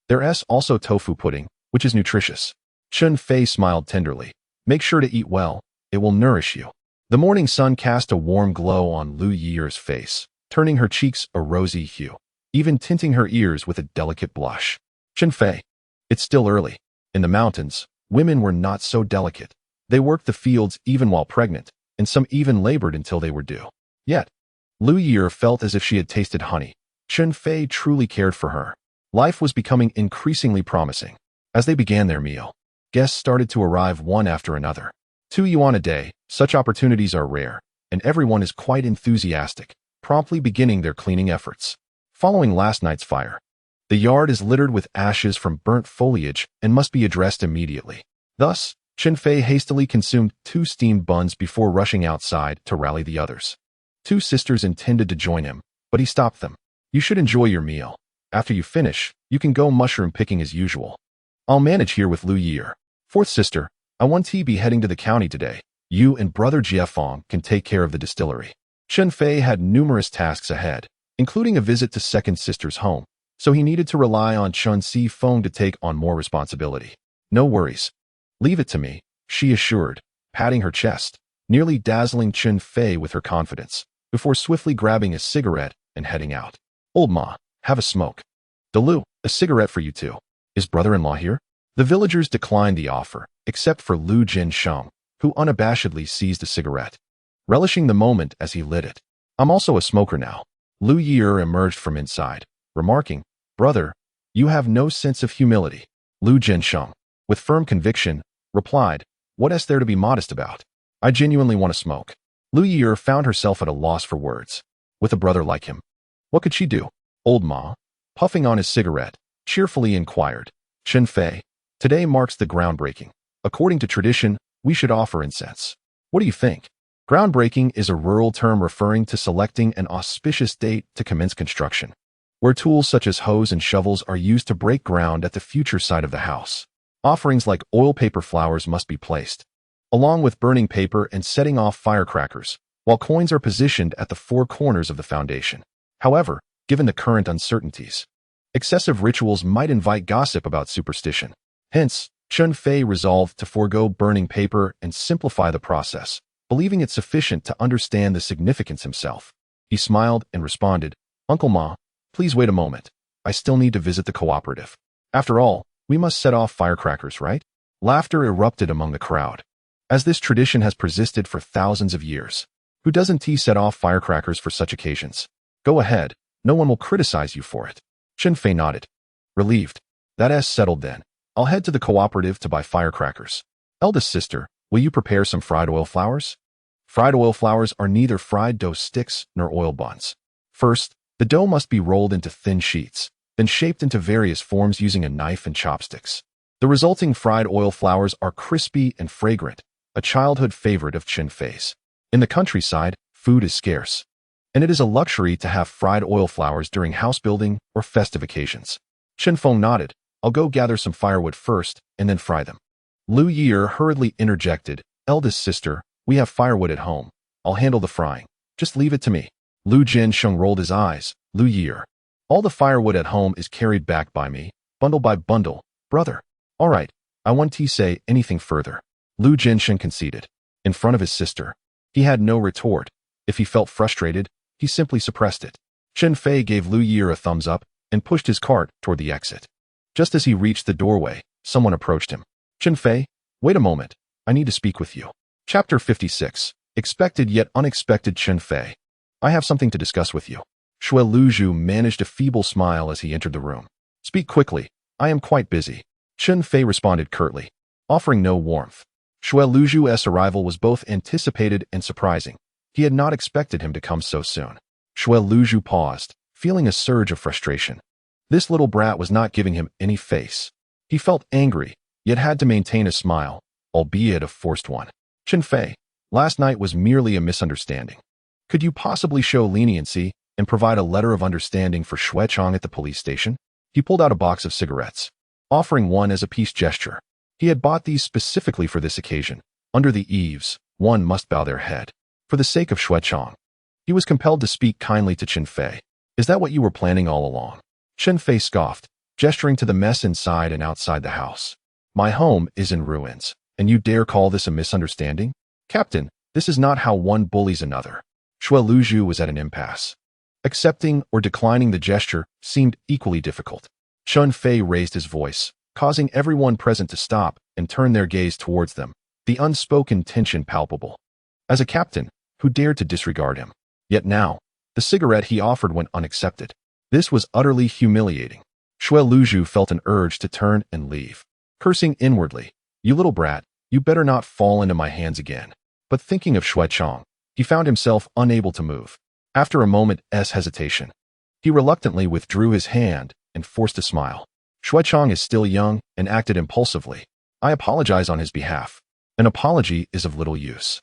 There's also tofu pudding, which is nutritious. Chun Fei smiled tenderly. Make sure to eat well, it will nourish you. The morning sun cast a warm glow on Liu Yeer's face, turning her cheeks a rosy hue, even tinting her ears with a delicate blush. Chen Fei, it's still early. In the mountains, women were not so delicate. They worked the fields even while pregnant, and some even labored until they were due. Yet, Liu Yeer felt as if she had tasted honey. Chun Fei truly cared for her. Life was becoming increasingly promising. As they began their meal, guests started to arrive one after another. 2 yuan a day, such opportunities are rare, and everyone is quite enthusiastic, promptly beginning their cleaning efforts. Following last night's fire, the yard is littered with ashes from burnt foliage and must be addressed immediately. Thus, Chen Fei hastily consumed 2 steamed buns before rushing outside to rally the others. 2 sisters intended to join him, but he stopped them. You should enjoy your meal. After you finish, you can go mushroom picking as usual. I'll manage here with Liu Yeer. 4th sister, I want to be heading to the county today. You and brother Jiefeng can take care of the distillery. Chen Fei had numerous tasks ahead, including a visit to 2nd sister's home, so he needed to rely on Chun Feay to take on more responsibility. No worries. Leave it to me, she assured, patting her chest, nearly dazzling Chen Fei with her confidence, before swiftly grabbing a cigarette and heading out. Old Ma, have a smoke. Dalu, a cigarette for you too. Is brother-in-law here? The villagers declined the offer, except for Liu Jiansheng, who unabashedly seized a cigarette, relishing the moment as he lit it. I'm also a smoker now. Liu Yeer emerged from inside, remarking, Brother, you have no sense of humility. Liu Jiansheng, with firm conviction, replied, What is there to be modest about? I genuinely want to smoke. Liu Yeer found herself at a loss for words. With a brother like him, what could she do? Old Ma, puffing on his cigarette, cheerfully inquired, Chen Fei, today marks the groundbreaking. According to tradition, we should offer incense. What do you think? Groundbreaking is a rural term referring to selecting an auspicious date to commence construction, where tools such as hoes and shovels are used to break ground at the future site of the house. Offerings like oil paper flowers must be placed, along with burning paper and setting off firecrackers, while coins are positioned at the 4 corners of the foundation. However, given the current uncertainties, excessive rituals might invite gossip about superstition. Hence, Chun Fei resolved to forego burning paper and simplify the process, believing it sufficient to understand the significance himself. He smiled and responded, Uncle Ma, please wait a moment. I still need to visit the cooperative. After all, we must set off firecrackers, right? Laughter erupted among the crowd. As this tradition has persisted for thousands of years, who doesn't set off firecrackers for such occasions? Go ahead, no one will criticize you for it. Chen Fei nodded. Relieved. That's settled then. I'll head to the cooperative to buy firecrackers. Eldest sister, will you prepare some fried oil flowers? Fried oil flowers are neither fried dough sticks nor oil buns. First, the dough must be rolled into thin sheets, then shaped into various forms using a knife and chopsticks. The resulting fried oil flowers are crispy and fragrant, a childhood favorite of Chen Fei's. In the countryside, food is scarce, and it is a luxury to have fried oil flowers during house building or festive occasions. Chen Fei nodded. I'll go gather some firewood first and then fry them. Liu Ye'er hurriedly interjected, Eldest sister, we have firewood at home. I'll handle the frying. Just leave it to me. Liu Zhensheng rolled his eyes. Liu Ye'er. All the firewood at home is carried back by me, bundle by bundle, brother. All right, I won't say anything further. Liu Zhensheng conceded. In front of his sister, he had no retort. If he felt frustrated, he simply suppressed it. Chen Fei gave Liu Ye'er a thumbs up and pushed his cart toward the exit. Just as he reached the doorway, someone approached him. Chen Fei, wait a moment. I need to speak with you. Chapter 56. Expected yet unexpected. Chen Fei. I have something to discuss with you. Shui Luzhu managed a feeble smile as he entered the room. Speak quickly. I am quite busy. Chen Fei responded curtly, offering no warmth. Shui Luzhu's arrival was both anticipated and surprising. He had not expected him to come so soon. Shui Luzhu paused, feeling a surge of frustration. This little brat was not giving him any face. He felt angry, yet had to maintain a smile, albeit a forced one. Chen Fei, last night was merely a misunderstanding. Could you possibly show leniency and provide a letter of understanding for Shu Chong at the police station? He pulled out a box of cigarettes, offering one as a peace gesture. He had bought these specifically for this occasion. Under the eaves, one must bow their head. For the sake of Shu Chong. He was compelled to speak kindly to Chen Fei. Is that what you were planning all along? Chen Fei scoffed, gesturing to the mess inside and outside the house. My home is in ruins, and you dare call this a misunderstanding? Captain, this is not how one bullies another. Shui Luzhu was at an impasse. Accepting or declining the gesture seemed equally difficult. Chun Fei raised his voice, causing everyone present to stop and turn their gaze towards them, the unspoken tension palpable. As a captain, who dared to disregard him? Yet now, the cigarette he offered went unaccepted. This was utterly humiliating. Shui Luzhu felt an urge to turn and leave, cursing inwardly. You little brat, you better not fall into my hands again. But thinking of Shu Chong, he found himself unable to move. After a moment's hesitation, he reluctantly withdrew his hand and forced a smile. Shu Chong is still young and acted impulsively. I apologize on his behalf. An apology is of little use.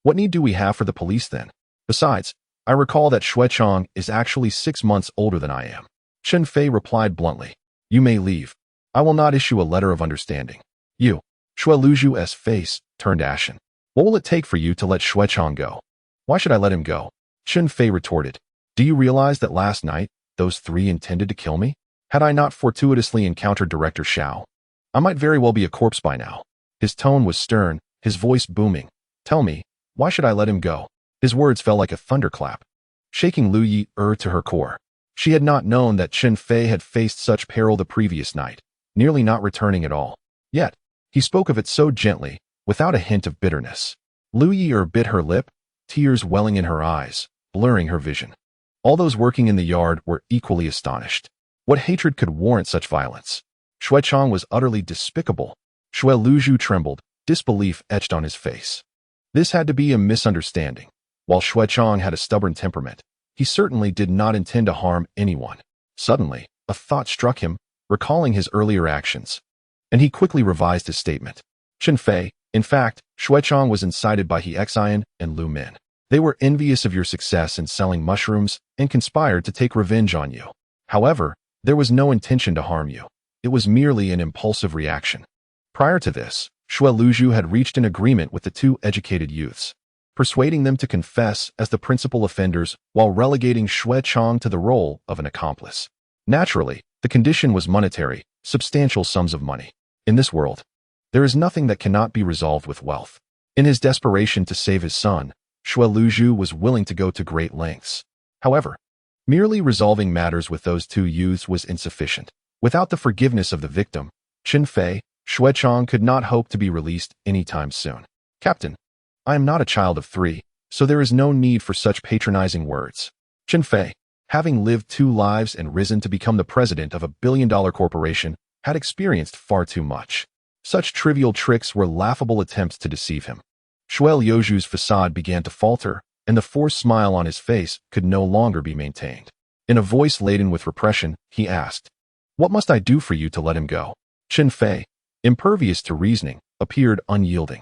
What need do we have for the police then? Besides, I recall that Shu Chong is actually 6 months older than I am. Chen Fei replied bluntly. You may leave. I will not issue a letter of understanding. You. Shui Luzhu's face turned ashen. What will it take for you to let Shu Chong go? Why should I let him go? Chen Fei retorted. Do you realize that last night, those three intended to kill me? Had I not fortuitously encountered Director Xiao, I might very well be a corpse by now. His tone was stern, his voice booming. Tell me, why should I let him go? His words fell like a thunderclap, shaking Liu Ye'er to her core. She had not known that Chen Fei had faced such peril the previous night, nearly not returning at all. Yet, he spoke of it so gently, without a hint of bitterness. Liu Ye'er bit her lip, tears welling in her eyes, blurring her vision. All those working in the yard were equally astonished. What hatred could warrant such violence? Shu Chong was utterly despicable. Shui Luzhu trembled, disbelief etched on his face. This had to be a misunderstanding. While Shu Chong had a stubborn temperament, he certainly did not intend to harm anyone. Suddenly, a thought struck him, recalling his earlier actions, and he quickly revised his statement. Chen Fei, in fact, Shu Chong was incited by He Xian and Lu Min. They were envious of your success in selling mushrooms and conspired to take revenge on you. However, there was no intention to harm you. It was merely an impulsive reaction. Prior to this, Shui Luzhu had reached an agreement with the two educated youths, persuading them to confess as the principal offenders while relegating Shu Chong to the role of an accomplice. Naturally, the condition was monetary, substantial sums of money. In this world, there is nothing that cannot be resolved with wealth. In his desperation to save his son, Shui Luzhu was willing to go to great lengths. However, merely resolving matters with those two youths was insufficient. Without the forgiveness of the victim, Chen Fei, Shu Chong could not hope to be released anytime soon. Captain, I am not a child of 3, so there is no need for such patronizing words. Chen Fei, having lived 2 lives and risen to become the president of a billion-dollar corporation, had experienced far too much. Such trivial tricks were laughable attempts to deceive him. Shu Liu's facade began to falter, and the forced smile on his face could no longer be maintained. In a voice laden with repression, he asked, "What must I do for you to let him go?" Chen Fei, impervious to reasoning, appeared unyielding.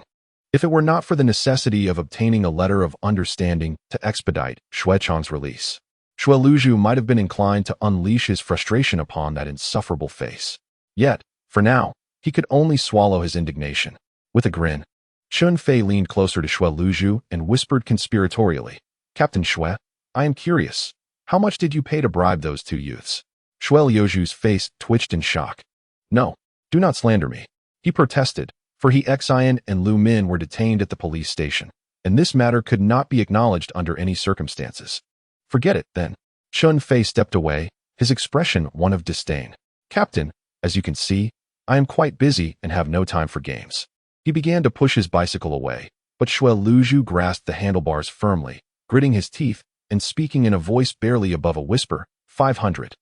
If it were not for the necessity of obtaining a letter of understanding to expedite Shu Chong's release, Shu Liu might have been inclined to unleash his frustration upon that insufferable face. Yet, for now, he could only swallow his indignation. With a grin, Chun Feay leaned closer to Shu Liu and whispered conspiratorially, "Captain Shu, I am curious. How much did you pay to bribe those 2 youths?" Shu Liu's face twitched in shock. "No, do not slander me," he protested, for he Xian and Lu Min were detained at the police station, and this matter could not be acknowledged under any circumstances. "Forget it, then." Chun Fei stepped away, his expression one of disdain. "Captain, as you can see, I am quite busy and have no time for games." He began to push his bicycle away, but Shu Liu grasped the handlebars firmly, gritting his teeth and speaking in a voice barely above a whisper, 500.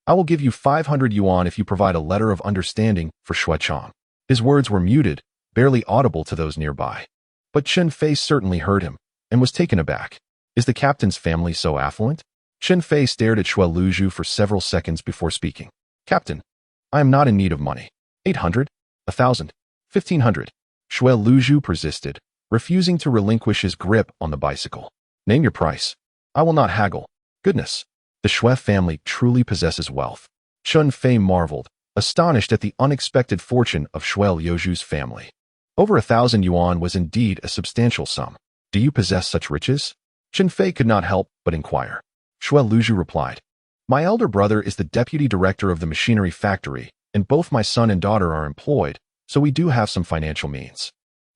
"I will give you 500 yuan if you provide a letter of understanding for Shu Chong." His words were muted, barely audible to those nearby. But Chen Fei certainly heard him, and was taken aback. Is the captain's family so affluent? Chen Fei stared at Shu Liu for several seconds before speaking. "Captain, I am not in need of money. 800? 1,000? 1,500? Shu Liu persisted, refusing to relinquish his grip on the bicycle. "Name your price. I will not haggle." Goodness, the Shu family truly possesses wealth. Chun Fei marveled, astonished at the unexpected fortune of Shu Liu's family. Over 1,000 yuan was indeed a substantial sum. "Do you possess such riches?" Chen Fei could not help but inquire. Shu Liu replied, "My elder brother is the deputy director of the machinery factory, and both my son and daughter are employed, so we do have some financial means."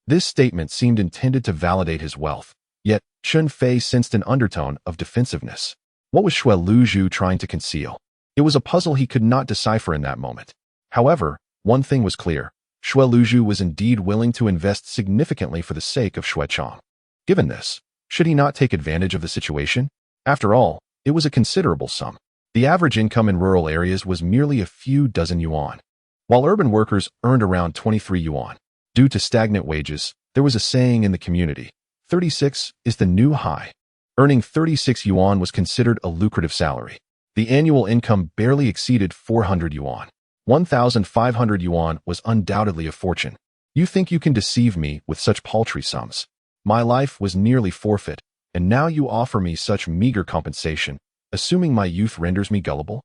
This statement seemed intended to validate his wealth, yet Chun Fei sensed an undertone of defensiveness. What was Shu Liu trying to conceal? It was a puzzle he could not decipher in that moment. However, one thing was clear. Shu Liu was indeed willing to invest significantly for the sake of Shu Chong. Given this, should he not take advantage of the situation? After all, it was a considerable sum. The average income in rural areas was merely a few dozen yuan, while urban workers earned around 23 yuan. Due to stagnant wages, there was a saying in the community, 36 is the new high. Earning 36 yuan was considered a lucrative salary. The annual income barely exceeded 400 yuan. 1,500 yuan was undoubtedly a fortune. "You think you can deceive me with such paltry sums? My life was nearly forfeit, and now you offer me such meager compensation, assuming my youth renders me gullible?"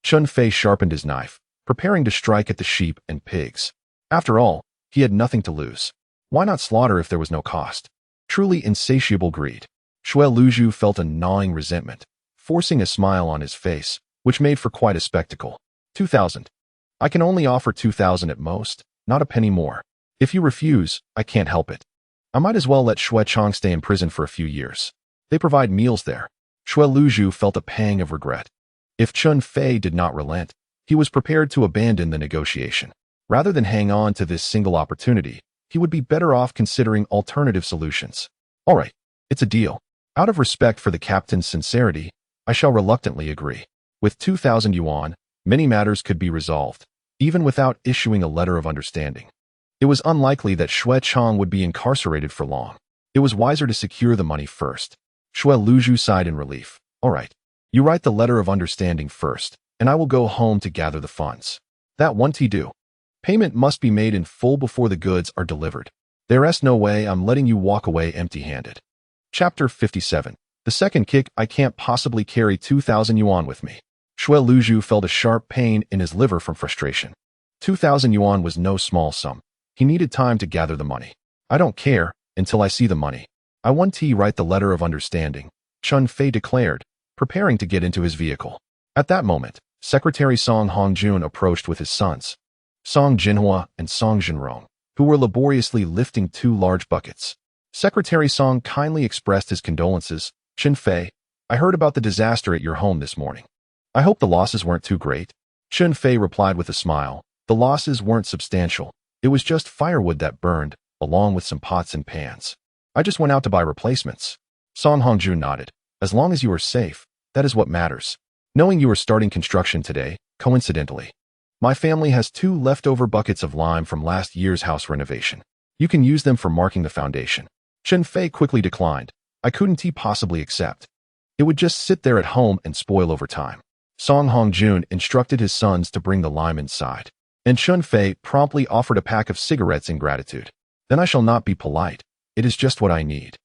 Chun Fei sharpened his knife, preparing to strike at the sheep and pigs. After all, he had nothing to lose. Why not slaughter if there was no cost? Truly insatiable greed. Shu Liu felt a gnawing resentment, forcing a smile on his face, which made for quite a spectacle. 2,000. I can only offer 2,000 at most, not a penny more. If you refuse, I can't help it. I might as well let Shu Chong stay in prison for a few years. They provide meals there. Shu Liu felt a pang of regret. If Chun Fei did not relent, he was prepared to abandon the negotiation. Rather than hang on to this single opportunity, he would be better off considering alternative solutions. "All right, it's a deal. Out of respect for the captain's sincerity, I shall reluctantly agree. With 2,000 yuan, many matters could be resolved, even without issuing a letter of understanding." It was unlikely that Shu Chong would be incarcerated for long. It was wiser to secure the money first. Shu Liu sighed in relief. "All right, you write the letter of understanding first, and I will go home to gather the funds. That won't do. Payment must be made in full before the goods are delivered. There's no way I'm letting you walk away empty-handed." Chapter 57. The second kick. I can't possibly carry 2,000 yuan with me. Shu Liu felt a sharp pain in his liver from frustration. 2,000 yuan was no small sum. He needed time to gather the money. "I don't care until I see the money. I want to write the letter of understanding," Chun Fei declared, preparing to get into his vehicle. At that moment, Secretary Song Hongjun approached with his sons, Song Jinhua and Song Jinrong, who were laboriously lifting 2 large buckets. Secretary Song kindly expressed his condolences. "Chen Fei, I heard about the disaster at your home this morning. I hope the losses weren't too great." Chun Fei replied with a smile. The losses weren't substantial. It was just firewood that burned, along with some pots and pans. I just went out to buy replacements. Song Hongjun nodded. As long as you are safe, that is what matters. Knowing you are starting construction today, coincidentally, my family has 2 leftover buckets of lime from last year's house renovation. You can use them for marking the foundation. Chen Fei quickly declined. I couldn't possibly accept. It would just sit there at home and spoil over time. Song Hongjun instructed his sons to bring the lime inside, and Chun Fei promptly offered a pack of cigarettes in gratitude. Then I shall not be polite. It is just what I need.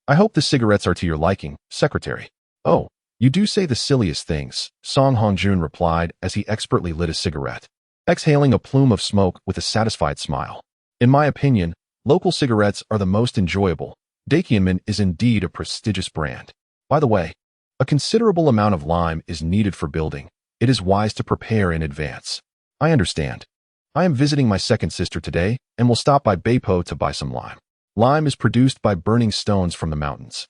I hope the cigarettes are to your liking, Secretary. Oh, you do say the silliest things, Song Hongjun replied as he expertly lit a cigarette, exhaling a plume of smoke with a satisfied smile. In my opinion, local cigarettes are the most enjoyable. Dakianman is indeed a prestigious brand. By the way, a considerable amount of lime is needed for building. It is wise to prepare in advance. I understand. I am visiting my second sister today and will stop by Beipo to buy some lime. Lime is produced by burning stones from the mountains,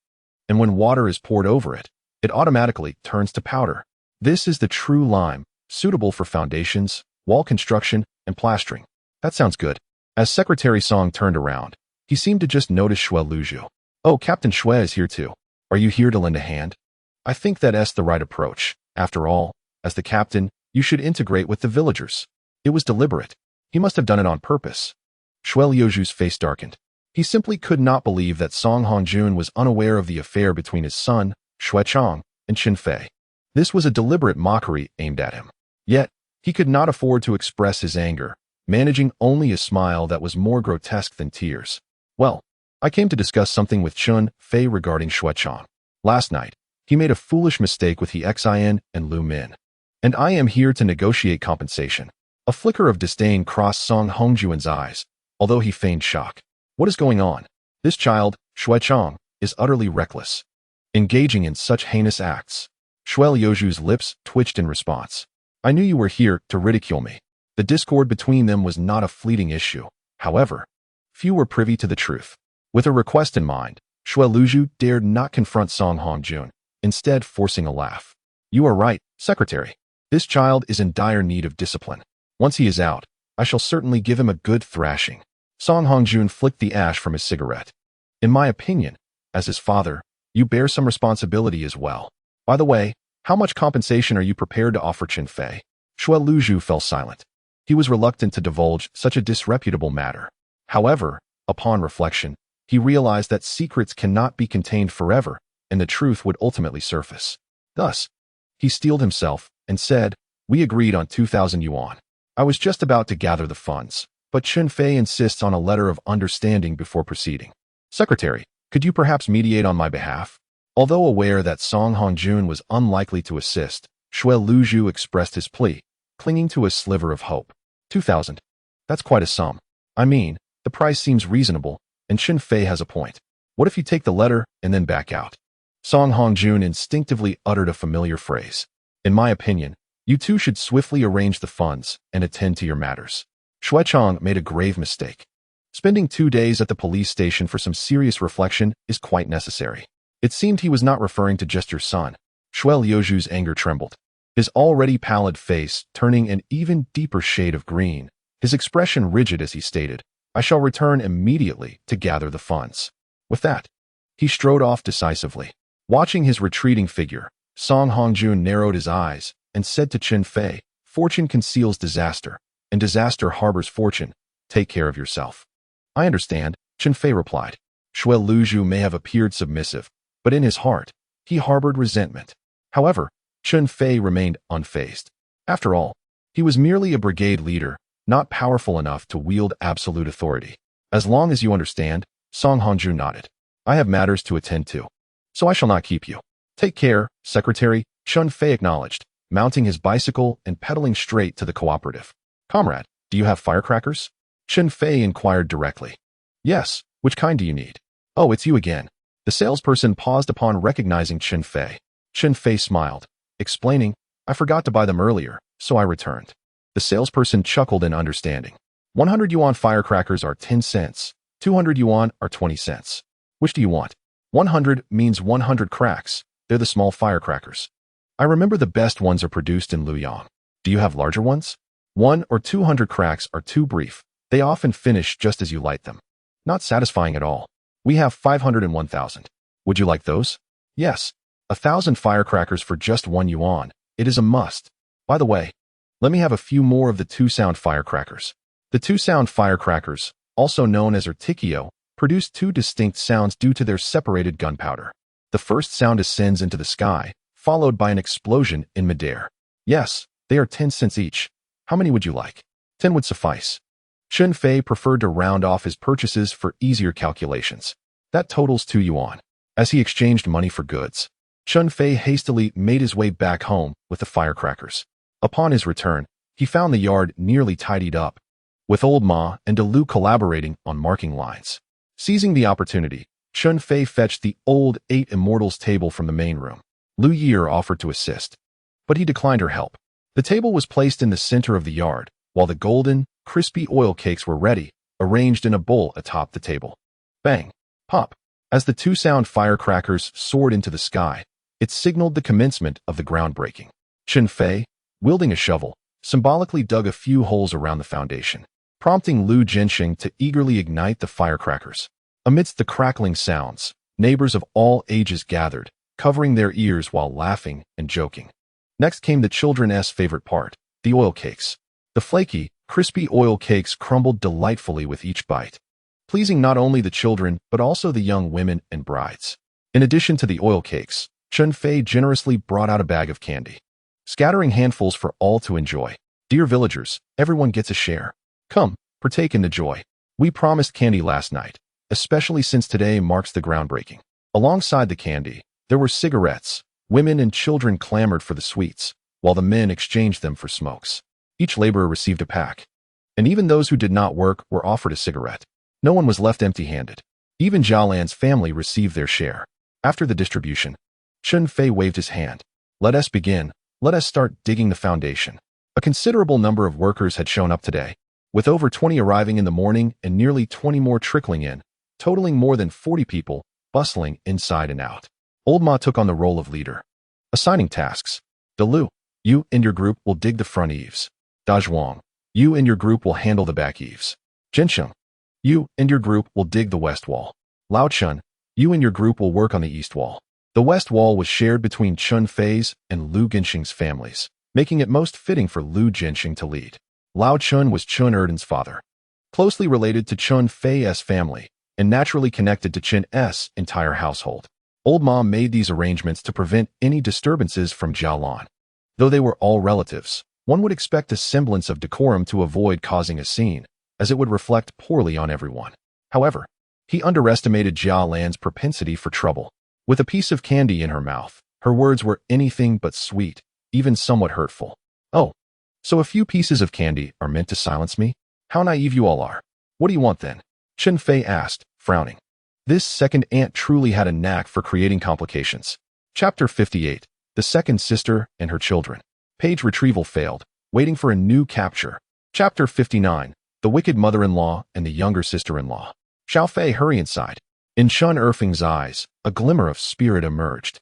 and when water is poured over it, it automatically turns to powder. This is the true lime, suitable for foundations, wall construction, and plastering. That sounds good. As Secretary Song turned around, he seemed to just notice Shui Luzhu. Oh, Captain Shui is here too. Are you here to lend a hand? I think that's the right approach. After all, as the captain, you should integrate with the villagers. It was deliberate. He must have done it on purpose. Shui Luzhu's face darkened. He simply could not believe that Song Hongjun was unaware of the affair between his son, Shu Chong, and Chen Fei. This was a deliberate mockery aimed at him. Yet, he could not afford to express his anger, managing only a smile that was more grotesque than tears. Well, I came to discuss something with Chun Feay regarding Shu Chong. Last night, he made a foolish mistake with Xin and Lu Min, and I am here to negotiate compensation. A flicker of disdain crossed Song Hongjun's eyes, although he feigned shock. What is going on? This child, Shu Chong, is utterly reckless, engaging in such heinous acts. Shui Luzhu's lips twitched in response. I knew you were here to ridicule me. The discord between them was not a fleeting issue. However, few were privy to the truth. With a request in mind, Shui Luzhu dared not confront Song Hongjun, instead forcing a laugh. You are right, Secretary. This child is in dire need of discipline. Once he is out, I shall certainly give him a good thrashing. Song Hongjun flicked the ash from his cigarette. In my opinion, as his father, you bear some responsibility as well. By the way, how much compensation are you prepared to offer Chen Fei? Shui Luzhu fell silent. He was reluctant to divulge such a disreputable matter. However, upon reflection, he realized that secrets cannot be contained forever, and the truth would ultimately surface. Thus, he steeled himself and said, we agreed on 2,000 yuan. I was just about to gather the funds, but Chun Fei insists on a letter of understanding before proceeding. Secretary, could you perhaps mediate on my behalf? Although aware that Song Hongjun was unlikely to assist, Shui Luzhu expressed his plea, clinging to a sliver of hope. 2,000. That's quite a sum. I mean, the price seems reasonable, and Chen Fei has a point. What if you take the letter and then back out? Song Hongjun instinctively uttered a familiar phrase. In my opinion, you two should swiftly arrange the funds and attend to your matters. Shu Chong made a grave mistake. Spending 2 days at the police station for some serious reflection is quite necessary. It seemed he was not referring to just your son. Shui Luzhu's anger trembled, his already pallid face turning an even deeper shade of green, his expression rigid as he stated, I shall return immediately to gather the funds. With that, he strode off decisively. Watching his retreating figure, Song Hongjun narrowed his eyes and said to Chen Fei, fortune conceals disaster, and disaster harbors fortune. Take care of yourself. I understand, Chen Fei replied. Shui Luzhu may have appeared submissive, but in his heart, he harbored resentment. However, Chun Fei remained unfazed. After all, he was merely a brigade leader, not powerful enough to wield absolute authority. As long as you understand, Song Hongjun nodded. I have matters to attend to, so I shall not keep you. Take care, Secretary, Chun Fei acknowledged, mounting his bicycle and pedaling straight to the cooperative. Comrade, do you have firecrackers? Chen Fei inquired directly. Yes, which kind do you need? Oh, it's you again. The salesperson paused upon recognizing Chen Fei. Chen Fei smiled, explaining, I forgot to buy them earlier, so I returned. The salesperson chuckled in understanding. 100 yuan firecrackers are 10 cents, 200 yuan are 20 cents. Which do you want? 100 means 100 cracks. They're the small firecrackers. I remember the best ones are produced in Luoyang. Do you have larger ones? 100 or 200 cracks are too brief. They often finish just as you light them. Not satisfying at all. We have 501,000. Would you like those? Yes. 1,000 firecrackers for just 1 yuan. It is a must. By the way, let me have a few more of the two-sound firecrackers. The two-sound firecrackers, also known as articuno, produce 2 distinct sounds due to their separated gunpowder. The first sound ascends into the sky, followed by an explosion in midair. Yes, they are 10 cents each. How many would you like? 10 would suffice. Chun Feay preferred to round off his purchases for easier calculations. That totals 2 yuan. As he exchanged money for goods, Chun Feay hastily made his way back home with the firecrackers. Upon his return, he found the yard nearly tidied up, with old Ma and Liu collaborating on marking lines. Seizing the opportunity, Chun Feay fetched the old 8 Immortals table from the main room. Liu Yeer offered to assist, but he declined her help. The table was placed in the center of the yard, while the golden, crispy oil cakes were ready, arranged in a bowl atop the table. Bang! Pop! As the two-sound firecrackers soared into the sky, it signaled the commencement of the groundbreaking. Chen Fei, wielding a shovel, symbolically dug a few holes around the foundation, prompting Liu Jianxing to eagerly ignite the firecrackers. Amidst the crackling sounds, neighbors of all ages gathered, covering their ears while laughing and joking. Next came the children's favorite part, the oil cakes. The flaky, crispy oil cakes crumbled delightfully with each bite, pleasing not only the children but also the young women and brides. In addition to the oil cakes, Chun Feay generously brought out a bag of candy, scattering handfuls for all to enjoy. Dear villagers, everyone gets a share. Come, partake in the joy. We promised candy last night, especially since today marks the groundbreaking. Alongside the candy, there were cigarettes. Women and children clamored for the sweets, while the men exchanged them for smokes. Each laborer received a pack, and even those who did not work were offered a cigarette. No one was left empty-handed. Even Jialan's family received their share. After the distribution, Chun Feay waved his hand. Let us begin. Let us start digging the foundation. A considerable number of workers had shown up today, with over 20 arriving in the morning and nearly 20 more trickling in, totaling more than 40 people, bustling inside and out. Old Ma took on the role of leader, assigning tasks. Liu, you and your group will dig the front eaves. Zhuang, you and your group will handle the back eaves. Jiansheng, you and your group will dig the west wall. Lao Chun, you and your group will work on the east wall. The west wall was shared between Chun Feay's and Liu Gensheng's families, making it most fitting for Liu Gensheng to lead. Lao Chun was Chun Erden's father, closely related to Chun Feay's family, and naturally connected to Chen's entire household. Old Ma made these arrangements to prevent any disturbances from Jialan. Though they were all relatives, one would expect a semblance of decorum to avoid causing a scene, as it would reflect poorly on everyone. However, he underestimated Jialan's propensity for trouble. With a piece of candy in her mouth, her words were anything but sweet, even somewhat hurtful. Oh, so a few pieces of candy are meant to silence me? How naive you all are. What do you want then? Chen Fei asked, frowning. This second aunt truly had a knack for creating complications. Chapter 58, The Second Sister and Her Children. Page retrieval failed, waiting for a new capture. Chapter 59, The Wicked Mother-in-Law and the Younger Sister-in-Law. Xiao Fei, hurry inside. In Chun Erfing's eyes, a glimmer of spirit emerged.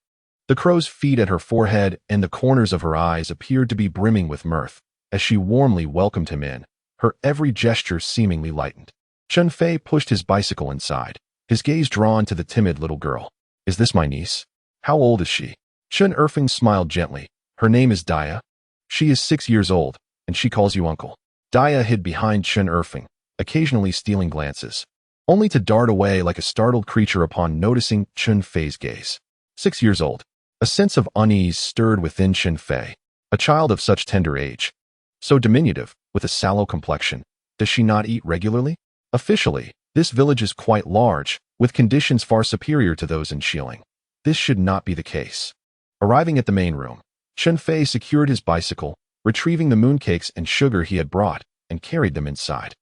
The crow's feet at her forehead and the corners of her eyes appeared to be brimming with mirth, as she warmly welcomed him in, her every gesture seemingly lightened. Chun Fei pushed his bicycle inside, his gaze drawn to the timid little girl. Is this my niece? How old is she? Chun Erfing smiled gently. Her name is Dia. She is 6 years old, and she calls you uncle. Dia hid behind Chun Erfing, occasionally stealing glances, only to dart away like a startled creature upon noticing Chun Fei's gaze. 6 years old. A sense of unease stirred within Chen Fei. A child of such tender age, so diminutive, with a sallow complexion. Does she not eat regularly? Officially, this village is quite large, with conditions far superior to those in Xiling. This should not be the case. Arriving at the main room, Chen Fei secured his bicycle, retrieving the mooncakes and sugar he had brought, and carried them inside.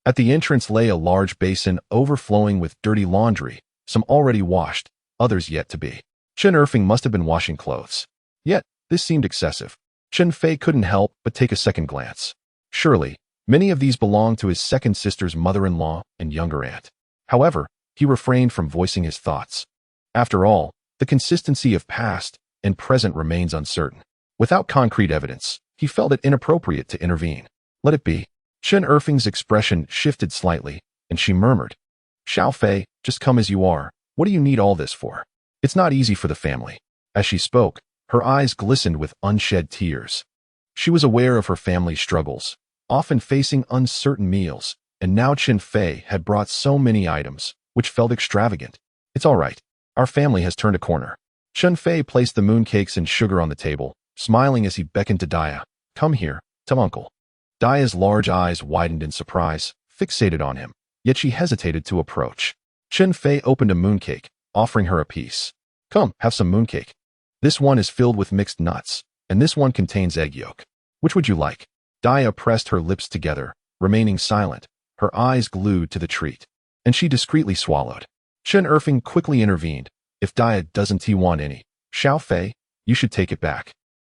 At the entrance lay a large basin overflowing with dirty laundry, some already washed, others yet to be. Chun Erfing must have been washing clothes. Yet, this seemed excessive. Chen Fei couldn't help but take a second glance. Surely, many of these belonged to his second sister's mother-in-law and younger aunt. However, he refrained from voicing his thoughts. After all, the consistency of past and present remains uncertain. Without concrete evidence, he felt it inappropriate to intervene. Let it be. Chen Erfing's expression shifted slightly, and she murmured, Xiao Fei, just come as you are. What do you need all this for? It's not easy for the family. As she spoke, her eyes glistened with unshed tears. She was aware of her family's struggles, often facing uncertain meals, and now Chun Feay had brought so many items, which felt extravagant. It's all right. Our family has turned a corner. Chun Feay placed the mooncakes and sugar on the table, smiling as he beckoned to Daya. Come here, to uncle. Daya's large eyes widened in surprise, fixated on him, yet she hesitated to approach. Chun Feay opened a mooncake, offering her a piece. Come, have some mooncake. This one is filled with mixed nuts, and this one contains egg yolk. Which would you like? Daya pressed her lips together, remaining silent, her eyes glued to the treat, and she discreetly swallowed. Chen Erfing quickly intervened. If Daya doesn't want any, Xiao Fei, you should take it back.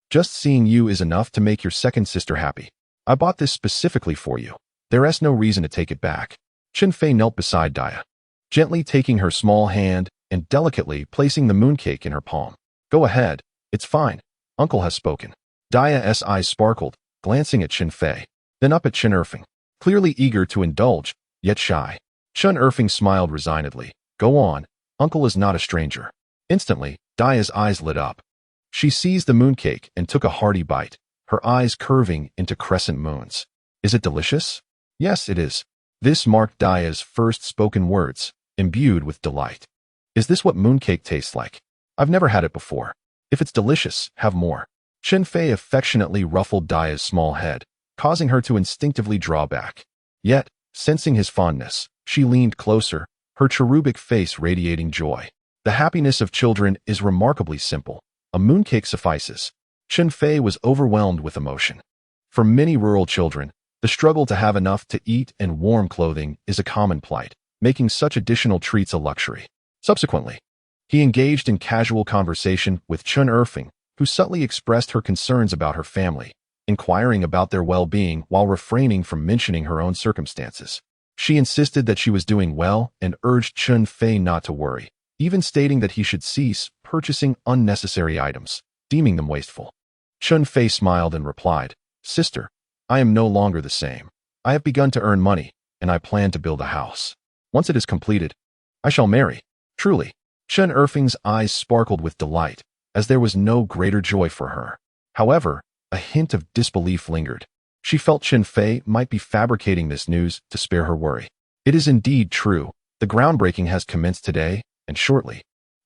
Just seeing you is enough to make your second sister happy. I bought this specifically for you. There is no reason to take it back. Chun Feay knelt beside Daya, gently taking her small hand and delicately placing the mooncake in her palm. Go ahead, it's fine. Uncle has spoken. Daya's eyes sparkled, glancing at Chun Feay, then up at Chen Erfing, clearly eager to indulge, yet shy. Chun Erfing smiled resignedly. Go on, uncle is not a stranger. Instantly, Daya's eyes lit up. She seized the mooncake and took a hearty bite, her eyes curving into crescent moons. Is it delicious? Yes, it is. This marked Daya's first spoken words, imbued with delight. Is this what mooncake tastes like? I've never had it before. If it's delicious, have more. Chen Fei affectionately ruffled Daya's small head, causing her to instinctively draw back. Yet, sensing his fondness, she leaned closer, her cherubic face radiating joy. The happiness of children is remarkably simple. A mooncake suffices. Chen Fei was overwhelmed with emotion. For many rural children, the struggle to have enough to eat and warm clothing is a common plight, making such additional treats a luxury. Subsequently, he engaged in casual conversation with Chun Erfing, who subtly expressed her concerns about her family, inquiring about their well-being while refraining from mentioning her own circumstances. She insisted that she was doing well and urged Chun Feay not to worry, even stating that he should cease purchasing unnecessary items, deeming them wasteful. Chun Feay smiled and replied, Sister, I am no longer the same. I have begun to earn money, and I plan to build a house. Once it is completed, I shall marry. Truly. Chen Erfing's eyes sparkled with delight, as there was no greater joy for her. However, a hint of disbelief lingered. She felt Chun Feay might be fabricating this news to spare her worry. It is indeed true. The groundbreaking has commenced today, and shortly.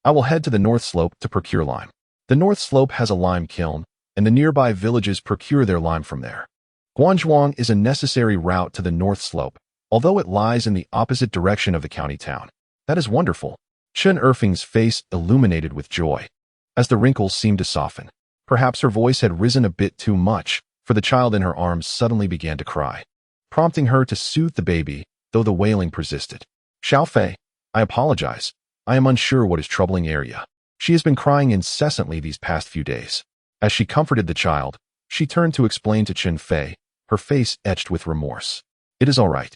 I will head to the North Slope to procure lime. The North Slope has a lime kiln, and the nearby villages procure their lime from there. Guanzhuang is a necessary route to the North Slope, although it lies in the opposite direction of the county town. That is wonderful. Chen Erfing's face illuminated with joy, as the wrinkles seemed to soften. Perhaps her voice had risen a bit too much, for the child in her arms suddenly began to cry, prompting her to soothe the baby, though the wailing persisted. Xiao Fei, I apologize. I am unsure what is troubling Area. She has been crying incessantly these past few days. As she comforted the child, she turned to explain to Chun Feay, her face etched with remorse. It is all right.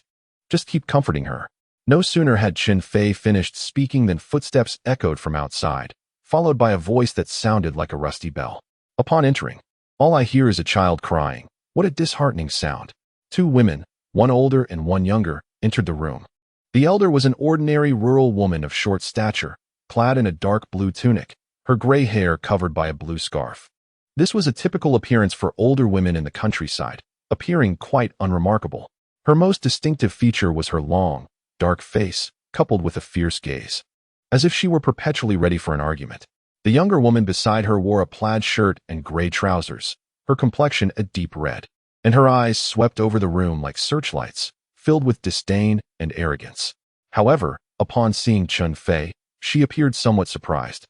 Just keep comforting her. No sooner had Chun Feay finished speaking than footsteps echoed from outside, followed by a voice that sounded like a rusty bell. Upon entering, all I hear is a child crying. What a disheartening sound. Two women, one older and one younger, entered the room. The elder was an ordinary rural woman of short stature, clad in a dark blue tunic, her gray hair covered by a blue scarf. This was a typical appearance for older women in the countryside, appearing quite unremarkable. Her most distinctive feature was her long, dark face, coupled with a fierce gaze, as if she were perpetually ready for an argument. The younger woman beside her wore a plaid shirt and gray trousers, her complexion a deep red, and her eyes swept over the room like searchlights, filled with disdain and arrogance. However, upon seeing Chun Feay, she appeared somewhat surprised,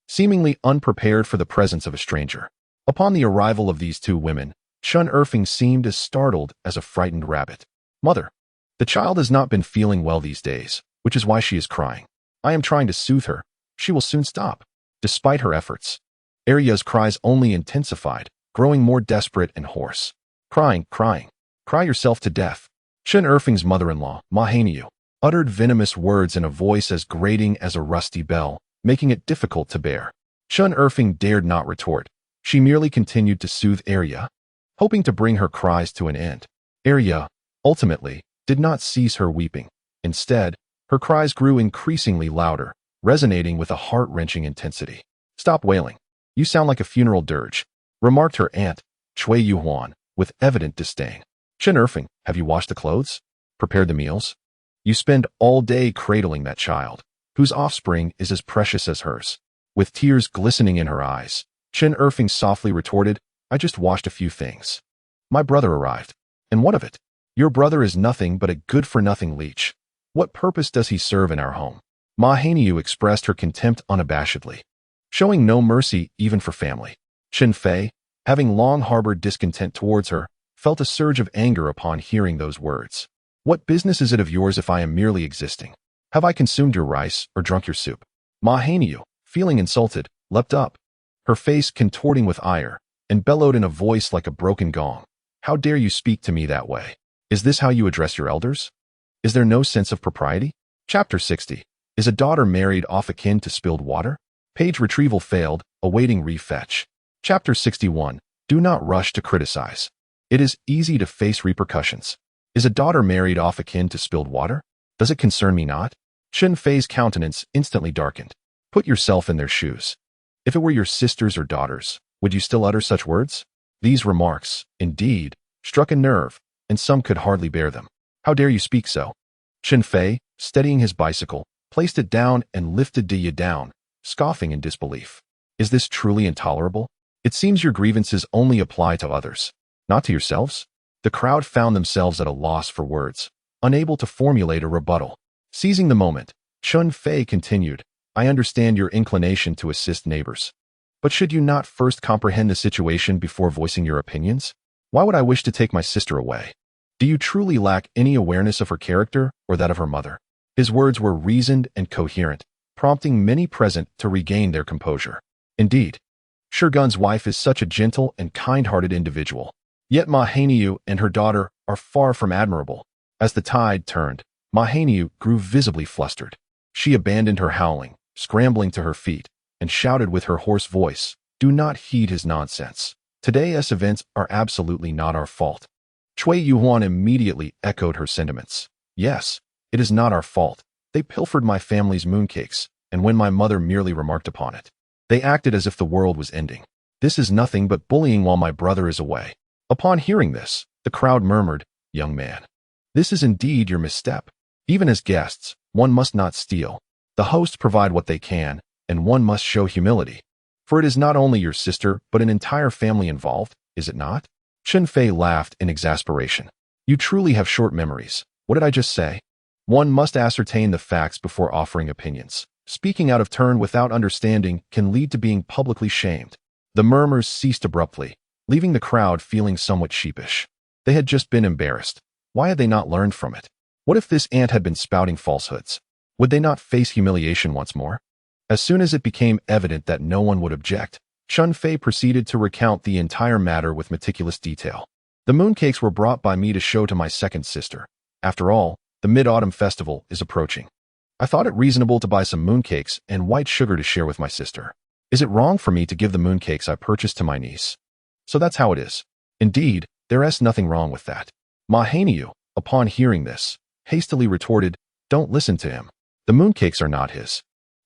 seemingly unprepared for the presence of a stranger. Upon the arrival of these two women, Chun Erfing seemed as startled as a frightened rabbit. Mother, the child has not been feeling well these days, which is why she is crying. I am trying to soothe her. She will soon stop. Despite her efforts, Arya's cries only intensified, growing more desperate and hoarse. Crying, crying. Cry yourself to death. Chen Erfing's mother-in-law, Ma Hainiu, uttered venomous words in a voice as grating as a rusty bell, making it difficult to bear. Chun Erfing dared not retort. She merely continued to soothe Arya, hoping to bring her cries to an end. Arya, ultimately, did not cease her weeping. Instead, her cries grew increasingly louder, resonating with a heart-wrenching intensity. "Stop wailing. You sound like a funeral dirge," remarked her aunt, Cui Yuhuan, with evident disdain. "Chen Erfing, have you washed the clothes? Prepared the meals? You spend all day cradling that child, whose offspring is as precious as hers." With tears glistening in her eyes, Chen Erfing softly retorted, "I just washed a few things. My brother arrived. And what of it? Your brother is nothing but a good-for-nothing leech. What purpose does he serve in our home?" Ma Hanyu expressed her contempt unabashedly, showing no mercy even for family. Chen Fei, having long harbored discontent towards her, felt a surge of anger upon hearing those words. "What business is it of yours if I am merely existing? Have I consumed your rice or drunk your soup?" Ma Hanyu, feeling insulted, leapt up, her face contorting with ire, and bellowed in a voice like a broken gong. "How dare you speak to me that way? Is this how you address your elders? Is there no sense of propriety?" Chapter 60. Is a daughter married off akin to spilled water? Page retrieval failed, awaiting refetch. Chapter 61. Do not rush to criticize. It is easy to face repercussions. Is a daughter married off akin to spilled water? Does it concern me not? Chun Fei's countenance instantly darkened. Put yourself in their shoes. If it were your sisters or daughters, would you still utter such words? These remarks, indeed, struck a nerve, and some could hardly bear them. "How dare you speak so?" Chen Fei, steadying his bicycle, placed it down and lifted Liu Ye'er down, scoffing in disbelief. "Is this truly intolerable? It seems your grievances only apply to others, not to yourselves." The crowd found themselves at a loss for words, unable to formulate a rebuttal. Seizing the moment, Chun Fei continued, "I understand your inclination to assist neighbors. But should you not first comprehend the situation before voicing your opinions? Why would I wish to take my sister away? Do you truly lack any awareness of her character or that of her mother?" His words were reasoned and coherent, prompting many present to regain their composure. Indeed, Shurgun's wife is such a gentle and kind-hearted individual. Yet Ma Hanyu and her daughter are far from admirable. As the tide turned, Ma Hanyu grew visibly flustered. She abandoned her howling, scrambling to her feet, and shouted with her hoarse voice, "Do not heed his nonsense. Today's events are absolutely not our fault." Cui Yuhuan immediately echoed her sentiments. "Yes, it is not our fault. They pilfered my family's mooncakes, and when my mother merely remarked upon it, they acted as if the world was ending. This is nothing but bullying while my brother is away." Upon hearing this, the crowd murmured, "Young man, this is indeed your misstep. Even as guests, one must not steal. The hosts provide what they can, and one must show humility. For it is not only your sister, but an entire family involved, is it not?" Chen Fei laughed in exasperation. "You truly have short memories. What did I just say? One must ascertain the facts before offering opinions. Speaking out of turn without understanding can lead to being publicly shamed." The murmurs ceased abruptly, leaving the crowd feeling somewhat sheepish. They had just been embarrassed. Why had they not learned from it? What if this aunt had been spouting falsehoods? Would they not face humiliation once more? As soon as it became evident that no one would object, Chun Fei proceeded to recount the entire matter with meticulous detail. "The mooncakes were brought by me to show to my second sister. After all, the Mid-Autumn Festival is approaching. I thought it reasonable to buy some mooncakes and white sugar to share with my sister. Is it wrong for me to give the mooncakes I purchased to my niece? So that's how it is." Indeed, there is nothing wrong with that. Ma Hanyu, upon hearing this, hastily retorted, "Don't listen to him. The mooncakes are not his.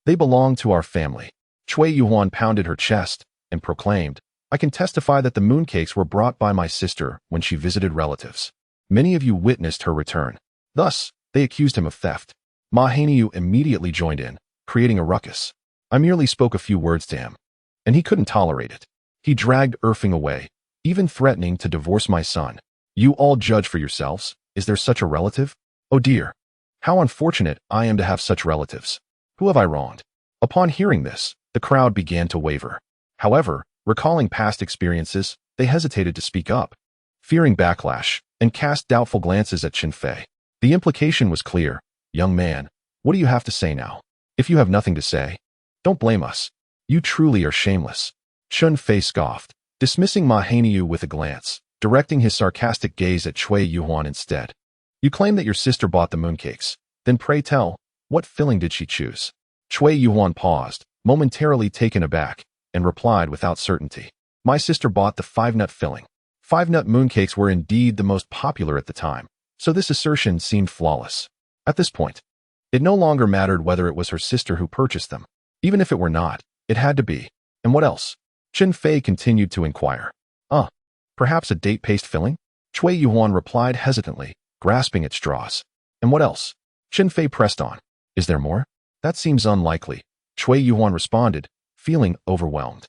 They belong to our family." Cui Yuhuan pounded her chest and proclaimed, "I can testify that the mooncakes were brought by my sister when she visited relatives. Many of you witnessed her return." Thus, they accused him of theft. Ma Hanyu immediately joined in, creating a ruckus. "I merely spoke a few words to him, and he couldn't tolerate it. He dragged Erfing away, even threatening to divorce my son. You all judge for yourselves. Is there such a relative? Oh dear, how unfortunate I am to have such relatives. Who have I wronged?" Upon hearing this, the crowd began to waver. However, recalling past experiences, they hesitated to speak up, fearing backlash, and cast doubtful glances at Chen Fei. The implication was clear. "Young man, what do you have to say now? If you have nothing to say, don't blame us. You truly are shameless." Chun Fei scoffed, dismissing Ma Hanyu with a glance, directing his sarcastic gaze at Cui Yuhuan instead. "You claim that your sister bought the mooncakes. Then pray tell, what filling did she choose?" Cui Yuhuan paused, momentarily taken aback, and replied without certainty. "My sister bought the 5-nut filling." 5-nut mooncakes were indeed the most popular at the time, So this assertion seemed flawless. At this point, it no longer mattered whether it was her sister who purchased them. Even if it were not, it had to be. And what else? Chen Fei continued to inquire. Perhaps a date paste filling? Cui Yuan replied hesitantly, grasping at straws. And what else? Chen Fei pressed on. Is there more? That seems unlikely, Cui Yuan responded, feeling overwhelmed.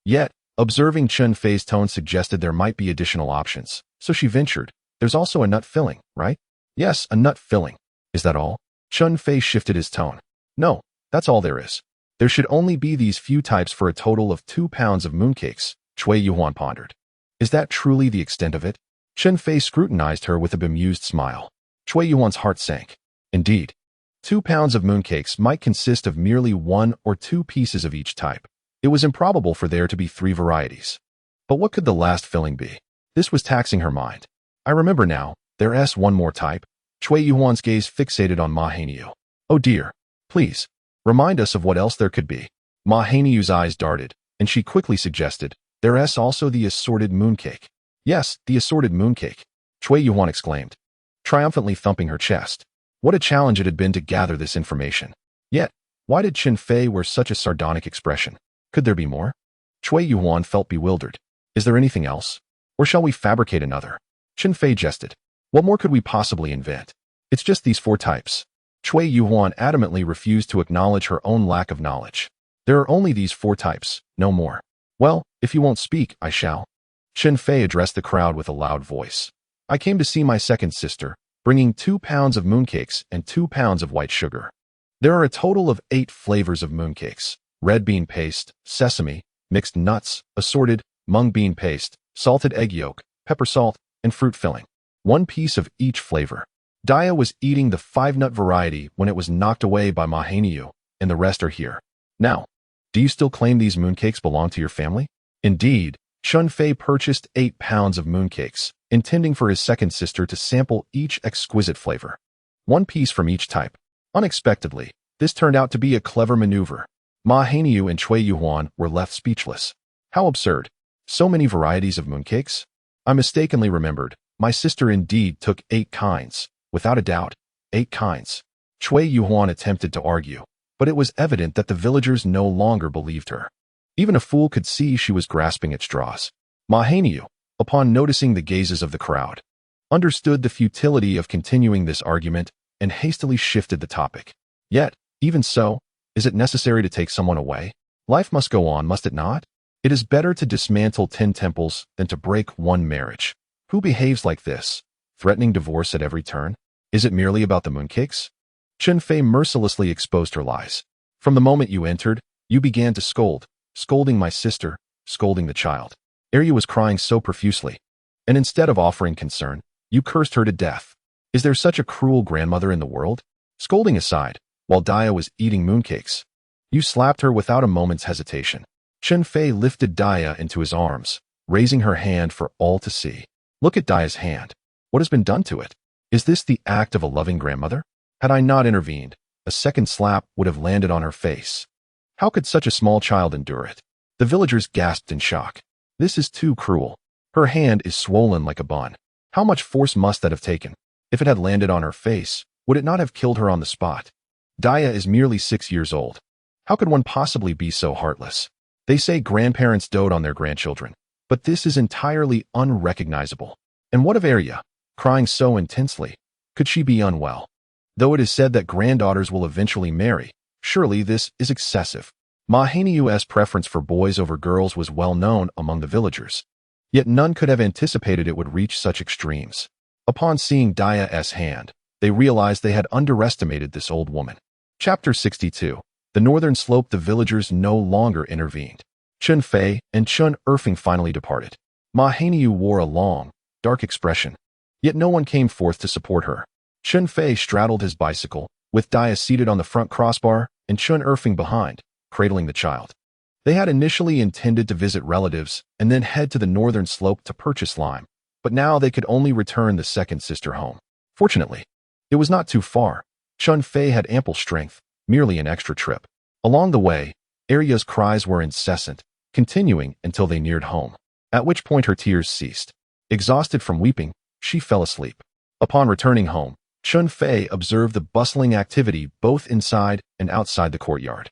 Yet, observing Chen Fei's tone suggested there might be additional options, so she ventured. There's also a nut filling, right? Yes, a nut filling. Is that all? Chun Fei shifted his tone. No, that's all there is. There should only be these few types for a total of 2 pounds of mooncakes, Cui Yuan pondered. Is that truly the extent of it? Chen Fei scrutinized her with a bemused smile. Cui Yuan's heart sank. Indeed, 2 pounds of mooncakes might consist of merely 1 or 2 pieces of each type. It was improbable for there to be 3 varieties. But what could the last filling be? This was taxing her mind. I remember now, there's one more type. Cui Yuan's gaze fixated on Ma Hainiu. Oh dear, please, remind us of what else there could be. Ma Hainiu's eyes darted, and she quickly suggested, there's also the assorted mooncake. Yes, the assorted mooncake, Cui Yuan exclaimed, triumphantly thumping her chest. What a challenge it had been to gather this information. Yet, why did Chen Fei wear such a sardonic expression? Could there be more? Cui Yuan felt bewildered. Is there anything else? Or shall we fabricate another? Chen Fei jested. What more could we possibly invent? It's just these 4 types. Cui Yuan adamantly refused to acknowledge her own lack of knowledge. There are only these 4 types, no more. Well, if you won't speak, I shall. Chen Fei addressed the crowd with a loud voice. I came to see my second sister, bringing 2 pounds of mooncakes and 2 pounds of white sugar. There are a total of 8 flavors of mooncakes: red bean paste, sesame, mixed nuts, assorted, mung bean paste, salted egg yolk, pepper salt, and fruit filling. 1 piece of each flavor. Dia was eating the 5-nut variety when it was knocked away by Ma Hainiu, and the rest are here. Now, do you still claim these mooncakes belong to your family? Indeed, Chun Fei purchased 8 pounds of mooncakes, intending for his second sister to sample each exquisite flavor. 1 piece from each type. Unexpectedly, this turned out to be a clever maneuver. Ma Hainiu and Cui Yuan were left speechless. How absurd. So many varieties of mooncakes? I mistakenly remembered. My sister indeed took 8 kinds. Without a doubt, 8 kinds. Cui Yuan attempted to argue, but it was evident that the villagers no longer believed her. Even a fool could see she was grasping at straws. Ma Hainiu, upon noticing the gazes of the crowd, understood the futility of continuing this argument and hastily shifted the topic. Yet, even so, is it necessary to take someone away? Life must go on, must it not? It is better to dismantle 10 temples than to break 1 marriage. Who behaves like this, threatening divorce at every turn? Is it merely about the mooncakes? Chen Fei mercilessly exposed her lies. From the moment you entered, you began to scold, scolding my sister, scolding the child. Arya was crying so profusely, and instead of offering concern, you cursed her to death. Is there such a cruel grandmother in the world? Scolding aside, while Dia was eating mooncakes, you slapped her without a moment's hesitation. Chen Fei lifted Dia into his arms, raising her hand for all to see. Look at Dia's hand. What has been done to it? Is this the act of a loving grandmother? Had I not intervened, a second slap would have landed on her face. How could such a small child endure it? The villagers gasped in shock. This is too cruel. Her hand is swollen like a bun. How much force must that have taken? If it had landed on her face, would it not have killed her on the spot? Dia is merely 6 years old. How could one possibly be so heartless? They say grandparents dote on their grandchildren, but this is entirely unrecognizable. And what of Arya, crying so intensely? Could she be unwell? Though it is said that granddaughters will eventually marry, surely this is excessive. Ma Hainiu's preference for boys over girls was well known among the villagers. Yet none could have anticipated it would reach such extremes. Upon seeing Dia's hand, they realized they had underestimated this old woman. Chapter 62. The northern slope. The villagers no longer intervened. Chun Fei and Chun Erfing finally departed. Ma Hainiu wore a long, dark expression, yet no one came forth to support her. Chun Fei straddled his bicycle, with Dia seated on the front crossbar and Chun Erfing behind, cradling the child. They had initially intended to visit relatives and then head to the northern slope to purchase lime, but now they could only return the second sister home. Fortunately, it was not too far. Chun Fei had ample strength, merely an extra trip. Along the way, Arya's cries were incessant, continuing until they neared home, at which point her tears ceased. Exhausted from weeping, she fell asleep. Upon returning home, Chun Fei observed the bustling activity both inside and outside the courtyard.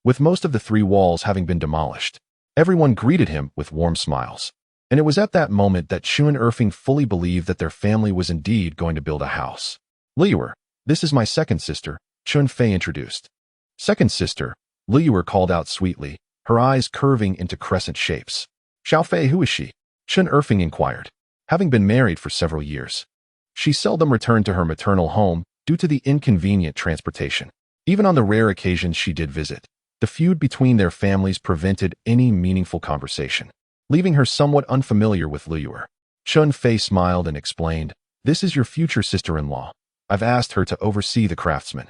With most of the 3 walls having been demolished, everyone greeted him with warm smiles. And it was at that moment that Chun Erfing fully believed that their family was indeed going to build a house. Liu Ye'er, this is my second sister, Chun Fei introduced. Second sister, Liu Ye'er called out sweetly, her eyes curving into crescent shapes. Xiao Fei, who is she? Chun Erfing inquired. Having been married for several years, she seldom returned to her maternal home due to the inconvenient transportation. Even on the rare occasions she did visit, the feud between their families prevented any meaningful conversation, leaving her somewhat unfamiliar with Liu Ye'er. Chun Fei smiled and explained, "This is your future sister-in-law. I've asked her to oversee the craftsmen."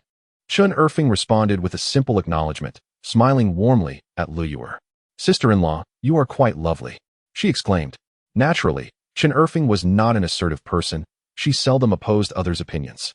Chun Erfing responded with a simple acknowledgement, smiling warmly at Liu Ye'er. "Sister-in-law, you are quite lovely," she exclaimed. Naturally, Chun Erfing was not an assertive person. She seldom opposed others' opinions.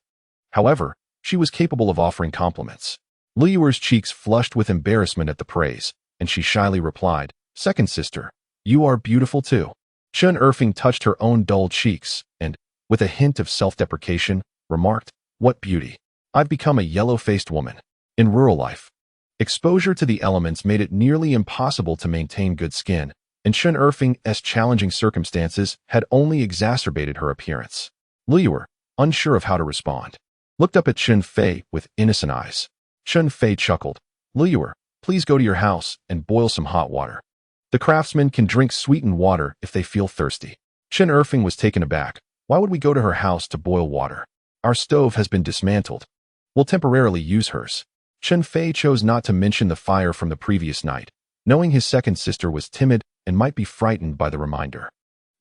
However, she was capable of offering compliments. Liu Ye'er's cheeks flushed with embarrassment at the praise, and she shyly replied, "Second sister, you are beautiful too." Chun Erfing touched her own dull cheeks and, with a hint of self-deprecation, remarked, "What beauty. I've become a yellow-faced woman." In rural life, exposure to the elements made it nearly impossible to maintain good skin, and Chun Erfing's challenging circumstances had only exacerbated her appearance. Liu Ye'er, unsure of how to respond, looked up at Chun Fei with innocent eyes. Chun Fei chuckled. "Liu Ye'er, please go to your house and boil some hot water. The craftsmen can drink sweetened water if they feel thirsty." Chun Erfing was taken aback. "Why would we go to her house to boil water? Our stove has been dismantled. We'll temporarily use hers." Chun Fei chose not to mention the fire from the previous night, knowing his second sister was timid and might be frightened by the reminder.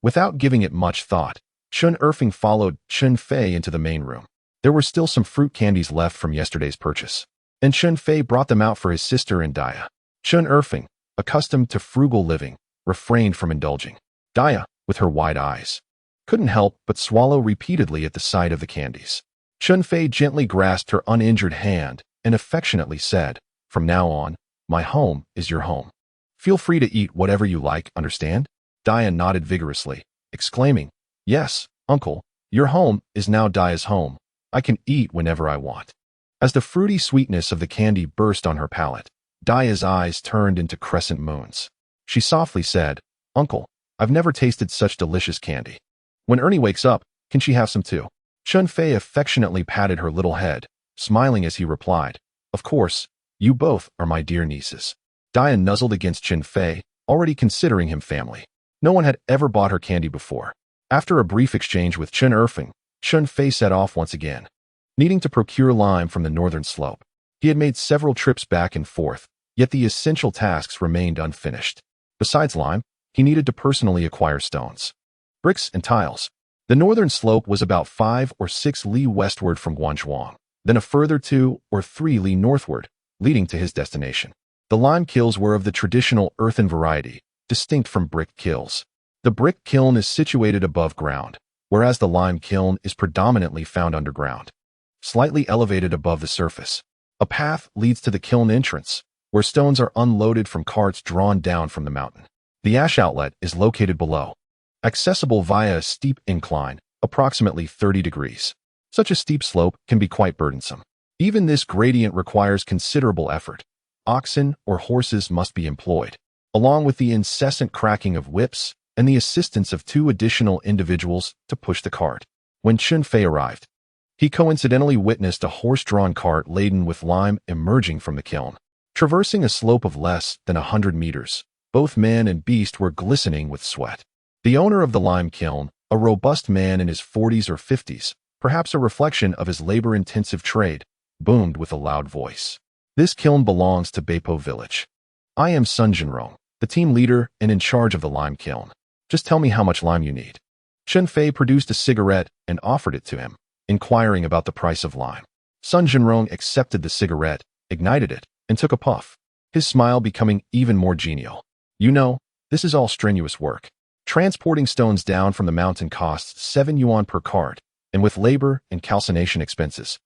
Without giving it much thought, Chun Erfing followed Chun Fei into the main room. There were still some fruit candies left from yesterday's purchase, and Chun Fei brought them out for his sister and Dia. Chun Erfing, accustomed to frugal living, refrained from indulging. Dia, with her wide eyes, couldn't help but swallow repeatedly at the sight of the candies. Chun Fei gently grasped her uninjured hand and affectionately said, "From now on, my home is your home. Feel free to eat whatever you like, understand?" Dia nodded vigorously, exclaiming, "Yes, uncle, your home is now Dia's home. I can eat whenever I want." As the fruity sweetness of the candy burst on her palate, Dia's eyes turned into crescent moons. She softly said, "Uncle, I've never tasted such delicious candy. When Ernie wakes up, can she have some too?" Chun Fei affectionately patted her little head, smiling as he replied, "Of course, you both are my dear nieces." Dia nuzzled against Chun Fei, already considering him family. No one had ever bought her candy before. After a brief exchange with Chun Erfing, Chun Fei set off once again, needing to procure lime from the northern slope. He had made several trips back and forth, yet the essential tasks remained unfinished. Besides lime, he needed to personally acquire stones, bricks, and tiles. The northern slope was about 5 or 6 li westward from Guanzhuang, then a further 2 or 3 li northward, leading to his destination. The lime kilns were of the traditional earthen variety, distinct from brick kilns. The brick kiln is situated above ground, whereas the lime kiln is predominantly found underground, slightly elevated above the surface. A path leads to the kiln entrance, where stones are unloaded from carts drawn down from the mountain. The ash outlet is located below, accessible via a steep incline, approximately 30 degrees. Such a steep slope can be quite burdensome. Even this gradient requires considerable effort. Oxen or horses must be employed, along with the incessant cracking of whips and the assistance of 2 additional individuals to push the cart. When Chun Fei arrived, he coincidentally witnessed a horse-drawn cart laden with lime emerging from the kiln. Traversing a slope of less than 100 meters, both man and beast were glistening with sweat. The owner of the lime kiln, a robust man in his 40s or 50s, perhaps a reflection of his labor-intensive trade, boomed with a loud voice. "This kiln belongs to Beipo village. I am Sun Jinrong, the team leader and in charge of the lime kiln. Just tell me how much lime you need." Chen Fei produced a cigarette and offered it to him, inquiring about the price of lime. Sun Jinrong accepted the cigarette, ignited it, and took a puff, his smile becoming even more genial. "You know, this is all strenuous work. Transporting stones down from the mountain costs 7 yuan per cart, and with labor and calcination expenses,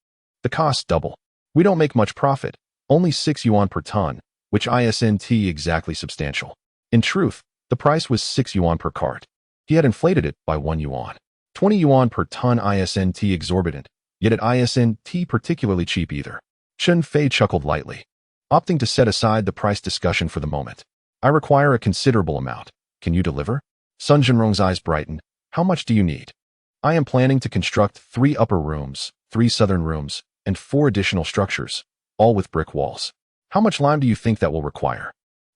the costs double. We don't make much profit, only 6 yuan per ton, which isn't exactly substantial." In truth, the price was 6 yuan per cart. He had inflated it by 1 yuan. 20 yuan per ton isn't exorbitant, yet at isn't particularly cheap either. Chun Fei chuckled lightly, opting to set aside the price discussion for the moment. I require a considerable amount. Can you deliver? Sun Jinrong's eyes brightened. How much do you need? I am planning to construct 3 upper rooms, 3 southern rooms, and 4 additional structures, all with brick walls. How much lime do you think that will require?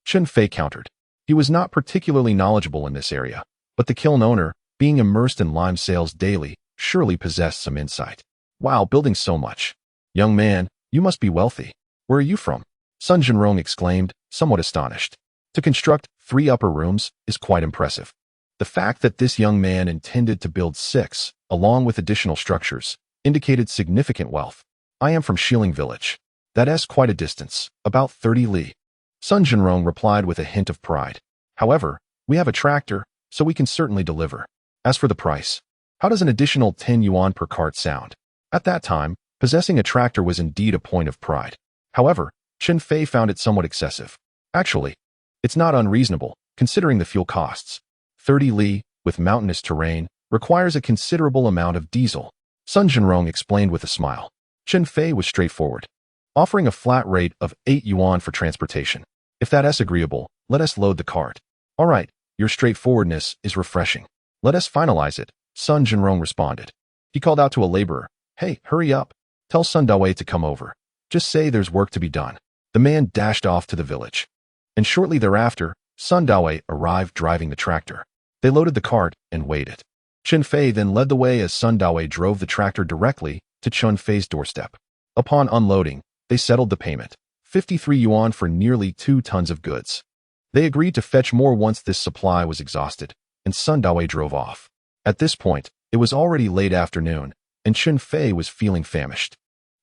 Chen Fei countered. He was not particularly knowledgeable in this area, but the kiln owner, being immersed in lime sales daily, surely possessed some insight. Wow, building so much. Young man, you must be wealthy. Where are you from? Sun Jinrong exclaimed, somewhat astonished. To construct 3 upper rooms is quite impressive. The fact that this young man intended to build 6, along with additional structures, indicated significant wealth. I am from Xiling village. That's quite a distance, about 30 li. Sun Jinrong replied with a hint of pride. However, we have a tractor, so we can certainly deliver. As for the price, how does an additional 10 yuan per cart sound? At that time, possessing a tractor was indeed a point of pride. However, Chen Fei found it somewhat excessive. Actually, it's not unreasonable, considering the fuel costs. 30 li, with mountainous terrain, requires a considerable amount of diesel. Sun Jinrong explained with a smile. Chen Fei was straightforward, offering a flat rate of 8 yuan for transportation. If that's agreeable, let us load the cart. All right, your straightforwardness is refreshing. Let us finalize it, Sun Jinrong responded. He called out to a laborer. Hey, hurry up. Tell Sun Dawei to come over. Just say there's work to be done. The man dashed off to the village. And shortly thereafter, Sun Dawei arrived driving the tractor. They loaded the cart and waited. Chen Fei then led the way as Sun Dawei drove the tractor directly to Chun Fei's doorstep. Upon unloading, they settled the payment, 53 yuan for nearly 2 tons of goods. They agreed to fetch more once this supply was exhausted, and Sun Dawei drove off. At this point, it was already late afternoon, and Chun Fei was feeling famished.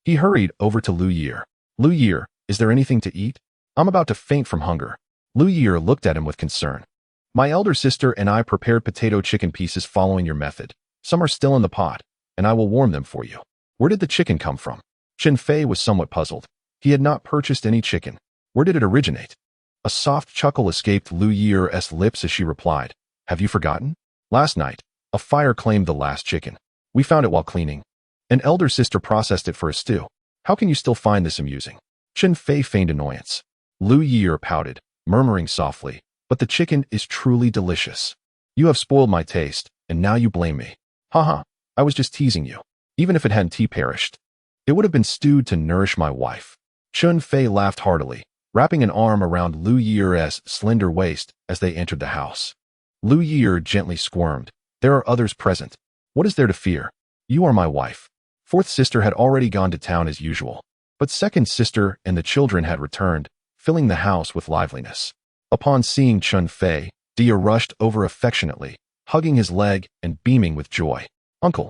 He hurried over to Liu Ye'er. Liu Ye'er, is there anything to eat? I'm about to faint from hunger. Liu Ye'er looked at him with concern. My elder sister and I prepared potato chicken pieces following your method. Some are still in the pot, and I will warm them for you. Where did the chicken come from? Chen Fei was somewhat puzzled. He had not purchased any chicken. Where did it originate? A soft chuckle escaped Liu Ye'er's lips as she replied. Have you forgotten? Last night, a fire claimed the last chicken. We found it while cleaning. An elder sister processed it for a stew. How can you still find this amusing? Chen Fei feigned annoyance. Liu Ye'er pouted, murmuring softly, but the chicken is truly delicious. You have spoiled my taste, and now you blame me. Haha, I was just teasing you. Even if it hadn't perished, it would have been stewed to nourish my wife. Chun Fei laughed heartily, wrapping an arm around Liu Ye'er's slender waist as they entered the house. Liu Ye'er gently squirmed. There are others present. What is there to fear? You are my wife. Fourth sister had already gone to town as usual, but second sister and the children had returned, filling the house with liveliness. Upon seeing Chun Fei, Dia rushed over affectionately, hugging his leg and beaming with joy. Uncle,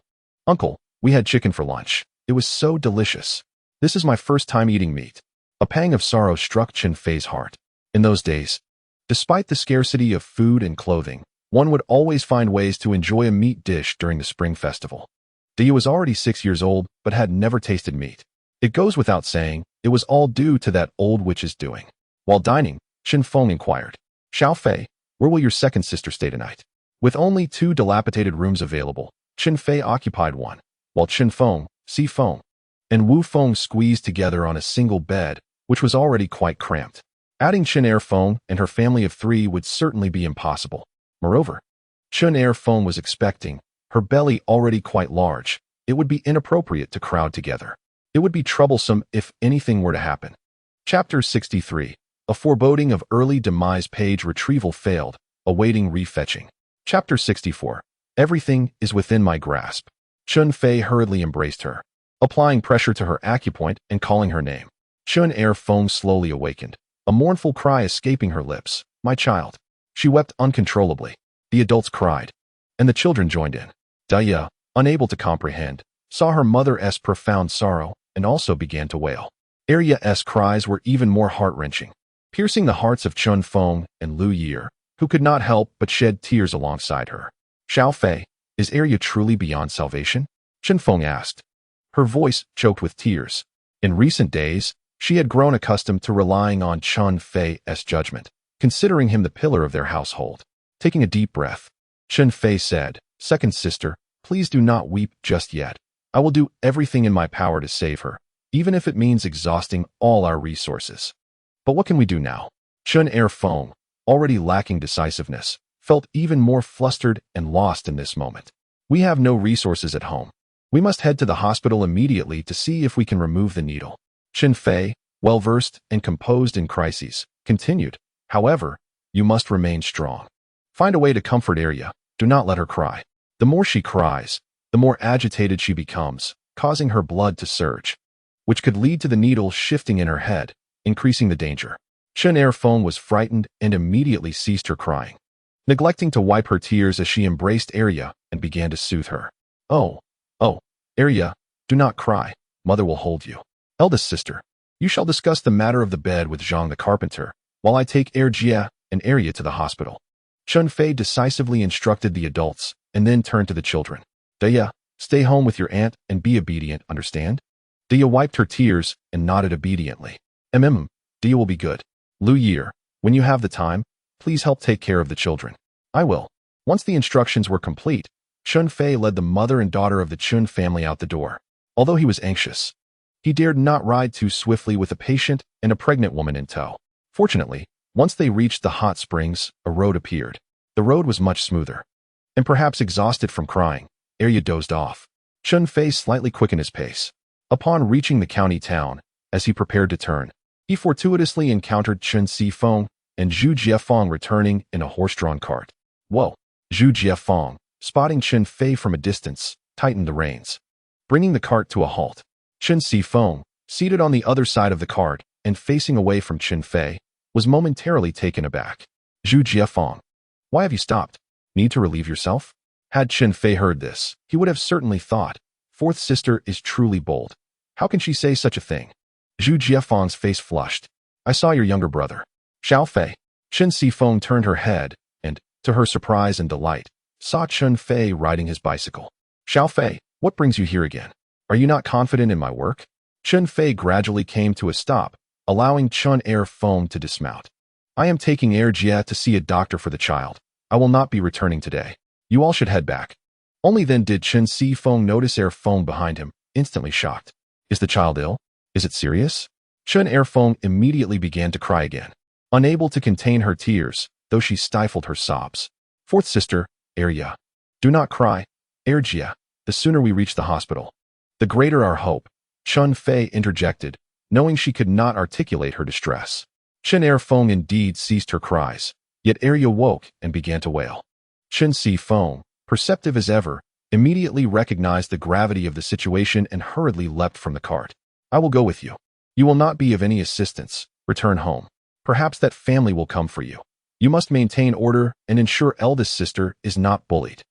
we had chicken for lunch. It was so delicious. This is my first time eating meat. A pang of sorrow struck Chen Fei's heart. In those days, despite the scarcity of food and clothing, one would always find ways to enjoy a meat dish during the spring festival. Dia was already 6 years old, but had never tasted meat. It goes without saying, it was all due to that old witch's doing. While dining, Chen Feng inquired, Xiao Fei, where will your second sister stay tonight? With only 2 dilapidated rooms available, Chen Fei occupied one, while Chen Feng, Si Feng, and Wu Feng squeezed together on a single bed, which was already quite cramped. Adding Chen Er Feng and her family of 3 would certainly be impossible. Moreover, Chen Er Feng was expecting, her belly already quite large. It would be inappropriate to crowd together. It would be troublesome if anything were to happen. Chapter 63. A foreboding of early demise. Page retrieval failed, awaiting refetching. Chapter 64. Everything is within my grasp. Chun Fei hurriedly embraced her, applying pressure to her acupoint and calling her name. Chen Er Feng slowly awakened, a mournful cry escaping her lips. My child. She wept uncontrollably. The adults cried, and the children joined in. Dia, unable to comprehend, saw her mother's profound sorrow and also began to wail. Arya's cries were even more heart-wrenching, piercing the hearts of Chun Feng and Liu Ye'er, who could not help but shed tears alongside her. Xiao Fei, is Arya truly beyond salvation? Chen Feng asked, her voice choked with tears. In recent days, she had grown accustomed to relying on Chun Fei's judgment, considering him the pillar of their household. Taking a deep breath, Chen Fei said, Second sister, please do not weep just yet. I will do everything in my power to save her, even if it means exhausting all our resources. But what can we do now? Chun Fei, already lacking decisiveness, felt even more flustered and lost in this moment. We have no resources at home. We must head to the hospital immediately to see if we can remove the needle. Chen Fei, well-versed and composed in crises, continued, however, you must remain strong. Find a way to comfort Arya. Do not let her cry. The more she cries, the more agitated she becomes, causing her blood to surge, which could lead to the needle shifting in her head, increasing the danger. Chen Fei was frightened and immediately ceased her crying, neglecting to wipe her tears as she embraced Arya and began to soothe her. Oh, Arya, do not cry. Mother will hold you. Eldest sister, you shall discuss the matter of the bed with Zhang the carpenter, while I take Jie and Arya to the hospital. Chun Fei decisively instructed the adults and then turned to the children. Dia, stay home with your aunt and be obedient, understand? Dia wiped her tears and nodded obediently. Dia will be good. Liu Yeer, when you have the time, please help take care of the children. I will. Once the instructions were complete, Chun Fei led the mother and daughter of the Chun family out the door. Although he was anxious, he dared not ride too swiftly with a patient and a pregnant woman in tow. Fortunately, once they reached the hot springs, a road appeared. The road was much smoother. And perhaps exhausted from crying, Arya dozed off. Chun Fei slightly quickened his pace. Upon reaching the county town, as he prepared to turn, he fortuitously encountered Chen Fei and Zhu Jiefeng returning in a horse-drawn cart. Whoa! Zhu Jiefeng, spotting Chen Fei from a distance, tightened the reins, bringing the cart to a halt. Chen Fei, seated on the other side of the cart and facing away from Chen Fei, was momentarily taken aback. Zhu Jiefeng, why have you stopped? Need to relieve yourself? Had Chen Fei heard this, he would have certainly thought, fourth sister is truly bold. How can she say such a thing? Zhu Jiefeng's face flushed. I saw your younger brother. Xiao Fei. Chen Fei turned her head and, to her surprise and delight, saw Chun Fei riding his bicycle. Xiao Fei, what brings you here again? Are you not confident in my work? Chun Fei gradually came to a stop, allowing Chun Fei to dismount. I am taking Jie to see a doctor for the child. I will not be returning today. You all should head back. Only then did Chen Fei notice Fei behind him, instantly shocked. Is the child ill? Is it serious? Chun Fei immediately began to cry again, unable to contain her tears, though she stifled her sobs. Fourth sister, Arya, do not cry. Jie, the sooner we reach the hospital, the greater our hope. Chun Fei interjected, knowing she could not articulate her distress. Chen Fei indeed ceased her cries, yet Arya woke and began to wail. Chen Fei, perceptive as ever, immediately recognized the gravity of the situation and hurriedly leapt from the cart. I will go with you. You will not be of any assistance. Return home. Perhaps that family will come for you. You must maintain order and ensure eldest sister is not bullied.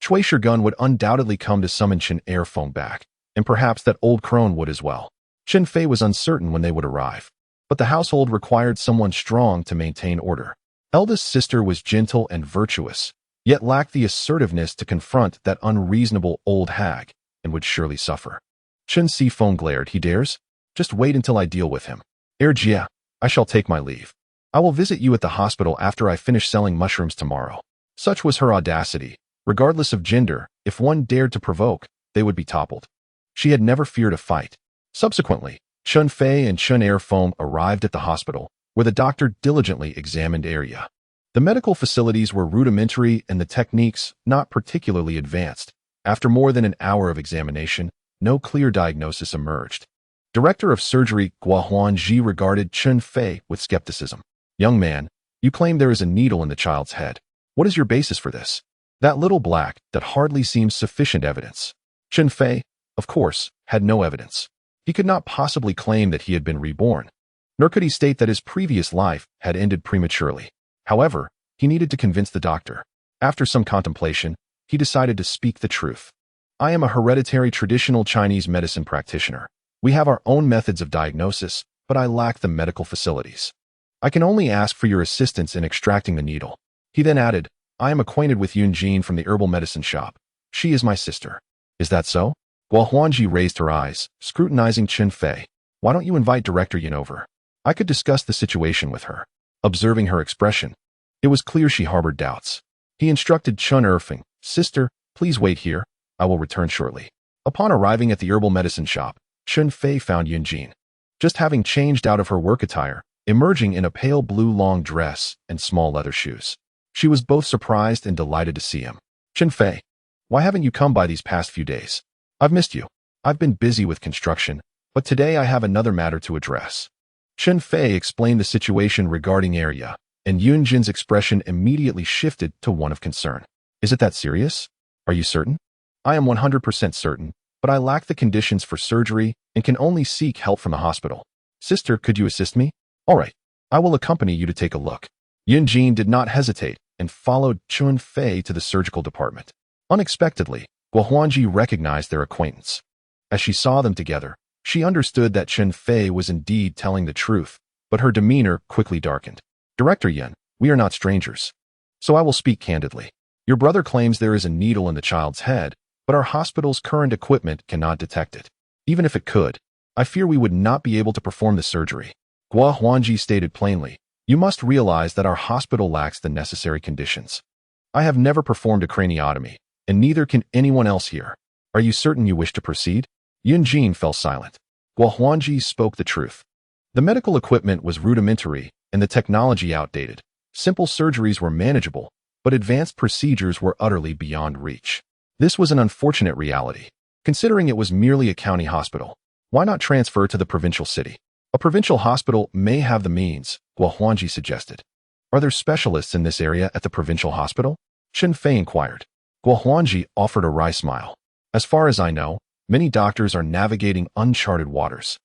Cui Shirgun would undoubtedly come to summon Chen Fei back, and perhaps that old crone would as well. Chen Fei was uncertain when they would arrive, but the household required someone strong to maintain order. Eldest sister was gentle and virtuous, yet lacked the assertiveness to confront that unreasonable old hag, and would surely suffer. Chen Fei glared. He dares? Just wait until I deal with him. Jie, I shall take my leave. I will visit you at the hospital after I finish selling mushrooms tomorrow. Such was her audacity. Regardless of gender, if one dared to provoke, they would be toppled. She had never feared a fight. Subsequently, Chun Fei and Chun Fei arrived at the hospital, where the doctor diligently examined Arya. The medical facilities were rudimentary and the techniques not particularly advanced. After more than an hour of examination, no clear diagnosis emerged. Director of Surgery Guo Huanji regarded Chun Fei with skepticism. Young man, you claim there is a needle in the child's head. What is your basis for this? That little black, that hardly seems sufficient evidence. Chun Fei, of course, had no evidence. He could not possibly claim that he had been reborn, nor could he state that his previous life had ended prematurely. However, he needed to convince the doctor. After some contemplation, he decided to speak the truth. I am a hereditary traditional Chinese medicine practitioner. We have our own methods of diagnosis, but I lack the medical facilities. I can only ask for your assistance in extracting the needle. He then added, I am acquainted with Yunjene from the herbal medicine shop. She is my sister. Is that so? Guo Huanji raised her eyes, scrutinizing Chen Fei. Why don't you invite Director Yin over? I could discuss the situation with her. Observing her expression, it was clear she harbored doubts. He instructed Chun Fei, Sister, please wait here. I I will return shortly. Upon arriving at the herbal medicine shop, Chun Fei found Yunjene, just having changed out of her work attire, emerging in a pale blue long dress and small leather shoes. She was both surprised and delighted to see him. Chen Fei, why haven't you come by these past few days? I've missed you. I've been busy with construction, but today I have another matter to address. Chen Fei explained the situation regarding area, and Yunjene's expression immediately shifted to one of concern. Is it that serious? Are you certain? I am 100% certain, but I lack the conditions for surgery and can only seek help from the hospital. Sister, could you assist me? All right, I will accompany you to take a look. Yunjene did not hesitate and followed Chun Fei to the surgical department. Unexpectedly, Guohuanji recognized their acquaintance. As she saw them together, she understood that Chen Fei was indeed telling the truth, but her demeanor quickly darkened. Director Yen, we are not strangers. So I will speak candidly. Your brother claims there is a needle in the child's head, but our hospital's current equipment cannot detect it. Even if it could, I fear we would not be able to perform the surgery. Guohuanji stated plainly, you must realize that our hospital lacks the necessary conditions. I have never performed a craniotomy, and neither can anyone else here. Are you certain you wish to proceed? Yunjene fell silent. Guohuanji spoke the truth. The medical equipment was rudimentary and the technology outdated. Simple surgeries were manageable, but advanced procedures were utterly beyond reach. This was an unfortunate reality. Considering it was merely a county hospital, why not transfer to the provincial city? A provincial hospital may have the means, Guohuanji suggested. Are there specialists in this area at the provincial hospital? Chen Fei inquired. Guohuanji offered a wry smile. As far as I know, many doctors are navigating uncharted waters.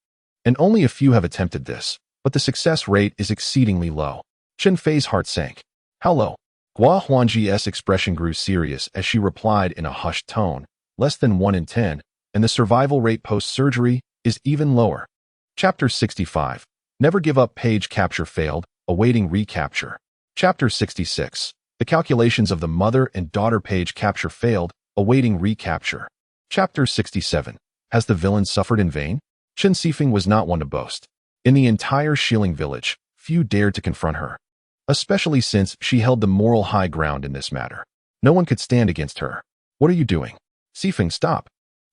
And only a few have attempted this, but the success rate is exceedingly low. Chen Fei's heart sank. How low? Guohuanji's expression grew serious as she replied in a hushed tone, less than 1 in 10, and the survival rate post-surgery is even lower. Chapter 65. Never give up. Page capture failed, awaiting recapture. Chapter 66. The calculations of the mother and daughter. Page capture failed, awaiting recapture. Chapter 67. Has the villain suffered in vain? Chen Sifeng was not one to boast. In the entire Shilling village, few dared to confront her, especially since she held the moral high ground in this matter. No one could stand against her. What are you doing? Sifeng, stop.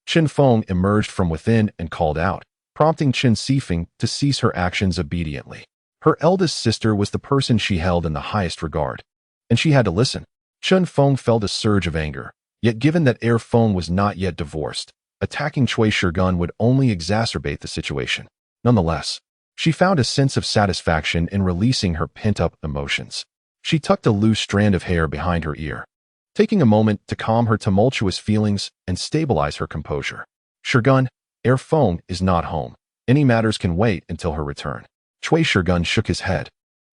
Chen Feng emerged from within and called out, prompting Chen Sifeng to cease her actions obediently. Her eldest sister was the person she held in the highest regard, and she had to listen. Chen Feng felt a surge of anger, yet given that Heir Feng was not yet divorced, attacking Cui Shirgun would only exacerbate the situation. Nonetheless, she found a sense of satisfaction in releasing her pent-up emotions. She tucked a loose strand of hair behind her ear, taking a moment to calm her tumultuous feelings and stabilize her composure. Shirgun, Heir Feng is not home. Any matters can wait until her return. Cui Shirgun shook his head,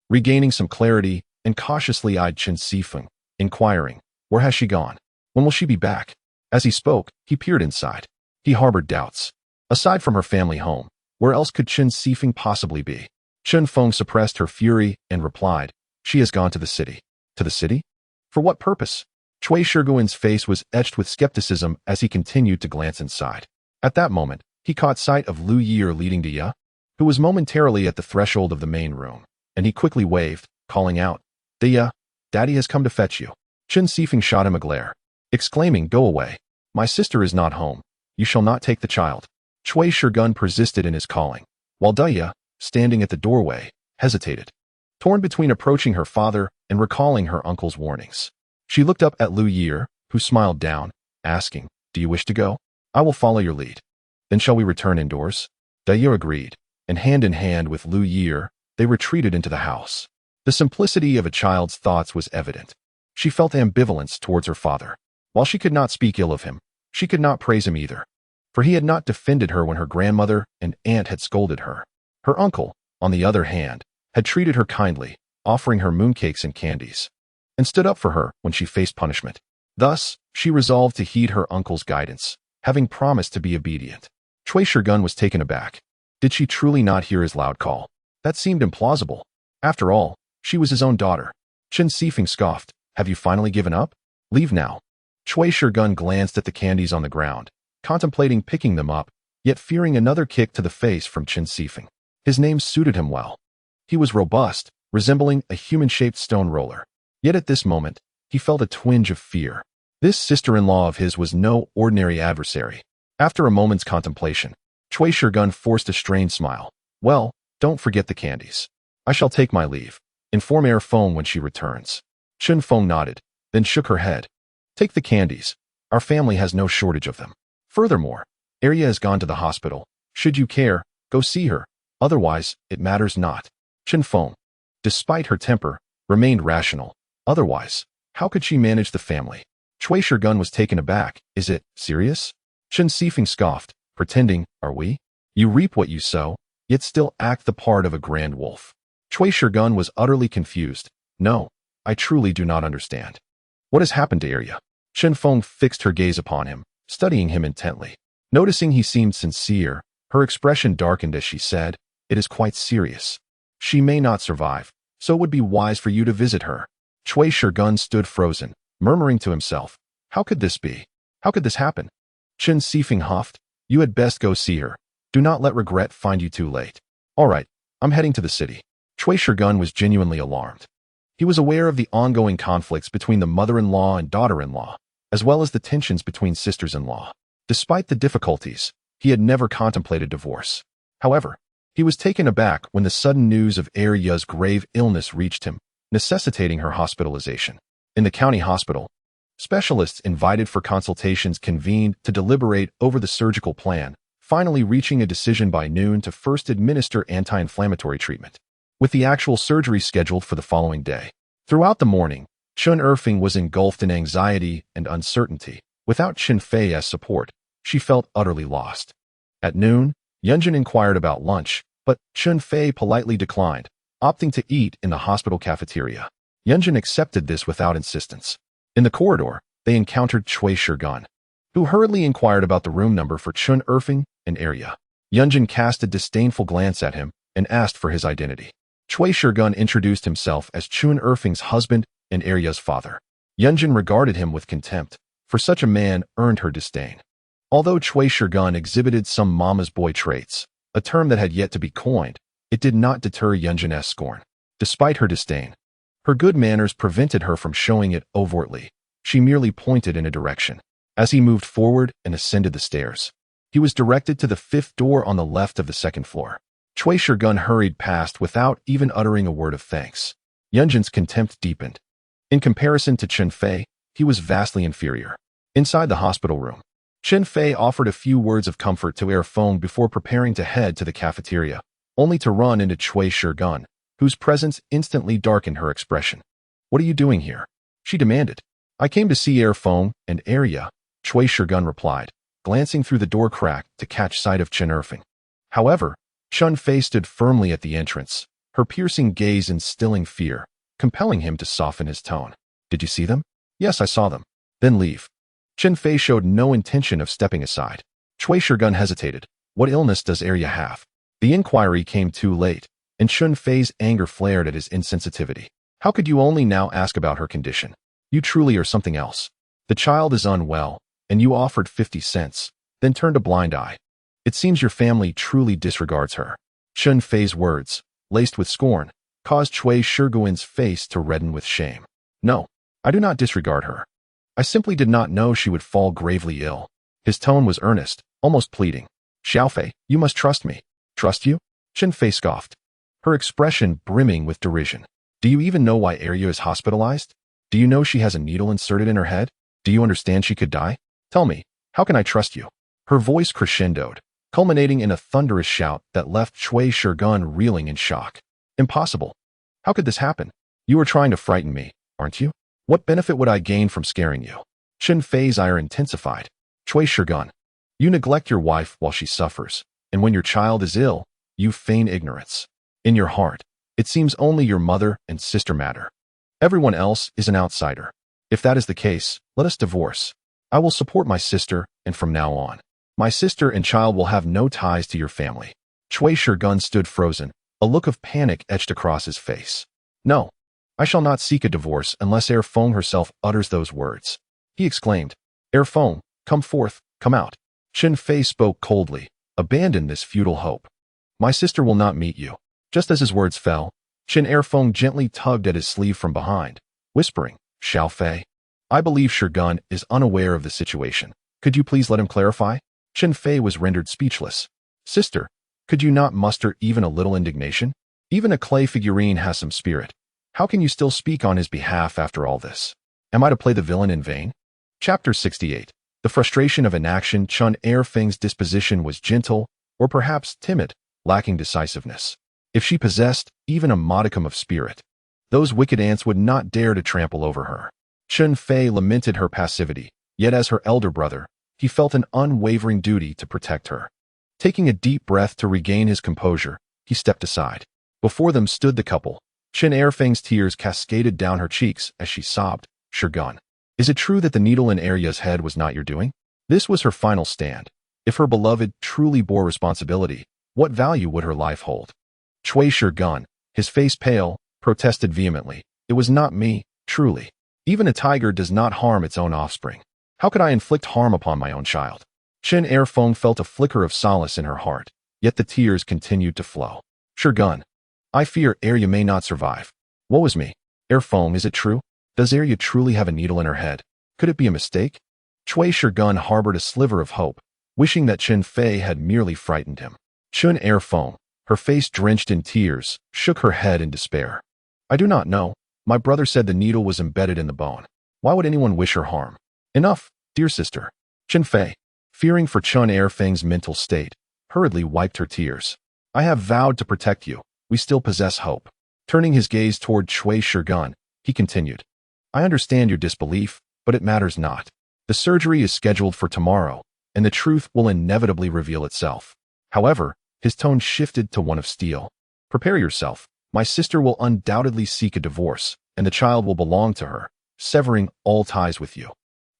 regaining some clarity, and cautiously eyed Chen Sifeng, inquiring, where has she gone? When will she be back? As he spoke, he peered inside. He harbored doubts. Aside from her family home, where else could Chen Sifeng possibly be? Chen Feng suppressed her fury and replied, she has gone to the city. To the city? For what purpose? Cui Shirguan's face was etched with skepticism as he continued to glance inside. At that moment, he caught sight of Liu Yeer leading Dia, who was momentarily at the threshold of the main room, and he quickly waved, calling out, Dia, Daddy has come to fetch you. Chen Sifeng shot him a glare, exclaiming, go away. My sister is not home. You shall not take the child. Cui Shirgun persisted in his calling, while Dia, standing at the doorway, hesitated, torn between approaching her father and recalling her uncle's warnings. She looked up at Liu Yeer, who smiled down, asking, do you wish to go? I will follow your lead. Then shall we return indoors? Dia agreed, and hand in hand with Liu Yeer, they retreated into the house. The simplicity of a child's thoughts was evident. She felt ambivalence towards her father. While she could not speak ill of him, she could not praise him either, for he had not defended her when her grandmother and aunt had scolded her. Her uncle, on the other hand, had treated her kindly, offering her mooncakes and candies, and stood up for her when she faced punishment. Thus, she resolved to heed her uncle's guidance, having promised to be obedient. Cui Shirgun was taken aback. Did she truly not hear his loud call? That seemed implausible. After all, she was his own daughter. Chen Sifeng scoffed, have you finally given up? Leave now. Cui Shirgun glanced at the candies on the ground, contemplating picking them up, yet fearing another kick to the face from Chen Sifeng. His name suited him well. He was robust, resembling a human-shaped stone roller. Yet at this moment, he felt a twinge of fear. This sister-in-law of his was no ordinary adversary. After a moment's contemplation, Cui Shirgun forced a strained smile. Well, don't forget the candies. I shall take my leave. Inform Air Feng when she returns. Chun Feng nodded, then shook her head. Take the candies. Our family has no shortage of them. Furthermore, Arya has gone to the hospital. Should you care, go see her. Otherwise, it matters not. Chun Feng, despite her temper, remained rational. Otherwise, how could she manage the family? Cui Shirgun was taken aback. Is it serious? Chen Fei scoffed, pretending, are we? You reap what you sow, yet still act the part of a grand wolf. Cui Shirgun was utterly confused. No, I truly do not understand. What has happened to Arya? Chen Feng fixed her gaze upon him, studying him intently. Noticing he seemed sincere, her expression darkened as she said, it is quite serious. She may not survive, so it would be wise for you to visit her. Cui Shirgun stood frozen, murmuring to himself, how could this be? How could this happen? Chen Fei huffed, you had best go see her. Do not let regret find you too late. All right, I'm heading to the city. Cui Shirgun was genuinely alarmed. He was aware of the ongoing conflicts between the mother-in-law and daughter-in-law, as well as the tensions between sisters-in-law. Despite the difficulties, he had never contemplated divorce. However, he was taken aback when the sudden news of Arya's grave illness reached him, necessitating her hospitalization. In the county hospital, specialists invited for consultations convened to deliberate over the surgical plan, finally reaching a decision by noon to first administer anti-inflammatory treatment, with the actual surgery scheduled for the following day. Throughout the morning, Chun Feay was engulfed in anxiety and uncertainty. Without Chen Fei as support, she felt utterly lost. At noon, Yunjene inquired about lunch, but Chun Fei politely declined, opting to eat in the hospital cafeteria. Yunjene accepted this without insistence. In the corridor, they encountered Cui Shirgun, who hurriedly inquired about the room number for Chun Feay and Arya. Yunjene cast a disdainful glance at him and asked for his identity. Cui Shirgun introduced himself as Chun Feay's husband and Arya's father. Yunjene regarded him with contempt, for such a man earned her disdain. Although Cui Shirgun exhibited some mama's boy traits, a term that had yet to be coined, it did not deter Yunjene's scorn. Despite her disdain, her good manners prevented her from showing it overtly. She merely pointed in a direction. As he moved forward and ascended the stairs, he was directed to the fifth door on the left of the second floor. Cui Shirgun hurried past without even uttering a word of thanks. Yunjene's contempt deepened. In comparison to Chen Fei, he was vastly inferior. Inside the hospital room, Chen Fei offered a few words of comfort to Air Feng before preparing to head to the cafeteria, only to run into Cui Shirgun, whose presence instantly darkened her expression. What are you doing here? She demanded. I came to see Air Feng and Arya, Cui Shirgun replied, glancing through the door crack to catch sight of Chen Fei. However, Chun Fei stood firmly at the entrance, her piercing gaze instilling fear, compelling him to soften his tone. Did you see them? Yes, I saw them. Then leave. Chen Fei showed no intention of stepping aside. Cui Shirgun hesitated. What illness does Arya have? The inquiry came too late, and Chun Fei's anger flared at his insensitivity. How could you only now ask about her condition? You truly are something else. The child is unwell, and you offered 50 cents, then turned a blind eye. It seems your family truly disregards her. Chun Fei's words, laced with scorn, caused Cui Shirgun's face to redden with shame. No, I do not disregard her. I simply did not know she would fall gravely ill. His tone was earnest, almost pleading. Xiaofei, you must trust me. Trust you? Chen Fei scoffed, her expression brimming with derision. Do you even know why Arya is hospitalized? Do you know she has a needle inserted in her head? Do you understand she could die? Tell me, how can I trust you? Her voice crescendoed, culminating in a thunderous shout that left Cui Shirgun reeling in shock. Impossible. How could this happen? You are trying to frighten me, aren't you? What benefit would I gain from scaring you? Chen Fei's ire intensified. Cui Shirgun, you neglect your wife while she suffers, and when your child is ill, you feign ignorance. In your heart, it seems only your mother and sister matter. Everyone else is an outsider. If that is the case, let us divorce. I will support my sister, and from now on, my sister and child will have no ties to your family. Cui Shirgun stood frozen, a look of panic etched across his face. No, I shall not seek a divorce unless Air Feng herself utters those words. He exclaimed, Air Feng, come forth, come out. Chen Fei spoke coldly, abandon this futile hope. My sister will not meet you. Just as his words fell, Chen Air Feng gently tugged at his sleeve from behind, whispering, Xiaofei. I believe Shogun is unaware of the situation. Could you please let him clarify? Chen Fei was rendered speechless. Sister, could you not muster even a little indignation? Even a clay figurine has some spirit. How can you still speak on his behalf after all this? Am I to play the villain in vain? Chapter 68. The frustration of inaction. Chun Erfeng's disposition was gentle, or perhaps timid, lacking decisiveness. If she possessed even a modicum of spirit, those wicked ants would not dare to trample over her. Chun Fei lamented her passivity, yet as her elder brother, he felt an unwavering duty to protect her. Taking a deep breath to regain his composure, he stepped aside. Before them stood the couple. Chen Erfeng's tears cascaded down her cheeks as she sobbed. Shogun, is it true that the needle in Arya's head was not your doing? This was her final stand. If her beloved truly bore responsibility, what value would her life hold? Chui Shogun, his face pale, protested vehemently. It was not me, truly. Even a tiger does not harm its own offspring. How could I inflict harm upon my own child? Chen Erfeng felt a flicker of solace in her heart, yet the tears continued to flow. Shogun, I fear Arya may not survive. Woe is me. Erfeng, is it true? Does Arya truly have a needle in her head? Could it be a mistake? Chui Shogun harbored a sliver of hope, wishing that Chen Fei had merely frightened him. Chun Erfeng, her face drenched in tears, shook her head in despair. I do not know. My brother said the needle was embedded in the bone. Why would anyone wish her harm? Enough, dear sister. Chen Fei, fearing for Chun Erfeng's mental state, hurriedly wiped her tears. I have vowed to protect you. We still possess hope. Turning his gaze toward Chui Shogun, he continued. I understand your disbelief, but it matters not. The surgery is scheduled for tomorrow, and the truth will inevitably reveal itself. However, his tone shifted to one of steel. Prepare yourself. My sister will undoubtedly seek a divorce, and the child will belong to her, severing all ties with you,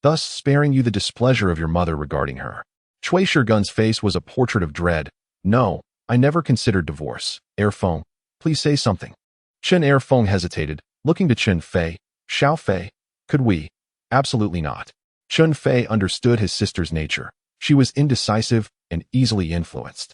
thus sparing you the displeasure of your mother regarding her. Chui Shogun's face was a portrait of dread. No, I never considered divorce. Erfeng, please say something. Chen Erfeng hesitated, looking to Chun Feay. Xiao Fei, could we? Absolutely not. Chun Fei understood his sister's nature. She was indecisive and easily influenced,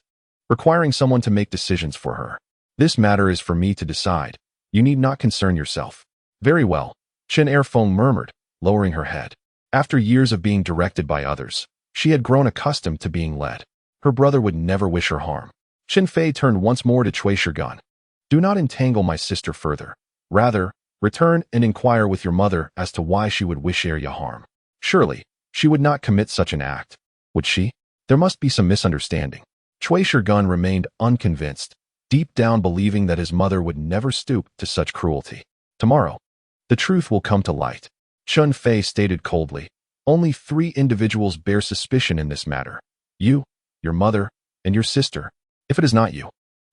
requiring someone to make decisions for her. This matter is for me to decide. You need not concern yourself. Very well, Chen Erfeng murmured, lowering her head. After years of being directed by others, she had grown accustomed to being led. Her brother would never wish her harm. Chen Fei turned once more to Chui Shogun. Do not entangle my sister further. Rather, return and inquire with your mother as to why she would wish Arya harm. Surely, she would not commit such an act, would she? There must be some misunderstanding. Chui Shogun remained unconvinced, deep down believing that his mother would never stoop to such cruelty. Tomorrow, the truth will come to light. Chun Fei stated coldly. Only 3 individuals bear suspicion in this matter. You, your mother, and your sister. If it is not you,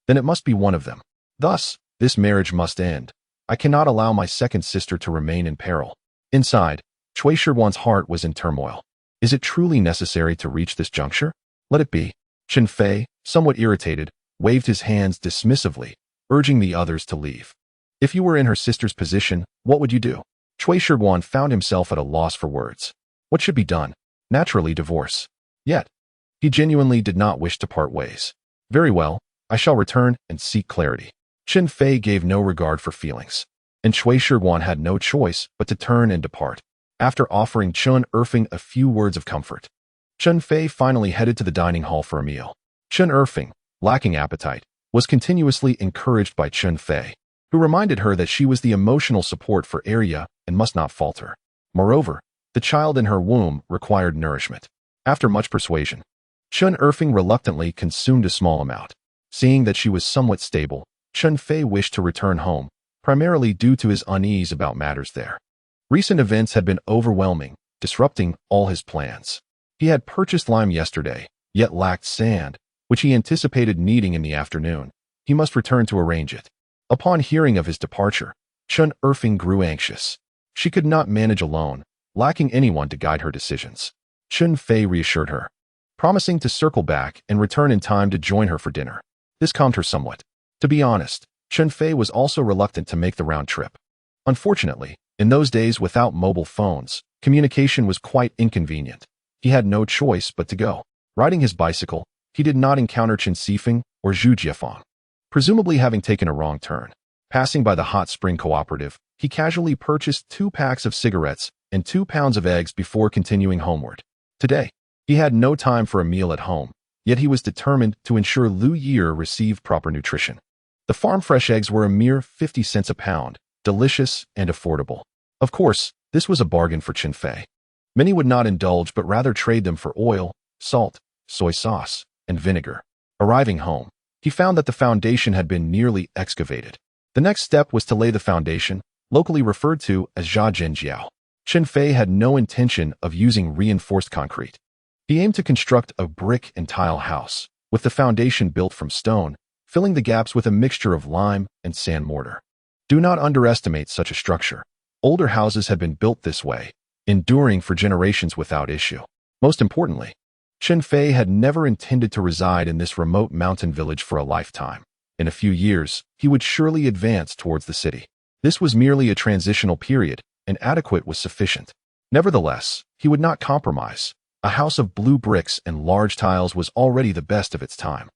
then it must be one of them. Thus, this marriage must end. I cannot allow my second sister to remain in peril. Inside, Chui Shogun's heart was in turmoil. Is it truly necessary to reach this juncture? Let it be. Chen Fei, somewhat irritated, waved his hands dismissively, urging the others to leave. If you were in her sister's position, what would you do? Chui Shogun found himself at a loss for words. What should be done? Naturally, divorce. Yet, he genuinely did not wish to part ways. Very well, I shall return and seek clarity. Chen Fei gave no regard for feelings, and Chui Shogun had no choice but to turn and depart. After offering Chun Erfeng a few words of comfort, Chen Fei finally headed to the dining hall for a meal. Chun Erfeng, lacking appetite, was continuously encouraged by Chen Fei, who reminded her that she was the emotional support for Arya and must not falter. Moreover, the child in her womb required nourishment. After much persuasion, Chun Erfeng reluctantly consumed a small amount. Seeing that she was somewhat stable, Chen Fei wished to return home, primarily due to his unease about matters there. Recent events had been overwhelming, disrupting all his plans. He had purchased lime yesterday, yet lacked sand, which he anticipated needing in the afternoon. He must return to arrange it. Upon hearing of his departure, Chun Erfeng grew anxious. She could not manage alone, lacking anyone to guide her decisions. Chun Fei reassured her, promising to circle back and return in time to join her for dinner. This calmed her somewhat. To be honest, Chen Fei was also reluctant to make the round trip. Unfortunately, in those days without mobile phones, communication was quite inconvenient. He had no choice but to go. Riding his bicycle, he did not encounter Chen Sifeng or Zhu Jiefeng, presumably having taken a wrong turn. Passing by the hot spring cooperative, he casually purchased 2 packs of cigarettes and 2 pounds of eggs before continuing homeward. Today, he had no time for a meal at home, yet he was determined to ensure Liu Ye'er received proper nutrition. The farm-fresh eggs were a mere 50 cents a pound, delicious and affordable. Of course, this was a bargain for Chen Fei. Many would not indulge but rather trade them for oil, salt, soy sauce, and vinegar. Arriving home, he found that the foundation had been nearly excavated. The next step was to lay the foundation, locally referred to as jiao. Chen Fei had no intention of using reinforced concrete. He aimed to construct a brick and tile house, with the foundation built from stone, filling the gaps with a mixture of lime and sand mortar. Do not underestimate such a structure. Older houses had been built this way, enduring for generations without issue. Most importantly, Chen Fei had never intended to reside in this remote mountain village for a lifetime. In a few years, he would surely advance towards the city. This was merely a transitional period, and adequate was sufficient. Nevertheless, he would not compromise. A house of blue bricks and large tiles was already the best of its time.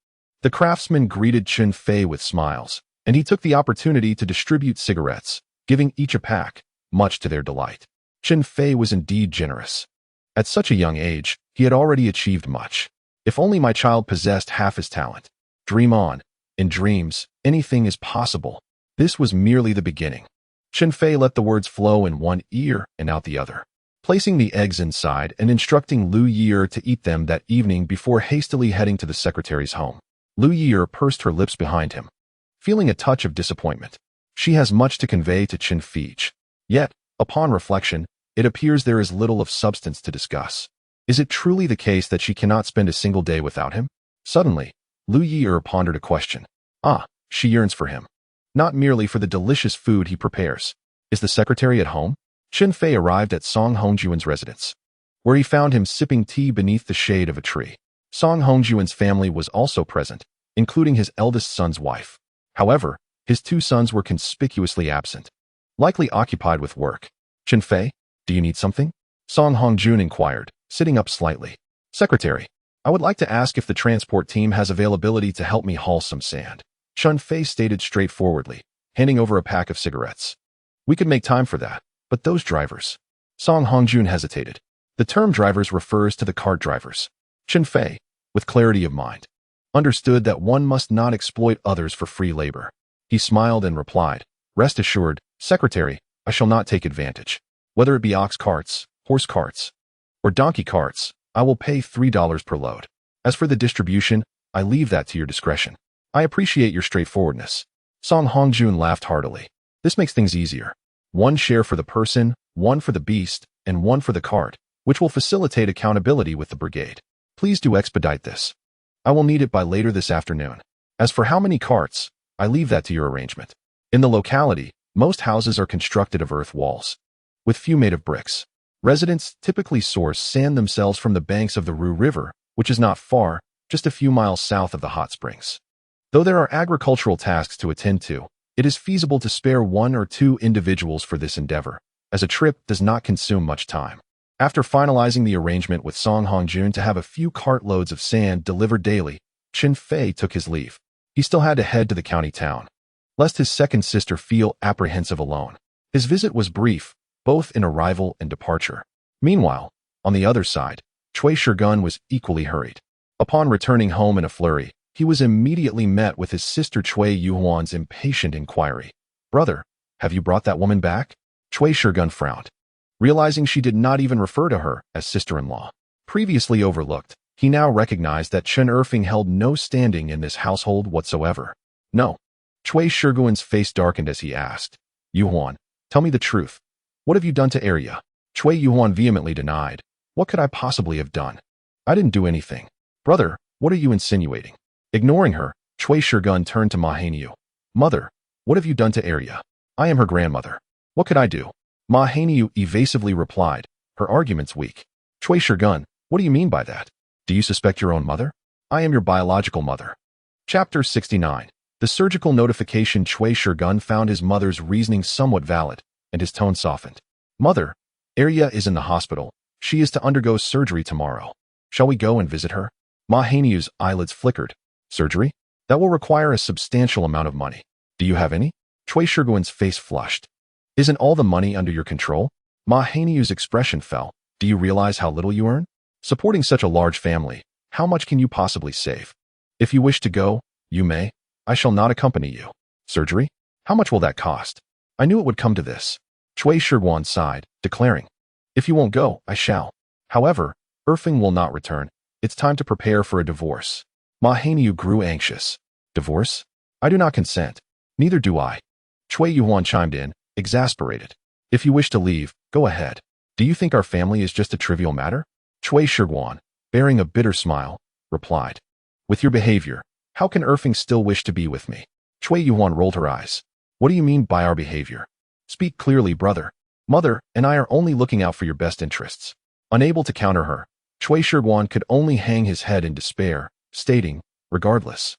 The craftsman greeted Chen Fei with smiles, and he took the opportunity to distribute cigarettes, giving each a pack, much to their delight. Chen Fei was indeed generous. At such a young age, he had already achieved much. If only my child possessed half his talent. Dream on. In dreams, anything is possible. This was merely the beginning. Chen Fei let the words flow in one ear and out the other, placing the eggs inside and instructing Liu Ye'er to eat them that evening before hastily heading to the secretary's home. Liu Ye'er pursed her lips behind him, feeling a touch of disappointment. She has much to convey to Chun Feay. Yet, upon reflection, it appears there is little of substance to discuss. Is it truly the case that she cannot spend a single day without him? Suddenly, Liu Ye'er pondered a question. She yearns for him. Not merely for the delicious food he prepares. Is the secretary at home? Chen Fei arrived at Song Hongjuan's residence, where he found him sipping tea beneath the shade of a tree. Song Hongjuan's family was also present, including his eldest son's wife. However, his 2 sons were conspicuously absent, likely occupied with work. Chen Fei, do you need something? Song Hongjun inquired, sitting up slightly. Secretary, I would like to ask if the transport team has availability to help me haul some sand. Chun Fei stated straightforwardly, handing over a pack of cigarettes. We could make time for that, but those drivers. Song Hongjun hesitated. The term drivers refers to the cart drivers. Chen Fei, with clarity of mind, understood that one must not exploit others for free labor. He smiled and replied, rest assured, Secretary, I shall not take advantage. Whether it be ox carts, horse carts, or donkey carts, I will pay $3 per load. As for the distribution, I leave that to your discretion. I appreciate your straightforwardness. Song Hongjun laughed heartily. This makes things easier. 1 share for the person, 1 for the beast, and 1 for the cart, which will facilitate accountability with the brigade. Please do expedite this. I will need it by later this afternoon. As for how many carts, I leave that to your arrangement. In the locality, most houses are constructed of earth walls, with few made of bricks. Residents typically source sand themselves from the banks of the Ru River, which is not far, just a few miles south of the hot springs. Though there are agricultural tasks to attend to, it is feasible to spare 1 or 2 individuals for this endeavor, as a trip does not consume much time. After finalizing the arrangement with Song Hongjun to have a few cartloads of sand delivered daily, Chen Fei took his leave. He still had to head to the county town, lest his second sister feel apprehensive alone. His visit was brief, both in arrival and departure. Meanwhile, on the other side, Cui Shirgun was equally hurried. Upon returning home in a flurry, he was immediately met with his sister Cui Yuhuan's impatient inquiry. Brother, have you brought that woman back? Cui Shirgun frowned, realizing she did not even refer to her as sister-in-law. Previously overlooked, he now recognized that Chen Erfing held no standing in this household whatsoever. No. Cui Shirgun's face darkened as he asked, Yuhuan, tell me the truth. What have you done to Arya? Cui Yuhuan vehemently denied. What could I possibly have done? I didn't do anything. Brother, what are you insinuating? Ignoring her, Cui Shirgun turned to Ma Hainiu. Mother, what have you done to Arya? I am her grandmother. What could I do? Ma Hainiu evasively replied, her arguments weak. Cui Shirgun, what do you mean by that? Do you suspect your own mother? I am your biological mother. Chapter 69. The surgical notification. Cui Shirgun found his mother's reasoning somewhat valid, and his tone softened. Mother, Arya is in the hospital. She is to undergo surgery tomorrow. Shall we go and visit her? Ma Hainiu's eyelids flickered. Surgery? That will require a substantial amount of money. Do you have any? Cui Shirgun's face flushed. Isn't all the money under your control? Ma Haniu's expression fell. Do you realize how little you earn? Supporting such a large family, how much can you possibly save? If you wish to go, you may. I shall not accompany you. Surgery? How much will that cost? I knew it would come to this. Cui Shiguan sighed, declaring, if you won't go, I shall. However, Erfing will not return. It's time to prepare for a divorce. Ma Haniu grew anxious. Divorce? I do not consent. Neither do I. Cui Yuan chimed in, exasperated. If you wish to leave, go ahead. Do you think our family is just a trivial matter? Cui Shiguan, bearing a bitter smile, replied. With your behavior, how can Erfing still wish to be with me? Cui Yuan rolled her eyes. What do you mean by our behavior? Speak clearly, brother. Mother and I are only looking out for your best interests. Unable to counter her, Cui Shiguan could only hang his head in despair, stating, regardless.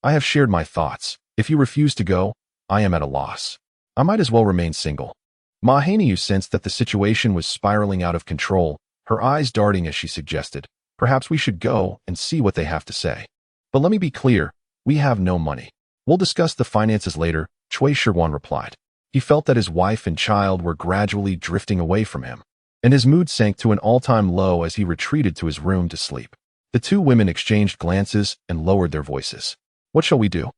I have shared my thoughts. If you refuse to go, I am at a loss. I might as well remain single. Ma Haniu sensed that the situation was spiraling out of control, her eyes darting as she suggested, perhaps we should go and see what they have to say. But let me be clear, we have no money. We'll discuss the finances later, Cui Shiguan replied. He felt that his wife and child were gradually drifting away from him, and his mood sank to an all-time low as he retreated to his room to sleep. The two women exchanged glances and lowered their voices. What shall we do?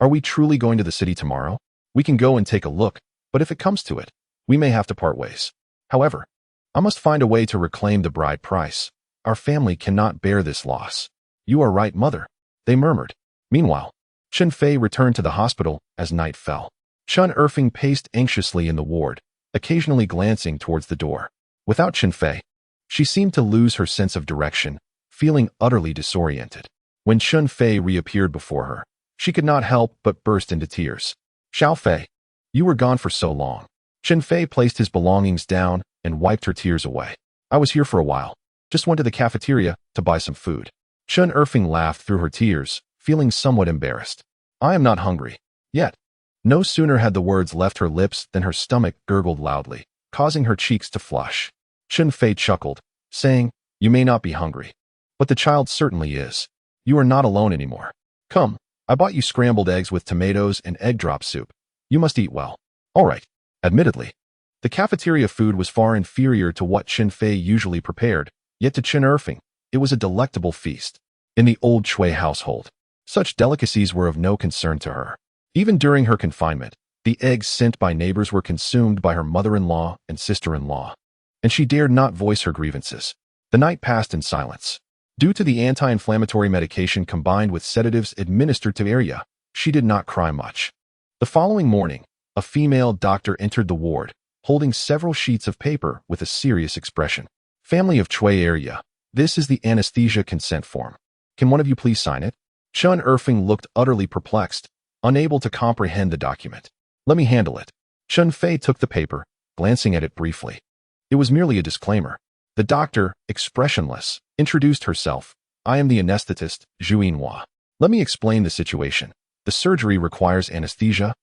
Are we truly going to the city tomorrow? We can go and take a look, but if it comes to it, we may have to part ways. However, I must find a way to reclaim the bride price. Our family cannot bear this loss. You are right, mother, they murmured. Meanwhile, Chen Fei returned to the hospital as night fell. Chun Erfing paced anxiously in the ward, occasionally glancing towards the door. Without Chen Fei, she seemed to lose her sense of direction, feeling utterly disoriented. When Chun Feay reappeared before her, she could not help but burst into tears. Xiao Fei, you were gone for so long. Chen Fei placed his belongings down and wiped her tears away. I was here for a while. Just went to the cafeteria to buy some food. Chun Erfing laughed through her tears, feeling somewhat embarrassed. I am not hungry. Yet. No sooner had the words left her lips than her stomach gurgled loudly, causing her cheeks to flush. Chun Fei chuckled, saying, You may not be hungry. But the child certainly is. You are not alone anymore. Come, I bought you scrambled eggs with tomatoes and egg drop soup. You must eat well. All right. Admittedly, the cafeteria food was far inferior to what Chen Fei usually prepared, yet to Chen Erfing, it was a delectable feast. In the old Cui household, such delicacies were of no concern to her. Even during her confinement, the eggs sent by neighbors were consumed by her mother-in-law and sister-in-law, and she dared not voice her grievances. The night passed in silence. Due to the anti-inflammatory medication combined with sedatives administered to Arya, she did not cry much. The following morning, a female doctor entered the ward, holding several sheets of paper with a serious expression. Family of Cui Arya, this is the anesthesia consent form. Can one of you please sign it? Chun Erfing looked utterly perplexed, unable to comprehend the document. Let me handle it. Chun Fei took the paper, glancing at it briefly. It was merely a disclaimer. The doctor, expressionless, introduced herself. I am the anesthetist, Yunjene. Let me explain the situation. The surgery requires anesthesia,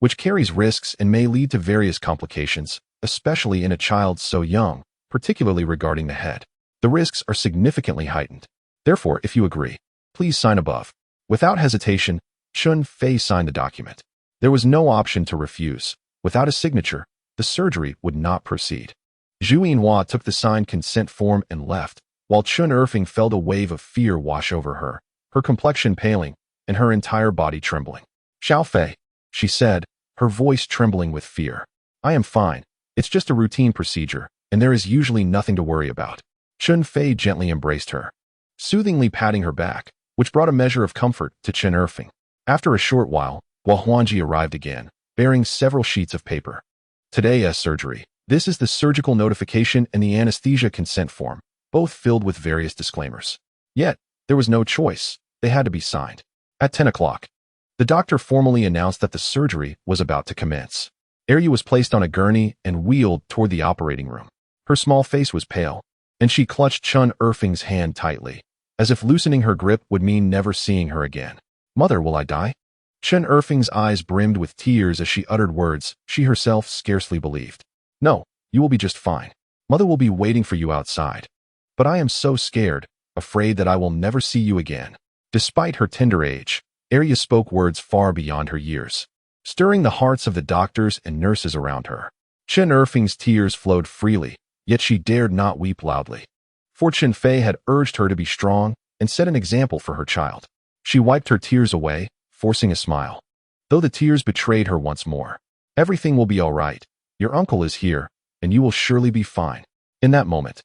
which carries risks and may lead to various complications, especially in a child so young, particularly regarding the head. The risks are significantly heightened. Therefore, if you agree, please sign above. Without hesitation, Chun Fei signed the document. There was no option to refuse. Without a signature, the surgery would not proceed. Yunjene took the signed consent form and left, while Chun Erfing felt a wave of fear wash over her, her complexion paling, and her entire body trembling. Xiao Fei, she said, her voice trembling with fear. I am fine. It's just a routine procedure, and there is usually nothing to worry about. Chun Fei gently embraced her, soothingly patting her back, which brought a measure of comfort to Chen Erfing. After a short while, Huangji arrived again, bearing several sheets of paper. Today's surgery. This is the surgical notification and the anesthesia consent form, both filled with various disclaimers. Yet, there was no choice. They had to be signed. At 10 o'clock, the doctor formally announced that the surgery was about to commence. Arya was placed on a gurney and wheeled toward the operating room. Her small face was pale, and she clutched Chun Erfing's hand tightly, as if loosening her grip would mean never seeing her again. Mother, will I die? Chen Erfing's eyes brimmed with tears as she uttered words she herself scarcely believed. No, you will be just fine. Mother will be waiting for you outside. But I am so scared, afraid that I will never see you again. Despite her tender age, Arya spoke words far beyond her years, stirring the hearts of the doctors and nurses around her. Chen Erfing's tears flowed freely, yet she dared not weep loudly. For Chun Feay had urged her to be strong and set an example for her child. She wiped her tears away, forcing a smile. Though the tears betrayed her once more. Everything will be all right. Your uncle is here, and you will surely be fine. In that moment,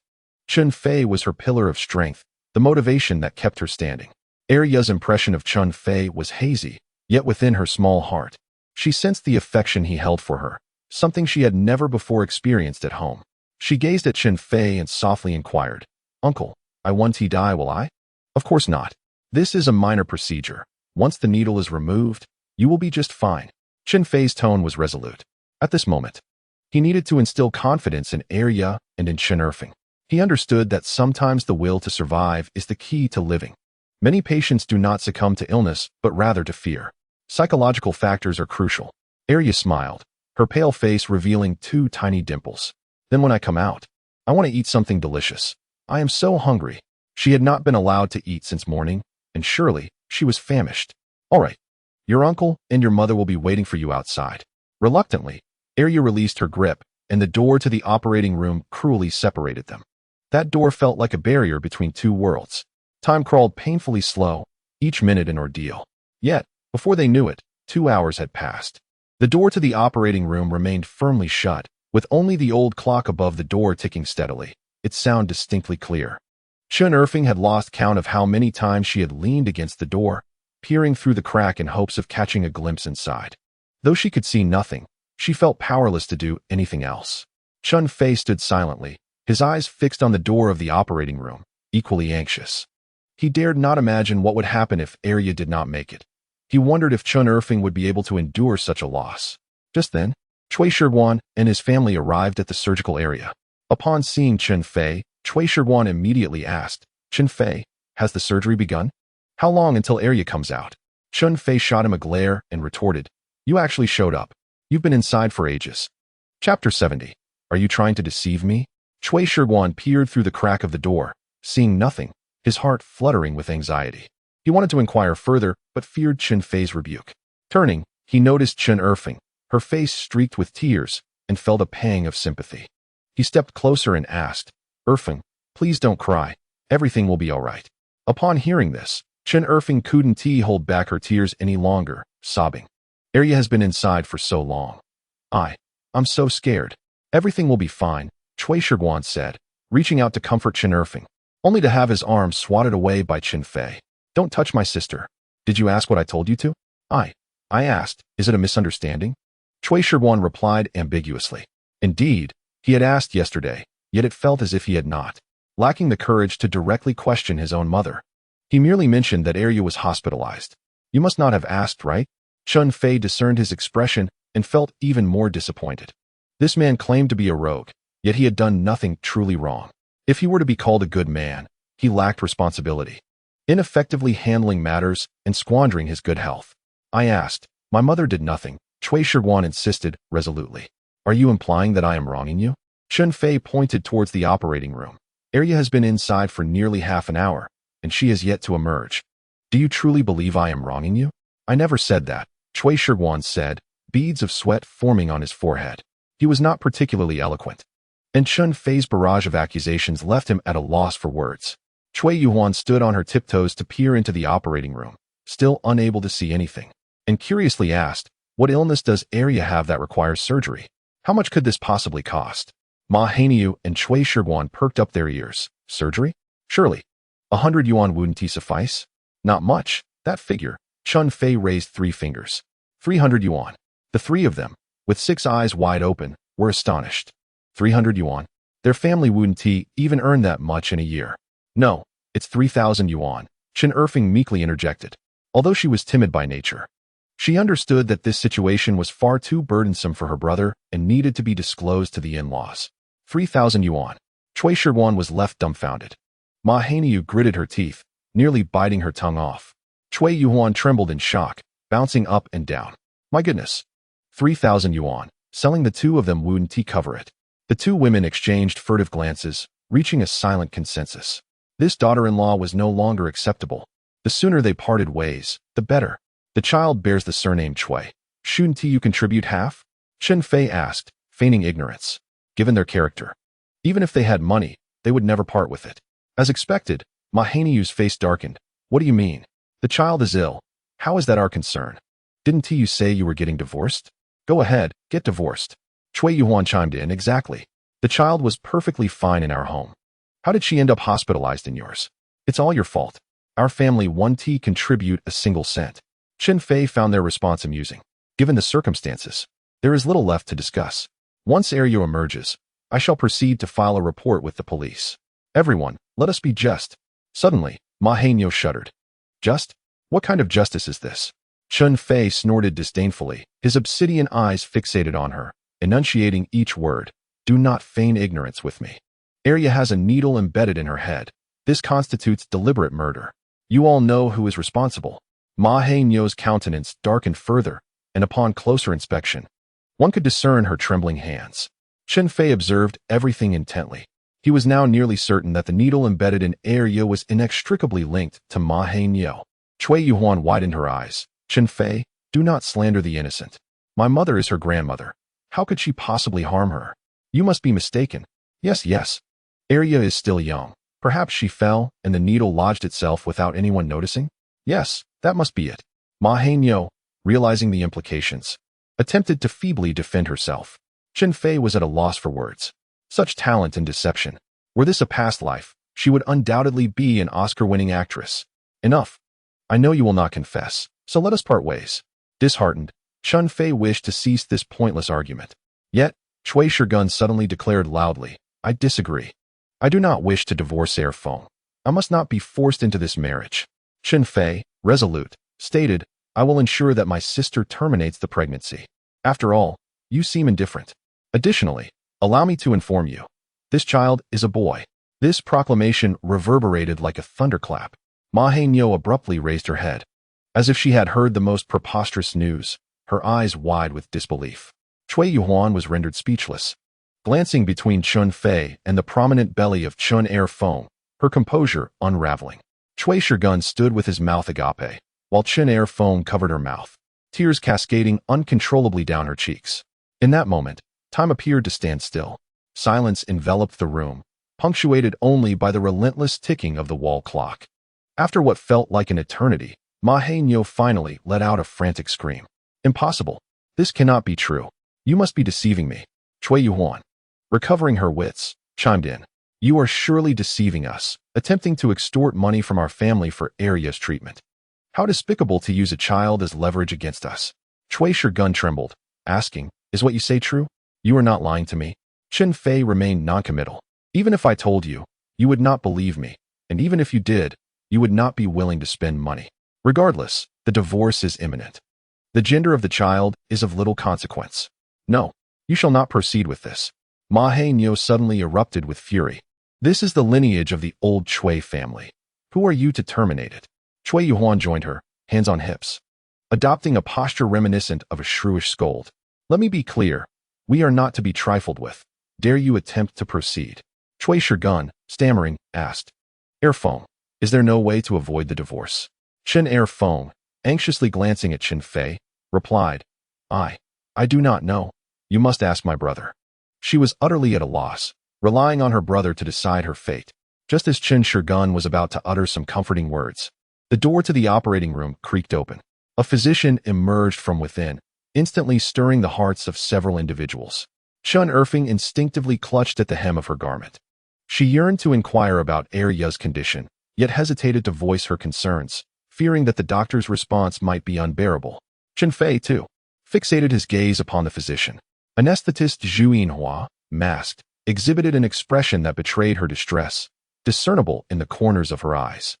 Chun Feay was her pillar of strength, the motivation that kept her standing. Arya's impression of Chun Feay was hazy, yet within her small heart, she sensed the affection he held for her, something she had never before experienced at home. She gazed at Chen Fei and softly inquired, "Uncle, I won't die, will I?" "Of course not. This is a minor procedure. Once the needle is removed, you will be just fine." Chen Fei's tone was resolute. At this moment, he needed to instill confidence in Arya and in Chen Erfing. He understood that sometimes the will to survive is the key to living. Many patients do not succumb to illness, but rather to fear. Psychological factors are crucial. Arya smiled, her pale face revealing 2 tiny dimples. "Then when I come out, I want to eat something delicious. I am so hungry." She had not been allowed to eat since morning, and surely she was famished. "All right. Your uncle and your mother will be waiting for you outside." Reluctantly, Arya released her grip, and the door to the operating room cruelly separated them. That door felt like a barrier between 2 worlds. Time crawled painfully slow, each minute an ordeal. Yet, before they knew it, 2 hours had passed. The door to the operating room remained firmly shut, with only the old clock above the door ticking steadily, its sound distinctly clear. Chun Erfing had lost count of how many times she had leaned against the door, peering through the crack in hopes of catching a glimpse inside. Though she could see nothing, she felt powerless to do anything else. Chun Fei stood silently, his eyes fixed on the door of the operating room, equally anxious. He dared not imagine what would happen if Arya did not make it. He wondered if Chun Erfing would be able to endure such a loss. Just then, Cui Shiguan and his family arrived at the surgical area. Upon seeing Chun Fei, Cui Shiguan immediately asked, "Chun Fei, has the surgery begun? How long until Arya comes out?" Chun Fei shot him a glare and retorted, "You actually showed up. You've been inside for ages." Chapter 70. Are you trying to deceive me? Cui Shiguan peered through the crack of the door, seeing nothing, his heart fluttering with anxiety. He wanted to inquire further, but feared Chun Fei's rebuke. Turning, he noticed Chen Erfing, her face streaked with tears, and felt a pang of sympathy. He stepped closer and asked, "Erfing, please don't cry. Everything will be all right." Upon hearing this, Chen Erfing couldn't hold back her tears any longer, sobbing. "Arya has been inside for so long. I'm so scared." "Everything will be fine," Cui Shiguan said, reaching out to comfort Chen Erfing, only to have his arm swatted away by Chen Fei. "Don't touch my sister. Did you ask what I told you to?" I asked, "Is it a misunderstanding?" Cui Shiguan replied ambiguously. Indeed, he had asked yesterday, yet it felt as if he had not, lacking the courage to directly question his own mother. He merely mentioned that Arya was hospitalized. "You must not have asked, right?" Chun Fei discerned his expression and felt even more disappointed. This man claimed to be a rogue, yet he had done nothing truly wrong. If he were to be called a good man, he lacked responsibility, ineffectively handling matters and squandering his good health. I asked, "My mother did nothing," Cui Shiguan insisted resolutely. "Are you implying that I am wronging you?" Chun Fei pointed towards the operating room. "Arya has been inside for nearly half an hour, and she has yet to emerge. Do you truly believe I am wronging you?" "I never said that," Cui Shiguan said, beads of sweat forming on his forehead. He was not particularly eloquent, and Chun Fei's barrage of accusations left him at a loss for words. Cui Yuan stood on her tiptoes to peer into the operating room, still unable to see anything, and curiously asked, "What illness does Arya have that requires surgery? How much could this possibly cost?" Ma Hainiu and Cui Shiguan perked up their ears. "Surgery? Surely. 100 yuan wouldn't suffice?" "Not much, that figure." Chun Fei raised 3 fingers. 300 yuan. The 3 of them, with 6 eyes wide open, were astonished. 300 yuan. Their family wouldn't even earn that much in a year. "No, it's 3,000 yuan, Chen Erfing meekly interjected. Although she was timid by nature, she understood that this situation was far too burdensome for her brother and needed to be disclosed to the in-laws. 3,000 yuan. Cui Shiguan was left dumbfounded. Ma Hainiu gritted her teeth, nearly biting her tongue off. Cui Yuan trembled in shock, bouncing up and down. "My goodness. 3,000 yuan. Selling the 2 of them wouldn't cover it." The 2 women exchanged furtive glances, reaching a silent consensus. This daughter-in-law was no longer acceptable. The sooner they parted ways, the better. "The child bears the surname Cui. Shouldn't you contribute half?" Chen Fei asked, feigning ignorance. Given their character, even if they had money, they would never part with it. As expected, Ma Hainiyu's face darkened. What do you mean? The child is ill. How is that our concern? Didn't you say you were getting divorced? Go ahead, get divorced. Cui Yuan chimed in. Exactly. The child was perfectly fine in our home. How did she end up hospitalized in yours? It's all your fault. Our family won't contribute a single cent. Chen Fei found their response amusing. Given the circumstances, there is little left to discuss. Once Aryo emerges, I shall proceed to file a report with the police. Everyone, let us be just. Suddenly, Ma Hainyo shuddered. Just? What kind of justice is this? Chun Fei snorted disdainfully, his obsidian eyes fixated on her, enunciating each word. Do not feign ignorance with me. Arya has a needle embedded in her head. This constitutes deliberate murder. You all know who is responsible. Ma Hainyo's countenance darkened further, and upon closer inspection, one could discern her trembling hands. Chen Fei observed everything intently. He was now nearly certain that the needle embedded in Arya was inextricably linked to Ma Hainyo. Cui Yuan widened her eyes. Chen Fei, do not slander the innocent. My mother is her grandmother. How could she possibly harm her? You must be mistaken. Yes. Arya is still young. Perhaps she fell, and the needle lodged itself without anyone noticing? Yes, that must be it. Ma Hainyo, realizing the implications, attempted to feebly defend herself. Chen Fei was at a loss for words. Such talent and deception. Were this a past life, she would undoubtedly be an Oscar-winning actress. Enough. I know you will not confess, so let us part ways. Disheartened, Chun Fei wished to cease this pointless argument. Yet, Cui Shirgun suddenly declared loudly, I disagree. I do not wish to divorce Air Feng. I must not be forced into this marriage. Chen Fei, resolute, stated, I will ensure that my sister terminates the pregnancy. After all, you seem indifferent. Additionally, allow me to inform you. This child is a boy. This proclamation reverberated like a thunderclap. Ma Hainyo abruptly raised her head. As if she had heard the most preposterous news, her eyes wide with disbelief. Cui Yuan was rendered speechless. Glancing between Chun Fei and the prominent belly of Chun Air Feng, her composure unraveling. Cui Shirgun stood with his mouth agape, while Chun Air Feng covered her mouth, tears cascading uncontrollably down her cheeks. In that moment, time appeared to stand still. Silence enveloped the room, punctuated only by the relentless ticking of the wall clock. After what felt like an eternity, Ma Hainyo finally let out a frantic scream. Impossible. This cannot be true. You must be deceiving me. Cui Yuan, recovering her wits, chimed in. You are surely deceiving us, attempting to extort money from our family for Arya's treatment. How despicable to use a child as leverage against us. Cui Shirgun trembled, asking, is what you say true? You are not lying to me. Chen Fei remained noncommittal. Even if I told you, you would not believe me, and even if you did, you would not be willing to spend money. Regardless, the divorce is imminent. The gender of the child is of little consequence. No, you shall not proceed with this. Ma Hainyo suddenly erupted with fury. This is the lineage of the old Cui family. Who are you to terminate it? Cui Yuan joined her, hands on hips, adopting a posture reminiscent of a shrewish scold. Let me be clear. We are not to be trifled with. Dare you attempt to proceed? Cui Shirgun, stammering, asked. Air Feng, is there no way to avoid the divorce? Chen Air Feng, anxiously glancing at Chen Fei, replied, I do not know. You must ask my brother. She was utterly at a loss, relying on her brother to decide her fate. Just as Chen Shirgun was about to utter some comforting words, the door to the operating room creaked open. A physician emerged from within, instantly stirring the hearts of several individuals. Chun Erfing instinctively clutched at the hem of her garment. She yearned to inquire about Arya's condition, yet hesitated to voice her concerns, fearing that the doctor's response might be unbearable. Chen Fei, too, fixated his gaze upon the physician. Anesthetist Zhu Yinhua, masked, exhibited an expression that betrayed her distress, discernible in the corners of her eyes.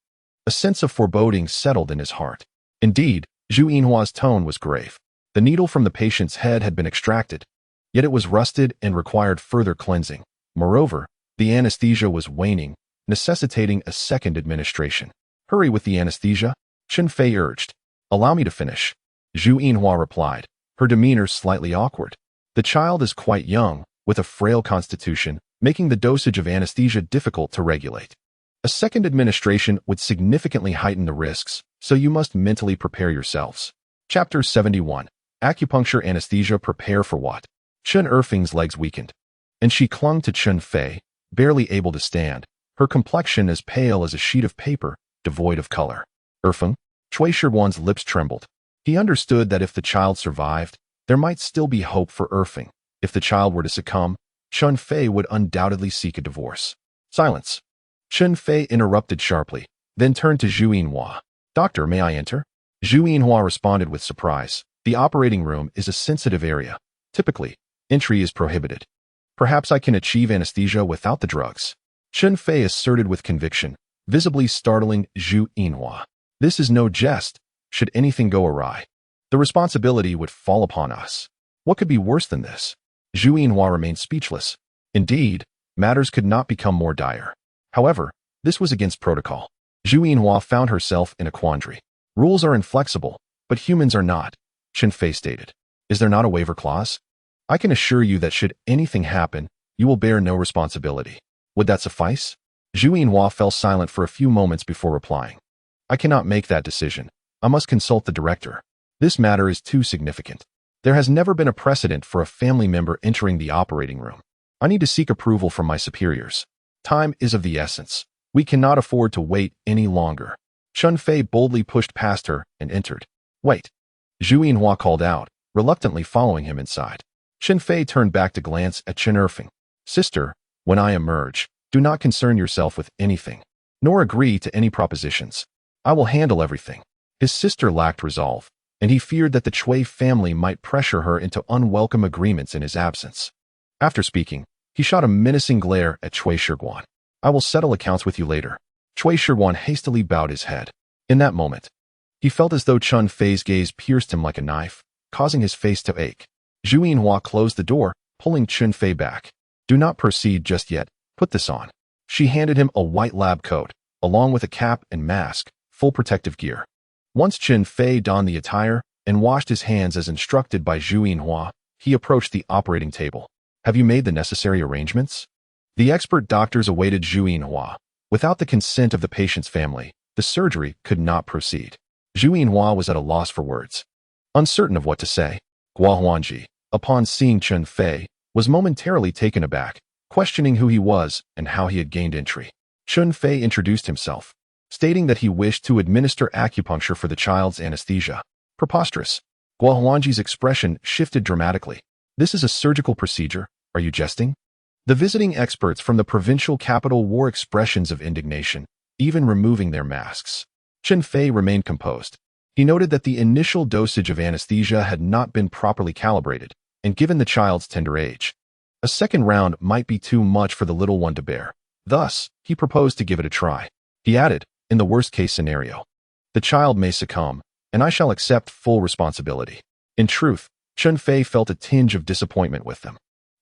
A sense of foreboding settled in his heart. Indeed, Zhu Yinhua's tone was grave. The needle from the patient's head had been extracted, yet it was rusted and required further cleansing. Moreover, the anesthesia was waning, necessitating a second administration. Hurry with the anesthesia, Chen Fei urged. Allow me to finish. Zhu Yinhua replied, her demeanor slightly awkward. The child is quite young, with a frail constitution, making the dosage of anesthesia difficult to regulate. A second administration would significantly heighten the risks, so you must mentally prepare yourselves. Chapter 71. Acupuncture anesthesia. Prepare for what? Chun Erfing's legs weakened, and she clung to Chun Fei, barely able to stand, her complexion as pale as a sheet of paper, devoid of color. Erfing? Chui Shiguan's lips trembled. He understood that if the child survived, there might still be hope for Erfing. If the child were to succumb, Chun Fei would undoubtedly seek a divorce. Silence. Chun Fei interrupted sharply, then turned to Zhu Yinhua. Doctor, may I enter? Zhu Yinhua responded with surprise. The operating room is a sensitive area. Typically, entry is prohibited. Perhaps I can achieve anesthesia without the drugs. Chun Fei asserted with conviction, visibly startling Zhu Yinhua. This is no jest. Should anything go awry, the responsibility would fall upon us. What could be worse than this? Zhu Yinhua remained speechless. Indeed, matters could not become more dire. However, this was against protocol. Zhu Yinhua found herself in a quandary. Rules are inflexible, but humans are not, Chen Fei stated. Is there not a waiver clause? I can assure you that should anything happen, you will bear no responsibility. Would that suffice? Zhu Yinhua fell silent for a few moments before replying. I cannot make that decision. I must consult the director. This matter is too significant. There has never been a precedent for a family member entering the operating room. I need to seek approval from my superiors. Time is of the essence. We cannot afford to wait any longer. Chun Fei boldly pushed past her and entered. Wait. Zhu Yinhua called out, reluctantly following him inside. Chen Fei turned back to glance at Chen Erfing. Sister, when I emerge, do not concern yourself with anything, nor agree to any propositions. I will handle everything. His sister lacked resolve, and he feared that the Chui family might pressure her into unwelcome agreements in his absence. After speaking, he shot a menacing glare at Chui Shiguan. I will settle accounts with you later. Chui Shiguan hastily bowed his head. In that moment, he felt as though Chun Fei's gaze pierced him like a knife, causing his face to ache. Zhu Yinhua closed the door, pulling Chun Fei back. Do not proceed just yet. Put this on. She handed him a white lab coat, along with a cap and mask, full protective gear. Once Chun Fei donned the attire and washed his hands as instructed by Zhu Yinhua, he approached the operating table. Have you made the necessary arrangements? The expert doctors awaited Zhu Yinhua. Without the consent of the patient's family, the surgery could not proceed. Zhu Yinhua was at a loss for words. Uncertain of what to say, Gua Huanji, upon seeing Chun Fei, was momentarily taken aback, questioning who he was and how he had gained entry. Chun Fei introduced himself, stating that he wished to administer acupuncture for the child's anesthesia. Preposterous. Gua Huanji's expression shifted dramatically. This is a surgical procedure. Are you jesting? The visiting experts from the provincial capital wore expressions of indignation, even removing their masks. Chen Fei remained composed. He noted that the initial dosage of anesthesia had not been properly calibrated, and given the child's tender age, a second round might be too much for the little one to bear. Thus, he proposed to give it a try. He added, in the worst-case scenario, the child may succumb, and I shall accept full responsibility. In truth, Chun Fei felt a tinge of disappointment with them.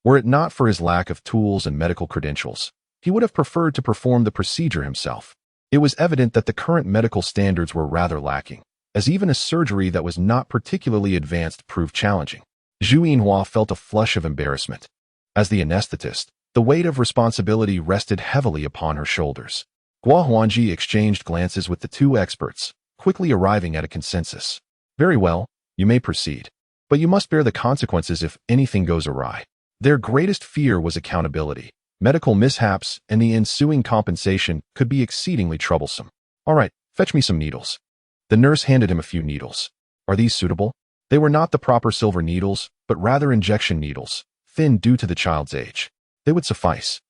Were it not for his lack of tools and medical credentials, he would have preferred to perform the procedure himself. It was evident that the current medical standards were rather lacking, as even a surgery that was not particularly advanced proved challenging. Zhu Yinhua felt a flush of embarrassment. As the anesthetist, the weight of responsibility rested heavily upon her shoulders. Gua Huanji exchanged glances with the two experts, quickly arriving at a consensus. Very well, you may proceed. But you must bear the consequences if anything goes awry. Their greatest fear was accountability. Medical mishaps and the ensuing compensation could be exceedingly troublesome. All right, fetch me some needles. The nurse handed him a few needles. Are these suitable? They were not the proper silver needles, but rather injection needles, thin due to the child's age. They would suffice.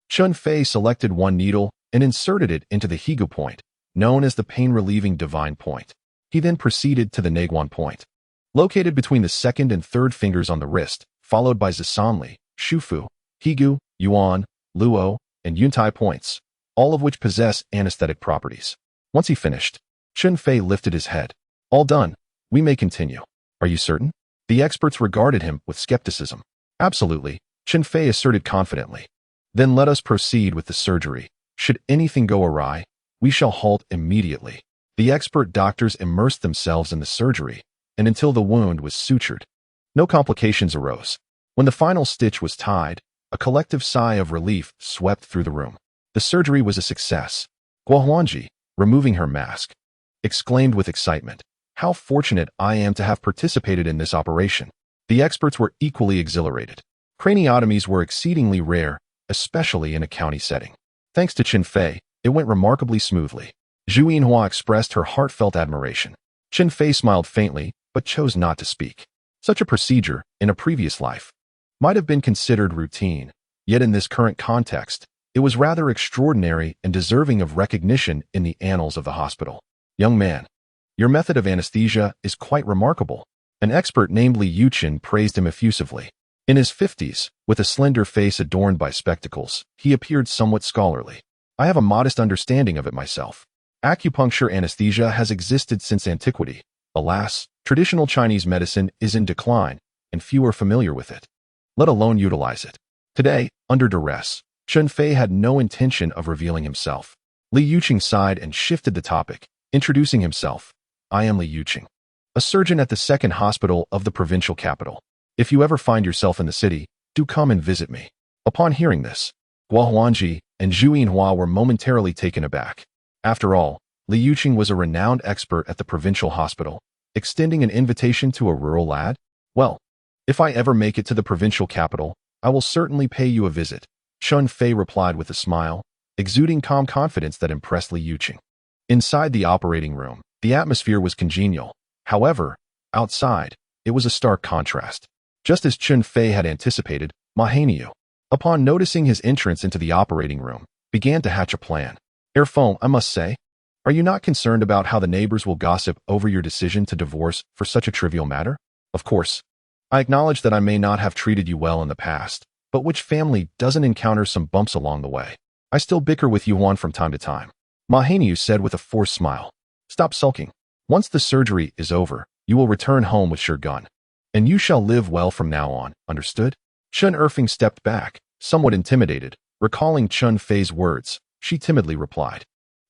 Chun Fei selected one needle and inserted it into the Higu point, known as the pain-relieving divine point. He then proceeded to the Neguan point, located between the second and third fingers on the wrist, followed by Zisanli, Shufu, Higu, Yuan, Luo, and Yuntai points, all of which possess anesthetic properties. Once he finished, Chun Fei lifted his head. All done. We may continue. Are you certain? The experts regarded him with skepticism. Absolutely, Chen Fei asserted confidently. Then let us proceed with the surgery. Should anything go awry, we shall halt immediately. The expert doctors immersed themselves in the surgery, and until the wound was sutured, no complications arose. When the final stitch was tied, a collective sigh of relief swept through the room. The surgery was a success. Gua Huanji, removing her mask, exclaimed with excitement, "How fortunate I am to have participated in this operation." The experts were equally exhilarated. Craniotomies were exceedingly rare, especially in a county setting. Thanks to Chen Fei, it went remarkably smoothly. Zhu Yinhua expressed her heartfelt admiration. Chen Fei smiled faintly, but chose not to speak. Such a procedure, in a previous life, might have been considered routine, yet in this current context, it was rather extraordinary and deserving of recognition in the annals of the hospital. Young man, your method of anesthesia is quite remarkable. An expert named Liu Ye'er praised him effusively. In his 50s, with a slender face adorned by spectacles, he appeared somewhat scholarly. I have a modest understanding of it myself. Acupuncture anesthesia has existed since antiquity. Alas, traditional Chinese medicine is in decline, and few are familiar with it, let alone utilize it. Today, under duress, Chun Fei had no intention of revealing himself. Liu Ye'er sighed and shifted the topic, introducing himself. I am Liu Ye'er, a surgeon at the second hospital of the provincial capital. If you ever find yourself in the city, do come and visit me. Upon hearing this, Guo Huanji and Zhu Yinhua were momentarily taken aback. After all, Liu Ye'er was a renowned expert at the provincial hospital, extending an invitation to a rural lad? Well, if I ever make it to the provincial capital, I will certainly pay you a visit, Chun Fei replied with a smile, exuding calm confidence that impressed Liu Ye'er. Inside the operating room, the atmosphere was congenial. However, outside, it was a stark contrast. Just as Chun Fei had anticipated, Ma Hanyu, upon noticing his entrance into the operating room, began to hatch a plan. Erfong, I must say, are you not concerned about how the neighbors will gossip over your decision to divorce for such a trivial matter? Of course, I acknowledge that I may not have treated you well in the past, but which family doesn't encounter some bumps along the way? I still bicker with Yuan from time to time. Ma Hanyu said with a forced smile. Stop sulking. Once the surgery is over, you will return home with your gun. And you shall live well from now on, understood? Chen Erfing stepped back, somewhat intimidated. Recalling Chun Fei's words, she timidly replied,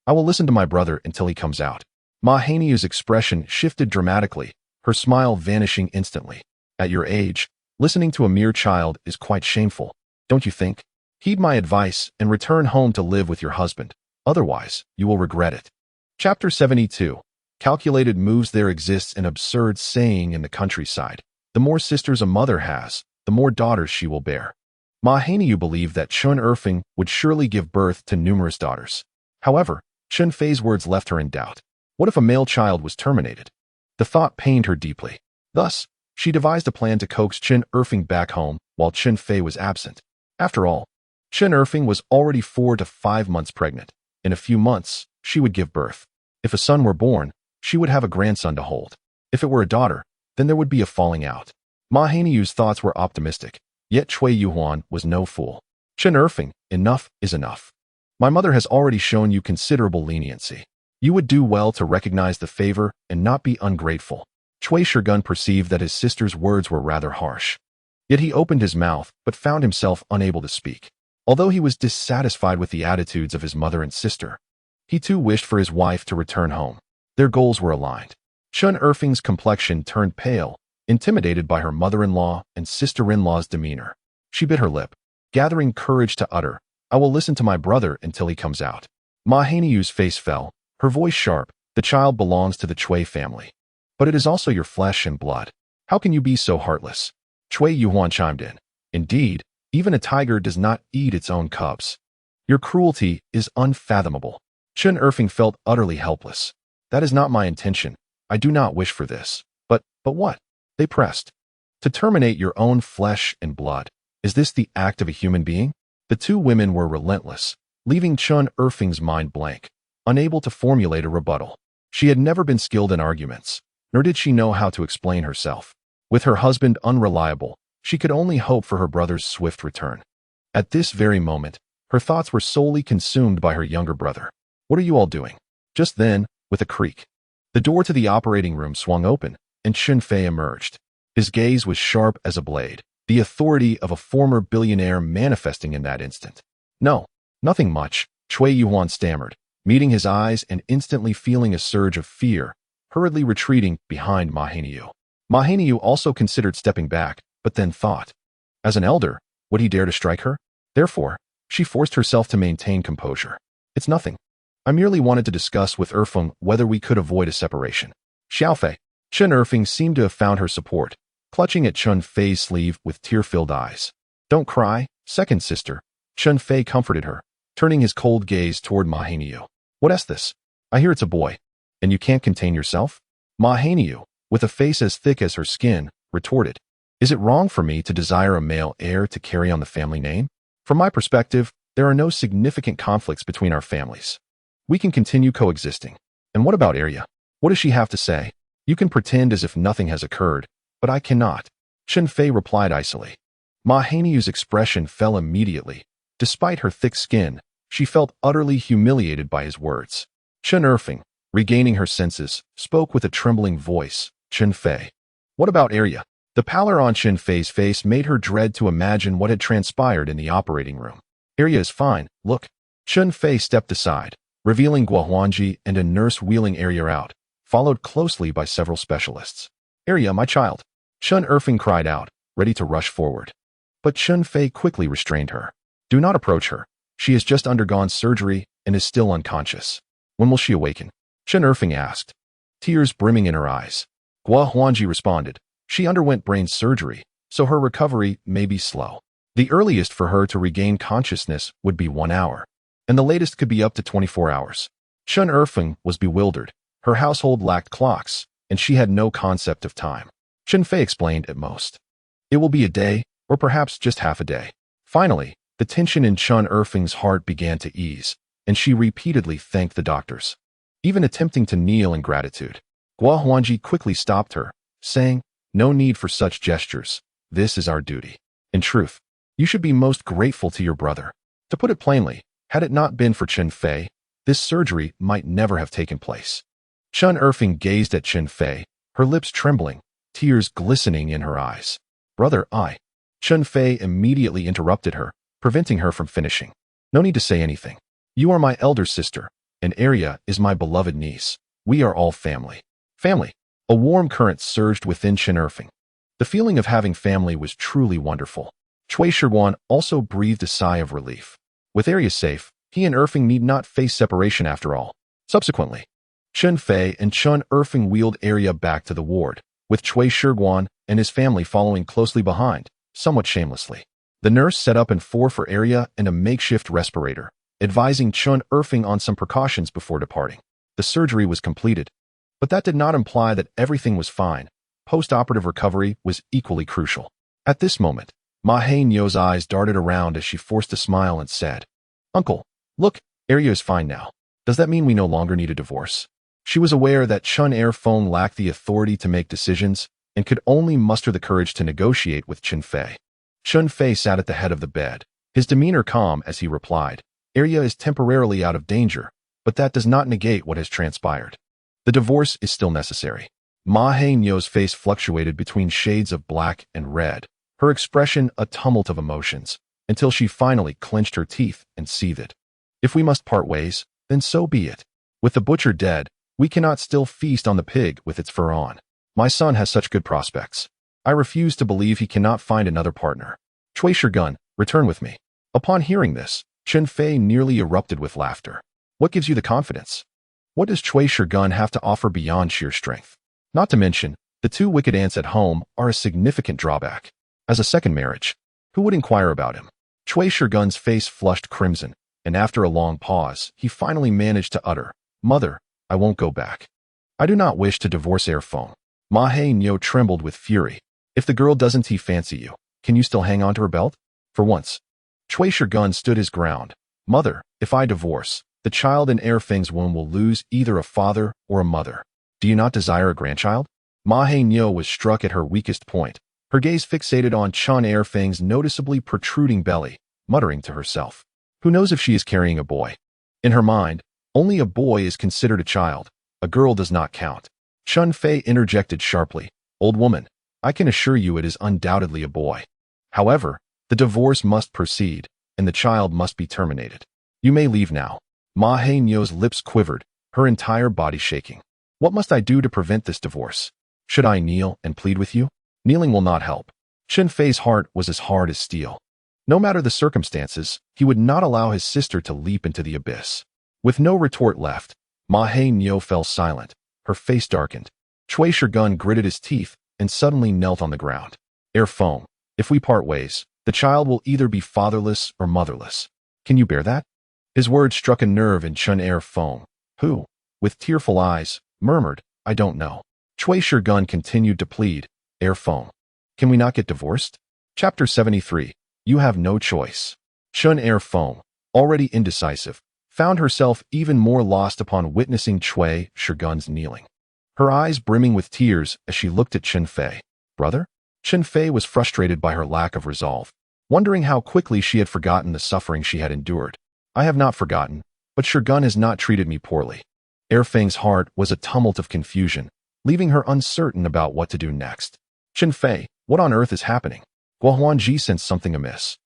I will listen to my brother until he comes out. Ma Hanyu's expression shifted dramatically, her smile vanishing instantly. At your age, listening to a mere child is quite shameful, don't you think? Heed my advice and return home to live with your husband. Otherwise, you will regret it. Chapter 72. Calculated moves. There exists an absurd saying in the countryside. The more sisters a mother has, the more daughters she will bear. Ma Hanyu believed that Chun Erfing would surely give birth to numerous daughters. However, Chun Fei's words left her in doubt. What if a male child was terminated? The thought pained her deeply. Thus, she devised a plan to coax Chen Erfing back home while Chun Fei was absent. After all, Chen Erfing was already 4 to 5 months pregnant. In a few months, she would give birth. If a son were born, she would have a grandson to hold. If it were a daughter, then there would be a falling out. Ma Hanyu's thoughts were optimistic, yet Cui Yuhuan was no fool. Chen Erfing, enough is enough. My mother has already shown you considerable leniency. You would do well to recognize the favor and not be ungrateful. Cui Shirgun perceived that his sister's words were rather harsh. Yet he opened his mouth but found himself unable to speak. Although he was dissatisfied with the attitudes of his mother and sister, he too wished for his wife to return home. Their goals were aligned. Chun Erfing's complexion turned pale, intimidated by her mother-in-law and sister-in-law's demeanor. She bit her lip, gathering courage to utter, I will listen to my brother until he comes out. Ma Hanyu's face fell, her voice sharp. The child belongs to the Cui family. But it is also your flesh and blood. How can you be so heartless? Cui Yuhuan chimed in. Indeed, even a tiger does not eat its own cubs. Your cruelty is unfathomable. Chun Erfing felt utterly helpless. That is not my intention. I do not wish for this. But what? They pressed. To terminate your own flesh and blood. Is this the act of a human being? The two women were relentless, leaving Chun Erfing's mind blank, unable to formulate a rebuttal. She had never been skilled in arguments, nor did she know how to explain herself. With her husband unreliable, she could only hope for her brother's swift return. At this very moment, her thoughts were solely consumed by her younger brother. What are you all doing? Just then, with a creak, the door to the operating room swung open, and Chun Fei emerged. His gaze was sharp as a blade, the authority of a former billionaire manifesting in that instant. No, nothing much, Cui Yuhuan stammered, meeting his eyes and instantly feeling a surge of fear, hurriedly retreating behind Ma Hanyu. Ma Hanyu also considered stepping back, but then thought, as an elder, would he dare to strike her? Therefore, she forced herself to maintain composure. It's nothing. I merely wanted to discuss with Erfeng whether we could avoid a separation. Xiaofei. Chen Erfing seemed to have found her support, clutching at Chun Fei's sleeve with tear-filled eyes. Don't cry, second sister. Chun Fei comforted her, turning his cold gaze toward Ma Hainiu. What's this? I hear it's a boy. And you can't contain yourself? Ma Hainiu, with a face as thick as her skin, retorted. Is it wrong for me to desire a male heir to carry on the family name? From my perspective, there are no significant conflicts between our families. We can continue coexisting. And what about Arya? What does she have to say? You can pretend as if nothing has occurred, but I cannot. Chen Fei replied icily. Ma Hainiu's expression fell immediately. Despite her thick skin, she felt utterly humiliated by his words. Chen Erfing, regaining her senses, spoke with a trembling voice. Chun Feay. What about Arya? The pallor on Chun Fei's face made her dread to imagine what had transpired in the operating room. Arya is fine, look. Chun Fei stepped aside, revealing Guo Huangji and a nurse wheeling Arya out, followed closely by several specialists. Arya, my child. Chun Erfing cried out, ready to rush forward. But Chun Fei quickly restrained her. Do not approach her. She has just undergone surgery and is still unconscious. When will she awaken? Chun Erfing asked, tears brimming in her eyes. Guo Huangji responded, she underwent brain surgery, so her recovery may be slow. The earliest for her to regain consciousness would be 1 hour, and the latest could be up to 24 hours. Chun Erfing was bewildered. Her household lacked clocks, and she had no concept of time. Chun Fei explained at most. It will be a day, or perhaps just half a day. Finally, the tension in Chun Erfing's heart began to ease, and she repeatedly thanked the doctors, even attempting to kneel in gratitude. Guo Huangji quickly stopped her, saying, no need for such gestures. This is our duty. In truth, you should be most grateful to your brother. To put it plainly, had it not been for Chen Fei, this surgery might never have taken place. Chun Erfing gazed at Chen Fei, her lips trembling, tears glistening in her eyes. Brother, I. Chun Fei immediately interrupted her, preventing her from finishing. No need to say anything. You are my elder sister, and Arya is my beloved niece. We are all family. Family. A warm current surged within Chen Erfing. The feeling of having family was truly wonderful. Cui Shiguan also breathed a sigh of relief. With Arya safe, he and Erfing need not face separation after all. Subsequently, Chen Fei and Chun Erfing wheeled Arya back to the ward, with Cui Shiguan and his family following closely behind, somewhat shamelessly. The nurse set up an 4 for Arya and a makeshift respirator, advising Chun Erfing on some precautions before departing. The surgery was completed, but that did not imply that everything was fine. Post-operative recovery was equally crucial. At this moment, Ma Hainiu's eyes darted around as she forced a smile and said, Uncle, look, Arya is fine now. Does that mean we no longer need a divorce? She was aware that Chun Erfing lacked the authority to make decisions and could only muster the courage to negotiate with Chun Fei. Chun Fei sat at the head of the bed, his demeanor calm as he replied, Arya is temporarily out of danger, but that does not negate what has transpired. The divorce is still necessary. Ma Hainiu's face fluctuated between shades of black and red, her expression a tumult of emotions, until she finally clenched her teeth and seethed. If we must part ways, then so be it. With the butcher dead, we cannot still feast on the pig with its fur on. My son has such good prospects. I refuse to believe he cannot find another partner. Cui Shiguan, return with me. Upon hearing this, Chen Fei nearly erupted with laughter. What gives you the confidence? What does Cui Shiguan have to offer beyond sheer strength? Not to mention, the 2 wicked aunts at home are a significant drawback. As a second marriage, who would inquire about him? Cui Shiguan's face flushed crimson, and after a long pause, he finally managed to utter, Mother, I won't go back. I do not wish to divorce Erfing. Ma Hainiu trembled with fury. If the girl doesn't fancy you, can you still hang on to her belt? For once, Cui Shiguan stood his ground. Mother, if I divorce, the child in Erfing's womb will lose either a father or a mother. Do you not desire a grandchild? Ma Hainiu was struck at her weakest point, her gaze fixated on Chun Erfing's noticeably protruding belly, muttering to herself. Who knows if she is carrying a boy? In her mind, only a boy is considered a child. A girl does not count. Chun Fei interjected sharply. Old woman, I can assure you it is undoubtedly a boy. However, the divorce must proceed, and the child must be terminated. You may leave now. Ma Hainiu's lips quivered, her entire body shaking. What must I do to prevent this divorce? Should I kneel and plead with you? Kneeling will not help. Chen Fei's heart was as hard as steel. No matter the circumstances, he would not allow his sister to leap into the abyss. With no retort left, Ma Hainiu fell silent, her face darkened. Cui Shiguan gritted his teeth and suddenly knelt on the ground. Erfing, if we part ways, The child will either be fatherless or motherless. Can you bear that? His words struck a nerve in Chen Fei, who, with tearful eyes, murmured, I don't know. Chui Shirgun continued to plead, Fei, can we not get divorced? Chapter 73. You have no choice. Chen Fei, already indecisive, found herself even more lost upon witnessing Chui Shirgun's kneeling. Her eyes brimming with tears as she looked at Chen Fei. Brother? Chen Fei was frustrated by her lack of resolve, wondering how quickly she had forgotten the suffering she had endured. I have not forgotten, but Shirgun has not treated me poorly. Fei's heart was a tumult of confusion, leaving her uncertain about what to do next. Chen Fei, what on earth is happening? Gua Huanji sensed something amiss,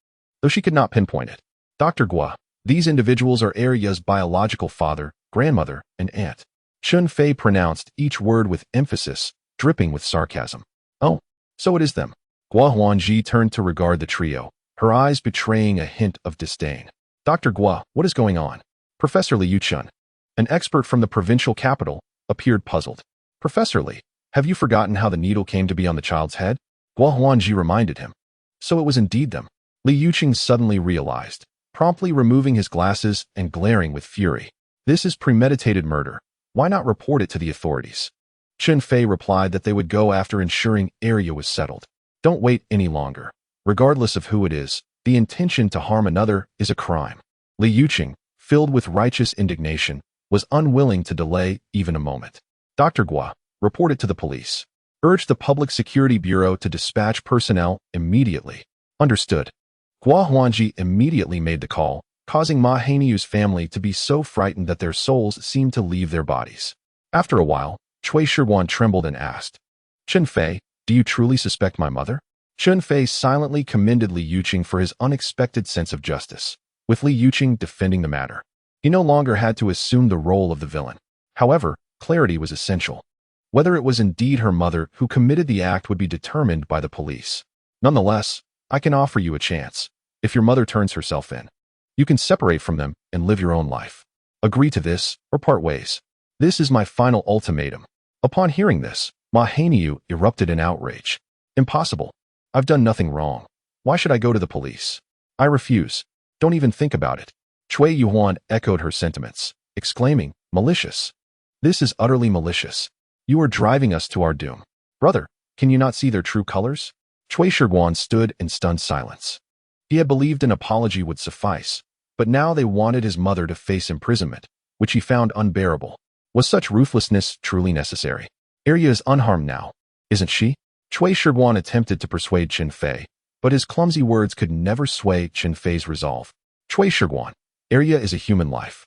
though she could not pinpoint it. Dr. Gua, these individuals are Year's biological father, grandmother, and aunt. Chun Fei pronounced each word with emphasis, dripping with sarcasm. Oh, so it is them. Gua Huanji turned to regard the trio, her eyes betraying a hint of disdain. Dr. Gua, what is going on? Professor Liu Chun, an expert from the provincial capital, appeared puzzled. Professor Li, have you forgotten how the needle came to be on the child's head? Gua Huanji reminded him. So it was indeed them. Li Yuqing suddenly realized, promptly removing his glasses and glaring with fury. This is premeditated murder. Why not report it to the authorities? Chen Fei replied that they would go after ensuring area was settled. Don't wait any longer. Regardless of who it is, the intention to harm another is a crime. Li Yuqing, filled with righteous indignation, was unwilling to delay even a moment. Dr. Gua, report it to the police. Urge the Public Security Bureau to dispatch personnel immediately. Understood. Gua Huanji immediately made the call, causing Ma Hainiu's family to be so frightened that their souls seemed to leave their bodies. After a while, Chui Shirguan trembled and asked, Chen Fei, do you truly suspect my mother? Chun Fei silently commended Li Yuqing for his unexpected sense of justice, with Li Yuqing defending the matter. He no longer had to assume the role of the villain. However, clarity was essential. Whether it was indeed her mother who committed the act would be determined by the police. Nonetheless, I can offer you a chance. If your mother turns herself in, you can separate from them and live your own life. Agree to this, or part ways. This is my final ultimatum. Upon hearing this, Ma Hainiu erupted in outrage. Impossible. I've done nothing wrong. Why should I go to the police? I refuse. Don't even think about it. Chui Yuhuan echoed her sentiments, exclaiming, malicious. This is utterly malicious. You are driving us to our doom. Brother, can you not see their true colors? Chui Shirguan stood in stunned silence. He had believed an apology would suffice, but now they wanted his mother to face imprisonment, which he found unbearable. Was such ruthlessness truly necessary? Area is unharmed now, isn't she? Chui Shirguan attempted to persuade Chen Fei, but his clumsy words could never sway Chen Fei's resolve. Chui Shirguan, Area is a human life,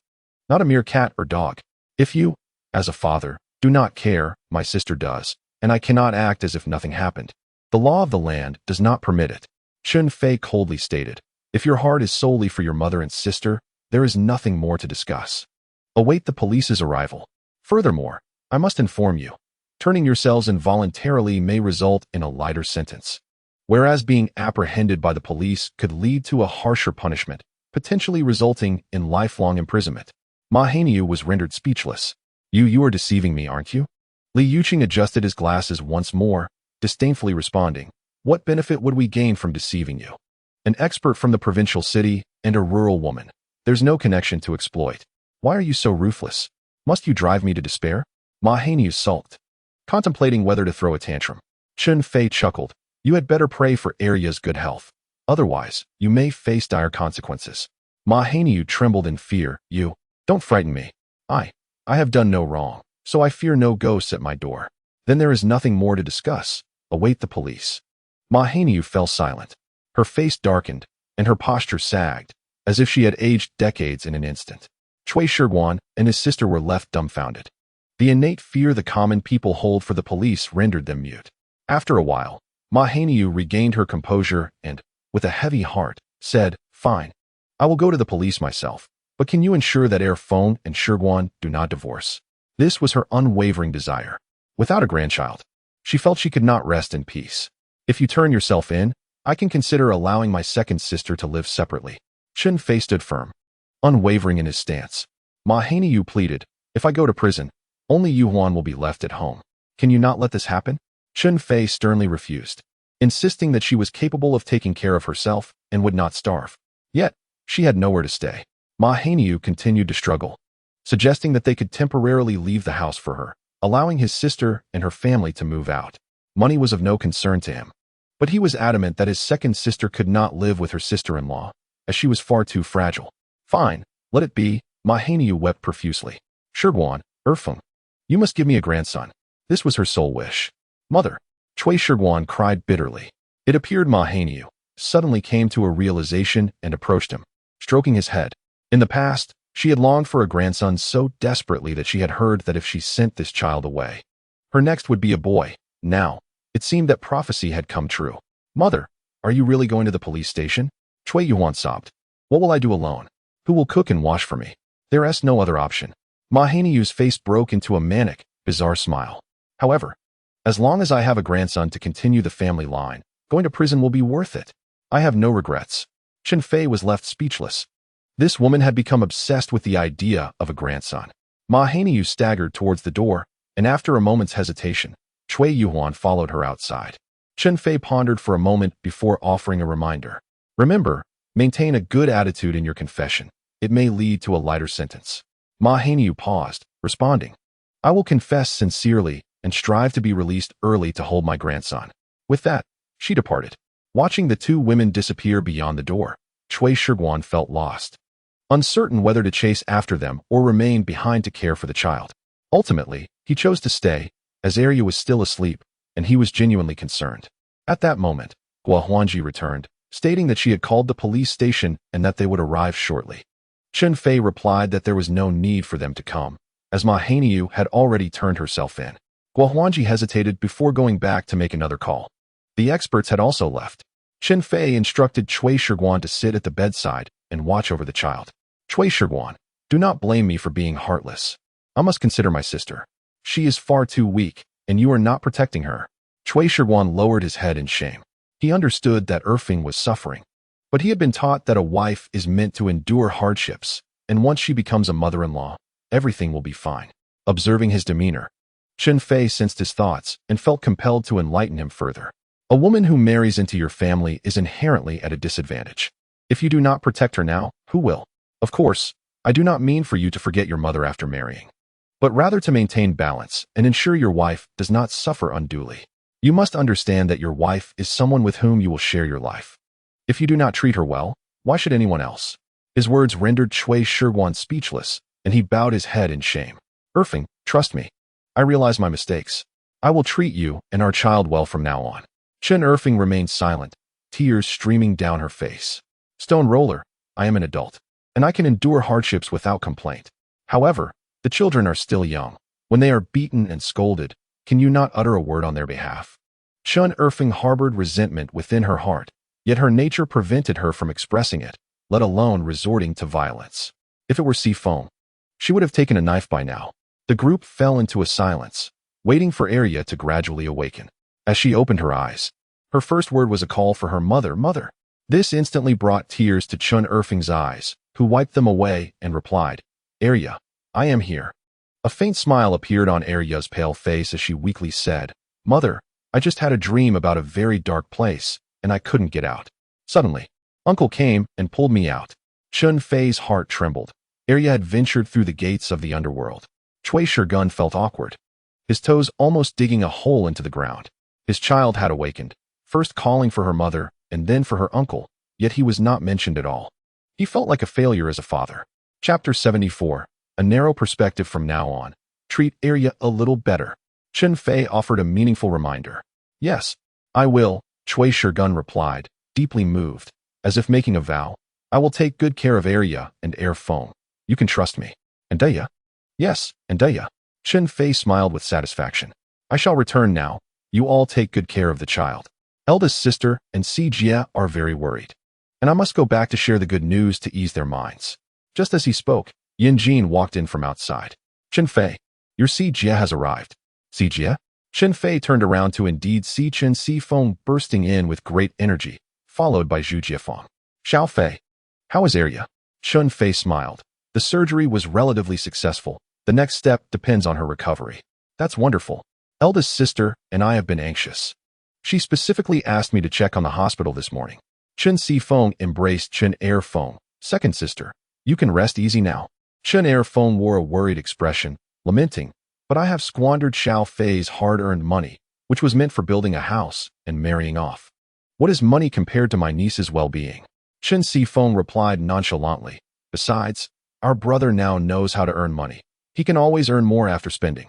not a mere cat or dog. If you, as a father, do not care, my sister does, and I cannot act as if nothing happened. The law of the land does not permit it. Chun Fei coldly stated, if your heart is solely for your mother and sister, there is nothing more to discuss. Await the police's arrival. Furthermore, I must inform you, turning yourselves in voluntarily may result in a lighter sentence, whereas being apprehended by the police could lead to a harsher punishment, potentially resulting in lifelong imprisonment. Ma Hainiu was rendered speechless. You are deceiving me, aren't you? Li Yuqing adjusted his glasses once more, disdainfully responding, what benefit would we gain from deceiving you? An expert from the provincial city and a rural woman. There's no connection to exploit. Why are you so ruthless? Must you drive me to despair? Ma Hainiu sulked, contemplating whether to throw a tantrum. Chun Fei chuckled. You had better pray for Area's good health. Otherwise, you may face dire consequences. Ma Hainiu trembled in fear. You, don't frighten me. I have done no wrong, so I fear no ghosts at my door. Then there is nothing more to discuss. Await the police. Ma Hainiu fell silent. Her face darkened, and her posture sagged, as if she had aged decades in an instant. Chui Shirguan and his sister were left dumbfounded. The innate fear the common people hold for the police rendered them mute. After a while, Ma Hainiu regained her composure and, with a heavy heart, said, fine. I will go to the police myself, but can you ensure that Feng and Shirguan do not divorce? This was her unwavering desire. Without a grandchild, she felt she could not rest in peace. If you turn yourself in, I can consider allowing my second sister to live separately. Chun Fei stood firm, unwavering in his stance. Ma Hainiu pleaded, if I go to prison, only Yuhuan will be left at home. Can you not let this happen? Chun Fei sternly refused. insisting that she was capable of taking care of herself and would not starve. Yet, she had nowhere to stay. Ma Hainiu continued to struggle, suggesting that they could temporarily leave the house for her, allowing his sister and her family to move out. Money was of no concern to him, but he was adamant that his second sister could not live with her sister-in-law, as she was far too fragile. Fine, let it be, Ma Hainiu wept profusely. Shiguan, Erfeng, you must give me a grandson. This was her sole wish. Mother, Cui Shiguan cried bitterly. It appeared Ma Hainiu suddenly came to a realization and approached him, stroking his head. In the past, she had longed for a grandson so desperately that she had heard that if she sent this child away, her next would be a boy. Now, it seemed that prophecy had come true. Mother, are you really going to the police station? Cui Yuan sobbed. What will I do alone? Who will cook and wash for me? There is no other option. Ma Hainiu's face broke into a manic, bizarre smile. However, as long as I have a grandson to continue the family line, going to prison will be worth it. I have no regrets. Chen Fei was left speechless. This woman had become obsessed with the idea of a grandson. Ma Hainiu staggered towards the door, and after a moment's hesitation, Cui Yuan followed her outside. Chen Fei pondered for a moment before offering a reminder. Remember, maintain a good attitude in your confession. It may lead to a lighter sentence. Ma Hainiu paused, responding, I will confess sincerely and strive to be released early to hold my grandson. With that, she departed. Watching the two women disappear beyond the door, Cui Shiguan felt lost, uncertain whether to chase after them or remain behind to care for the child. Ultimately, he chose to stay, as Arya was still asleep, and he was genuinely concerned. At that moment, Gua Huanji returned, stating that she had called the police station and that they would arrive shortly. Chun Feay replied that there was no need for them to come, as Ma Hainiu had already turned herself in. Gua Huanji hesitated before going back to make another call. The experts had also left. Chen Fei instructed Cui Shiguan to sit at the bedside and watch over the child. Cui Shiguan, do not blame me for being heartless. I must consider my sister. She is far too weak, and you are not protecting her. Cui Shiguan lowered his head in shame. He understood that Erfeng was suffering, but he had been taught that a wife is meant to endure hardships, and once she becomes a mother-in-law, everything will be fine. Observing his demeanor, Chen Fei sensed his thoughts and felt compelled to enlighten him further. A woman who marries into your family is inherently at a disadvantage. If you do not protect her now, who will? Of course, I do not mean for you to forget your mother after marrying, but rather to maintain balance and ensure your wife does not suffer unduly. You must understand that your wife is someone with whom you will share your life. If you do not treat her well, why should anyone else? His words rendered Cui Shiguan speechless, and he bowed his head in shame. Erfeng, trust me. I realize my mistakes. I will treat you and our child well from now on. Chen Erfeng remained silent, tears streaming down her face. Stone Roller, I am an adult, and I can endure hardships without complaint. However, the children are still young. When they are beaten and scolded, can you not utter a word on their behalf? Chen Erfeng harbored resentment within her heart, yet her nature prevented her from expressing it, let alone resorting to violence. If it were Feng, she would have taken a knife by now. The group fell into a silence, waiting for Arya to gradually awaken. As she opened her eyes, her first word was a call for her mother, mother. This instantly brought tears to Chen Erfeng's eyes, who wiped them away and replied, Arya, I am here. A faint smile appeared on Arya's pale face as she weakly said, Mother, I just had a dream about a very dark place, and I couldn't get out. Suddenly, Uncle came and pulled me out. Chun Fei's heart trembled. Arya had ventured through the gates of the underworld. Cui Shiguan felt awkward, his toes almost digging a hole into the ground. His child had awakened, first calling for her mother and then for her uncle, yet he was not mentioned at all. He felt like a failure as a father. Chapter 74, A Narrow Perspective from Now On. Treat Arya a little better. Chen Fei offered a meaningful reminder. Yes, I will, Cui Shiguan replied, deeply moved, as if making a vow. I will take good care of Arya and Erfeng. You can trust me. And Daya? Yes, and Daya. Chen Fei smiled with satisfaction. I shall return now. You all take good care of the child. Eldest sister and Jie are very worried, and I must go back to share the good news to ease their minds. Just as he spoke, Yunjene walked in from outside. Chen Fei, your Jie has arrived. Jie? Chen Fei turned around to indeed see Chen Feng bursting in with great energy, followed by Zhu Jiefeng. Xiao Fei, how is Arya? Chun Fei smiled. The surgery was relatively successful. The next step depends on her recovery. That's wonderful. Eldest sister and I have been anxious. She specifically asked me to check on the hospital this morning. Chen Fei embraced Chen Fei. Second sister, you can rest easy now. Chen Fei wore a worried expression, lamenting, but I have squandered Xiao Fei's hard-earned money, which was meant for building a house and marrying off. What is money compared to my niece's well-being? Chen Fei replied nonchalantly. Besides, our brother now knows how to earn money. He can always earn more after spending.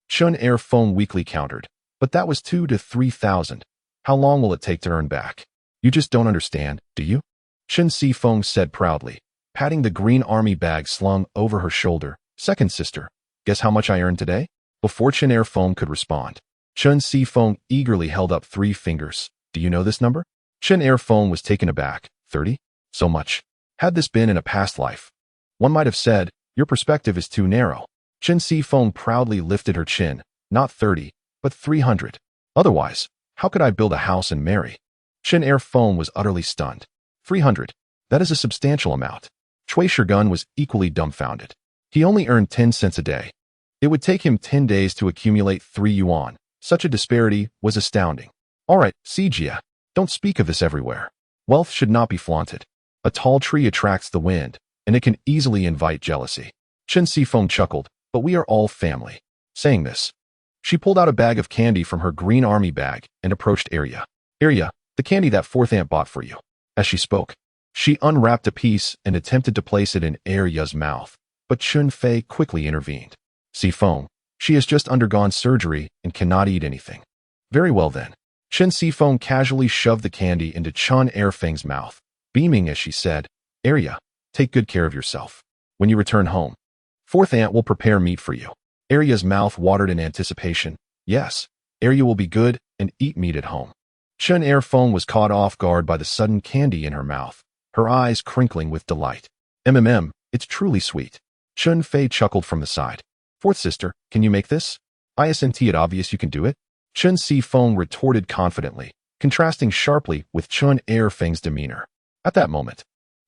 Chen Fei weakly countered, but that was 2,000 to 3,000. How long will it take to earn back? You just don't understand, do you? Chen Fei said proudly, patting the green army bag slung over her shoulder. Second sister, guess how much I earned today? Before Chen Fei could respond, Chen Fei eagerly held up 3 fingers. Do you know this number? Chen Fei was taken aback. 30? So much. Had this been in a past life, one might have said, your perspective is too narrow. Chen Fei proudly lifted her chin. Not 30, but 300. Otherwise, how could I build a house and marry? Chen Fei was utterly stunned. 300. That is a substantial amount. Cui Shigun was equally dumbfounded. He only earned 10 cents a day. It would take him 10 days to accumulate 3 yuan. Such a disparity was astounding. All right, Sijia, don't speak of this everywhere. Wealth should not be flaunted. A tall tree attracts the wind, and it can easily invite jealousy. Chen Fei chuckled, but we are all family. Saying this, she pulled out a bag of candy from her green army bag and approached Arya. Arya, the candy that fourth aunt bought for you. As she spoke, she unwrapped a piece and attempted to place it in Arya's mouth, but Chun Feay quickly intervened. Fei, she has just undergone surgery and cannot eat anything. Very well then. Chen Fei casually shoved the candy into Chun Feing's mouth, beaming as she said, Arya, take good care of yourself. When you return home, fourth aunt will prepare meat for you. Arya's mouth watered in anticipation. Yes, Arya will be good and eat meat at home. Chen Fei was caught off guard by the sudden candy in her mouth, her eyes crinkling with delight. It's truly sweet. Chun Feay chuckled from the side. Fourth sister, can you make this? Isn't it obvious you can do it? Chen Fei retorted confidently, contrasting sharply with Chun Feing's demeanor. At that moment,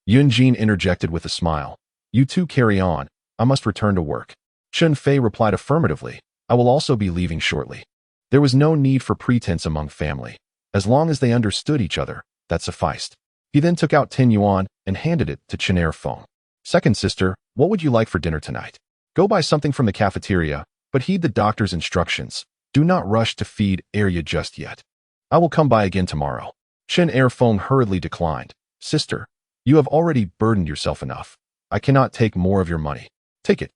Yunjene interjected with a smile. You two carry on. I must return to work. Chun Feay replied affirmatively. I will also be leaving shortly. There was no need for pretense among family. As long as they understood each other, that sufficed. He then took out 10 yuan and handed it to Chen Fei. Second sister, what would you like for dinner tonight? Go buy something from the cafeteria, but heed the doctor's instructions. Do not rush to feed Arya just yet. I will come by again tomorrow. Chen Fei hurriedly declined. Sister, you have already burdened yourself enough. I cannot take more of your money. Take it,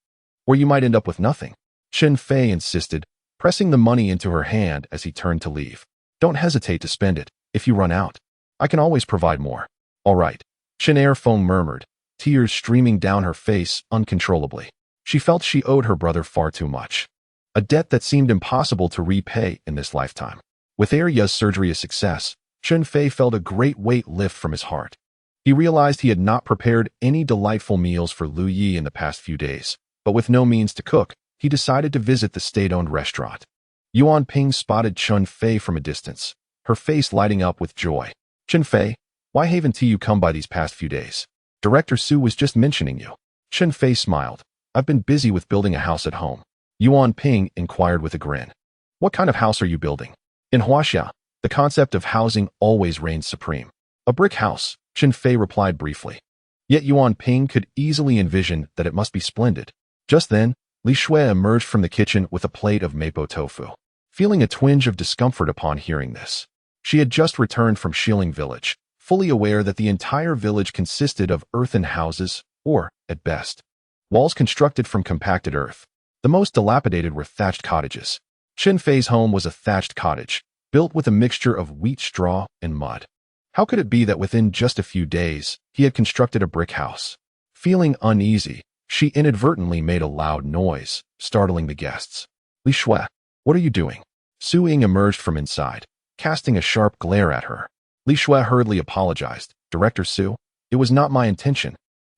or you might end up with nothing. Chen Fei insisted, pressing the money into her hand as he turned to leave. Don't hesitate to spend it, if you run out. I can always provide more. All right. Chen Fei murmured, tears streaming down her face uncontrollably. She felt she owed her brother far too much. A debt that seemed impossible to repay in this lifetime. With Arya's surgery a success, Chun Feay felt a great weight lift from his heart. He realized he had not prepared any delightful meals for Liu Yeer in the past few days, but with no means to cook, he decided to visit the state-owned restaurant. Yuan Ping spotted Chun Feay from a distance, her face lighting up with joy. Chun Feay, why haven't you come by these past few days? Director Su was just mentioning you. Chun Feay smiled. I've been busy with building a house at home. Yuan Ping inquired with a grin. What kind of house are you building? In Huaxia, the concept of housing always reigns supreme. A brick house, Chen Fei replied briefly. Yet Yuan Ping could easily envision that it must be splendid. Just then, Li Shui emerged from the kitchen with a plate of mapo tofu. Feeling a twinge of discomfort upon hearing this, she had just returned from Xiling village, fully aware that the entire village consisted of earthen houses, or, at best, walls constructed from compacted earth. The most dilapidated were thatched cottages. Chen Fei's home was a thatched cottage, built with a mixture of wheat straw and mud. How could it be that within just a few days, he had constructed a brick house? Feeling uneasy, she inadvertently made a loud noise, startling the guests. Li Shui, what are you doing? Su Ying emerged from inside, casting a sharp glare at her. Li Shui hurriedly apologized. Director Su, it was not my intention.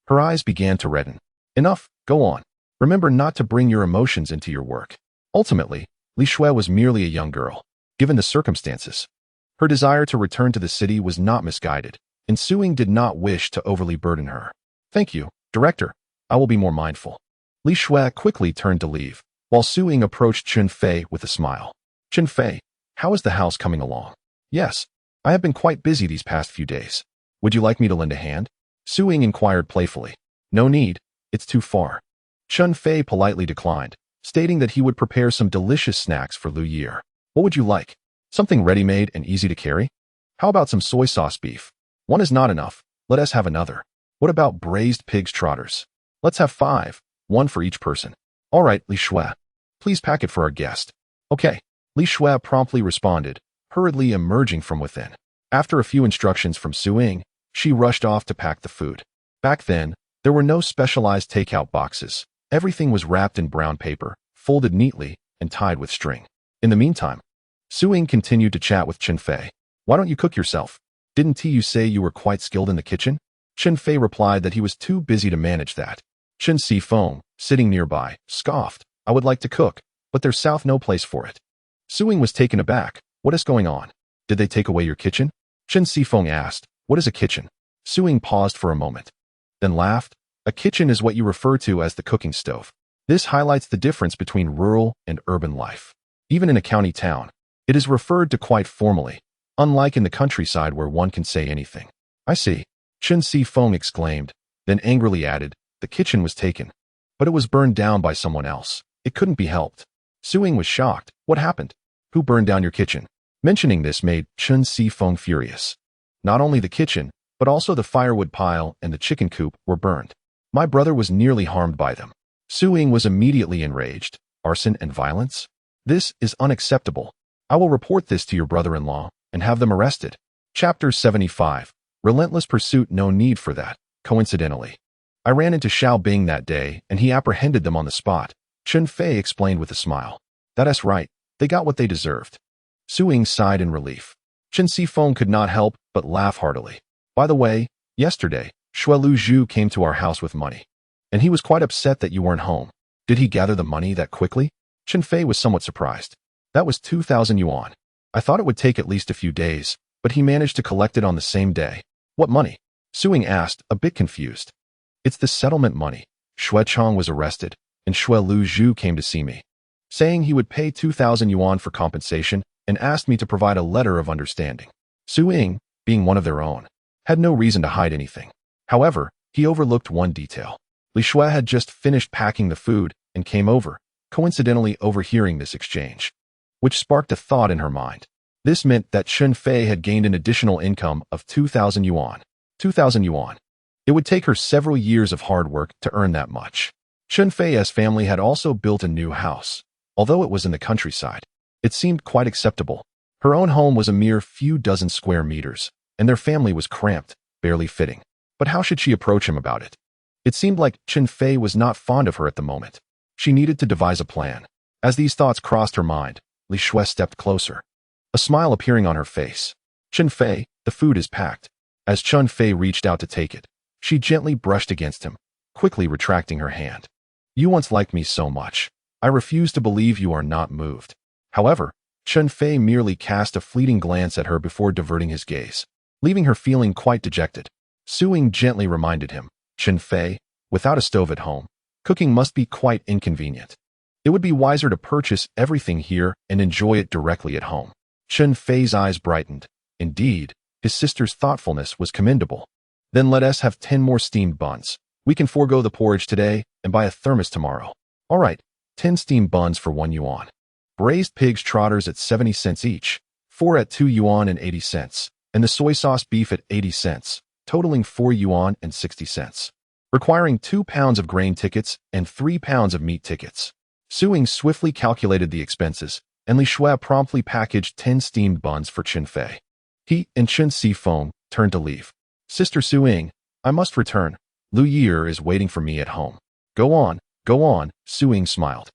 Her eyes began to redden. Enough, go on. Remember not to bring your emotions into your work. Ultimately, Li Shui was merely a young girl. Given the circumstances, her desire to return to the city was not misguided, and Su Ying did not wish to overly burden her. Thank you, Director. I will be more mindful. Li Shui quickly turned to leave, while Su Ying approached Chun Feay with a smile. Chun Feay, how is the house coming along? Yes, I have been quite busy these past few days. Would you like me to lend a hand? Su Ying inquired playfully. No need, it's too far. Chun Fei politely declined, stating that he would prepare some delicious snacks for Liu Yeer. What would you like? Something ready-made and easy to carry? How about some soy sauce beef? One is not enough. Let us have another. What about braised pig's trotters? Let's have 5, 1 for each person. All right, Li Shui. Please pack it for our guest. Okay. Li Shui promptly responded, hurriedly emerging from within. After a few instructions from Su Ying, she rushed off to pack the food. Back then, there were no specialized takeout boxes. Everything was wrapped in brown paper, folded neatly, and tied with string. In the meantime, Su Ying continued to chat with Chen Fei. Why don't you cook yourself? Didn't you say you were quite skilled in the kitchen? Chen Fei replied that he was too busy to manage that. Chen Fei, sitting nearby, scoffed. I would like to cook, but there's no place for it. Su Ying was taken aback. What is going on? Did they take away your kitchen? Chen Fei asked. What is a kitchen? Su Ying paused for a moment, then laughed. A kitchen is what you refer to as the cooking stove. This highlights the difference between rural and urban life. Even in a county town, it is referred to quite formally, unlike in the countryside where one can say anything. I see. Chen Fei exclaimed, then angrily added, the kitchen was taken, but it was burned down by someone else. It couldn't be helped. Su Ying was shocked. What happened? Who burned down your kitchen? Mentioning this made Chen Fei furious. Not only the kitchen, but also the firewood pile and the chicken coop were burned. My brother was nearly harmed by them. Su Ying was immediately enraged. Arson and violence? This is unacceptable. I will report this to your brother-in-law and have them arrested. Chapter 75. Relentless pursuit. No need for that. Coincidentally, I ran into Xiao Bing that day and he apprehended them on the spot. Chun Fei explained with a smile. That's right. They got what they deserved. Su Ying sighed in relief. Chen Fei could not help but laugh heartily. By the way, yesterday, Shui Lu Zhu came to our house with money, and he was quite upset that you weren't home. Did he gather the money that quickly? Chen Fei was somewhat surprised. That was 2,000 yuan. I thought it would take at least a few days, but he managed to collect it on the same day. What money? Su Ying asked, a bit confused. It's the settlement money. Shu Chong was arrested, and Shui Lu Zhu came to see me, saying he would pay 2,000 yuan for compensation and asked me to provide a letter of understanding. Su Ying, being one of their own, had no reason to hide anything. However, he overlooked one detail. Li Shui had just finished packing the food and came over, coincidentally overhearing this exchange, which sparked a thought in her mind. This meant that Chun Fei had gained an additional income of 2,000 yuan. 2,000 yuan. It would take her several years of hard work to earn that much. Chun Fei's family had also built a new house. Although it was in the countryside, it seemed quite acceptable. Her own home was a mere few dozen square meters, and their family was cramped, barely fitting. But how should she approach him about it? It seemed like Chen Fei was not fond of her at the moment. She needed to devise a plan. As these thoughts crossed her mind, Li Shui stepped closer, a smile appearing on her face. Chen Fei, the food is packed. As Chun Fei reached out to take it, she gently brushed against him, quickly retracting her hand. You once liked me so much. I refuse to believe you are not moved. However, Chun Fei merely cast a fleeting glance at her before diverting his gaze, leaving her feeling quite dejected. Su Ying gently reminded him, Chen Fei, without a stove at home, cooking must be quite inconvenient. It would be wiser to purchase everything here and enjoy it directly at home. Chen Fei's eyes brightened. Indeed, his sister's thoughtfulness was commendable. Then let us have 10 more steamed buns. We can forego the porridge today and buy a thermos tomorrow. All right, 10 steamed buns for 1 yuan. Braised pig's trotters at 70 cents each, 4 at 2 yuan and 80 cents, and the soy sauce beef at 80 cents, totaling 4 yuan and 60 cents. Requiring 2 pounds of grain tickets and 3 pounds of meat tickets. Su Ying swiftly calculated the expenses, and Li Shui promptly packaged 10 steamed buns for Chen Fei. He and Chen Fei turned to leave. Sister Su Ying, I must return. Liu Yeer is waiting for me at home. Go on, Su Ying smiled.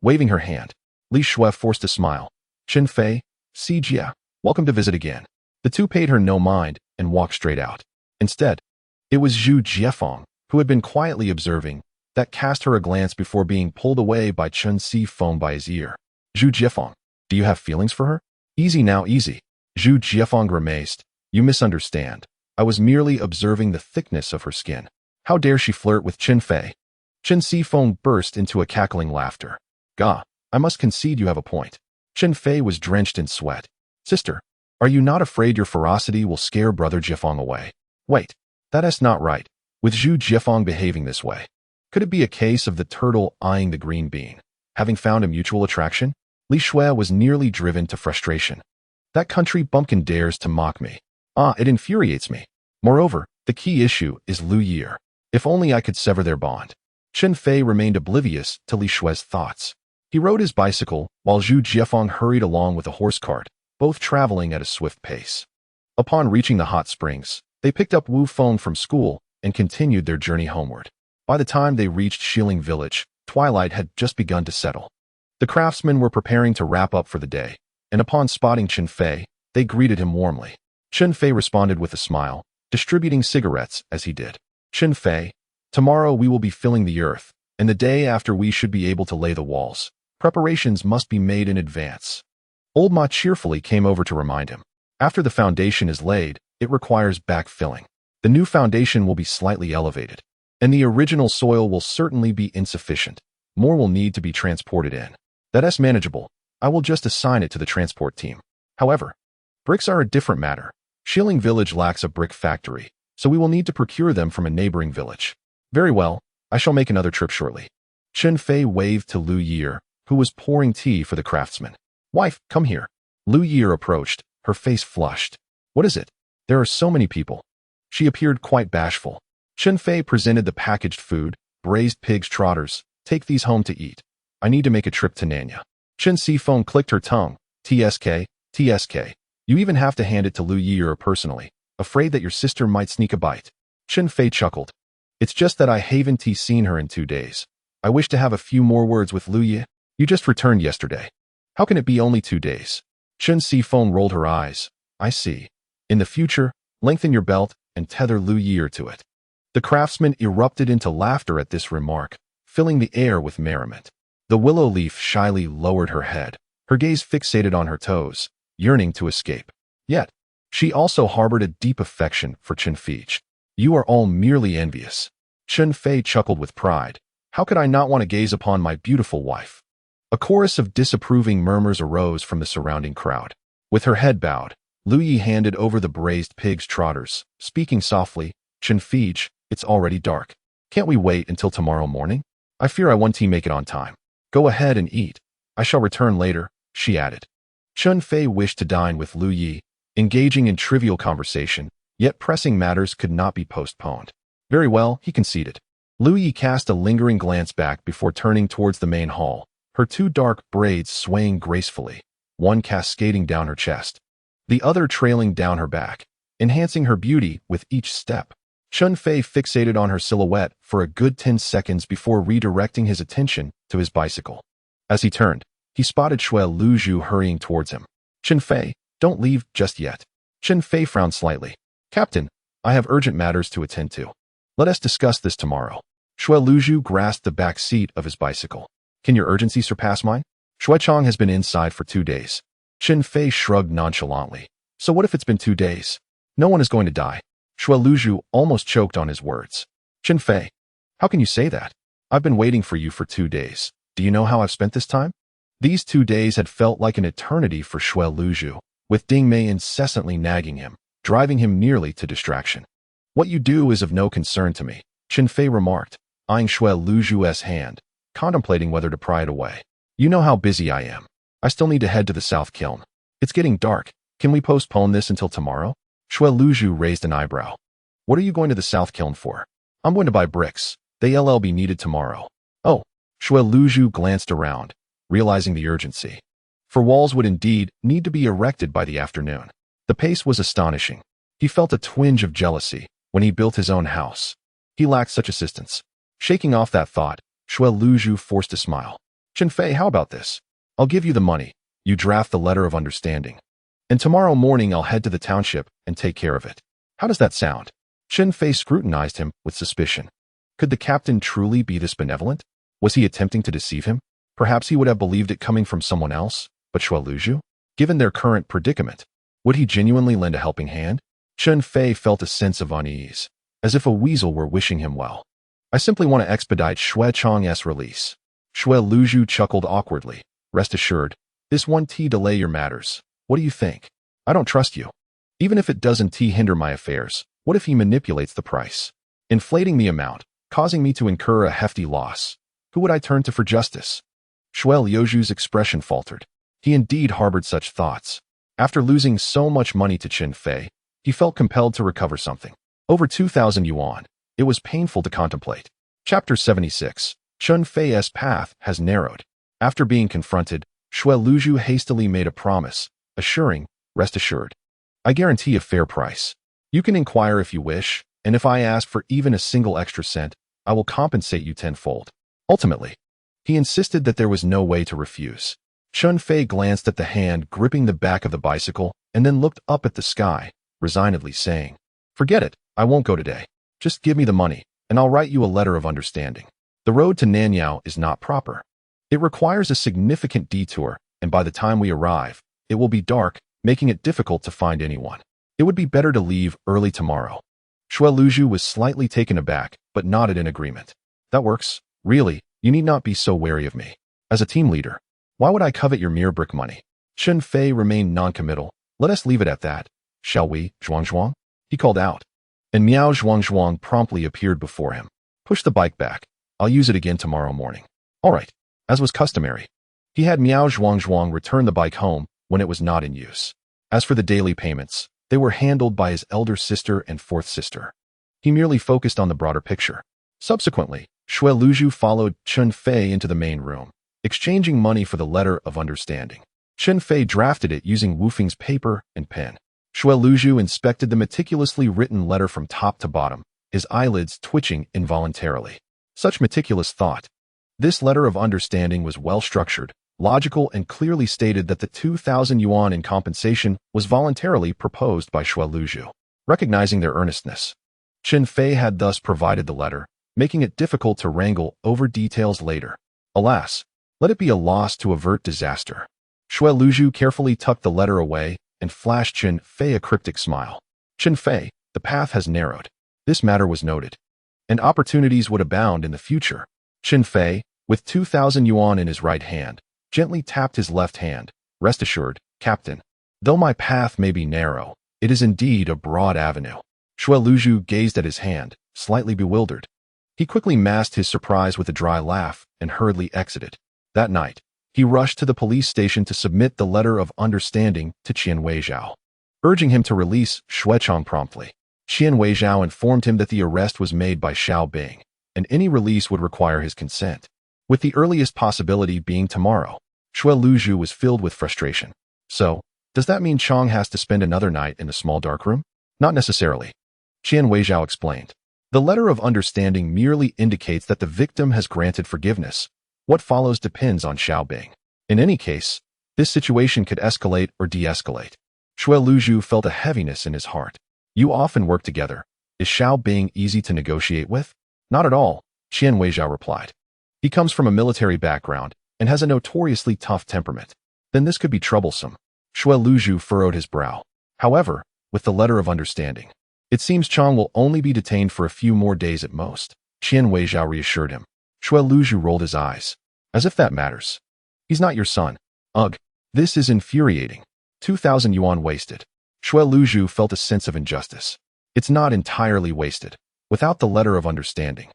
Waving her hand, Li Shui forced a smile. Chen Fei, Jia, welcome to visit again. The two paid her no mind and walked straight out. Instead, it was Zhu Jiefeng, who had been quietly observing, that cast her a glance before being pulled away by Chen Fei by his ear. Zhu Jiefeng, do you have feelings for her? Easy now, easy. Zhu Jiefeng grimaced. You misunderstand. I was merely observing the thickness of her skin. How dare she flirt with Chen Fei? Chen Fei burst into a cackling laughter. Gah, I must concede you have a point. Chen Fei was drenched in sweat. Sister, Are you not afraid your ferocity will scare Brother Jiefeng away? Wait, that's not right. With Zhu Jiefeng behaving this way, could it be a case of the turtle eyeing the green bean, having found a mutual attraction? Li Shui was nearly driven to frustration. That country bumpkin dares to mock me. It infuriates me. Moreover, the key issue is Liu Yeer. If only I could sever their bond. Chen Fei remained oblivious to Li Shui's thoughts. He rode his bicycle while Zhu Jiefeng hurried along with a horse cart, both traveling at a swift pace. Upon reaching the hot springs, they picked up Wu Feng from school and continued their journey homeward. By the time they reached Xiling village, twilight had just begun to settle. The craftsmen were preparing to wrap up for the day, and upon spotting Chen Fei, they greeted him warmly. Chen Fei responded with a smile, distributing cigarettes as he did. Chen Fei, tomorrow we will be filling the earth, and the day after we should be able to lay the walls. Preparations must be made in advance. Old Ma cheerfully came over to remind him. After the foundation is laid, it requires backfilling. The new foundation will be slightly elevated, and the original soil will certainly be insufficient. More will need to be transported in. That's manageable. I will just assign it to the transport team. However, bricks are a different matter. Xiling village lacks a brick factory, so we will need to procure them from a neighboring village. Very well, I shall make another trip shortly. Chen Fei waved to Liu Ye'er, who was pouring tea for the craftsman. Wife, come here. Liu Ye'er approached, her face flushed. What is it? There are so many people. She appeared quite bashful. Chen Fei presented the packaged food, braised pig's trotters. Take these home to eat. I need to make a trip to Nanya. Chen Sifeng clicked her tongue. TSK, TSK. You even have to hand it to Liu Ye'er personally, afraid that your sister might sneak a bite. Chen Fei chuckled. It's just that I haven't seen her in 2 days. I wish to have a few more words with Liu Ye'er. You just returned yesterday. How can it be only 2 days? Chen Sifeng rolled her eyes. I see. In the future, lengthen your belt and tether Liu Ye'er to it. The craftsman erupted into laughter at this remark, filling the air with merriment. The willow leaf shyly lowered her head, her gaze fixated on her toes, yearning to escape. Yet, she also harbored a deep affection for Chun Feay. You are all merely envious. Chun Fei chuckled with pride. How could I not want to gaze upon my beautiful wife? A chorus of disapproving murmurs arose from the surrounding crowd. With her head bowed, Liu Yi handed over the braised pig's trotters, speaking softly, Chun Feay, it's already dark. Can't we wait until tomorrow morning? I fear I won't make it on time. Go ahead and eat. I shall return later, she added. Chun Fei wished to dine with Liu Yi, engaging in trivial conversation, yet pressing matters could not be postponed. Very well, he conceded. Liu Yi cast a lingering glance back before turning towards the main hall, her 2 dark braids swaying gracefully, one cascading down her chest, the other trailing down her back, enhancing her beauty with each step. Chun Fei fixated on her silhouette for a good 10 seconds before redirecting his attention to his bicycle. As he turned, he spotted Shui Luzhu hurrying towards him. Chen Fei, don't leave just yet. Chen Fei frowned slightly. Captain, I have urgent matters to attend to. Let us discuss this tomorrow. Shui Luzhu grasped the back seat of his bicycle. Can your urgency surpass mine? Shu Chong has been inside for 2 days. Chen Fei shrugged nonchalantly. So what if it's been 2 days? No one is going to die. Shui Luzhu almost choked on his words. Chen Fei, how can you say that? I've been waiting for you for 2 days. Do you know how I've spent this time? These 2 days had felt like an eternity for Shui Luzhu, with Ding Mei incessantly nagging him, driving him nearly to distraction. What you do is of no concern to me, Chen Fei remarked, eyeing Shui Luzhu's hand, contemplating whether to pry it away. You know how busy I am. I still need to head to the south kiln. It's getting dark. Can we postpone this until tomorrow? Shui Luzhu raised an eyebrow. What are you going to the south kiln for? I'm going to buy bricks. They'll be needed tomorrow. Oh, Shui Luzhu glanced around, realizing the urgency. For walls would indeed need to be erected by the afternoon. The pace was astonishing. He felt a twinge of jealousy when he built his own house. He lacked such assistance. Shaking off that thought, Shui Luzhu forced a smile. Chen Fei, how about this? I'll give you the money. You draft the letter of understanding. And tomorrow morning I'll head to the township and take care of it. How does that sound? Chen Fei scrutinized him with suspicion. Could the captain truly be this benevolent? Was he attempting to deceive him? Perhaps he would have believed it coming from someone else, but Shui Luzhu? Given their current predicament, would he genuinely lend a helping hand? Chen Fei felt a sense of unease, as if a weasel were wishing him well. I simply want to expedite Shu Chong's release. Shui Luzhu chuckled awkwardly. Rest assured, this won't delay your matters. What do you think? I don't trust you. Even if it doesn't hinder my affairs, what if he manipulates the price, inflating the amount, causing me to incur a hefty loss? Who would I turn to for justice? Shui Liuju's expression faltered. He indeed harbored such thoughts. After losing so much money to Chen Fei, he felt compelled to recover something. Over 2,000 yuan. It was painful to contemplate. Chapter 76. Chun Feay's path has narrowed. After being confronted, Shui Liuju hastily made a promise, assuring, rest assured. I guarantee a fair price. You can inquire if you wish, and if I ask for even a single extra cent, I will compensate you tenfold. Ultimately, he insisted that there was no way to refuse. Chun Fei glanced at the hand gripping the back of the bicycle and then looked up at the sky, resignedly saying, Forget it, I won't go today. Just give me the money, and I'll write you a letter of understanding. The road to Nanyao is not proper. It requires a significant detour, and by the time we arrive, it will be dark, making it difficult to find anyone. It would be better to leave early tomorrow. Shui Liuju was slightly taken aback, but nodded in agreement. That works. Really, you need not be so wary of me. As a team leader, why would I covet your mere brick money? Chen Fei remained non-committal. Let us leave it at that. Shall we, Zhuang? He called out. And Miao Zhuang promptly appeared before him. Push the bike back. I'll use it again tomorrow morning. All right. As was customary, he had Miao Zhuang return the bike home when it was not in use. As for the daily payments, they were handled by his elder sister and fourth sister. He merely focused on the broader picture. Subsequently, Shui Liuju followed Chun Fei into the main room, exchanging money for the letter of understanding. Chen Fei drafted it using Wu Feng's paper and pen. Shui Liuju inspected the meticulously written letter from top to bottom, his eyelids twitching involuntarily. Such meticulous thought. This letter of understanding was well-structured, logical, and clearly stated that the 2,000 yuan in compensation was voluntarily proposed by Shui Liuju. Recognizing their earnestness, Chen Fei had thus provided the letter, making it difficult to wrangle over details later. Alas, let it be a loss to avert disaster. Shui Liuju carefully tucked the letter away and flashed Chen Fei a cryptic smile. Chen Fei, the path has narrowed. This matter was noted, and opportunities would abound in the future. Chen Fei, with 2,000 yuan in his right hand, gently tapped his left hand. Rest assured, Captain. Though my path may be narrow, it is indeed a broad avenue. Shui Liuju gazed at his hand, slightly bewildered. He quickly masked his surprise with a dry laugh and hurriedly exited. That night, he rushed to the police station to submit the letter of understanding to Qian Weizhao, urging him to release Shu Chong promptly. Qian Weizhao informed him that the arrest was made by Xiao Bing, and any release would require his consent, with the earliest possibility being tomorrow. Shui Liuju was filled with frustration. So, does that mean Chong has to spend another night in a small dark room? Not necessarily. Qian Weizhao explained. The letter of understanding merely indicates that the victim has granted forgiveness. What follows depends on Xiao Bing. In any case, this situation could escalate or de-escalate. Shui Liuju felt a heaviness in his heart. You often work together. Is Xiao Bing easy to negotiate with? Not at all, Qian Weizhao replied. He comes from a military background and has a notoriously tough temperament. Then this could be troublesome. Shui Liuju furrowed his brow. However, with the letter of understanding, it seems Chong will only be detained for a few more days at most. Qian Weizhao reassured him. Shui Liuju rolled his eyes. As if that matters. He's not your son. Ugh, this is infuriating. 2,000 yuan wasted. Shui Liuju felt a sense of injustice. It's not entirely wasted. Without the letter of understanding,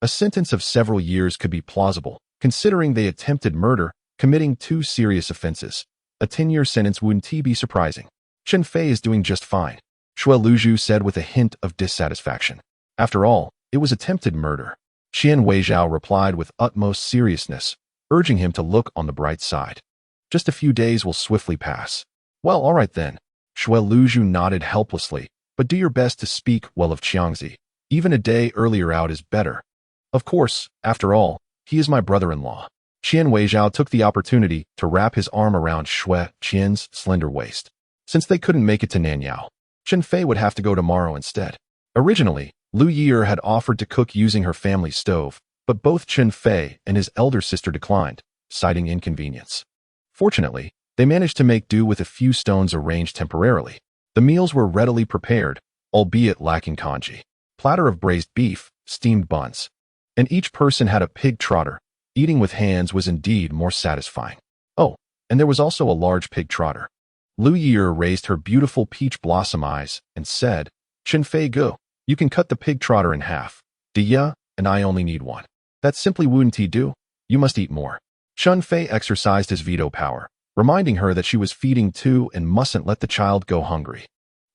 a sentence of several years could be plausible, considering they attempted murder, committing 2 serious offenses. A 10-year sentence wouldn't be surprising. Chen Fei is doing just fine, Shui Liuju said with a hint of dissatisfaction. After all, it was attempted murder. Qian Weizhao replied with utmost seriousness, urging him to look on the bright side. Just a few days will swiftly pass. Well, all right then. Shui Liuju nodded helplessly, but do your best to speak well of Qiangzi. Even a day earlier out is better. Of course, after all, he is my brother-in-law. Qian Weizhao took the opportunity to wrap his arm around Shui Qian's slender waist. Since they couldn't make it to Nanyao, Chen Fei would have to go tomorrow instead. Originally, Liu Ye'er had offered to cook using her family's stove, but both Chen Fei and his elder sister declined, citing inconvenience. Fortunately, they managed to make do with a few stones arranged temporarily. The meals were readily prepared, albeit lacking congee. Platter of braised beef, steamed buns, and each person had a pig trotter. Eating with hands was indeed more satisfying. Oh, and there was also a large pig trotter. Liu Yeer raised her beautiful peach blossom eyes and said, Chen Fei go. You can cut the pig trotter in half. Dia, and I only need one. That simply wouldn't do. You must eat more. Chun Fei exercised his veto power, reminding her that she was feeding too and mustn't let the child go hungry.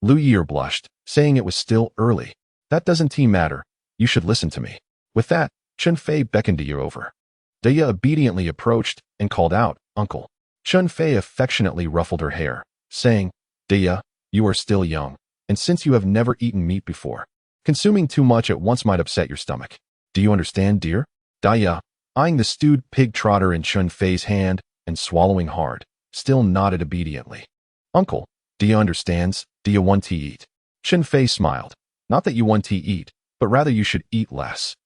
Liu Yeer blushed, saying it was still early. That doesn't matter. You should listen to me. With that, Chun Fei beckoned Dia over. Dia obediently approached and called out, Uncle. Chun Fei affectionately ruffled her hair, saying, Dia, you are still young, and since you have never eaten meat before, consuming too much at once might upset your stomach. Do you understand, dear? Dia, eyeing the stewed pig trotter in Chun Fei's hand and swallowing hard, still nodded obediently. Uncle, Dia understands. Dia want to eat. Chen Fei smiled. Not that you want to eat, but rather you should eat less.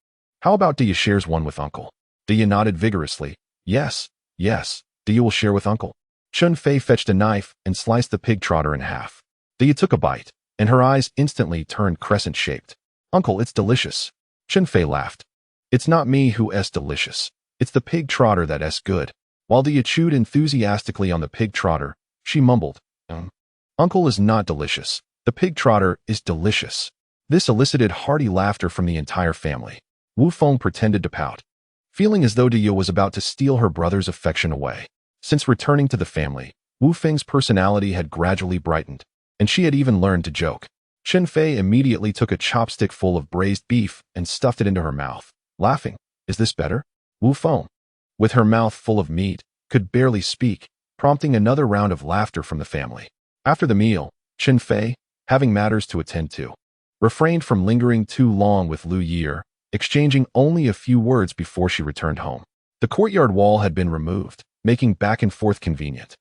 How about Dia shares one with Uncle? Dia nodded vigorously. Yes, yes, Dia will share with Uncle. Chun Fei fetched a knife and sliced the pig trotter in half. Dia took a bite, and her eyes instantly turned crescent-shaped. Uncle, it's delicious. Chen Fei laughed. It's not me who is delicious. It's the pig trotter that is good. While Dia chewed enthusiastically on the pig trotter, she mumbled, Uncle is not delicious. The pig trotter is delicious. This elicited hearty laughter from the entire family. Wu Feng pretended to pout, feeling as though Dia was about to steal her brother's affection away. Since returning to the family, Wu Feng's personality had gradually brightened, and she had even learned to joke. Chen Fei immediately took a chopstick full of braised beef and stuffed it into her mouth, laughing. Is this better? Wu Feng, with her mouth full of meat, could barely speak, prompting another round of laughter from the family. After the meal, Chen Fei, having matters to attend to, refrained from lingering too long with Liu Yeer, exchanging only a few words before she returned home. The courtyard wall had been removed, making back and forth convenient.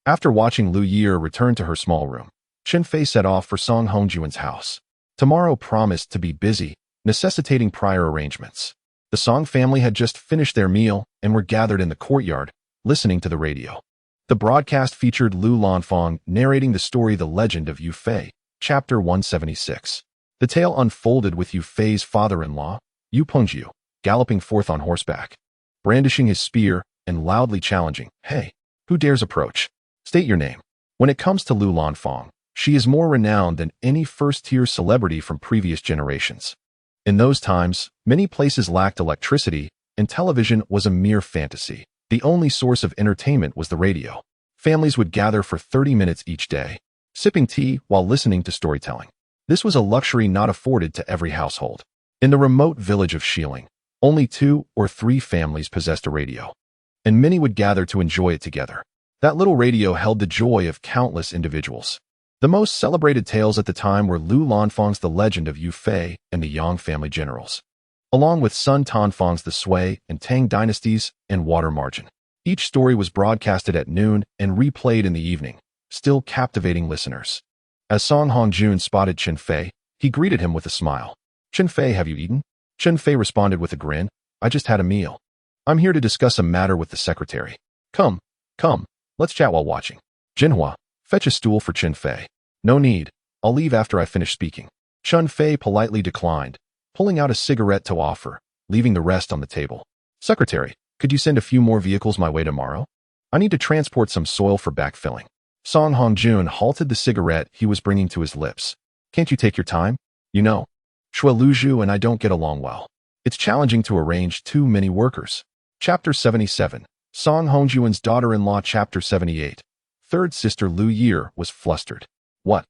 After watching Liu Yeer return to her small room, Chen Fei set off for Song Hongjuan's house. Tomorrow promised to be busy, necessitating prior arrangements. The Song family had just finished their meal and were gathered in the courtyard, listening to the radio. The broadcast featured Lu Lanfang narrating the story The Legend of Yu Fei, Chapter 176. The tale unfolded with Yu Fei's father-in-law, Yu Pengjiu, galloping forth on horseback, brandishing his spear and loudly challenging, Hey, who dares approach? State your name. When it comes to Lu Lanfang, she is more renowned than any first-tier celebrity from previous generations. In those times, many places lacked electricity, and television was a mere fantasy. The only source of entertainment was the radio. Families would gather for 30 minutes each day, sipping tea while listening to storytelling. This was a luxury not afforded to every household. In the remote village of Shilling, only 2 or 3 families possessed a radio, and many would gather to enjoy it together. That little radio held the joy of countless individuals. The most celebrated tales at the time were Lu Lanfang's The Legend of Yu Fei and the Yang family generals, along with Sun Tanfang's The Sui and Tang dynasties and Water Margin. Each story was broadcasted at noon and replayed in the evening, still captivating listeners. As Song Hongjun spotted Chen Fei, he greeted him with a smile. Chen Fei, have you eaten? Chen Fei responded with a grin. I just had a meal. I'm here to discuss a matter with the secretary. Come, let's chat while watching. Jinhua, fetch a stool for Chen Fei. No need, I'll leave after I finish speaking. Chun Fei politely declined, pulling out a cigarette to offer, leaving the rest on the table. Secretary, could you send a few more vehicles my way tomorrow? I need to transport some soil for backfilling. Song Hongjun halted the cigarette he was bringing to his lips. Can't you take your time? You know, Shui Luzhu and I don't get along well. It's challenging to arrange too many workers. Chapter 77. Song Hongjuan's daughter-in-law. Chapter 78. Third sister Liu Yeer was flustered. What?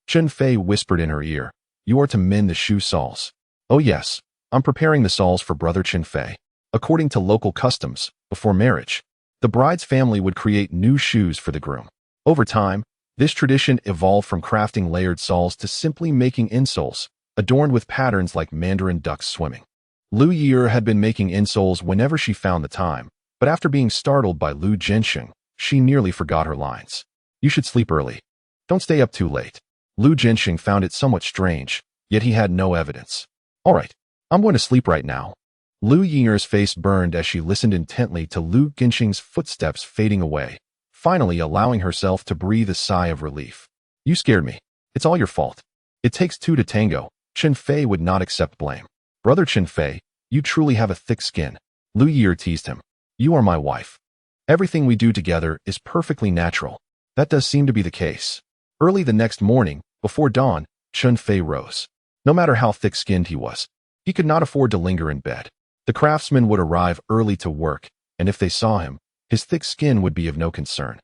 Chun Fei whispered in her ear. You are to mend the shoe soles. Oh yes, I'm preparing the soles for brother Chen Fei. According to local customs, before marriage, the bride's family would create new shoes for the groom. Over time, this tradition evolved from crafting layered soles to simply making insoles, adorned with patterns like mandarin ducks swimming. Liu Yeer had been making insoles whenever she found the time, but after being startled by Liu Jinsheng, she nearly forgot her lines. You should sleep early. Don't stay up too late. Liu Jinsheng found it somewhat strange, yet he had no evidence. All right, I'm going to sleep right now. Liu Yeer's face burned as she listened intently to Liu Jinsheng's footsteps fading away, finally allowing herself to breathe a sigh of relief. You scared me. It's all your fault. It takes 2 to tango. Chen Fei would not accept blame. Brother Chen Fei, you truly have a thick skin. Liu Yeer teased him. You are my wife. Everything we do together is perfectly natural. That does seem to be the case. Early the next morning, before dawn, Chun Fei rose. No matter how thick-skinned he was, he could not afford to linger in bed. The craftsman would arrive early to work, and if they saw him, his thick skin would be of no concern.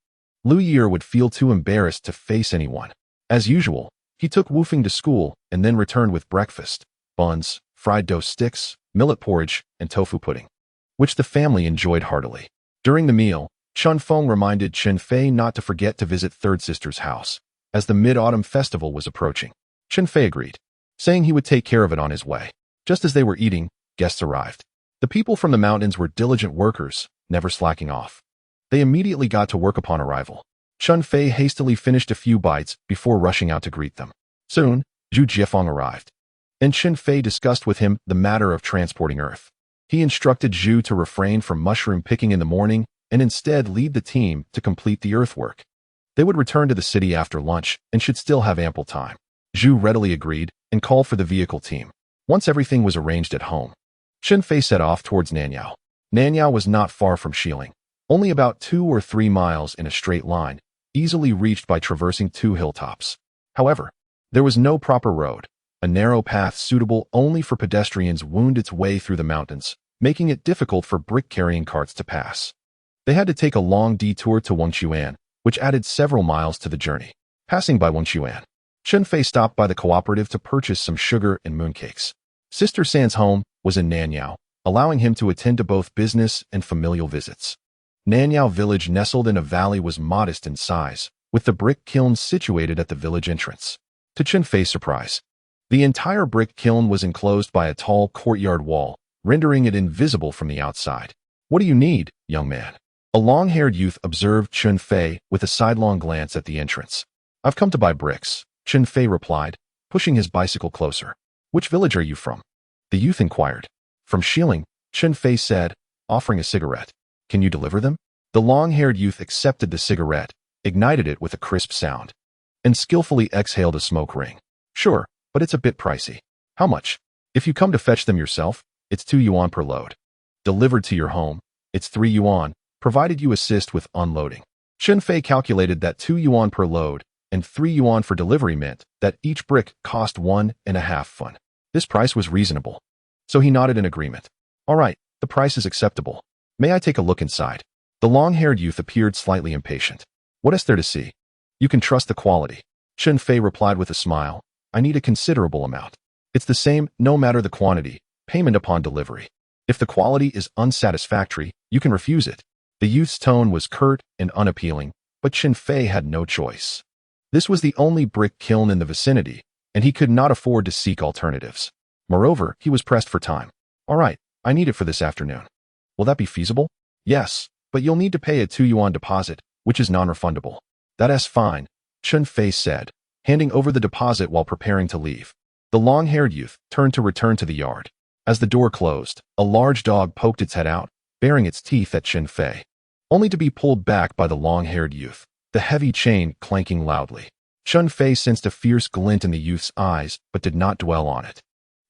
Liu Yeer would feel too embarrassed to face anyone. As usual, he took Woofing to school and then returned with breakfast, buns, fried dough sticks, millet porridge, and tofu pudding, which the family enjoyed heartily. During the meal, Chun Feng reminded Chen Fei not to forget to visit third sister's house, as the Mid-Autumn Festival was approaching. Chen Fei agreed, saying he would take care of it on his way. Just as they were eating, guests arrived. The people from the mountains were diligent workers, never slacking off. They immediately got to work upon arrival. Chun Fei hastily finished a few bites before rushing out to greet them. Soon, Zhu Jiefeng arrived, and Chen Fei discussed with him the matter of transporting earth. He instructed Zhu to refrain from mushroom picking in the morning and instead lead the team to complete the earthwork. They would return to the city after lunch and should still have ample time. Zhu readily agreed and called for the vehicle team. Once everything was arranged at home, Chen Fei set off towards Nanyao. Nanyao was not far from Shilin, only about 2 or 3 miles in a straight line, easily reached by traversing 2 hilltops. However, there was no proper road. A narrow path suitable only for pedestrians wound its way through the mountains, making it difficult for brick-carrying carts to pass. They had to take a long detour to Wengchuan, which added several miles to the journey. Passing by Wengchuan, Chen Fei stopped by the cooperative to purchase some sugar and mooncakes. Sister San's home was in Nanyao, allowing him to attend to both business and familial visits. Nanyao village nestled in a valley was modest in size, with the brick kiln situated at the village entrance. To Chen Fei's surprise, the entire brick kiln was enclosed by a tall courtyard wall, rendering it invisible from the outside. "What do you need, young man?" A long-haired youth observed Chun Fei with a sidelong glance at the entrance. "I've come to buy bricks," Chun Fei replied, pushing his bicycle closer. "Which village are you from?" The youth inquired. "From Shilin," Chun Fei said, offering a cigarette. "Can you deliver them?" The long-haired youth accepted the cigarette, ignited it with a crisp sound, and skillfully exhaled a smoke ring. "Sure, but it's a bit pricey." "How much?" "If you come to fetch them yourself, it's 2 yuan per load. Delivered to your home, it's 3 yuan, provided you assist with unloading." Chen Fei calculated that 2 yuan per load and 3 yuan for delivery meant that each brick cost 1.5 fun. This price was reasonable, so he nodded in agreement. "All right, the price is acceptable. May I take a look inside?" The long-haired youth appeared slightly impatient. "What is there to see? You can trust the quality." Chen Fei replied with a smile. "I need a considerable amount. It's the same, no matter the quantity, payment upon delivery. If the quality is unsatisfactory, you can refuse it." The youth's tone was curt and unappealing, but Chen Fei had no choice. This was the only brick kiln in the vicinity, and he could not afford to seek alternatives. Moreover, he was pressed for time. "All right, I need it for this afternoon." "Will that be feasible?" "Yes, but you'll need to pay a 2 yuan deposit, which is non-refundable." "That's fine," Chun Fei said, handing over the deposit while preparing to leave. The long-haired youth turned to return to the yard. As the door closed, a large dog poked its head out, baring its teeth at Chen Fei, only to be pulled back by the long-haired youth, the heavy chain clanking loudly. Chun Fei sensed a fierce glint in the youth's eyes, but did not dwell on it.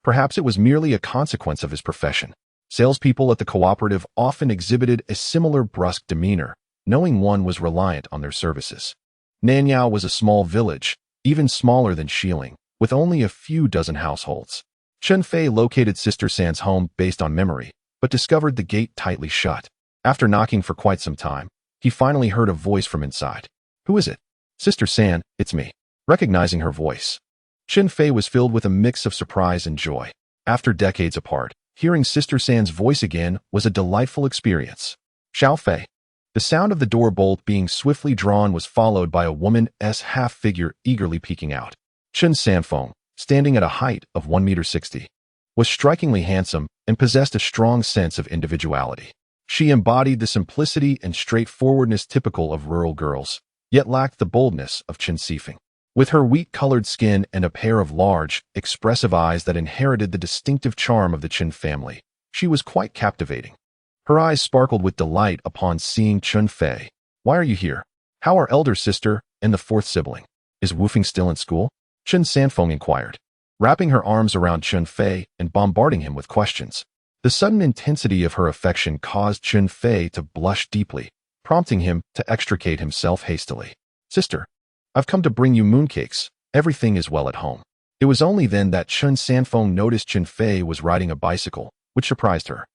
Perhaps it was merely a consequence of his profession. Salespeople at the cooperative often exhibited a similar brusque demeanor, knowing one was reliant on their services. Nanyao was a small village, even smaller than Shilin, with only a few dozen households. Chen Fei located Sister San's home based on memory, but discovered the gate tightly shut. After knocking for quite some time, he finally heard a voice from inside. "Who is it?" "Sister San, it's me." Recognizing her voice, Chen Fei was filled with a mix of surprise and joy. After decades apart, hearing Sister San's voice again was a delightful experience. "Xiao Fei." The sound of the door bolt being swiftly drawn was followed by a woman's half-figure eagerly peeking out. Chen Sanfeng, standing at a height of 1.60 m, was strikingly handsome and possessed a strong sense of individuality. She embodied the simplicity and straightforwardness typical of rural girls, yet lacked the boldness of Chen Sifeng. With her wheat-colored skin and a pair of large, expressive eyes that inherited the distinctive charm of the Chen family, she was quite captivating. Her eyes sparkled with delight upon seeing Chun Fei. "Why are you here? How are elder sister and the 4th sibling? Is Woofing still in school?" Chen Sanfeng inquired, wrapping her arms around Chun Fei and bombarding him with questions. The sudden intensity of her affection caused Chun Fei to blush deeply, prompting him to extricate himself hastily. "Sister, I've come to bring you mooncakes. Everything is well at home." It was only then that Chun Sanfeng noticed Chen Fei was riding a bicycle, which surprised her.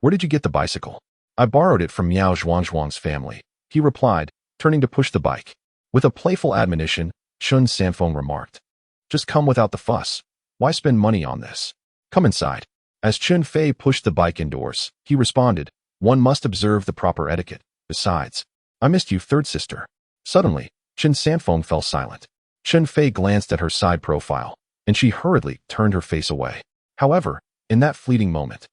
"Where did you get the bicycle?" "I borrowed it from Miao Zhuangzhuang's family," he replied, turning to push the bike. With a playful admonition, Chun Sanfeng remarked, "Just come without the fuss. Why spend money on this? Come inside." As Chun Fei pushed the bike indoors, he responded, "One must observe the proper etiquette. Besides, I missed you, third sister." Suddenly, Chun Sanfeng fell silent. Chun Fei glanced at her side profile, and she hurriedly turned her face away. However, in that fleeting moment,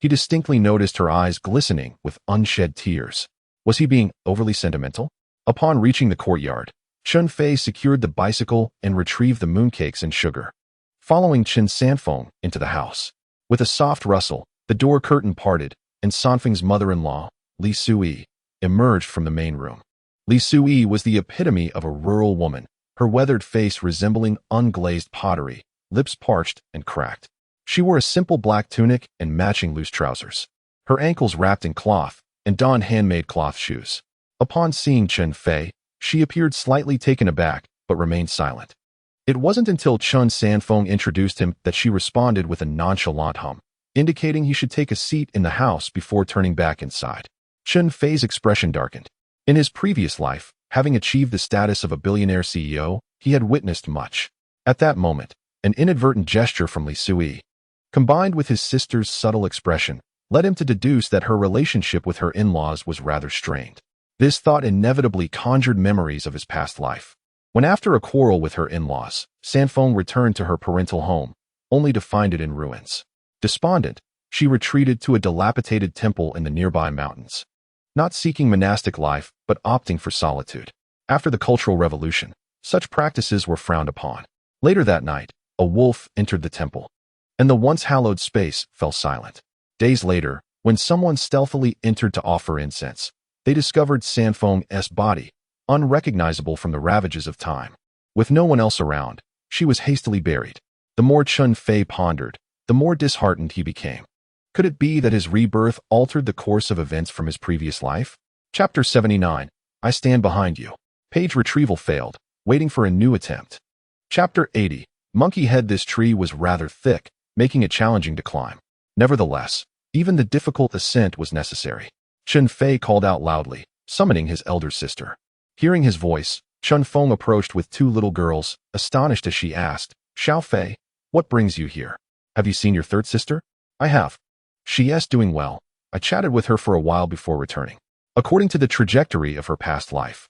he distinctly noticed her eyes glistening with unshed tears. Was he being overly sentimental? Upon reaching the courtyard, Chun Fei secured the bicycle and retrieved the mooncakes and sugar, following Chun Sanfeng into the house. With a soft rustle, the door curtain parted, and Sanfeng's mother-in-law, Li Sui, emerged from the main room. Li Sui was the epitome of a rural woman, her weathered face resembling unglazed pottery, lips parched and cracked. She wore a simple black tunic and matching loose trousers, her ankles wrapped in cloth, and donned handmade cloth shoes. Upon seeing Chen Fei, she appeared slightly taken aback, but remained silent. It wasn't until Chun Sanfeng introduced him that she responded with a nonchalant hum, indicating he should take a seat in the house before turning back inside. Chen Fei's expression darkened. In his previous life, having achieved the status of a billionaire CEO, he had witnessed much. At that moment, an inadvertent gesture from Li Sui, combined with his sister's subtle expression, led him to deduce that her relationship with her in-laws was rather strained. This thought inevitably conjured memories of his past life. When after a quarrel with her in-laws, Sanfeng returned to her parental home, only to find it in ruins. Despondent, she retreated to a dilapidated temple in the nearby mountains, not seeking monastic life, but opting for solitude. After the Cultural Revolution, such practices were frowned upon. Later that night, a wolf entered the temple, and the once hallowed space fell silent. Days later, when someone stealthily entered to offer incense, they discovered Sanfeng's body, unrecognizable from the ravages of time. With no one else around, she was hastily buried. The more Chun Fei pondered, the more disheartened he became. Could it be that his rebirth altered the course of events from his previous life? Chapter 79. I Stand Behind You. Page retrieval failed, waiting for a new attempt. Chapter 80. Monkey head. This tree was rather thick, making it challenging to climb. Nevertheless, even the difficult ascent was necessary. Chun Fei called out loudly, summoning his elder sister. Hearing his voice, Chun Feng approached with two little girls, astonished as she asked, "Xiao Fei, what brings you here? Have you seen your third sister?" "I have. She is doing well. I chatted with her for a while before returning." According to the trajectory of her past life,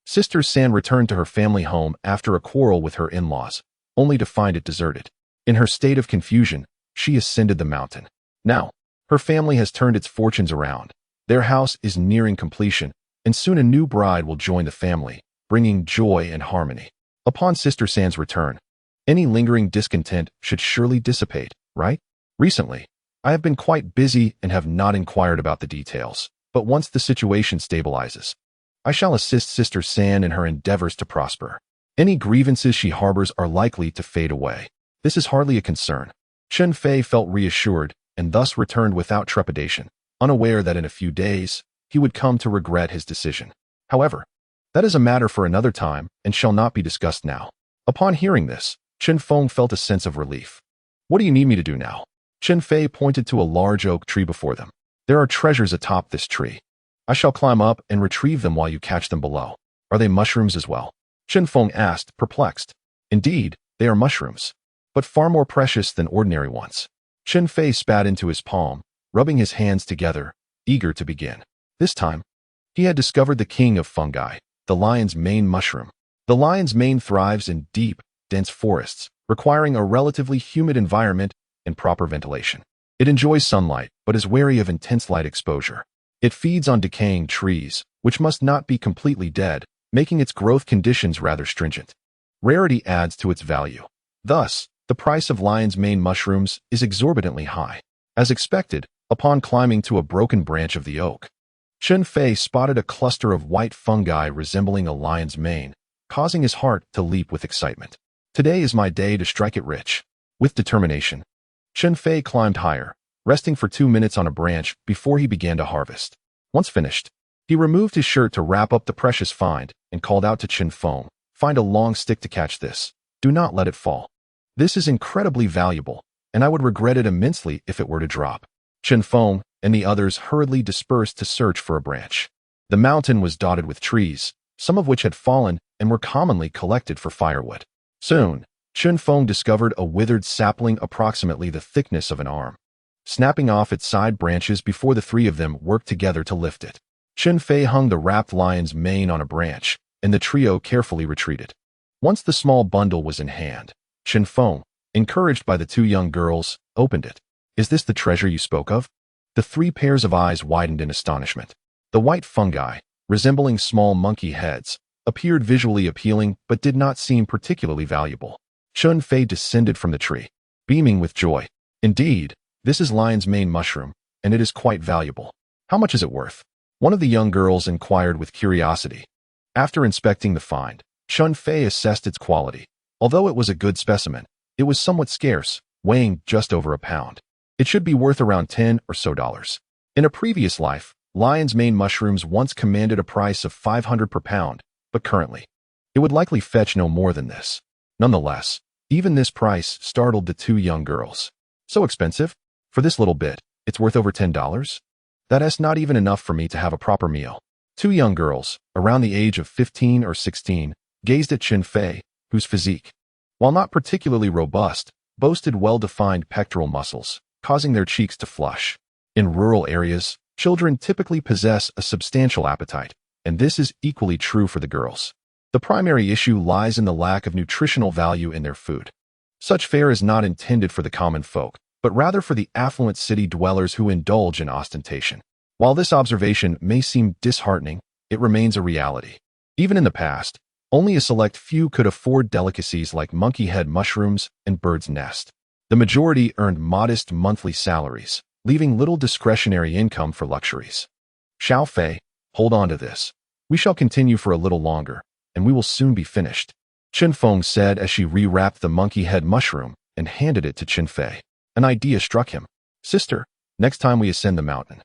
Sister San returned to her family home after a quarrel with her in-laws, only to find it deserted. In her state of confusion, she ascended the mountain. Now, her family has turned its fortunes around. Their house is nearing completion, and soon a new bride will join the family, bringing joy and harmony. Upon Sister San's return, any lingering discontent should surely dissipate, right? Recently, I have been quite busy and have not inquired about the details, but once the situation stabilizes, I shall assist Sister San in her endeavors to prosper. Any grievances she harbors are likely to fade away. This is hardly a concern. Chen Fei felt reassured and thus returned without trepidation, unaware that in a few days, he would come to regret his decision. However, that is a matter for another time and shall not be discussed now. Upon hearing this, Chen Feng felt a sense of relief. "What do you need me to do now?" Chen Fei pointed to a large oak tree before them. "There are treasures atop this tree. I shall climb up and retrieve them while you catch them below." "Are they mushrooms as well?" Chen Feng asked, perplexed. "Indeed, they are mushrooms, but far more precious than ordinary ones." Chen Fei spat into his palm, rubbing his hands together, eager to begin. This time, he had discovered the king of fungi, the lion's mane mushroom. The lion's mane thrives in deep, dense forests, requiring a relatively humid environment and proper ventilation. It enjoys sunlight, but is wary of intense light exposure. It feeds on decaying trees, which must not be completely dead, making its growth conditions rather stringent. Rarity adds to its value. Thus, the price of lion's mane mushrooms is exorbitantly high. As expected, upon climbing to a broken branch of the oak, Chun Fei spotted a cluster of white fungi resembling a lion's mane, causing his heart to leap with excitement. "Today is my day to strike it rich." With determination, Chun Fei climbed higher, resting for 2 minutes on a branch before he began to harvest. Once finished, He removed his shirt to wrap up the precious find and called out to Chen Fei, "Find a long stick to catch this. Do not let it fall. This is incredibly valuable, and I would regret it immensely if it were to drop." Chen Fei and the others hurriedly dispersed to search for a branch. The mountain was dotted with trees, some of which had fallen and were commonly collected for firewood. Soon, Chun Feay discovered a withered sapling approximately the thickness of an arm. Snapping off its side branches before the three of them worked together to lift it, Chun Feay hung the wrapped lion's mane on a branch, and the trio carefully retreated. Once the small bundle was in hand, Chen Fei, encouraged by the two young girls, opened it. "Is this the treasure you spoke of?" The three pairs of eyes widened in astonishment. The white fungi, resembling small monkey heads, appeared visually appealing but did not seem particularly valuable. Chun Feay descended from the tree, beaming with joy. "Indeed, this is lion's mane mushroom, and it is quite valuable. How much is it worth?" One of the young girls inquired with curiosity. After inspecting the find, Chun Feay assessed its quality. Although it was a good specimen, it was somewhat scarce, weighing just over a pound. It should be worth around $10 or so. In a previous life, lion's mane mushrooms once commanded a price of $500 per pound, but currently, it would likely fetch no more than this. Nonetheless, even this price startled the two young girls. "So expensive? For this little bit, it's worth over $10? That is not even enough for me to have a proper meal." Two young girls, around the age of 15 or 16, gazed at Chen Fei, whose physique, while not particularly robust, boasted well-defined pectoral muscles, causing their cheeks to flush. In rural areas, children typically possess a substantial appetite, and this is equally true for the girls. The primary issue lies in the lack of nutritional value in their food. Such fare is not intended for the common folk, but rather for the affluent city dwellers who indulge in ostentation. While this observation may seem disheartening, it remains a reality. Even in the past, only a select few could afford delicacies like monkey head mushrooms and bird's nest. The majority earned modest monthly salaries, leaving little discretionary income for luxuries. "Xiao Fei, hold on to this. We shall continue for a little longer, and we will soon be finished," Chen Fei said as she rewrapped the monkey head mushroom and handed it to Chen Fei. An idea struck him. "Sister, next time we ascend the mountain,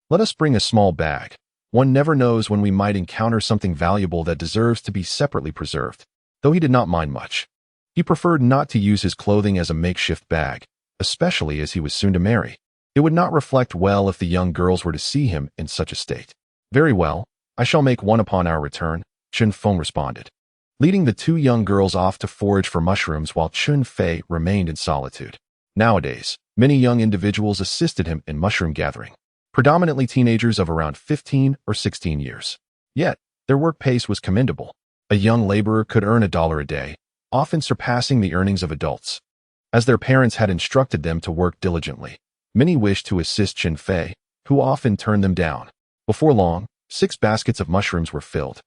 let us bring a small bag. One never knows when we might encounter something valuable that deserves to be separately preserved." Though he did not mind much, he preferred not to use his clothing as a makeshift bag, especially as he was soon to marry. It would not reflect well if the young girls were to see him in such a state. "Very well, I shall make one upon our return," Chun Feay responded, leading the two young girls off to forage for mushrooms while Chun Feay remained in solitude. Nowadays, many young individuals assisted him in mushroom gathering, predominantly teenagers of around 15 or 16 years. Yet, their work pace was commendable. A young laborer could earn $1 a day, often surpassing the earnings of adults. As their parents had instructed them to work diligently, many wished to assist Chen Fei, who often turned them down. Before long, 6 baskets of mushrooms were filled.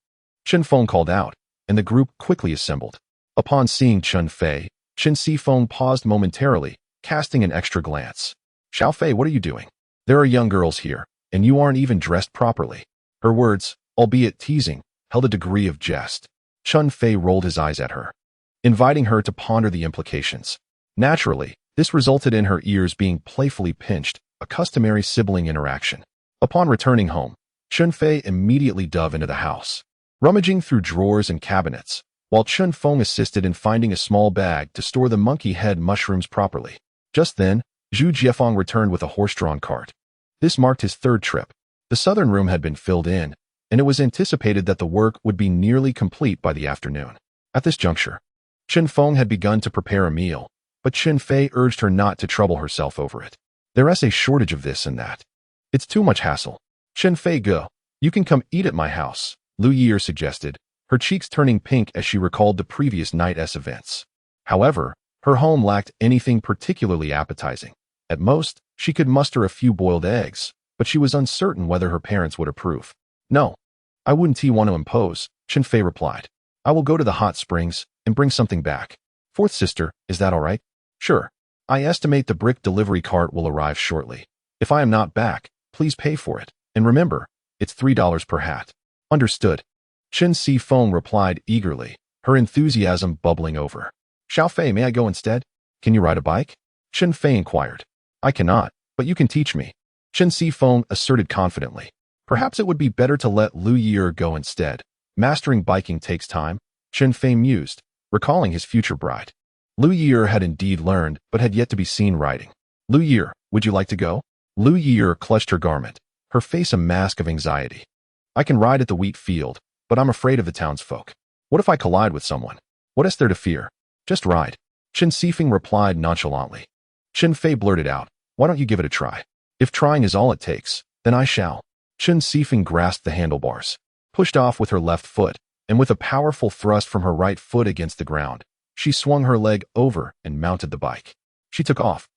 Chen Fei called out, and the group quickly assembled. Upon seeing Chun Fei, Chen Fei paused momentarily, casting an extra glance. "Xiao Fei, what are you doing? There are young girls here, and you aren't even dressed properly." Her words, albeit teasing, held a degree of jest. Chun Fei rolled his eyes at her, inviting her to ponder the implications. Naturally, this resulted in her ears being playfully pinched, a customary sibling interaction. Upon returning home, Chun Fei immediately dove into the house, rummaging through drawers and cabinets, while Chun Fei assisted in finding a small bag to store the monkey head mushrooms properly. Just then, Zhu Jiefeng returned with a horse-drawn cart. This marked his 3rd trip. The southern room had been filled in, and it was anticipated that the work would be nearly complete by the afternoon. At this juncture, Chen Fei had begun to prepare a meal, but Chen Fei urged her not to trouble herself over it. "There is a shortage of this and that. It's too much hassle. Chen Fei, go. You can come eat at my house," Liu Ye'er suggested, her cheeks turning pink as she recalled the previous night's events. However, her home lacked anything particularly appetizing. At most, she could muster a few boiled eggs, but she was uncertain whether her parents would approve. "No, I wouldn't want to impose," Chen Fei replied. "I will go to the hot springs and bring something back." "Fourth sister, is that all right?" "Sure. I estimate the brick delivery cart will arrive shortly. If I am not back, please pay for it. And remember, it's $3 per hat." "Understood." Chen Fei replied eagerly, her enthusiasm bubbling over. "Xiao Fei, may I go instead? Can you ride a bike?" Chen Fei inquired. "I cannot, but you can teach me," Chen Fei asserted confidently. Perhaps it would be better to let Liu Yeer go instead. Mastering biking takes time, Chen Fei mused, recalling his future bride. Liu Yeer had indeed learned, but had yet to be seen riding. Liu Yeer, would you like to go? Liu Yeer clutched her garment, her face a mask of anxiety. I can ride at the wheat field, but I'm afraid of the townsfolk. What if I collide with someone? What is there to fear? Just ride. Chen Fei replied nonchalantly. Chen Fei blurted out, why don't you give it a try? If trying is all it takes, then I shall. Chen Fei grasped the handlebars, pushed off with her left foot, and with a powerful thrust from her right foot against the ground, she swung her leg over and mounted the bike. She took off,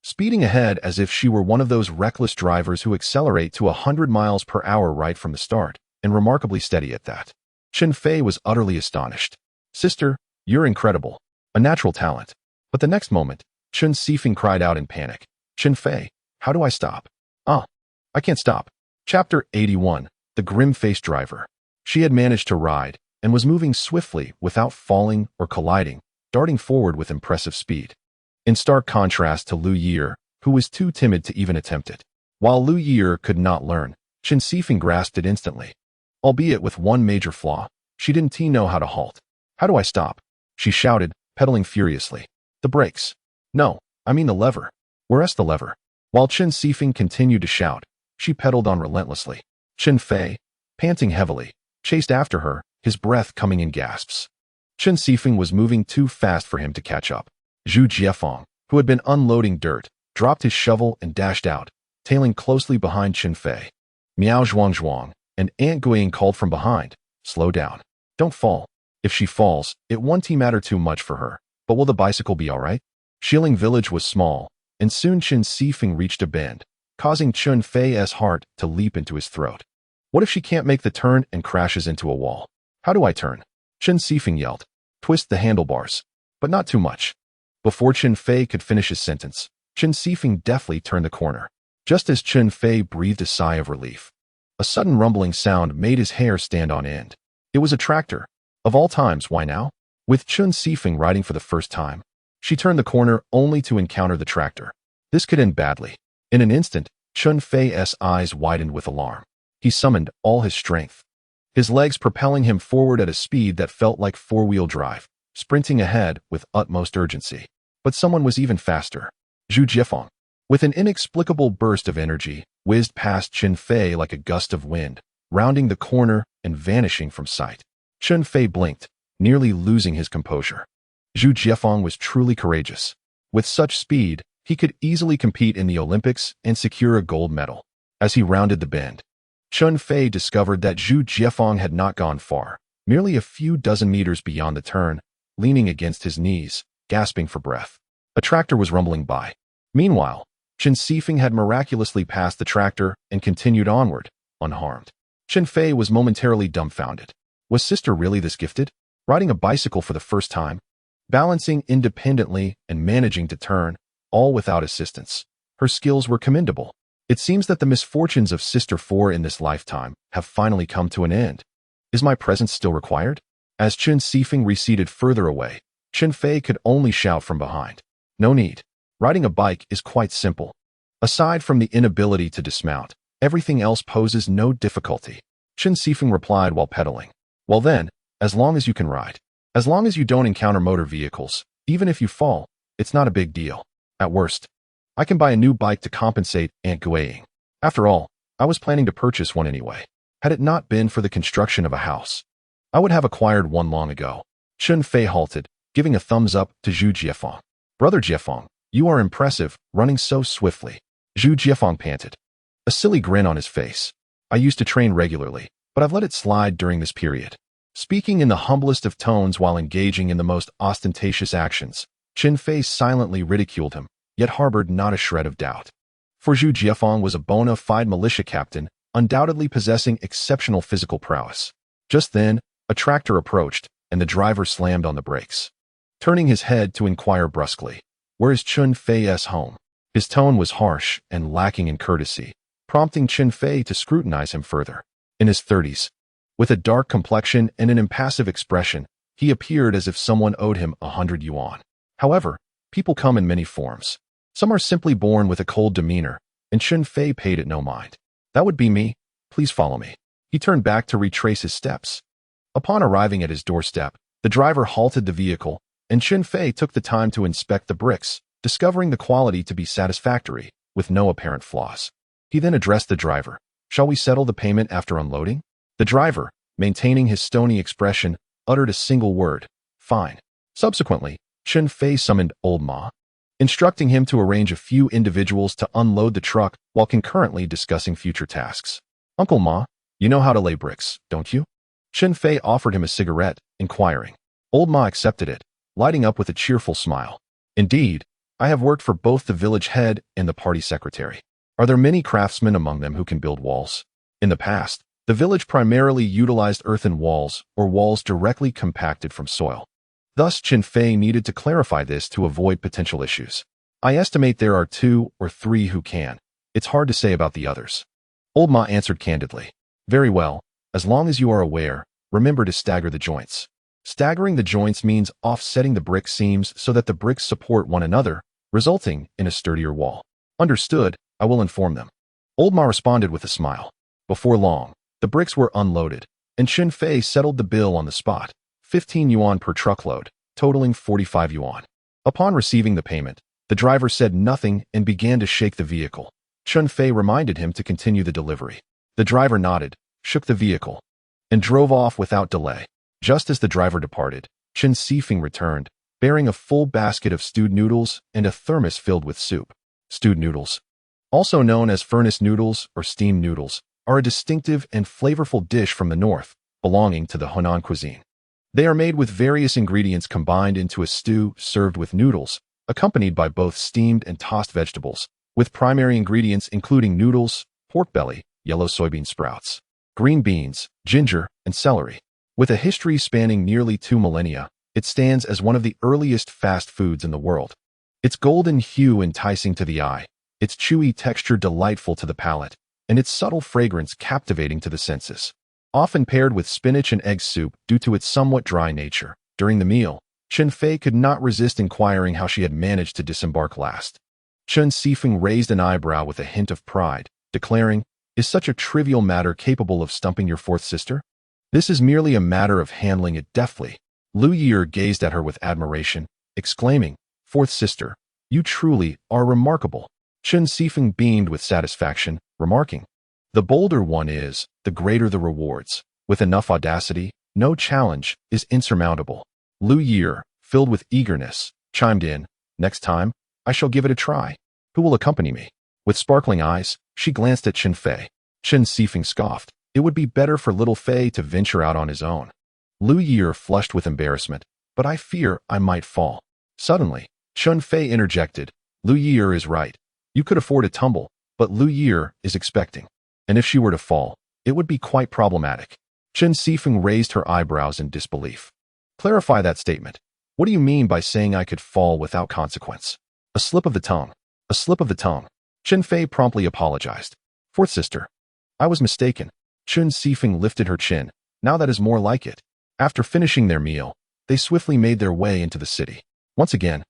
speeding ahead as if she were one of those reckless drivers who accelerate to 100 miles per hour right from the start, and remarkably steady at that. Chen Fei was utterly astonished. Sister, you're incredible. A natural talent. But the next moment, Chen Fei cried out in panic. Chen Fei, how do I stop? I can't stop. Chapter 81, The Grim-Faced Driver. She had managed to ride, and was moving swiftly without falling or colliding, darting forward with impressive speed. In stark contrast to Liu Yeer, who was too timid to even attempt it. While Liu Yeer could not learn, Chen Fei grasped it instantly. Albeit with one major flaw, she didn't know how to halt. How do I stop? She shouted, pedaling furiously. The brakes. No, I mean the lever. Where's the lever? While Chen Fei continued to shout, she pedaled on relentlessly. Chen Fei, panting heavily, chased after her, his breath coming in gasps. Chen Fei was moving too fast for him to catch up. Zhu Jiefeng, who had been unloading dirt, dropped his shovel and dashed out, tailing closely behind Chen Fei. Miao Zhuang and Aunt Guiying called from behind, slow down. Don't fall. If she falls, it won't matter too much for her, but will the bicycle be all right? Shilling village was small, and soon Chen Fei reached a bend, causing Chun Feay's heart to leap into his throat. What if she can't make the turn and crashes into a wall? How do I turn? Chen Fei yelled. Twist the handlebars. But not too much. Before Chen Fei could finish his sentence, Chen Fei deftly turned the corner. Just as Chen Fei breathed a sigh of relief, a sudden rumbling sound made his hair stand on end. It was a tractor. Of all times, why now? With Chen Fei riding for the first time, she turned the corner only to encounter the tractor. This could end badly. In an instant, Chun Feay's eyes widened with alarm. He summoned all his strength, his legs propelling him forward at a speed that felt like four-wheel drive, sprinting ahead with utmost urgency. But someone was even faster. Zhu Jiefeng, with an inexplicable burst of energy, whizzed past Chen Fei like a gust of wind, rounding the corner and vanishing from sight. Chen Fei blinked, nearly losing his composure. Zhu Jiefeng was truly courageous. With such speed, he could easily compete in the Olympics and secure a gold medal. As he rounded the bend, Chun Fei discovered that Zhu Jiefeng had not gone far, merely a few dozen meters beyond the turn, leaning against his knees, gasping for breath. A tractor was rumbling by. Meanwhile, Chen Fei had miraculously passed the tractor and continued onward, unharmed. Chen Fei was momentarily dumbfounded. Was sister really this gifted? Riding a bicycle for the first time, balancing independently and managing to turn, all without assistance. Her skills were commendable. It seems that the misfortunes of Sister 4 in this lifetime have finally come to an end. Is my presence still required? As Chen Fei receded further away, Chen Fei could only shout from behind. No need. Riding a bike is quite simple. Aside from the inability to dismount, everything else poses no difficulty. Chen Fei replied while pedaling. Well then, as long as you can ride. As long as you don't encounter motor vehicles, even if you fall, it's not a big deal. At worst, I can buy a new bike to compensate Aunt Guiying. After all, I was planning to purchase one anyway. Had it not been for the construction of a house, I would have acquired one long ago. Chun Fei halted, giving a thumbs up to Zhu Jiefeng. Brother Jiefeng, you are impressive, running so swiftly. Zhu Jiefeng panted, a silly grin on his face. I used to train regularly, but I've let it slide during this period. Speaking in the humblest of tones while engaging in the most ostentatious actions, Chen Fei silently ridiculed him, yet harbored not a shred of doubt. For Zhu Jiefeng was a bona fide militia captain, undoubtedly possessing exceptional physical prowess. Just then, a tractor approached, and the driver slammed on the brakes. Turning his head to inquire brusquely, "Where is Chun Feay's home?" His tone was harsh and lacking in courtesy, prompting Chen Fei to scrutinize him further. In his 30s, with a dark complexion and an impassive expression, he appeared as if someone owed him 100 yuan. However, people come in many forms. Some are simply born with a cold demeanor, and Chun Fei paid it no mind. That would be me. Please follow me. He turned back to retrace his steps. Upon arriving at his doorstep, the driver halted the vehicle, and Chun Feay took the time to inspect the bricks, discovering the quality to be satisfactory, with no apparent flaws. He then addressed the driver. Shall we settle the payment after unloading? The driver, maintaining his stony expression, uttered a single word, fine. Subsequently, Chun Feay summoned Old Ma, instructing him to arrange a few individuals to unload the truck while concurrently discussing future tasks. Uncle Ma, you know how to lay bricks, don't you? Chen Fei offered him a cigarette, inquiring. Old Ma accepted it, lighting up with a cheerful smile. Indeed, I have worked for both the village head and the party secretary. Are there many craftsmen among them who can build walls? In the past, the village primarily utilized earthen walls or walls directly compacted from soil. Thus, Chen Fei needed to clarify this to avoid potential issues. I estimate there are 2 or 3 who can. It's hard to say about the others. Old Ma answered candidly. Very well, as long as you are aware, remember to stagger the joints. Staggering the joints means offsetting the brick seams so that the bricks support one another, resulting in a sturdier wall. Understood, I will inform them. Old Ma responded with a smile. Before long, the bricks were unloaded, and Chun Feay settled the bill on the spot, 15 yuan per truckload, totaling 45 yuan. Upon receiving the payment, the driver said nothing and began to shake the vehicle. Chun Feay reminded him to continue the delivery. The driver nodded, shook the vehicle, and drove off without delay. Just as the driver departed, Chen Fei returned, bearing a full basket of stewed noodles and a thermos filled with soup. Stewed noodles, also known as furnace noodles or steamed noodles, are a distinctive and flavorful dish from the north, belonging to the Hunan cuisine. They are made with various ingredients combined into a stew served with noodles, accompanied by both steamed and tossed vegetables, with primary ingredients including noodles, pork belly, yellow soybean sprouts, green beans, ginger, and celery. With a history spanning nearly 2 millennia, it stands as one of the earliest fast foods in the world. Its golden hue enticing to the eye, its chewy texture delightful to the palate, and its subtle fragrance captivating to the senses. Often paired with spinach and egg soup due to its somewhat dry nature. During the meal, Chen Fei could not resist inquiring how she had managed to disembark last. Chun Feay raised an eyebrow with a hint of pride, declaring, "Is such a trivial matter capable of stumping your 4th sister? This is merely a matter of handling it deftly." Liu Yeer gazed at her with admiration, exclaiming, "4th sister, you truly are remarkable." Chun Feay beamed with satisfaction, remarking, "The bolder one is, the greater the rewards. With enough audacity, no challenge is insurmountable." Liu Yeer, filled with eagerness, chimed in, "Next time, I shall give it a try. Who will accompany me?" With sparkling eyes, she glanced at Chen Fei. Chen Fei scoffed. It would be better for little Fei to venture out on his own. Liu Yeer flushed with embarrassment, "But I fear I might fall." Suddenly, Chun Fei interjected, "Liu Yeer is right. You could afford a tumble, but Liu Yeer is expecting. And if she were to fall, it would be quite problematic." Chen Fei raised her eyebrows in disbelief. "Clarify that statement. What do you mean by saying I could fall without consequence?" "A slip of the tongue. A slip of the tongue." Chen Fei promptly apologized. "4th sister, I was mistaken." Chun Fei lifted her chin. "Now that is more like it." After finishing their meal, they swiftly made their way into the city. Once again,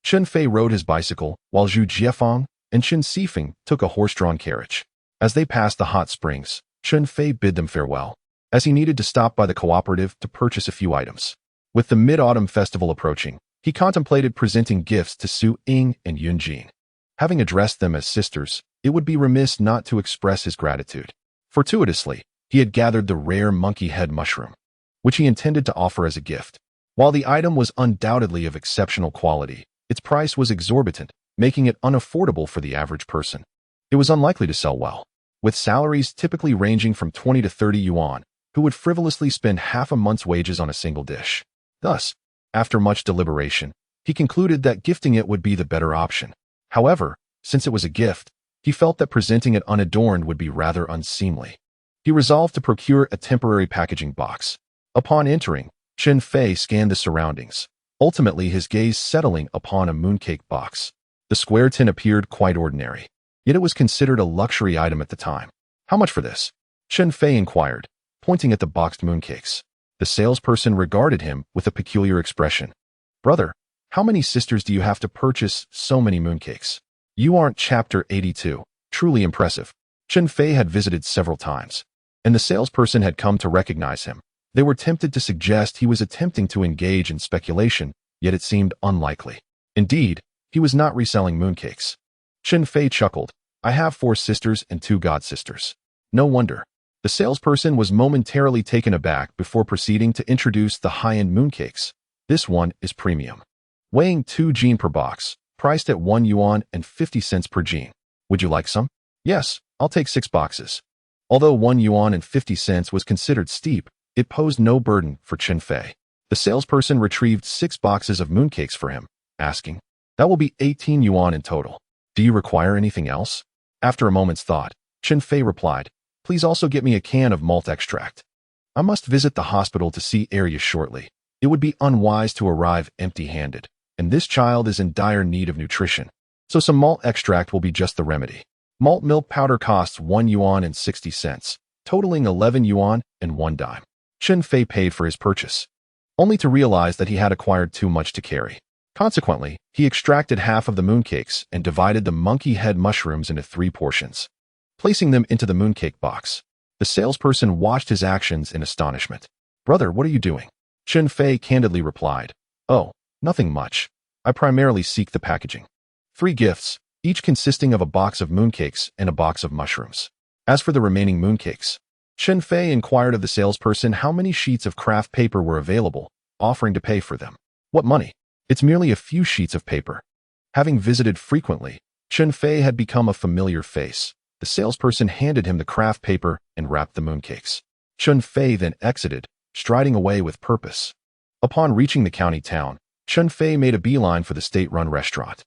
Chen Fei rode his bicycle, while Zhu Jiefang and Chen Fei took a horse-drawn carriage. As they passed the hot springs, Chun Fei bid them farewell, as he needed to stop by the cooperative to purchase a few items. With the Mid-Autumn Festival approaching, he contemplated presenting gifts to Su Ying and Yunjene. Having addressed them as sisters, it would be remiss not to express his gratitude. Fortuitously, he had gathered the rare monkey head mushroom, which he intended to offer as a gift. While the item was undoubtedly of exceptional quality, its price was exorbitant, making it unaffordable for the average person. It was unlikely to sell well. With salaries typically ranging from 20 to 30 yuan, who would frivolously spend half a month's wages on a single dish? Thus, after much deliberation, he concluded that gifting it would be the better option. However, since it was a gift, he felt that presenting it unadorned would be rather unseemly. He resolved to procure a temporary packaging box. Upon entering, Chen Fei scanned the surroundings, ultimately his gaze settling upon a mooncake box. The square tin appeared quite ordinary, yet it was considered a luxury item at the time. "How much for this?" Chen Fei inquired, pointing at the boxed mooncakes. The salesperson regarded him with a peculiar expression. "Brother, how many sisters do you have to purchase so many mooncakes? You aren't Chapter 82. Truly impressive." Chen Fei had visited several times, and the salesperson had come to recognize him. They were tempted to suggest he was attempting to engage in speculation, yet it seemed unlikely. Indeed, he was not reselling mooncakes. Chen Fei chuckled. I have 4 sisters and 2 god-sisters. No wonder. The salesperson was momentarily taken aback before proceeding to introduce the high-end mooncakes. This one is premium. Weighing 2 jin per box, priced at 1 yuan and 50 cents per jin. Would you like some? Yes, I'll take 6 boxes. Although 1 yuan and 50 cents was considered steep, it posed no burden for Chen Fei. The salesperson retrieved 6 boxes of mooncakes for him, asking, that will be 18 yuan in total. Do you require anything else? After a moment's thought, Chen Fei replied, please also get me a can of malt extract. I must visit the hospital to see area shortly. It would be unwise to arrive empty-handed, and this child is in dire need of nutrition. So some malt extract will be just the remedy. Malt milk powder costs 1 yuan and 60 cents, totaling 11 yuan and 1 dime. Chen Fei paid for his purchase, only to realize that he had acquired too much to carry. Consequently, he extracted half of the mooncakes and divided the monkey head mushrooms into 3 portions, placing them into the mooncake box. The salesperson watched his actions in astonishment. Brother, what are you doing? Chen Fei candidly replied, oh, nothing much. I primarily seek the packaging. 3 gifts, each consisting of a box of mooncakes and a box of mushrooms. As for the remaining mooncakes, Chen Fei inquired of the salesperson how many sheets of craft paper were available, offering to pay for them. What money? It's merely a few sheets of paper. Having visited frequently, Chen Fei had become a familiar face. The salesperson handed him the craft paper and wrapped the mooncakes. Chun Feay then exited, striding away with purpose. Upon reaching the county town, Chun Feay made a beeline for the state-run restaurant.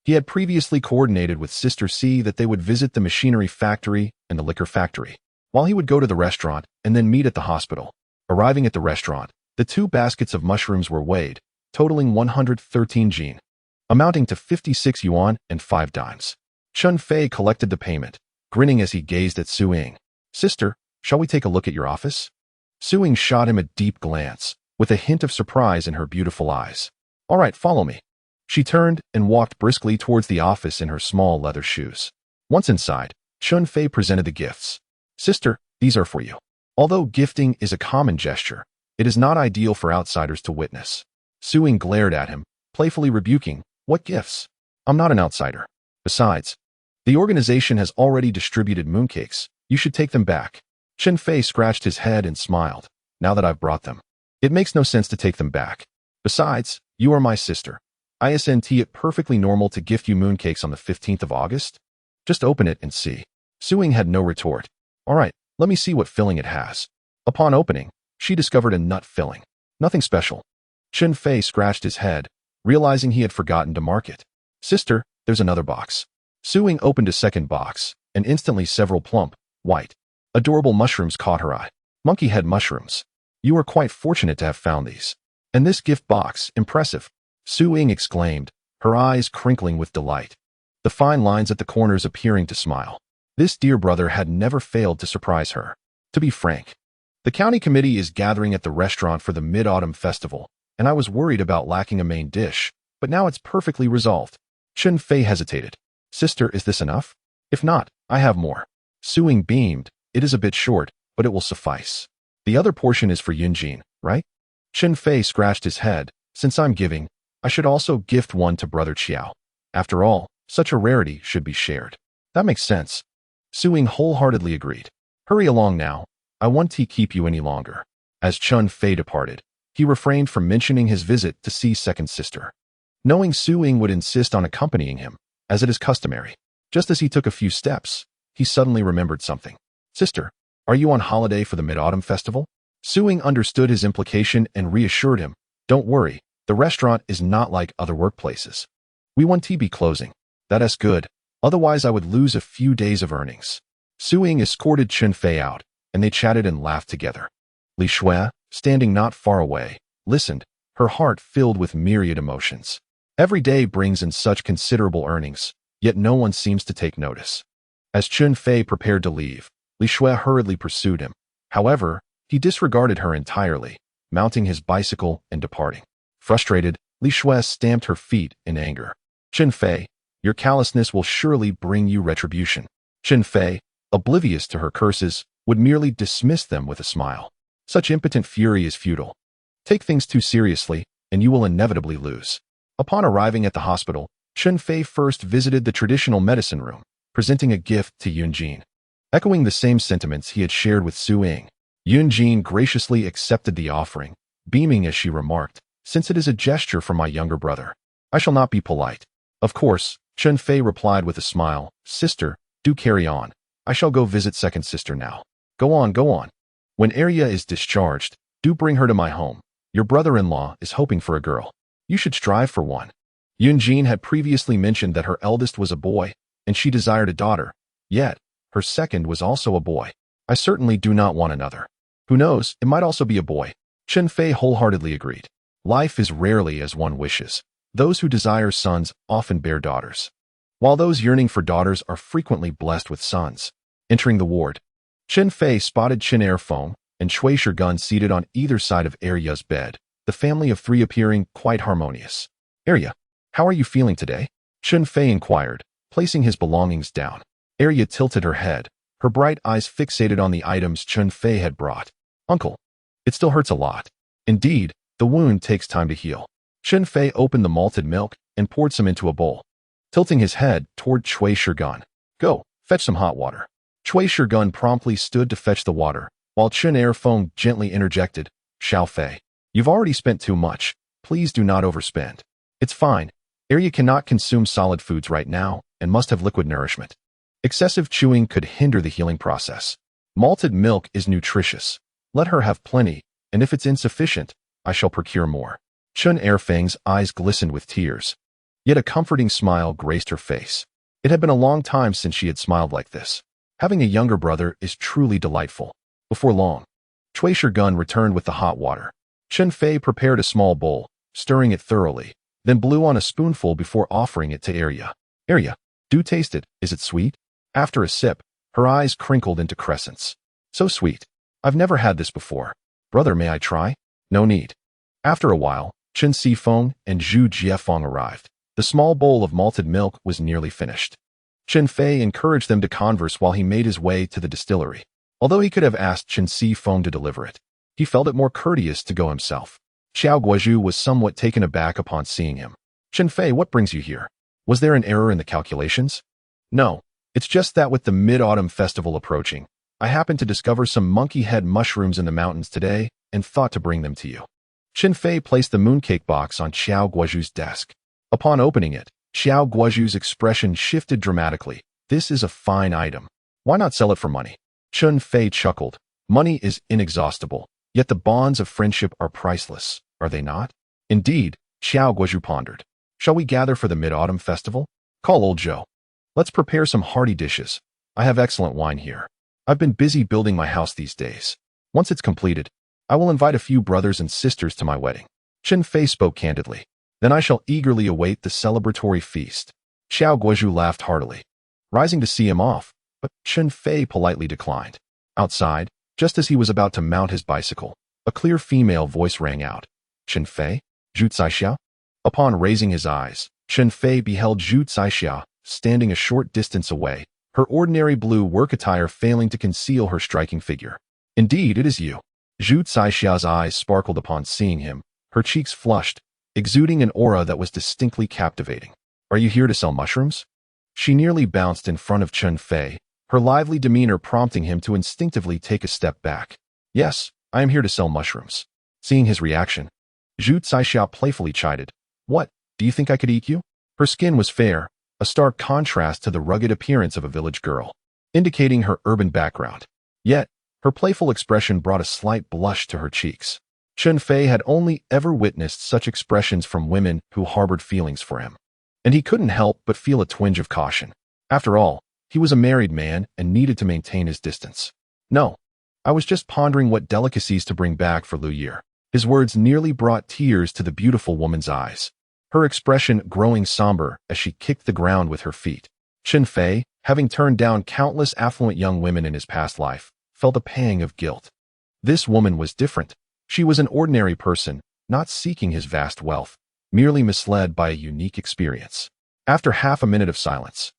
He had previously coordinated with Sister C that they would visit the machinery factory and the liquor factory, while he would go to the restaurant and then meet at the hospital. Arriving at the restaurant, the 2 baskets of mushrooms were weighed, totaling 113 jin, amounting to 56 yuan and 5 dimes. Chun Fei collected the payment, grinning as he gazed at Su Ying. Sister, shall we take a look at your office? Su Ying shot him a deep glance, with a hint of surprise in her beautiful eyes. All right, follow me. She turned and walked briskly towards the office in her small leather shoes. Once inside, Chun Fei presented the gifts. Sister, these are for you. Although gifting is a common gesture, it is not ideal for outsiders to witness. Su Ying glared at him, playfully rebuking, what gifts? I'm not an outsider. Besides, the organization has already distributed mooncakes. You should take them back. Chen Fei scratched his head and smiled. Now that I've brought them, it makes no sense to take them back. Besides, you are my sister. Isn't it perfectly normal to gift you mooncakes on the 15th of August? Just open it and see. Su Ying had no retort. All right, let me see what filling it has. Upon opening, she discovered a nut filling. Nothing special. Chen Fei scratched his head, realizing he had forgotten to mark it. Sister, there's another box. Su Ying opened a second box, and instantly several plump, white, adorable mushrooms caught her eye. Monkey head mushrooms. You are quite fortunate to have found these. And this gift box, impressive. Su Ying exclaimed, her eyes crinkling with delight, the fine lines at the corners appearing to smile. This dear brother had never failed to surprise her. To be frank, the county committee is gathering at the restaurant for the Mid-Autumn Festival, and I was worried about lacking a main dish, but now it's perfectly resolved. Chen Fei hesitated. Sister, is this enough? If not, I have more. Su Ying beamed. It is a bit short, but it will suffice. The other portion is for Yunjene, right? Chen Fei scratched his head. Since I'm giving, I should also gift one to Brother Qiao. After all, such a rarity should be shared. That makes sense. Su Ying wholeheartedly agreed. Hurry along now. I won't keep you any longer. As Chun Fei departed, he refrained from mentioning his visit to see second sister, knowing Su Ying would insist on accompanying him, as it is customary. Just as he took a few steps, he suddenly remembered something. Sister, are you on holiday for the Mid-Autumn Festival? Su Ying understood his implication and reassured him. Don't worry, the restaurant is not like other workplaces. We won't be closing. That's good, otherwise I would lose a few days of earnings. Su Ying escorted Chen Fei out, and they chatted and laughed together. Li Shui, standing not far away, listened, her heart filled with myriad emotions. Every day brings in such considerable earnings, yet no one seems to take notice. As Chun Fei prepared to leave, Li Shui hurriedly pursued him. However, he disregarded her entirely, mounting his bicycle and departing. Frustrated, Li Shui stamped her feet in anger. Chen Fei, your callousness will surely bring you retribution. Chen Fei, oblivious to her curses, would merely dismiss them with a smile. Such impotent fury is futile. Take things too seriously, and you will inevitably lose. Upon arriving at the hospital, Chun Feay first visited the traditional medicine room, presenting a gift to Yunjene. Echoing the same sentiments he had shared with Su Ying, Yunjene graciously accepted the offering, beaming as she remarked, "Since it is a gesture from my younger brother, I shall not be polite." "Of course," Chen Fei replied with a smile, "Sister, do carry on. I shall go visit second sister now." Go on, go on. When Arya is discharged, do bring her to my home. Your brother-in-law is hoping for a girl. You should strive for one." Yunjene had previously mentioned that her eldest was a boy, and she desired a daughter. Yet, her second was also a boy. "I certainly do not want another. Who knows, it might also be a boy." Chen Fei wholeheartedly agreed. Life is rarely as one wishes. Those who desire sons often bear daughters, while those yearning for daughters are frequently blessed with sons. Entering the ward, Chen Fei spotted Chen Feng and Shui Gun seated on either side of Arya's bed, the family of three appearing quite harmonious. "Arya, how are you feeling today?" Chun Fei inquired, placing his belongings down. Arya tilted her head, her bright eyes fixated on the items Chun Fei had brought. "Uncle, it still hurts a lot. Indeed, the wound takes time to heal." Chen Fei opened the malted milk and poured some into a bowl, tilting his head toward Shui Gun. "Go, fetch some hot water." Shui Gun promptly stood to fetch the water, while Chen Feng gently interjected, "Xiao Fei, you've already spent too much. Please do not overspend." "It's fine. Arya cannot consume solid foods right now and must have liquid nourishment. Excessive chewing could hinder the healing process. Malted milk is nutritious. Let her have plenty, and if it's insufficient, I shall procure more." Chun Feng's eyes glistened with tears, yet a comforting smile graced her face. It had been a long time since she had smiled like this. Having a younger brother is truly delightful. Before long, Shui Gun returned with the hot water. Chen Fei prepared a small bowl, stirring it thoroughly, then blew on a spoonful before offering it to Arya. "Arya, do taste it. Is it sweet?" After a sip, her eyes crinkled into crescents. "So sweet. I've never had this before. Brother, may I try?" "No need." After a while, Chen Feng and Zhu Jiefeng arrived. The small bowl of malted milk was nearly finished. Chen Fei encouraged them to converse while he made his way to the distillery. Although he could have asked Chen Feng to deliver it, he felt it more courteous to go himself. Xiao Guozhu was somewhat taken aback upon seeing him. "Chen Fei, what brings you here? Was there an error in the calculations?" "No, it's just that with the Mid-Autumn Festival approaching, I happened to discover some monkey head mushrooms in the mountains today and thought to bring them to you." Chen Fei placed the mooncake box on Xiao Guozhu's desk. Upon opening it, Xiao Guozhu's expression shifted dramatically. "This is a fine item. Why not sell it for money?" Chun Fei chuckled. "Money is inexhaustible, yet the bonds of friendship are priceless, are they not?" "Indeed," Xiao Guozhu pondered. "Shall we gather for the Mid-Autumn Festival? Call old Zhou. Let's prepare some hearty dishes. I have excellent wine here. I've been busy building my house these days. Once it's completed, I will invite a few brothers and sisters to my wedding." Chen Fei spoke candidly. "Then I shall eagerly await the celebratory feast." Xiao Guozhu laughed heartily, rising to see him off, but Chen Fei politely declined. Outside, just as he was about to mount his bicycle, a clear female voice rang out. "Chen Fei? Zhu Caixia?" Upon raising his eyes, Chen Fei beheld Zhu Caixia standing a short distance away, her ordinary blue work attire failing to conceal her striking figure. "Indeed, it is you." Zhu Caixia's eyes sparkled upon seeing him, her cheeks flushed, exuding an aura that was distinctly captivating. "Are you here to sell mushrooms?" She nearly bounced in front of Chen Fei, her lively demeanor prompting him to instinctively take a step back. "Yes, I am here to sell mushrooms." Seeing his reaction, Zhu Caixia playfully chided. "What, do you think I could eat you?" Her skin was fair, a stark contrast to the rugged appearance of a village girl, indicating her urban background. Yet, her playful expression brought a slight blush to her cheeks. Chen Fei had only ever witnessed such expressions from women who harbored feelings for him, and he couldn't help but feel a twinge of caution. After all, he was a married man and needed to maintain his distance. "No, I was just pondering what delicacies to bring back for Liu Yeer." His words nearly brought tears to the beautiful woman's eyes, her expression growing somber as she kicked the ground with her feet. Chen Fei, having turned down countless affluent young women in his past life, felt a pang of guilt. This woman was different. She was an ordinary person, not seeking his vast wealth, merely misled by a unique experience. After half a minute of silence,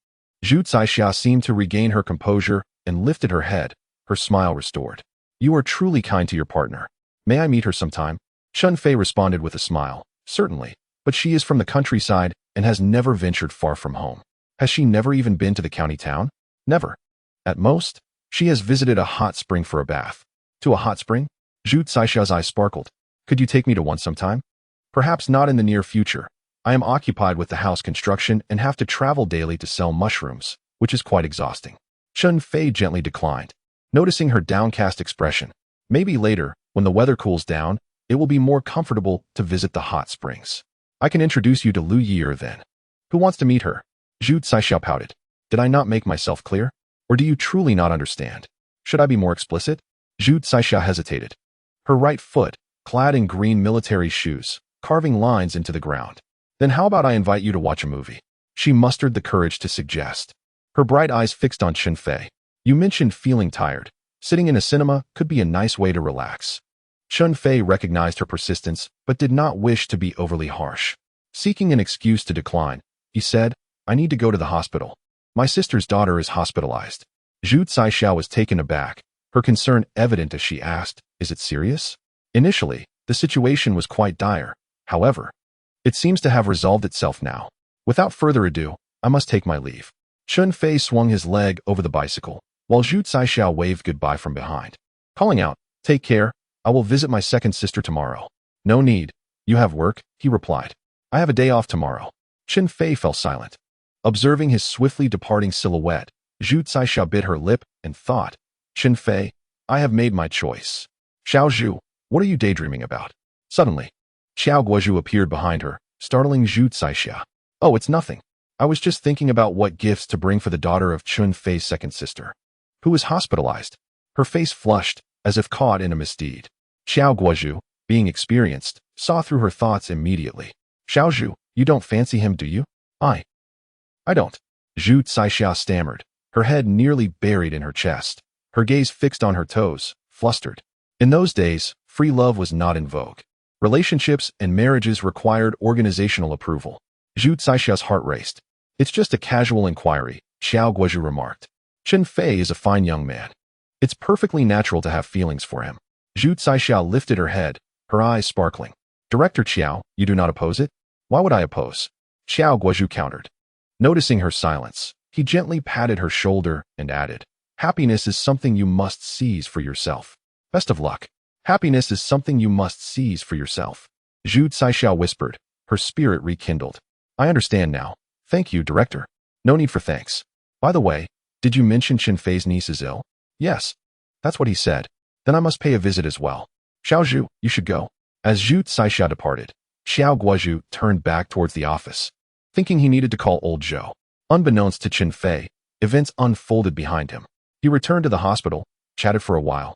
Zhu Caixia seemed to regain her composure and lifted her head, her smile restored. You are truly kind to your partner. May I meet her sometime? Chun Fei responded with a smile. Certainly, but she is from the countryside and has never ventured far from home. Has she never even been to the county town? Never. At most, she has visited a hot spring for a bath. To a hot spring? Zhu Caisha's eyes sparkled. Could you take me to one sometime? Perhaps not in the near future. I am occupied with the house construction and have to travel daily to sell mushrooms, which is quite exhausting. Chun Fei gently declined, noticing her downcast expression. Maybe later, when the weather cools down, it will be more comfortable to visit the hot springs. I can introduce you to Liu Ye'er then. Who wants to meet her? Zhu Caisha pouted. Did I not make myself clear? Or do you truly not understand? Should I be more explicit? Zhu Caisha hesitated. Her right foot, clad in green military shoes, carving lines into the ground. Then how about I invite you to watch a movie? She mustered the courage to suggest. Her bright eyes fixed on Chen Fei. You mentioned feeling tired. Sitting in a cinema could be a nice way to relax. Chun Fei recognized her persistence, but did not wish to be overly harsh. Seeking an excuse to decline, he said, I need to go to the hospital. My sister's daughter is hospitalized. Zhu Caisha was taken aback, her concern evident as she asked, is it serious? Initially, the situation was quite dire. However, it seems to have resolved itself now. Without further ado, I must take my leave. Chun Fei swung his leg over the bicycle, while Zhu Caisha waved goodbye from behind, calling out, Take care, I will visit my second sister tomorrow. No need. You have work, he replied. I have a day off tomorrow. Chen Fei fell silent. Observing his swiftly departing silhouette, Zhu Caisha bit her lip and thought, Chen Fei, I have made my choice. Xiao Zhu, what are you daydreaming about? Suddenly, Xiao Guozhu appeared behind her, startling Zhu Caisha. Oh, it's nothing. I was just thinking about what gifts to bring for the daughter of Chun Fei's second sister, who is hospitalized. Her face flushed, as if caught in a misdeed. Xiao Guozhu, being experienced, saw through her thoughts immediately. Xiao Zhu, you don't fancy him, do you? I don't. Zhu Caisha stammered, her head nearly buried in her chest, her gaze fixed on her toes, flustered. In those days, free love was not in vogue. Relationships and marriages required organizational approval. Zhu Caisha's heart raced. It's just a casual inquiry, Xiao Guozhu remarked. Chen Fei is a fine young man. It's perfectly natural to have feelings for him. Zhu Caisha lifted her head, her eyes sparkling. Director Xiao, you do not oppose it? Why would I oppose? Xiao Guozhu countered. Noticing her silence, he gently patted her shoulder and added, Happiness is something you must seize for yourself. Best of luck. Happiness is something you must seize for yourself. Zhu Caisha whispered, her spirit rekindled. I understand now. Thank you, Director. No need for thanks. By the way, did you mention Chen Fei's niece is ill? Yes. That's what he said. Then I must pay a visit as well. Xiao Zhu, you should go. As Zhu Caisha departed, Xiao Guozhu turned back towards the office, thinking he needed to call old Zhou. Unbeknownst to Chen Fei, events unfolded behind him. He returned to the hospital, chatted for a while,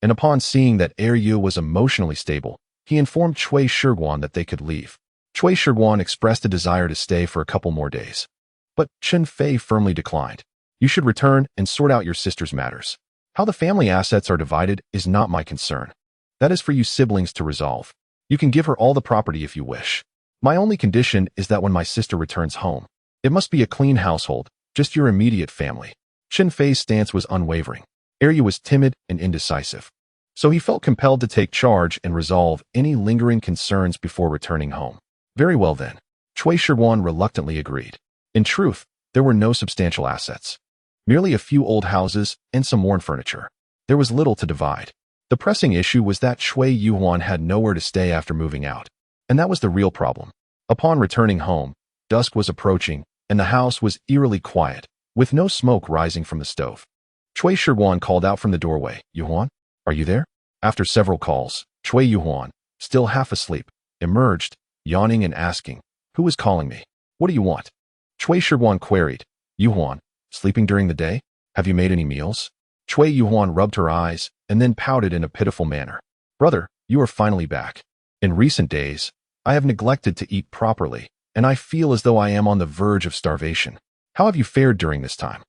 and upon seeing that Yu was emotionally stable, he informed Cui Shiguan that they could leave. Cui Shiguan expressed a desire to stay for a couple more days. But Chen Fei firmly declined. You should return and sort out your sister's matters. How the family assets are divided is not my concern. That is for you siblings to resolve. You can give her all the property if you wish. My only condition is that when my sister returns home, it must be a clean household, just your immediate family. Chen Fei's stance was unwavering. Yu was timid and indecisive, so he felt compelled to take charge and resolve any lingering concerns before returning home. Very well then. Cui Shiguan reluctantly agreed. In truth, there were no substantial assets. Merely a few old houses and some worn furniture. There was little to divide. The pressing issue was that Cui Yuhuan had nowhere to stay after moving out. And that was the real problem. Upon returning home, dusk was approaching, and the house was eerily quiet, with no smoke rising from the stove. Cui Shiguan called out from the doorway, Yuhuan, are you there? After several calls, Cui Yuhuan, still half asleep, emerged, yawning and asking, who is calling me? What do you want? Cui Shiguan queried, Yuhuan, sleeping during the day? Have you made any meals? Cui Yuhuan rubbed her eyes and then pouted in a pitiful manner. Brother, you are finally back. In recent days, I have neglected to eat properly, and I feel as though I am on the verge of starvation. How have you fared during this time?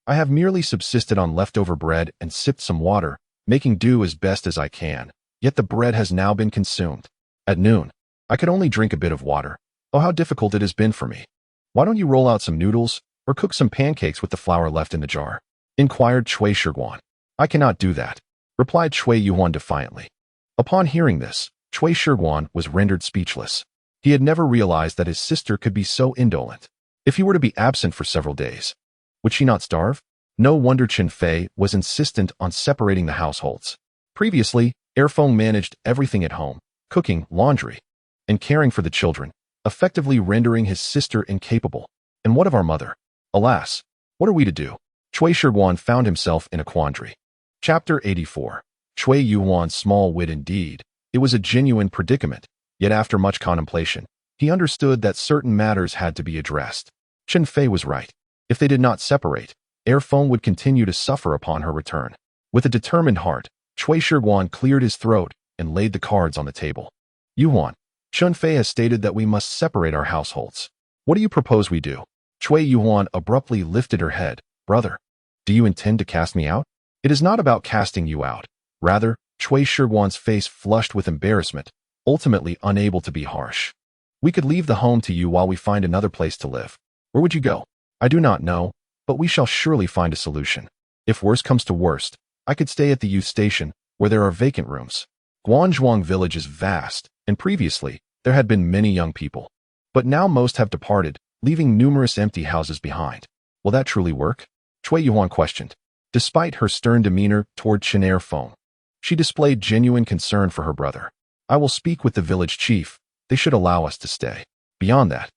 I have merely subsisted on leftover bread and sipped some water, making do as best as I can, yet the bread has now been consumed. At noon, I could only drink a bit of water. Oh, how difficult it has been for me. Why don't you roll out some noodles, or cook some pancakes with the flour left in the jar? Inquired Cui Shiguan. I cannot do that, replied Cui Yuan defiantly. Upon hearing this, Cui Shiguan was rendered speechless. He had never realized that his sister could be so indolent. If he were to be absent for several days, would she not starve? No wonder Chen Fei was insistent on separating the households. Previously, Erfeng managed everything at home, cooking, laundry, and caring for the children, effectively rendering his sister incapable. And what of our mother? Alas, what are we to do? Cui Shiguan found himself in a quandary. Chapter 84. Cui Yuan's small wit indeed. It was a genuine predicament, yet after much contemplation, he understood that certain matters had to be addressed. Chen Fei was right. If they did not separate, Erfeng would continue to suffer upon her return. With a determined heart, Cui Shiguan cleared his throat and laid the cards on the table. Yuan, Chun Fei has stated that we must separate our households. What do you propose we do? Cui Yuan abruptly lifted her head. Brother, do you intend to cast me out? It is not about casting you out. Rather, Cui Shiguan's face flushed with embarrassment, ultimately unable to be harsh. We could leave the home to you while we find another place to live. Where would you go? I do not know, but we shall surely find a solution. If worst comes to worst, I could stay at the youth station, where there are vacant rooms. Guanzhuang village is vast, and previously, there had been many young people. But now most have departed, leaving numerous empty houses behind. Will that truly work? Cui Yuan questioned. Despite her stern demeanor toward Chen Erfeng, she displayed genuine concern for her brother. I will speak with the village chief. They should allow us to stay. Beyond that,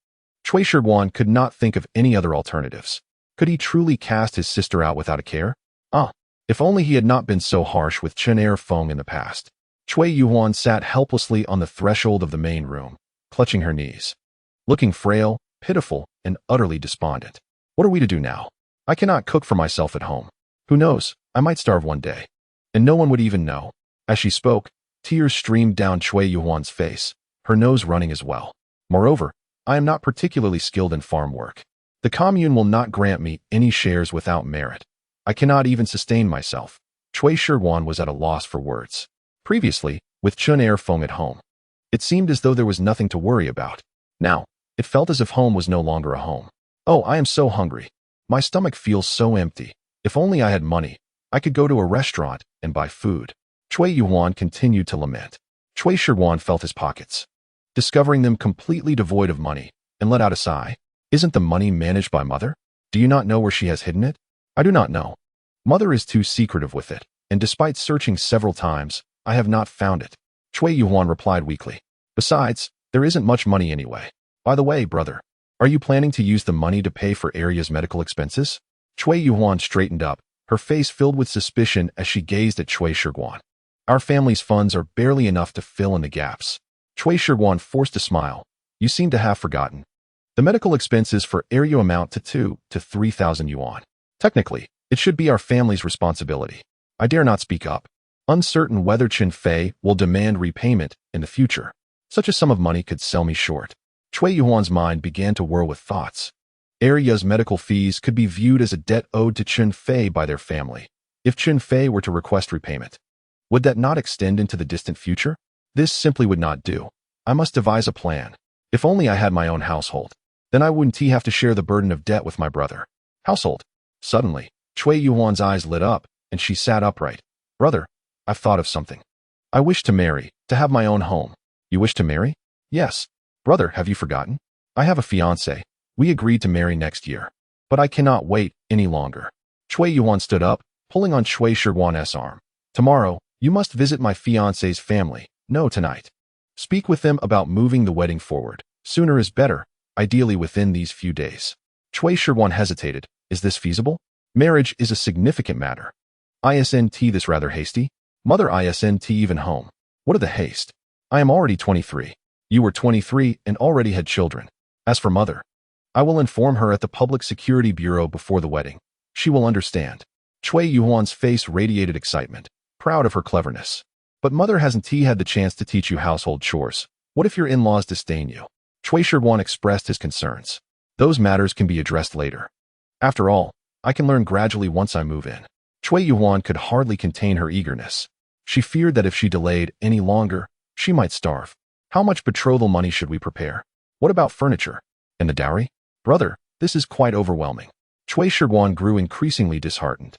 Cui Shiguan could not think of any other alternatives. Could he truly cast his sister out without a care? If only he had not been so harsh with Chen Erfeng in the past. Cui Yuan sat helplessly on the threshold of the main room, clutching her knees, looking frail, pitiful, and utterly despondent. What are we to do now? I cannot cook for myself at home. Who knows, I might starve one day. And no one would even know. As she spoke, tears streamed down Cui Yuan's face, her nose running as well. Moreover, I am not particularly skilled in farm work. The commune will not grant me any shares without merit. I cannot even sustain myself. Cui Shiguan was at a loss for words. Previously, with Chen Erfeng at home, it seemed as though there was nothing to worry about. Now, it felt as if home was no longer a home. Oh, I am so hungry. My stomach feels so empty. If only I had money, I could go to a restaurant and buy food. Cui Yuan continued to lament. Cui Shiguan felt his pockets, discovering them completely devoid of money, and let out a sigh. Isn't the money managed by Mother? Do you not know where she has hidden it? I do not know. Mother is too secretive with it, and despite searching several times, I have not found it. Cui Yuan replied weakly. Besides, there isn't much money anyway. By the way, brother, are you planning to use the money to pay for Arya's medical expenses? Cui Yuan straightened up, her face filled with suspicion as she gazed at Cui Shiguan. Our family's funds are barely enough to fill in the gaps. Cui Shiguan forced a smile. You seem to have forgotten. The medical expenses for Arya amount to 2,000 to 3,000 yuan. Technically, it should be our family's responsibility. I dare not speak up, uncertain whether Chen Fei will demand repayment in the future. Such a sum of money could sell me short. Cui Yuan's mind began to whirl with thoughts. Arya's medical fees could be viewed as a debt owed to Chun Feay by their family. If Chun Feay were to request repayment, would that not extend into the distant future? This simply would not do. I must devise a plan. If only I had my own household. Then I wouldn't have to share the burden of debt with my brother. Household. Suddenly, Cui Yuan's eyes lit up, and she sat upright. Brother, I've thought of something. I wish to marry, to have my own home. You wish to marry? Yes. Brother, have you forgotten? I have a fiancé. We agreed to marry next year. But I cannot wait any longer. Cui Yuan stood up, pulling on Cui Shiguan's arm. Tomorrow, you must visit my fiancé's family. No, tonight. Speak with them about moving the wedding forward. Sooner is better, ideally within these few days. Cui Shiguan hesitated. Is this feasible? Marriage is a significant matter. Isn't this rather hasty? Mother, isn't even home. What of the haste? I am already 23. You were 23 and already had children. As for Mother, I will inform her at the Public Security Bureau before the wedding. She will understand. Cui Yuan's face radiated excitement, proud of her cleverness. But Mother, hasn't had the chance to teach you household chores? What if your in-laws disdain you? Cui Shiguan expressed his concerns. Those matters can be addressed later. After all, I can learn gradually once I move in. Cui Yuan could hardly contain her eagerness. She feared that if she delayed any longer, she might starve. How much betrothal money should we prepare? What about furniture? And the dowry? Brother, this is quite overwhelming. Cui Shiguan grew increasingly disheartened.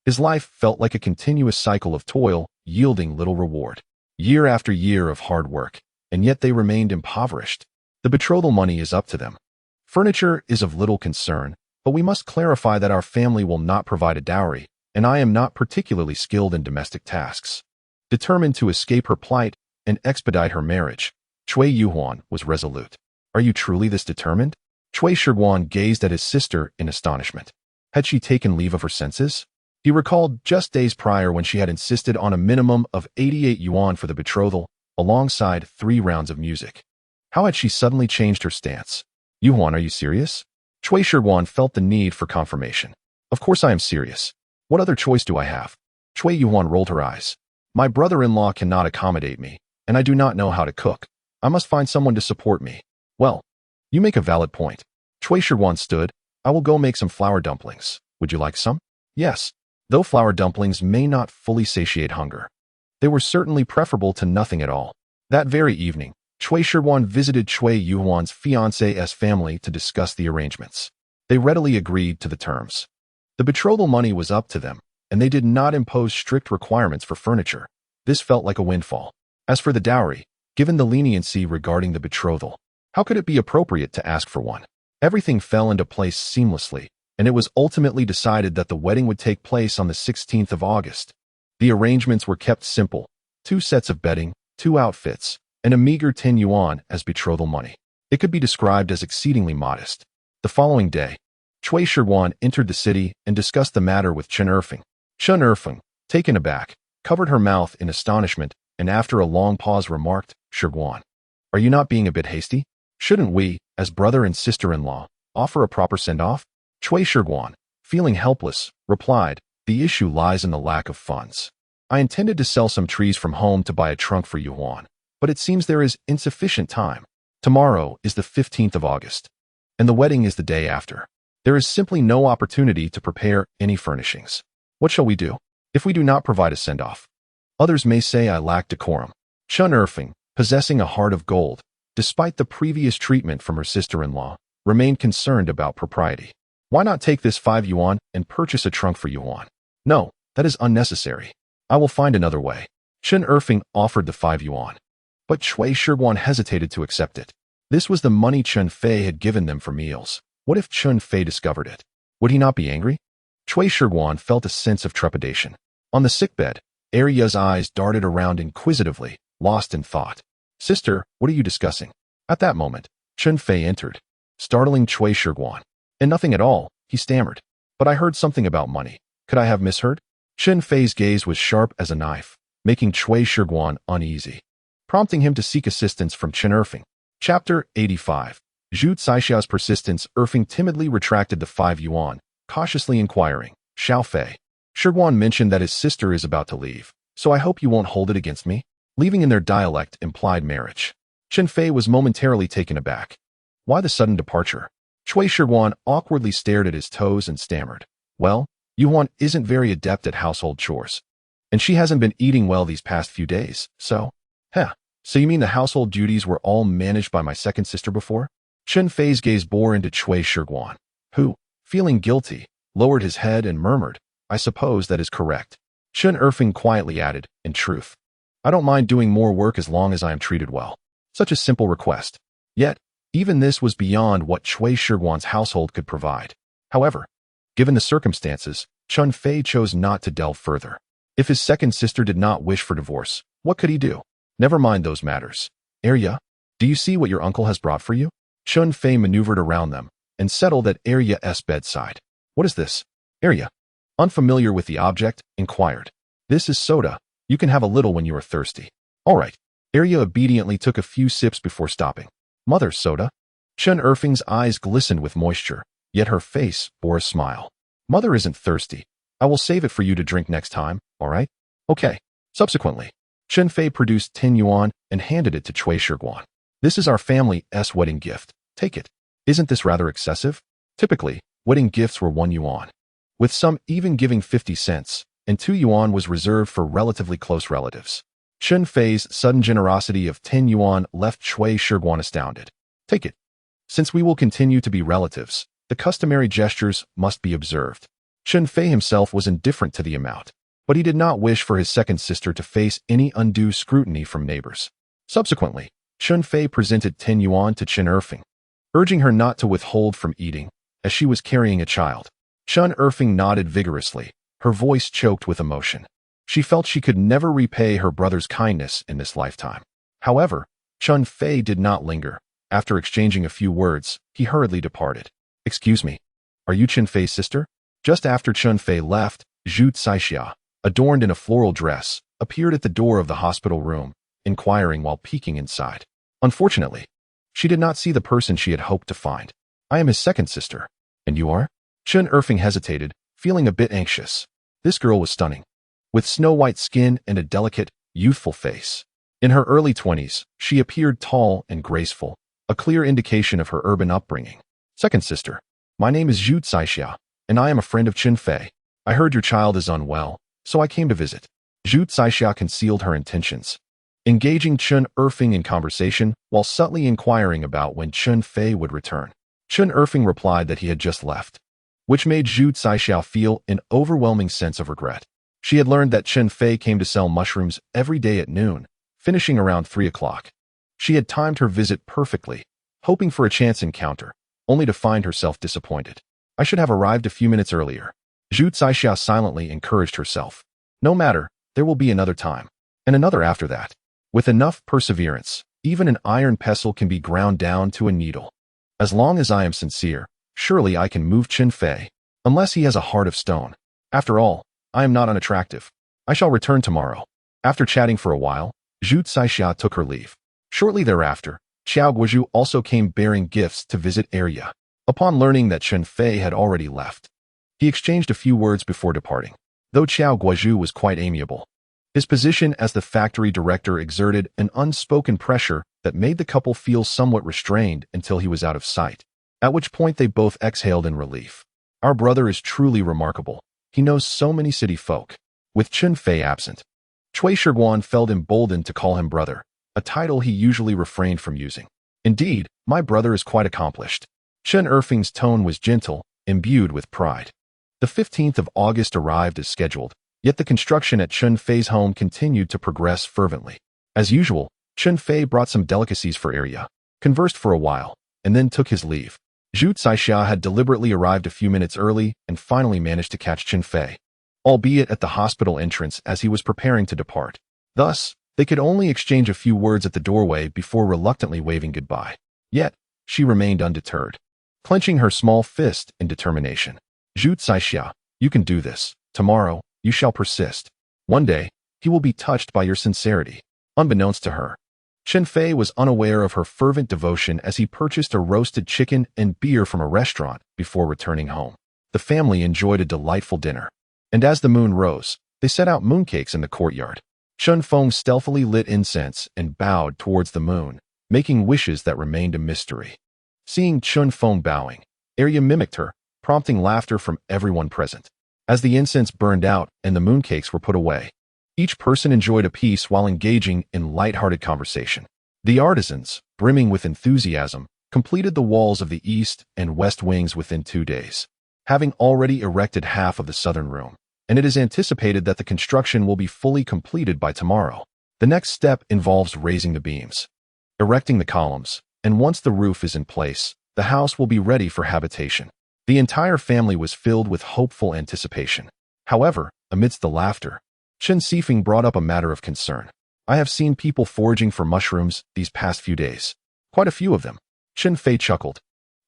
His life felt like a continuous cycle of toil, yielding little reward. Year after year of hard work, and yet they remained impoverished. The betrothal money is up to them. Furniture is of little concern, but we must clarify that our family will not provide a dowry, and I am not particularly skilled in domestic tasks. Determined to escape her plight and expedite her marriage, Cui Yuhuan was resolute. Are you truly this determined? Cui Shiguan gazed at his sister in astonishment. Had she taken leave of her senses? He recalled just days prior when she had insisted on a minimum of 88 yuan for the betrothal, alongside 3 rounds of music. How had she suddenly changed her stance? Yuhuan, are you serious? Cui Shiguan felt the need for confirmation. Of course I am serious. What other choice do I have? Cui Yuhuan rolled her eyes. My brother-in-law cannot accommodate me, and I do not know how to cook. I must find someone to support me. Well, you make a valid point. Cui Shiguan stood. I will go make some flour dumplings. Would you like some? Yes. Though flour dumplings may not fully satiate hunger, they were certainly preferable to nothing at all. That very evening, Cui Shiguan visited Cui Yuhuan's fiancée's family to discuss the arrangements. They readily agreed to the terms. The betrothal money was up to them, and they did not impose strict requirements for furniture. This felt like a windfall. As for the dowry, given the leniency regarding the betrothal, how could it be appropriate to ask for one? Everything fell into place seamlessly, and it was ultimately decided that the wedding would take place on the 16th of August. The arrangements were kept simple: 2 sets of bedding, 2 outfits, and a meager 10 yuan as betrothal money. It could be described as exceedingly modest. The following day, Cui Shiguan entered the city and discussed the matter with Chen Fei. Chen Fei, taken aback, covered her mouth in astonishment, and after a long pause remarked, Shiguan, are you not being a bit hasty? Shouldn't we, as brother and sister-in-law, offer a proper send-off? Cui Shiguan, feeling helpless, replied, the issue lies in the lack of funds. I intended to sell some trees from home to buy a trunk for Yuhuan, but it seems there is insufficient time. Tomorrow is the 15th of August, and the wedding is the day after. There is simply no opportunity to prepare any furnishings. What shall we do if we do not provide a send-off? Others may say I lack decorum. Chen Fei, possessing a heart of gold, despite the previous treatment from her sister-in-law, remained concerned about propriety. Why not take this 5 yuan and purchase a trunk for Yuhuan? No, that is unnecessary. I will find another way. Chen Fei offered the 5 yuan, but Cui Shiguan hesitated to accept it. This was the money Chun Feay had given them for meals. What if Chun Feay discovered it? Would he not be angry? Cui Shiguan felt a sense of trepidation. On the sickbed, Arya's eyes darted around inquisitively, lost in thought. Sister, what are you discussing? At that moment, Chun Feay entered, startling Cui Shiguan. And nothing at all, he stammered. But I heard something about money. Could I have misheard? Chen Fei's gaze was sharp as a knife, making Cui Shiguan uneasy, prompting him to seek assistance from Chen Fei. Chapter 85. Zhu Caixiao's persistence. Fei timidly retracted the 5 yuan, cautiously inquiring, Xiao Fei. Shiguan mentioned that his sister is about to leave, so I hope you won't hold it against me. Leaving in their dialect implied marriage. Chen Fei was momentarily taken aback. Why the sudden departure? Cui Shiguan awkwardly stared at his toes and stammered. Well, Yuhuan isn't very adept at household chores. And she hasn't been eating well these past few days, so... So you mean the household duties were all managed by my second sister before? Chen Fei's gaze bore into Cui Shiguan, who, feeling guilty, lowered his head and murmured, I suppose that is correct. Chen Fei quietly added, in truth, I don't mind doing more work as long as I am treated well. Such a simple request. Yet, even this was beyond what Cui Shiguan's household could provide. However, given the circumstances, Chun Fei chose not to delve further. If his second sister did not wish for divorce, what could he do? Never mind those matters. Arya, do you see what your uncle has brought for you? Chun Fei maneuvered around them and settled at Arya's bedside. What is this? Arya, unfamiliar with the object, inquired. This is soda. You can have a little when you are thirsty. All right. Arya obediently took a few sips before stopping. Mother, soda? Chen Fei's eyes glistened with moisture, yet her face bore a smile. Mother isn't thirsty. I will save it for you to drink next time, all right? Okay. Subsequently, Chen Fei produced 10 yuan and handed it to Cui Shiguan. This is our family's wedding gift. Take it. Isn't this rather excessive? Typically, wedding gifts were 1 yuan, with some even giving 50 cents, and 2 yuan was reserved for relatively close relatives. Chen Fei's sudden generosity of 10 yuan left Cui Shiguan astounded. Take it. Since we will continue to be relatives, the customary gestures must be observed. Chen Fei himself was indifferent to the amount, but he did not wish for his second sister to face any undue scrutiny from neighbors. Subsequently, Chun Fei presented 10 yuan to Chen Erfing, urging her not to withhold from eating, as she was carrying a child. Chen Erfing nodded vigorously, her voice choked with emotion. She felt she could never repay her brother's kindness in this lifetime. However, Chun Fei did not linger. After exchanging a few words, he hurriedly departed. "Excuse me, are you Chen Fei's sister?" Just after Chun Fei left, Zhu Caixia, adorned in a floral dress, appeared at the door of the hospital room, inquiring while peeking inside. Unfortunately, she did not see the person she had hoped to find. "I am his second sister." "And you are?" Chen Erfing hesitated, feeling a bit anxious. This girl was stunning, with snow-white skin and a delicate, youthful face. In her early 20s, she appeared tall and graceful, a clear indication of her urban upbringing. "Second sister, my name is Zhu Caixia, and I am a friend of Chen Fei. I heard your child is unwell, so I came to visit." Zhu Caixia concealed her intentions, engaging Chen Erfing in conversation while subtly inquiring about when Chen Fei would return. Chen Erfing replied that he had just left, which made Zhu Caixia feel an overwhelming sense of regret. She had learned that Chen Fei came to sell mushrooms every day at noon, finishing around 3 o'clock. She had timed her visit perfectly, hoping for a chance encounter, only to find herself disappointed. "I should have arrived a few minutes earlier." Zhu Caixia silently encouraged herself. "No matter, there will be another time, and another after that." With enough perseverance, even an iron pestle can be ground down to a needle. "As long as I am sincere, surely I can move Chen Fei, unless he has a heart of stone. After all, I am not unattractive. I shall return tomorrow." After chatting for a while, Zhu Caixia took her leave. Shortly thereafter, Xiao Guozhu also came bearing gifts to visit area. Upon learning that Chen Fei had already left, he exchanged a few words before departing. Though Xiao Guozhu was quite amiable, his position as the factory director exerted an unspoken pressure that made the couple feel somewhat restrained until he was out of sight, at which point they both exhaled in relief. "Our brother is truly remarkable. He knows so many city folk." With Chen Fei absent, Cui Shiguan felt emboldened to call him brother, a title he usually refrained from using. "Indeed, my brother is quite accomplished." Chen Erfing's tone was gentle, imbued with pride. The 15th of August arrived as scheduled, yet the construction at Chun Fei's home continued to progress fervently. As usual, Chun Fei brought some delicacies for area, conversed for a while, and then took his leave. Zhu Caixia had deliberately arrived a few minutes early and finally managed to catch Chen Fei, albeit at the hospital entrance as he was preparing to depart. Thus, they could only exchange a few words at the doorway before reluctantly waving goodbye. Yet, she remained undeterred, clenching her small fist in determination. "Zhu Caixia, you can do this. Tomorrow, you shall persist. One day, he will be touched by your sincerity." Unbeknownst to her, Chen Fei was unaware of her fervent devotion as he purchased a roasted chicken and beer from a restaurant before returning home. The family enjoyed a delightful dinner, and as the moon rose, they set out mooncakes in the courtyard. Chun Feng stealthily lit incense and bowed towards the moon, making wishes that remained a mystery. Seeing Chun Feng bowing, Arya mimicked her, prompting laughter from everyone present. As the incense burned out and the mooncakes were put away, each person enjoyed a piece while engaging in light-hearted conversation. The artisans, brimming with enthusiasm, completed the walls of the east and west wings within 2 days, having already erected half of the southern room, and it is anticipated that the construction will be fully completed by tomorrow. The next step involves raising the beams, erecting the columns, and once the roof is in place, the house will be ready for habitation. The entire family was filled with hopeful anticipation. However, amidst the laughter, Chen Sifeng brought up a matter of concern. "I have seen people foraging for mushrooms these past few days. Quite a few of them." Chen Fei chuckled,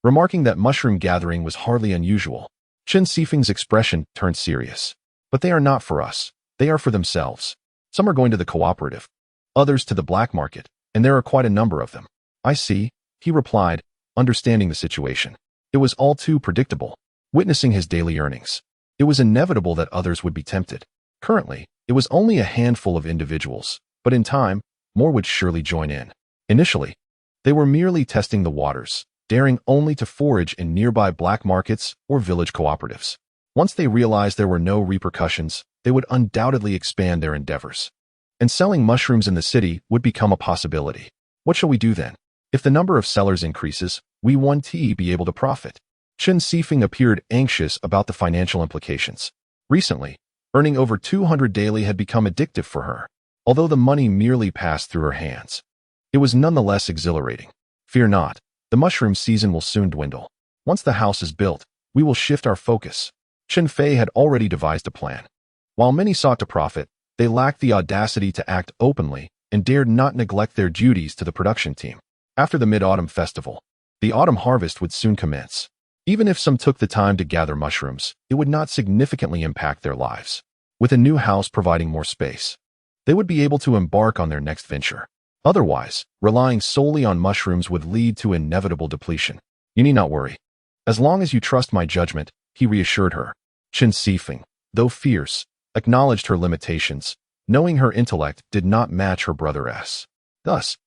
remarking that mushroom gathering was hardly unusual. Chen Sifeng's expression turned serious. "But they are not for us. They are for themselves. Some are going to the cooperative, others to the black market, and there are quite a number of them." "I see," he replied, understanding the situation. It was all too predictable. Witnessing his daily earnings, it was inevitable that others would be tempted. Currently, it was only a handful of individuals, but in time, more would surely join in. Initially, they were merely testing the waters, daring only to forage in nearby black markets or village cooperatives. Once they realized there were no repercussions, they would undoubtedly expand their endeavors, and selling mushrooms in the city would become a possibility. "What shall we do then? If the number of sellers increases, we won't be able to profit." Chen Fei appeared anxious about the financial implications. Recently, earning over 200 daily had become addictive for her. Although the money merely passed through her hands, it was nonetheless exhilarating. Fear not, the mushroom season will soon dwindle. Once the house is built, we will shift our focus. Chen Fei had already devised a plan. While many sought to profit, they lacked the audacity to act openly and dared not neglect their duties to the production team. After the Mid-Autumn Festival, the autumn harvest would soon commence. Even if some took the time to gather mushrooms, it would not significantly impact their lives. With a new house providing more space, they would be able to embark on their next venture. Otherwise, relying solely on mushrooms would lead to inevitable depletion. You need not worry. As long as you trust my judgment, he reassured her. Chen Fei, though fierce, acknowledged her limitations, knowing her intellect did not match her brother's. Thus,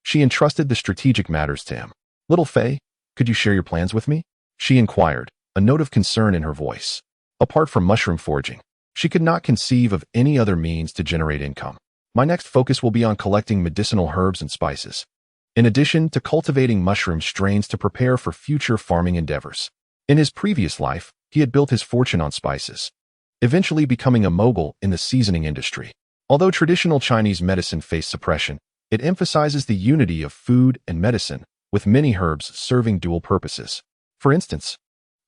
she entrusted the strategic matters to him. Little Fei, could you share your plans with me? She inquired, a note of concern in her voice. Apart from mushroom foraging, she could not conceive of any other means to generate income. My next focus will be on collecting medicinal herbs and spices, in addition to cultivating mushroom strains to prepare for future farming endeavors. In his previous life, he had built his fortune on spices, eventually becoming a mogul in the seasoning industry. Although traditional Chinese medicine faced suppression, it emphasizes the unity of food and medicine, with many herbs serving dual purposes. For instance,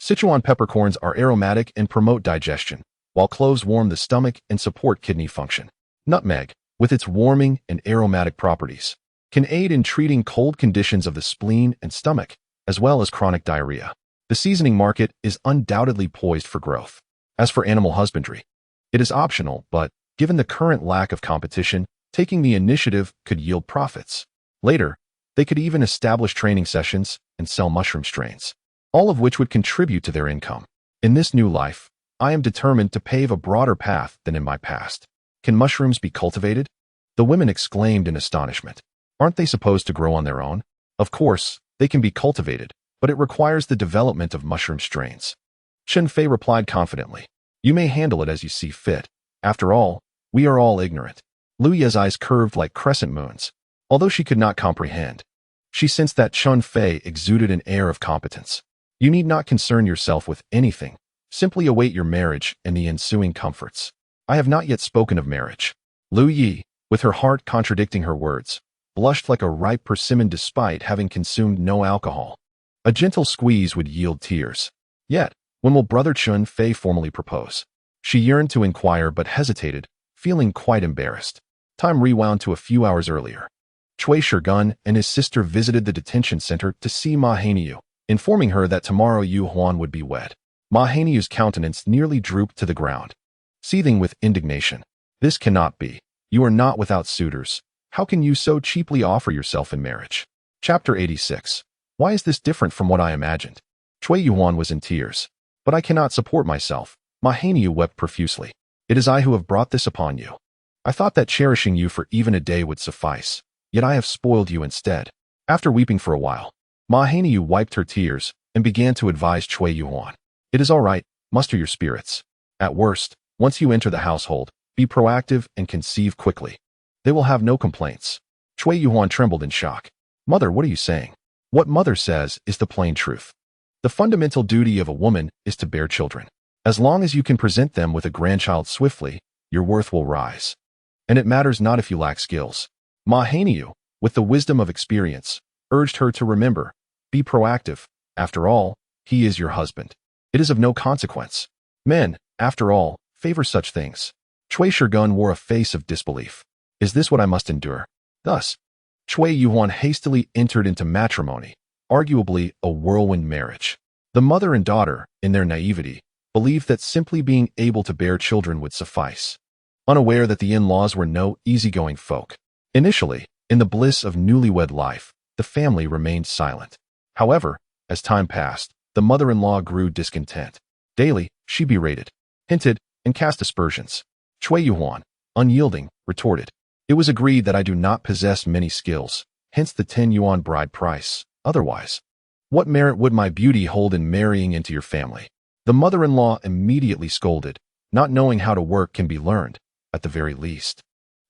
Sichuan peppercorns are aromatic and promote digestion, while cloves warm the stomach and support kidney function. Nutmeg, with its warming and aromatic properties, can aid in treating cold conditions of the spleen and stomach, as well as chronic diarrhea. The seasoning market is undoubtedly poised for growth. As for animal husbandry, it is optional, but given the current lack of competition, taking the initiative could yield profits. Later, they could even establish training sessions and sell mushroom strains, all of which would contribute to their income. In this new life, I am determined to pave a broader path than in my past. Can mushrooms be cultivated? The women exclaimed in astonishment. Aren't they supposed to grow on their own? Of course, they can be cultivated, but it requires the development of mushroom strains. Chen Fei replied confidently. You may handle it as you see fit. After all, we are all ignorant. Liu Ye's eyes curved like crescent moons. Although she could not comprehend, she sensed that Chun Feay exuded an air of competence. You need not concern yourself with anything. Simply await your marriage and the ensuing comforts. I have not yet spoken of marriage. Liu Yi, with her heart contradicting her words, blushed like a ripe persimmon despite having consumed no alcohol. A gentle squeeze would yield tears. Yet, when will brother Chun Fei formally propose? She yearned to inquire but hesitated, feeling quite embarrassed. Time rewound to a few hours earlier. Cui Shirgun and his sister visited the detention center to see Ma Hainiu, informing her that tomorrow Yu Huan would be wed. Ma Hainiu's countenance nearly drooped to the ground, seething with indignation. This cannot be. You are not without suitors. How can you so cheaply offer yourself in marriage? Chapter 86. Why is this different from what I imagined? Cui Yuan was in tears. But I cannot support myself. Ma Hainiu wept profusely. It is I who have brought this upon you. I thought that cherishing you for even a day would suffice, yet I have spoiled you instead. After weeping for a while, Ma Hainiu wiped her tears and began to advise Cui Yuan. It is all right, muster your spirits. At worst, once you enter the household, be proactive and conceive quickly. They will have no complaints. Cui Yuan trembled in shock. Mother, what are you saying? What mother says is the plain truth. The fundamental duty of a woman is to bear children. As long as you can present them with a grandchild swiftly, your worth will rise. And it matters not if you lack skills. Ma Hainiu, with the wisdom of experience, urged her to remember, be proactive. After all, he is your husband. It is of no consequence. Men, after all, favor such things. Cui Shirgun wore a face of disbelief. Is this what I must endure? Thus, Cui Yuan hastily entered into matrimony, arguably a whirlwind marriage. The mother and daughter, in their naivety, believed that simply being able to bear children would suffice, unaware that the in-laws were no easygoing folk. Initially, in the bliss of newlywed life, the family remained silent. However, as time passed, the mother-in-law grew discontent. Daily, she berated, hinted, and cast aspersions. Cui Yuan, unyielding, retorted, it was agreed that I do not possess many skills, hence the 10 yuan bride price. Otherwise, what merit would my beauty hold in marrying into your family? The mother-in-law immediately scolded. Not knowing how to work can be learned, at the very least.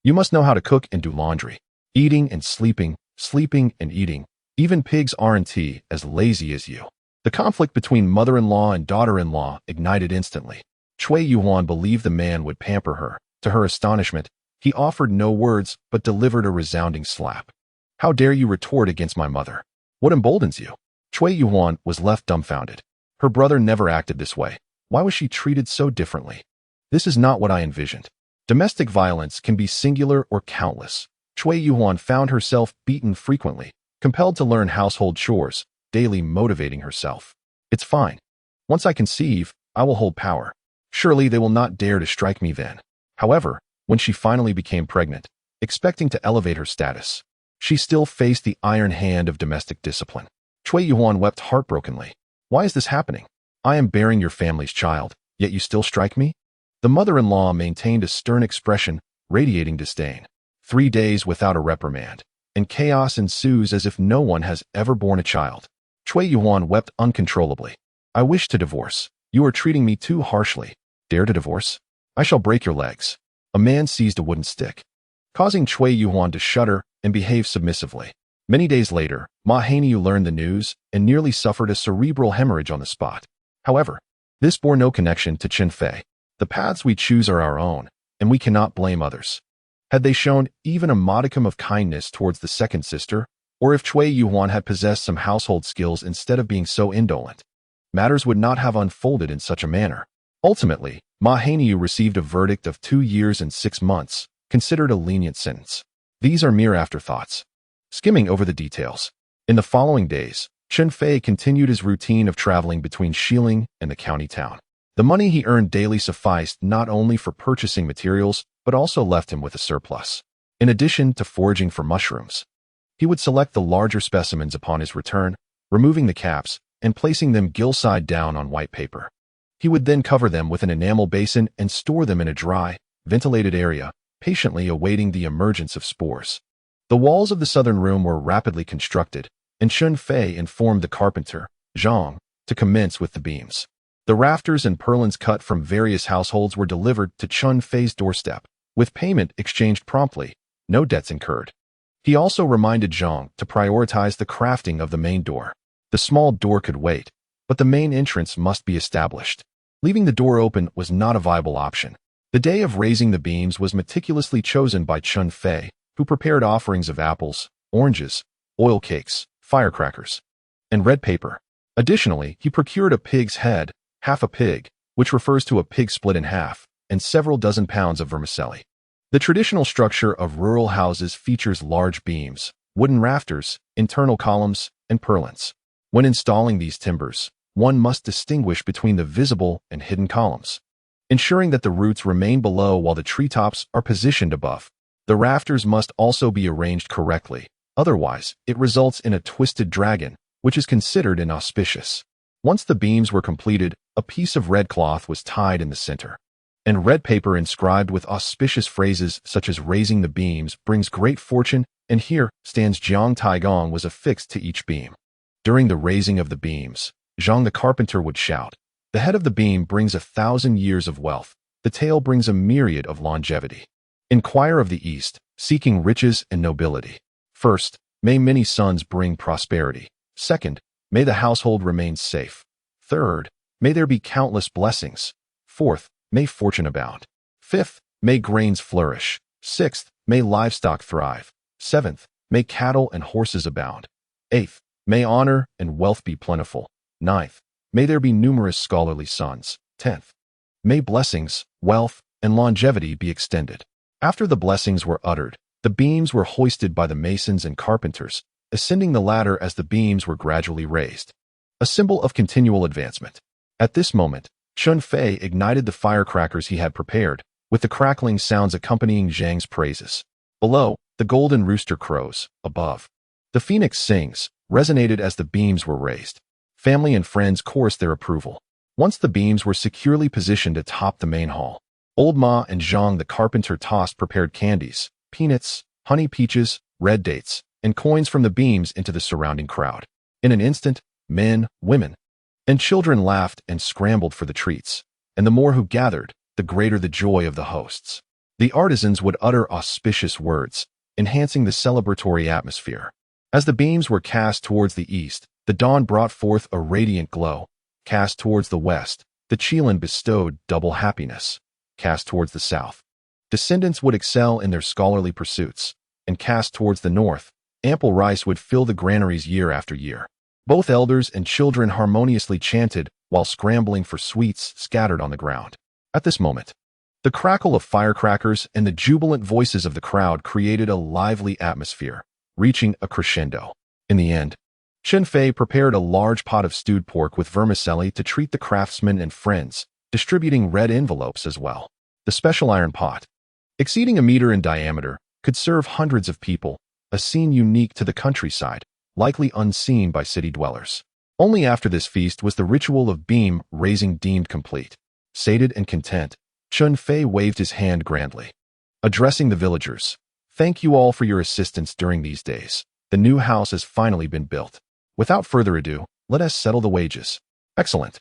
You must know how to cook and do laundry. Eating and sleeping, sleeping and eating. Even pigs aren't as lazy as you. The conflict between mother-in-law and daughter-in-law ignited instantly. Cui Yuan believed the man would pamper her. To her astonishment, he offered no words but delivered a resounding slap. How dare you retort against my mother? What emboldens you? Cui Yuan was left dumbfounded. Her brother never acted this way. Why was she treated so differently? This is not what I envisioned. Domestic violence can be singular or countless. Cui Yuan found herself beaten frequently, compelled to learn household chores, daily motivating herself. It's fine. Once I conceive, I will hold power. Surely they will not dare to strike me then. However, when she finally became pregnant, expecting to elevate her status, she still faced the iron hand of domestic discipline. Cui Yuan wept heartbrokenly. Why is this happening? I am bearing your family's child, yet you still strike me? The mother-in-law maintained a stern expression, radiating disdain. 3 days without a reprimand, and chaos ensues as if no one has ever borne a child. Cui Yuan wept uncontrollably. I wish to divorce. You are treating me too harshly. Dare to divorce? I shall break your legs. A man seized a wooden stick, causing Cui Yuan to shudder and behave submissively. Many days later, Ma Hanyu learned the news and nearly suffered a cerebral hemorrhage on the spot. However, this bore no connection to Chen Fei. The paths we choose are our own, and we cannot blame others. Had they shown even a modicum of kindness towards the second sister, or if Cui Yuan had possessed some household skills instead of being so indolent, matters would not have unfolded in such a manner. Ultimately, Ma Hanyu received a verdict of 2 years and 6 months, considered a lenient sentence. These are mere afterthoughts. Skimming over the details. In the following days, Chun Feay continued his routine of traveling between Xiling and the county town. The money he earned daily sufficed not only for purchasing materials, but also left him with a surplus. In addition to foraging for mushrooms, he would select the larger specimens upon his return, removing the caps and placing them gill-side down on white paper. He would then cover them with an enamel basin and store them in a dry, ventilated area, patiently awaiting the emergence of spores. The walls of the southern room were rapidly constructed, and Chun Feay informed the carpenter, Zhang, to commence with the beams. The rafters and purlins cut from various households were delivered to Chun Feay's doorstep, with payment exchanged promptly, no debts incurred. He also reminded Zhang to prioritize the crafting of the main door. The small door could wait, but the main entrance must be established. Leaving the door open was not a viable option. The day of raising the beams was meticulously chosen by Chun Feay, who prepared offerings of apples, oranges, oil cakes, firecrackers, and red paper. Additionally, he procured a pig's head, half a pig, which refers to a pig split in half, and several dozen pounds of vermicelli. The traditional structure of rural houses features large beams, wooden rafters, internal columns, and purlins. When installing these timbers, one must distinguish between the visible and hidden columns, ensuring that the roots remain below while the treetops are positioned above. The rafters must also be arranged correctly, otherwise it results in a twisted dragon, which is considered inauspicious. Once the beams were completed, a piece of red cloth was tied in the center, and red paper inscribed with auspicious phrases such as raising the beams brings great fortune, and here stands Jiang Taigong was affixed to each beam. During the raising of the beams, Zhang the carpenter would shout, "The head of the beam brings 1,000 years of wealth, the tail brings a myriad of longevity. Inquire of the East, seeking riches and nobility. First, may many sons bring prosperity. Second, may the household remain safe. Third, may there be countless blessings. Fourth, may fortune abound. Fifth, may grains flourish. Sixth, may livestock thrive. Seventh, may cattle and horses abound. Eighth, may honor and wealth be plentiful. Ninth, may there be numerous scholarly sons. 10th, may blessings, wealth, and longevity be extended." After the blessings were uttered, the beams were hoisted by the masons and carpenters, ascending the ladder as the beams were gradually raised, a symbol of continual advancement. At this moment, Chun Feay ignited the firecrackers he had prepared, with the crackling sounds accompanying Zhang's praises. Below, the golden rooster crows. Above, the phoenix sings, resonated as the beams were raised. Family and friends chorused their approval. Once the beams were securely positioned atop the main hall, Old Ma and Zhang the carpenter tossed prepared candies, peanuts, honey peaches, red dates, and coins from the beams into the surrounding crowd. In an instant, men, women, and children laughed and scrambled for the treats, and the more who gathered, the greater the joy of the hosts. The artisans would utter auspicious words, enhancing the celebratory atmosphere. As the beams were cast towards the east, The dawn brought forth a radiant glow. Cast towards the west, the Qilin bestowed double happiness. Cast towards the south, descendants would excel in their scholarly pursuits, and cast towards the north, ample rice would fill the granaries year after year. Both elders and children harmoniously chanted while scrambling for sweets scattered on the ground. At this moment, the crackle of firecrackers and the jubilant voices of the crowd created a lively atmosphere, reaching a crescendo. In the end, Chen Fei prepared a large pot of stewed pork with vermicelli to treat the craftsmen and friends, distributing red envelopes as well. The special iron pot, exceeding a meter in diameter, could serve hundreds of people, a scene unique to the countryside, likely unseen by city dwellers. Only after this feast was the ritual of beam raising deemed complete. Sated and content, Chun Fei waved his hand grandly. Addressing the villagers, "Thank you all for your assistance during these days. The new house has finally been built. Without further ado, let us settle the wages." "Excellent."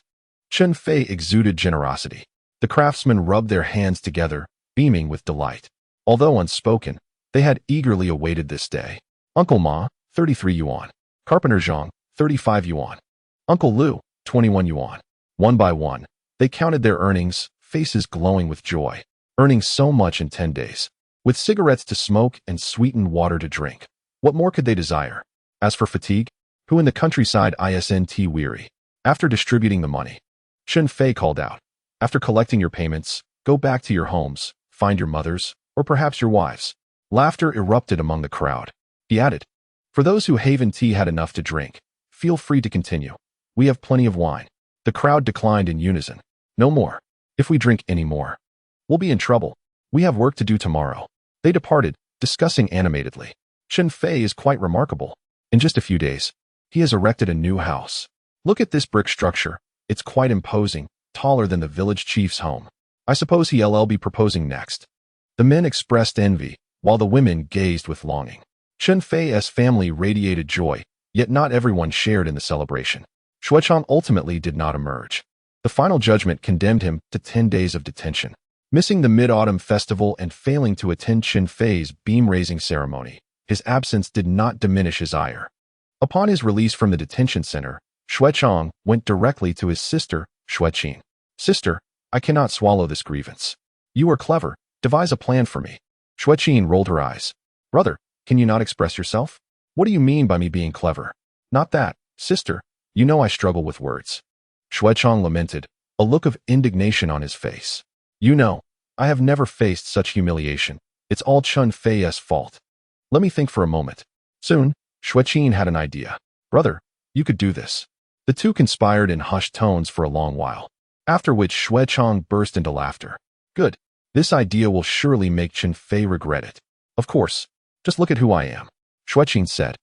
Chen Fei exuded generosity. The craftsmen rubbed their hands together, beaming with delight. Although unspoken, they had eagerly awaited this day. Uncle Ma, 33 yuan. Carpenter Zhang, 35 yuan. Uncle Liu, 21 yuan. One by one, they counted their earnings, faces glowing with joy. Earning so much in 10 days. With cigarettes to smoke and sweetened water to drink. What more could they desire? As for fatigue, who in the countryside isn't weary? After distributing the money, Chen Fei called out, "After collecting your payments, go back to your homes, find your mothers, or perhaps your wives." Laughter erupted among the crowd. He added, "For those who haven't had enough to drink, feel free to continue. We have plenty of wine." The crowd declined in unison. "No more. If we drink any more, we'll be in trouble. We have work to do tomorrow." They departed, discussing animatedly. Chen Fei is quite remarkable. In just a few days, he has erected a new house. Look at this brick structure. It's quite imposing, taller than the village chief's home. I suppose he'll be proposing next. The men expressed envy, while the women gazed with longing. Chen Fei's family radiated joy, yet not everyone shared in the celebration. Shu Chong ultimately did not emerge. The final judgment condemned him to 10 days of detention. Missing the Mid-Autumn Festival and failing to attend Chen Fei's beam-raising ceremony, his absence did not diminish his ire. Upon his release from the detention center, Shu Chong went directly to his sister, Shu Qin. "Sister, I cannot swallow this grievance. You are clever. Devise a plan for me." Shu Qin rolled her eyes. "Brother, can you not express yourself? What do you mean by me being clever?" "Not that, sister. You know I struggle with words." Shu Chong lamented, a look of indignation on his face. "You know, I have never faced such humiliation. It's all Chun Fei's fault." "Let me think for a moment." Soon, Shu Qin had an idea. "Brother, you could do this." The two conspired in hushed tones for a long while, after which Shu Chong burst into laughter. "Good. This idea will surely make Chen Fei regret it. Of course, just look at who I am," Shu Qin said,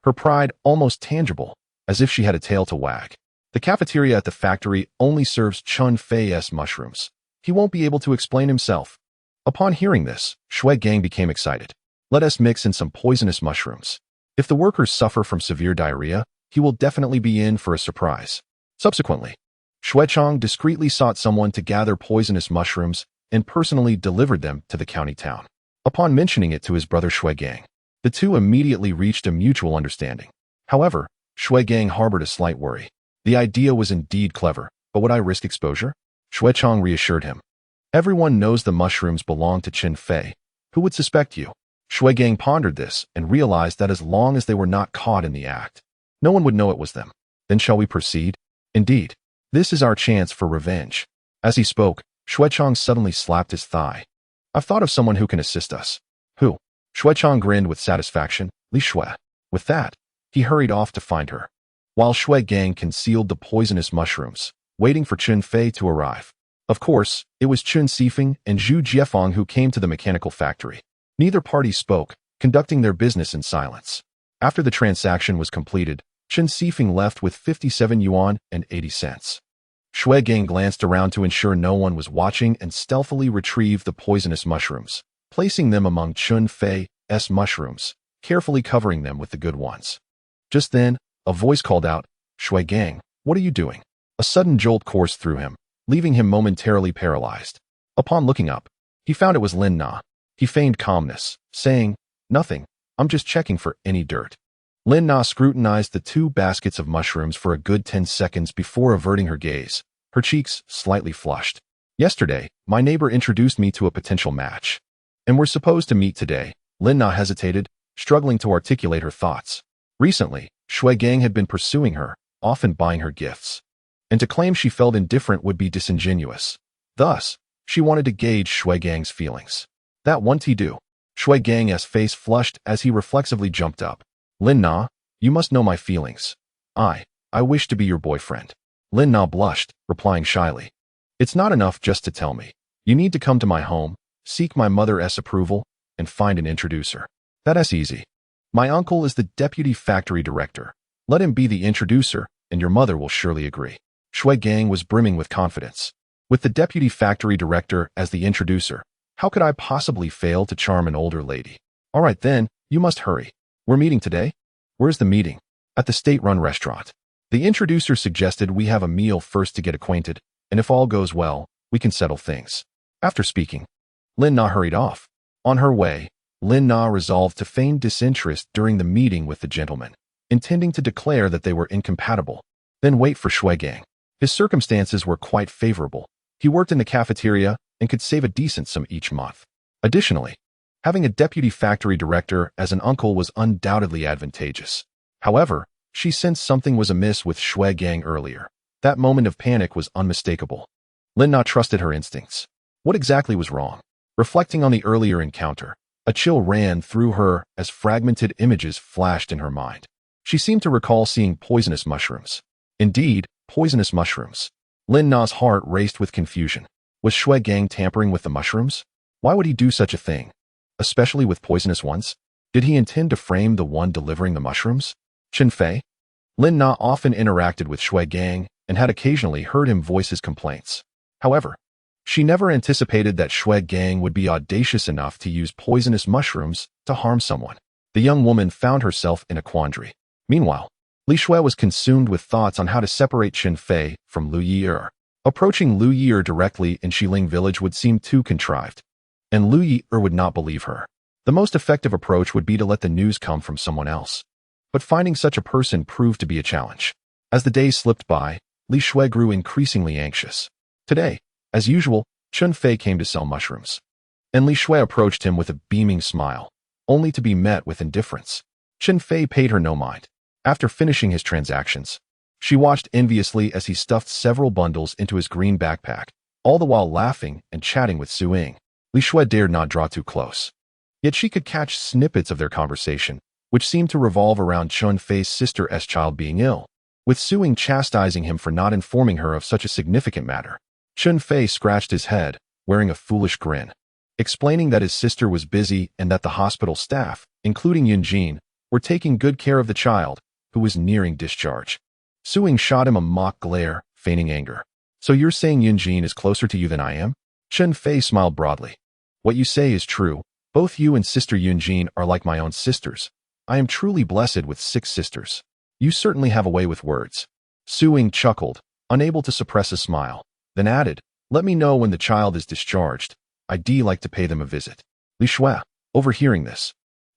her pride almost tangible, as if she had a tail to wag. "The cafeteria at the factory only serves Chun Fei's mushrooms. He won't be able to explain himself." Upon hearing this, Shui Gang became excited. "Let us mix in some poisonous mushrooms. If the workers suffer from severe diarrhea, he will definitely be in for a surprise." Subsequently, Shui Chong discreetly sought someone to gather poisonous mushrooms and personally delivered them to the county town. Upon mentioning it to his brother Shui Gang, the two immediately reached a mutual understanding. However, Shui Gang harbored a slight worry. The idea was indeed clever, but would I risk exposure? Shui Chong reassured him. "Everyone knows the mushrooms belong to Chen Fei. Who would suspect you?" Shui Gang pondered this and realized that as long as they were not caught in the act, no one would know it was them. "Then shall we proceed?" "Indeed. This is our chance for revenge." As he spoke, Shui Chong suddenly slapped his thigh. "I've thought of someone who can assist us." "Who?" Shui Chong grinned with satisfaction. "Li Shui." With that, he hurried off to find her, while Shui Gang concealed the poisonous mushrooms, waiting for Chun Fei to arrive. Of course, it was Chun Sifeng and Zhu Jiefeng who came to the mechanical factory. Neither party spoke, conducting their business in silence. After the transaction was completed, Chun Sifeng left with 57 yuan and 80 cents. Shui Gang glanced around to ensure no one was watching and stealthily retrieved the poisonous mushrooms, placing them among Chun Fei's mushrooms, carefully covering them with the good ones. Just then, a voice called out, "Shui Gang, what are you doing?" A sudden jolt coursed through him, leaving him momentarily paralyzed. Upon looking up, he found it was Lin Na. He feigned calmness, saying, "Nothing, I'm just checking for any dirt." Lin Na scrutinized the 2 baskets of mushrooms for a good 10 seconds before averting her gaze, her cheeks slightly flushed. Yesterday, my neighbor introduced me to a potential match. And we're supposed to meet today. Lin Na hesitated, struggling to articulate her thoughts. Recently, Shui Gang had been pursuing her, often buying her gifts. And to claim she felt indifferent would be disingenuous. Thus, she wanted to gauge Shui Gang's feelings. That won't he do? Shui Gang's face flushed as he reflexively jumped up. Lin Na, you must know my feelings. I wish to be your boyfriend. Lin Na blushed, replying shyly. It's not enough just to tell me. You need to come to my home, seek my mother's approval, and find an introducer. That's easy. My uncle is the deputy factory director. Let him be the introducer, and your mother will surely agree. Shui Gang was brimming with confidence. With the deputy factory director as the introducer, how could I possibly fail to charm an older lady? All right then, you must hurry. We're meeting today? Where's the meeting? At the state-run restaurant. The introducer suggested we have a meal first to get acquainted, and if all goes well, we can settle things. After speaking, Lin Na hurried off. On her way, Lin Na resolved to feign disinterest during the meeting with the gentleman, intending to declare that they were incompatible, then wait for Shui Gang. His circumstances were quite favorable. He worked in the cafeteria and could save a decent sum each month. Additionally, having a deputy factory director as an uncle was undoubtedly advantageous. However, she sensed something was amiss with Shui Gang earlier. That moment of panic was unmistakable. Lin Na trusted her instincts. What exactly was wrong? Reflecting on the earlier encounter, a chill ran through her as fragmented images flashed in her mind. She seemed to recall seeing poisonous mushrooms. Indeed, poisonous mushrooms. Lin Na's heart raced with confusion. Was Shui Gang tampering with the mushrooms? Why would he do such a thing? Especially with poisonous ones? Did he intend to frame the one delivering the mushrooms? Chen Fei? Lin Na often interacted with Shui Gang and had occasionally heard him voice his complaints. However, she never anticipated that Shui Gang would be audacious enough to use poisonous mushrooms to harm someone. The young woman found herself in a quandary. Meanwhile, Li Shui was consumed with thoughts on how to separate Chen Fei from Liu Ye'er. Approaching Liu Ye'er directly in Xiling village would seem too contrived, and Liu Ye'er would not believe her. The most effective approach would be to let the news come from someone else. But finding such a person proved to be a challenge. As the days slipped by, Li Shui grew increasingly anxious. Today, as usual, Chun Fei came to sell mushrooms. And Li Shui approached him with a beaming smile, only to be met with indifference. Chen Fei paid her no mind. After finishing his transactions, she watched enviously as he stuffed several bundles into his green backpack, all the while laughing and chatting with Su Ying. Li Shui dared not draw too close. Yet she could catch snippets of their conversation, which seemed to revolve around Chun Fei's sister's child being ill, with Su Ying chastising him for not informing her of such a significant matter. Chun Fei scratched his head, wearing a foolish grin, explaining that his sister was busy and that the hospital staff, including Yunjene, were taking good care of the child, who was nearing discharge. Su Ying shot him a mock glare, feigning anger. So you're saying Yunjene is closer to you than I am? Chen Fei smiled broadly. What you say is true. Both you and Sister Yunjene are like my own sisters. I am truly blessed with 6 sisters. You certainly have a way with words. Su Ying chuckled, unable to suppress a smile, then added, let me know when the child is discharged. I'd like to pay them a visit. Li Shui, overhearing this,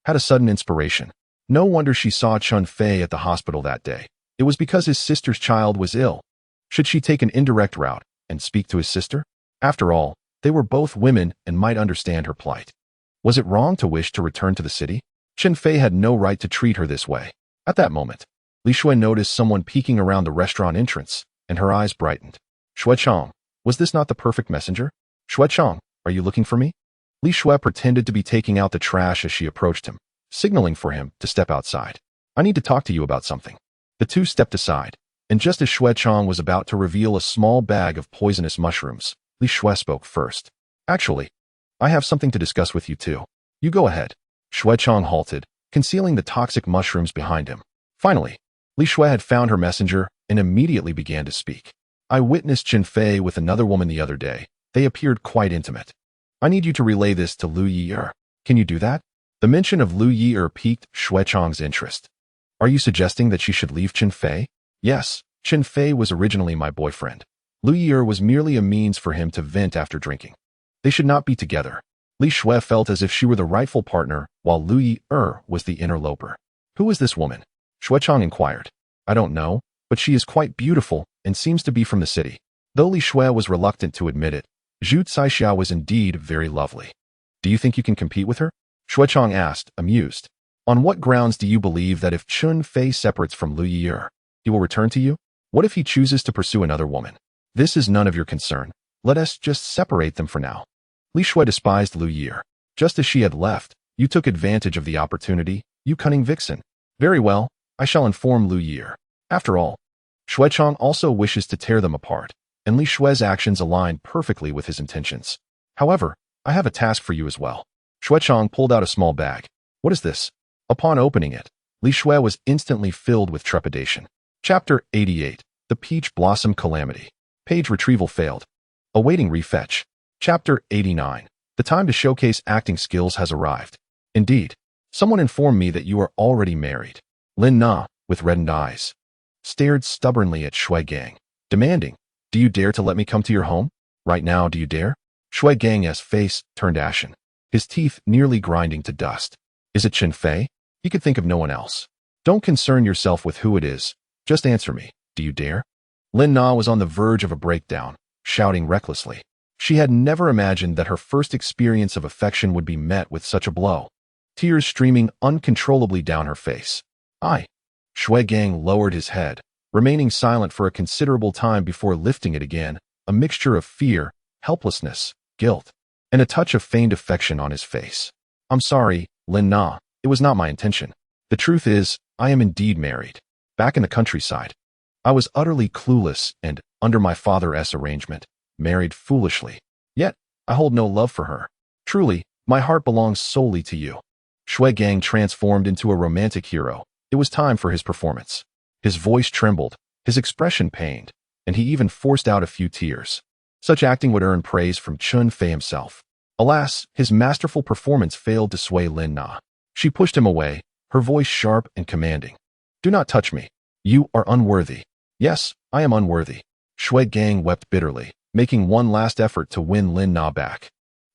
had a sudden inspiration. No wonder she saw Chun Fei at the hospital that day. It was because his sister's child was ill. Should she take an indirect route and speak to his sister? After all, they were both women and might understand her plight. Was it wrong to wish to return to the city? Chen Fei had no right to treat her this way. At that moment, Li Shui noticed someone peeking around the restaurant entrance, and her eyes brightened. Shu Chong, was this not the perfect messenger? Shu Chong, are you looking for me? Li Shui pretended to be taking out the trash as she approached him, signaling for him to step outside. I need to talk to you about something. The two stepped aside, and just as Shu Chong was about to reveal a small bag of poisonous mushrooms, Li Shui spoke first. Actually, I have something to discuss with you too. You go ahead. Shu Chong halted, concealing the toxic mushrooms behind him. Finally, Li Shui had found her messenger and immediately began to speak. I witnessed Chen Fei with another woman the other day. They appeared quite intimate. I need you to relay this to Liu Ye'er. Can you do that? The mention of Liu Ye'er piqued Shu Chong's interest. Are you suggesting that she should leave Chen Fei? Yes, Chen Fei was originally my boyfriend. Liu Ye'er was merely a means for him to vent after drinking. They should not be together. Li Shui felt as if she were the rightful partner, while Liu Ye'er was the interloper. Who is this woman? Shu Chong inquired. I don't know, but she is quite beautiful and seems to be from the city. Though Li Shui was reluctant to admit it, Zhu Caixia was indeed very lovely. Do you think you can compete with her? Shu Chong asked, amused. On what grounds do you believe that if Chun Fei separates from Liu Ye'er, he will return to you? What if he chooses to pursue another woman? This is none of your concern. Let us just separate them for now. Li Shui despised Liu Ye'er. Just as she had left, you took advantage of the opportunity, you cunning vixen. Very well, I shall inform Liu Ye'er. After all, Shu Chong also wishes to tear them apart, and Li Shui's actions align perfectly with his intentions. However, I have a task for you as well. Shu Chong pulled out a small bag. What is this? Upon opening it, Li Shui was instantly filled with trepidation. Chapter 88. The Peach Blossom Calamity. Page retrieval failed. Awaiting refetch. Chapter 89. The time to showcase acting skills has arrived. Indeed, someone informed me that you are already married. Lin Na, with reddened eyes, stared stubbornly at Shui Gang, demanding, do you dare to let me come to your home? Right now, do you dare? Shui Gang's face turned ashen, his teeth nearly grinding to dust. Is it Chen Fei? He could think of no one else. Don't concern yourself with who it is. Just answer me. Do you dare? Lin Na was on the verge of a breakdown, shouting recklessly. She had never imagined that her first experience of affection would be met with such a blow. Tears streaming uncontrollably down her face. Shui Gang lowered his head, remaining silent for a considerable time before lifting it again, a mixture of fear, helplessness, guilt, and a touch of feigned affection on his face. I'm sorry, Lin Na, it was not my intention. The truth is, I am indeed married. Back in the countryside, I was utterly clueless and, under my father's arrangement, married foolishly. Yet, I hold no love for her. Truly, my heart belongs solely to you. Shui Gang transformed into a romantic hero. It was time for his performance. His voice trembled, his expression pained, and he even forced out a few tears. Such acting would earn praise from Chun Fei himself. Alas, his masterful performance failed to sway Lin Na. She pushed him away, her voice sharp and commanding. Do not touch me. You are unworthy. Yes, I am unworthy. Shui Gang wept bitterly, making one last effort to win Lin Na back.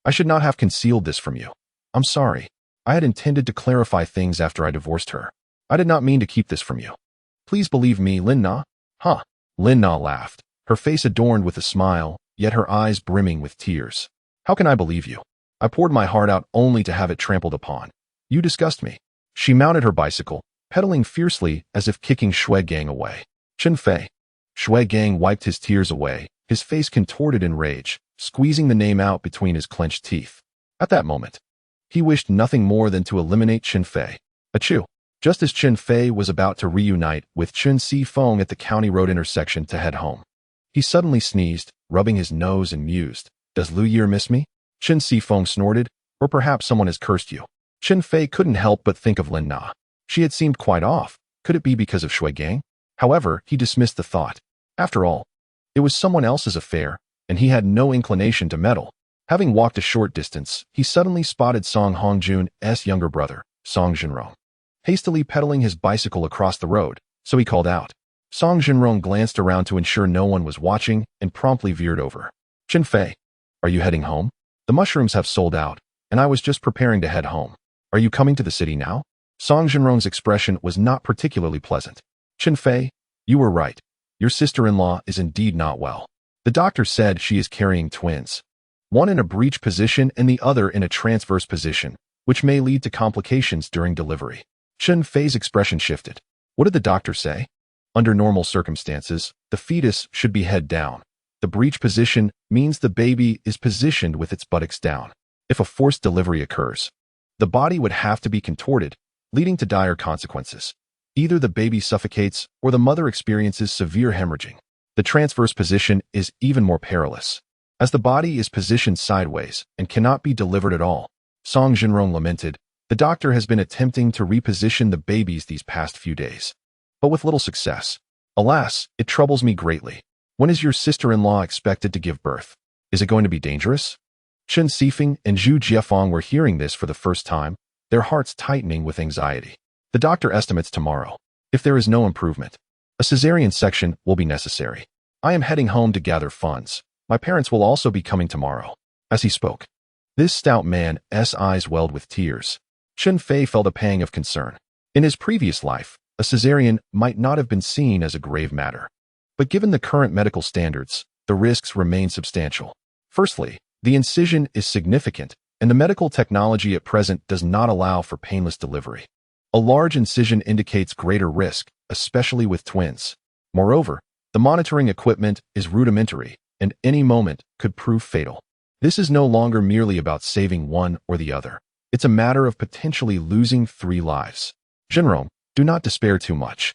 I should not have concealed this from you. I'm sorry. I had intended to clarify things after I divorced her. I did not mean to keep this from you. Please believe me, Lin Na. Huh. Lin Na laughed, her face adorned with a smile, yet her eyes brimming with tears. How can I believe you? I poured my heart out only to have it trampled upon. You disgust me. She mounted her bicycle, pedaling fiercely as if kicking Shui Gang away. Chun Feay. Shui Gang wiped his tears away, his face contorted in rage, squeezing the name out between his clenched teeth. At that moment, he wished nothing more than to eliminate Chen Fei. Achoo! Just as Chen Fei was about to reunite with Chun Si Feng at the county road intersection to head home, he suddenly sneezed, rubbing his nose and mused. Does Liu Yeer miss me? Chun Si Feng snorted, or perhaps someone has cursed you. Chen Fei couldn't help but think of Lin Na. She had seemed quite off. Could it be because of Shui Gang? However, he dismissed the thought. After all, it was someone else's affair, and he had no inclination to meddle. Having walked a short distance, he suddenly spotted Song Hongjun's younger brother, Song Jinrong, hastily pedaling his bicycle across the road, so he called out. Song Jinrong glanced around to ensure no one was watching and promptly veered over. Chen Fei, are you heading home? The mushrooms have sold out, and I was just preparing to head home. Are you coming to the city now? Song Jinrong's expression was not particularly pleasant. Chen Fei, you were right. Your sister-in-law is indeed not well. The doctor said she is carrying twins, one in a breech position and the other in a transverse position, which may lead to complications during delivery. Chun Fei's expression shifted. What did the doctor say? Under normal circumstances, the fetus should be head down. The breech position means the baby is positioned with its buttocks down. If a forced delivery occurs, the body would have to be contorted, leading to dire consequences. Either the baby suffocates or the mother experiences severe hemorrhaging. The transverse position is even more perilous, as the body is positioned sideways and cannot be delivered at all. Song Jinrong lamented, the doctor has been attempting to reposition the babies these past few days, but with little success. Alas, it troubles me greatly. When is your sister-in-law expected to give birth? Is it going to be dangerous? Chen Sifeng and Zhu Jiafeng were hearing this for the first time, their hearts tightening with anxiety. The doctor estimates tomorrow. If there is no improvement, a cesarean section will be necessary. I am heading home to gather funds. My parents will also be coming tomorrow. As he spoke, this stout man's eyes welled with tears. Chun Fei felt a pang of concern. In his previous life, a caesarean might not have been seen as a grave matter. But given the current medical standards, the risks remain substantial. Firstly, the incision is significant, and the medical technology at present does not allow for painless delivery. A large incision indicates greater risk, especially with twins. Moreover, the monitoring equipment is rudimentary, and any moment could prove fatal. This is no longer merely about saving one or the other. It's a matter of potentially losing 3 lives. Jinrong, do not despair too much.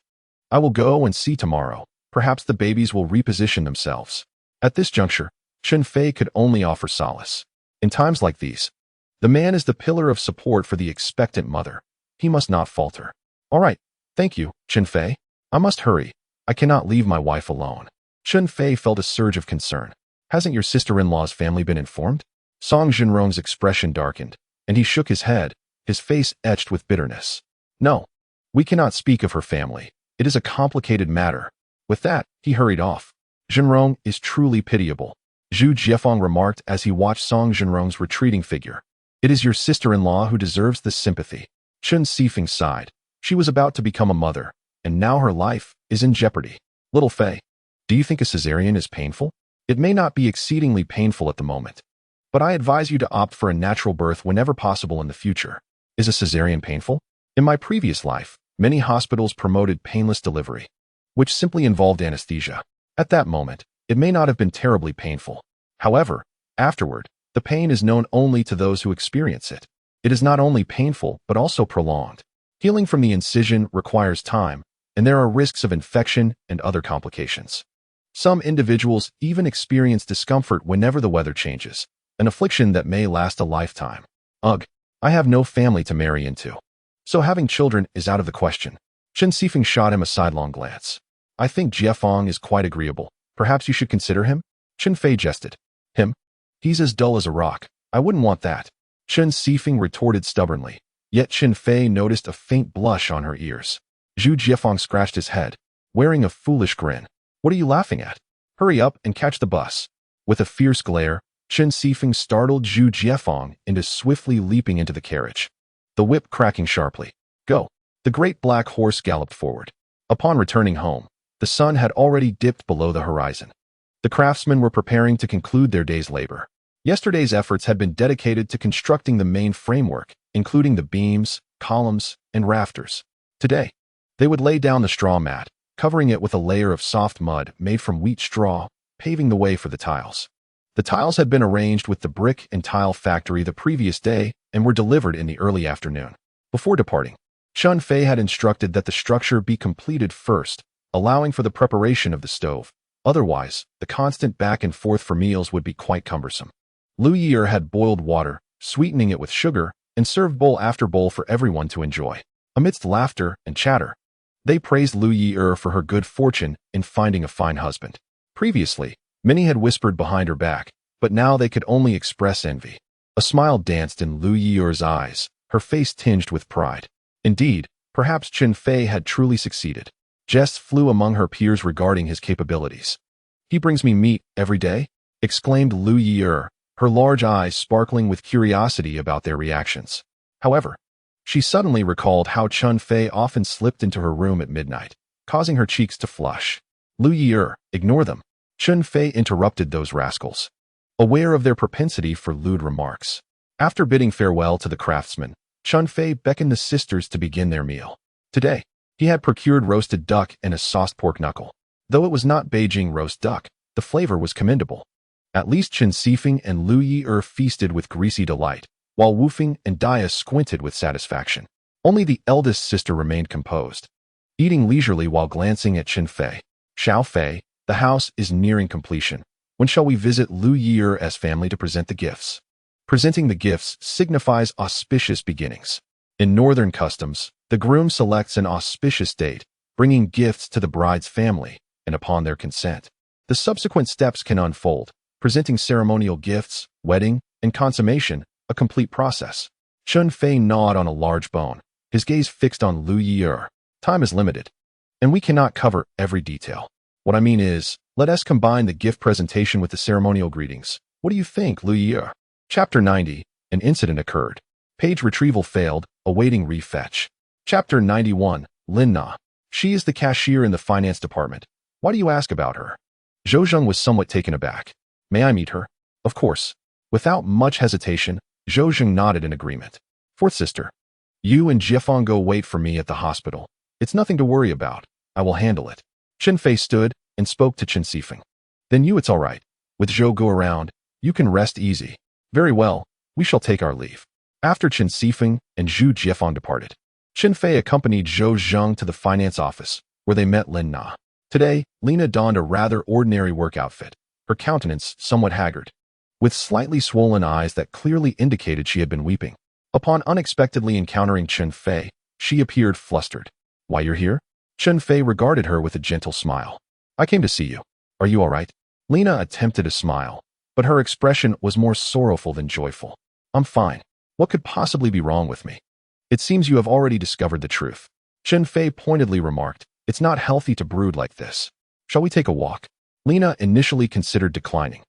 I will go and see tomorrow. Perhaps the babies will reposition themselves. At this juncture, Chen Fei could only offer solace. In times like these, the man is the pillar of support for the expectant mother. He must not falter. All right, thank you, Chen Fei. I must hurry. I cannot leave my wife alone. Chun Fei felt a surge of concern. Hasn't your sister-in-law's family been informed? Song Jinrong's expression darkened, and he shook his head, his face etched with bitterness. No, we cannot speak of her family. It is a complicated matter. With that, he hurried off. Jinrong is truly pitiable, Zhu Jiefang remarked as he watched Song Jinrong's retreating figure. It is your sister-in-law who deserves this sympathy. Chun Feay sighed. She was about to become a mother, and now her life is in jeopardy. Little Fei, do you think a cesarean is painful? It may not be exceedingly painful at the moment, but I advise you to opt for a natural birth whenever possible in the future. Is a cesarean painful? In my previous life, many hospitals promoted painless delivery, which simply involved anesthesia. At that moment, it may not have been terribly painful. However, afterward, the pain is known only to those who experience it. It is not only painful but also prolonged. Healing from the incision requires time, and there are risks of infection and other complications. Some individuals even experience discomfort whenever the weather changes, an affliction that may last a lifetime. Ugh, I have no family to marry into, so having children is out of the question. Chen Feay shot him a sidelong glance. I think Jiefang is quite agreeable. Perhaps you should consider him? Chen Fei jested. Him? He's as dull as a rock. I wouldn't want that. Chen Feay retorted stubbornly, yet Chen Fei noticed a faint blush on her ears. Zhu Jiefang scratched his head, wearing a foolish grin. What are you laughing at? Hurry up and catch the bus. With a fierce glare, Chen Feay startled Zhu Jiefang into swiftly leaping into the carriage, the whip cracking sharply. Go! The great black horse galloped forward. Upon returning home, the sun had already dipped below the horizon. The craftsmen were preparing to conclude their day's labor. Yesterday's efforts had been dedicated to constructing the main framework, including the beams, columns, and rafters. Today, they would lay down the straw mat, covering it with a layer of soft mud made from wheat straw, paving the way for the tiles. The tiles had been arranged with the brick and tile factory the previous day and were delivered in the early afternoon. Before departing, Chun Fei had instructed that the structure be completed first, allowing for the preparation of the stove. Otherwise, the constant back and forth for meals would be quite cumbersome. Liu Yeer had boiled water, sweetening it with sugar, and served bowl after bowl for everyone to enjoy. Amidst laughter and chatter, they praised Liu Ye'er for her good fortune in finding a fine husband. Previously, many had whispered behind her back, but now they could only express envy. A smile danced in Liu Ye'er's eyes, her face tinged with pride. Indeed, perhaps Chun Feay had truly succeeded. Jests flew among her peers regarding his capabilities. He brings me meat every day, exclaimed Liu Ye'er, her large eyes sparkling with curiosity about their reactions. However, she suddenly recalled how Chun Fei often slipped into her room at midnight, causing her cheeks to flush. Liu Ye'er, ignore them. Chun Fei interrupted those rascals, aware of their propensity for lewd remarks. After bidding farewell to the craftsmen, Chun Fei beckoned the sisters to begin their meal. Today, he had procured roasted duck and a sauced pork knuckle. Though it was not Beijing roast duck, the flavor was commendable. At least Chen Feay and Liu Ye'er feasted with greasy delight, while Wu Fing and Dia squinted with satisfaction. Only the eldest sister remained composed, eating leisurely while glancing at Chen Fei. Xiao Fei, the house is nearing completion. When shall we visit Liu Yeer's family to present the gifts? Presenting the gifts signifies auspicious beginnings. In northern customs, the groom selects an auspicious date, bringing gifts to the bride's family, and upon their consent, the subsequent steps can unfold, presenting ceremonial gifts, wedding, and consummation, a complete process. Chun Fei gnawed on a large bone, his gaze fixed on Liu Ye'er. Time is limited, and we cannot cover every detail. What I mean is, let us combine the gift presentation with the ceremonial greetings. What do you think, Liu Ye'er? Chapter 90, an incident occurred. Page retrieval failed, awaiting refetch. Chapter 91, Lin Na. She is the cashier in the finance department. Why do you ask about her? Zhou Zheng was somewhat taken aback. May I meet her? Of course. Without much hesitation, Zhou Zheng nodded in agreement. Fourth sister. You and Jiefeng go wait for me at the hospital. It's nothing to worry about. I will handle it. Chen Fei stood and spoke to Chen Sifeng. Then you, it's all right. With Zhou go around, you can rest easy. Very well, we shall take our leave. After Chen Sifeng and Zhu Jiefeng departed, Chen Fei accompanied Zhou Zheng to the finance office, where they met Lin Na. Today, Lina donned a rather ordinary work outfit, her countenance somewhat haggard, with slightly swollen eyes that clearly indicated she had been weeping. Upon unexpectedly encountering Chen Fei, she appeared flustered. Why, you're here? Chen Fei regarded her with a gentle smile. I came to see you. Are you all right? Lina attempted a smile, but her expression was more sorrowful than joyful. I'm fine. What could possibly be wrong with me? It seems you have already discovered the truth. Chen Fei pointedly remarked, it's not healthy to brood like this. Shall we take a walk? Lina initially considered declining.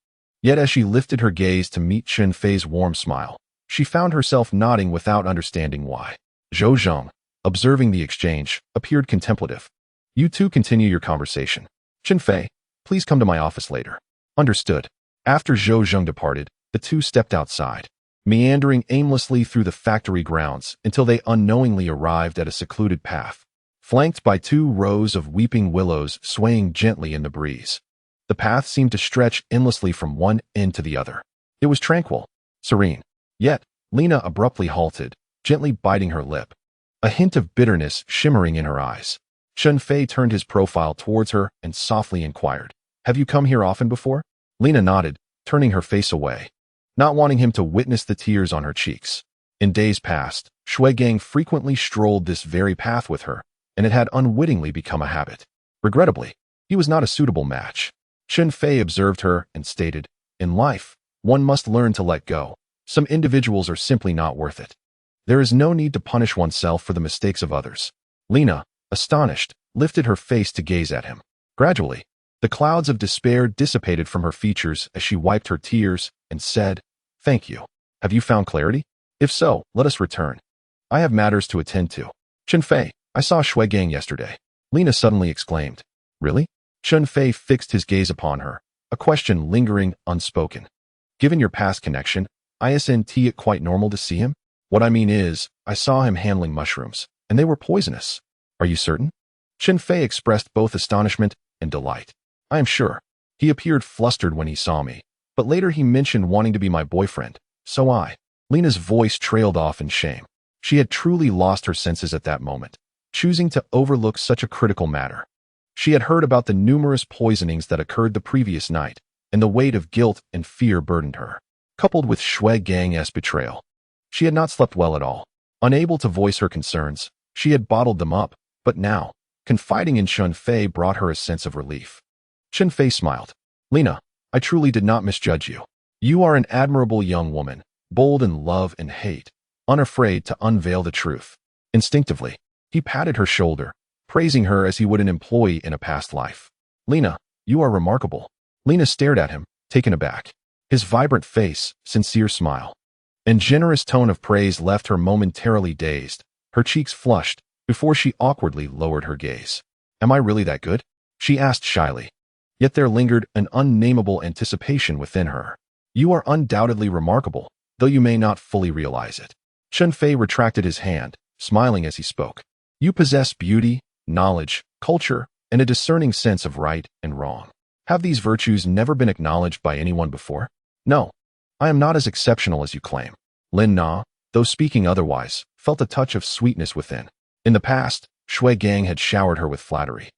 Yet as she lifted her gaze to meet Chen Fei's warm smile, she found herself nodding without understanding why. Zhou Zheng, observing the exchange, appeared contemplative. You two continue your conversation. Chen Fei, please come to my office later. Understood. After Zhou Zheng departed, the two stepped outside, meandering aimlessly through the factory grounds until they unknowingly arrived at a secluded path, flanked by 2 rows of weeping willows swaying gently in the breeze. The path seemed to stretch endlessly from one end to the other. It was tranquil, serene. Yet, Lina abruptly halted, gently biting her lip, a hint of bitterness shimmering in her eyes. Chun Fei turned his profile towards her and softly inquired, Have you come here often before? Lina nodded, turning her face away, not wanting him to witness the tears on her cheeks. In days past, Shui Gang frequently strolled this very path with her, and it had unwittingly become a habit. Regrettably, he was not a suitable match. Chun Fei observed her and stated, In life, one must learn to let go. Some individuals are simply not worth it. There is no need to punish oneself for the mistakes of others. Lina, astonished, lifted her face to gaze at him. Gradually, the clouds of despair dissipated from her features as she wiped her tears and said, Thank you. Have you found clarity? If so, let us return. I have matters to attend to. Chen Fei, I saw Shui Gang yesterday. Lina suddenly exclaimed. Really? Chun Fei fixed his gaze upon her, a question lingering unspoken. Given your past connection, isn't it quite normal to see him? What I mean is, I saw him handling mushrooms, and they were poisonous. Are you certain? Chen Fei expressed both astonishment and delight. I am sure. He appeared flustered when he saw me, but later he mentioned wanting to be my boyfriend, so I. Lina's voice trailed off in shame. She had truly lost her senses at that moment, choosing to overlook such a critical matter. She had heard about the numerous poisonings that occurred the previous night, and the weight of guilt and fear burdened her, coupled with Shui Gang's betrayal. She had not slept well at all. Unable to voice her concerns, she had bottled them up, but now, confiding in Chun Fei brought her a sense of relief. Chen Fei smiled. Lina, I truly did not misjudge you. You are an admirable young woman, bold in love and hate, unafraid to unveil the truth. Instinctively, he patted her shoulder, praising her as he would an employee in a past life. Lina, you are remarkable. Lina stared at him, taken aback. His vibrant face, sincere smile, and generous tone of praise left her momentarily dazed, her cheeks flushed, before she awkwardly lowered her gaze. Am I really that good? She asked shyly. Yet there lingered an unnameable anticipation within her. You are undoubtedly remarkable, though you may not fully realize it. Chen Fei retracted his hand, smiling as he spoke. You possess beauty, knowledge, culture, and a discerning sense of right and wrong. Have these virtues never been acknowledged by anyone before? No, I am not as exceptional as you claim. Lin Na, though speaking otherwise, felt a touch of sweetness within. In the past, Shui Gang had showered her with flattery.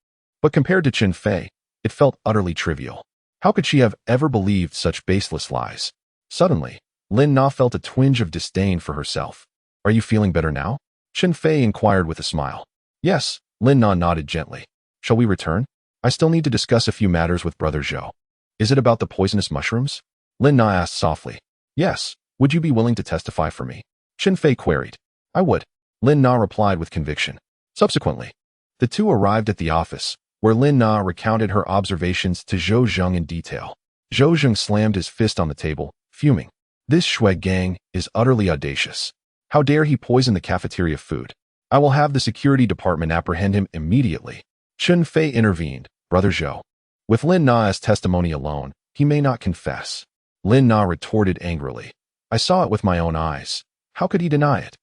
But compared to Chen Fei, it felt utterly trivial. How could she have ever believed such baseless lies? Suddenly, Lin Na felt a twinge of disdain for herself. Are you feeling better now? Chen Fei inquired with a smile. Yes, Lin Na nodded gently. Shall we return? I still need to discuss a few matters with Brother Zhou. Is it about the poisonous mushrooms? Lin Na asked softly. Yes, would you be willing to testify for me? Chen Fei queried. I would. Lin Na replied with conviction. Subsequently, the two arrived at the office, where Lin Na recounted her observations to Zhou Zheng in detail. Zhou Zheng slammed his fist on the table, fuming. This Shui Gang is utterly audacious. How dare he poison the cafeteria food? I will have the security department apprehend him immediately. Chun Feay intervened. Brother Zhou. With Lin Na as testimony alone, he may not confess. Lin Na retorted angrily. I saw it with my own eyes. How could he deny it?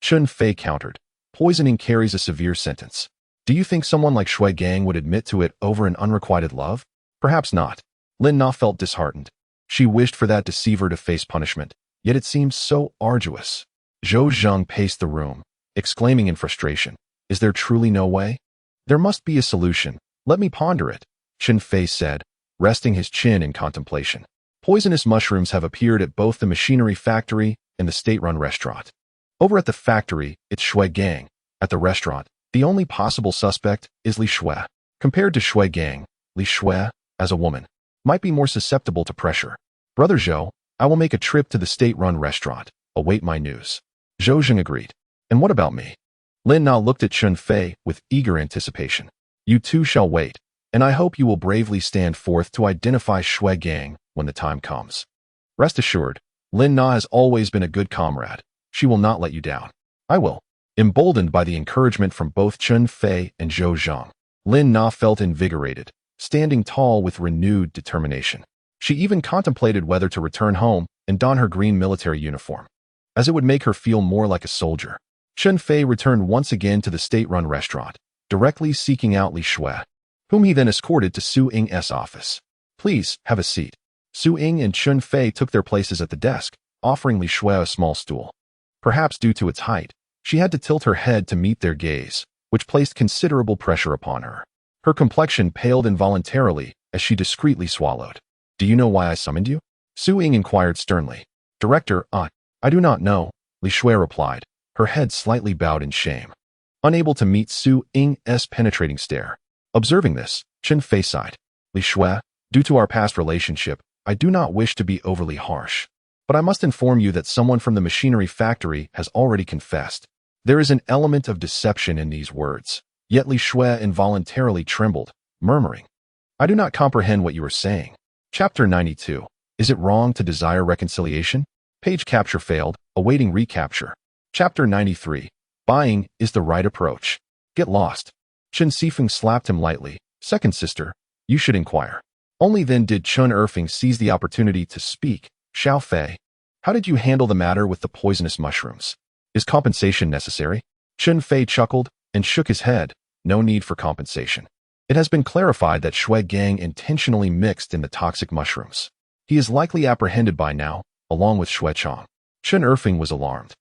Chun Feay countered. Poisoning carries a severe sentence. Do you think someone like Shui Gang would admit to it over an unrequited love? Perhaps not. Lin Na felt disheartened. She wished for that deceiver to face punishment, yet it seemed so arduous. Zhou Zheng paced the room, exclaiming in frustration, Is there truly no way? There must be a solution. Let me ponder it, Chen Fei said, resting his chin in contemplation. Poisonous mushrooms have appeared at both the machinery factory and the state-run restaurant. Over at the factory, it's Shui Gang. At the restaurant, the only possible suspect is Li Shui. Compared to Shui Gang, Li Shui, as a woman, might be more susceptible to pressure. Brother Zhou, I will make a trip to the state-run restaurant. Await my news. Zhou Zheng agreed. And what about me? Lin Na looked at Chun Fei with eager anticipation. You too shall wait, and I hope you will bravely stand forth to identify Shui Gang when the time comes. Rest assured, Lin Na has always been a good comrade. She will not let you down. I will. Emboldened by the encouragement from both Chun Fei and Zhou Zheng, Lin Na felt invigorated, standing tall with renewed determination. She even contemplated whether to return home and don her green military uniform, as it would make her feel more like a soldier. Chen Fei returned once again to the state-run restaurant, directly seeking out Li Shui, whom he then escorted to Su Ying's office. Please, have a seat. Su Ying and Chun Fei took their places at the desk, offering Li Shui a small stool. Perhaps due to its height, she had to tilt her head to meet their gaze, which placed considerable pressure upon her. Her complexion paled involuntarily as she discreetly swallowed. Do you know why I summoned you? Su Ying inquired sternly. Director, I do not know, Li Shui replied, her head slightly bowed in shame. Unable to meet Su Ying's penetrating stare. Observing this, Chen Fei sighed. Li Shui, due to our past relationship, I do not wish to be overly harsh. But I must inform you that someone from the machinery factory has already confessed. There is an element of deception in these words. Yet Li Shui involuntarily trembled, murmuring, I do not comprehend what you are saying. Chapter 92. Is it wrong to desire reconciliation? Page capture failed, awaiting recapture. Chapter 93. Buying is the right approach. Get lost. Chen Sifeng slapped him lightly. Second sister, you should inquire. Only then did Chun Erfing seize the opportunity to speak. Xiao Fei, how did you handle the matter with the poisonous mushrooms? Is compensation necessary? Chun Fei chuckled and shook his head. No need for compensation. It has been clarified that Shui Gang intentionally mixed in the toxic mushrooms. He is likely apprehended by now, along with Shu Chong. Chun Erfing was alarmed.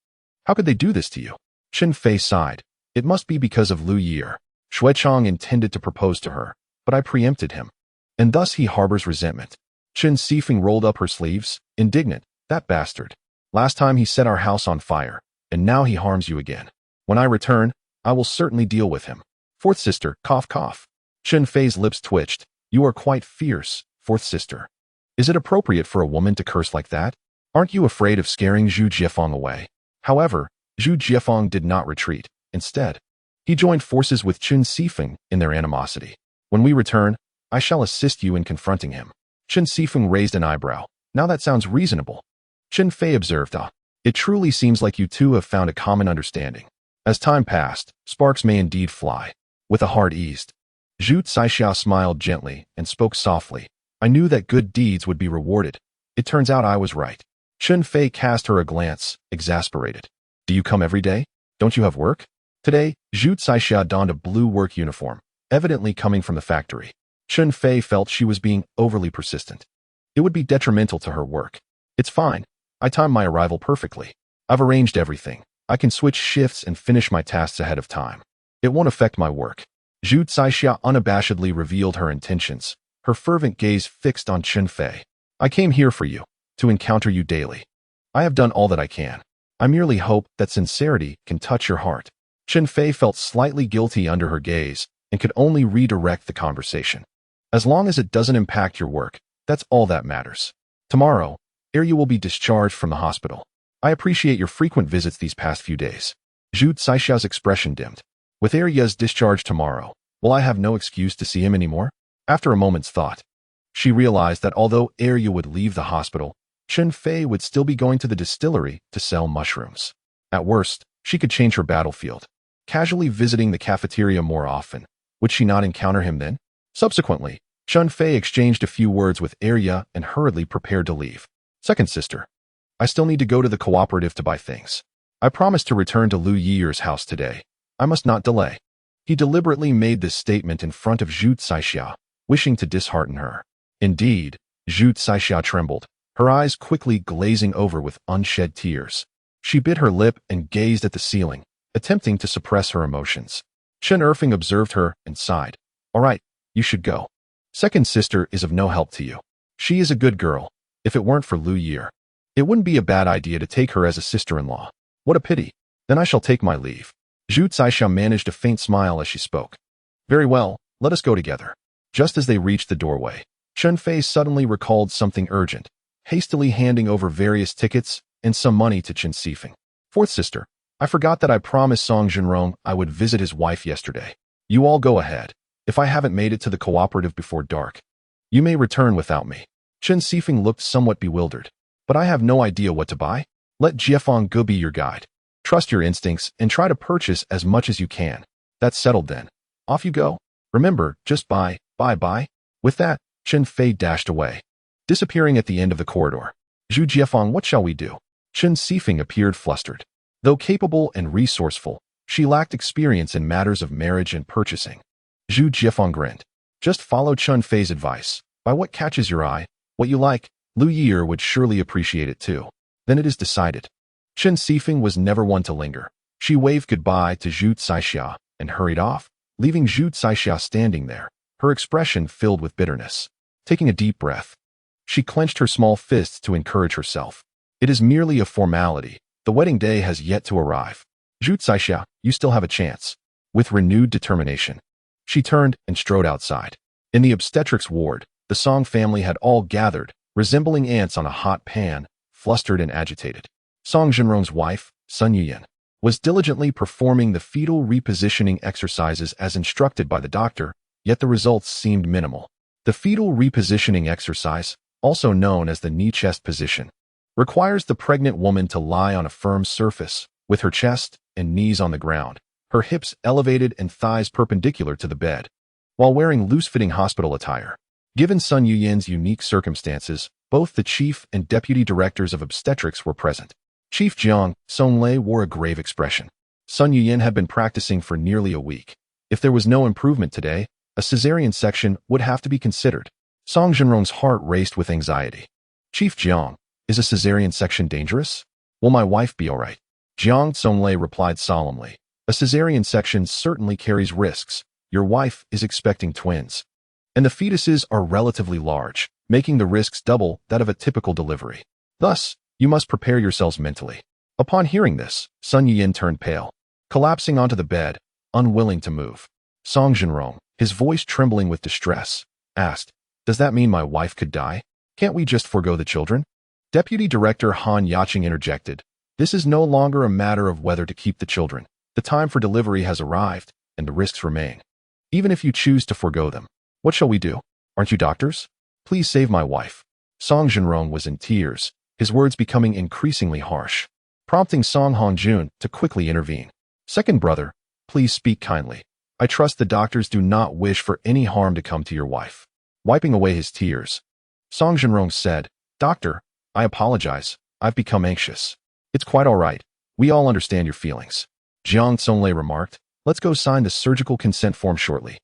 How could they do this to you? Chen Fei sighed. It must be because of Liu Yeer. Shu Chong intended to propose to her, but I preempted him. And thus he harbors resentment. Chen Sifeng rolled up her sleeves, indignant. That bastard. Last time he set our house on fire, and now he harms you again. When I return, I will certainly deal with him. Fourth sister, cough cough. Chen Fei's lips twitched. You are quite fierce, fourth sister. Is it appropriate for a woman to curse like that? Aren't you afraid of scaring Zhu Jiefeng away? However, Zhu Jiefeng did not retreat. Instead, he joined forces with Chen Sifeng in their animosity. When we return, I shall assist you in confronting him. Chen Sifeng raised an eyebrow. Now that sounds reasonable. Chen Fei observed, it truly seems like you two have found a common understanding. As time passed, sparks may indeed fly. With a heart eased, Zhu Caixia smiled gently and spoke softly. I knew that good deeds would be rewarded. It turns out I was right. Chen Fei cast her a glance, exasperated. Do you come every day? Don't you have work? Today, Zhu Caixia donned a blue work uniform, evidently coming from the factory. Chen Fei felt she was being overly persistent. It would be detrimental to her work. It's fine. I timed my arrival perfectly. I've arranged everything. I can switch shifts and finish my tasks ahead of time. It won't affect my work. Zhu Caixia unabashedly revealed her intentions, her fervent gaze fixed on Chen Fei. I came here for you, to encounter you daily. I have done all that I can. I merely hope that sincerity can touch your heart. Chen Fei felt slightly guilty under her gaze and could only redirect the conversation. As long as it doesn't impact your work, that's all that matters. Tomorrow, you will be discharged from the hospital. I appreciate your frequent visits these past few days. Zhu Caixia's expression dimmed. With Arya's discharge tomorrow, will I have no excuse to see him anymore? After a moment's thought, she realized that although Arya would leave the hospital, Chen Fei would still be going to the distillery to sell mushrooms. At worst, she could change her battlefield. casually visiting the cafeteria more often. Would she not encounter him then? Subsequently, Chun Fei exchanged a few words with Arya and hurriedly prepared to leave. Second sister. I still need to go to the cooperative to buy things. I promised to return to Liu Yeer's house today. I must not delay. He deliberately made this statement in front of Zhu Caixia, wishing to dishearten her. Indeed, Zhu Caixia trembled, her eyes quickly glazing over with unshed tears. She bit her lip and gazed at the ceiling, attempting to suppress her emotions. Chen Erfing observed her and sighed. All right, you should go. Second sister is of no help to you. She is a good girl. If it weren't for Liu Yeer, it wouldn't be a bad idea to take her as a sister-in-law. What a pity. Then I shall take my leave. Zhu Caixia managed a faint smile as she spoke. Very well, let us go together. Just as they reached the doorway, Chun Fei suddenly recalled something urgent, hastily handing over various tickets and some money to Chen Sifeng. Fourth sister, I forgot that I promised Song Jinrong I would visit his wife yesterday. You all go ahead. If I haven't made it to the cooperative before dark, you may return without me. Chen Sifeng looked somewhat bewildered. But I have no idea what to buy. Let Jiefeng Ge be your guide. Trust your instincts and try to purchase as much as you can. That's settled then. Off you go. Remember, just buy. With that, Chen Fei dashed away, disappearing at the end of the corridor. Zhu Jiefeng, what shall we do? Chen Sifeng appeared flustered. Though capable and resourceful, she lacked experience in matters of marriage and purchasing. Zhu Jiefeng grinned. Just follow Chun Fei's advice. Buy what catches your eye, what you like. Liu Yeer would surely appreciate it too. Then it is decided. Chen Sifeng was never one to linger. She waved goodbye to Zhu Caixia and hurried off, leaving Zhu Caixia standing there, her expression filled with bitterness. Taking a deep breath, she clenched her small fists to encourage herself. It is merely a formality. The wedding day has yet to arrive. Zhu Caixia, you still have a chance. With renewed determination, she turned and strode outside. In the obstetrics ward, the Song family had all gathered, resembling ants on a hot pan, flustered and agitated. Song Jinrong's wife, Sun Yuyan, was diligently performing the fetal repositioning exercises as instructed by the doctor, yet the results seemed minimal. The fetal repositioning exercise, also known as the knee-chest position, requires the pregnant woman to lie on a firm surface, with her chest and knees on the ground, her hips elevated and thighs perpendicular to the bed, while wearing loose-fitting hospital attire. Given Sun Yuyan's unique circumstances, both the chief and deputy directors of obstetrics were present. Chief Jiang Songlei wore a grave expression. Sun Yuyan had been practicing for nearly a week. If there was no improvement today, a cesarean section would have to be considered. Song Jinrong's heart raced with anxiety. Chief Jiang, is a cesarean section dangerous? Will my wife be all right? Jiang Songlei replied solemnly. A cesarean section certainly carries risks. Your wife is expecting twins, and the fetuses are relatively large, making the risks double that of a typical delivery. Thus, you must prepare yourselves mentally. Upon hearing this, Sun Yuyan turned pale, collapsing onto the bed, unwilling to move. Song Jinrong, his voice trembling with distress, asked, Does that mean my wife could die? Can't we just forego the children? Deputy Director Han Yaching interjected. This is no longer a matter of whether to keep the children. The time for delivery has arrived, and the risks remain. Even if you choose to forego them, what shall we do? Aren't you doctors? Please save my wife. Song Jinrong was in tears, his words becoming increasingly harsh, prompting Song Hongjun to quickly intervene. Second brother, please speak kindly. I trust the doctors do not wish for any harm to come to your wife. Wiping away his tears, Song Jinrong said, Doctor, I apologize. I've become anxious. It's quite all right. We all understand your feelings. Jiang Songlei remarked, Let's go sign the surgical consent form shortly.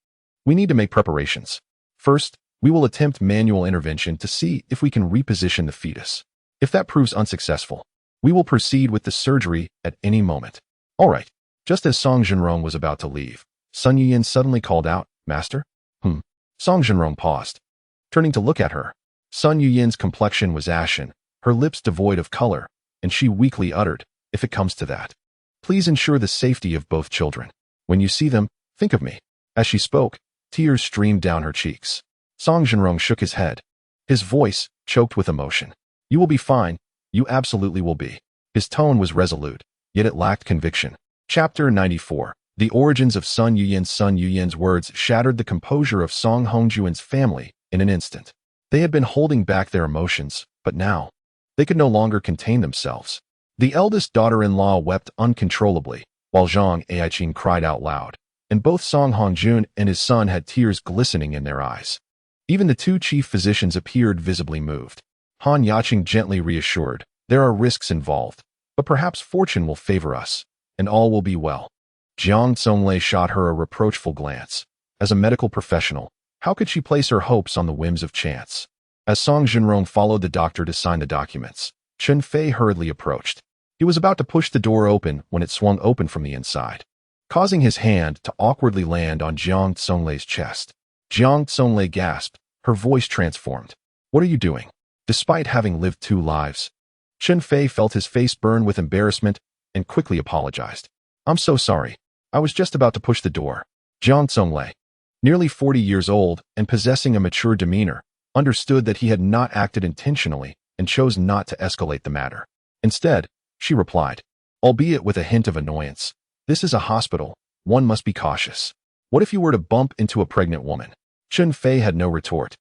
We need to make preparations. First, we will attempt manual intervention to see if we can reposition the fetus. If that proves unsuccessful, we will proceed with the surgery at any moment. All right. Just as Song Jinrong was about to leave, Sun Yuyan suddenly called out, Master? Song Jinrong paused, turning to look at her. Sun Yuyan's complexion was ashen, her lips devoid of color, and she weakly uttered, If it comes to that, please ensure the safety of both children. When you see them, think of me. As she spoke, tears streamed down her cheeks. Song Jinrong shook his head, his voice choked with emotion. You will be fine. You absolutely will be. His tone was resolute, yet it lacked conviction. Chapter 94. The origins of Sun Yuyan. Sun Yuyan's words shattered the composure of Song Hongjuan's family in an instant. They had been holding back their emotions, but now, they could no longer contain themselves. The eldest daughter-in-law wept uncontrollably, while Zhang Aiqing cried out loud, and both Song Hongjun and his son had tears glistening in their eyes. Even the two chief physicians appeared visibly moved. Han Yaqing gently reassured, there are risks involved, but perhaps fortune will favor us, and all will be well. Jiang Tsonglei shot her a reproachful glance. As a medical professional, how could she place her hopes on the whims of chance? As Song Jinrong followed the doctor to sign the documents, Chen Fei hurriedly approached. He was about to push the door open when it swung open from the inside, causing his hand to awkwardly land on Jiang Tsonglei's chest. Jiang Tsonglei gasped, her voice transformed. What are you doing? Despite having lived 2 lives, Chen Fei felt his face burn with embarrassment and quickly apologized. I'm so sorry. I was just about to push the door. Jiang Tsonglei, nearly 40 years old and possessing a mature demeanor, understood that he had not acted intentionally and chose not to escalate the matter. Instead, she replied, albeit with a hint of annoyance, this is a hospital, one must be cautious. What if you were to bump into a pregnant woman? Chun Fei had no retort,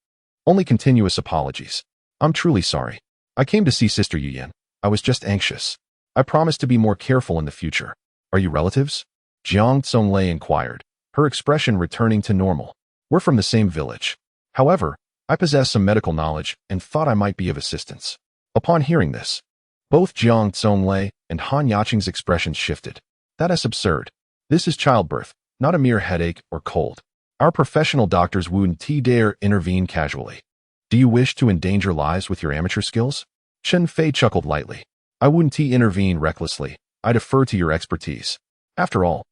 only continuous apologies. I'm truly sorry. I came to see Sister Yuyan. I was just anxious. I promise to be more careful in the future. Are you relatives? Jiang Tsonglei inquired, her expression returning to normal. We're from the same village. However, I possess some medical knowledge and thought I might be of assistance. Upon hearing this, both Jiang Tsonglei and Han Yaqing's expressions shifted. That is absurd. This is childbirth, not a mere headache or cold. Our professional doctors wouldn't dare intervene casually. Do you wish to endanger lives with your amateur skills? Chen Fei chuckled lightly. I wouldn't intervene recklessly. I defer to your expertise. After all,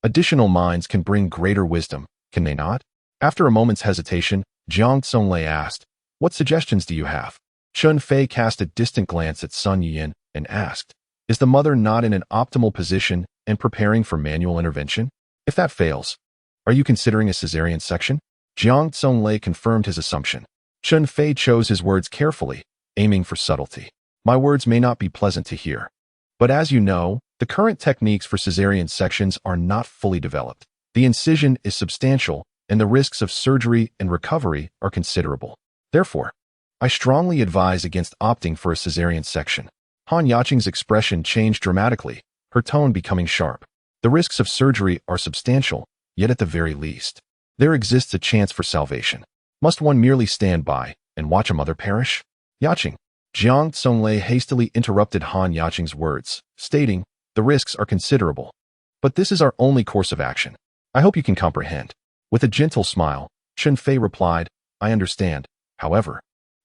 additional minds can bring greater wisdom, can they not? After a moment's hesitation, Jiang Tsonglei asked, what suggestions do you have? Chun Fei cast a distant glance at Sun Yiyan and asked, is the mother not in an optimal position and preparing for manual intervention? If that fails, are you considering a cesarean section? Jiang Tsonglei confirmed his assumption. Chun Fei chose his words carefully, aiming for subtlety. My words may not be pleasant to hear, but as you know, the current techniques for cesarean sections are not fully developed. The incision is substantial, and the risks of surgery and recovery are considerable. Therefore, I strongly advise against opting for a cesarean section. Han Yaqing's expression changed dramatically, her tone becoming sharp. The risks of surgery are substantial, yet at the very least, there exists a chance for salvation. Must one merely stand by and watch a mother perish? Yaqing. Jiang Tsonglei hastily interrupted Han Yaqing's words, stating, the risks are considerable, but this is our only course of action. I hope you can comprehend. With a gentle smile, Chen Fei replied, I understand. However,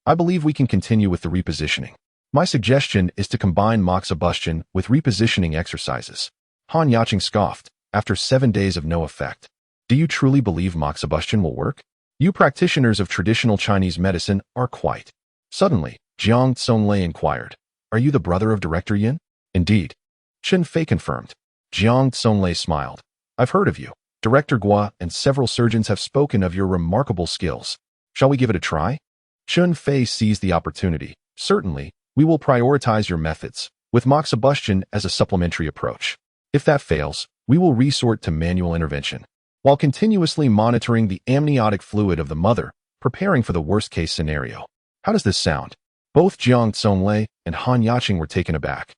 I believe we can continue with the repositioning. My suggestion is to combine moxibustion with repositioning exercises. Han Yaqing scoffed, after 7 days of no effect. Do you truly believe moxibustion will work? You practitioners of traditional Chinese medicine are quite. Suddenly, Jiang Tsonglei inquired, are you the brother of Director Yin? Indeed. Chen Fei confirmed. Jiang Tsonglei smiled. I've heard of you. Director Gua and several surgeons have spoken of your remarkable skills. Shall we give it a try? Chun Fei seized the opportunity. Certainly, we will prioritize your methods, with moxibustion as a supplementary approach. If that fails, we will resort to manual intervention, while continuously monitoring the amniotic fluid of the mother, preparing for the worst-case scenario. How does this sound? Both Jiang Tsonglei and Han Yaqing were taken aback,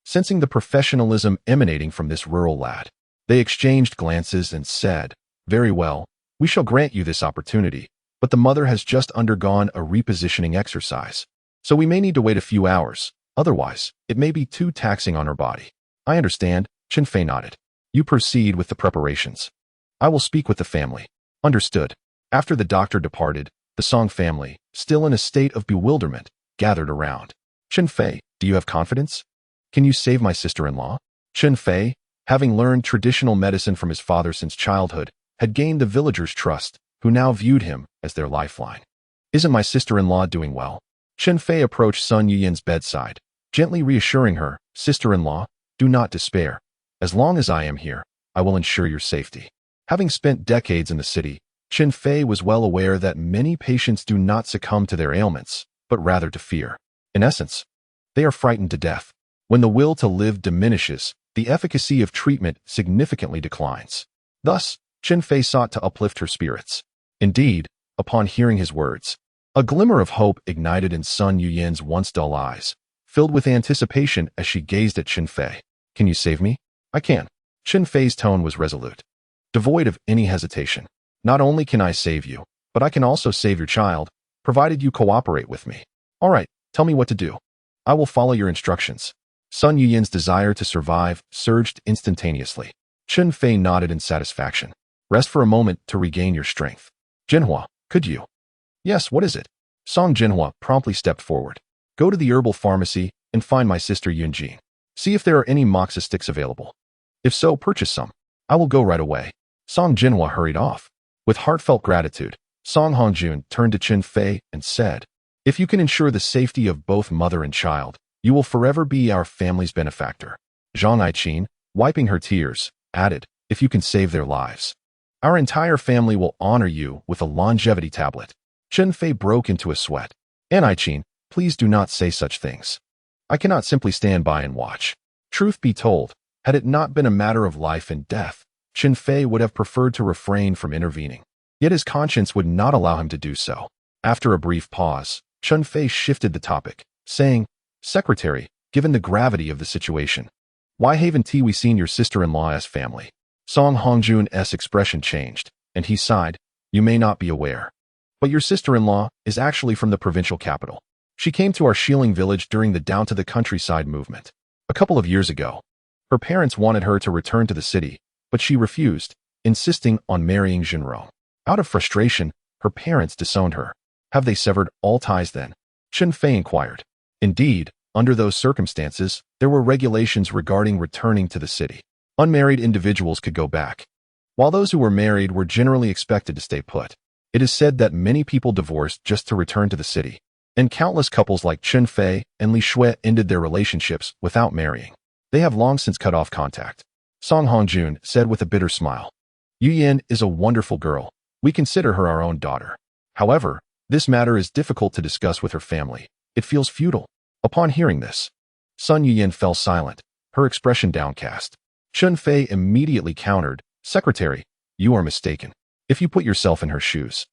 sensing the professionalism emanating from this rural lad. They exchanged glances and said, very well, we shall grant you this opportunity, but the mother has just undergone a repositioning exercise, so we may need to wait a few hours, otherwise, it may be too taxing on her body. I understand, Chen Fei nodded. You proceed with the preparations. I will speak with the family. Understood. After the doctor departed, the Song family, still in a state of bewilderment, gathered around. Chen Fei, do you have confidence? Can you save my sister-in-law? Chen Fei, having learned traditional medicine from his father since childhood, had gained the villagers' trust, who now viewed him as their lifeline. Isn't my sister-in-law doing well? Chen Fei approached Sun Yiyan's bedside, gently reassuring her, sister-in-law, do not despair. As long as I am here, I will ensure your safety. Having spent decades in the city, Chen Fei was well aware that many patients do not succumb to their ailments, but rather to fear. In essence, they are frightened to death. When the will to live diminishes, the efficacy of treatment significantly declines. Thus, Chen Fei sought to uplift her spirits. Indeed, upon hearing his words, a glimmer of hope ignited in Sun Yiyan's once dull eyes, filled with anticipation as she gazed at Chen Fei. Can you save me? I can. Chen Fei's tone was resolute, devoid of any hesitation. Not only can I save you, but I can also save your child, provided you cooperate with me. All right, tell me what to do. I will follow your instructions. Sun Yuyan's desire to survive surged instantaneously. Chun Fei nodded in satisfaction. Rest for a moment to regain your strength. Jinhua, could you? Yes, what is it? Song Jinhua promptly stepped forward. Go to the herbal pharmacy and find my sister Yunjene. See if there are any moxa sticks available. If so, purchase some. I will go right away. Song Jinhua hurried off. With heartfelt gratitude, Song Hongjun turned to Chen Fei and said, if you can ensure the safety of both mother and child, you will forever be our family's benefactor. Zhang Aiqin, wiping her tears, added, if you can save their lives, our entire family will honor you with a longevity tablet. Chen Fei broke into a sweat. And Aiqin, please do not say such things. I cannot simply stand by and watch. Truth be told, had it not been a matter of life and death, Chen Fei would have preferred to refrain from intervening. Yet his conscience would not allow him to do so. After a brief pause, Chun Fei shifted the topic, saying, Secretary, given the gravity of the situation, why haven't we seen your sister-in-law's family? Song Hongjun's expression changed, and he sighed, you may not be aware, but your sister-in-law is actually from the provincial capital. She came to our Shieling village during the Down to the Countryside movement. A couple of years ago, her parents wanted her to return to the city, but she refused, insisting on marrying Jinrong. Out of frustration, her parents disowned her. Have they severed all ties then? Chen Fei inquired. Indeed, under those circumstances, there were regulations regarding returning to the city. Unmarried individuals could go back, while those who were married were generally expected to stay put. It is said that many people divorced just to return to the city, and countless couples like Chen Fei and Li Shui ended their relationships without marrying. They have long since cut off contact. Song Hongjun said with a bitter smile. Yu Yan is a wonderful girl. We consider her our own daughter. However, this matter is difficult to discuss with her family. It feels futile. Upon hearing this, Sun Yuyan fell silent, her expression downcast. Chun Fei immediately countered, Secretary, you are mistaken. If you put yourself in her shoes,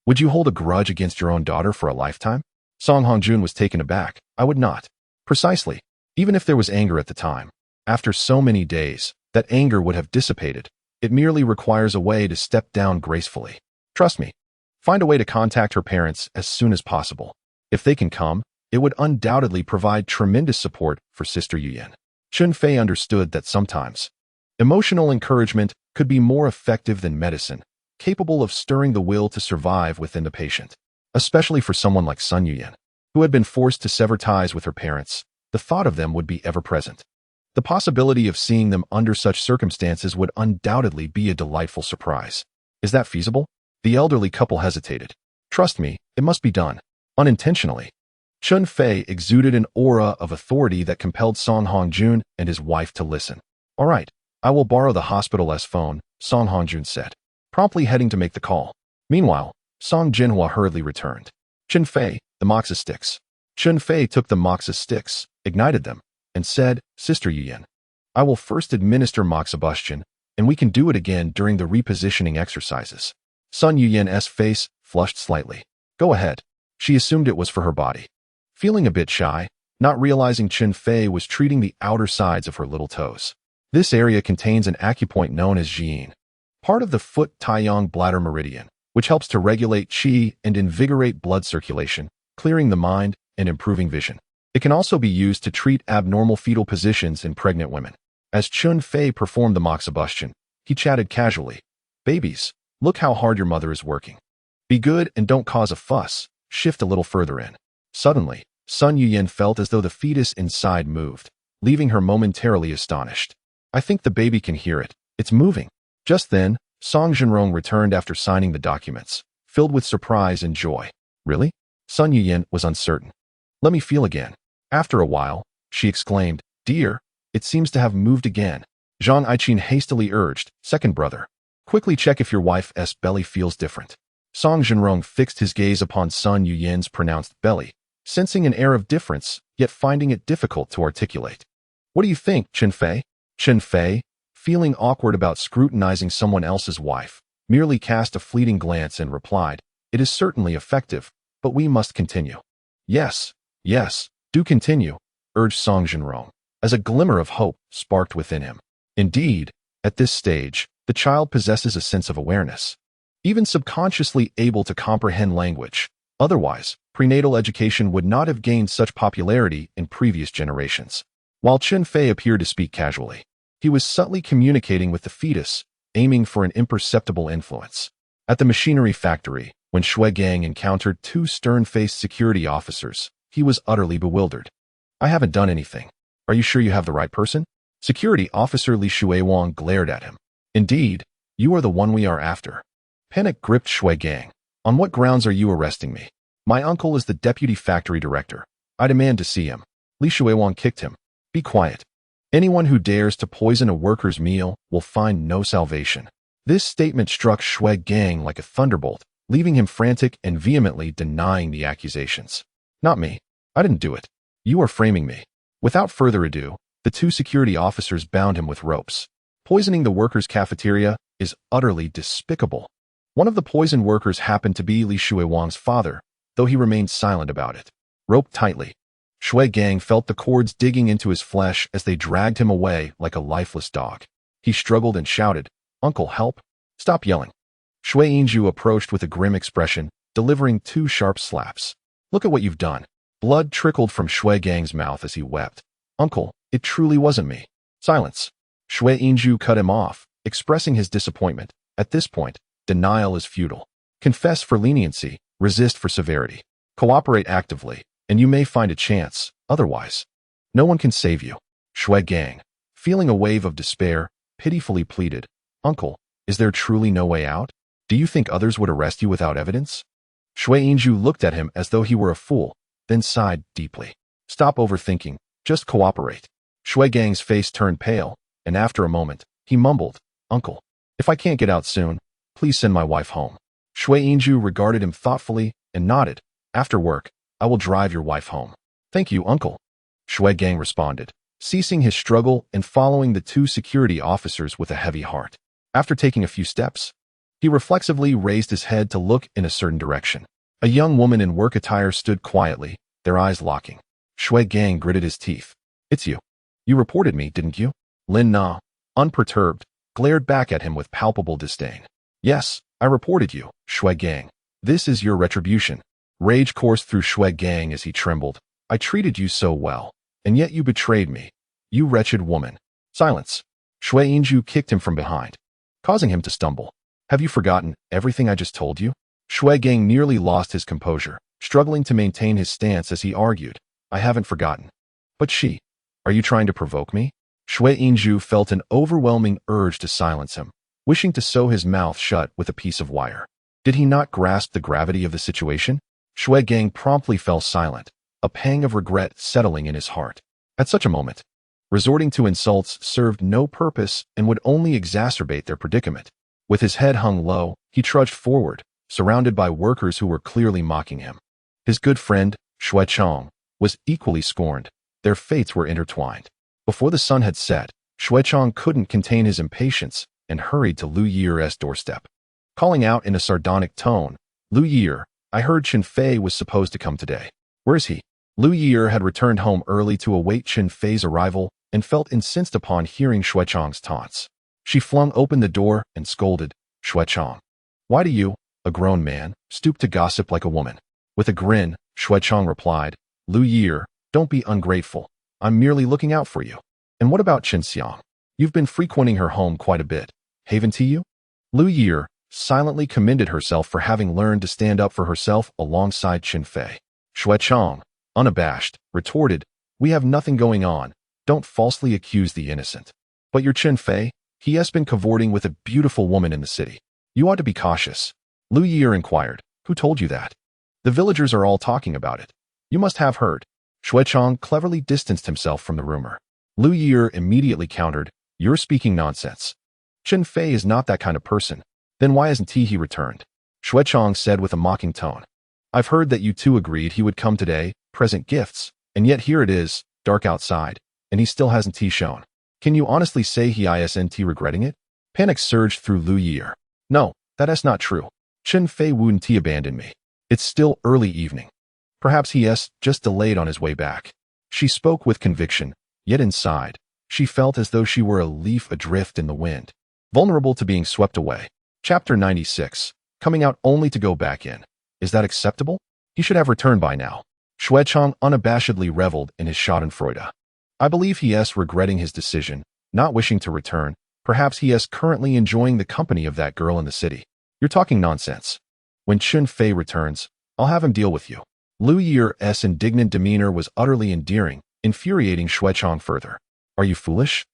would you hold a grudge against your own daughter for a lifetime? Song Hongjun was taken aback. I would not. Precisely. Even if there was anger at the time, after so many days, that anger would have dissipated. It merely requires a way to step down gracefully. Trust me. Find a way to contact her parents as soon as possible. If they can come, it would undoubtedly provide tremendous support for Sister Yuyan. Chun Fei understood that sometimes emotional encouragement could be more effective than medicine, capable of stirring the will to survive within the patient. Especially for someone like Sun Yuyan, who had been forced to sever ties with her parents, the thought of them would be ever present. The possibility of seeing them under such circumstances would undoubtedly be a delightful surprise. Is that feasible? The elderly couple hesitated. Trust me, it must be done. Unintentionally. Chun Fei exuded an aura of authority that compelled Song Hongjun and his wife to listen. All right, I will borrow the hospital's phone, Song Hongjun said, promptly heading to make the call. Meanwhile, Song Jinhua hurriedly returned. Chun Fei, the moxa sticks. Chun Fei took the moxa sticks, ignited them, and said, Sister Yuyan, I will first administer moxibustion, and we can do it again during the repositioning exercises. Sun Yuyan's face flushed slightly. Go ahead. She assumed it was for her body. Feeling a bit shy, not realizing Chen Fei was treating the outer sides of her little toes. This area contains an acupoint known as Jian, part of the foot Taiyang bladder meridian, which helps to regulate qi and invigorate blood circulation, clearing the mind and improving vision. It can also be used to treat abnormal fetal positions in pregnant women. As Chun Fei performed the moxibustion, he chatted casually. Babies, look how hard your mother is working. Be good and don't cause a fuss. Shift a little further in. Suddenly, Sun Yuyan felt as though the fetus inside moved, leaving her momentarily astonished. I think the baby can hear it. It's moving. Just then, Song Jinrong returned after signing the documents, filled with surprise and joy. Really? Sun Yuyan was uncertain. Let me feel again. After a while, she exclaimed, Dear, it seems to have moved again. Zhang Aiqin hastily urged, Second brother, quickly check if your wife's belly feels different. Song Jinrong fixed his gaze upon Sun Yuyan's pronounced belly, sensing an air of difference, yet finding it difficult to articulate. What do you think, Chen Fei? Chen Fei, feeling awkward about scrutinizing someone else's wife, merely cast a fleeting glance and replied, It is certainly effective, but we must continue. Yes, do continue, urged Song Jinrong, as a glimmer of hope sparked within him. Indeed, At this stage, the child possesses a sense of awareness, even subconsciously able to comprehend language. Otherwise, prenatal education would not have gained such popularity in previous generations. While Chen Fei appeared to speak casually, he was subtly communicating with the fetus, aiming for an imperceptible influence. At the machinery factory, when Shui Gang encountered two stern-faced security officers, he was utterly bewildered. "I haven't done anything. Are you sure you have the right person?" Security officer Li Shuiwang glared at him. "Indeed, you are the one we are after." Panic gripped Shui Gang. "On what grounds are you arresting me?" "My uncle is the deputy factory director. I demand to see him." Li Shuiwang kicked him. "Be quiet. Anyone who dares to poison a worker's meal will find no salvation." This statement struck Shui Gang like a thunderbolt, leaving him frantic and vehemently denying the accusations. "Not me. I didn't do it. You are framing me." Without further ado, the two security officers bound him with ropes. Poisoning the workers' cafeteria is utterly despicable. One of the poisoned workers happened to be Li Shuiwang's father, though he remained silent about it. Roped tightly, Shui Gang felt the cords digging into his flesh as they dragged him away like a lifeless dog. He struggled and shouted, "Uncle, help! Stop yelling." Shui Yinju approached with a grim expression, delivering two sharp slaps. "Look at what you've done." Blood trickled from Shui Gang's mouth as he wept. "Uncle, it truly wasn't me." "Silence." Shui Yinju cut him off, expressing his disappointment. At this point, denial is futile. Confess for leniency, resist for severity. Cooperate actively, and you may find a chance. Otherwise, no one can save you. Shui Gang, feeling a wave of despair, pitifully pleaded, "Uncle, is there truly no way out? Do you think others would arrest you without evidence?" Shui Yinju looked at him as though he were a fool, then sighed deeply. "Stop overthinking, just cooperate." Shui Gang's face turned pale, and after a moment, he mumbled, "Uncle, if I can't get out soon, please send my wife home." Shui Yinju regarded him thoughtfully and nodded. "After work, I will drive your wife home." "Thank you, uncle," Shui Gang responded, ceasing his struggle and following the two security officers with a heavy heart. After taking a few steps, he reflexively raised his head to look in a certain direction. A young woman in work attire stood quietly, their eyes locking. Shui Gang gritted his teeth. "It's you. You reported me, didn't you?" Lin Na, unperturbed, glared back at him with palpable disdain. "Yes, I reported you, Shui Gang. This is your retribution." Rage coursed through Shui Gang as he trembled. "I treated you so well, and yet you betrayed me. You wretched woman." "Silence." Shui Yinju kicked him from behind, causing him to stumble. "Have you forgotten everything I just told you?" Shui Gang nearly lost his composure, struggling to maintain his stance as he argued, "I haven't forgotten." "But are you trying to provoke me?" Shui Yinju felt an overwhelming urge to silence him, wishing to sew his mouth shut with a piece of wire. Did he not grasp the gravity of the situation? Shui Gang promptly fell silent, a pang of regret settling in his heart. At such a moment, resorting to insults served no purpose and would only exacerbate their predicament. With his head hung low, he trudged forward, surrounded by workers who were clearly mocking him. His good friend, Shu Chong, was equally scorned. Their fates were intertwined. Before the sun had set, Shu Chong couldn't contain his impatience and hurried to Liu Yeer's doorstep. Calling out in a sardonic tone, "Liu Yeer, I heard Chun Feay was supposed to come today. Where is he?" Liu Yeer had returned home early to await Chun Feay's arrival and felt incensed upon hearing Shu Chong's taunts. She flung open the door and scolded, "Shu Chong, why do you, a grown man, stoop to gossip like a woman?" With a grin, Shu Chong replied, "Liu Yeer, don't be ungrateful. I'm merely looking out for you. And what about Chen Xiang? You've been frequenting her home quite a bit, haven't you?" Liu Yeer silently commended herself for having learned to stand up for herself alongside Chun Feay. Shu Chong, unabashed, retorted, "We have nothing going on. Don't falsely accuse the innocent." "But your Chun Feay, he has been cavorting with a beautiful woman in the city. You ought to be cautious." Liu Yeer inquired, "Who told you that?" "The villagers are all talking about it. You must have heard." Shu Chong cleverly distanced himself from the rumor. Liu Yeer immediately countered, "You're speaking nonsense. Chun Feay is not that kind of person. Then why hasn't he returned?" Shu Chong said with a mocking tone, "I've heard that you two agreed he would come today, present gifts, and yet here it is, dark outside, and he still hasn't shown. Can you honestly say he isn't regretting it?" Panic surged through Liu Yeer. "No, that's not true. Chun Feay wouldn't abandon me. It's still early evening. Perhaps he just delayed on his way back." She spoke with conviction, yet inside, She felt as though she were a leaf adrift in the wind, vulnerable to being swept away. Chapter 96. Coming out only to go back in. Is that acceptable? He should have returned by now. Shu Chong unabashedly reveled in his schadenfreude. I believe he is regretting his decision, not wishing to return. Perhaps he is currently enjoying the company of that girl in the city. You're talking nonsense. When Chun Feay returns, I'll have him deal with you. Liu Yeer's indignant demeanor was utterly endearing, infuriating Shu Chong further. Are you foolish?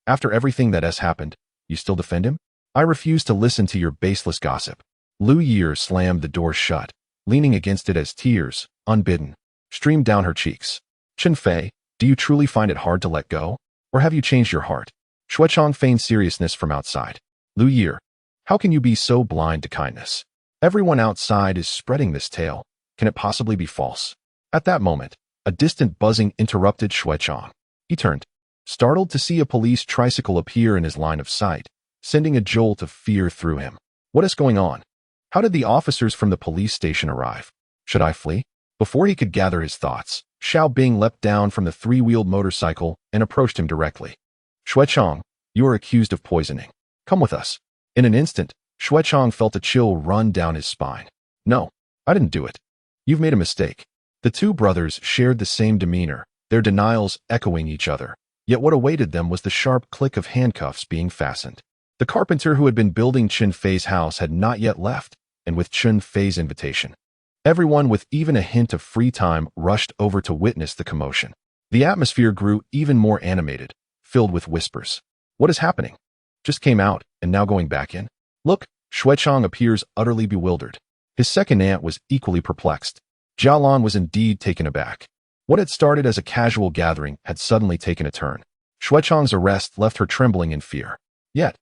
After everything that has happened, you still defend him? I refuse to listen to your baseless gossip. Liu Yeer slammed the door shut, leaning against it as tears, unbidden, streamed down her cheeks. Chen Fei, do you truly find it hard to let go? Or have you changed your heart? Shu Chong feigned seriousness from outside. Liu Yeer, how can you be so blind to kindness? Everyone outside is spreading this tale. Can it possibly be false? At that moment, a distant buzzing interrupted Shu Chong. He turned, startled to see a police tricycle appear in his line of sight, sending a jolt of fear through him. What is going on? How did the officers from the police station arrive? Should I flee? Before he could gather his thoughts, Xiao Bing leapt down from the three-wheeled motorcycle and approached him directly. Shu Chong, you are accused of poisoning. Come with us. In an instant, Shu Chong felt a chill run down his spine. No, I didn't do it. You've made a mistake. The two brothers shared the same demeanor, their denials echoing each other. Yet what awaited them was the sharp click of handcuffs being fastened. The carpenter who had been building Chun Feay's house had not yet left, and with Chun Feay's invitation, everyone with even a hint of free time rushed over to witness the commotion. The atmosphere grew even more animated, filled with whispers. What is happening? Just came out, and now going back in? Look, Shu Chong appears utterly bewildered. His second aunt was equally perplexed. Jialan was indeed taken aback. What had started as a casual gathering had suddenly taken a turn. Shu Chong's arrest left her trembling in fear. Yet,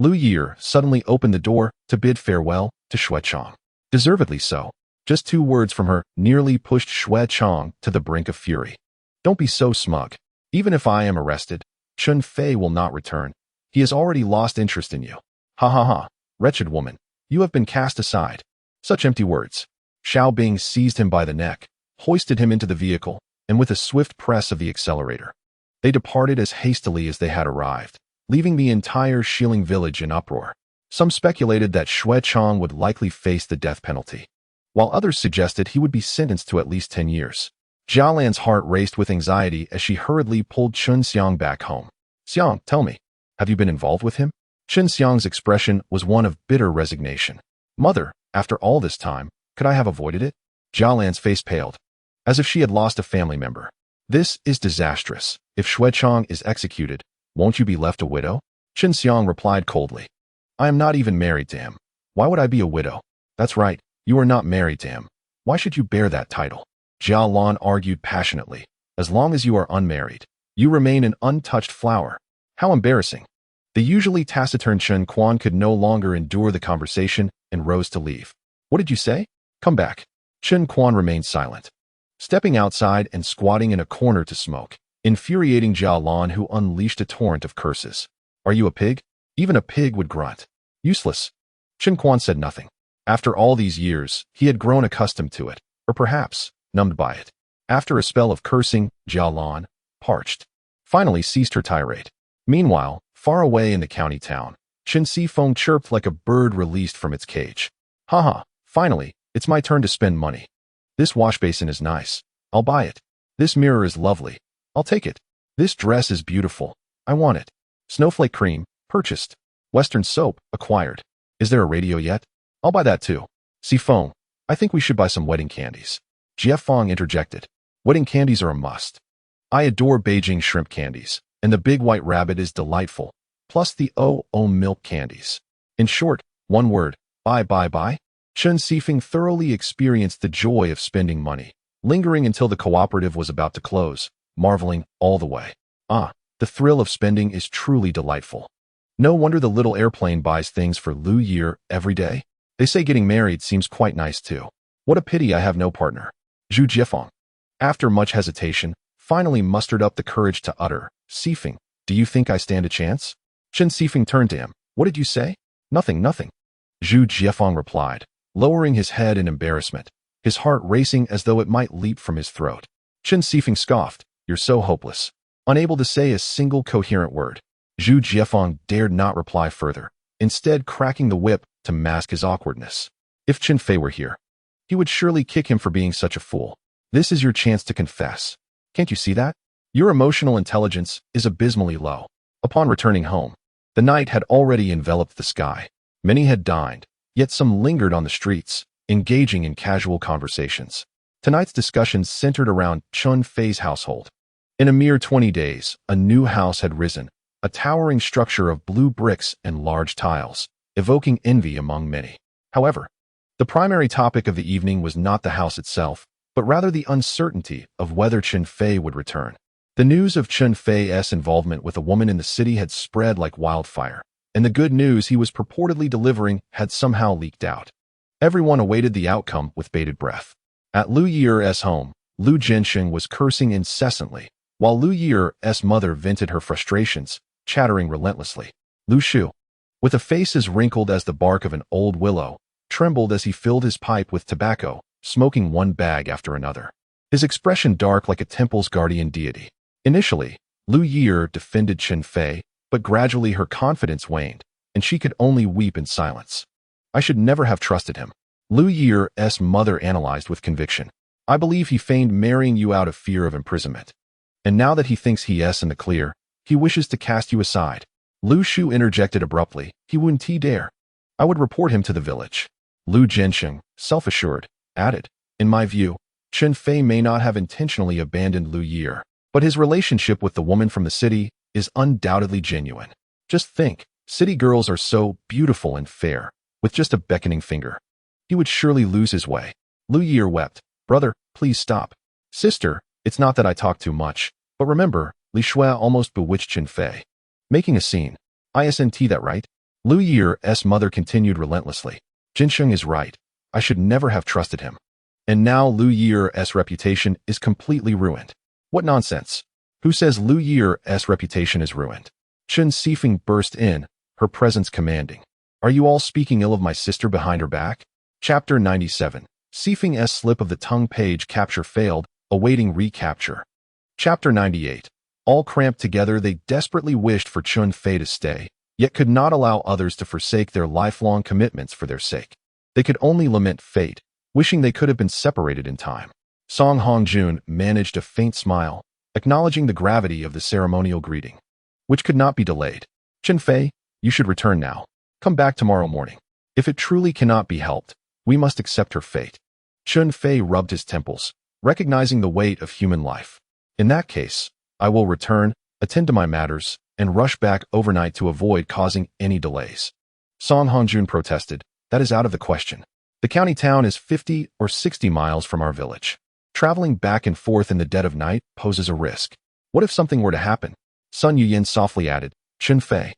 Liu Yeer suddenly opened the door to bid farewell to Shu Chong. Deservedly so. Just 2 words from her nearly pushed Shu Chong to the brink of fury. Don't be so smug. Even if I am arrested, Chun Feay will not return. He has already lost interest in you. Ha ha ha. Wretched woman, you have been cast aside. Such empty words. Xiao Bing seized him by the neck, hoisted him into the vehicle, and with a swift press of the accelerator, they departed as hastily as they had arrived, leaving the entire Shilling village in uproar. Some speculated that Shu Chong would likely face the death penalty, while others suggested he would be sentenced to at least 10 years. Jialan's heart raced with anxiety as she hurriedly pulled Chun Xiang back home. Xiang, tell me, have you been involved with him? Chun Xiang's expression was one of bitter resignation. Mother, after all this time, could I have avoided it? Jialan's face paled, as if she had lost a family member. This is disastrous. If Shu Chong is executed, won't you be left a widow? Chun Xiang replied coldly. I am not even married to him. Why would I be a widow? That's right, you are not married to him. Why should you bear that title? Jialan argued passionately. As long as you are unmarried, you remain an untouched flower. How embarrassing. The usually taciturn Chen Quan could no longer endure the conversation and rose to leave. What did you say? Come back. Chen Quan remained silent, stepping outside and squatting in a corner to smoke, infuriating Jialan, who unleashed a torrent of curses. Are you a pig? Even a pig would grunt. Useless. Chen Quan said nothing. After all these years, he had grown accustomed to it, or perhaps numbed by it. After a spell of cursing, Jialan, parched, finally ceased her tirade. Meanwhile, far away in the county town, Chen Sifeng chirped like a bird released from its cage. Haha, finally, it's my turn to spend money. This wash basin is nice. I'll buy it. This mirror is lovely. I'll take it. This dress is beautiful. I want it. Snowflake cream, purchased. Western soap, acquired. Is there a radio yet? I'll buy that too. Sifeng, I think we should buy some wedding candies. Jiefeng interjected. Wedding candies are a must. I adore Beijing shrimp candies, and the big white rabbit is delightful, plus the milk candies. In short, one word, buy. Chen Sifeng thoroughly experienced the joy of spending money, lingering until the cooperative was about to close, marveling all the way. Ah, the thrill of spending is truly delightful. No wonder the little airplane buys things for Liu Yeer every day. They say getting married seems quite nice too. What a pity I have no partner. Zhu Jiefeng, after much hesitation, finally mustered up the courage to utter, Sifeng, do you think I stand a chance? Chen Sifeng turned to him. What did you say? Nothing. Zhu Jiefeng replied, lowering his head in embarrassment, his heart racing as though it might leap from his throat. Chen Sifeng scoffed, you're so hopeless. unable to say a single coherent word. Zhu Jiefeng dared not reply further, instead cracking the whip to mask his awkwardness. If Chen Fei were here, he would surely kick him for being such a fool. This is your chance to confess. Can't you see that? Your emotional intelligence is abysmally low. Upon returning home, the night had already enveloped the sky. Many had dined, yet some lingered on the streets, engaging in casual conversations. Tonight's discussions centered around Chun Fei's household. In a mere 20 days, a new house had risen, a towering structure of blue bricks and large tiles, evoking envy among many. However, the primary topic of the evening was not the house itself, but rather the uncertainty of whether Chen Fei would return. The news of Chun Feay's involvement with a woman in the city had spread like wildfire, and the good news he was purportedly delivering had somehow leaked out. Everyone awaited the outcome with bated breath. At Liu Yeer's home, Liu Zhensheng was cursing incessantly, while Liu Yeer's mother vented her frustrations, chattering relentlessly. Liu Shu, with a face as wrinkled as the bark of an old willow, trembled as he filled his pipe with tobacco, smoking one bag after another. His expression dark like a temple's guardian deity. Initially, Liu Yeer defended Chen Fei, but gradually her confidence waned, and she could only weep in silence. I should never have trusted him. Liu Yeer's mother analyzed with conviction. I believe he feigned marrying you out of fear of imprisonment. And now that he thinks he's in the clear, he wishes to cast you aside. Liu Shu interjected abruptly. He wouldn't dare. I would report him to the village. Liu Zhensheng, self-assured, added, in my view, Chen Fei may not have intentionally abandoned Liu Yeer, but his relationship with the woman from the city is undoubtedly genuine. Just think, city girls are so beautiful and fair, with just a beckoning finger. He would surely lose his way. Liu Yeer wept. Brother, please stop. Sister, it's not that I talk too much, but remember, Li Shui almost bewitched Chen Fei. Making a scene. Isn't that right? Liu Yeer's mother continued relentlessly. Zhensheng is right. I should never have trusted him. And now Liu Yeer's reputation is completely ruined. What nonsense. Who says Liu Yeer's reputation is ruined? Chen Fei burst in, her presence commanding. Are you all speaking ill of my sister behind her back? Chapter 97. Fei's slip of the tongue page capture failed, awaiting recapture. Chapter 98. All cramped together, they desperately wished for Chun Fei to stay, yet could not allow others to forsake their lifelong commitments for their sake. They could only lament fate, wishing they could have been separated in time. Song Hongjun managed a faint smile, acknowledging the gravity of the ceremonial greeting, which could not be delayed. Chen Fei, you should return now. Come back tomorrow morning. If it truly cannot be helped, we must accept her fate. Chun Fei rubbed his temples, recognizing the weight of human life. In that case, I will return, attend to my matters, and rush back overnight to avoid causing any delays. Song Hongjun protested. That is out of the question. The county town is 50 or 60 miles from our village. Traveling back and forth in the dead of night poses a risk. What if something were to happen? Sun Yuyin softly added, Chen Fei,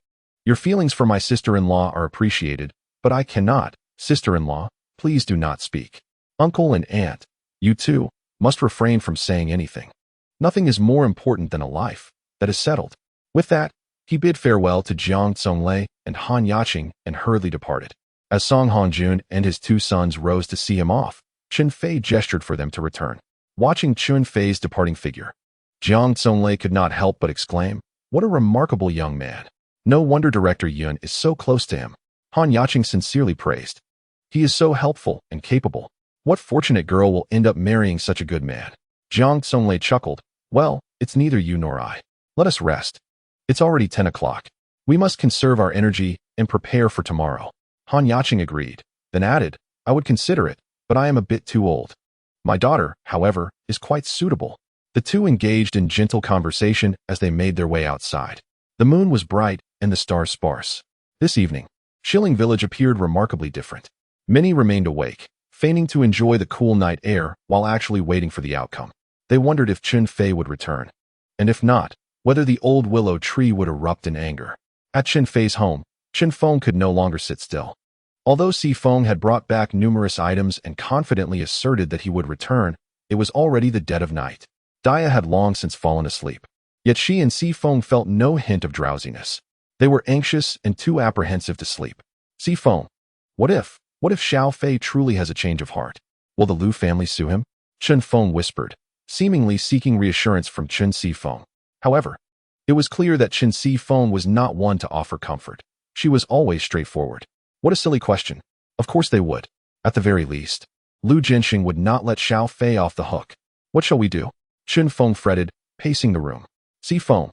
your feelings for my sister-in-law are appreciated, but I cannot. Sister-in-law, please do not speak. Uncle and aunt, you too, must refrain from saying anything. Nothing is more important than a life that is settled. With that, he bid farewell to Jiang Zonglei and Han Yaqing and hurriedly departed. As Song Hongjun and his two sons rose to see him off, Chen Fei gestured for them to return. Watching Chun Fei's departing figure, Jiang Zonglei could not help but exclaim, what a remarkable young man. No wonder Director Yun is so close to him. Han Yaqing sincerely praised. He is so helpful and capable. What fortunate girl will end up marrying such a good man? Jiang Zonglei chuckled. Well, it's neither you nor I. Let us rest. It's already 10 o'clock. We must conserve our energy and prepare for tomorrow. Han Yaqing agreed, then added, I would consider it, but I am a bit too old. My daughter, however, is quite suitable. The two engaged in gentle conversation as they made their way outside. The moon was bright and the stars sparse. This evening, Shilling Village appeared remarkably different. Many remained awake, feigning to enjoy the cool night air while actually waiting for the outcome. They wondered if Chun Fei would return, and if not, whether the old willow tree would erupt in anger. At Chen Fei's home, Chen Feng could no longer sit still. Although Si Feng had brought back numerous items and confidently asserted that he would return, it was already the dead of night. Dia had long since fallen asleep. Yet she and Si Feng felt no hint of drowsiness. They were anxious and too apprehensive to sleep. Si Feng, what if Xiao Fei truly has a change of heart? Will the Liu family sue him? Chen Feng whispered, seemingly seeking reassurance from Chen Si Feng. However, it was clear that Chen Fei was not one to offer comfort. She was always straightforward. What a silly question. Of course they would. At the very least, Liu Yunjene would not let Xiao Fei off the hook. What shall we do? Chen Fei fretted, pacing the room. Fei,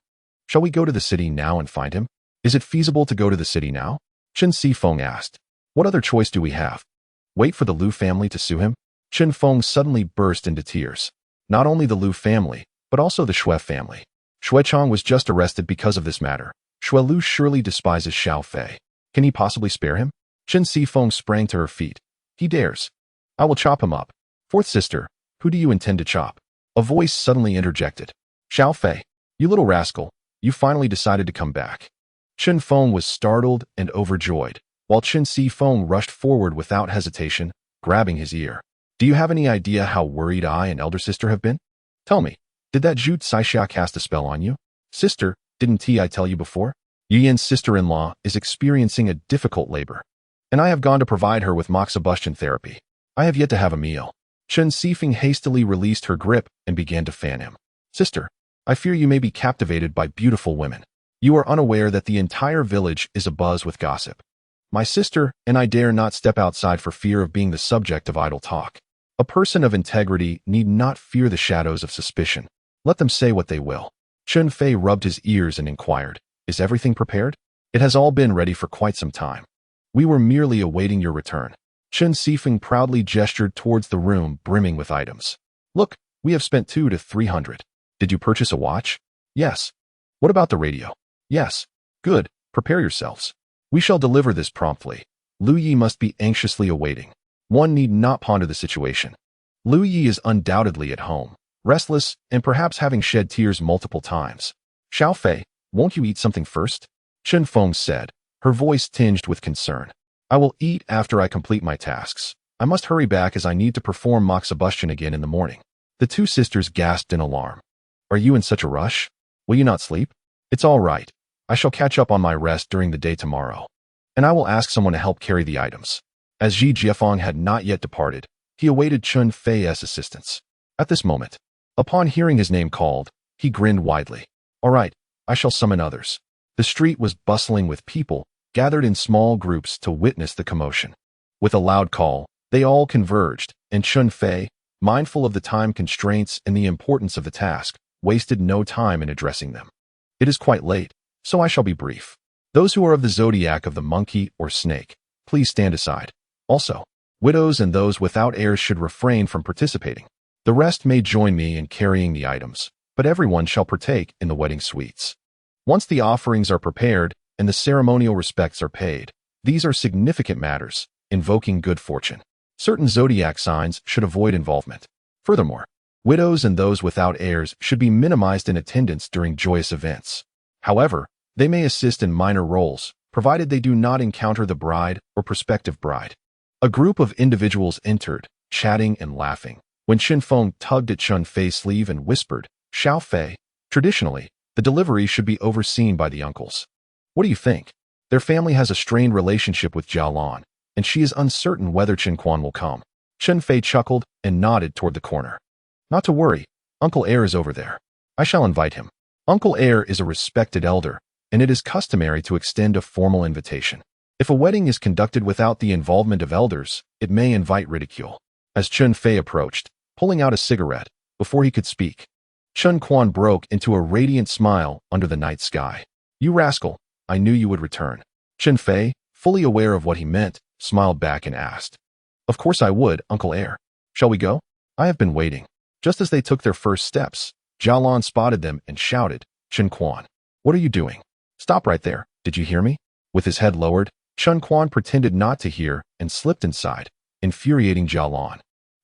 shall we go to the city now and find him? Is it feasible to go to the city now? Chen Fei asked. What other choice do we have? Wait for the Liu family to sue him? Chen Fei suddenly burst into tears. Not only the Liu family, but also the Shu family. Shu Chong was just arrested because of this matter. Shu Liu surely despises Xiao Fei. Can he possibly spare him? Chen Fei sprang to her feet. He dares. I will chop him up. Fourth sister, who do you intend to chop? A voice suddenly interjected. Xiao Fei, you little rascal, you finally decided to come back. Chen Fei was startled and overjoyed, while Chen Fei rushed forward without hesitation, grabbing his ear. Do you have any idea how worried I and elder sister have been? Tell me, did that Zhu Saixia cast a spell on you? Sister, didn't I tell you before? Yu Yan's sister-in-law is experiencing a difficult labor, and I have gone to provide her with moxibustion therapy. I have yet to have a meal. Chen Fei hastily released her grip and began to fan him. Sister, I fear you may be captivated by beautiful women. You are unaware that the entire village is abuzz with gossip. My sister and I dare not step outside for fear of being the subject of idle talk. A person of integrity need not fear the shadows of suspicion. Let them say what they will. Chun Fei rubbed his ears and inquired, Is everything prepared? It has all been ready for quite some time. We were merely awaiting your return. Chen Fei proudly gestured towards the room brimming with items. Look, we have spent 200 to 300. Did you purchase a watch? Yes. What about the radio? Yes. Good. Prepare yourselves. We shall deliver this promptly. Liu Yi must be anxiously awaiting. One need not ponder the situation. Liu Yi is undoubtedly at home, restless, and perhaps having shed tears multiple times. Xiao Fei, won't you eat something first? Chen Fei said, her voice tinged with concern. I will eat after I complete my tasks. I must hurry back as I need to perform moxibustion again in the morning. The two sisters gasped in alarm. Are you in such a rush? Will you not sleep? It's all right. I shall catch up on my rest during the day tomorrow. And I will ask someone to help carry the items. As Ji Jiefeng had not yet departed, he awaited Chun Fei's assistance. At this moment, upon hearing his name called, he grinned widely. All right, I shall summon others. The street was bustling with people, gathered in small groups to witness the commotion. With a loud call, they all converged, and Chun Fei, mindful of the time constraints and the importance of the task, wasted no time in addressing them. It is quite late, so I shall be brief. Those who are of the zodiac of the monkey or snake, please stand aside. Also, widows and those without heirs should refrain from participating. The rest may join me in carrying the items, but everyone shall partake in the wedding sweets. Once the offerings are prepared and the ceremonial respects are paid, these are significant matters, invoking good fortune. Certain zodiac signs should avoid involvement. Furthermore, widows and those without heirs should be minimized in attendance during joyous events. However, they may assist in minor roles, provided they do not encounter the bride or prospective bride. A group of individuals entered, chatting and laughing, when Chen Fei tugged at Chun Fei's sleeve and whispered, Xiao Fei, traditionally, the delivery should be overseen by the uncles. What do you think? Their family has a strained relationship with Jialan, and she is uncertain whether Chen Quan will come. Chen Fei chuckled and nodded toward the corner. Not to worry, Uncle Heir is over there. I shall invite him. Uncle Heir is a respected elder, and it is customary to extend a formal invitation. If a wedding is conducted without the involvement of elders, it may invite ridicule. As Chun Fei approached, pulling out a cigarette, before he could speak, Chen Quan broke into a radiant smile under the night sky. You rascal, I knew you would return. Chen Fei, fully aware of what he meant, smiled back and asked. Of course I would, Uncle Heir. Shall we go? I have been waiting. Just as they took their first steps, Jialan spotted them and shouted, Chen Quan, what are you doing? Stop right there, did you hear me? With his head lowered, Chen Quan pretended not to hear and slipped inside, infuriating Jialan,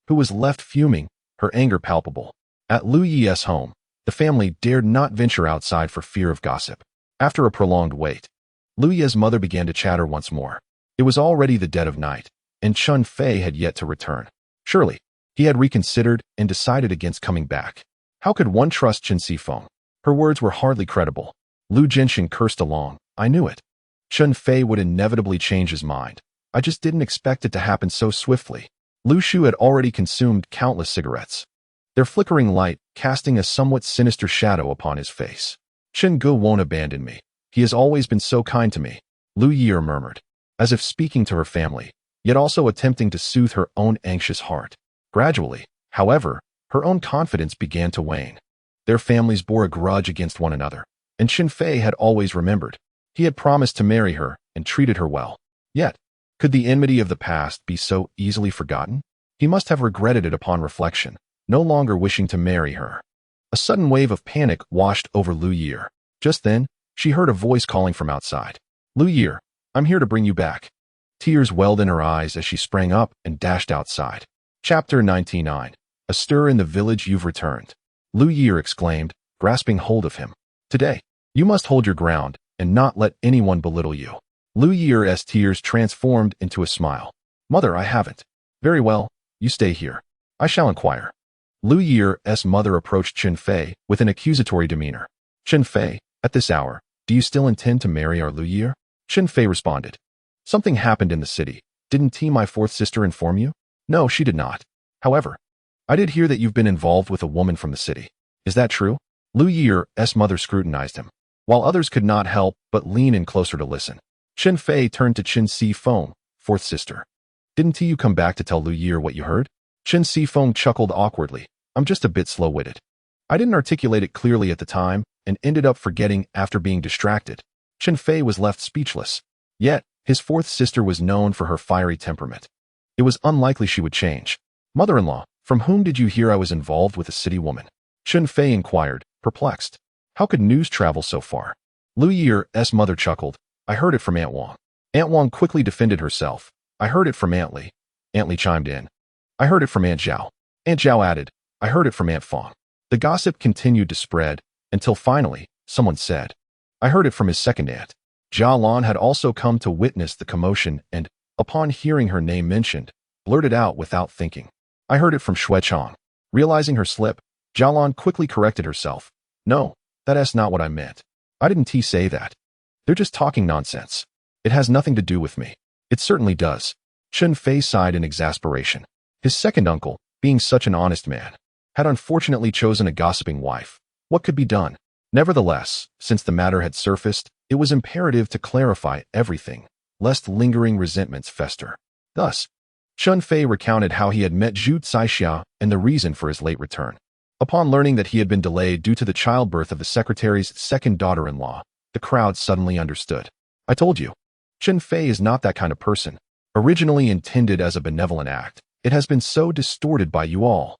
who was left fuming, her anger palpable. At Liu Ye'er's home, the family dared not venture outside for fear of gossip. After a prolonged wait, Liu Ye'er's mother began to chatter once more. It was already the dead of night, and Chun Fei had yet to return. Surely, he had reconsidered and decided against coming back. How could one trust Chen Fei? Her words were hardly credible. Liu Yunjene cursed along. I knew it. Chun Fei would inevitably change his mind. I just didn't expect it to happen so swiftly. Lu Shu had already consumed countless cigarettes. Their flickering light casting a somewhat sinister shadow upon his face. Chen Ge won't abandon me. He has always been so kind to me, Liu Ye'er murmured, as if speaking to her family, yet also attempting to soothe her own anxious heart. Gradually, however, her own confidence began to wane. Their families bore a grudge against one another, and Chun Feay had always remembered. He had promised to marry her and treated her well. Yet, could the enmity of the past be so easily forgotten? He must have regretted it upon reflection, no longer wishing to marry her. A sudden wave of panic washed over Liu Ye'er. Just then, she heard a voice calling from outside. Liu Ye'er, I'm here to bring you back. Tears welled in her eyes as she sprang up and dashed outside. Chapter 99. A stir in the village. You've returned, Liu Ye'er exclaimed, grasping hold of him. Today, you must hold your ground and not let anyone belittle you. Liu Ye'er's tears transformed into a smile. Mother, I haven't. Very well, you stay here. I shall inquire. Liu Ye'er's mother approached Chun Feay with an accusatory demeanor. Chun Feay, at this hour, do you still intend to marry our Liu Ye'er? Chun Feay responded. Something happened in the city. Didn't T, my fourth sister, inform you? No, she did not. However, I did hear that you've been involved with a woman from the city. Is that true? Liu Ye'er's mother scrutinized him, while others could not help but lean in closer to listen. Chen Fei turned to Chen Fei, fourth sister. Didn't you come back to tell Liu Ye'er what you heard? Chen Fei chuckled awkwardly. I'm just a bit slow-witted. I didn't articulate it clearly at the time and ended up forgetting after being distracted. Chen Fei was left speechless. Yet, his fourth sister was known for her fiery temperament. It was unlikely she would change. Mother-in-law, from whom did you hear I was involved with a city woman? Chun Fei inquired, perplexed. How could news travel so far? Liu Ye'er's mother chuckled. I heard it from Aunt Wang. Aunt Wang quickly defended herself. I heard it from Aunt Li. Aunt Li chimed in. I heard it from Aunt Zhao. Aunt Zhao added. I heard it from Aunt Fong. The gossip continued to spread until finally, someone said. I heard it from his second aunt. Jia Lan had also come to witness the commotion and, upon hearing her name mentioned, blurted out without thinking. I heard it from Shu Chong. Realizing her slip, Jia Lan quickly corrected herself. No, that's not what I meant. I didn't say that. They're just talking nonsense. It has nothing to do with me. It certainly does. Chun Fei sighed in exasperation. His second uncle, being such an honest man, had unfortunately chosen a gossiping wife. What could be done? Nevertheless, since the matter had surfaced, it was imperative to clarify everything, lest lingering resentments fester. Thus, Chun Fei recounted how he had met Zhu Caixia and the reason for his late return. Upon learning that he had been delayed due to the childbirth of the secretary's second daughter-in-law, the crowd suddenly understood. I told you, Chun Fei is not that kind of person. Originally intended as a benevolent act, it has been so distorted by you all.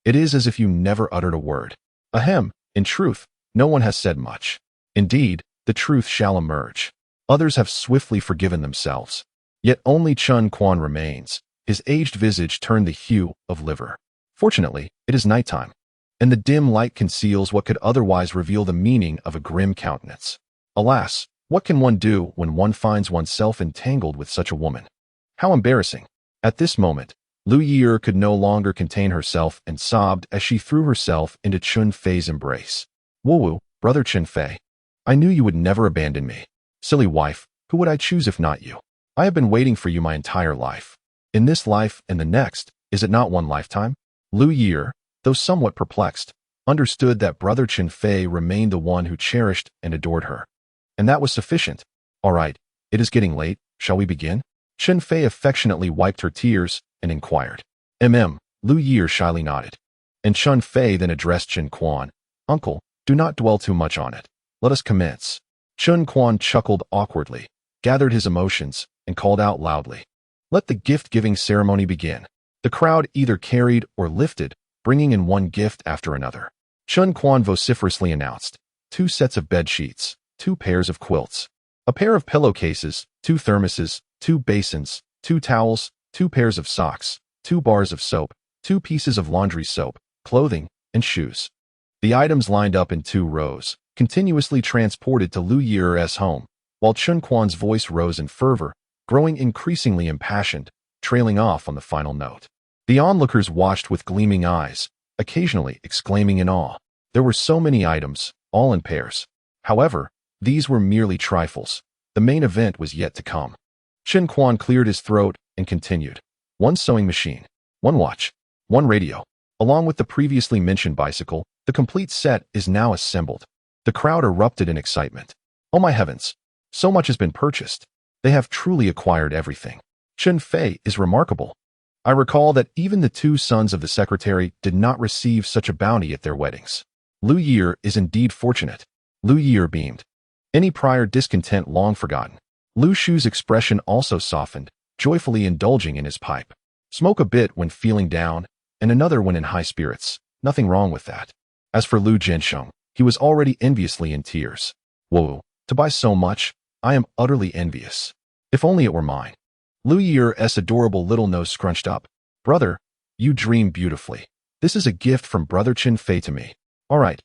It is as if you never uttered a word. Ahem, in truth, no one has said much. Indeed, the truth shall emerge. Others have swiftly forgiven themselves. Yet only Chun Quan remains. His aged visage turned the hue of liver. Fortunately, it is nighttime, and the dim light conceals what could otherwise reveal the meaning of a grim countenance. Alas, what can one do when one finds oneself entangled with such a woman? How embarrassing. At this moment, Liu Ye'er could no longer contain herself and sobbed as she threw herself into Chun Fei's embrace. Woo, brother Chun Fei. I knew you would never abandon me. Silly wife, who would I choose if not you? I have been waiting for you my entire life. In this life and the next, is it not one lifetime? Liu Ye'er, though somewhat perplexed, understood that brother Chun Fei remained the one who cherished and adored her. And that was sufficient. All right, it is getting late, shall we begin? Chun Fei affectionately wiped her tears and inquired. Liu Ye'er shyly nodded. And Chun Fei then addressed Chen Quan. Uncle, do not dwell too much on it. Let us commence. Chun Quan chuckled awkwardly, gathered his emotions, and called out loudly. Let the gift-giving ceremony begin. The crowd either carried or lifted, bringing in one gift after another. Chun Quan vociferously announced. 2 sets of bed sheets, 2 pairs of quilts, a pair of pillowcases, 2 thermoses, 2 basins, 2 towels, 2 pairs of socks, 2 bars of soap, 2 pieces of laundry soap, clothing, and shoes. The items lined up in 2 rows, continuously transported to Liu Ye'er's home, while Chun Quan's voice rose in fervor, growing increasingly impassioned, trailing off on the final note. The onlookers watched with gleaming eyes, occasionally exclaiming in awe. There were so many items, all in pairs. However, these were merely trifles. The main event was yet to come. Chun Quan cleared his throat and continued. 1 sewing machine, 1 watch, 1 radio, along with the previously mentioned bicycle, The complete set is now assembled. The crowd erupted in excitement. Oh my heavens! So much has been purchased. They have truly acquired everything. Chun Feay is remarkable. I recall that even the two sons of the secretary did not receive such a bounty at their weddings. Liu Yeer is indeed fortunate. Liu Yeer beamed. Any prior discontent long forgotten. Lu Shu's expression also softened, joyfully indulging in his pipe. Smoke a bit when feeling down, and another when in high spirits. Nothing wrong with that. As for Liu Zhensheng, he was already enviously in tears. Whoa, to buy so much, I am utterly envious. If only it were mine. Liu Yeer's adorable little nose scrunched up. Brother, you dream beautifully. This is a gift from Brother Chen Fei to me. All right,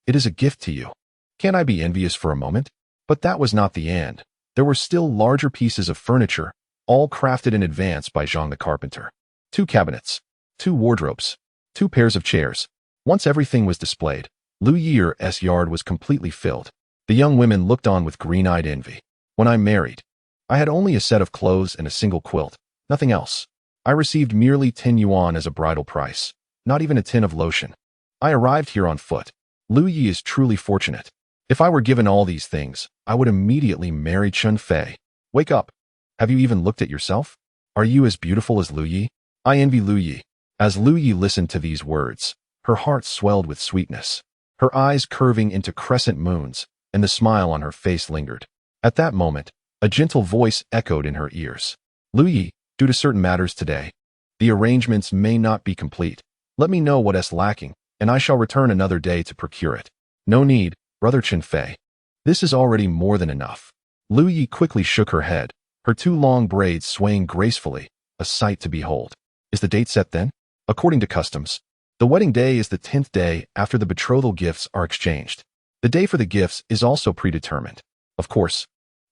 it is a gift to you. Can't I be envious for a moment? But that was not the end. There were still larger pieces of furniture, all crafted in advance by Zhang the carpenter. 2 cabinets, 2 wardrobes, 2 pairs of chairs. Once everything was displayed, Liu Yeer's yard was completely filled. The young women looked on with green-eyed envy. When I married, I had only a set of clothes and a single quilt, nothing else. I received merely 10 yuan as a bridal price, not even a tin of lotion. I arrived here on foot. Liu Yi is truly fortunate. If I were given all these things, I would immediately marry Chun Fei. Wake up. Have you even looked at yourself? Are you as beautiful as Liu Yi? I envy Liu Yi. As Liu Yi listened to these words, her heart swelled with sweetness. Her eyes curving into crescent moons, and the smile on her face lingered. At that moment, a gentle voice echoed in her ears. Liu Yi, due to certain matters today, the arrangements may not be complete. Let me know what is lacking, and I shall return another day to procure it. No need, Brother Chen Fei. This is already more than enough. Liu Yi quickly shook her head, her 2 long braids swaying gracefully, a sight to behold. Is the date set then? According to customs, the wedding day is the 10th day after the betrothal gifts are exchanged. The day for the gifts is also predetermined. Of course,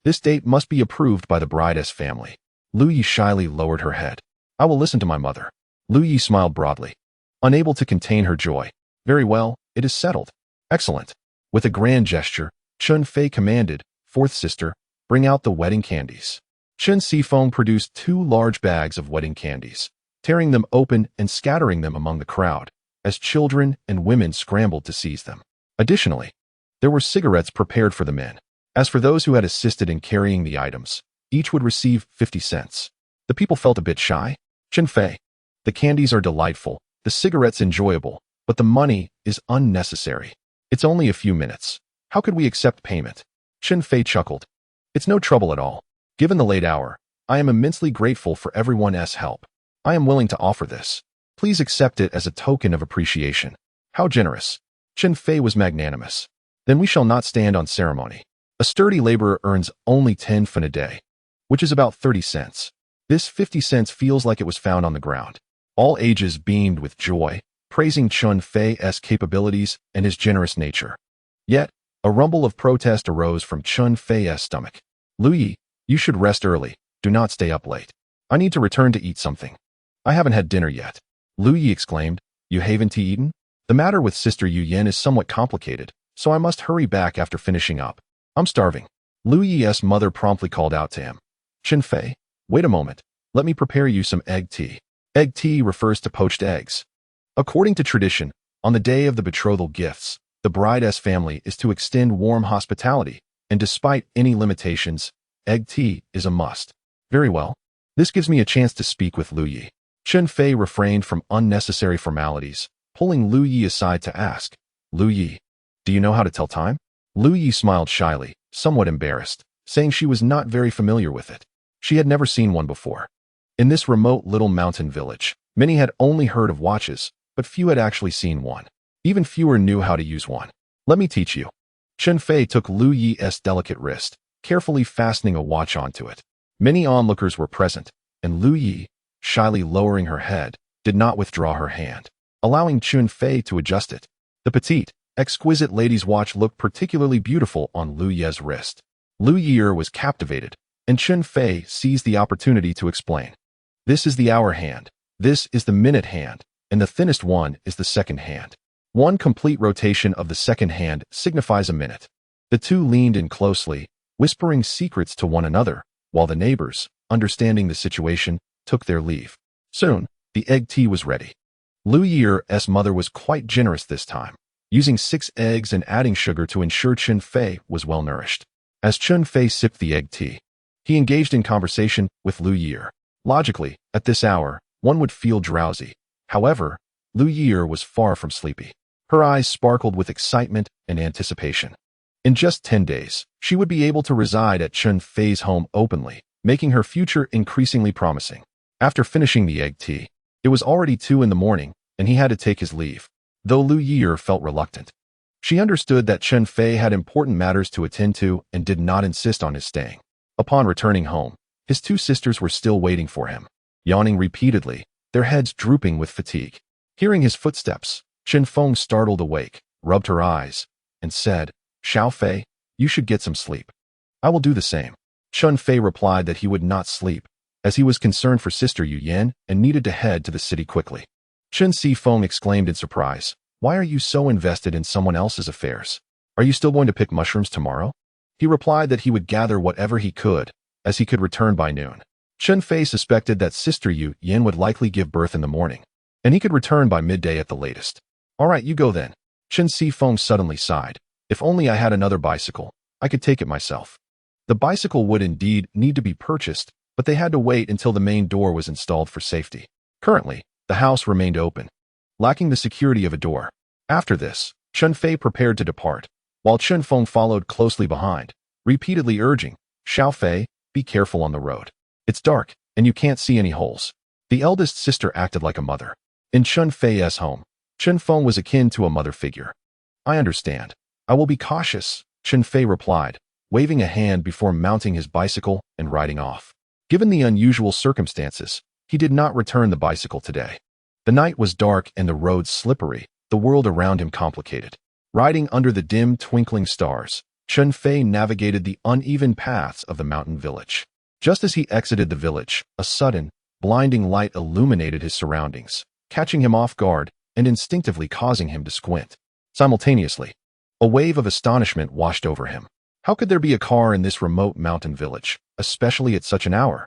this date must be approved by the bride's family. Liu Yi shyly lowered her head. I will listen to my mother. Liu Yi smiled broadly, unable to contain her joy. Very well, it is settled. Excellent. With a grand gesture, Chun Fei commanded, 4th sister, bring out the wedding candies. Chen Fei produced 2 large bags of wedding candies, tearing them open and scattering them among the crowd, as children and women scrambled to seize them. Additionally, there were cigarettes prepared for the men. As for those who had assisted in carrying the items, each would receive 50 cents. The people felt a bit shy. Chen Fei, the candies are delightful, the cigarettes enjoyable, but the money is unnecessary. It's only a few minutes. How could we accept payment? Chen Fei chuckled. It's no trouble at all. Given the late hour, I am immensely grateful for everyone's help. I am willing to offer this. Please accept it as a token of appreciation. How generous. Chen Fei was magnanimous. Then we shall not stand on ceremony. A sturdy laborer earns only 10 fen a day, which is about 30 cents. This 50 cents feels like it was found on the ground. All ages beamed with joy, praising Chun Fei's capabilities and his generous nature. Yet, a rumble of protest arose from Chun Fei's stomach. Liu Yi, you should rest early. Do not stay up late. I need to return to eat something. I haven't had dinner yet. Liu Yi exclaimed. You haven't eaten? The matter with Sister Yunjene is somewhat complicated, so I must hurry back after finishing up. I'm starving. Liu Yi's mother promptly called out to him. Chen Fei, wait a moment. Let me prepare you some egg tea. Egg tea refers to poached eggs. According to tradition, on the day of the betrothal gifts, the bride's family is to extend warm hospitality, and despite any limitations, egg tea is a must. Very well. This gives me a chance to speak with Liu Yi. Chen Fei refrained from unnecessary formalities, pulling Liu Yi aside to ask, Liu Yi, do you know how to tell time? Liu Yi smiled shyly, somewhat embarrassed, saying she was not very familiar with it. She had never seen one before. In this remote little mountain village, many had only heard of watches, but few had actually seen one. Even fewer knew how to use one. Let me teach you. Chen Fei took Liu Yi's delicate wrist, carefully fastening a watch onto it. Many onlookers were present, and Liu Yi, shyly lowering her head, did not withdraw her hand, allowing Chun Fei to adjust it. The petite, exquisite lady's watch looked particularly beautiful on Liu Ye's wrist. Liu Ye'er was captivated, and Chun Fei seized the opportunity to explain. This is the hour hand, this is the minute hand, and the thinnest one is the second hand. One complete rotation of the second hand signifies a minute. The two leaned in closely, whispering secrets to one another, while the neighbors, understanding the situation, took their leave. Soon, the egg tea was ready. Liu Yeer's mother was quite generous this time, using 6 eggs and adding sugar to ensure Chun Feay was well nourished. As Chun Feay sipped the egg tea, he engaged in conversation with Liu Yeer. Logically, at this hour, one would feel drowsy. However, Liu Yeer was far from sleepy. Her eyes sparkled with excitement and anticipation. In just 10 days, she would be able to reside at Chun Feay's home openly, making her future increasingly promising. After finishing the egg tea, it was already 2 in the morning, and he had to take his leave, though Liu Yeer felt reluctant. She understood that Chen Fei had important matters to attend to and did not insist on his staying. Upon returning home, his 2 sisters were still waiting for him, yawning repeatedly, their heads drooping with fatigue. Hearing his footsteps, Chen Feng startled awake, rubbed her eyes, and said, "Xiao Fei, you should get some sleep." "I will do the same." Chun Fei replied that he would not sleep, as he was concerned for Sister Yunjene and needed to head to the city quickly. Chen Feng exclaimed in surprise, "Why are you so invested in someone else's affairs? Are you still going to pick mushrooms tomorrow?" He replied that he would gather whatever he could, as he could return by noon. Chen Fei suspected that Sister Yunjene would likely give birth in the morning, and he could return by midday at the latest. "All right, you go then." Chen Feng suddenly sighed. "If only I had another bicycle, I could take it myself." The bicycle would indeed need to be purchased, but they had to wait until the main door was installed for safety. Currently, the house remained open, lacking the security of a door. After this, Chun Fei prepared to depart, while Chun Feng followed closely behind, repeatedly urging, "Xiao Fei, be careful on the road. It's dark, and you can't see any holes." The eldest sister acted like a mother. In Chun Fei's home, Chun Feng was akin to a mother figure. "I understand. I will be cautious," Chun Fei replied, waving a hand before mounting his bicycle and riding off. Given the unusual circumstances, he did not return the bicycle today. The night was dark and the roads slippery, the world around him complicated. Riding under the dim, twinkling stars, Chun Fei navigated the uneven paths of the mountain village. Just as he exited the village, a sudden, blinding light illuminated his surroundings, catching him off guard and instinctively causing him to squint. Simultaneously, a wave of astonishment washed over him. How could there be a car in this remote mountain village, especially at such an hour?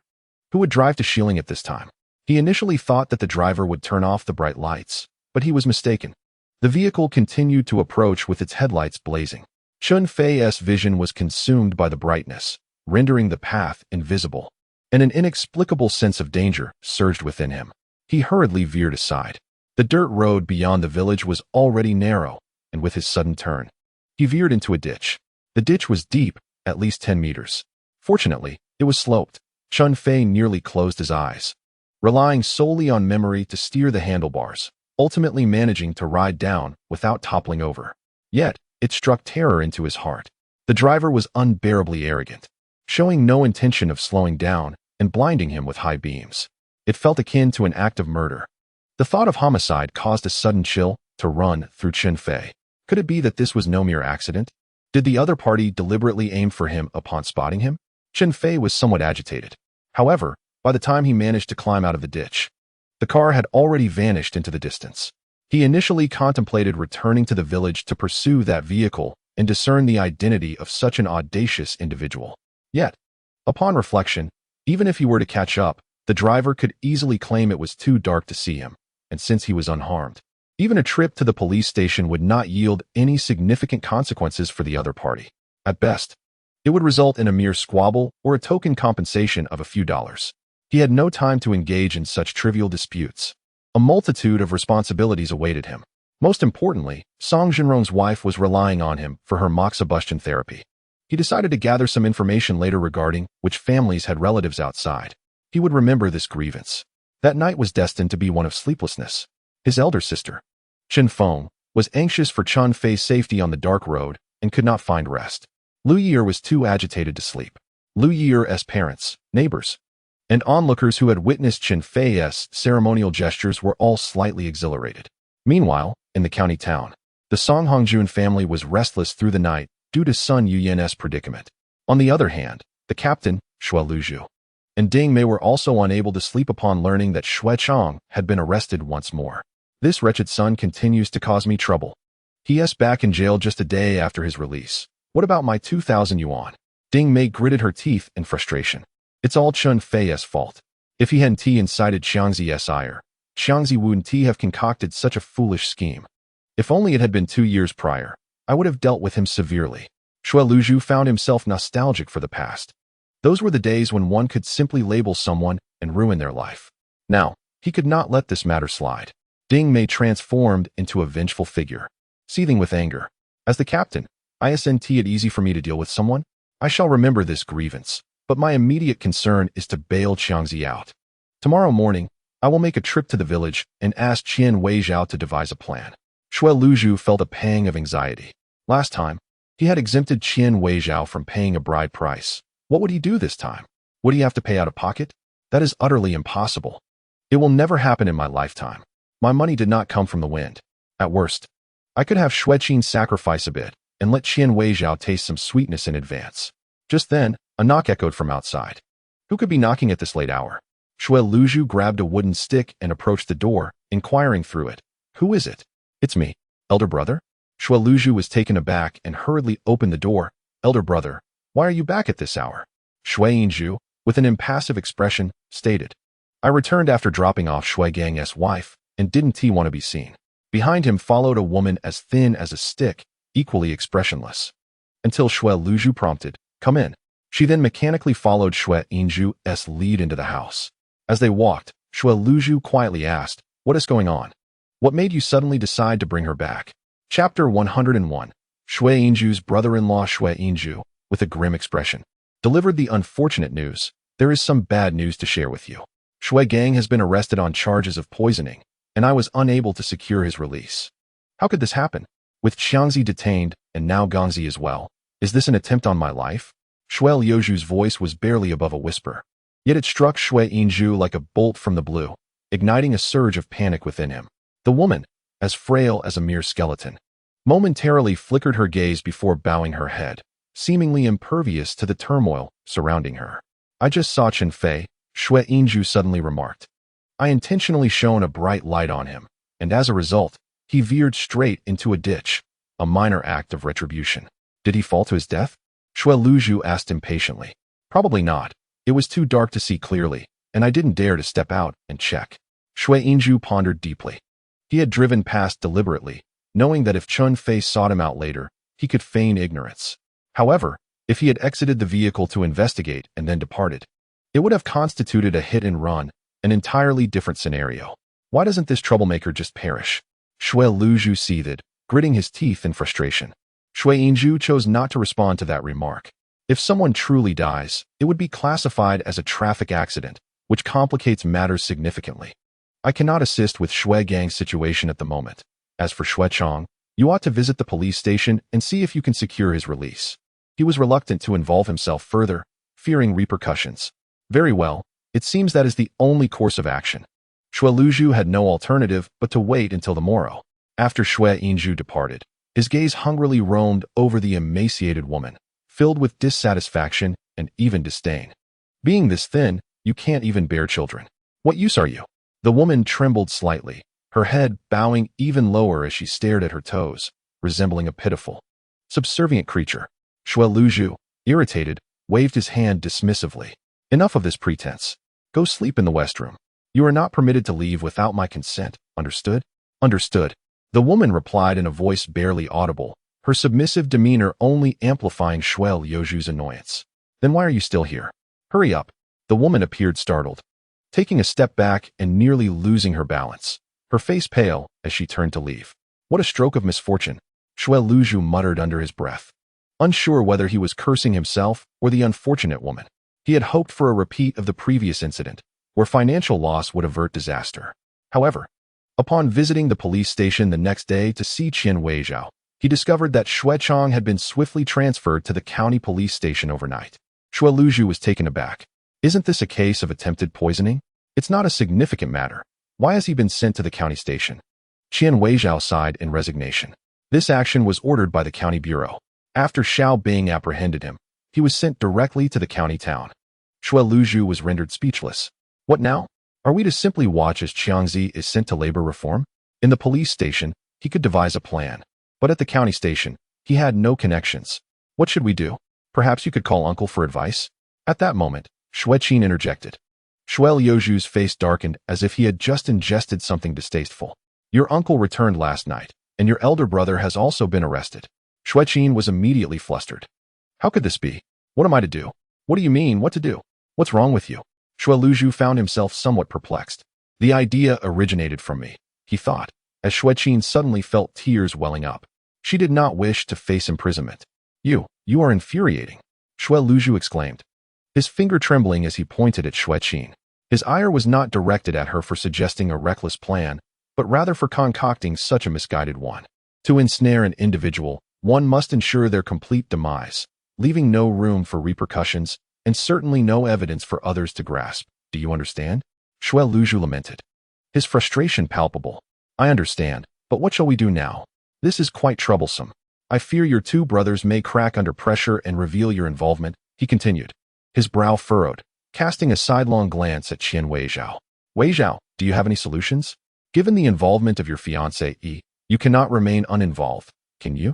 Who would drive to Shilling at this time? He initially thought that the driver would turn off the bright lights, but he was mistaken. The vehicle continued to approach with its headlights blazing. Chun Fei's vision was consumed by the brightness, rendering the path invisible, and an inexplicable sense of danger surged within him. He hurriedly veered aside. The dirt road beyond the village was already narrow, and with his sudden turn, he veered into a ditch. The ditch was deep, at least 10 meters. Fortunately, it was sloped. Chun Fei nearly closed his eyes, relying solely on memory to steer the handlebars, ultimately managing to ride down without toppling over. Yet, it struck terror into his heart. The driver was unbearably arrogant, showing no intention of slowing down and blinding him with high beams. It felt akin to an act of murder. The thought of homicide caused a sudden chill to run through Chen Fei. Could it be that this was no mere accident? Did the other party deliberately aim for him upon spotting him? Chen Fei was somewhat agitated. However, by the time he managed to climb out of the ditch, the car had already vanished into the distance. He initially contemplated returning to the village to pursue that vehicle and discern the identity of such an audacious individual. Yet, upon reflection, even if he were to catch up, the driver could easily claim it was too dark to see him, and since he was unharmed, even a trip to the police station would not yield any significant consequences for the other party. At best, it would result in a mere squabble or a token compensation of a few dollars. He had no time to engage in such trivial disputes. A multitude of responsibilities awaited him. Most importantly, Song Jinrong's wife was relying on him for her moxibustion therapy. He decided to gather some information later regarding which families had relatives outside. He would remember this grievance. That night was destined to be one of sleeplessness. His elder sister, Chen Feng, was anxious for Chun Fei's safety on the dark road and could not find rest. Liu Yeer was too agitated to sleep. Liu Yeer's parents, neighbors, and onlookers who had witnessed Chen Fei's ceremonial gestures were all slightly exhilarated. Meanwhile, in the county town, the Song Hongjun family was restless through the night due to son Yuyen's predicament. On the other hand, the captain, Shu Luzhu, and Ding Mei were also unable to sleep upon learning that Shu Chong had been arrested once more. "This wretched son continues to cause me trouble. He's back in jail just a day after his release. What about my 2,000 yuan? Ding Mei gritted her teeth in frustration. It's all Chun Fei's fault. If he hadn't incited Xiangzi's ire, Xiangzi wouldn't have concocted such a foolish scheme. If only it had been 2 years prior, I would have dealt with him severely. Shui Luzhu found himself nostalgic for the past. Those were the days when one could simply label someone and ruin their life. Now, he could not let this matter slide. Ding Mei transformed into a vengeful figure, seething with anger. As the captain, isn't it easy for me to deal with someone? I shall remember this grievance, but my immediate concern is to bail Xiangzi out. Tomorrow morning, I will make a trip to the village and ask Chen Weizhao to devise a plan. Shui Luzhu felt a pang of anxiety. Last time, he had exempted Chen Weizhao from paying a bride price. What would he do this time? Would he have to pay out of pocket? That is utterly impossible. It will never happen in my lifetime. My money did not come from the wind. At worst, I could have Xueqin sacrifice a bit and let Chen Weizhao taste some sweetness in advance. Just then, a knock echoed from outside. Who could be knocking at this late hour? Shui Luzhu grabbed a wooden stick and approached the door, inquiring through it. Who is it? It's me, elder brother. Shui Luzhu was taken aback and hurriedly opened the door. Elder brother, why are you back at this hour? Shui Yinzhu, with an impassive expression, stated. I returned after dropping off Shui Gang's wife, and didn't he want to be seen. Behind him followed a woman as thin as a stick, equally expressionless. Until Shui Luzhu prompted, come in. She then mechanically followed Shui Yinzhu's lead into the house. As they walked, Shui Luzhu quietly asked, what is going on? What made you suddenly decide to bring her back? Chapter 101. Shui Yinzhu's brother-in-law Shui Yinzhu, with a grim expression, delivered the unfortunate news. There is some bad news to share with you. Shui Gang has been arrested on charges of poisoning, and I was unable to secure his release. How could this happen? With Xiangzi detained, and now Gangzi as well. Is this an attempt on my life? Shui Liuzhu's voice was barely above a whisper. Yet it struck Shui Yinzhu like a bolt from the blue, igniting a surge of panic within him. The woman, as frail as a mere skeleton, momentarily flickered her gaze before bowing her head, seemingly impervious to the turmoil surrounding her. I just saw Chen Fei, Shui Yinzhu suddenly remarked. I intentionally shone a bright light on him, and as a result, he veered straight into a ditch, a minor act of retribution. Did he fall to his death? Shui Luzhu asked impatiently. Probably not. It was too dark to see clearly, and I didn't dare to step out and check. Shui Yinzhu pondered deeply. He had driven past deliberately, knowing that if Chun Feay sought him out later, he could feign ignorance. However, if he had exited the vehicle to investigate and then departed, it would have constituted a hit and run, an entirely different scenario. Why doesn't this troublemaker just perish? Shui Luzhu seethed, gritting his teeth in frustration. Shui Yinzhu chose not to respond to that remark. If someone truly dies, it would be classified as a traffic accident, which complicates matters significantly. I cannot assist with Shui Gang's situation at the moment. As for Shu Chong, you ought to visit the police station and see if you can secure his release. He was reluctant to involve himself further, fearing repercussions. Very well, it seems that is the only course of action. Shui Luzhu had no alternative but to wait until the morrow. After Shui Yinzhu departed, his gaze hungrily roamed over the emaciated woman, filled with dissatisfaction and even disdain. Being this thin, you can't even bear children. What use are you? The woman trembled slightly, her head bowing even lower as she stared at her toes, resembling a pitiful, subservient creature. Shui Luzhu, irritated, waved his hand dismissively. Enough of this pretense. Go sleep in the West Room. You are not permitted to leave without my consent, understood? Understood. The woman replied in a voice barely audible, her submissive demeanor only amplifying Shui Liuzhu's annoyance. Then why are you still here? Hurry up. The woman appeared startled, taking a step back and nearly losing her balance, her face pale as she turned to leave. What a stroke of misfortune, Shui Luzhu muttered under his breath, unsure whether he was cursing himself or the unfortunate woman. He had hoped for a repeat of the previous incident, where financial loss would avert disaster. However, upon visiting the police station the next day to see Chen Weizhao, he discovered that Shu Chong had been swiftly transferred to the county police station overnight. Shui Luzhu was taken aback. Isn't this a case of attempted poisoning? It's not a significant matter. Why has he been sent to the county station? Chen Weizhao sighed in resignation. This action was ordered by the county bureau. After Xiao Bing apprehended him, he was sent directly to the county town. Shui Luzhu was rendered speechless. What now? Are we to simply watch as Xiangzi is sent to labor reform? In the police station, he could devise a plan. But at the county station, he had no connections. What should we do? Perhaps you could call uncle for advice? At that moment, Xueqin interjected. Shuel Yoju's face darkened as if he had just ingested something distasteful. Your uncle returned last night, and your elder brother has also been arrested. Xueqin was immediately flustered. How could this be? What am I to do? What do you mean, what to do? What's wrong with you? Shuel Luju found himself somewhat perplexed. The idea originated from me, he thought, as Xueqin suddenly felt tears welling up. She did not wish to face imprisonment. You are infuriating, Shuel Luju exclaimed, his finger trembling as he pointed at Xueqin. His ire was not directed at her for suggesting a reckless plan, but rather for concocting such a misguided one. To ensnare an individual, one must ensure their complete demise, leaving no room for repercussions and certainly no evidence for others to grasp. Do you understand? Shuel Luju lamented, his frustration palpable. I understand, but what shall we do now? This is quite troublesome. I fear your two brothers may crack under pressure and reveal your involvement, he continued, his brow furrowed, casting a sidelong glance at Qian Weizhao. Weizhao, do you have any solutions? Given the involvement of your fiancé, you cannot remain uninvolved, can you?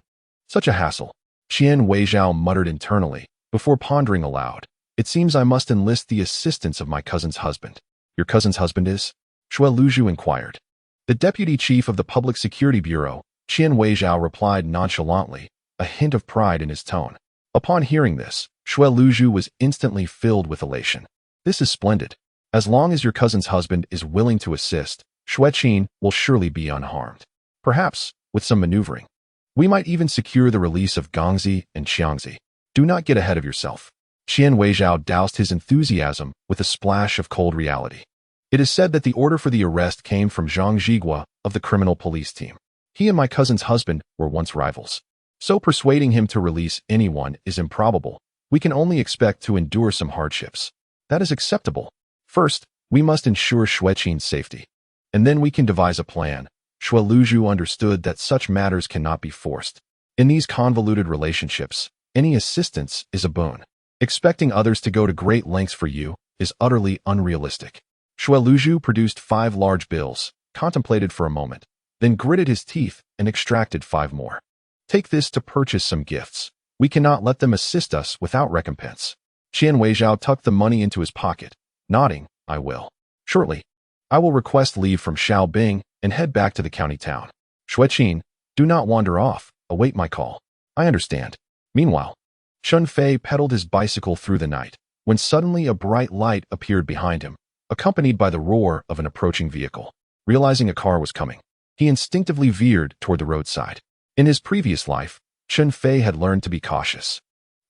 Such a hassle. Qian Weizhao muttered internally, before pondering aloud. It seems I must enlist the assistance of my cousin's husband. Your cousin's husband is? Shuel Luju inquired. The deputy chief of the Public Security Bureau, Qian Weizhao replied nonchalantly, a hint of pride in his tone. Upon hearing this, Shuel Luju was instantly filled with elation. This is splendid. As long as your cousin's husband is willing to assist, Xueqin will surely be unharmed. Perhaps, with some maneuvering, we might even secure the release of Gongzi and Xiangzi. Do not get ahead of yourself. Qian Weizhao doused his enthusiasm with a splash of cold reality. It is said that the order for the arrest came from Zhang Zhigua of the criminal police team. He and my cousin's husband were once rivals. So persuading him to release anyone is improbable. We can only expect to endure some hardships. That is acceptable. First, we must ensure Xueqin's safety. And then we can devise a plan. Shuel Luju understood that such matters cannot be forced. In these convoluted relationships, any assistance is a boon. Expecting others to go to great lengths for you is utterly unrealistic. Shuel Luju produced 5 large bills, contemplated for a moment, then gritted his teeth and extracted 5 more. Take this to purchase some gifts. We cannot let them assist us without recompense. Qian Weizhao tucked the money into his pocket, nodding, I will. Shortly, I will request leave from Xiaobing and head back to the county town. Xueqin, do not wander off. Await my call. I understand. Meanwhile, Chun Feay pedaled his bicycle through the night, when suddenly a bright light appeared behind him, accompanied by the roar of an approaching vehicle. Realizing a car was coming, he instinctively veered toward the roadside. In his previous life, Chun Feay had learned to be cautious.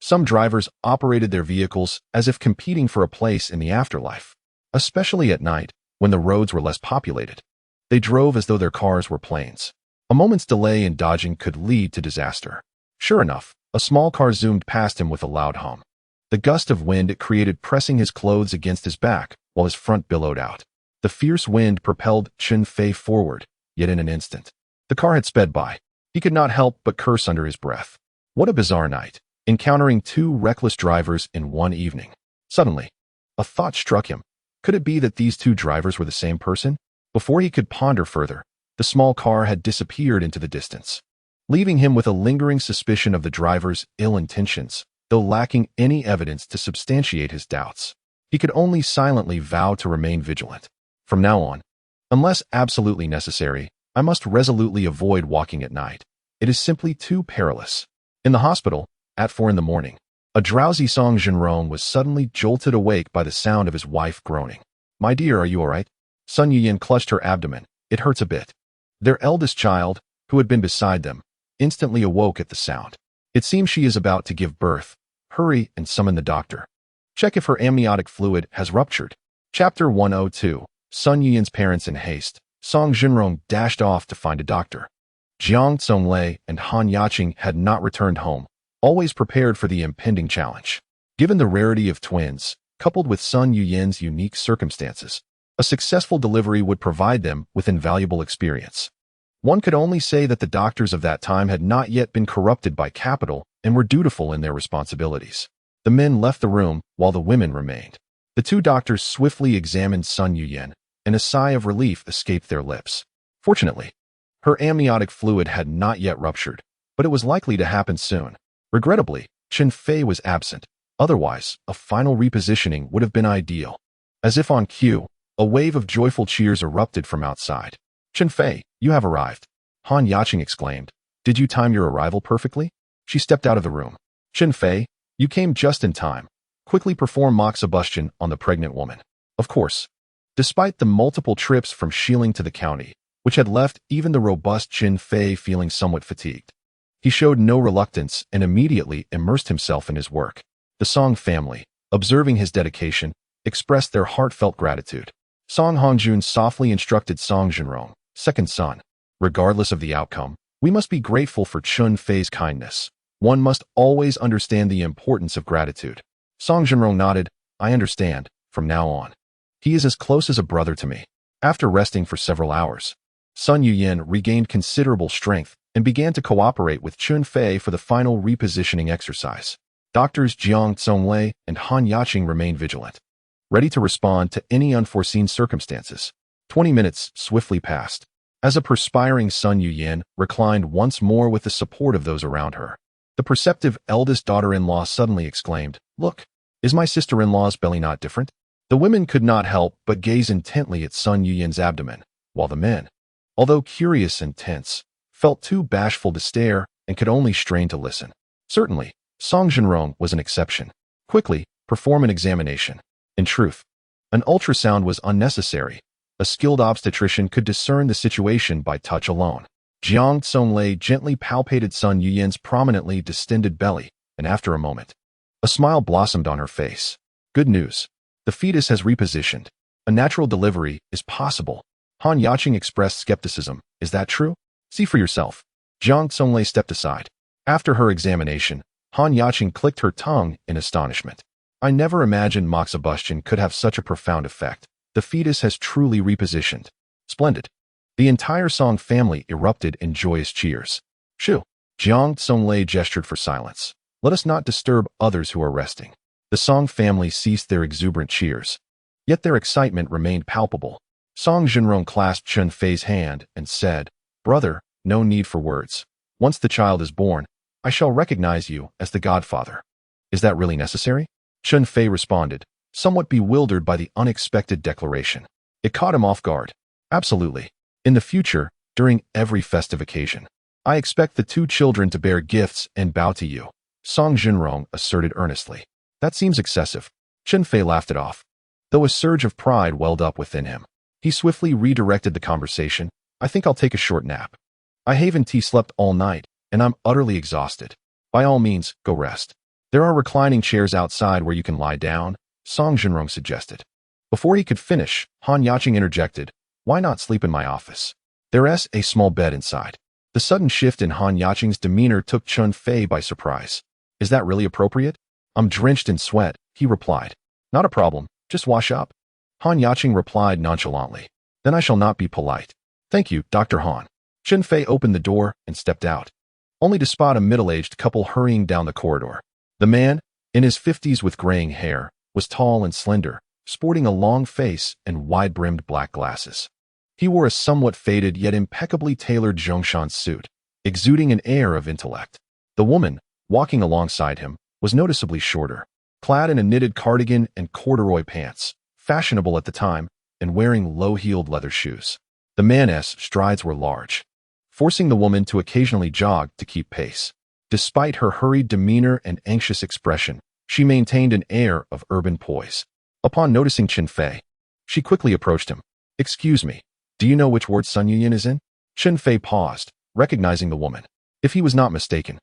Some drivers operated their vehicles as if competing for a place in the afterlife, especially at night, when the roads were less populated. They drove as though their cars were planes. A moment's delay in dodging could lead to disaster. Sure enough, a small car zoomed past him with a loud hum. The gust of wind it created pressing his clothes against his back, while his front billowed out. The fierce wind propelled Chun Feay forward, yet in an instant, the car had sped by. He could not help but curse under his breath. What a bizarre night, encountering 2 reckless drivers in one evening. Suddenly, a thought struck him. Could it be that these 2 drivers were the same person? Before he could ponder further, the small car had disappeared into the distance, leaving him with a lingering suspicion of the driver's ill intentions, though lacking any evidence to substantiate his doubts. He could only silently vow to remain vigilant. From now on, unless absolutely necessary, I must resolutely avoid walking at night. It is simply too perilous. In the hospital, at 4 in the morning, a drowsy Song Zhenrong was suddenly jolted awake by the sound of his wife groaning. My dear, are you all right? Sun Yuyan clutched her abdomen. It hurts a bit. Their eldest child, who had been beside them, instantly awoke at the sound. It seems she is about to give birth. Hurry and summon the doctor. Check if her amniotic fluid has ruptured. Chapter 102. Sun Yuyan's parents in haste. Song Zhenrong dashed off to find a doctor. Jiang Zonglei and Han Yaqing had not returned home, always prepared for the impending challenge. Given the rarity of twins, coupled with Sun Yuyan's unique circumstances, a successful delivery would provide them with invaluable experience. One could only say that the doctors of that time had not yet been corrupted by capital and were dutiful in their responsibilities. The men left the room while the women remained. The 2 doctors swiftly examined Sun Yuyan, and a sigh of relief escaped their lips. Fortunately, her amniotic fluid had not yet ruptured, but it was likely to happen soon. Regrettably, Chun Feay was absent. Otherwise, a final repositioning would have been ideal. As if on cue, a wave of joyful cheers erupted from outside. "Chen Fei, you have arrived," Han Yacheng exclaimed. "Did you time your arrival perfectly?" She stepped out of the room. "Chen Fei, you came just in time. Quickly perform mock combustion on the pregnant woman." Of course. Despite the multiple trips from Shilin to the county, which had left even the robust Chen Fei feeling somewhat fatigued, he showed no reluctance and immediately immersed himself in his work. The Song family, observing his dedication, expressed their heartfelt gratitude. Song Hongjun softly instructed Song Jinrong, second son, "Regardless of the outcome, we must be grateful for Chun Fei's kindness. One must always understand the importance of gratitude." Song Jinrong nodded. "I understand, from now on. He is as close as a brother to me." After resting for several hours, Sun Yuyan regained considerable strength and began to cooperate with Chun Fei for the final repositioning exercise. Doctors Jiang Zonglei and Han Yacheng remained vigilant, ready to respond to any unforeseen circumstances. 20 minutes swiftly passed. As a perspiring Sun Yuyan reclined once more with the support of those around her, the perceptive eldest daughter-in-law suddenly exclaimed, "Look, is my sister-in-law's belly not different?" The women could not help but gaze intently at Sun Yuyan's abdomen, while the men, although curious and tense, felt too bashful to stare and could only strain to listen. Certainly, Song Jinrong was an exception. "Quickly, perform an examination." In truth, an ultrasound was unnecessary. A skilled obstetrician could discern the situation by touch alone. Jiang Zonglei gently palpated Sun Yuyan's prominently distended belly, and after a moment, a smile blossomed on her face. "Good news. The fetus has repositioned. A natural delivery is possible." Han Yacheng expressed skepticism. "Is that true? See for yourself." Jiang Zonglei stepped aside. After her examination, Han Yacheng clicked her tongue in astonishment. "I never imagined moxibustion could have such a profound effect. The fetus has truly repositioned. Splendid." The entire Song family erupted in joyous cheers. "Shu." Jiang Zonglei gestured for silence. "Let us not disturb others who are resting." The Song family ceased their exuberant cheers. Yet their excitement remained palpable. Song Jinrong clasped Chun Fei's hand and said, "Brother, no need for words. Once the child is born, I shall recognize you as the godfather." "Is that really necessary?" Chun Fei responded, somewhat bewildered by the unexpected declaration. It caught him off guard. "Absolutely. In the future, during every festive occasion, I expect the two children to bear gifts and bow to you," Song Jinrong asserted earnestly. "That seems excessive." Chen Fei laughed it off, though a surge of pride welled up within him. He swiftly redirected the conversation. "I think I'll take a short nap. I haven't slept all night, and I'm utterly exhausted. By all means, go rest. There are reclining chairs outside where you can lie down," Song Jinrong suggested. Before he could finish, Han Yacheng interjected, "Why not sleep in my office? There's a small bed inside." The sudden shift in Han Yacheng's demeanor took Chun Fei by surprise. "Is that really appropriate?" "I'm drenched in sweat," he replied. "Not a problem, just wash up." Han Yacheng replied nonchalantly. "Then I shall not be polite. Thank you, Dr. Han." Chen Fei opened the door and stepped out, only to spot a middle-aged couple hurrying down the corridor. The man, in his 50s with graying hair, was tall and slender, sporting a long face and wide-brimmed black glasses. He wore a somewhat faded yet impeccably tailored Zhongshan suit, exuding an air of intellect. The woman, walking alongside him, was noticeably shorter, clad in a knitted cardigan and corduroy pants, fashionable at the time, and wearing low-heeled leather shoes. The man's strides were large, forcing the woman to occasionally jog to keep pace. Despite her hurried demeanor and anxious expression, she maintained an air of urban poise. Upon noticing Chen Fei, she quickly approached him. "Excuse me, do you know which ward Sun Yuyan is in?" Chen Fei paused, recognizing the woman. If he was not mistaken,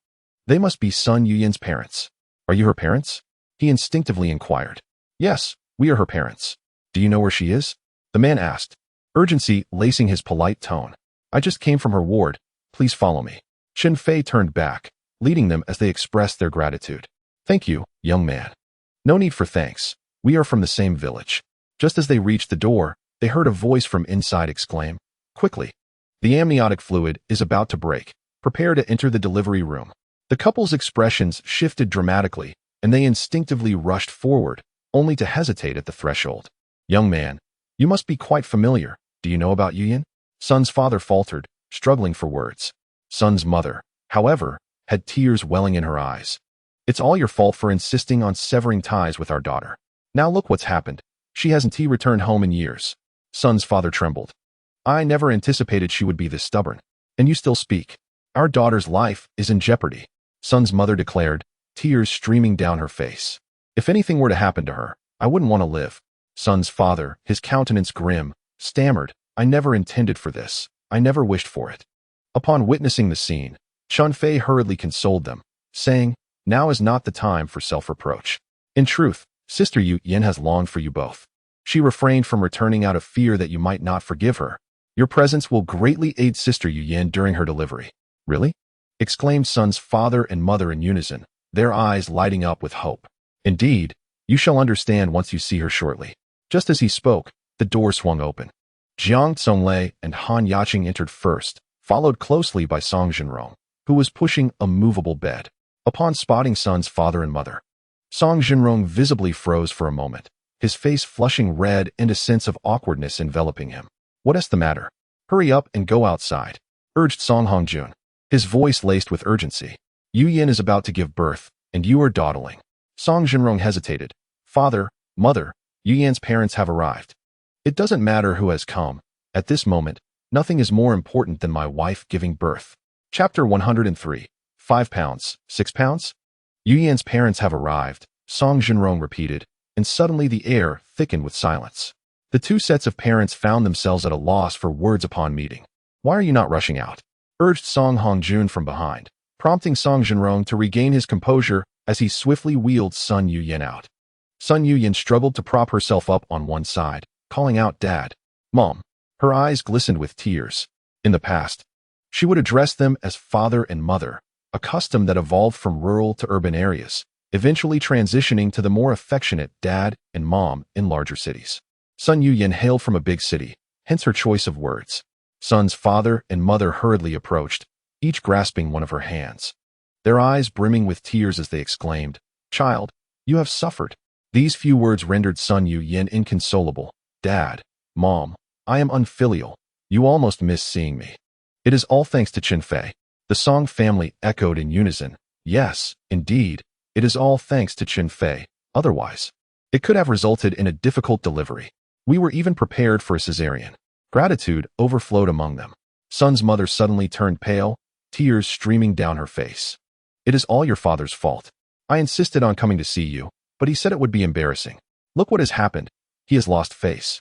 they must be Sun Yuyan's parents. "Are you her parents?" he instinctively inquired. "Yes, we are her parents. Do you know where she is?" the man asked, urgency lacing his polite tone. "I just came from her ward. Please follow me." Chen Fei turned back, leading them as they expressed their gratitude. "Thank you, young man." "No need for thanks. We are from the same village." Just as they reached the door, they heard a voice from inside exclaim, "Quickly! The amniotic fluid is about to break. Prepare to enter the delivery room." The couple's expressions shifted dramatically, and they instinctively rushed forward, only to hesitate at the threshold. "Young man, you must be quite familiar. Do you know about Yuyan?" Sun's father faltered, struggling for words. Sun's mother, however, had tears welling in her eyes. "It's all your fault for insisting on severing ties with our daughter. Now look what's happened." She hasn't returned home in years. Son's father trembled. I never anticipated she would be this stubborn. And you still speak. Our daughter's life is in jeopardy, Son's mother declared, tears streaming down her face. If anything were to happen to her, I wouldn't want to live. Son's father, his countenance grim, stammered, I never intended for this. I never wished for it. Upon witnessing the scene, Chun Feay hurriedly consoled them, saying, now is not the time for self-reproach. In truth, Sister Yunjene has longed for you both. She refrained from returning out of fear that you might not forgive her. Your presence will greatly aid Sister Yunjene during her delivery. Really? Exclaimed Son's father and mother in unison, their eyes lighting up with hope. Indeed, you shall understand once you see her shortly. Just as he spoke, the door swung open. Jiang Zonglei and Han Yaqing entered first, followed closely by Song Jinrong, who was pushing a movable bed. Upon spotting Son's father and mother, Song Jinrong visibly froze for a moment, his face flushing red and a sense of awkwardness enveloping him. What's the matter? Hurry up and go outside, urged Song Hongjun, his voice laced with urgency. Yunjene is about to give birth, and you are dawdling. Song Jinrong hesitated. Father, mother, Yunjene's parents have arrived. It doesn't matter who has come. At this moment, nothing is more important than my wife giving birth. Chapter 103. 5 pounds, 6 pounds? Yunjene's parents have arrived, Song Jinrong repeated, and suddenly the air thickened with silence. The two sets of parents found themselves at a loss for words upon meeting. Why are you not rushing out? Urged Song Hongjun from behind, prompting Song Jinrong to regain his composure as he swiftly wheeled Sun Yunjene out. Sun Yunjene struggled to prop herself up on one side, calling out Dad, Mom. Her eyes glistened with tears. In the past, she would address them as father and mother, a custom that evolved from rural to urban areas, eventually transitioning to the more affectionate Dad and Mom in larger cities. Sun Yunjene hailed from a big city, hence her choice of words. Sun's father and mother hurriedly approached, each grasping one of her hands, their eyes brimming with tears as they exclaimed, Child, you have suffered. These few words rendered Sun Yunjene inconsolable. Dad, Mom, I am unfilial. You almost miss seeing me. It is all thanks to Chen Fei. The Song family echoed in unison. Yes, indeed, it is all thanks to Chen Fei. Otherwise, it could have resulted in a difficult delivery. We were even prepared for a cesarean. Gratitude overflowed among them. Sun's mother suddenly turned pale, tears streaming down her face. It is all your father's fault. I insisted on coming to see you, but he said it would be embarrassing. Look what has happened. He has lost face.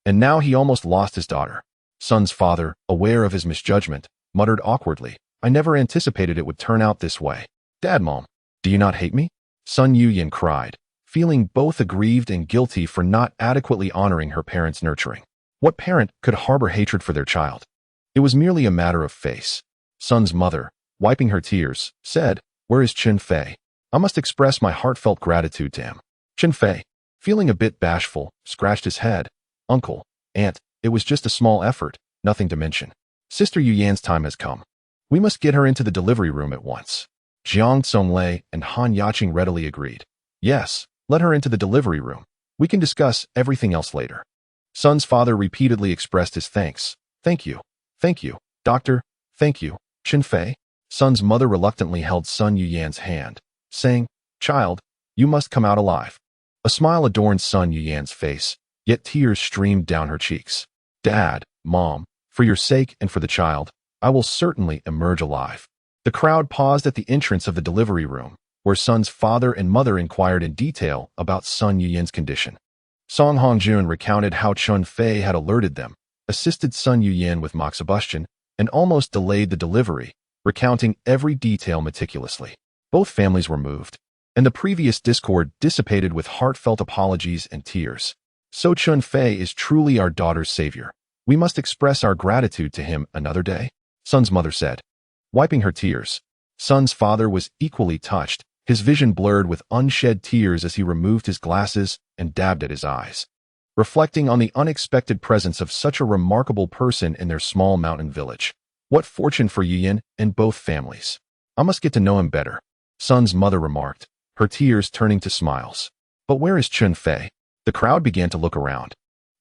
And now he almost lost his daughter. Sun's father, aware of his misjudgment, muttered awkwardly, I never anticipated it would turn out this way. Dad, Mom, do you not hate me? Sun Yunjene cried, feeling both aggrieved and guilty for not adequately honoring her parents' nurturing. What parent could harbor hatred for their child? It was merely a matter of face. Sun's mother, wiping her tears, said, Where is Chun Feay? I must express my heartfelt gratitude to him. Chun Feay, feeling a bit bashful, scratched his head. Uncle, Aunt, it was just a small effort, nothing to mention. Sister Yunjene's time has come. We must get her into the delivery room at once. Jiang Zonglei and Han Yaqing readily agreed. Yes, let her into the delivery room. We can discuss everything else later. Sun's father repeatedly expressed his thanks. Thank you, doctor, thank you, Chen Fei. Sun's mother reluctantly held Sun Yunjene's hand, saying, Child, you must come out alive. A smile adorned Sun Yunjene's face, yet tears streamed down her cheeks. Dad, Mom, for your sake and for the child, I will certainly emerge alive. The crowd paused at the entrance of the delivery room, where Sun's father and mother inquired in detail about Sun Yunjene's condition. Song Hongjun recounted how Chun Feay had alerted them, assisted Sun Yunjene with moxibustion, and almost delayed the delivery, recounting every detail meticulously. Both families were moved, and the previous discord dissipated with heartfelt apologies and tears. So Chun Feay is truly our daughter's savior. We must express our gratitude to him another day, Sun's mother said, wiping her tears. Sun's father was equally touched, his vision blurred with unshed tears as he removed his glasses and dabbed at his eyes, reflecting on the unexpected presence of such a remarkable person in their small mountain village. What fortune for Yunjene and both families. I must get to know him better, Sun's mother remarked, her tears turning to smiles. But where is Chun Feay? The crowd began to look around,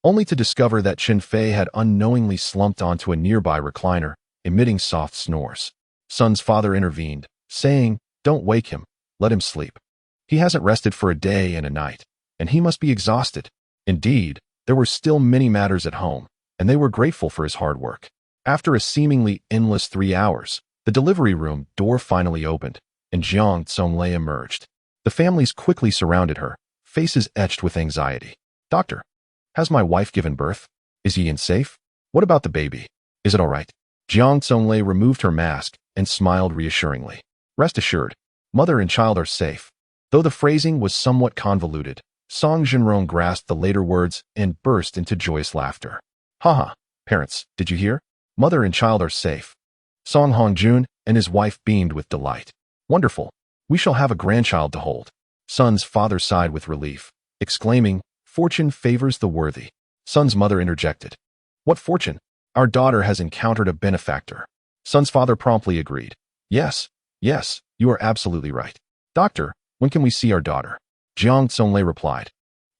only to discover that Chen Fei had unknowingly slumped onto a nearby recliner, emitting soft snores. Sun's father intervened, saying, Don't wake him, let him sleep. He hasn't rested for a day and a night, and he must be exhausted. Indeed, there were still many matters at home, and they were grateful for his hard work. After a seemingly endless 3 hours, the delivery room door finally opened, and Jiang Tsonglei emerged. The families quickly surrounded her, faces etched with anxiety. "Doctor, has my wife given birth? Is Yin safe? What about the baby? Is it all right?" Jiang Tsonglei removed her mask and smiled reassuringly. "Rest assured, mother and child are safe." Though the phrasing was somewhat convoluted, Song Jinrong grasped the later words and burst into joyous laughter. "Haha, parents, did you hear? Mother and child are safe." Song Hongjun and his wife beamed with delight. "Wonderful. We shall have a grandchild to hold." Son's father sighed with relief, exclaiming, "Fortune favors the worthy." Son's mother interjected. "What fortune? Our daughter has encountered a benefactor." Son's father promptly agreed. Yes, you are absolutely right. "Doctor, when can we see our daughter?" Jiang Tsonglei replied.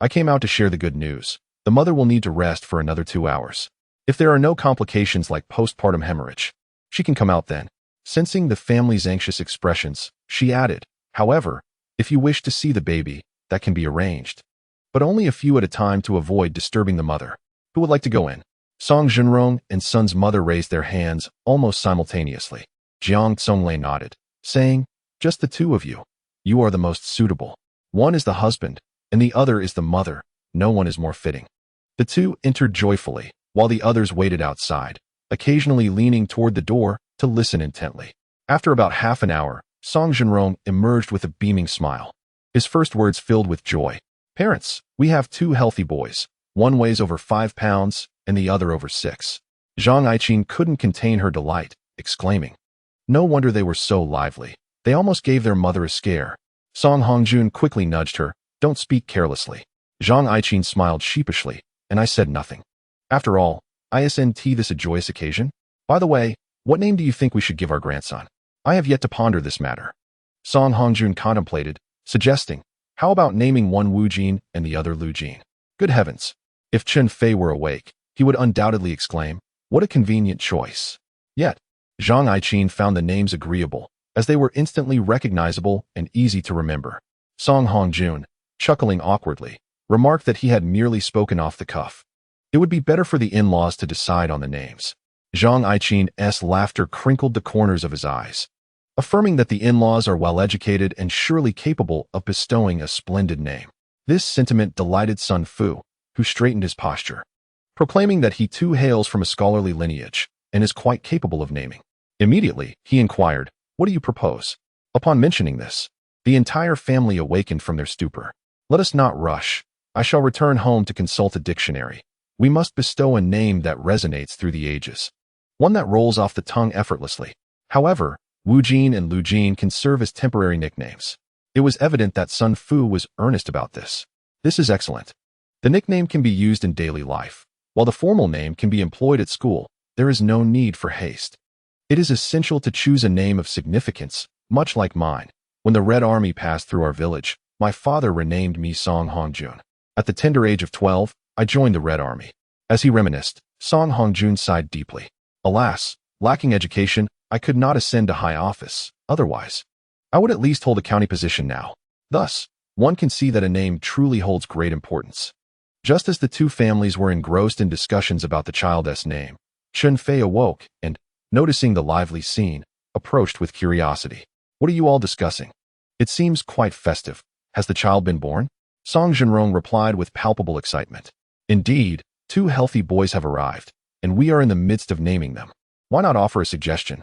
"I came out to share the good news. The mother will need to rest for another 2 hours. If there are no complications like postpartum hemorrhage, she can come out then." Sensing the family's anxious expressions, she added, "However, if you wish to see the baby, that can be arranged. But only a few at a time to avoid disturbing the mother. Who would like to go in?" Song Jinrong and Son's mother raised their hands almost simultaneously. Jiang Tsonglei nodded, saying, "Just the two of you. You are the most suitable. One is the husband, and the other is the mother. No one is more fitting." The two entered joyfully, while the others waited outside, occasionally leaning toward the door to listen intently. After about half an hour, Song Jinrong emerged with a beaming smile. His first words filled with joy. "Parents, we have 2 healthy boys. One weighs over 5 pounds, and the other over 6. Zhang Aiqin couldn't contain her delight, exclaiming, "No wonder they were so lively. They almost gave their mother a scare." Song Hongjun quickly nudged her. "Don't speak carelessly." Zhang Aiqin smiled sheepishly, and I said nothing. "After all, isn't this a joyous occasion? By the way, what name do you think we should give our grandson? I have yet to ponder this matter." Song Hongjun contemplated, suggesting, "How about naming one Wu Jin and the other Lu Jin?" Good heavens! If Chen Fei were awake, he would undoubtedly exclaim, "What a convenient choice." Yet, Zhang Aiqin found the names agreeable, as they were instantly recognizable and easy to remember. Song Hongjun, chuckling awkwardly, remarked that he had merely spoken off the cuff. It would be better for the in-laws to decide on the names. Zhang Aiqin's laughter crinkled the corners of his eyes, affirming that the in-laws are well-educated and surely capable of bestowing a splendid name. This sentiment delighted Sun Fu, who straightened his posture, proclaiming that he too hails from a scholarly lineage and is quite capable of naming. Immediately, he inquired, "What do you propose?" Upon mentioning this, the entire family awakened from their stupor. "Let us not rush. I shall return home to consult a dictionary. We must bestow a name that resonates through the ages, one that rolls off the tongue effortlessly." However, Wu Jin and Lu Jin can serve as temporary nicknames. It was evident that Sun Fu was earnest about this. "This is excellent. The nickname can be used in daily life, while the formal name can be employed at school. There is no need for haste. It is essential to choose a name of significance, much like mine. When the Red Army passed through our village, my father renamed me Song Hongjun. At the tender age of 12, I joined the Red Army." As he reminisced, Song Hongjun sighed deeply. "Alas, lacking education, I could not ascend to high office. Otherwise, I would at least hold a county position now." Thus, one can see that a name truly holds great importance. Just as the two families were engrossed in discussions about the child's name, Chun Feay awoke and, noticing the lively scene, approached with curiosity. "What are you all discussing? It seems quite festive. Has the child been born?" Song Jinrong replied with palpable excitement. "Indeed, 2 healthy boys have arrived, and we are in the midst of naming them. Why not offer a suggestion?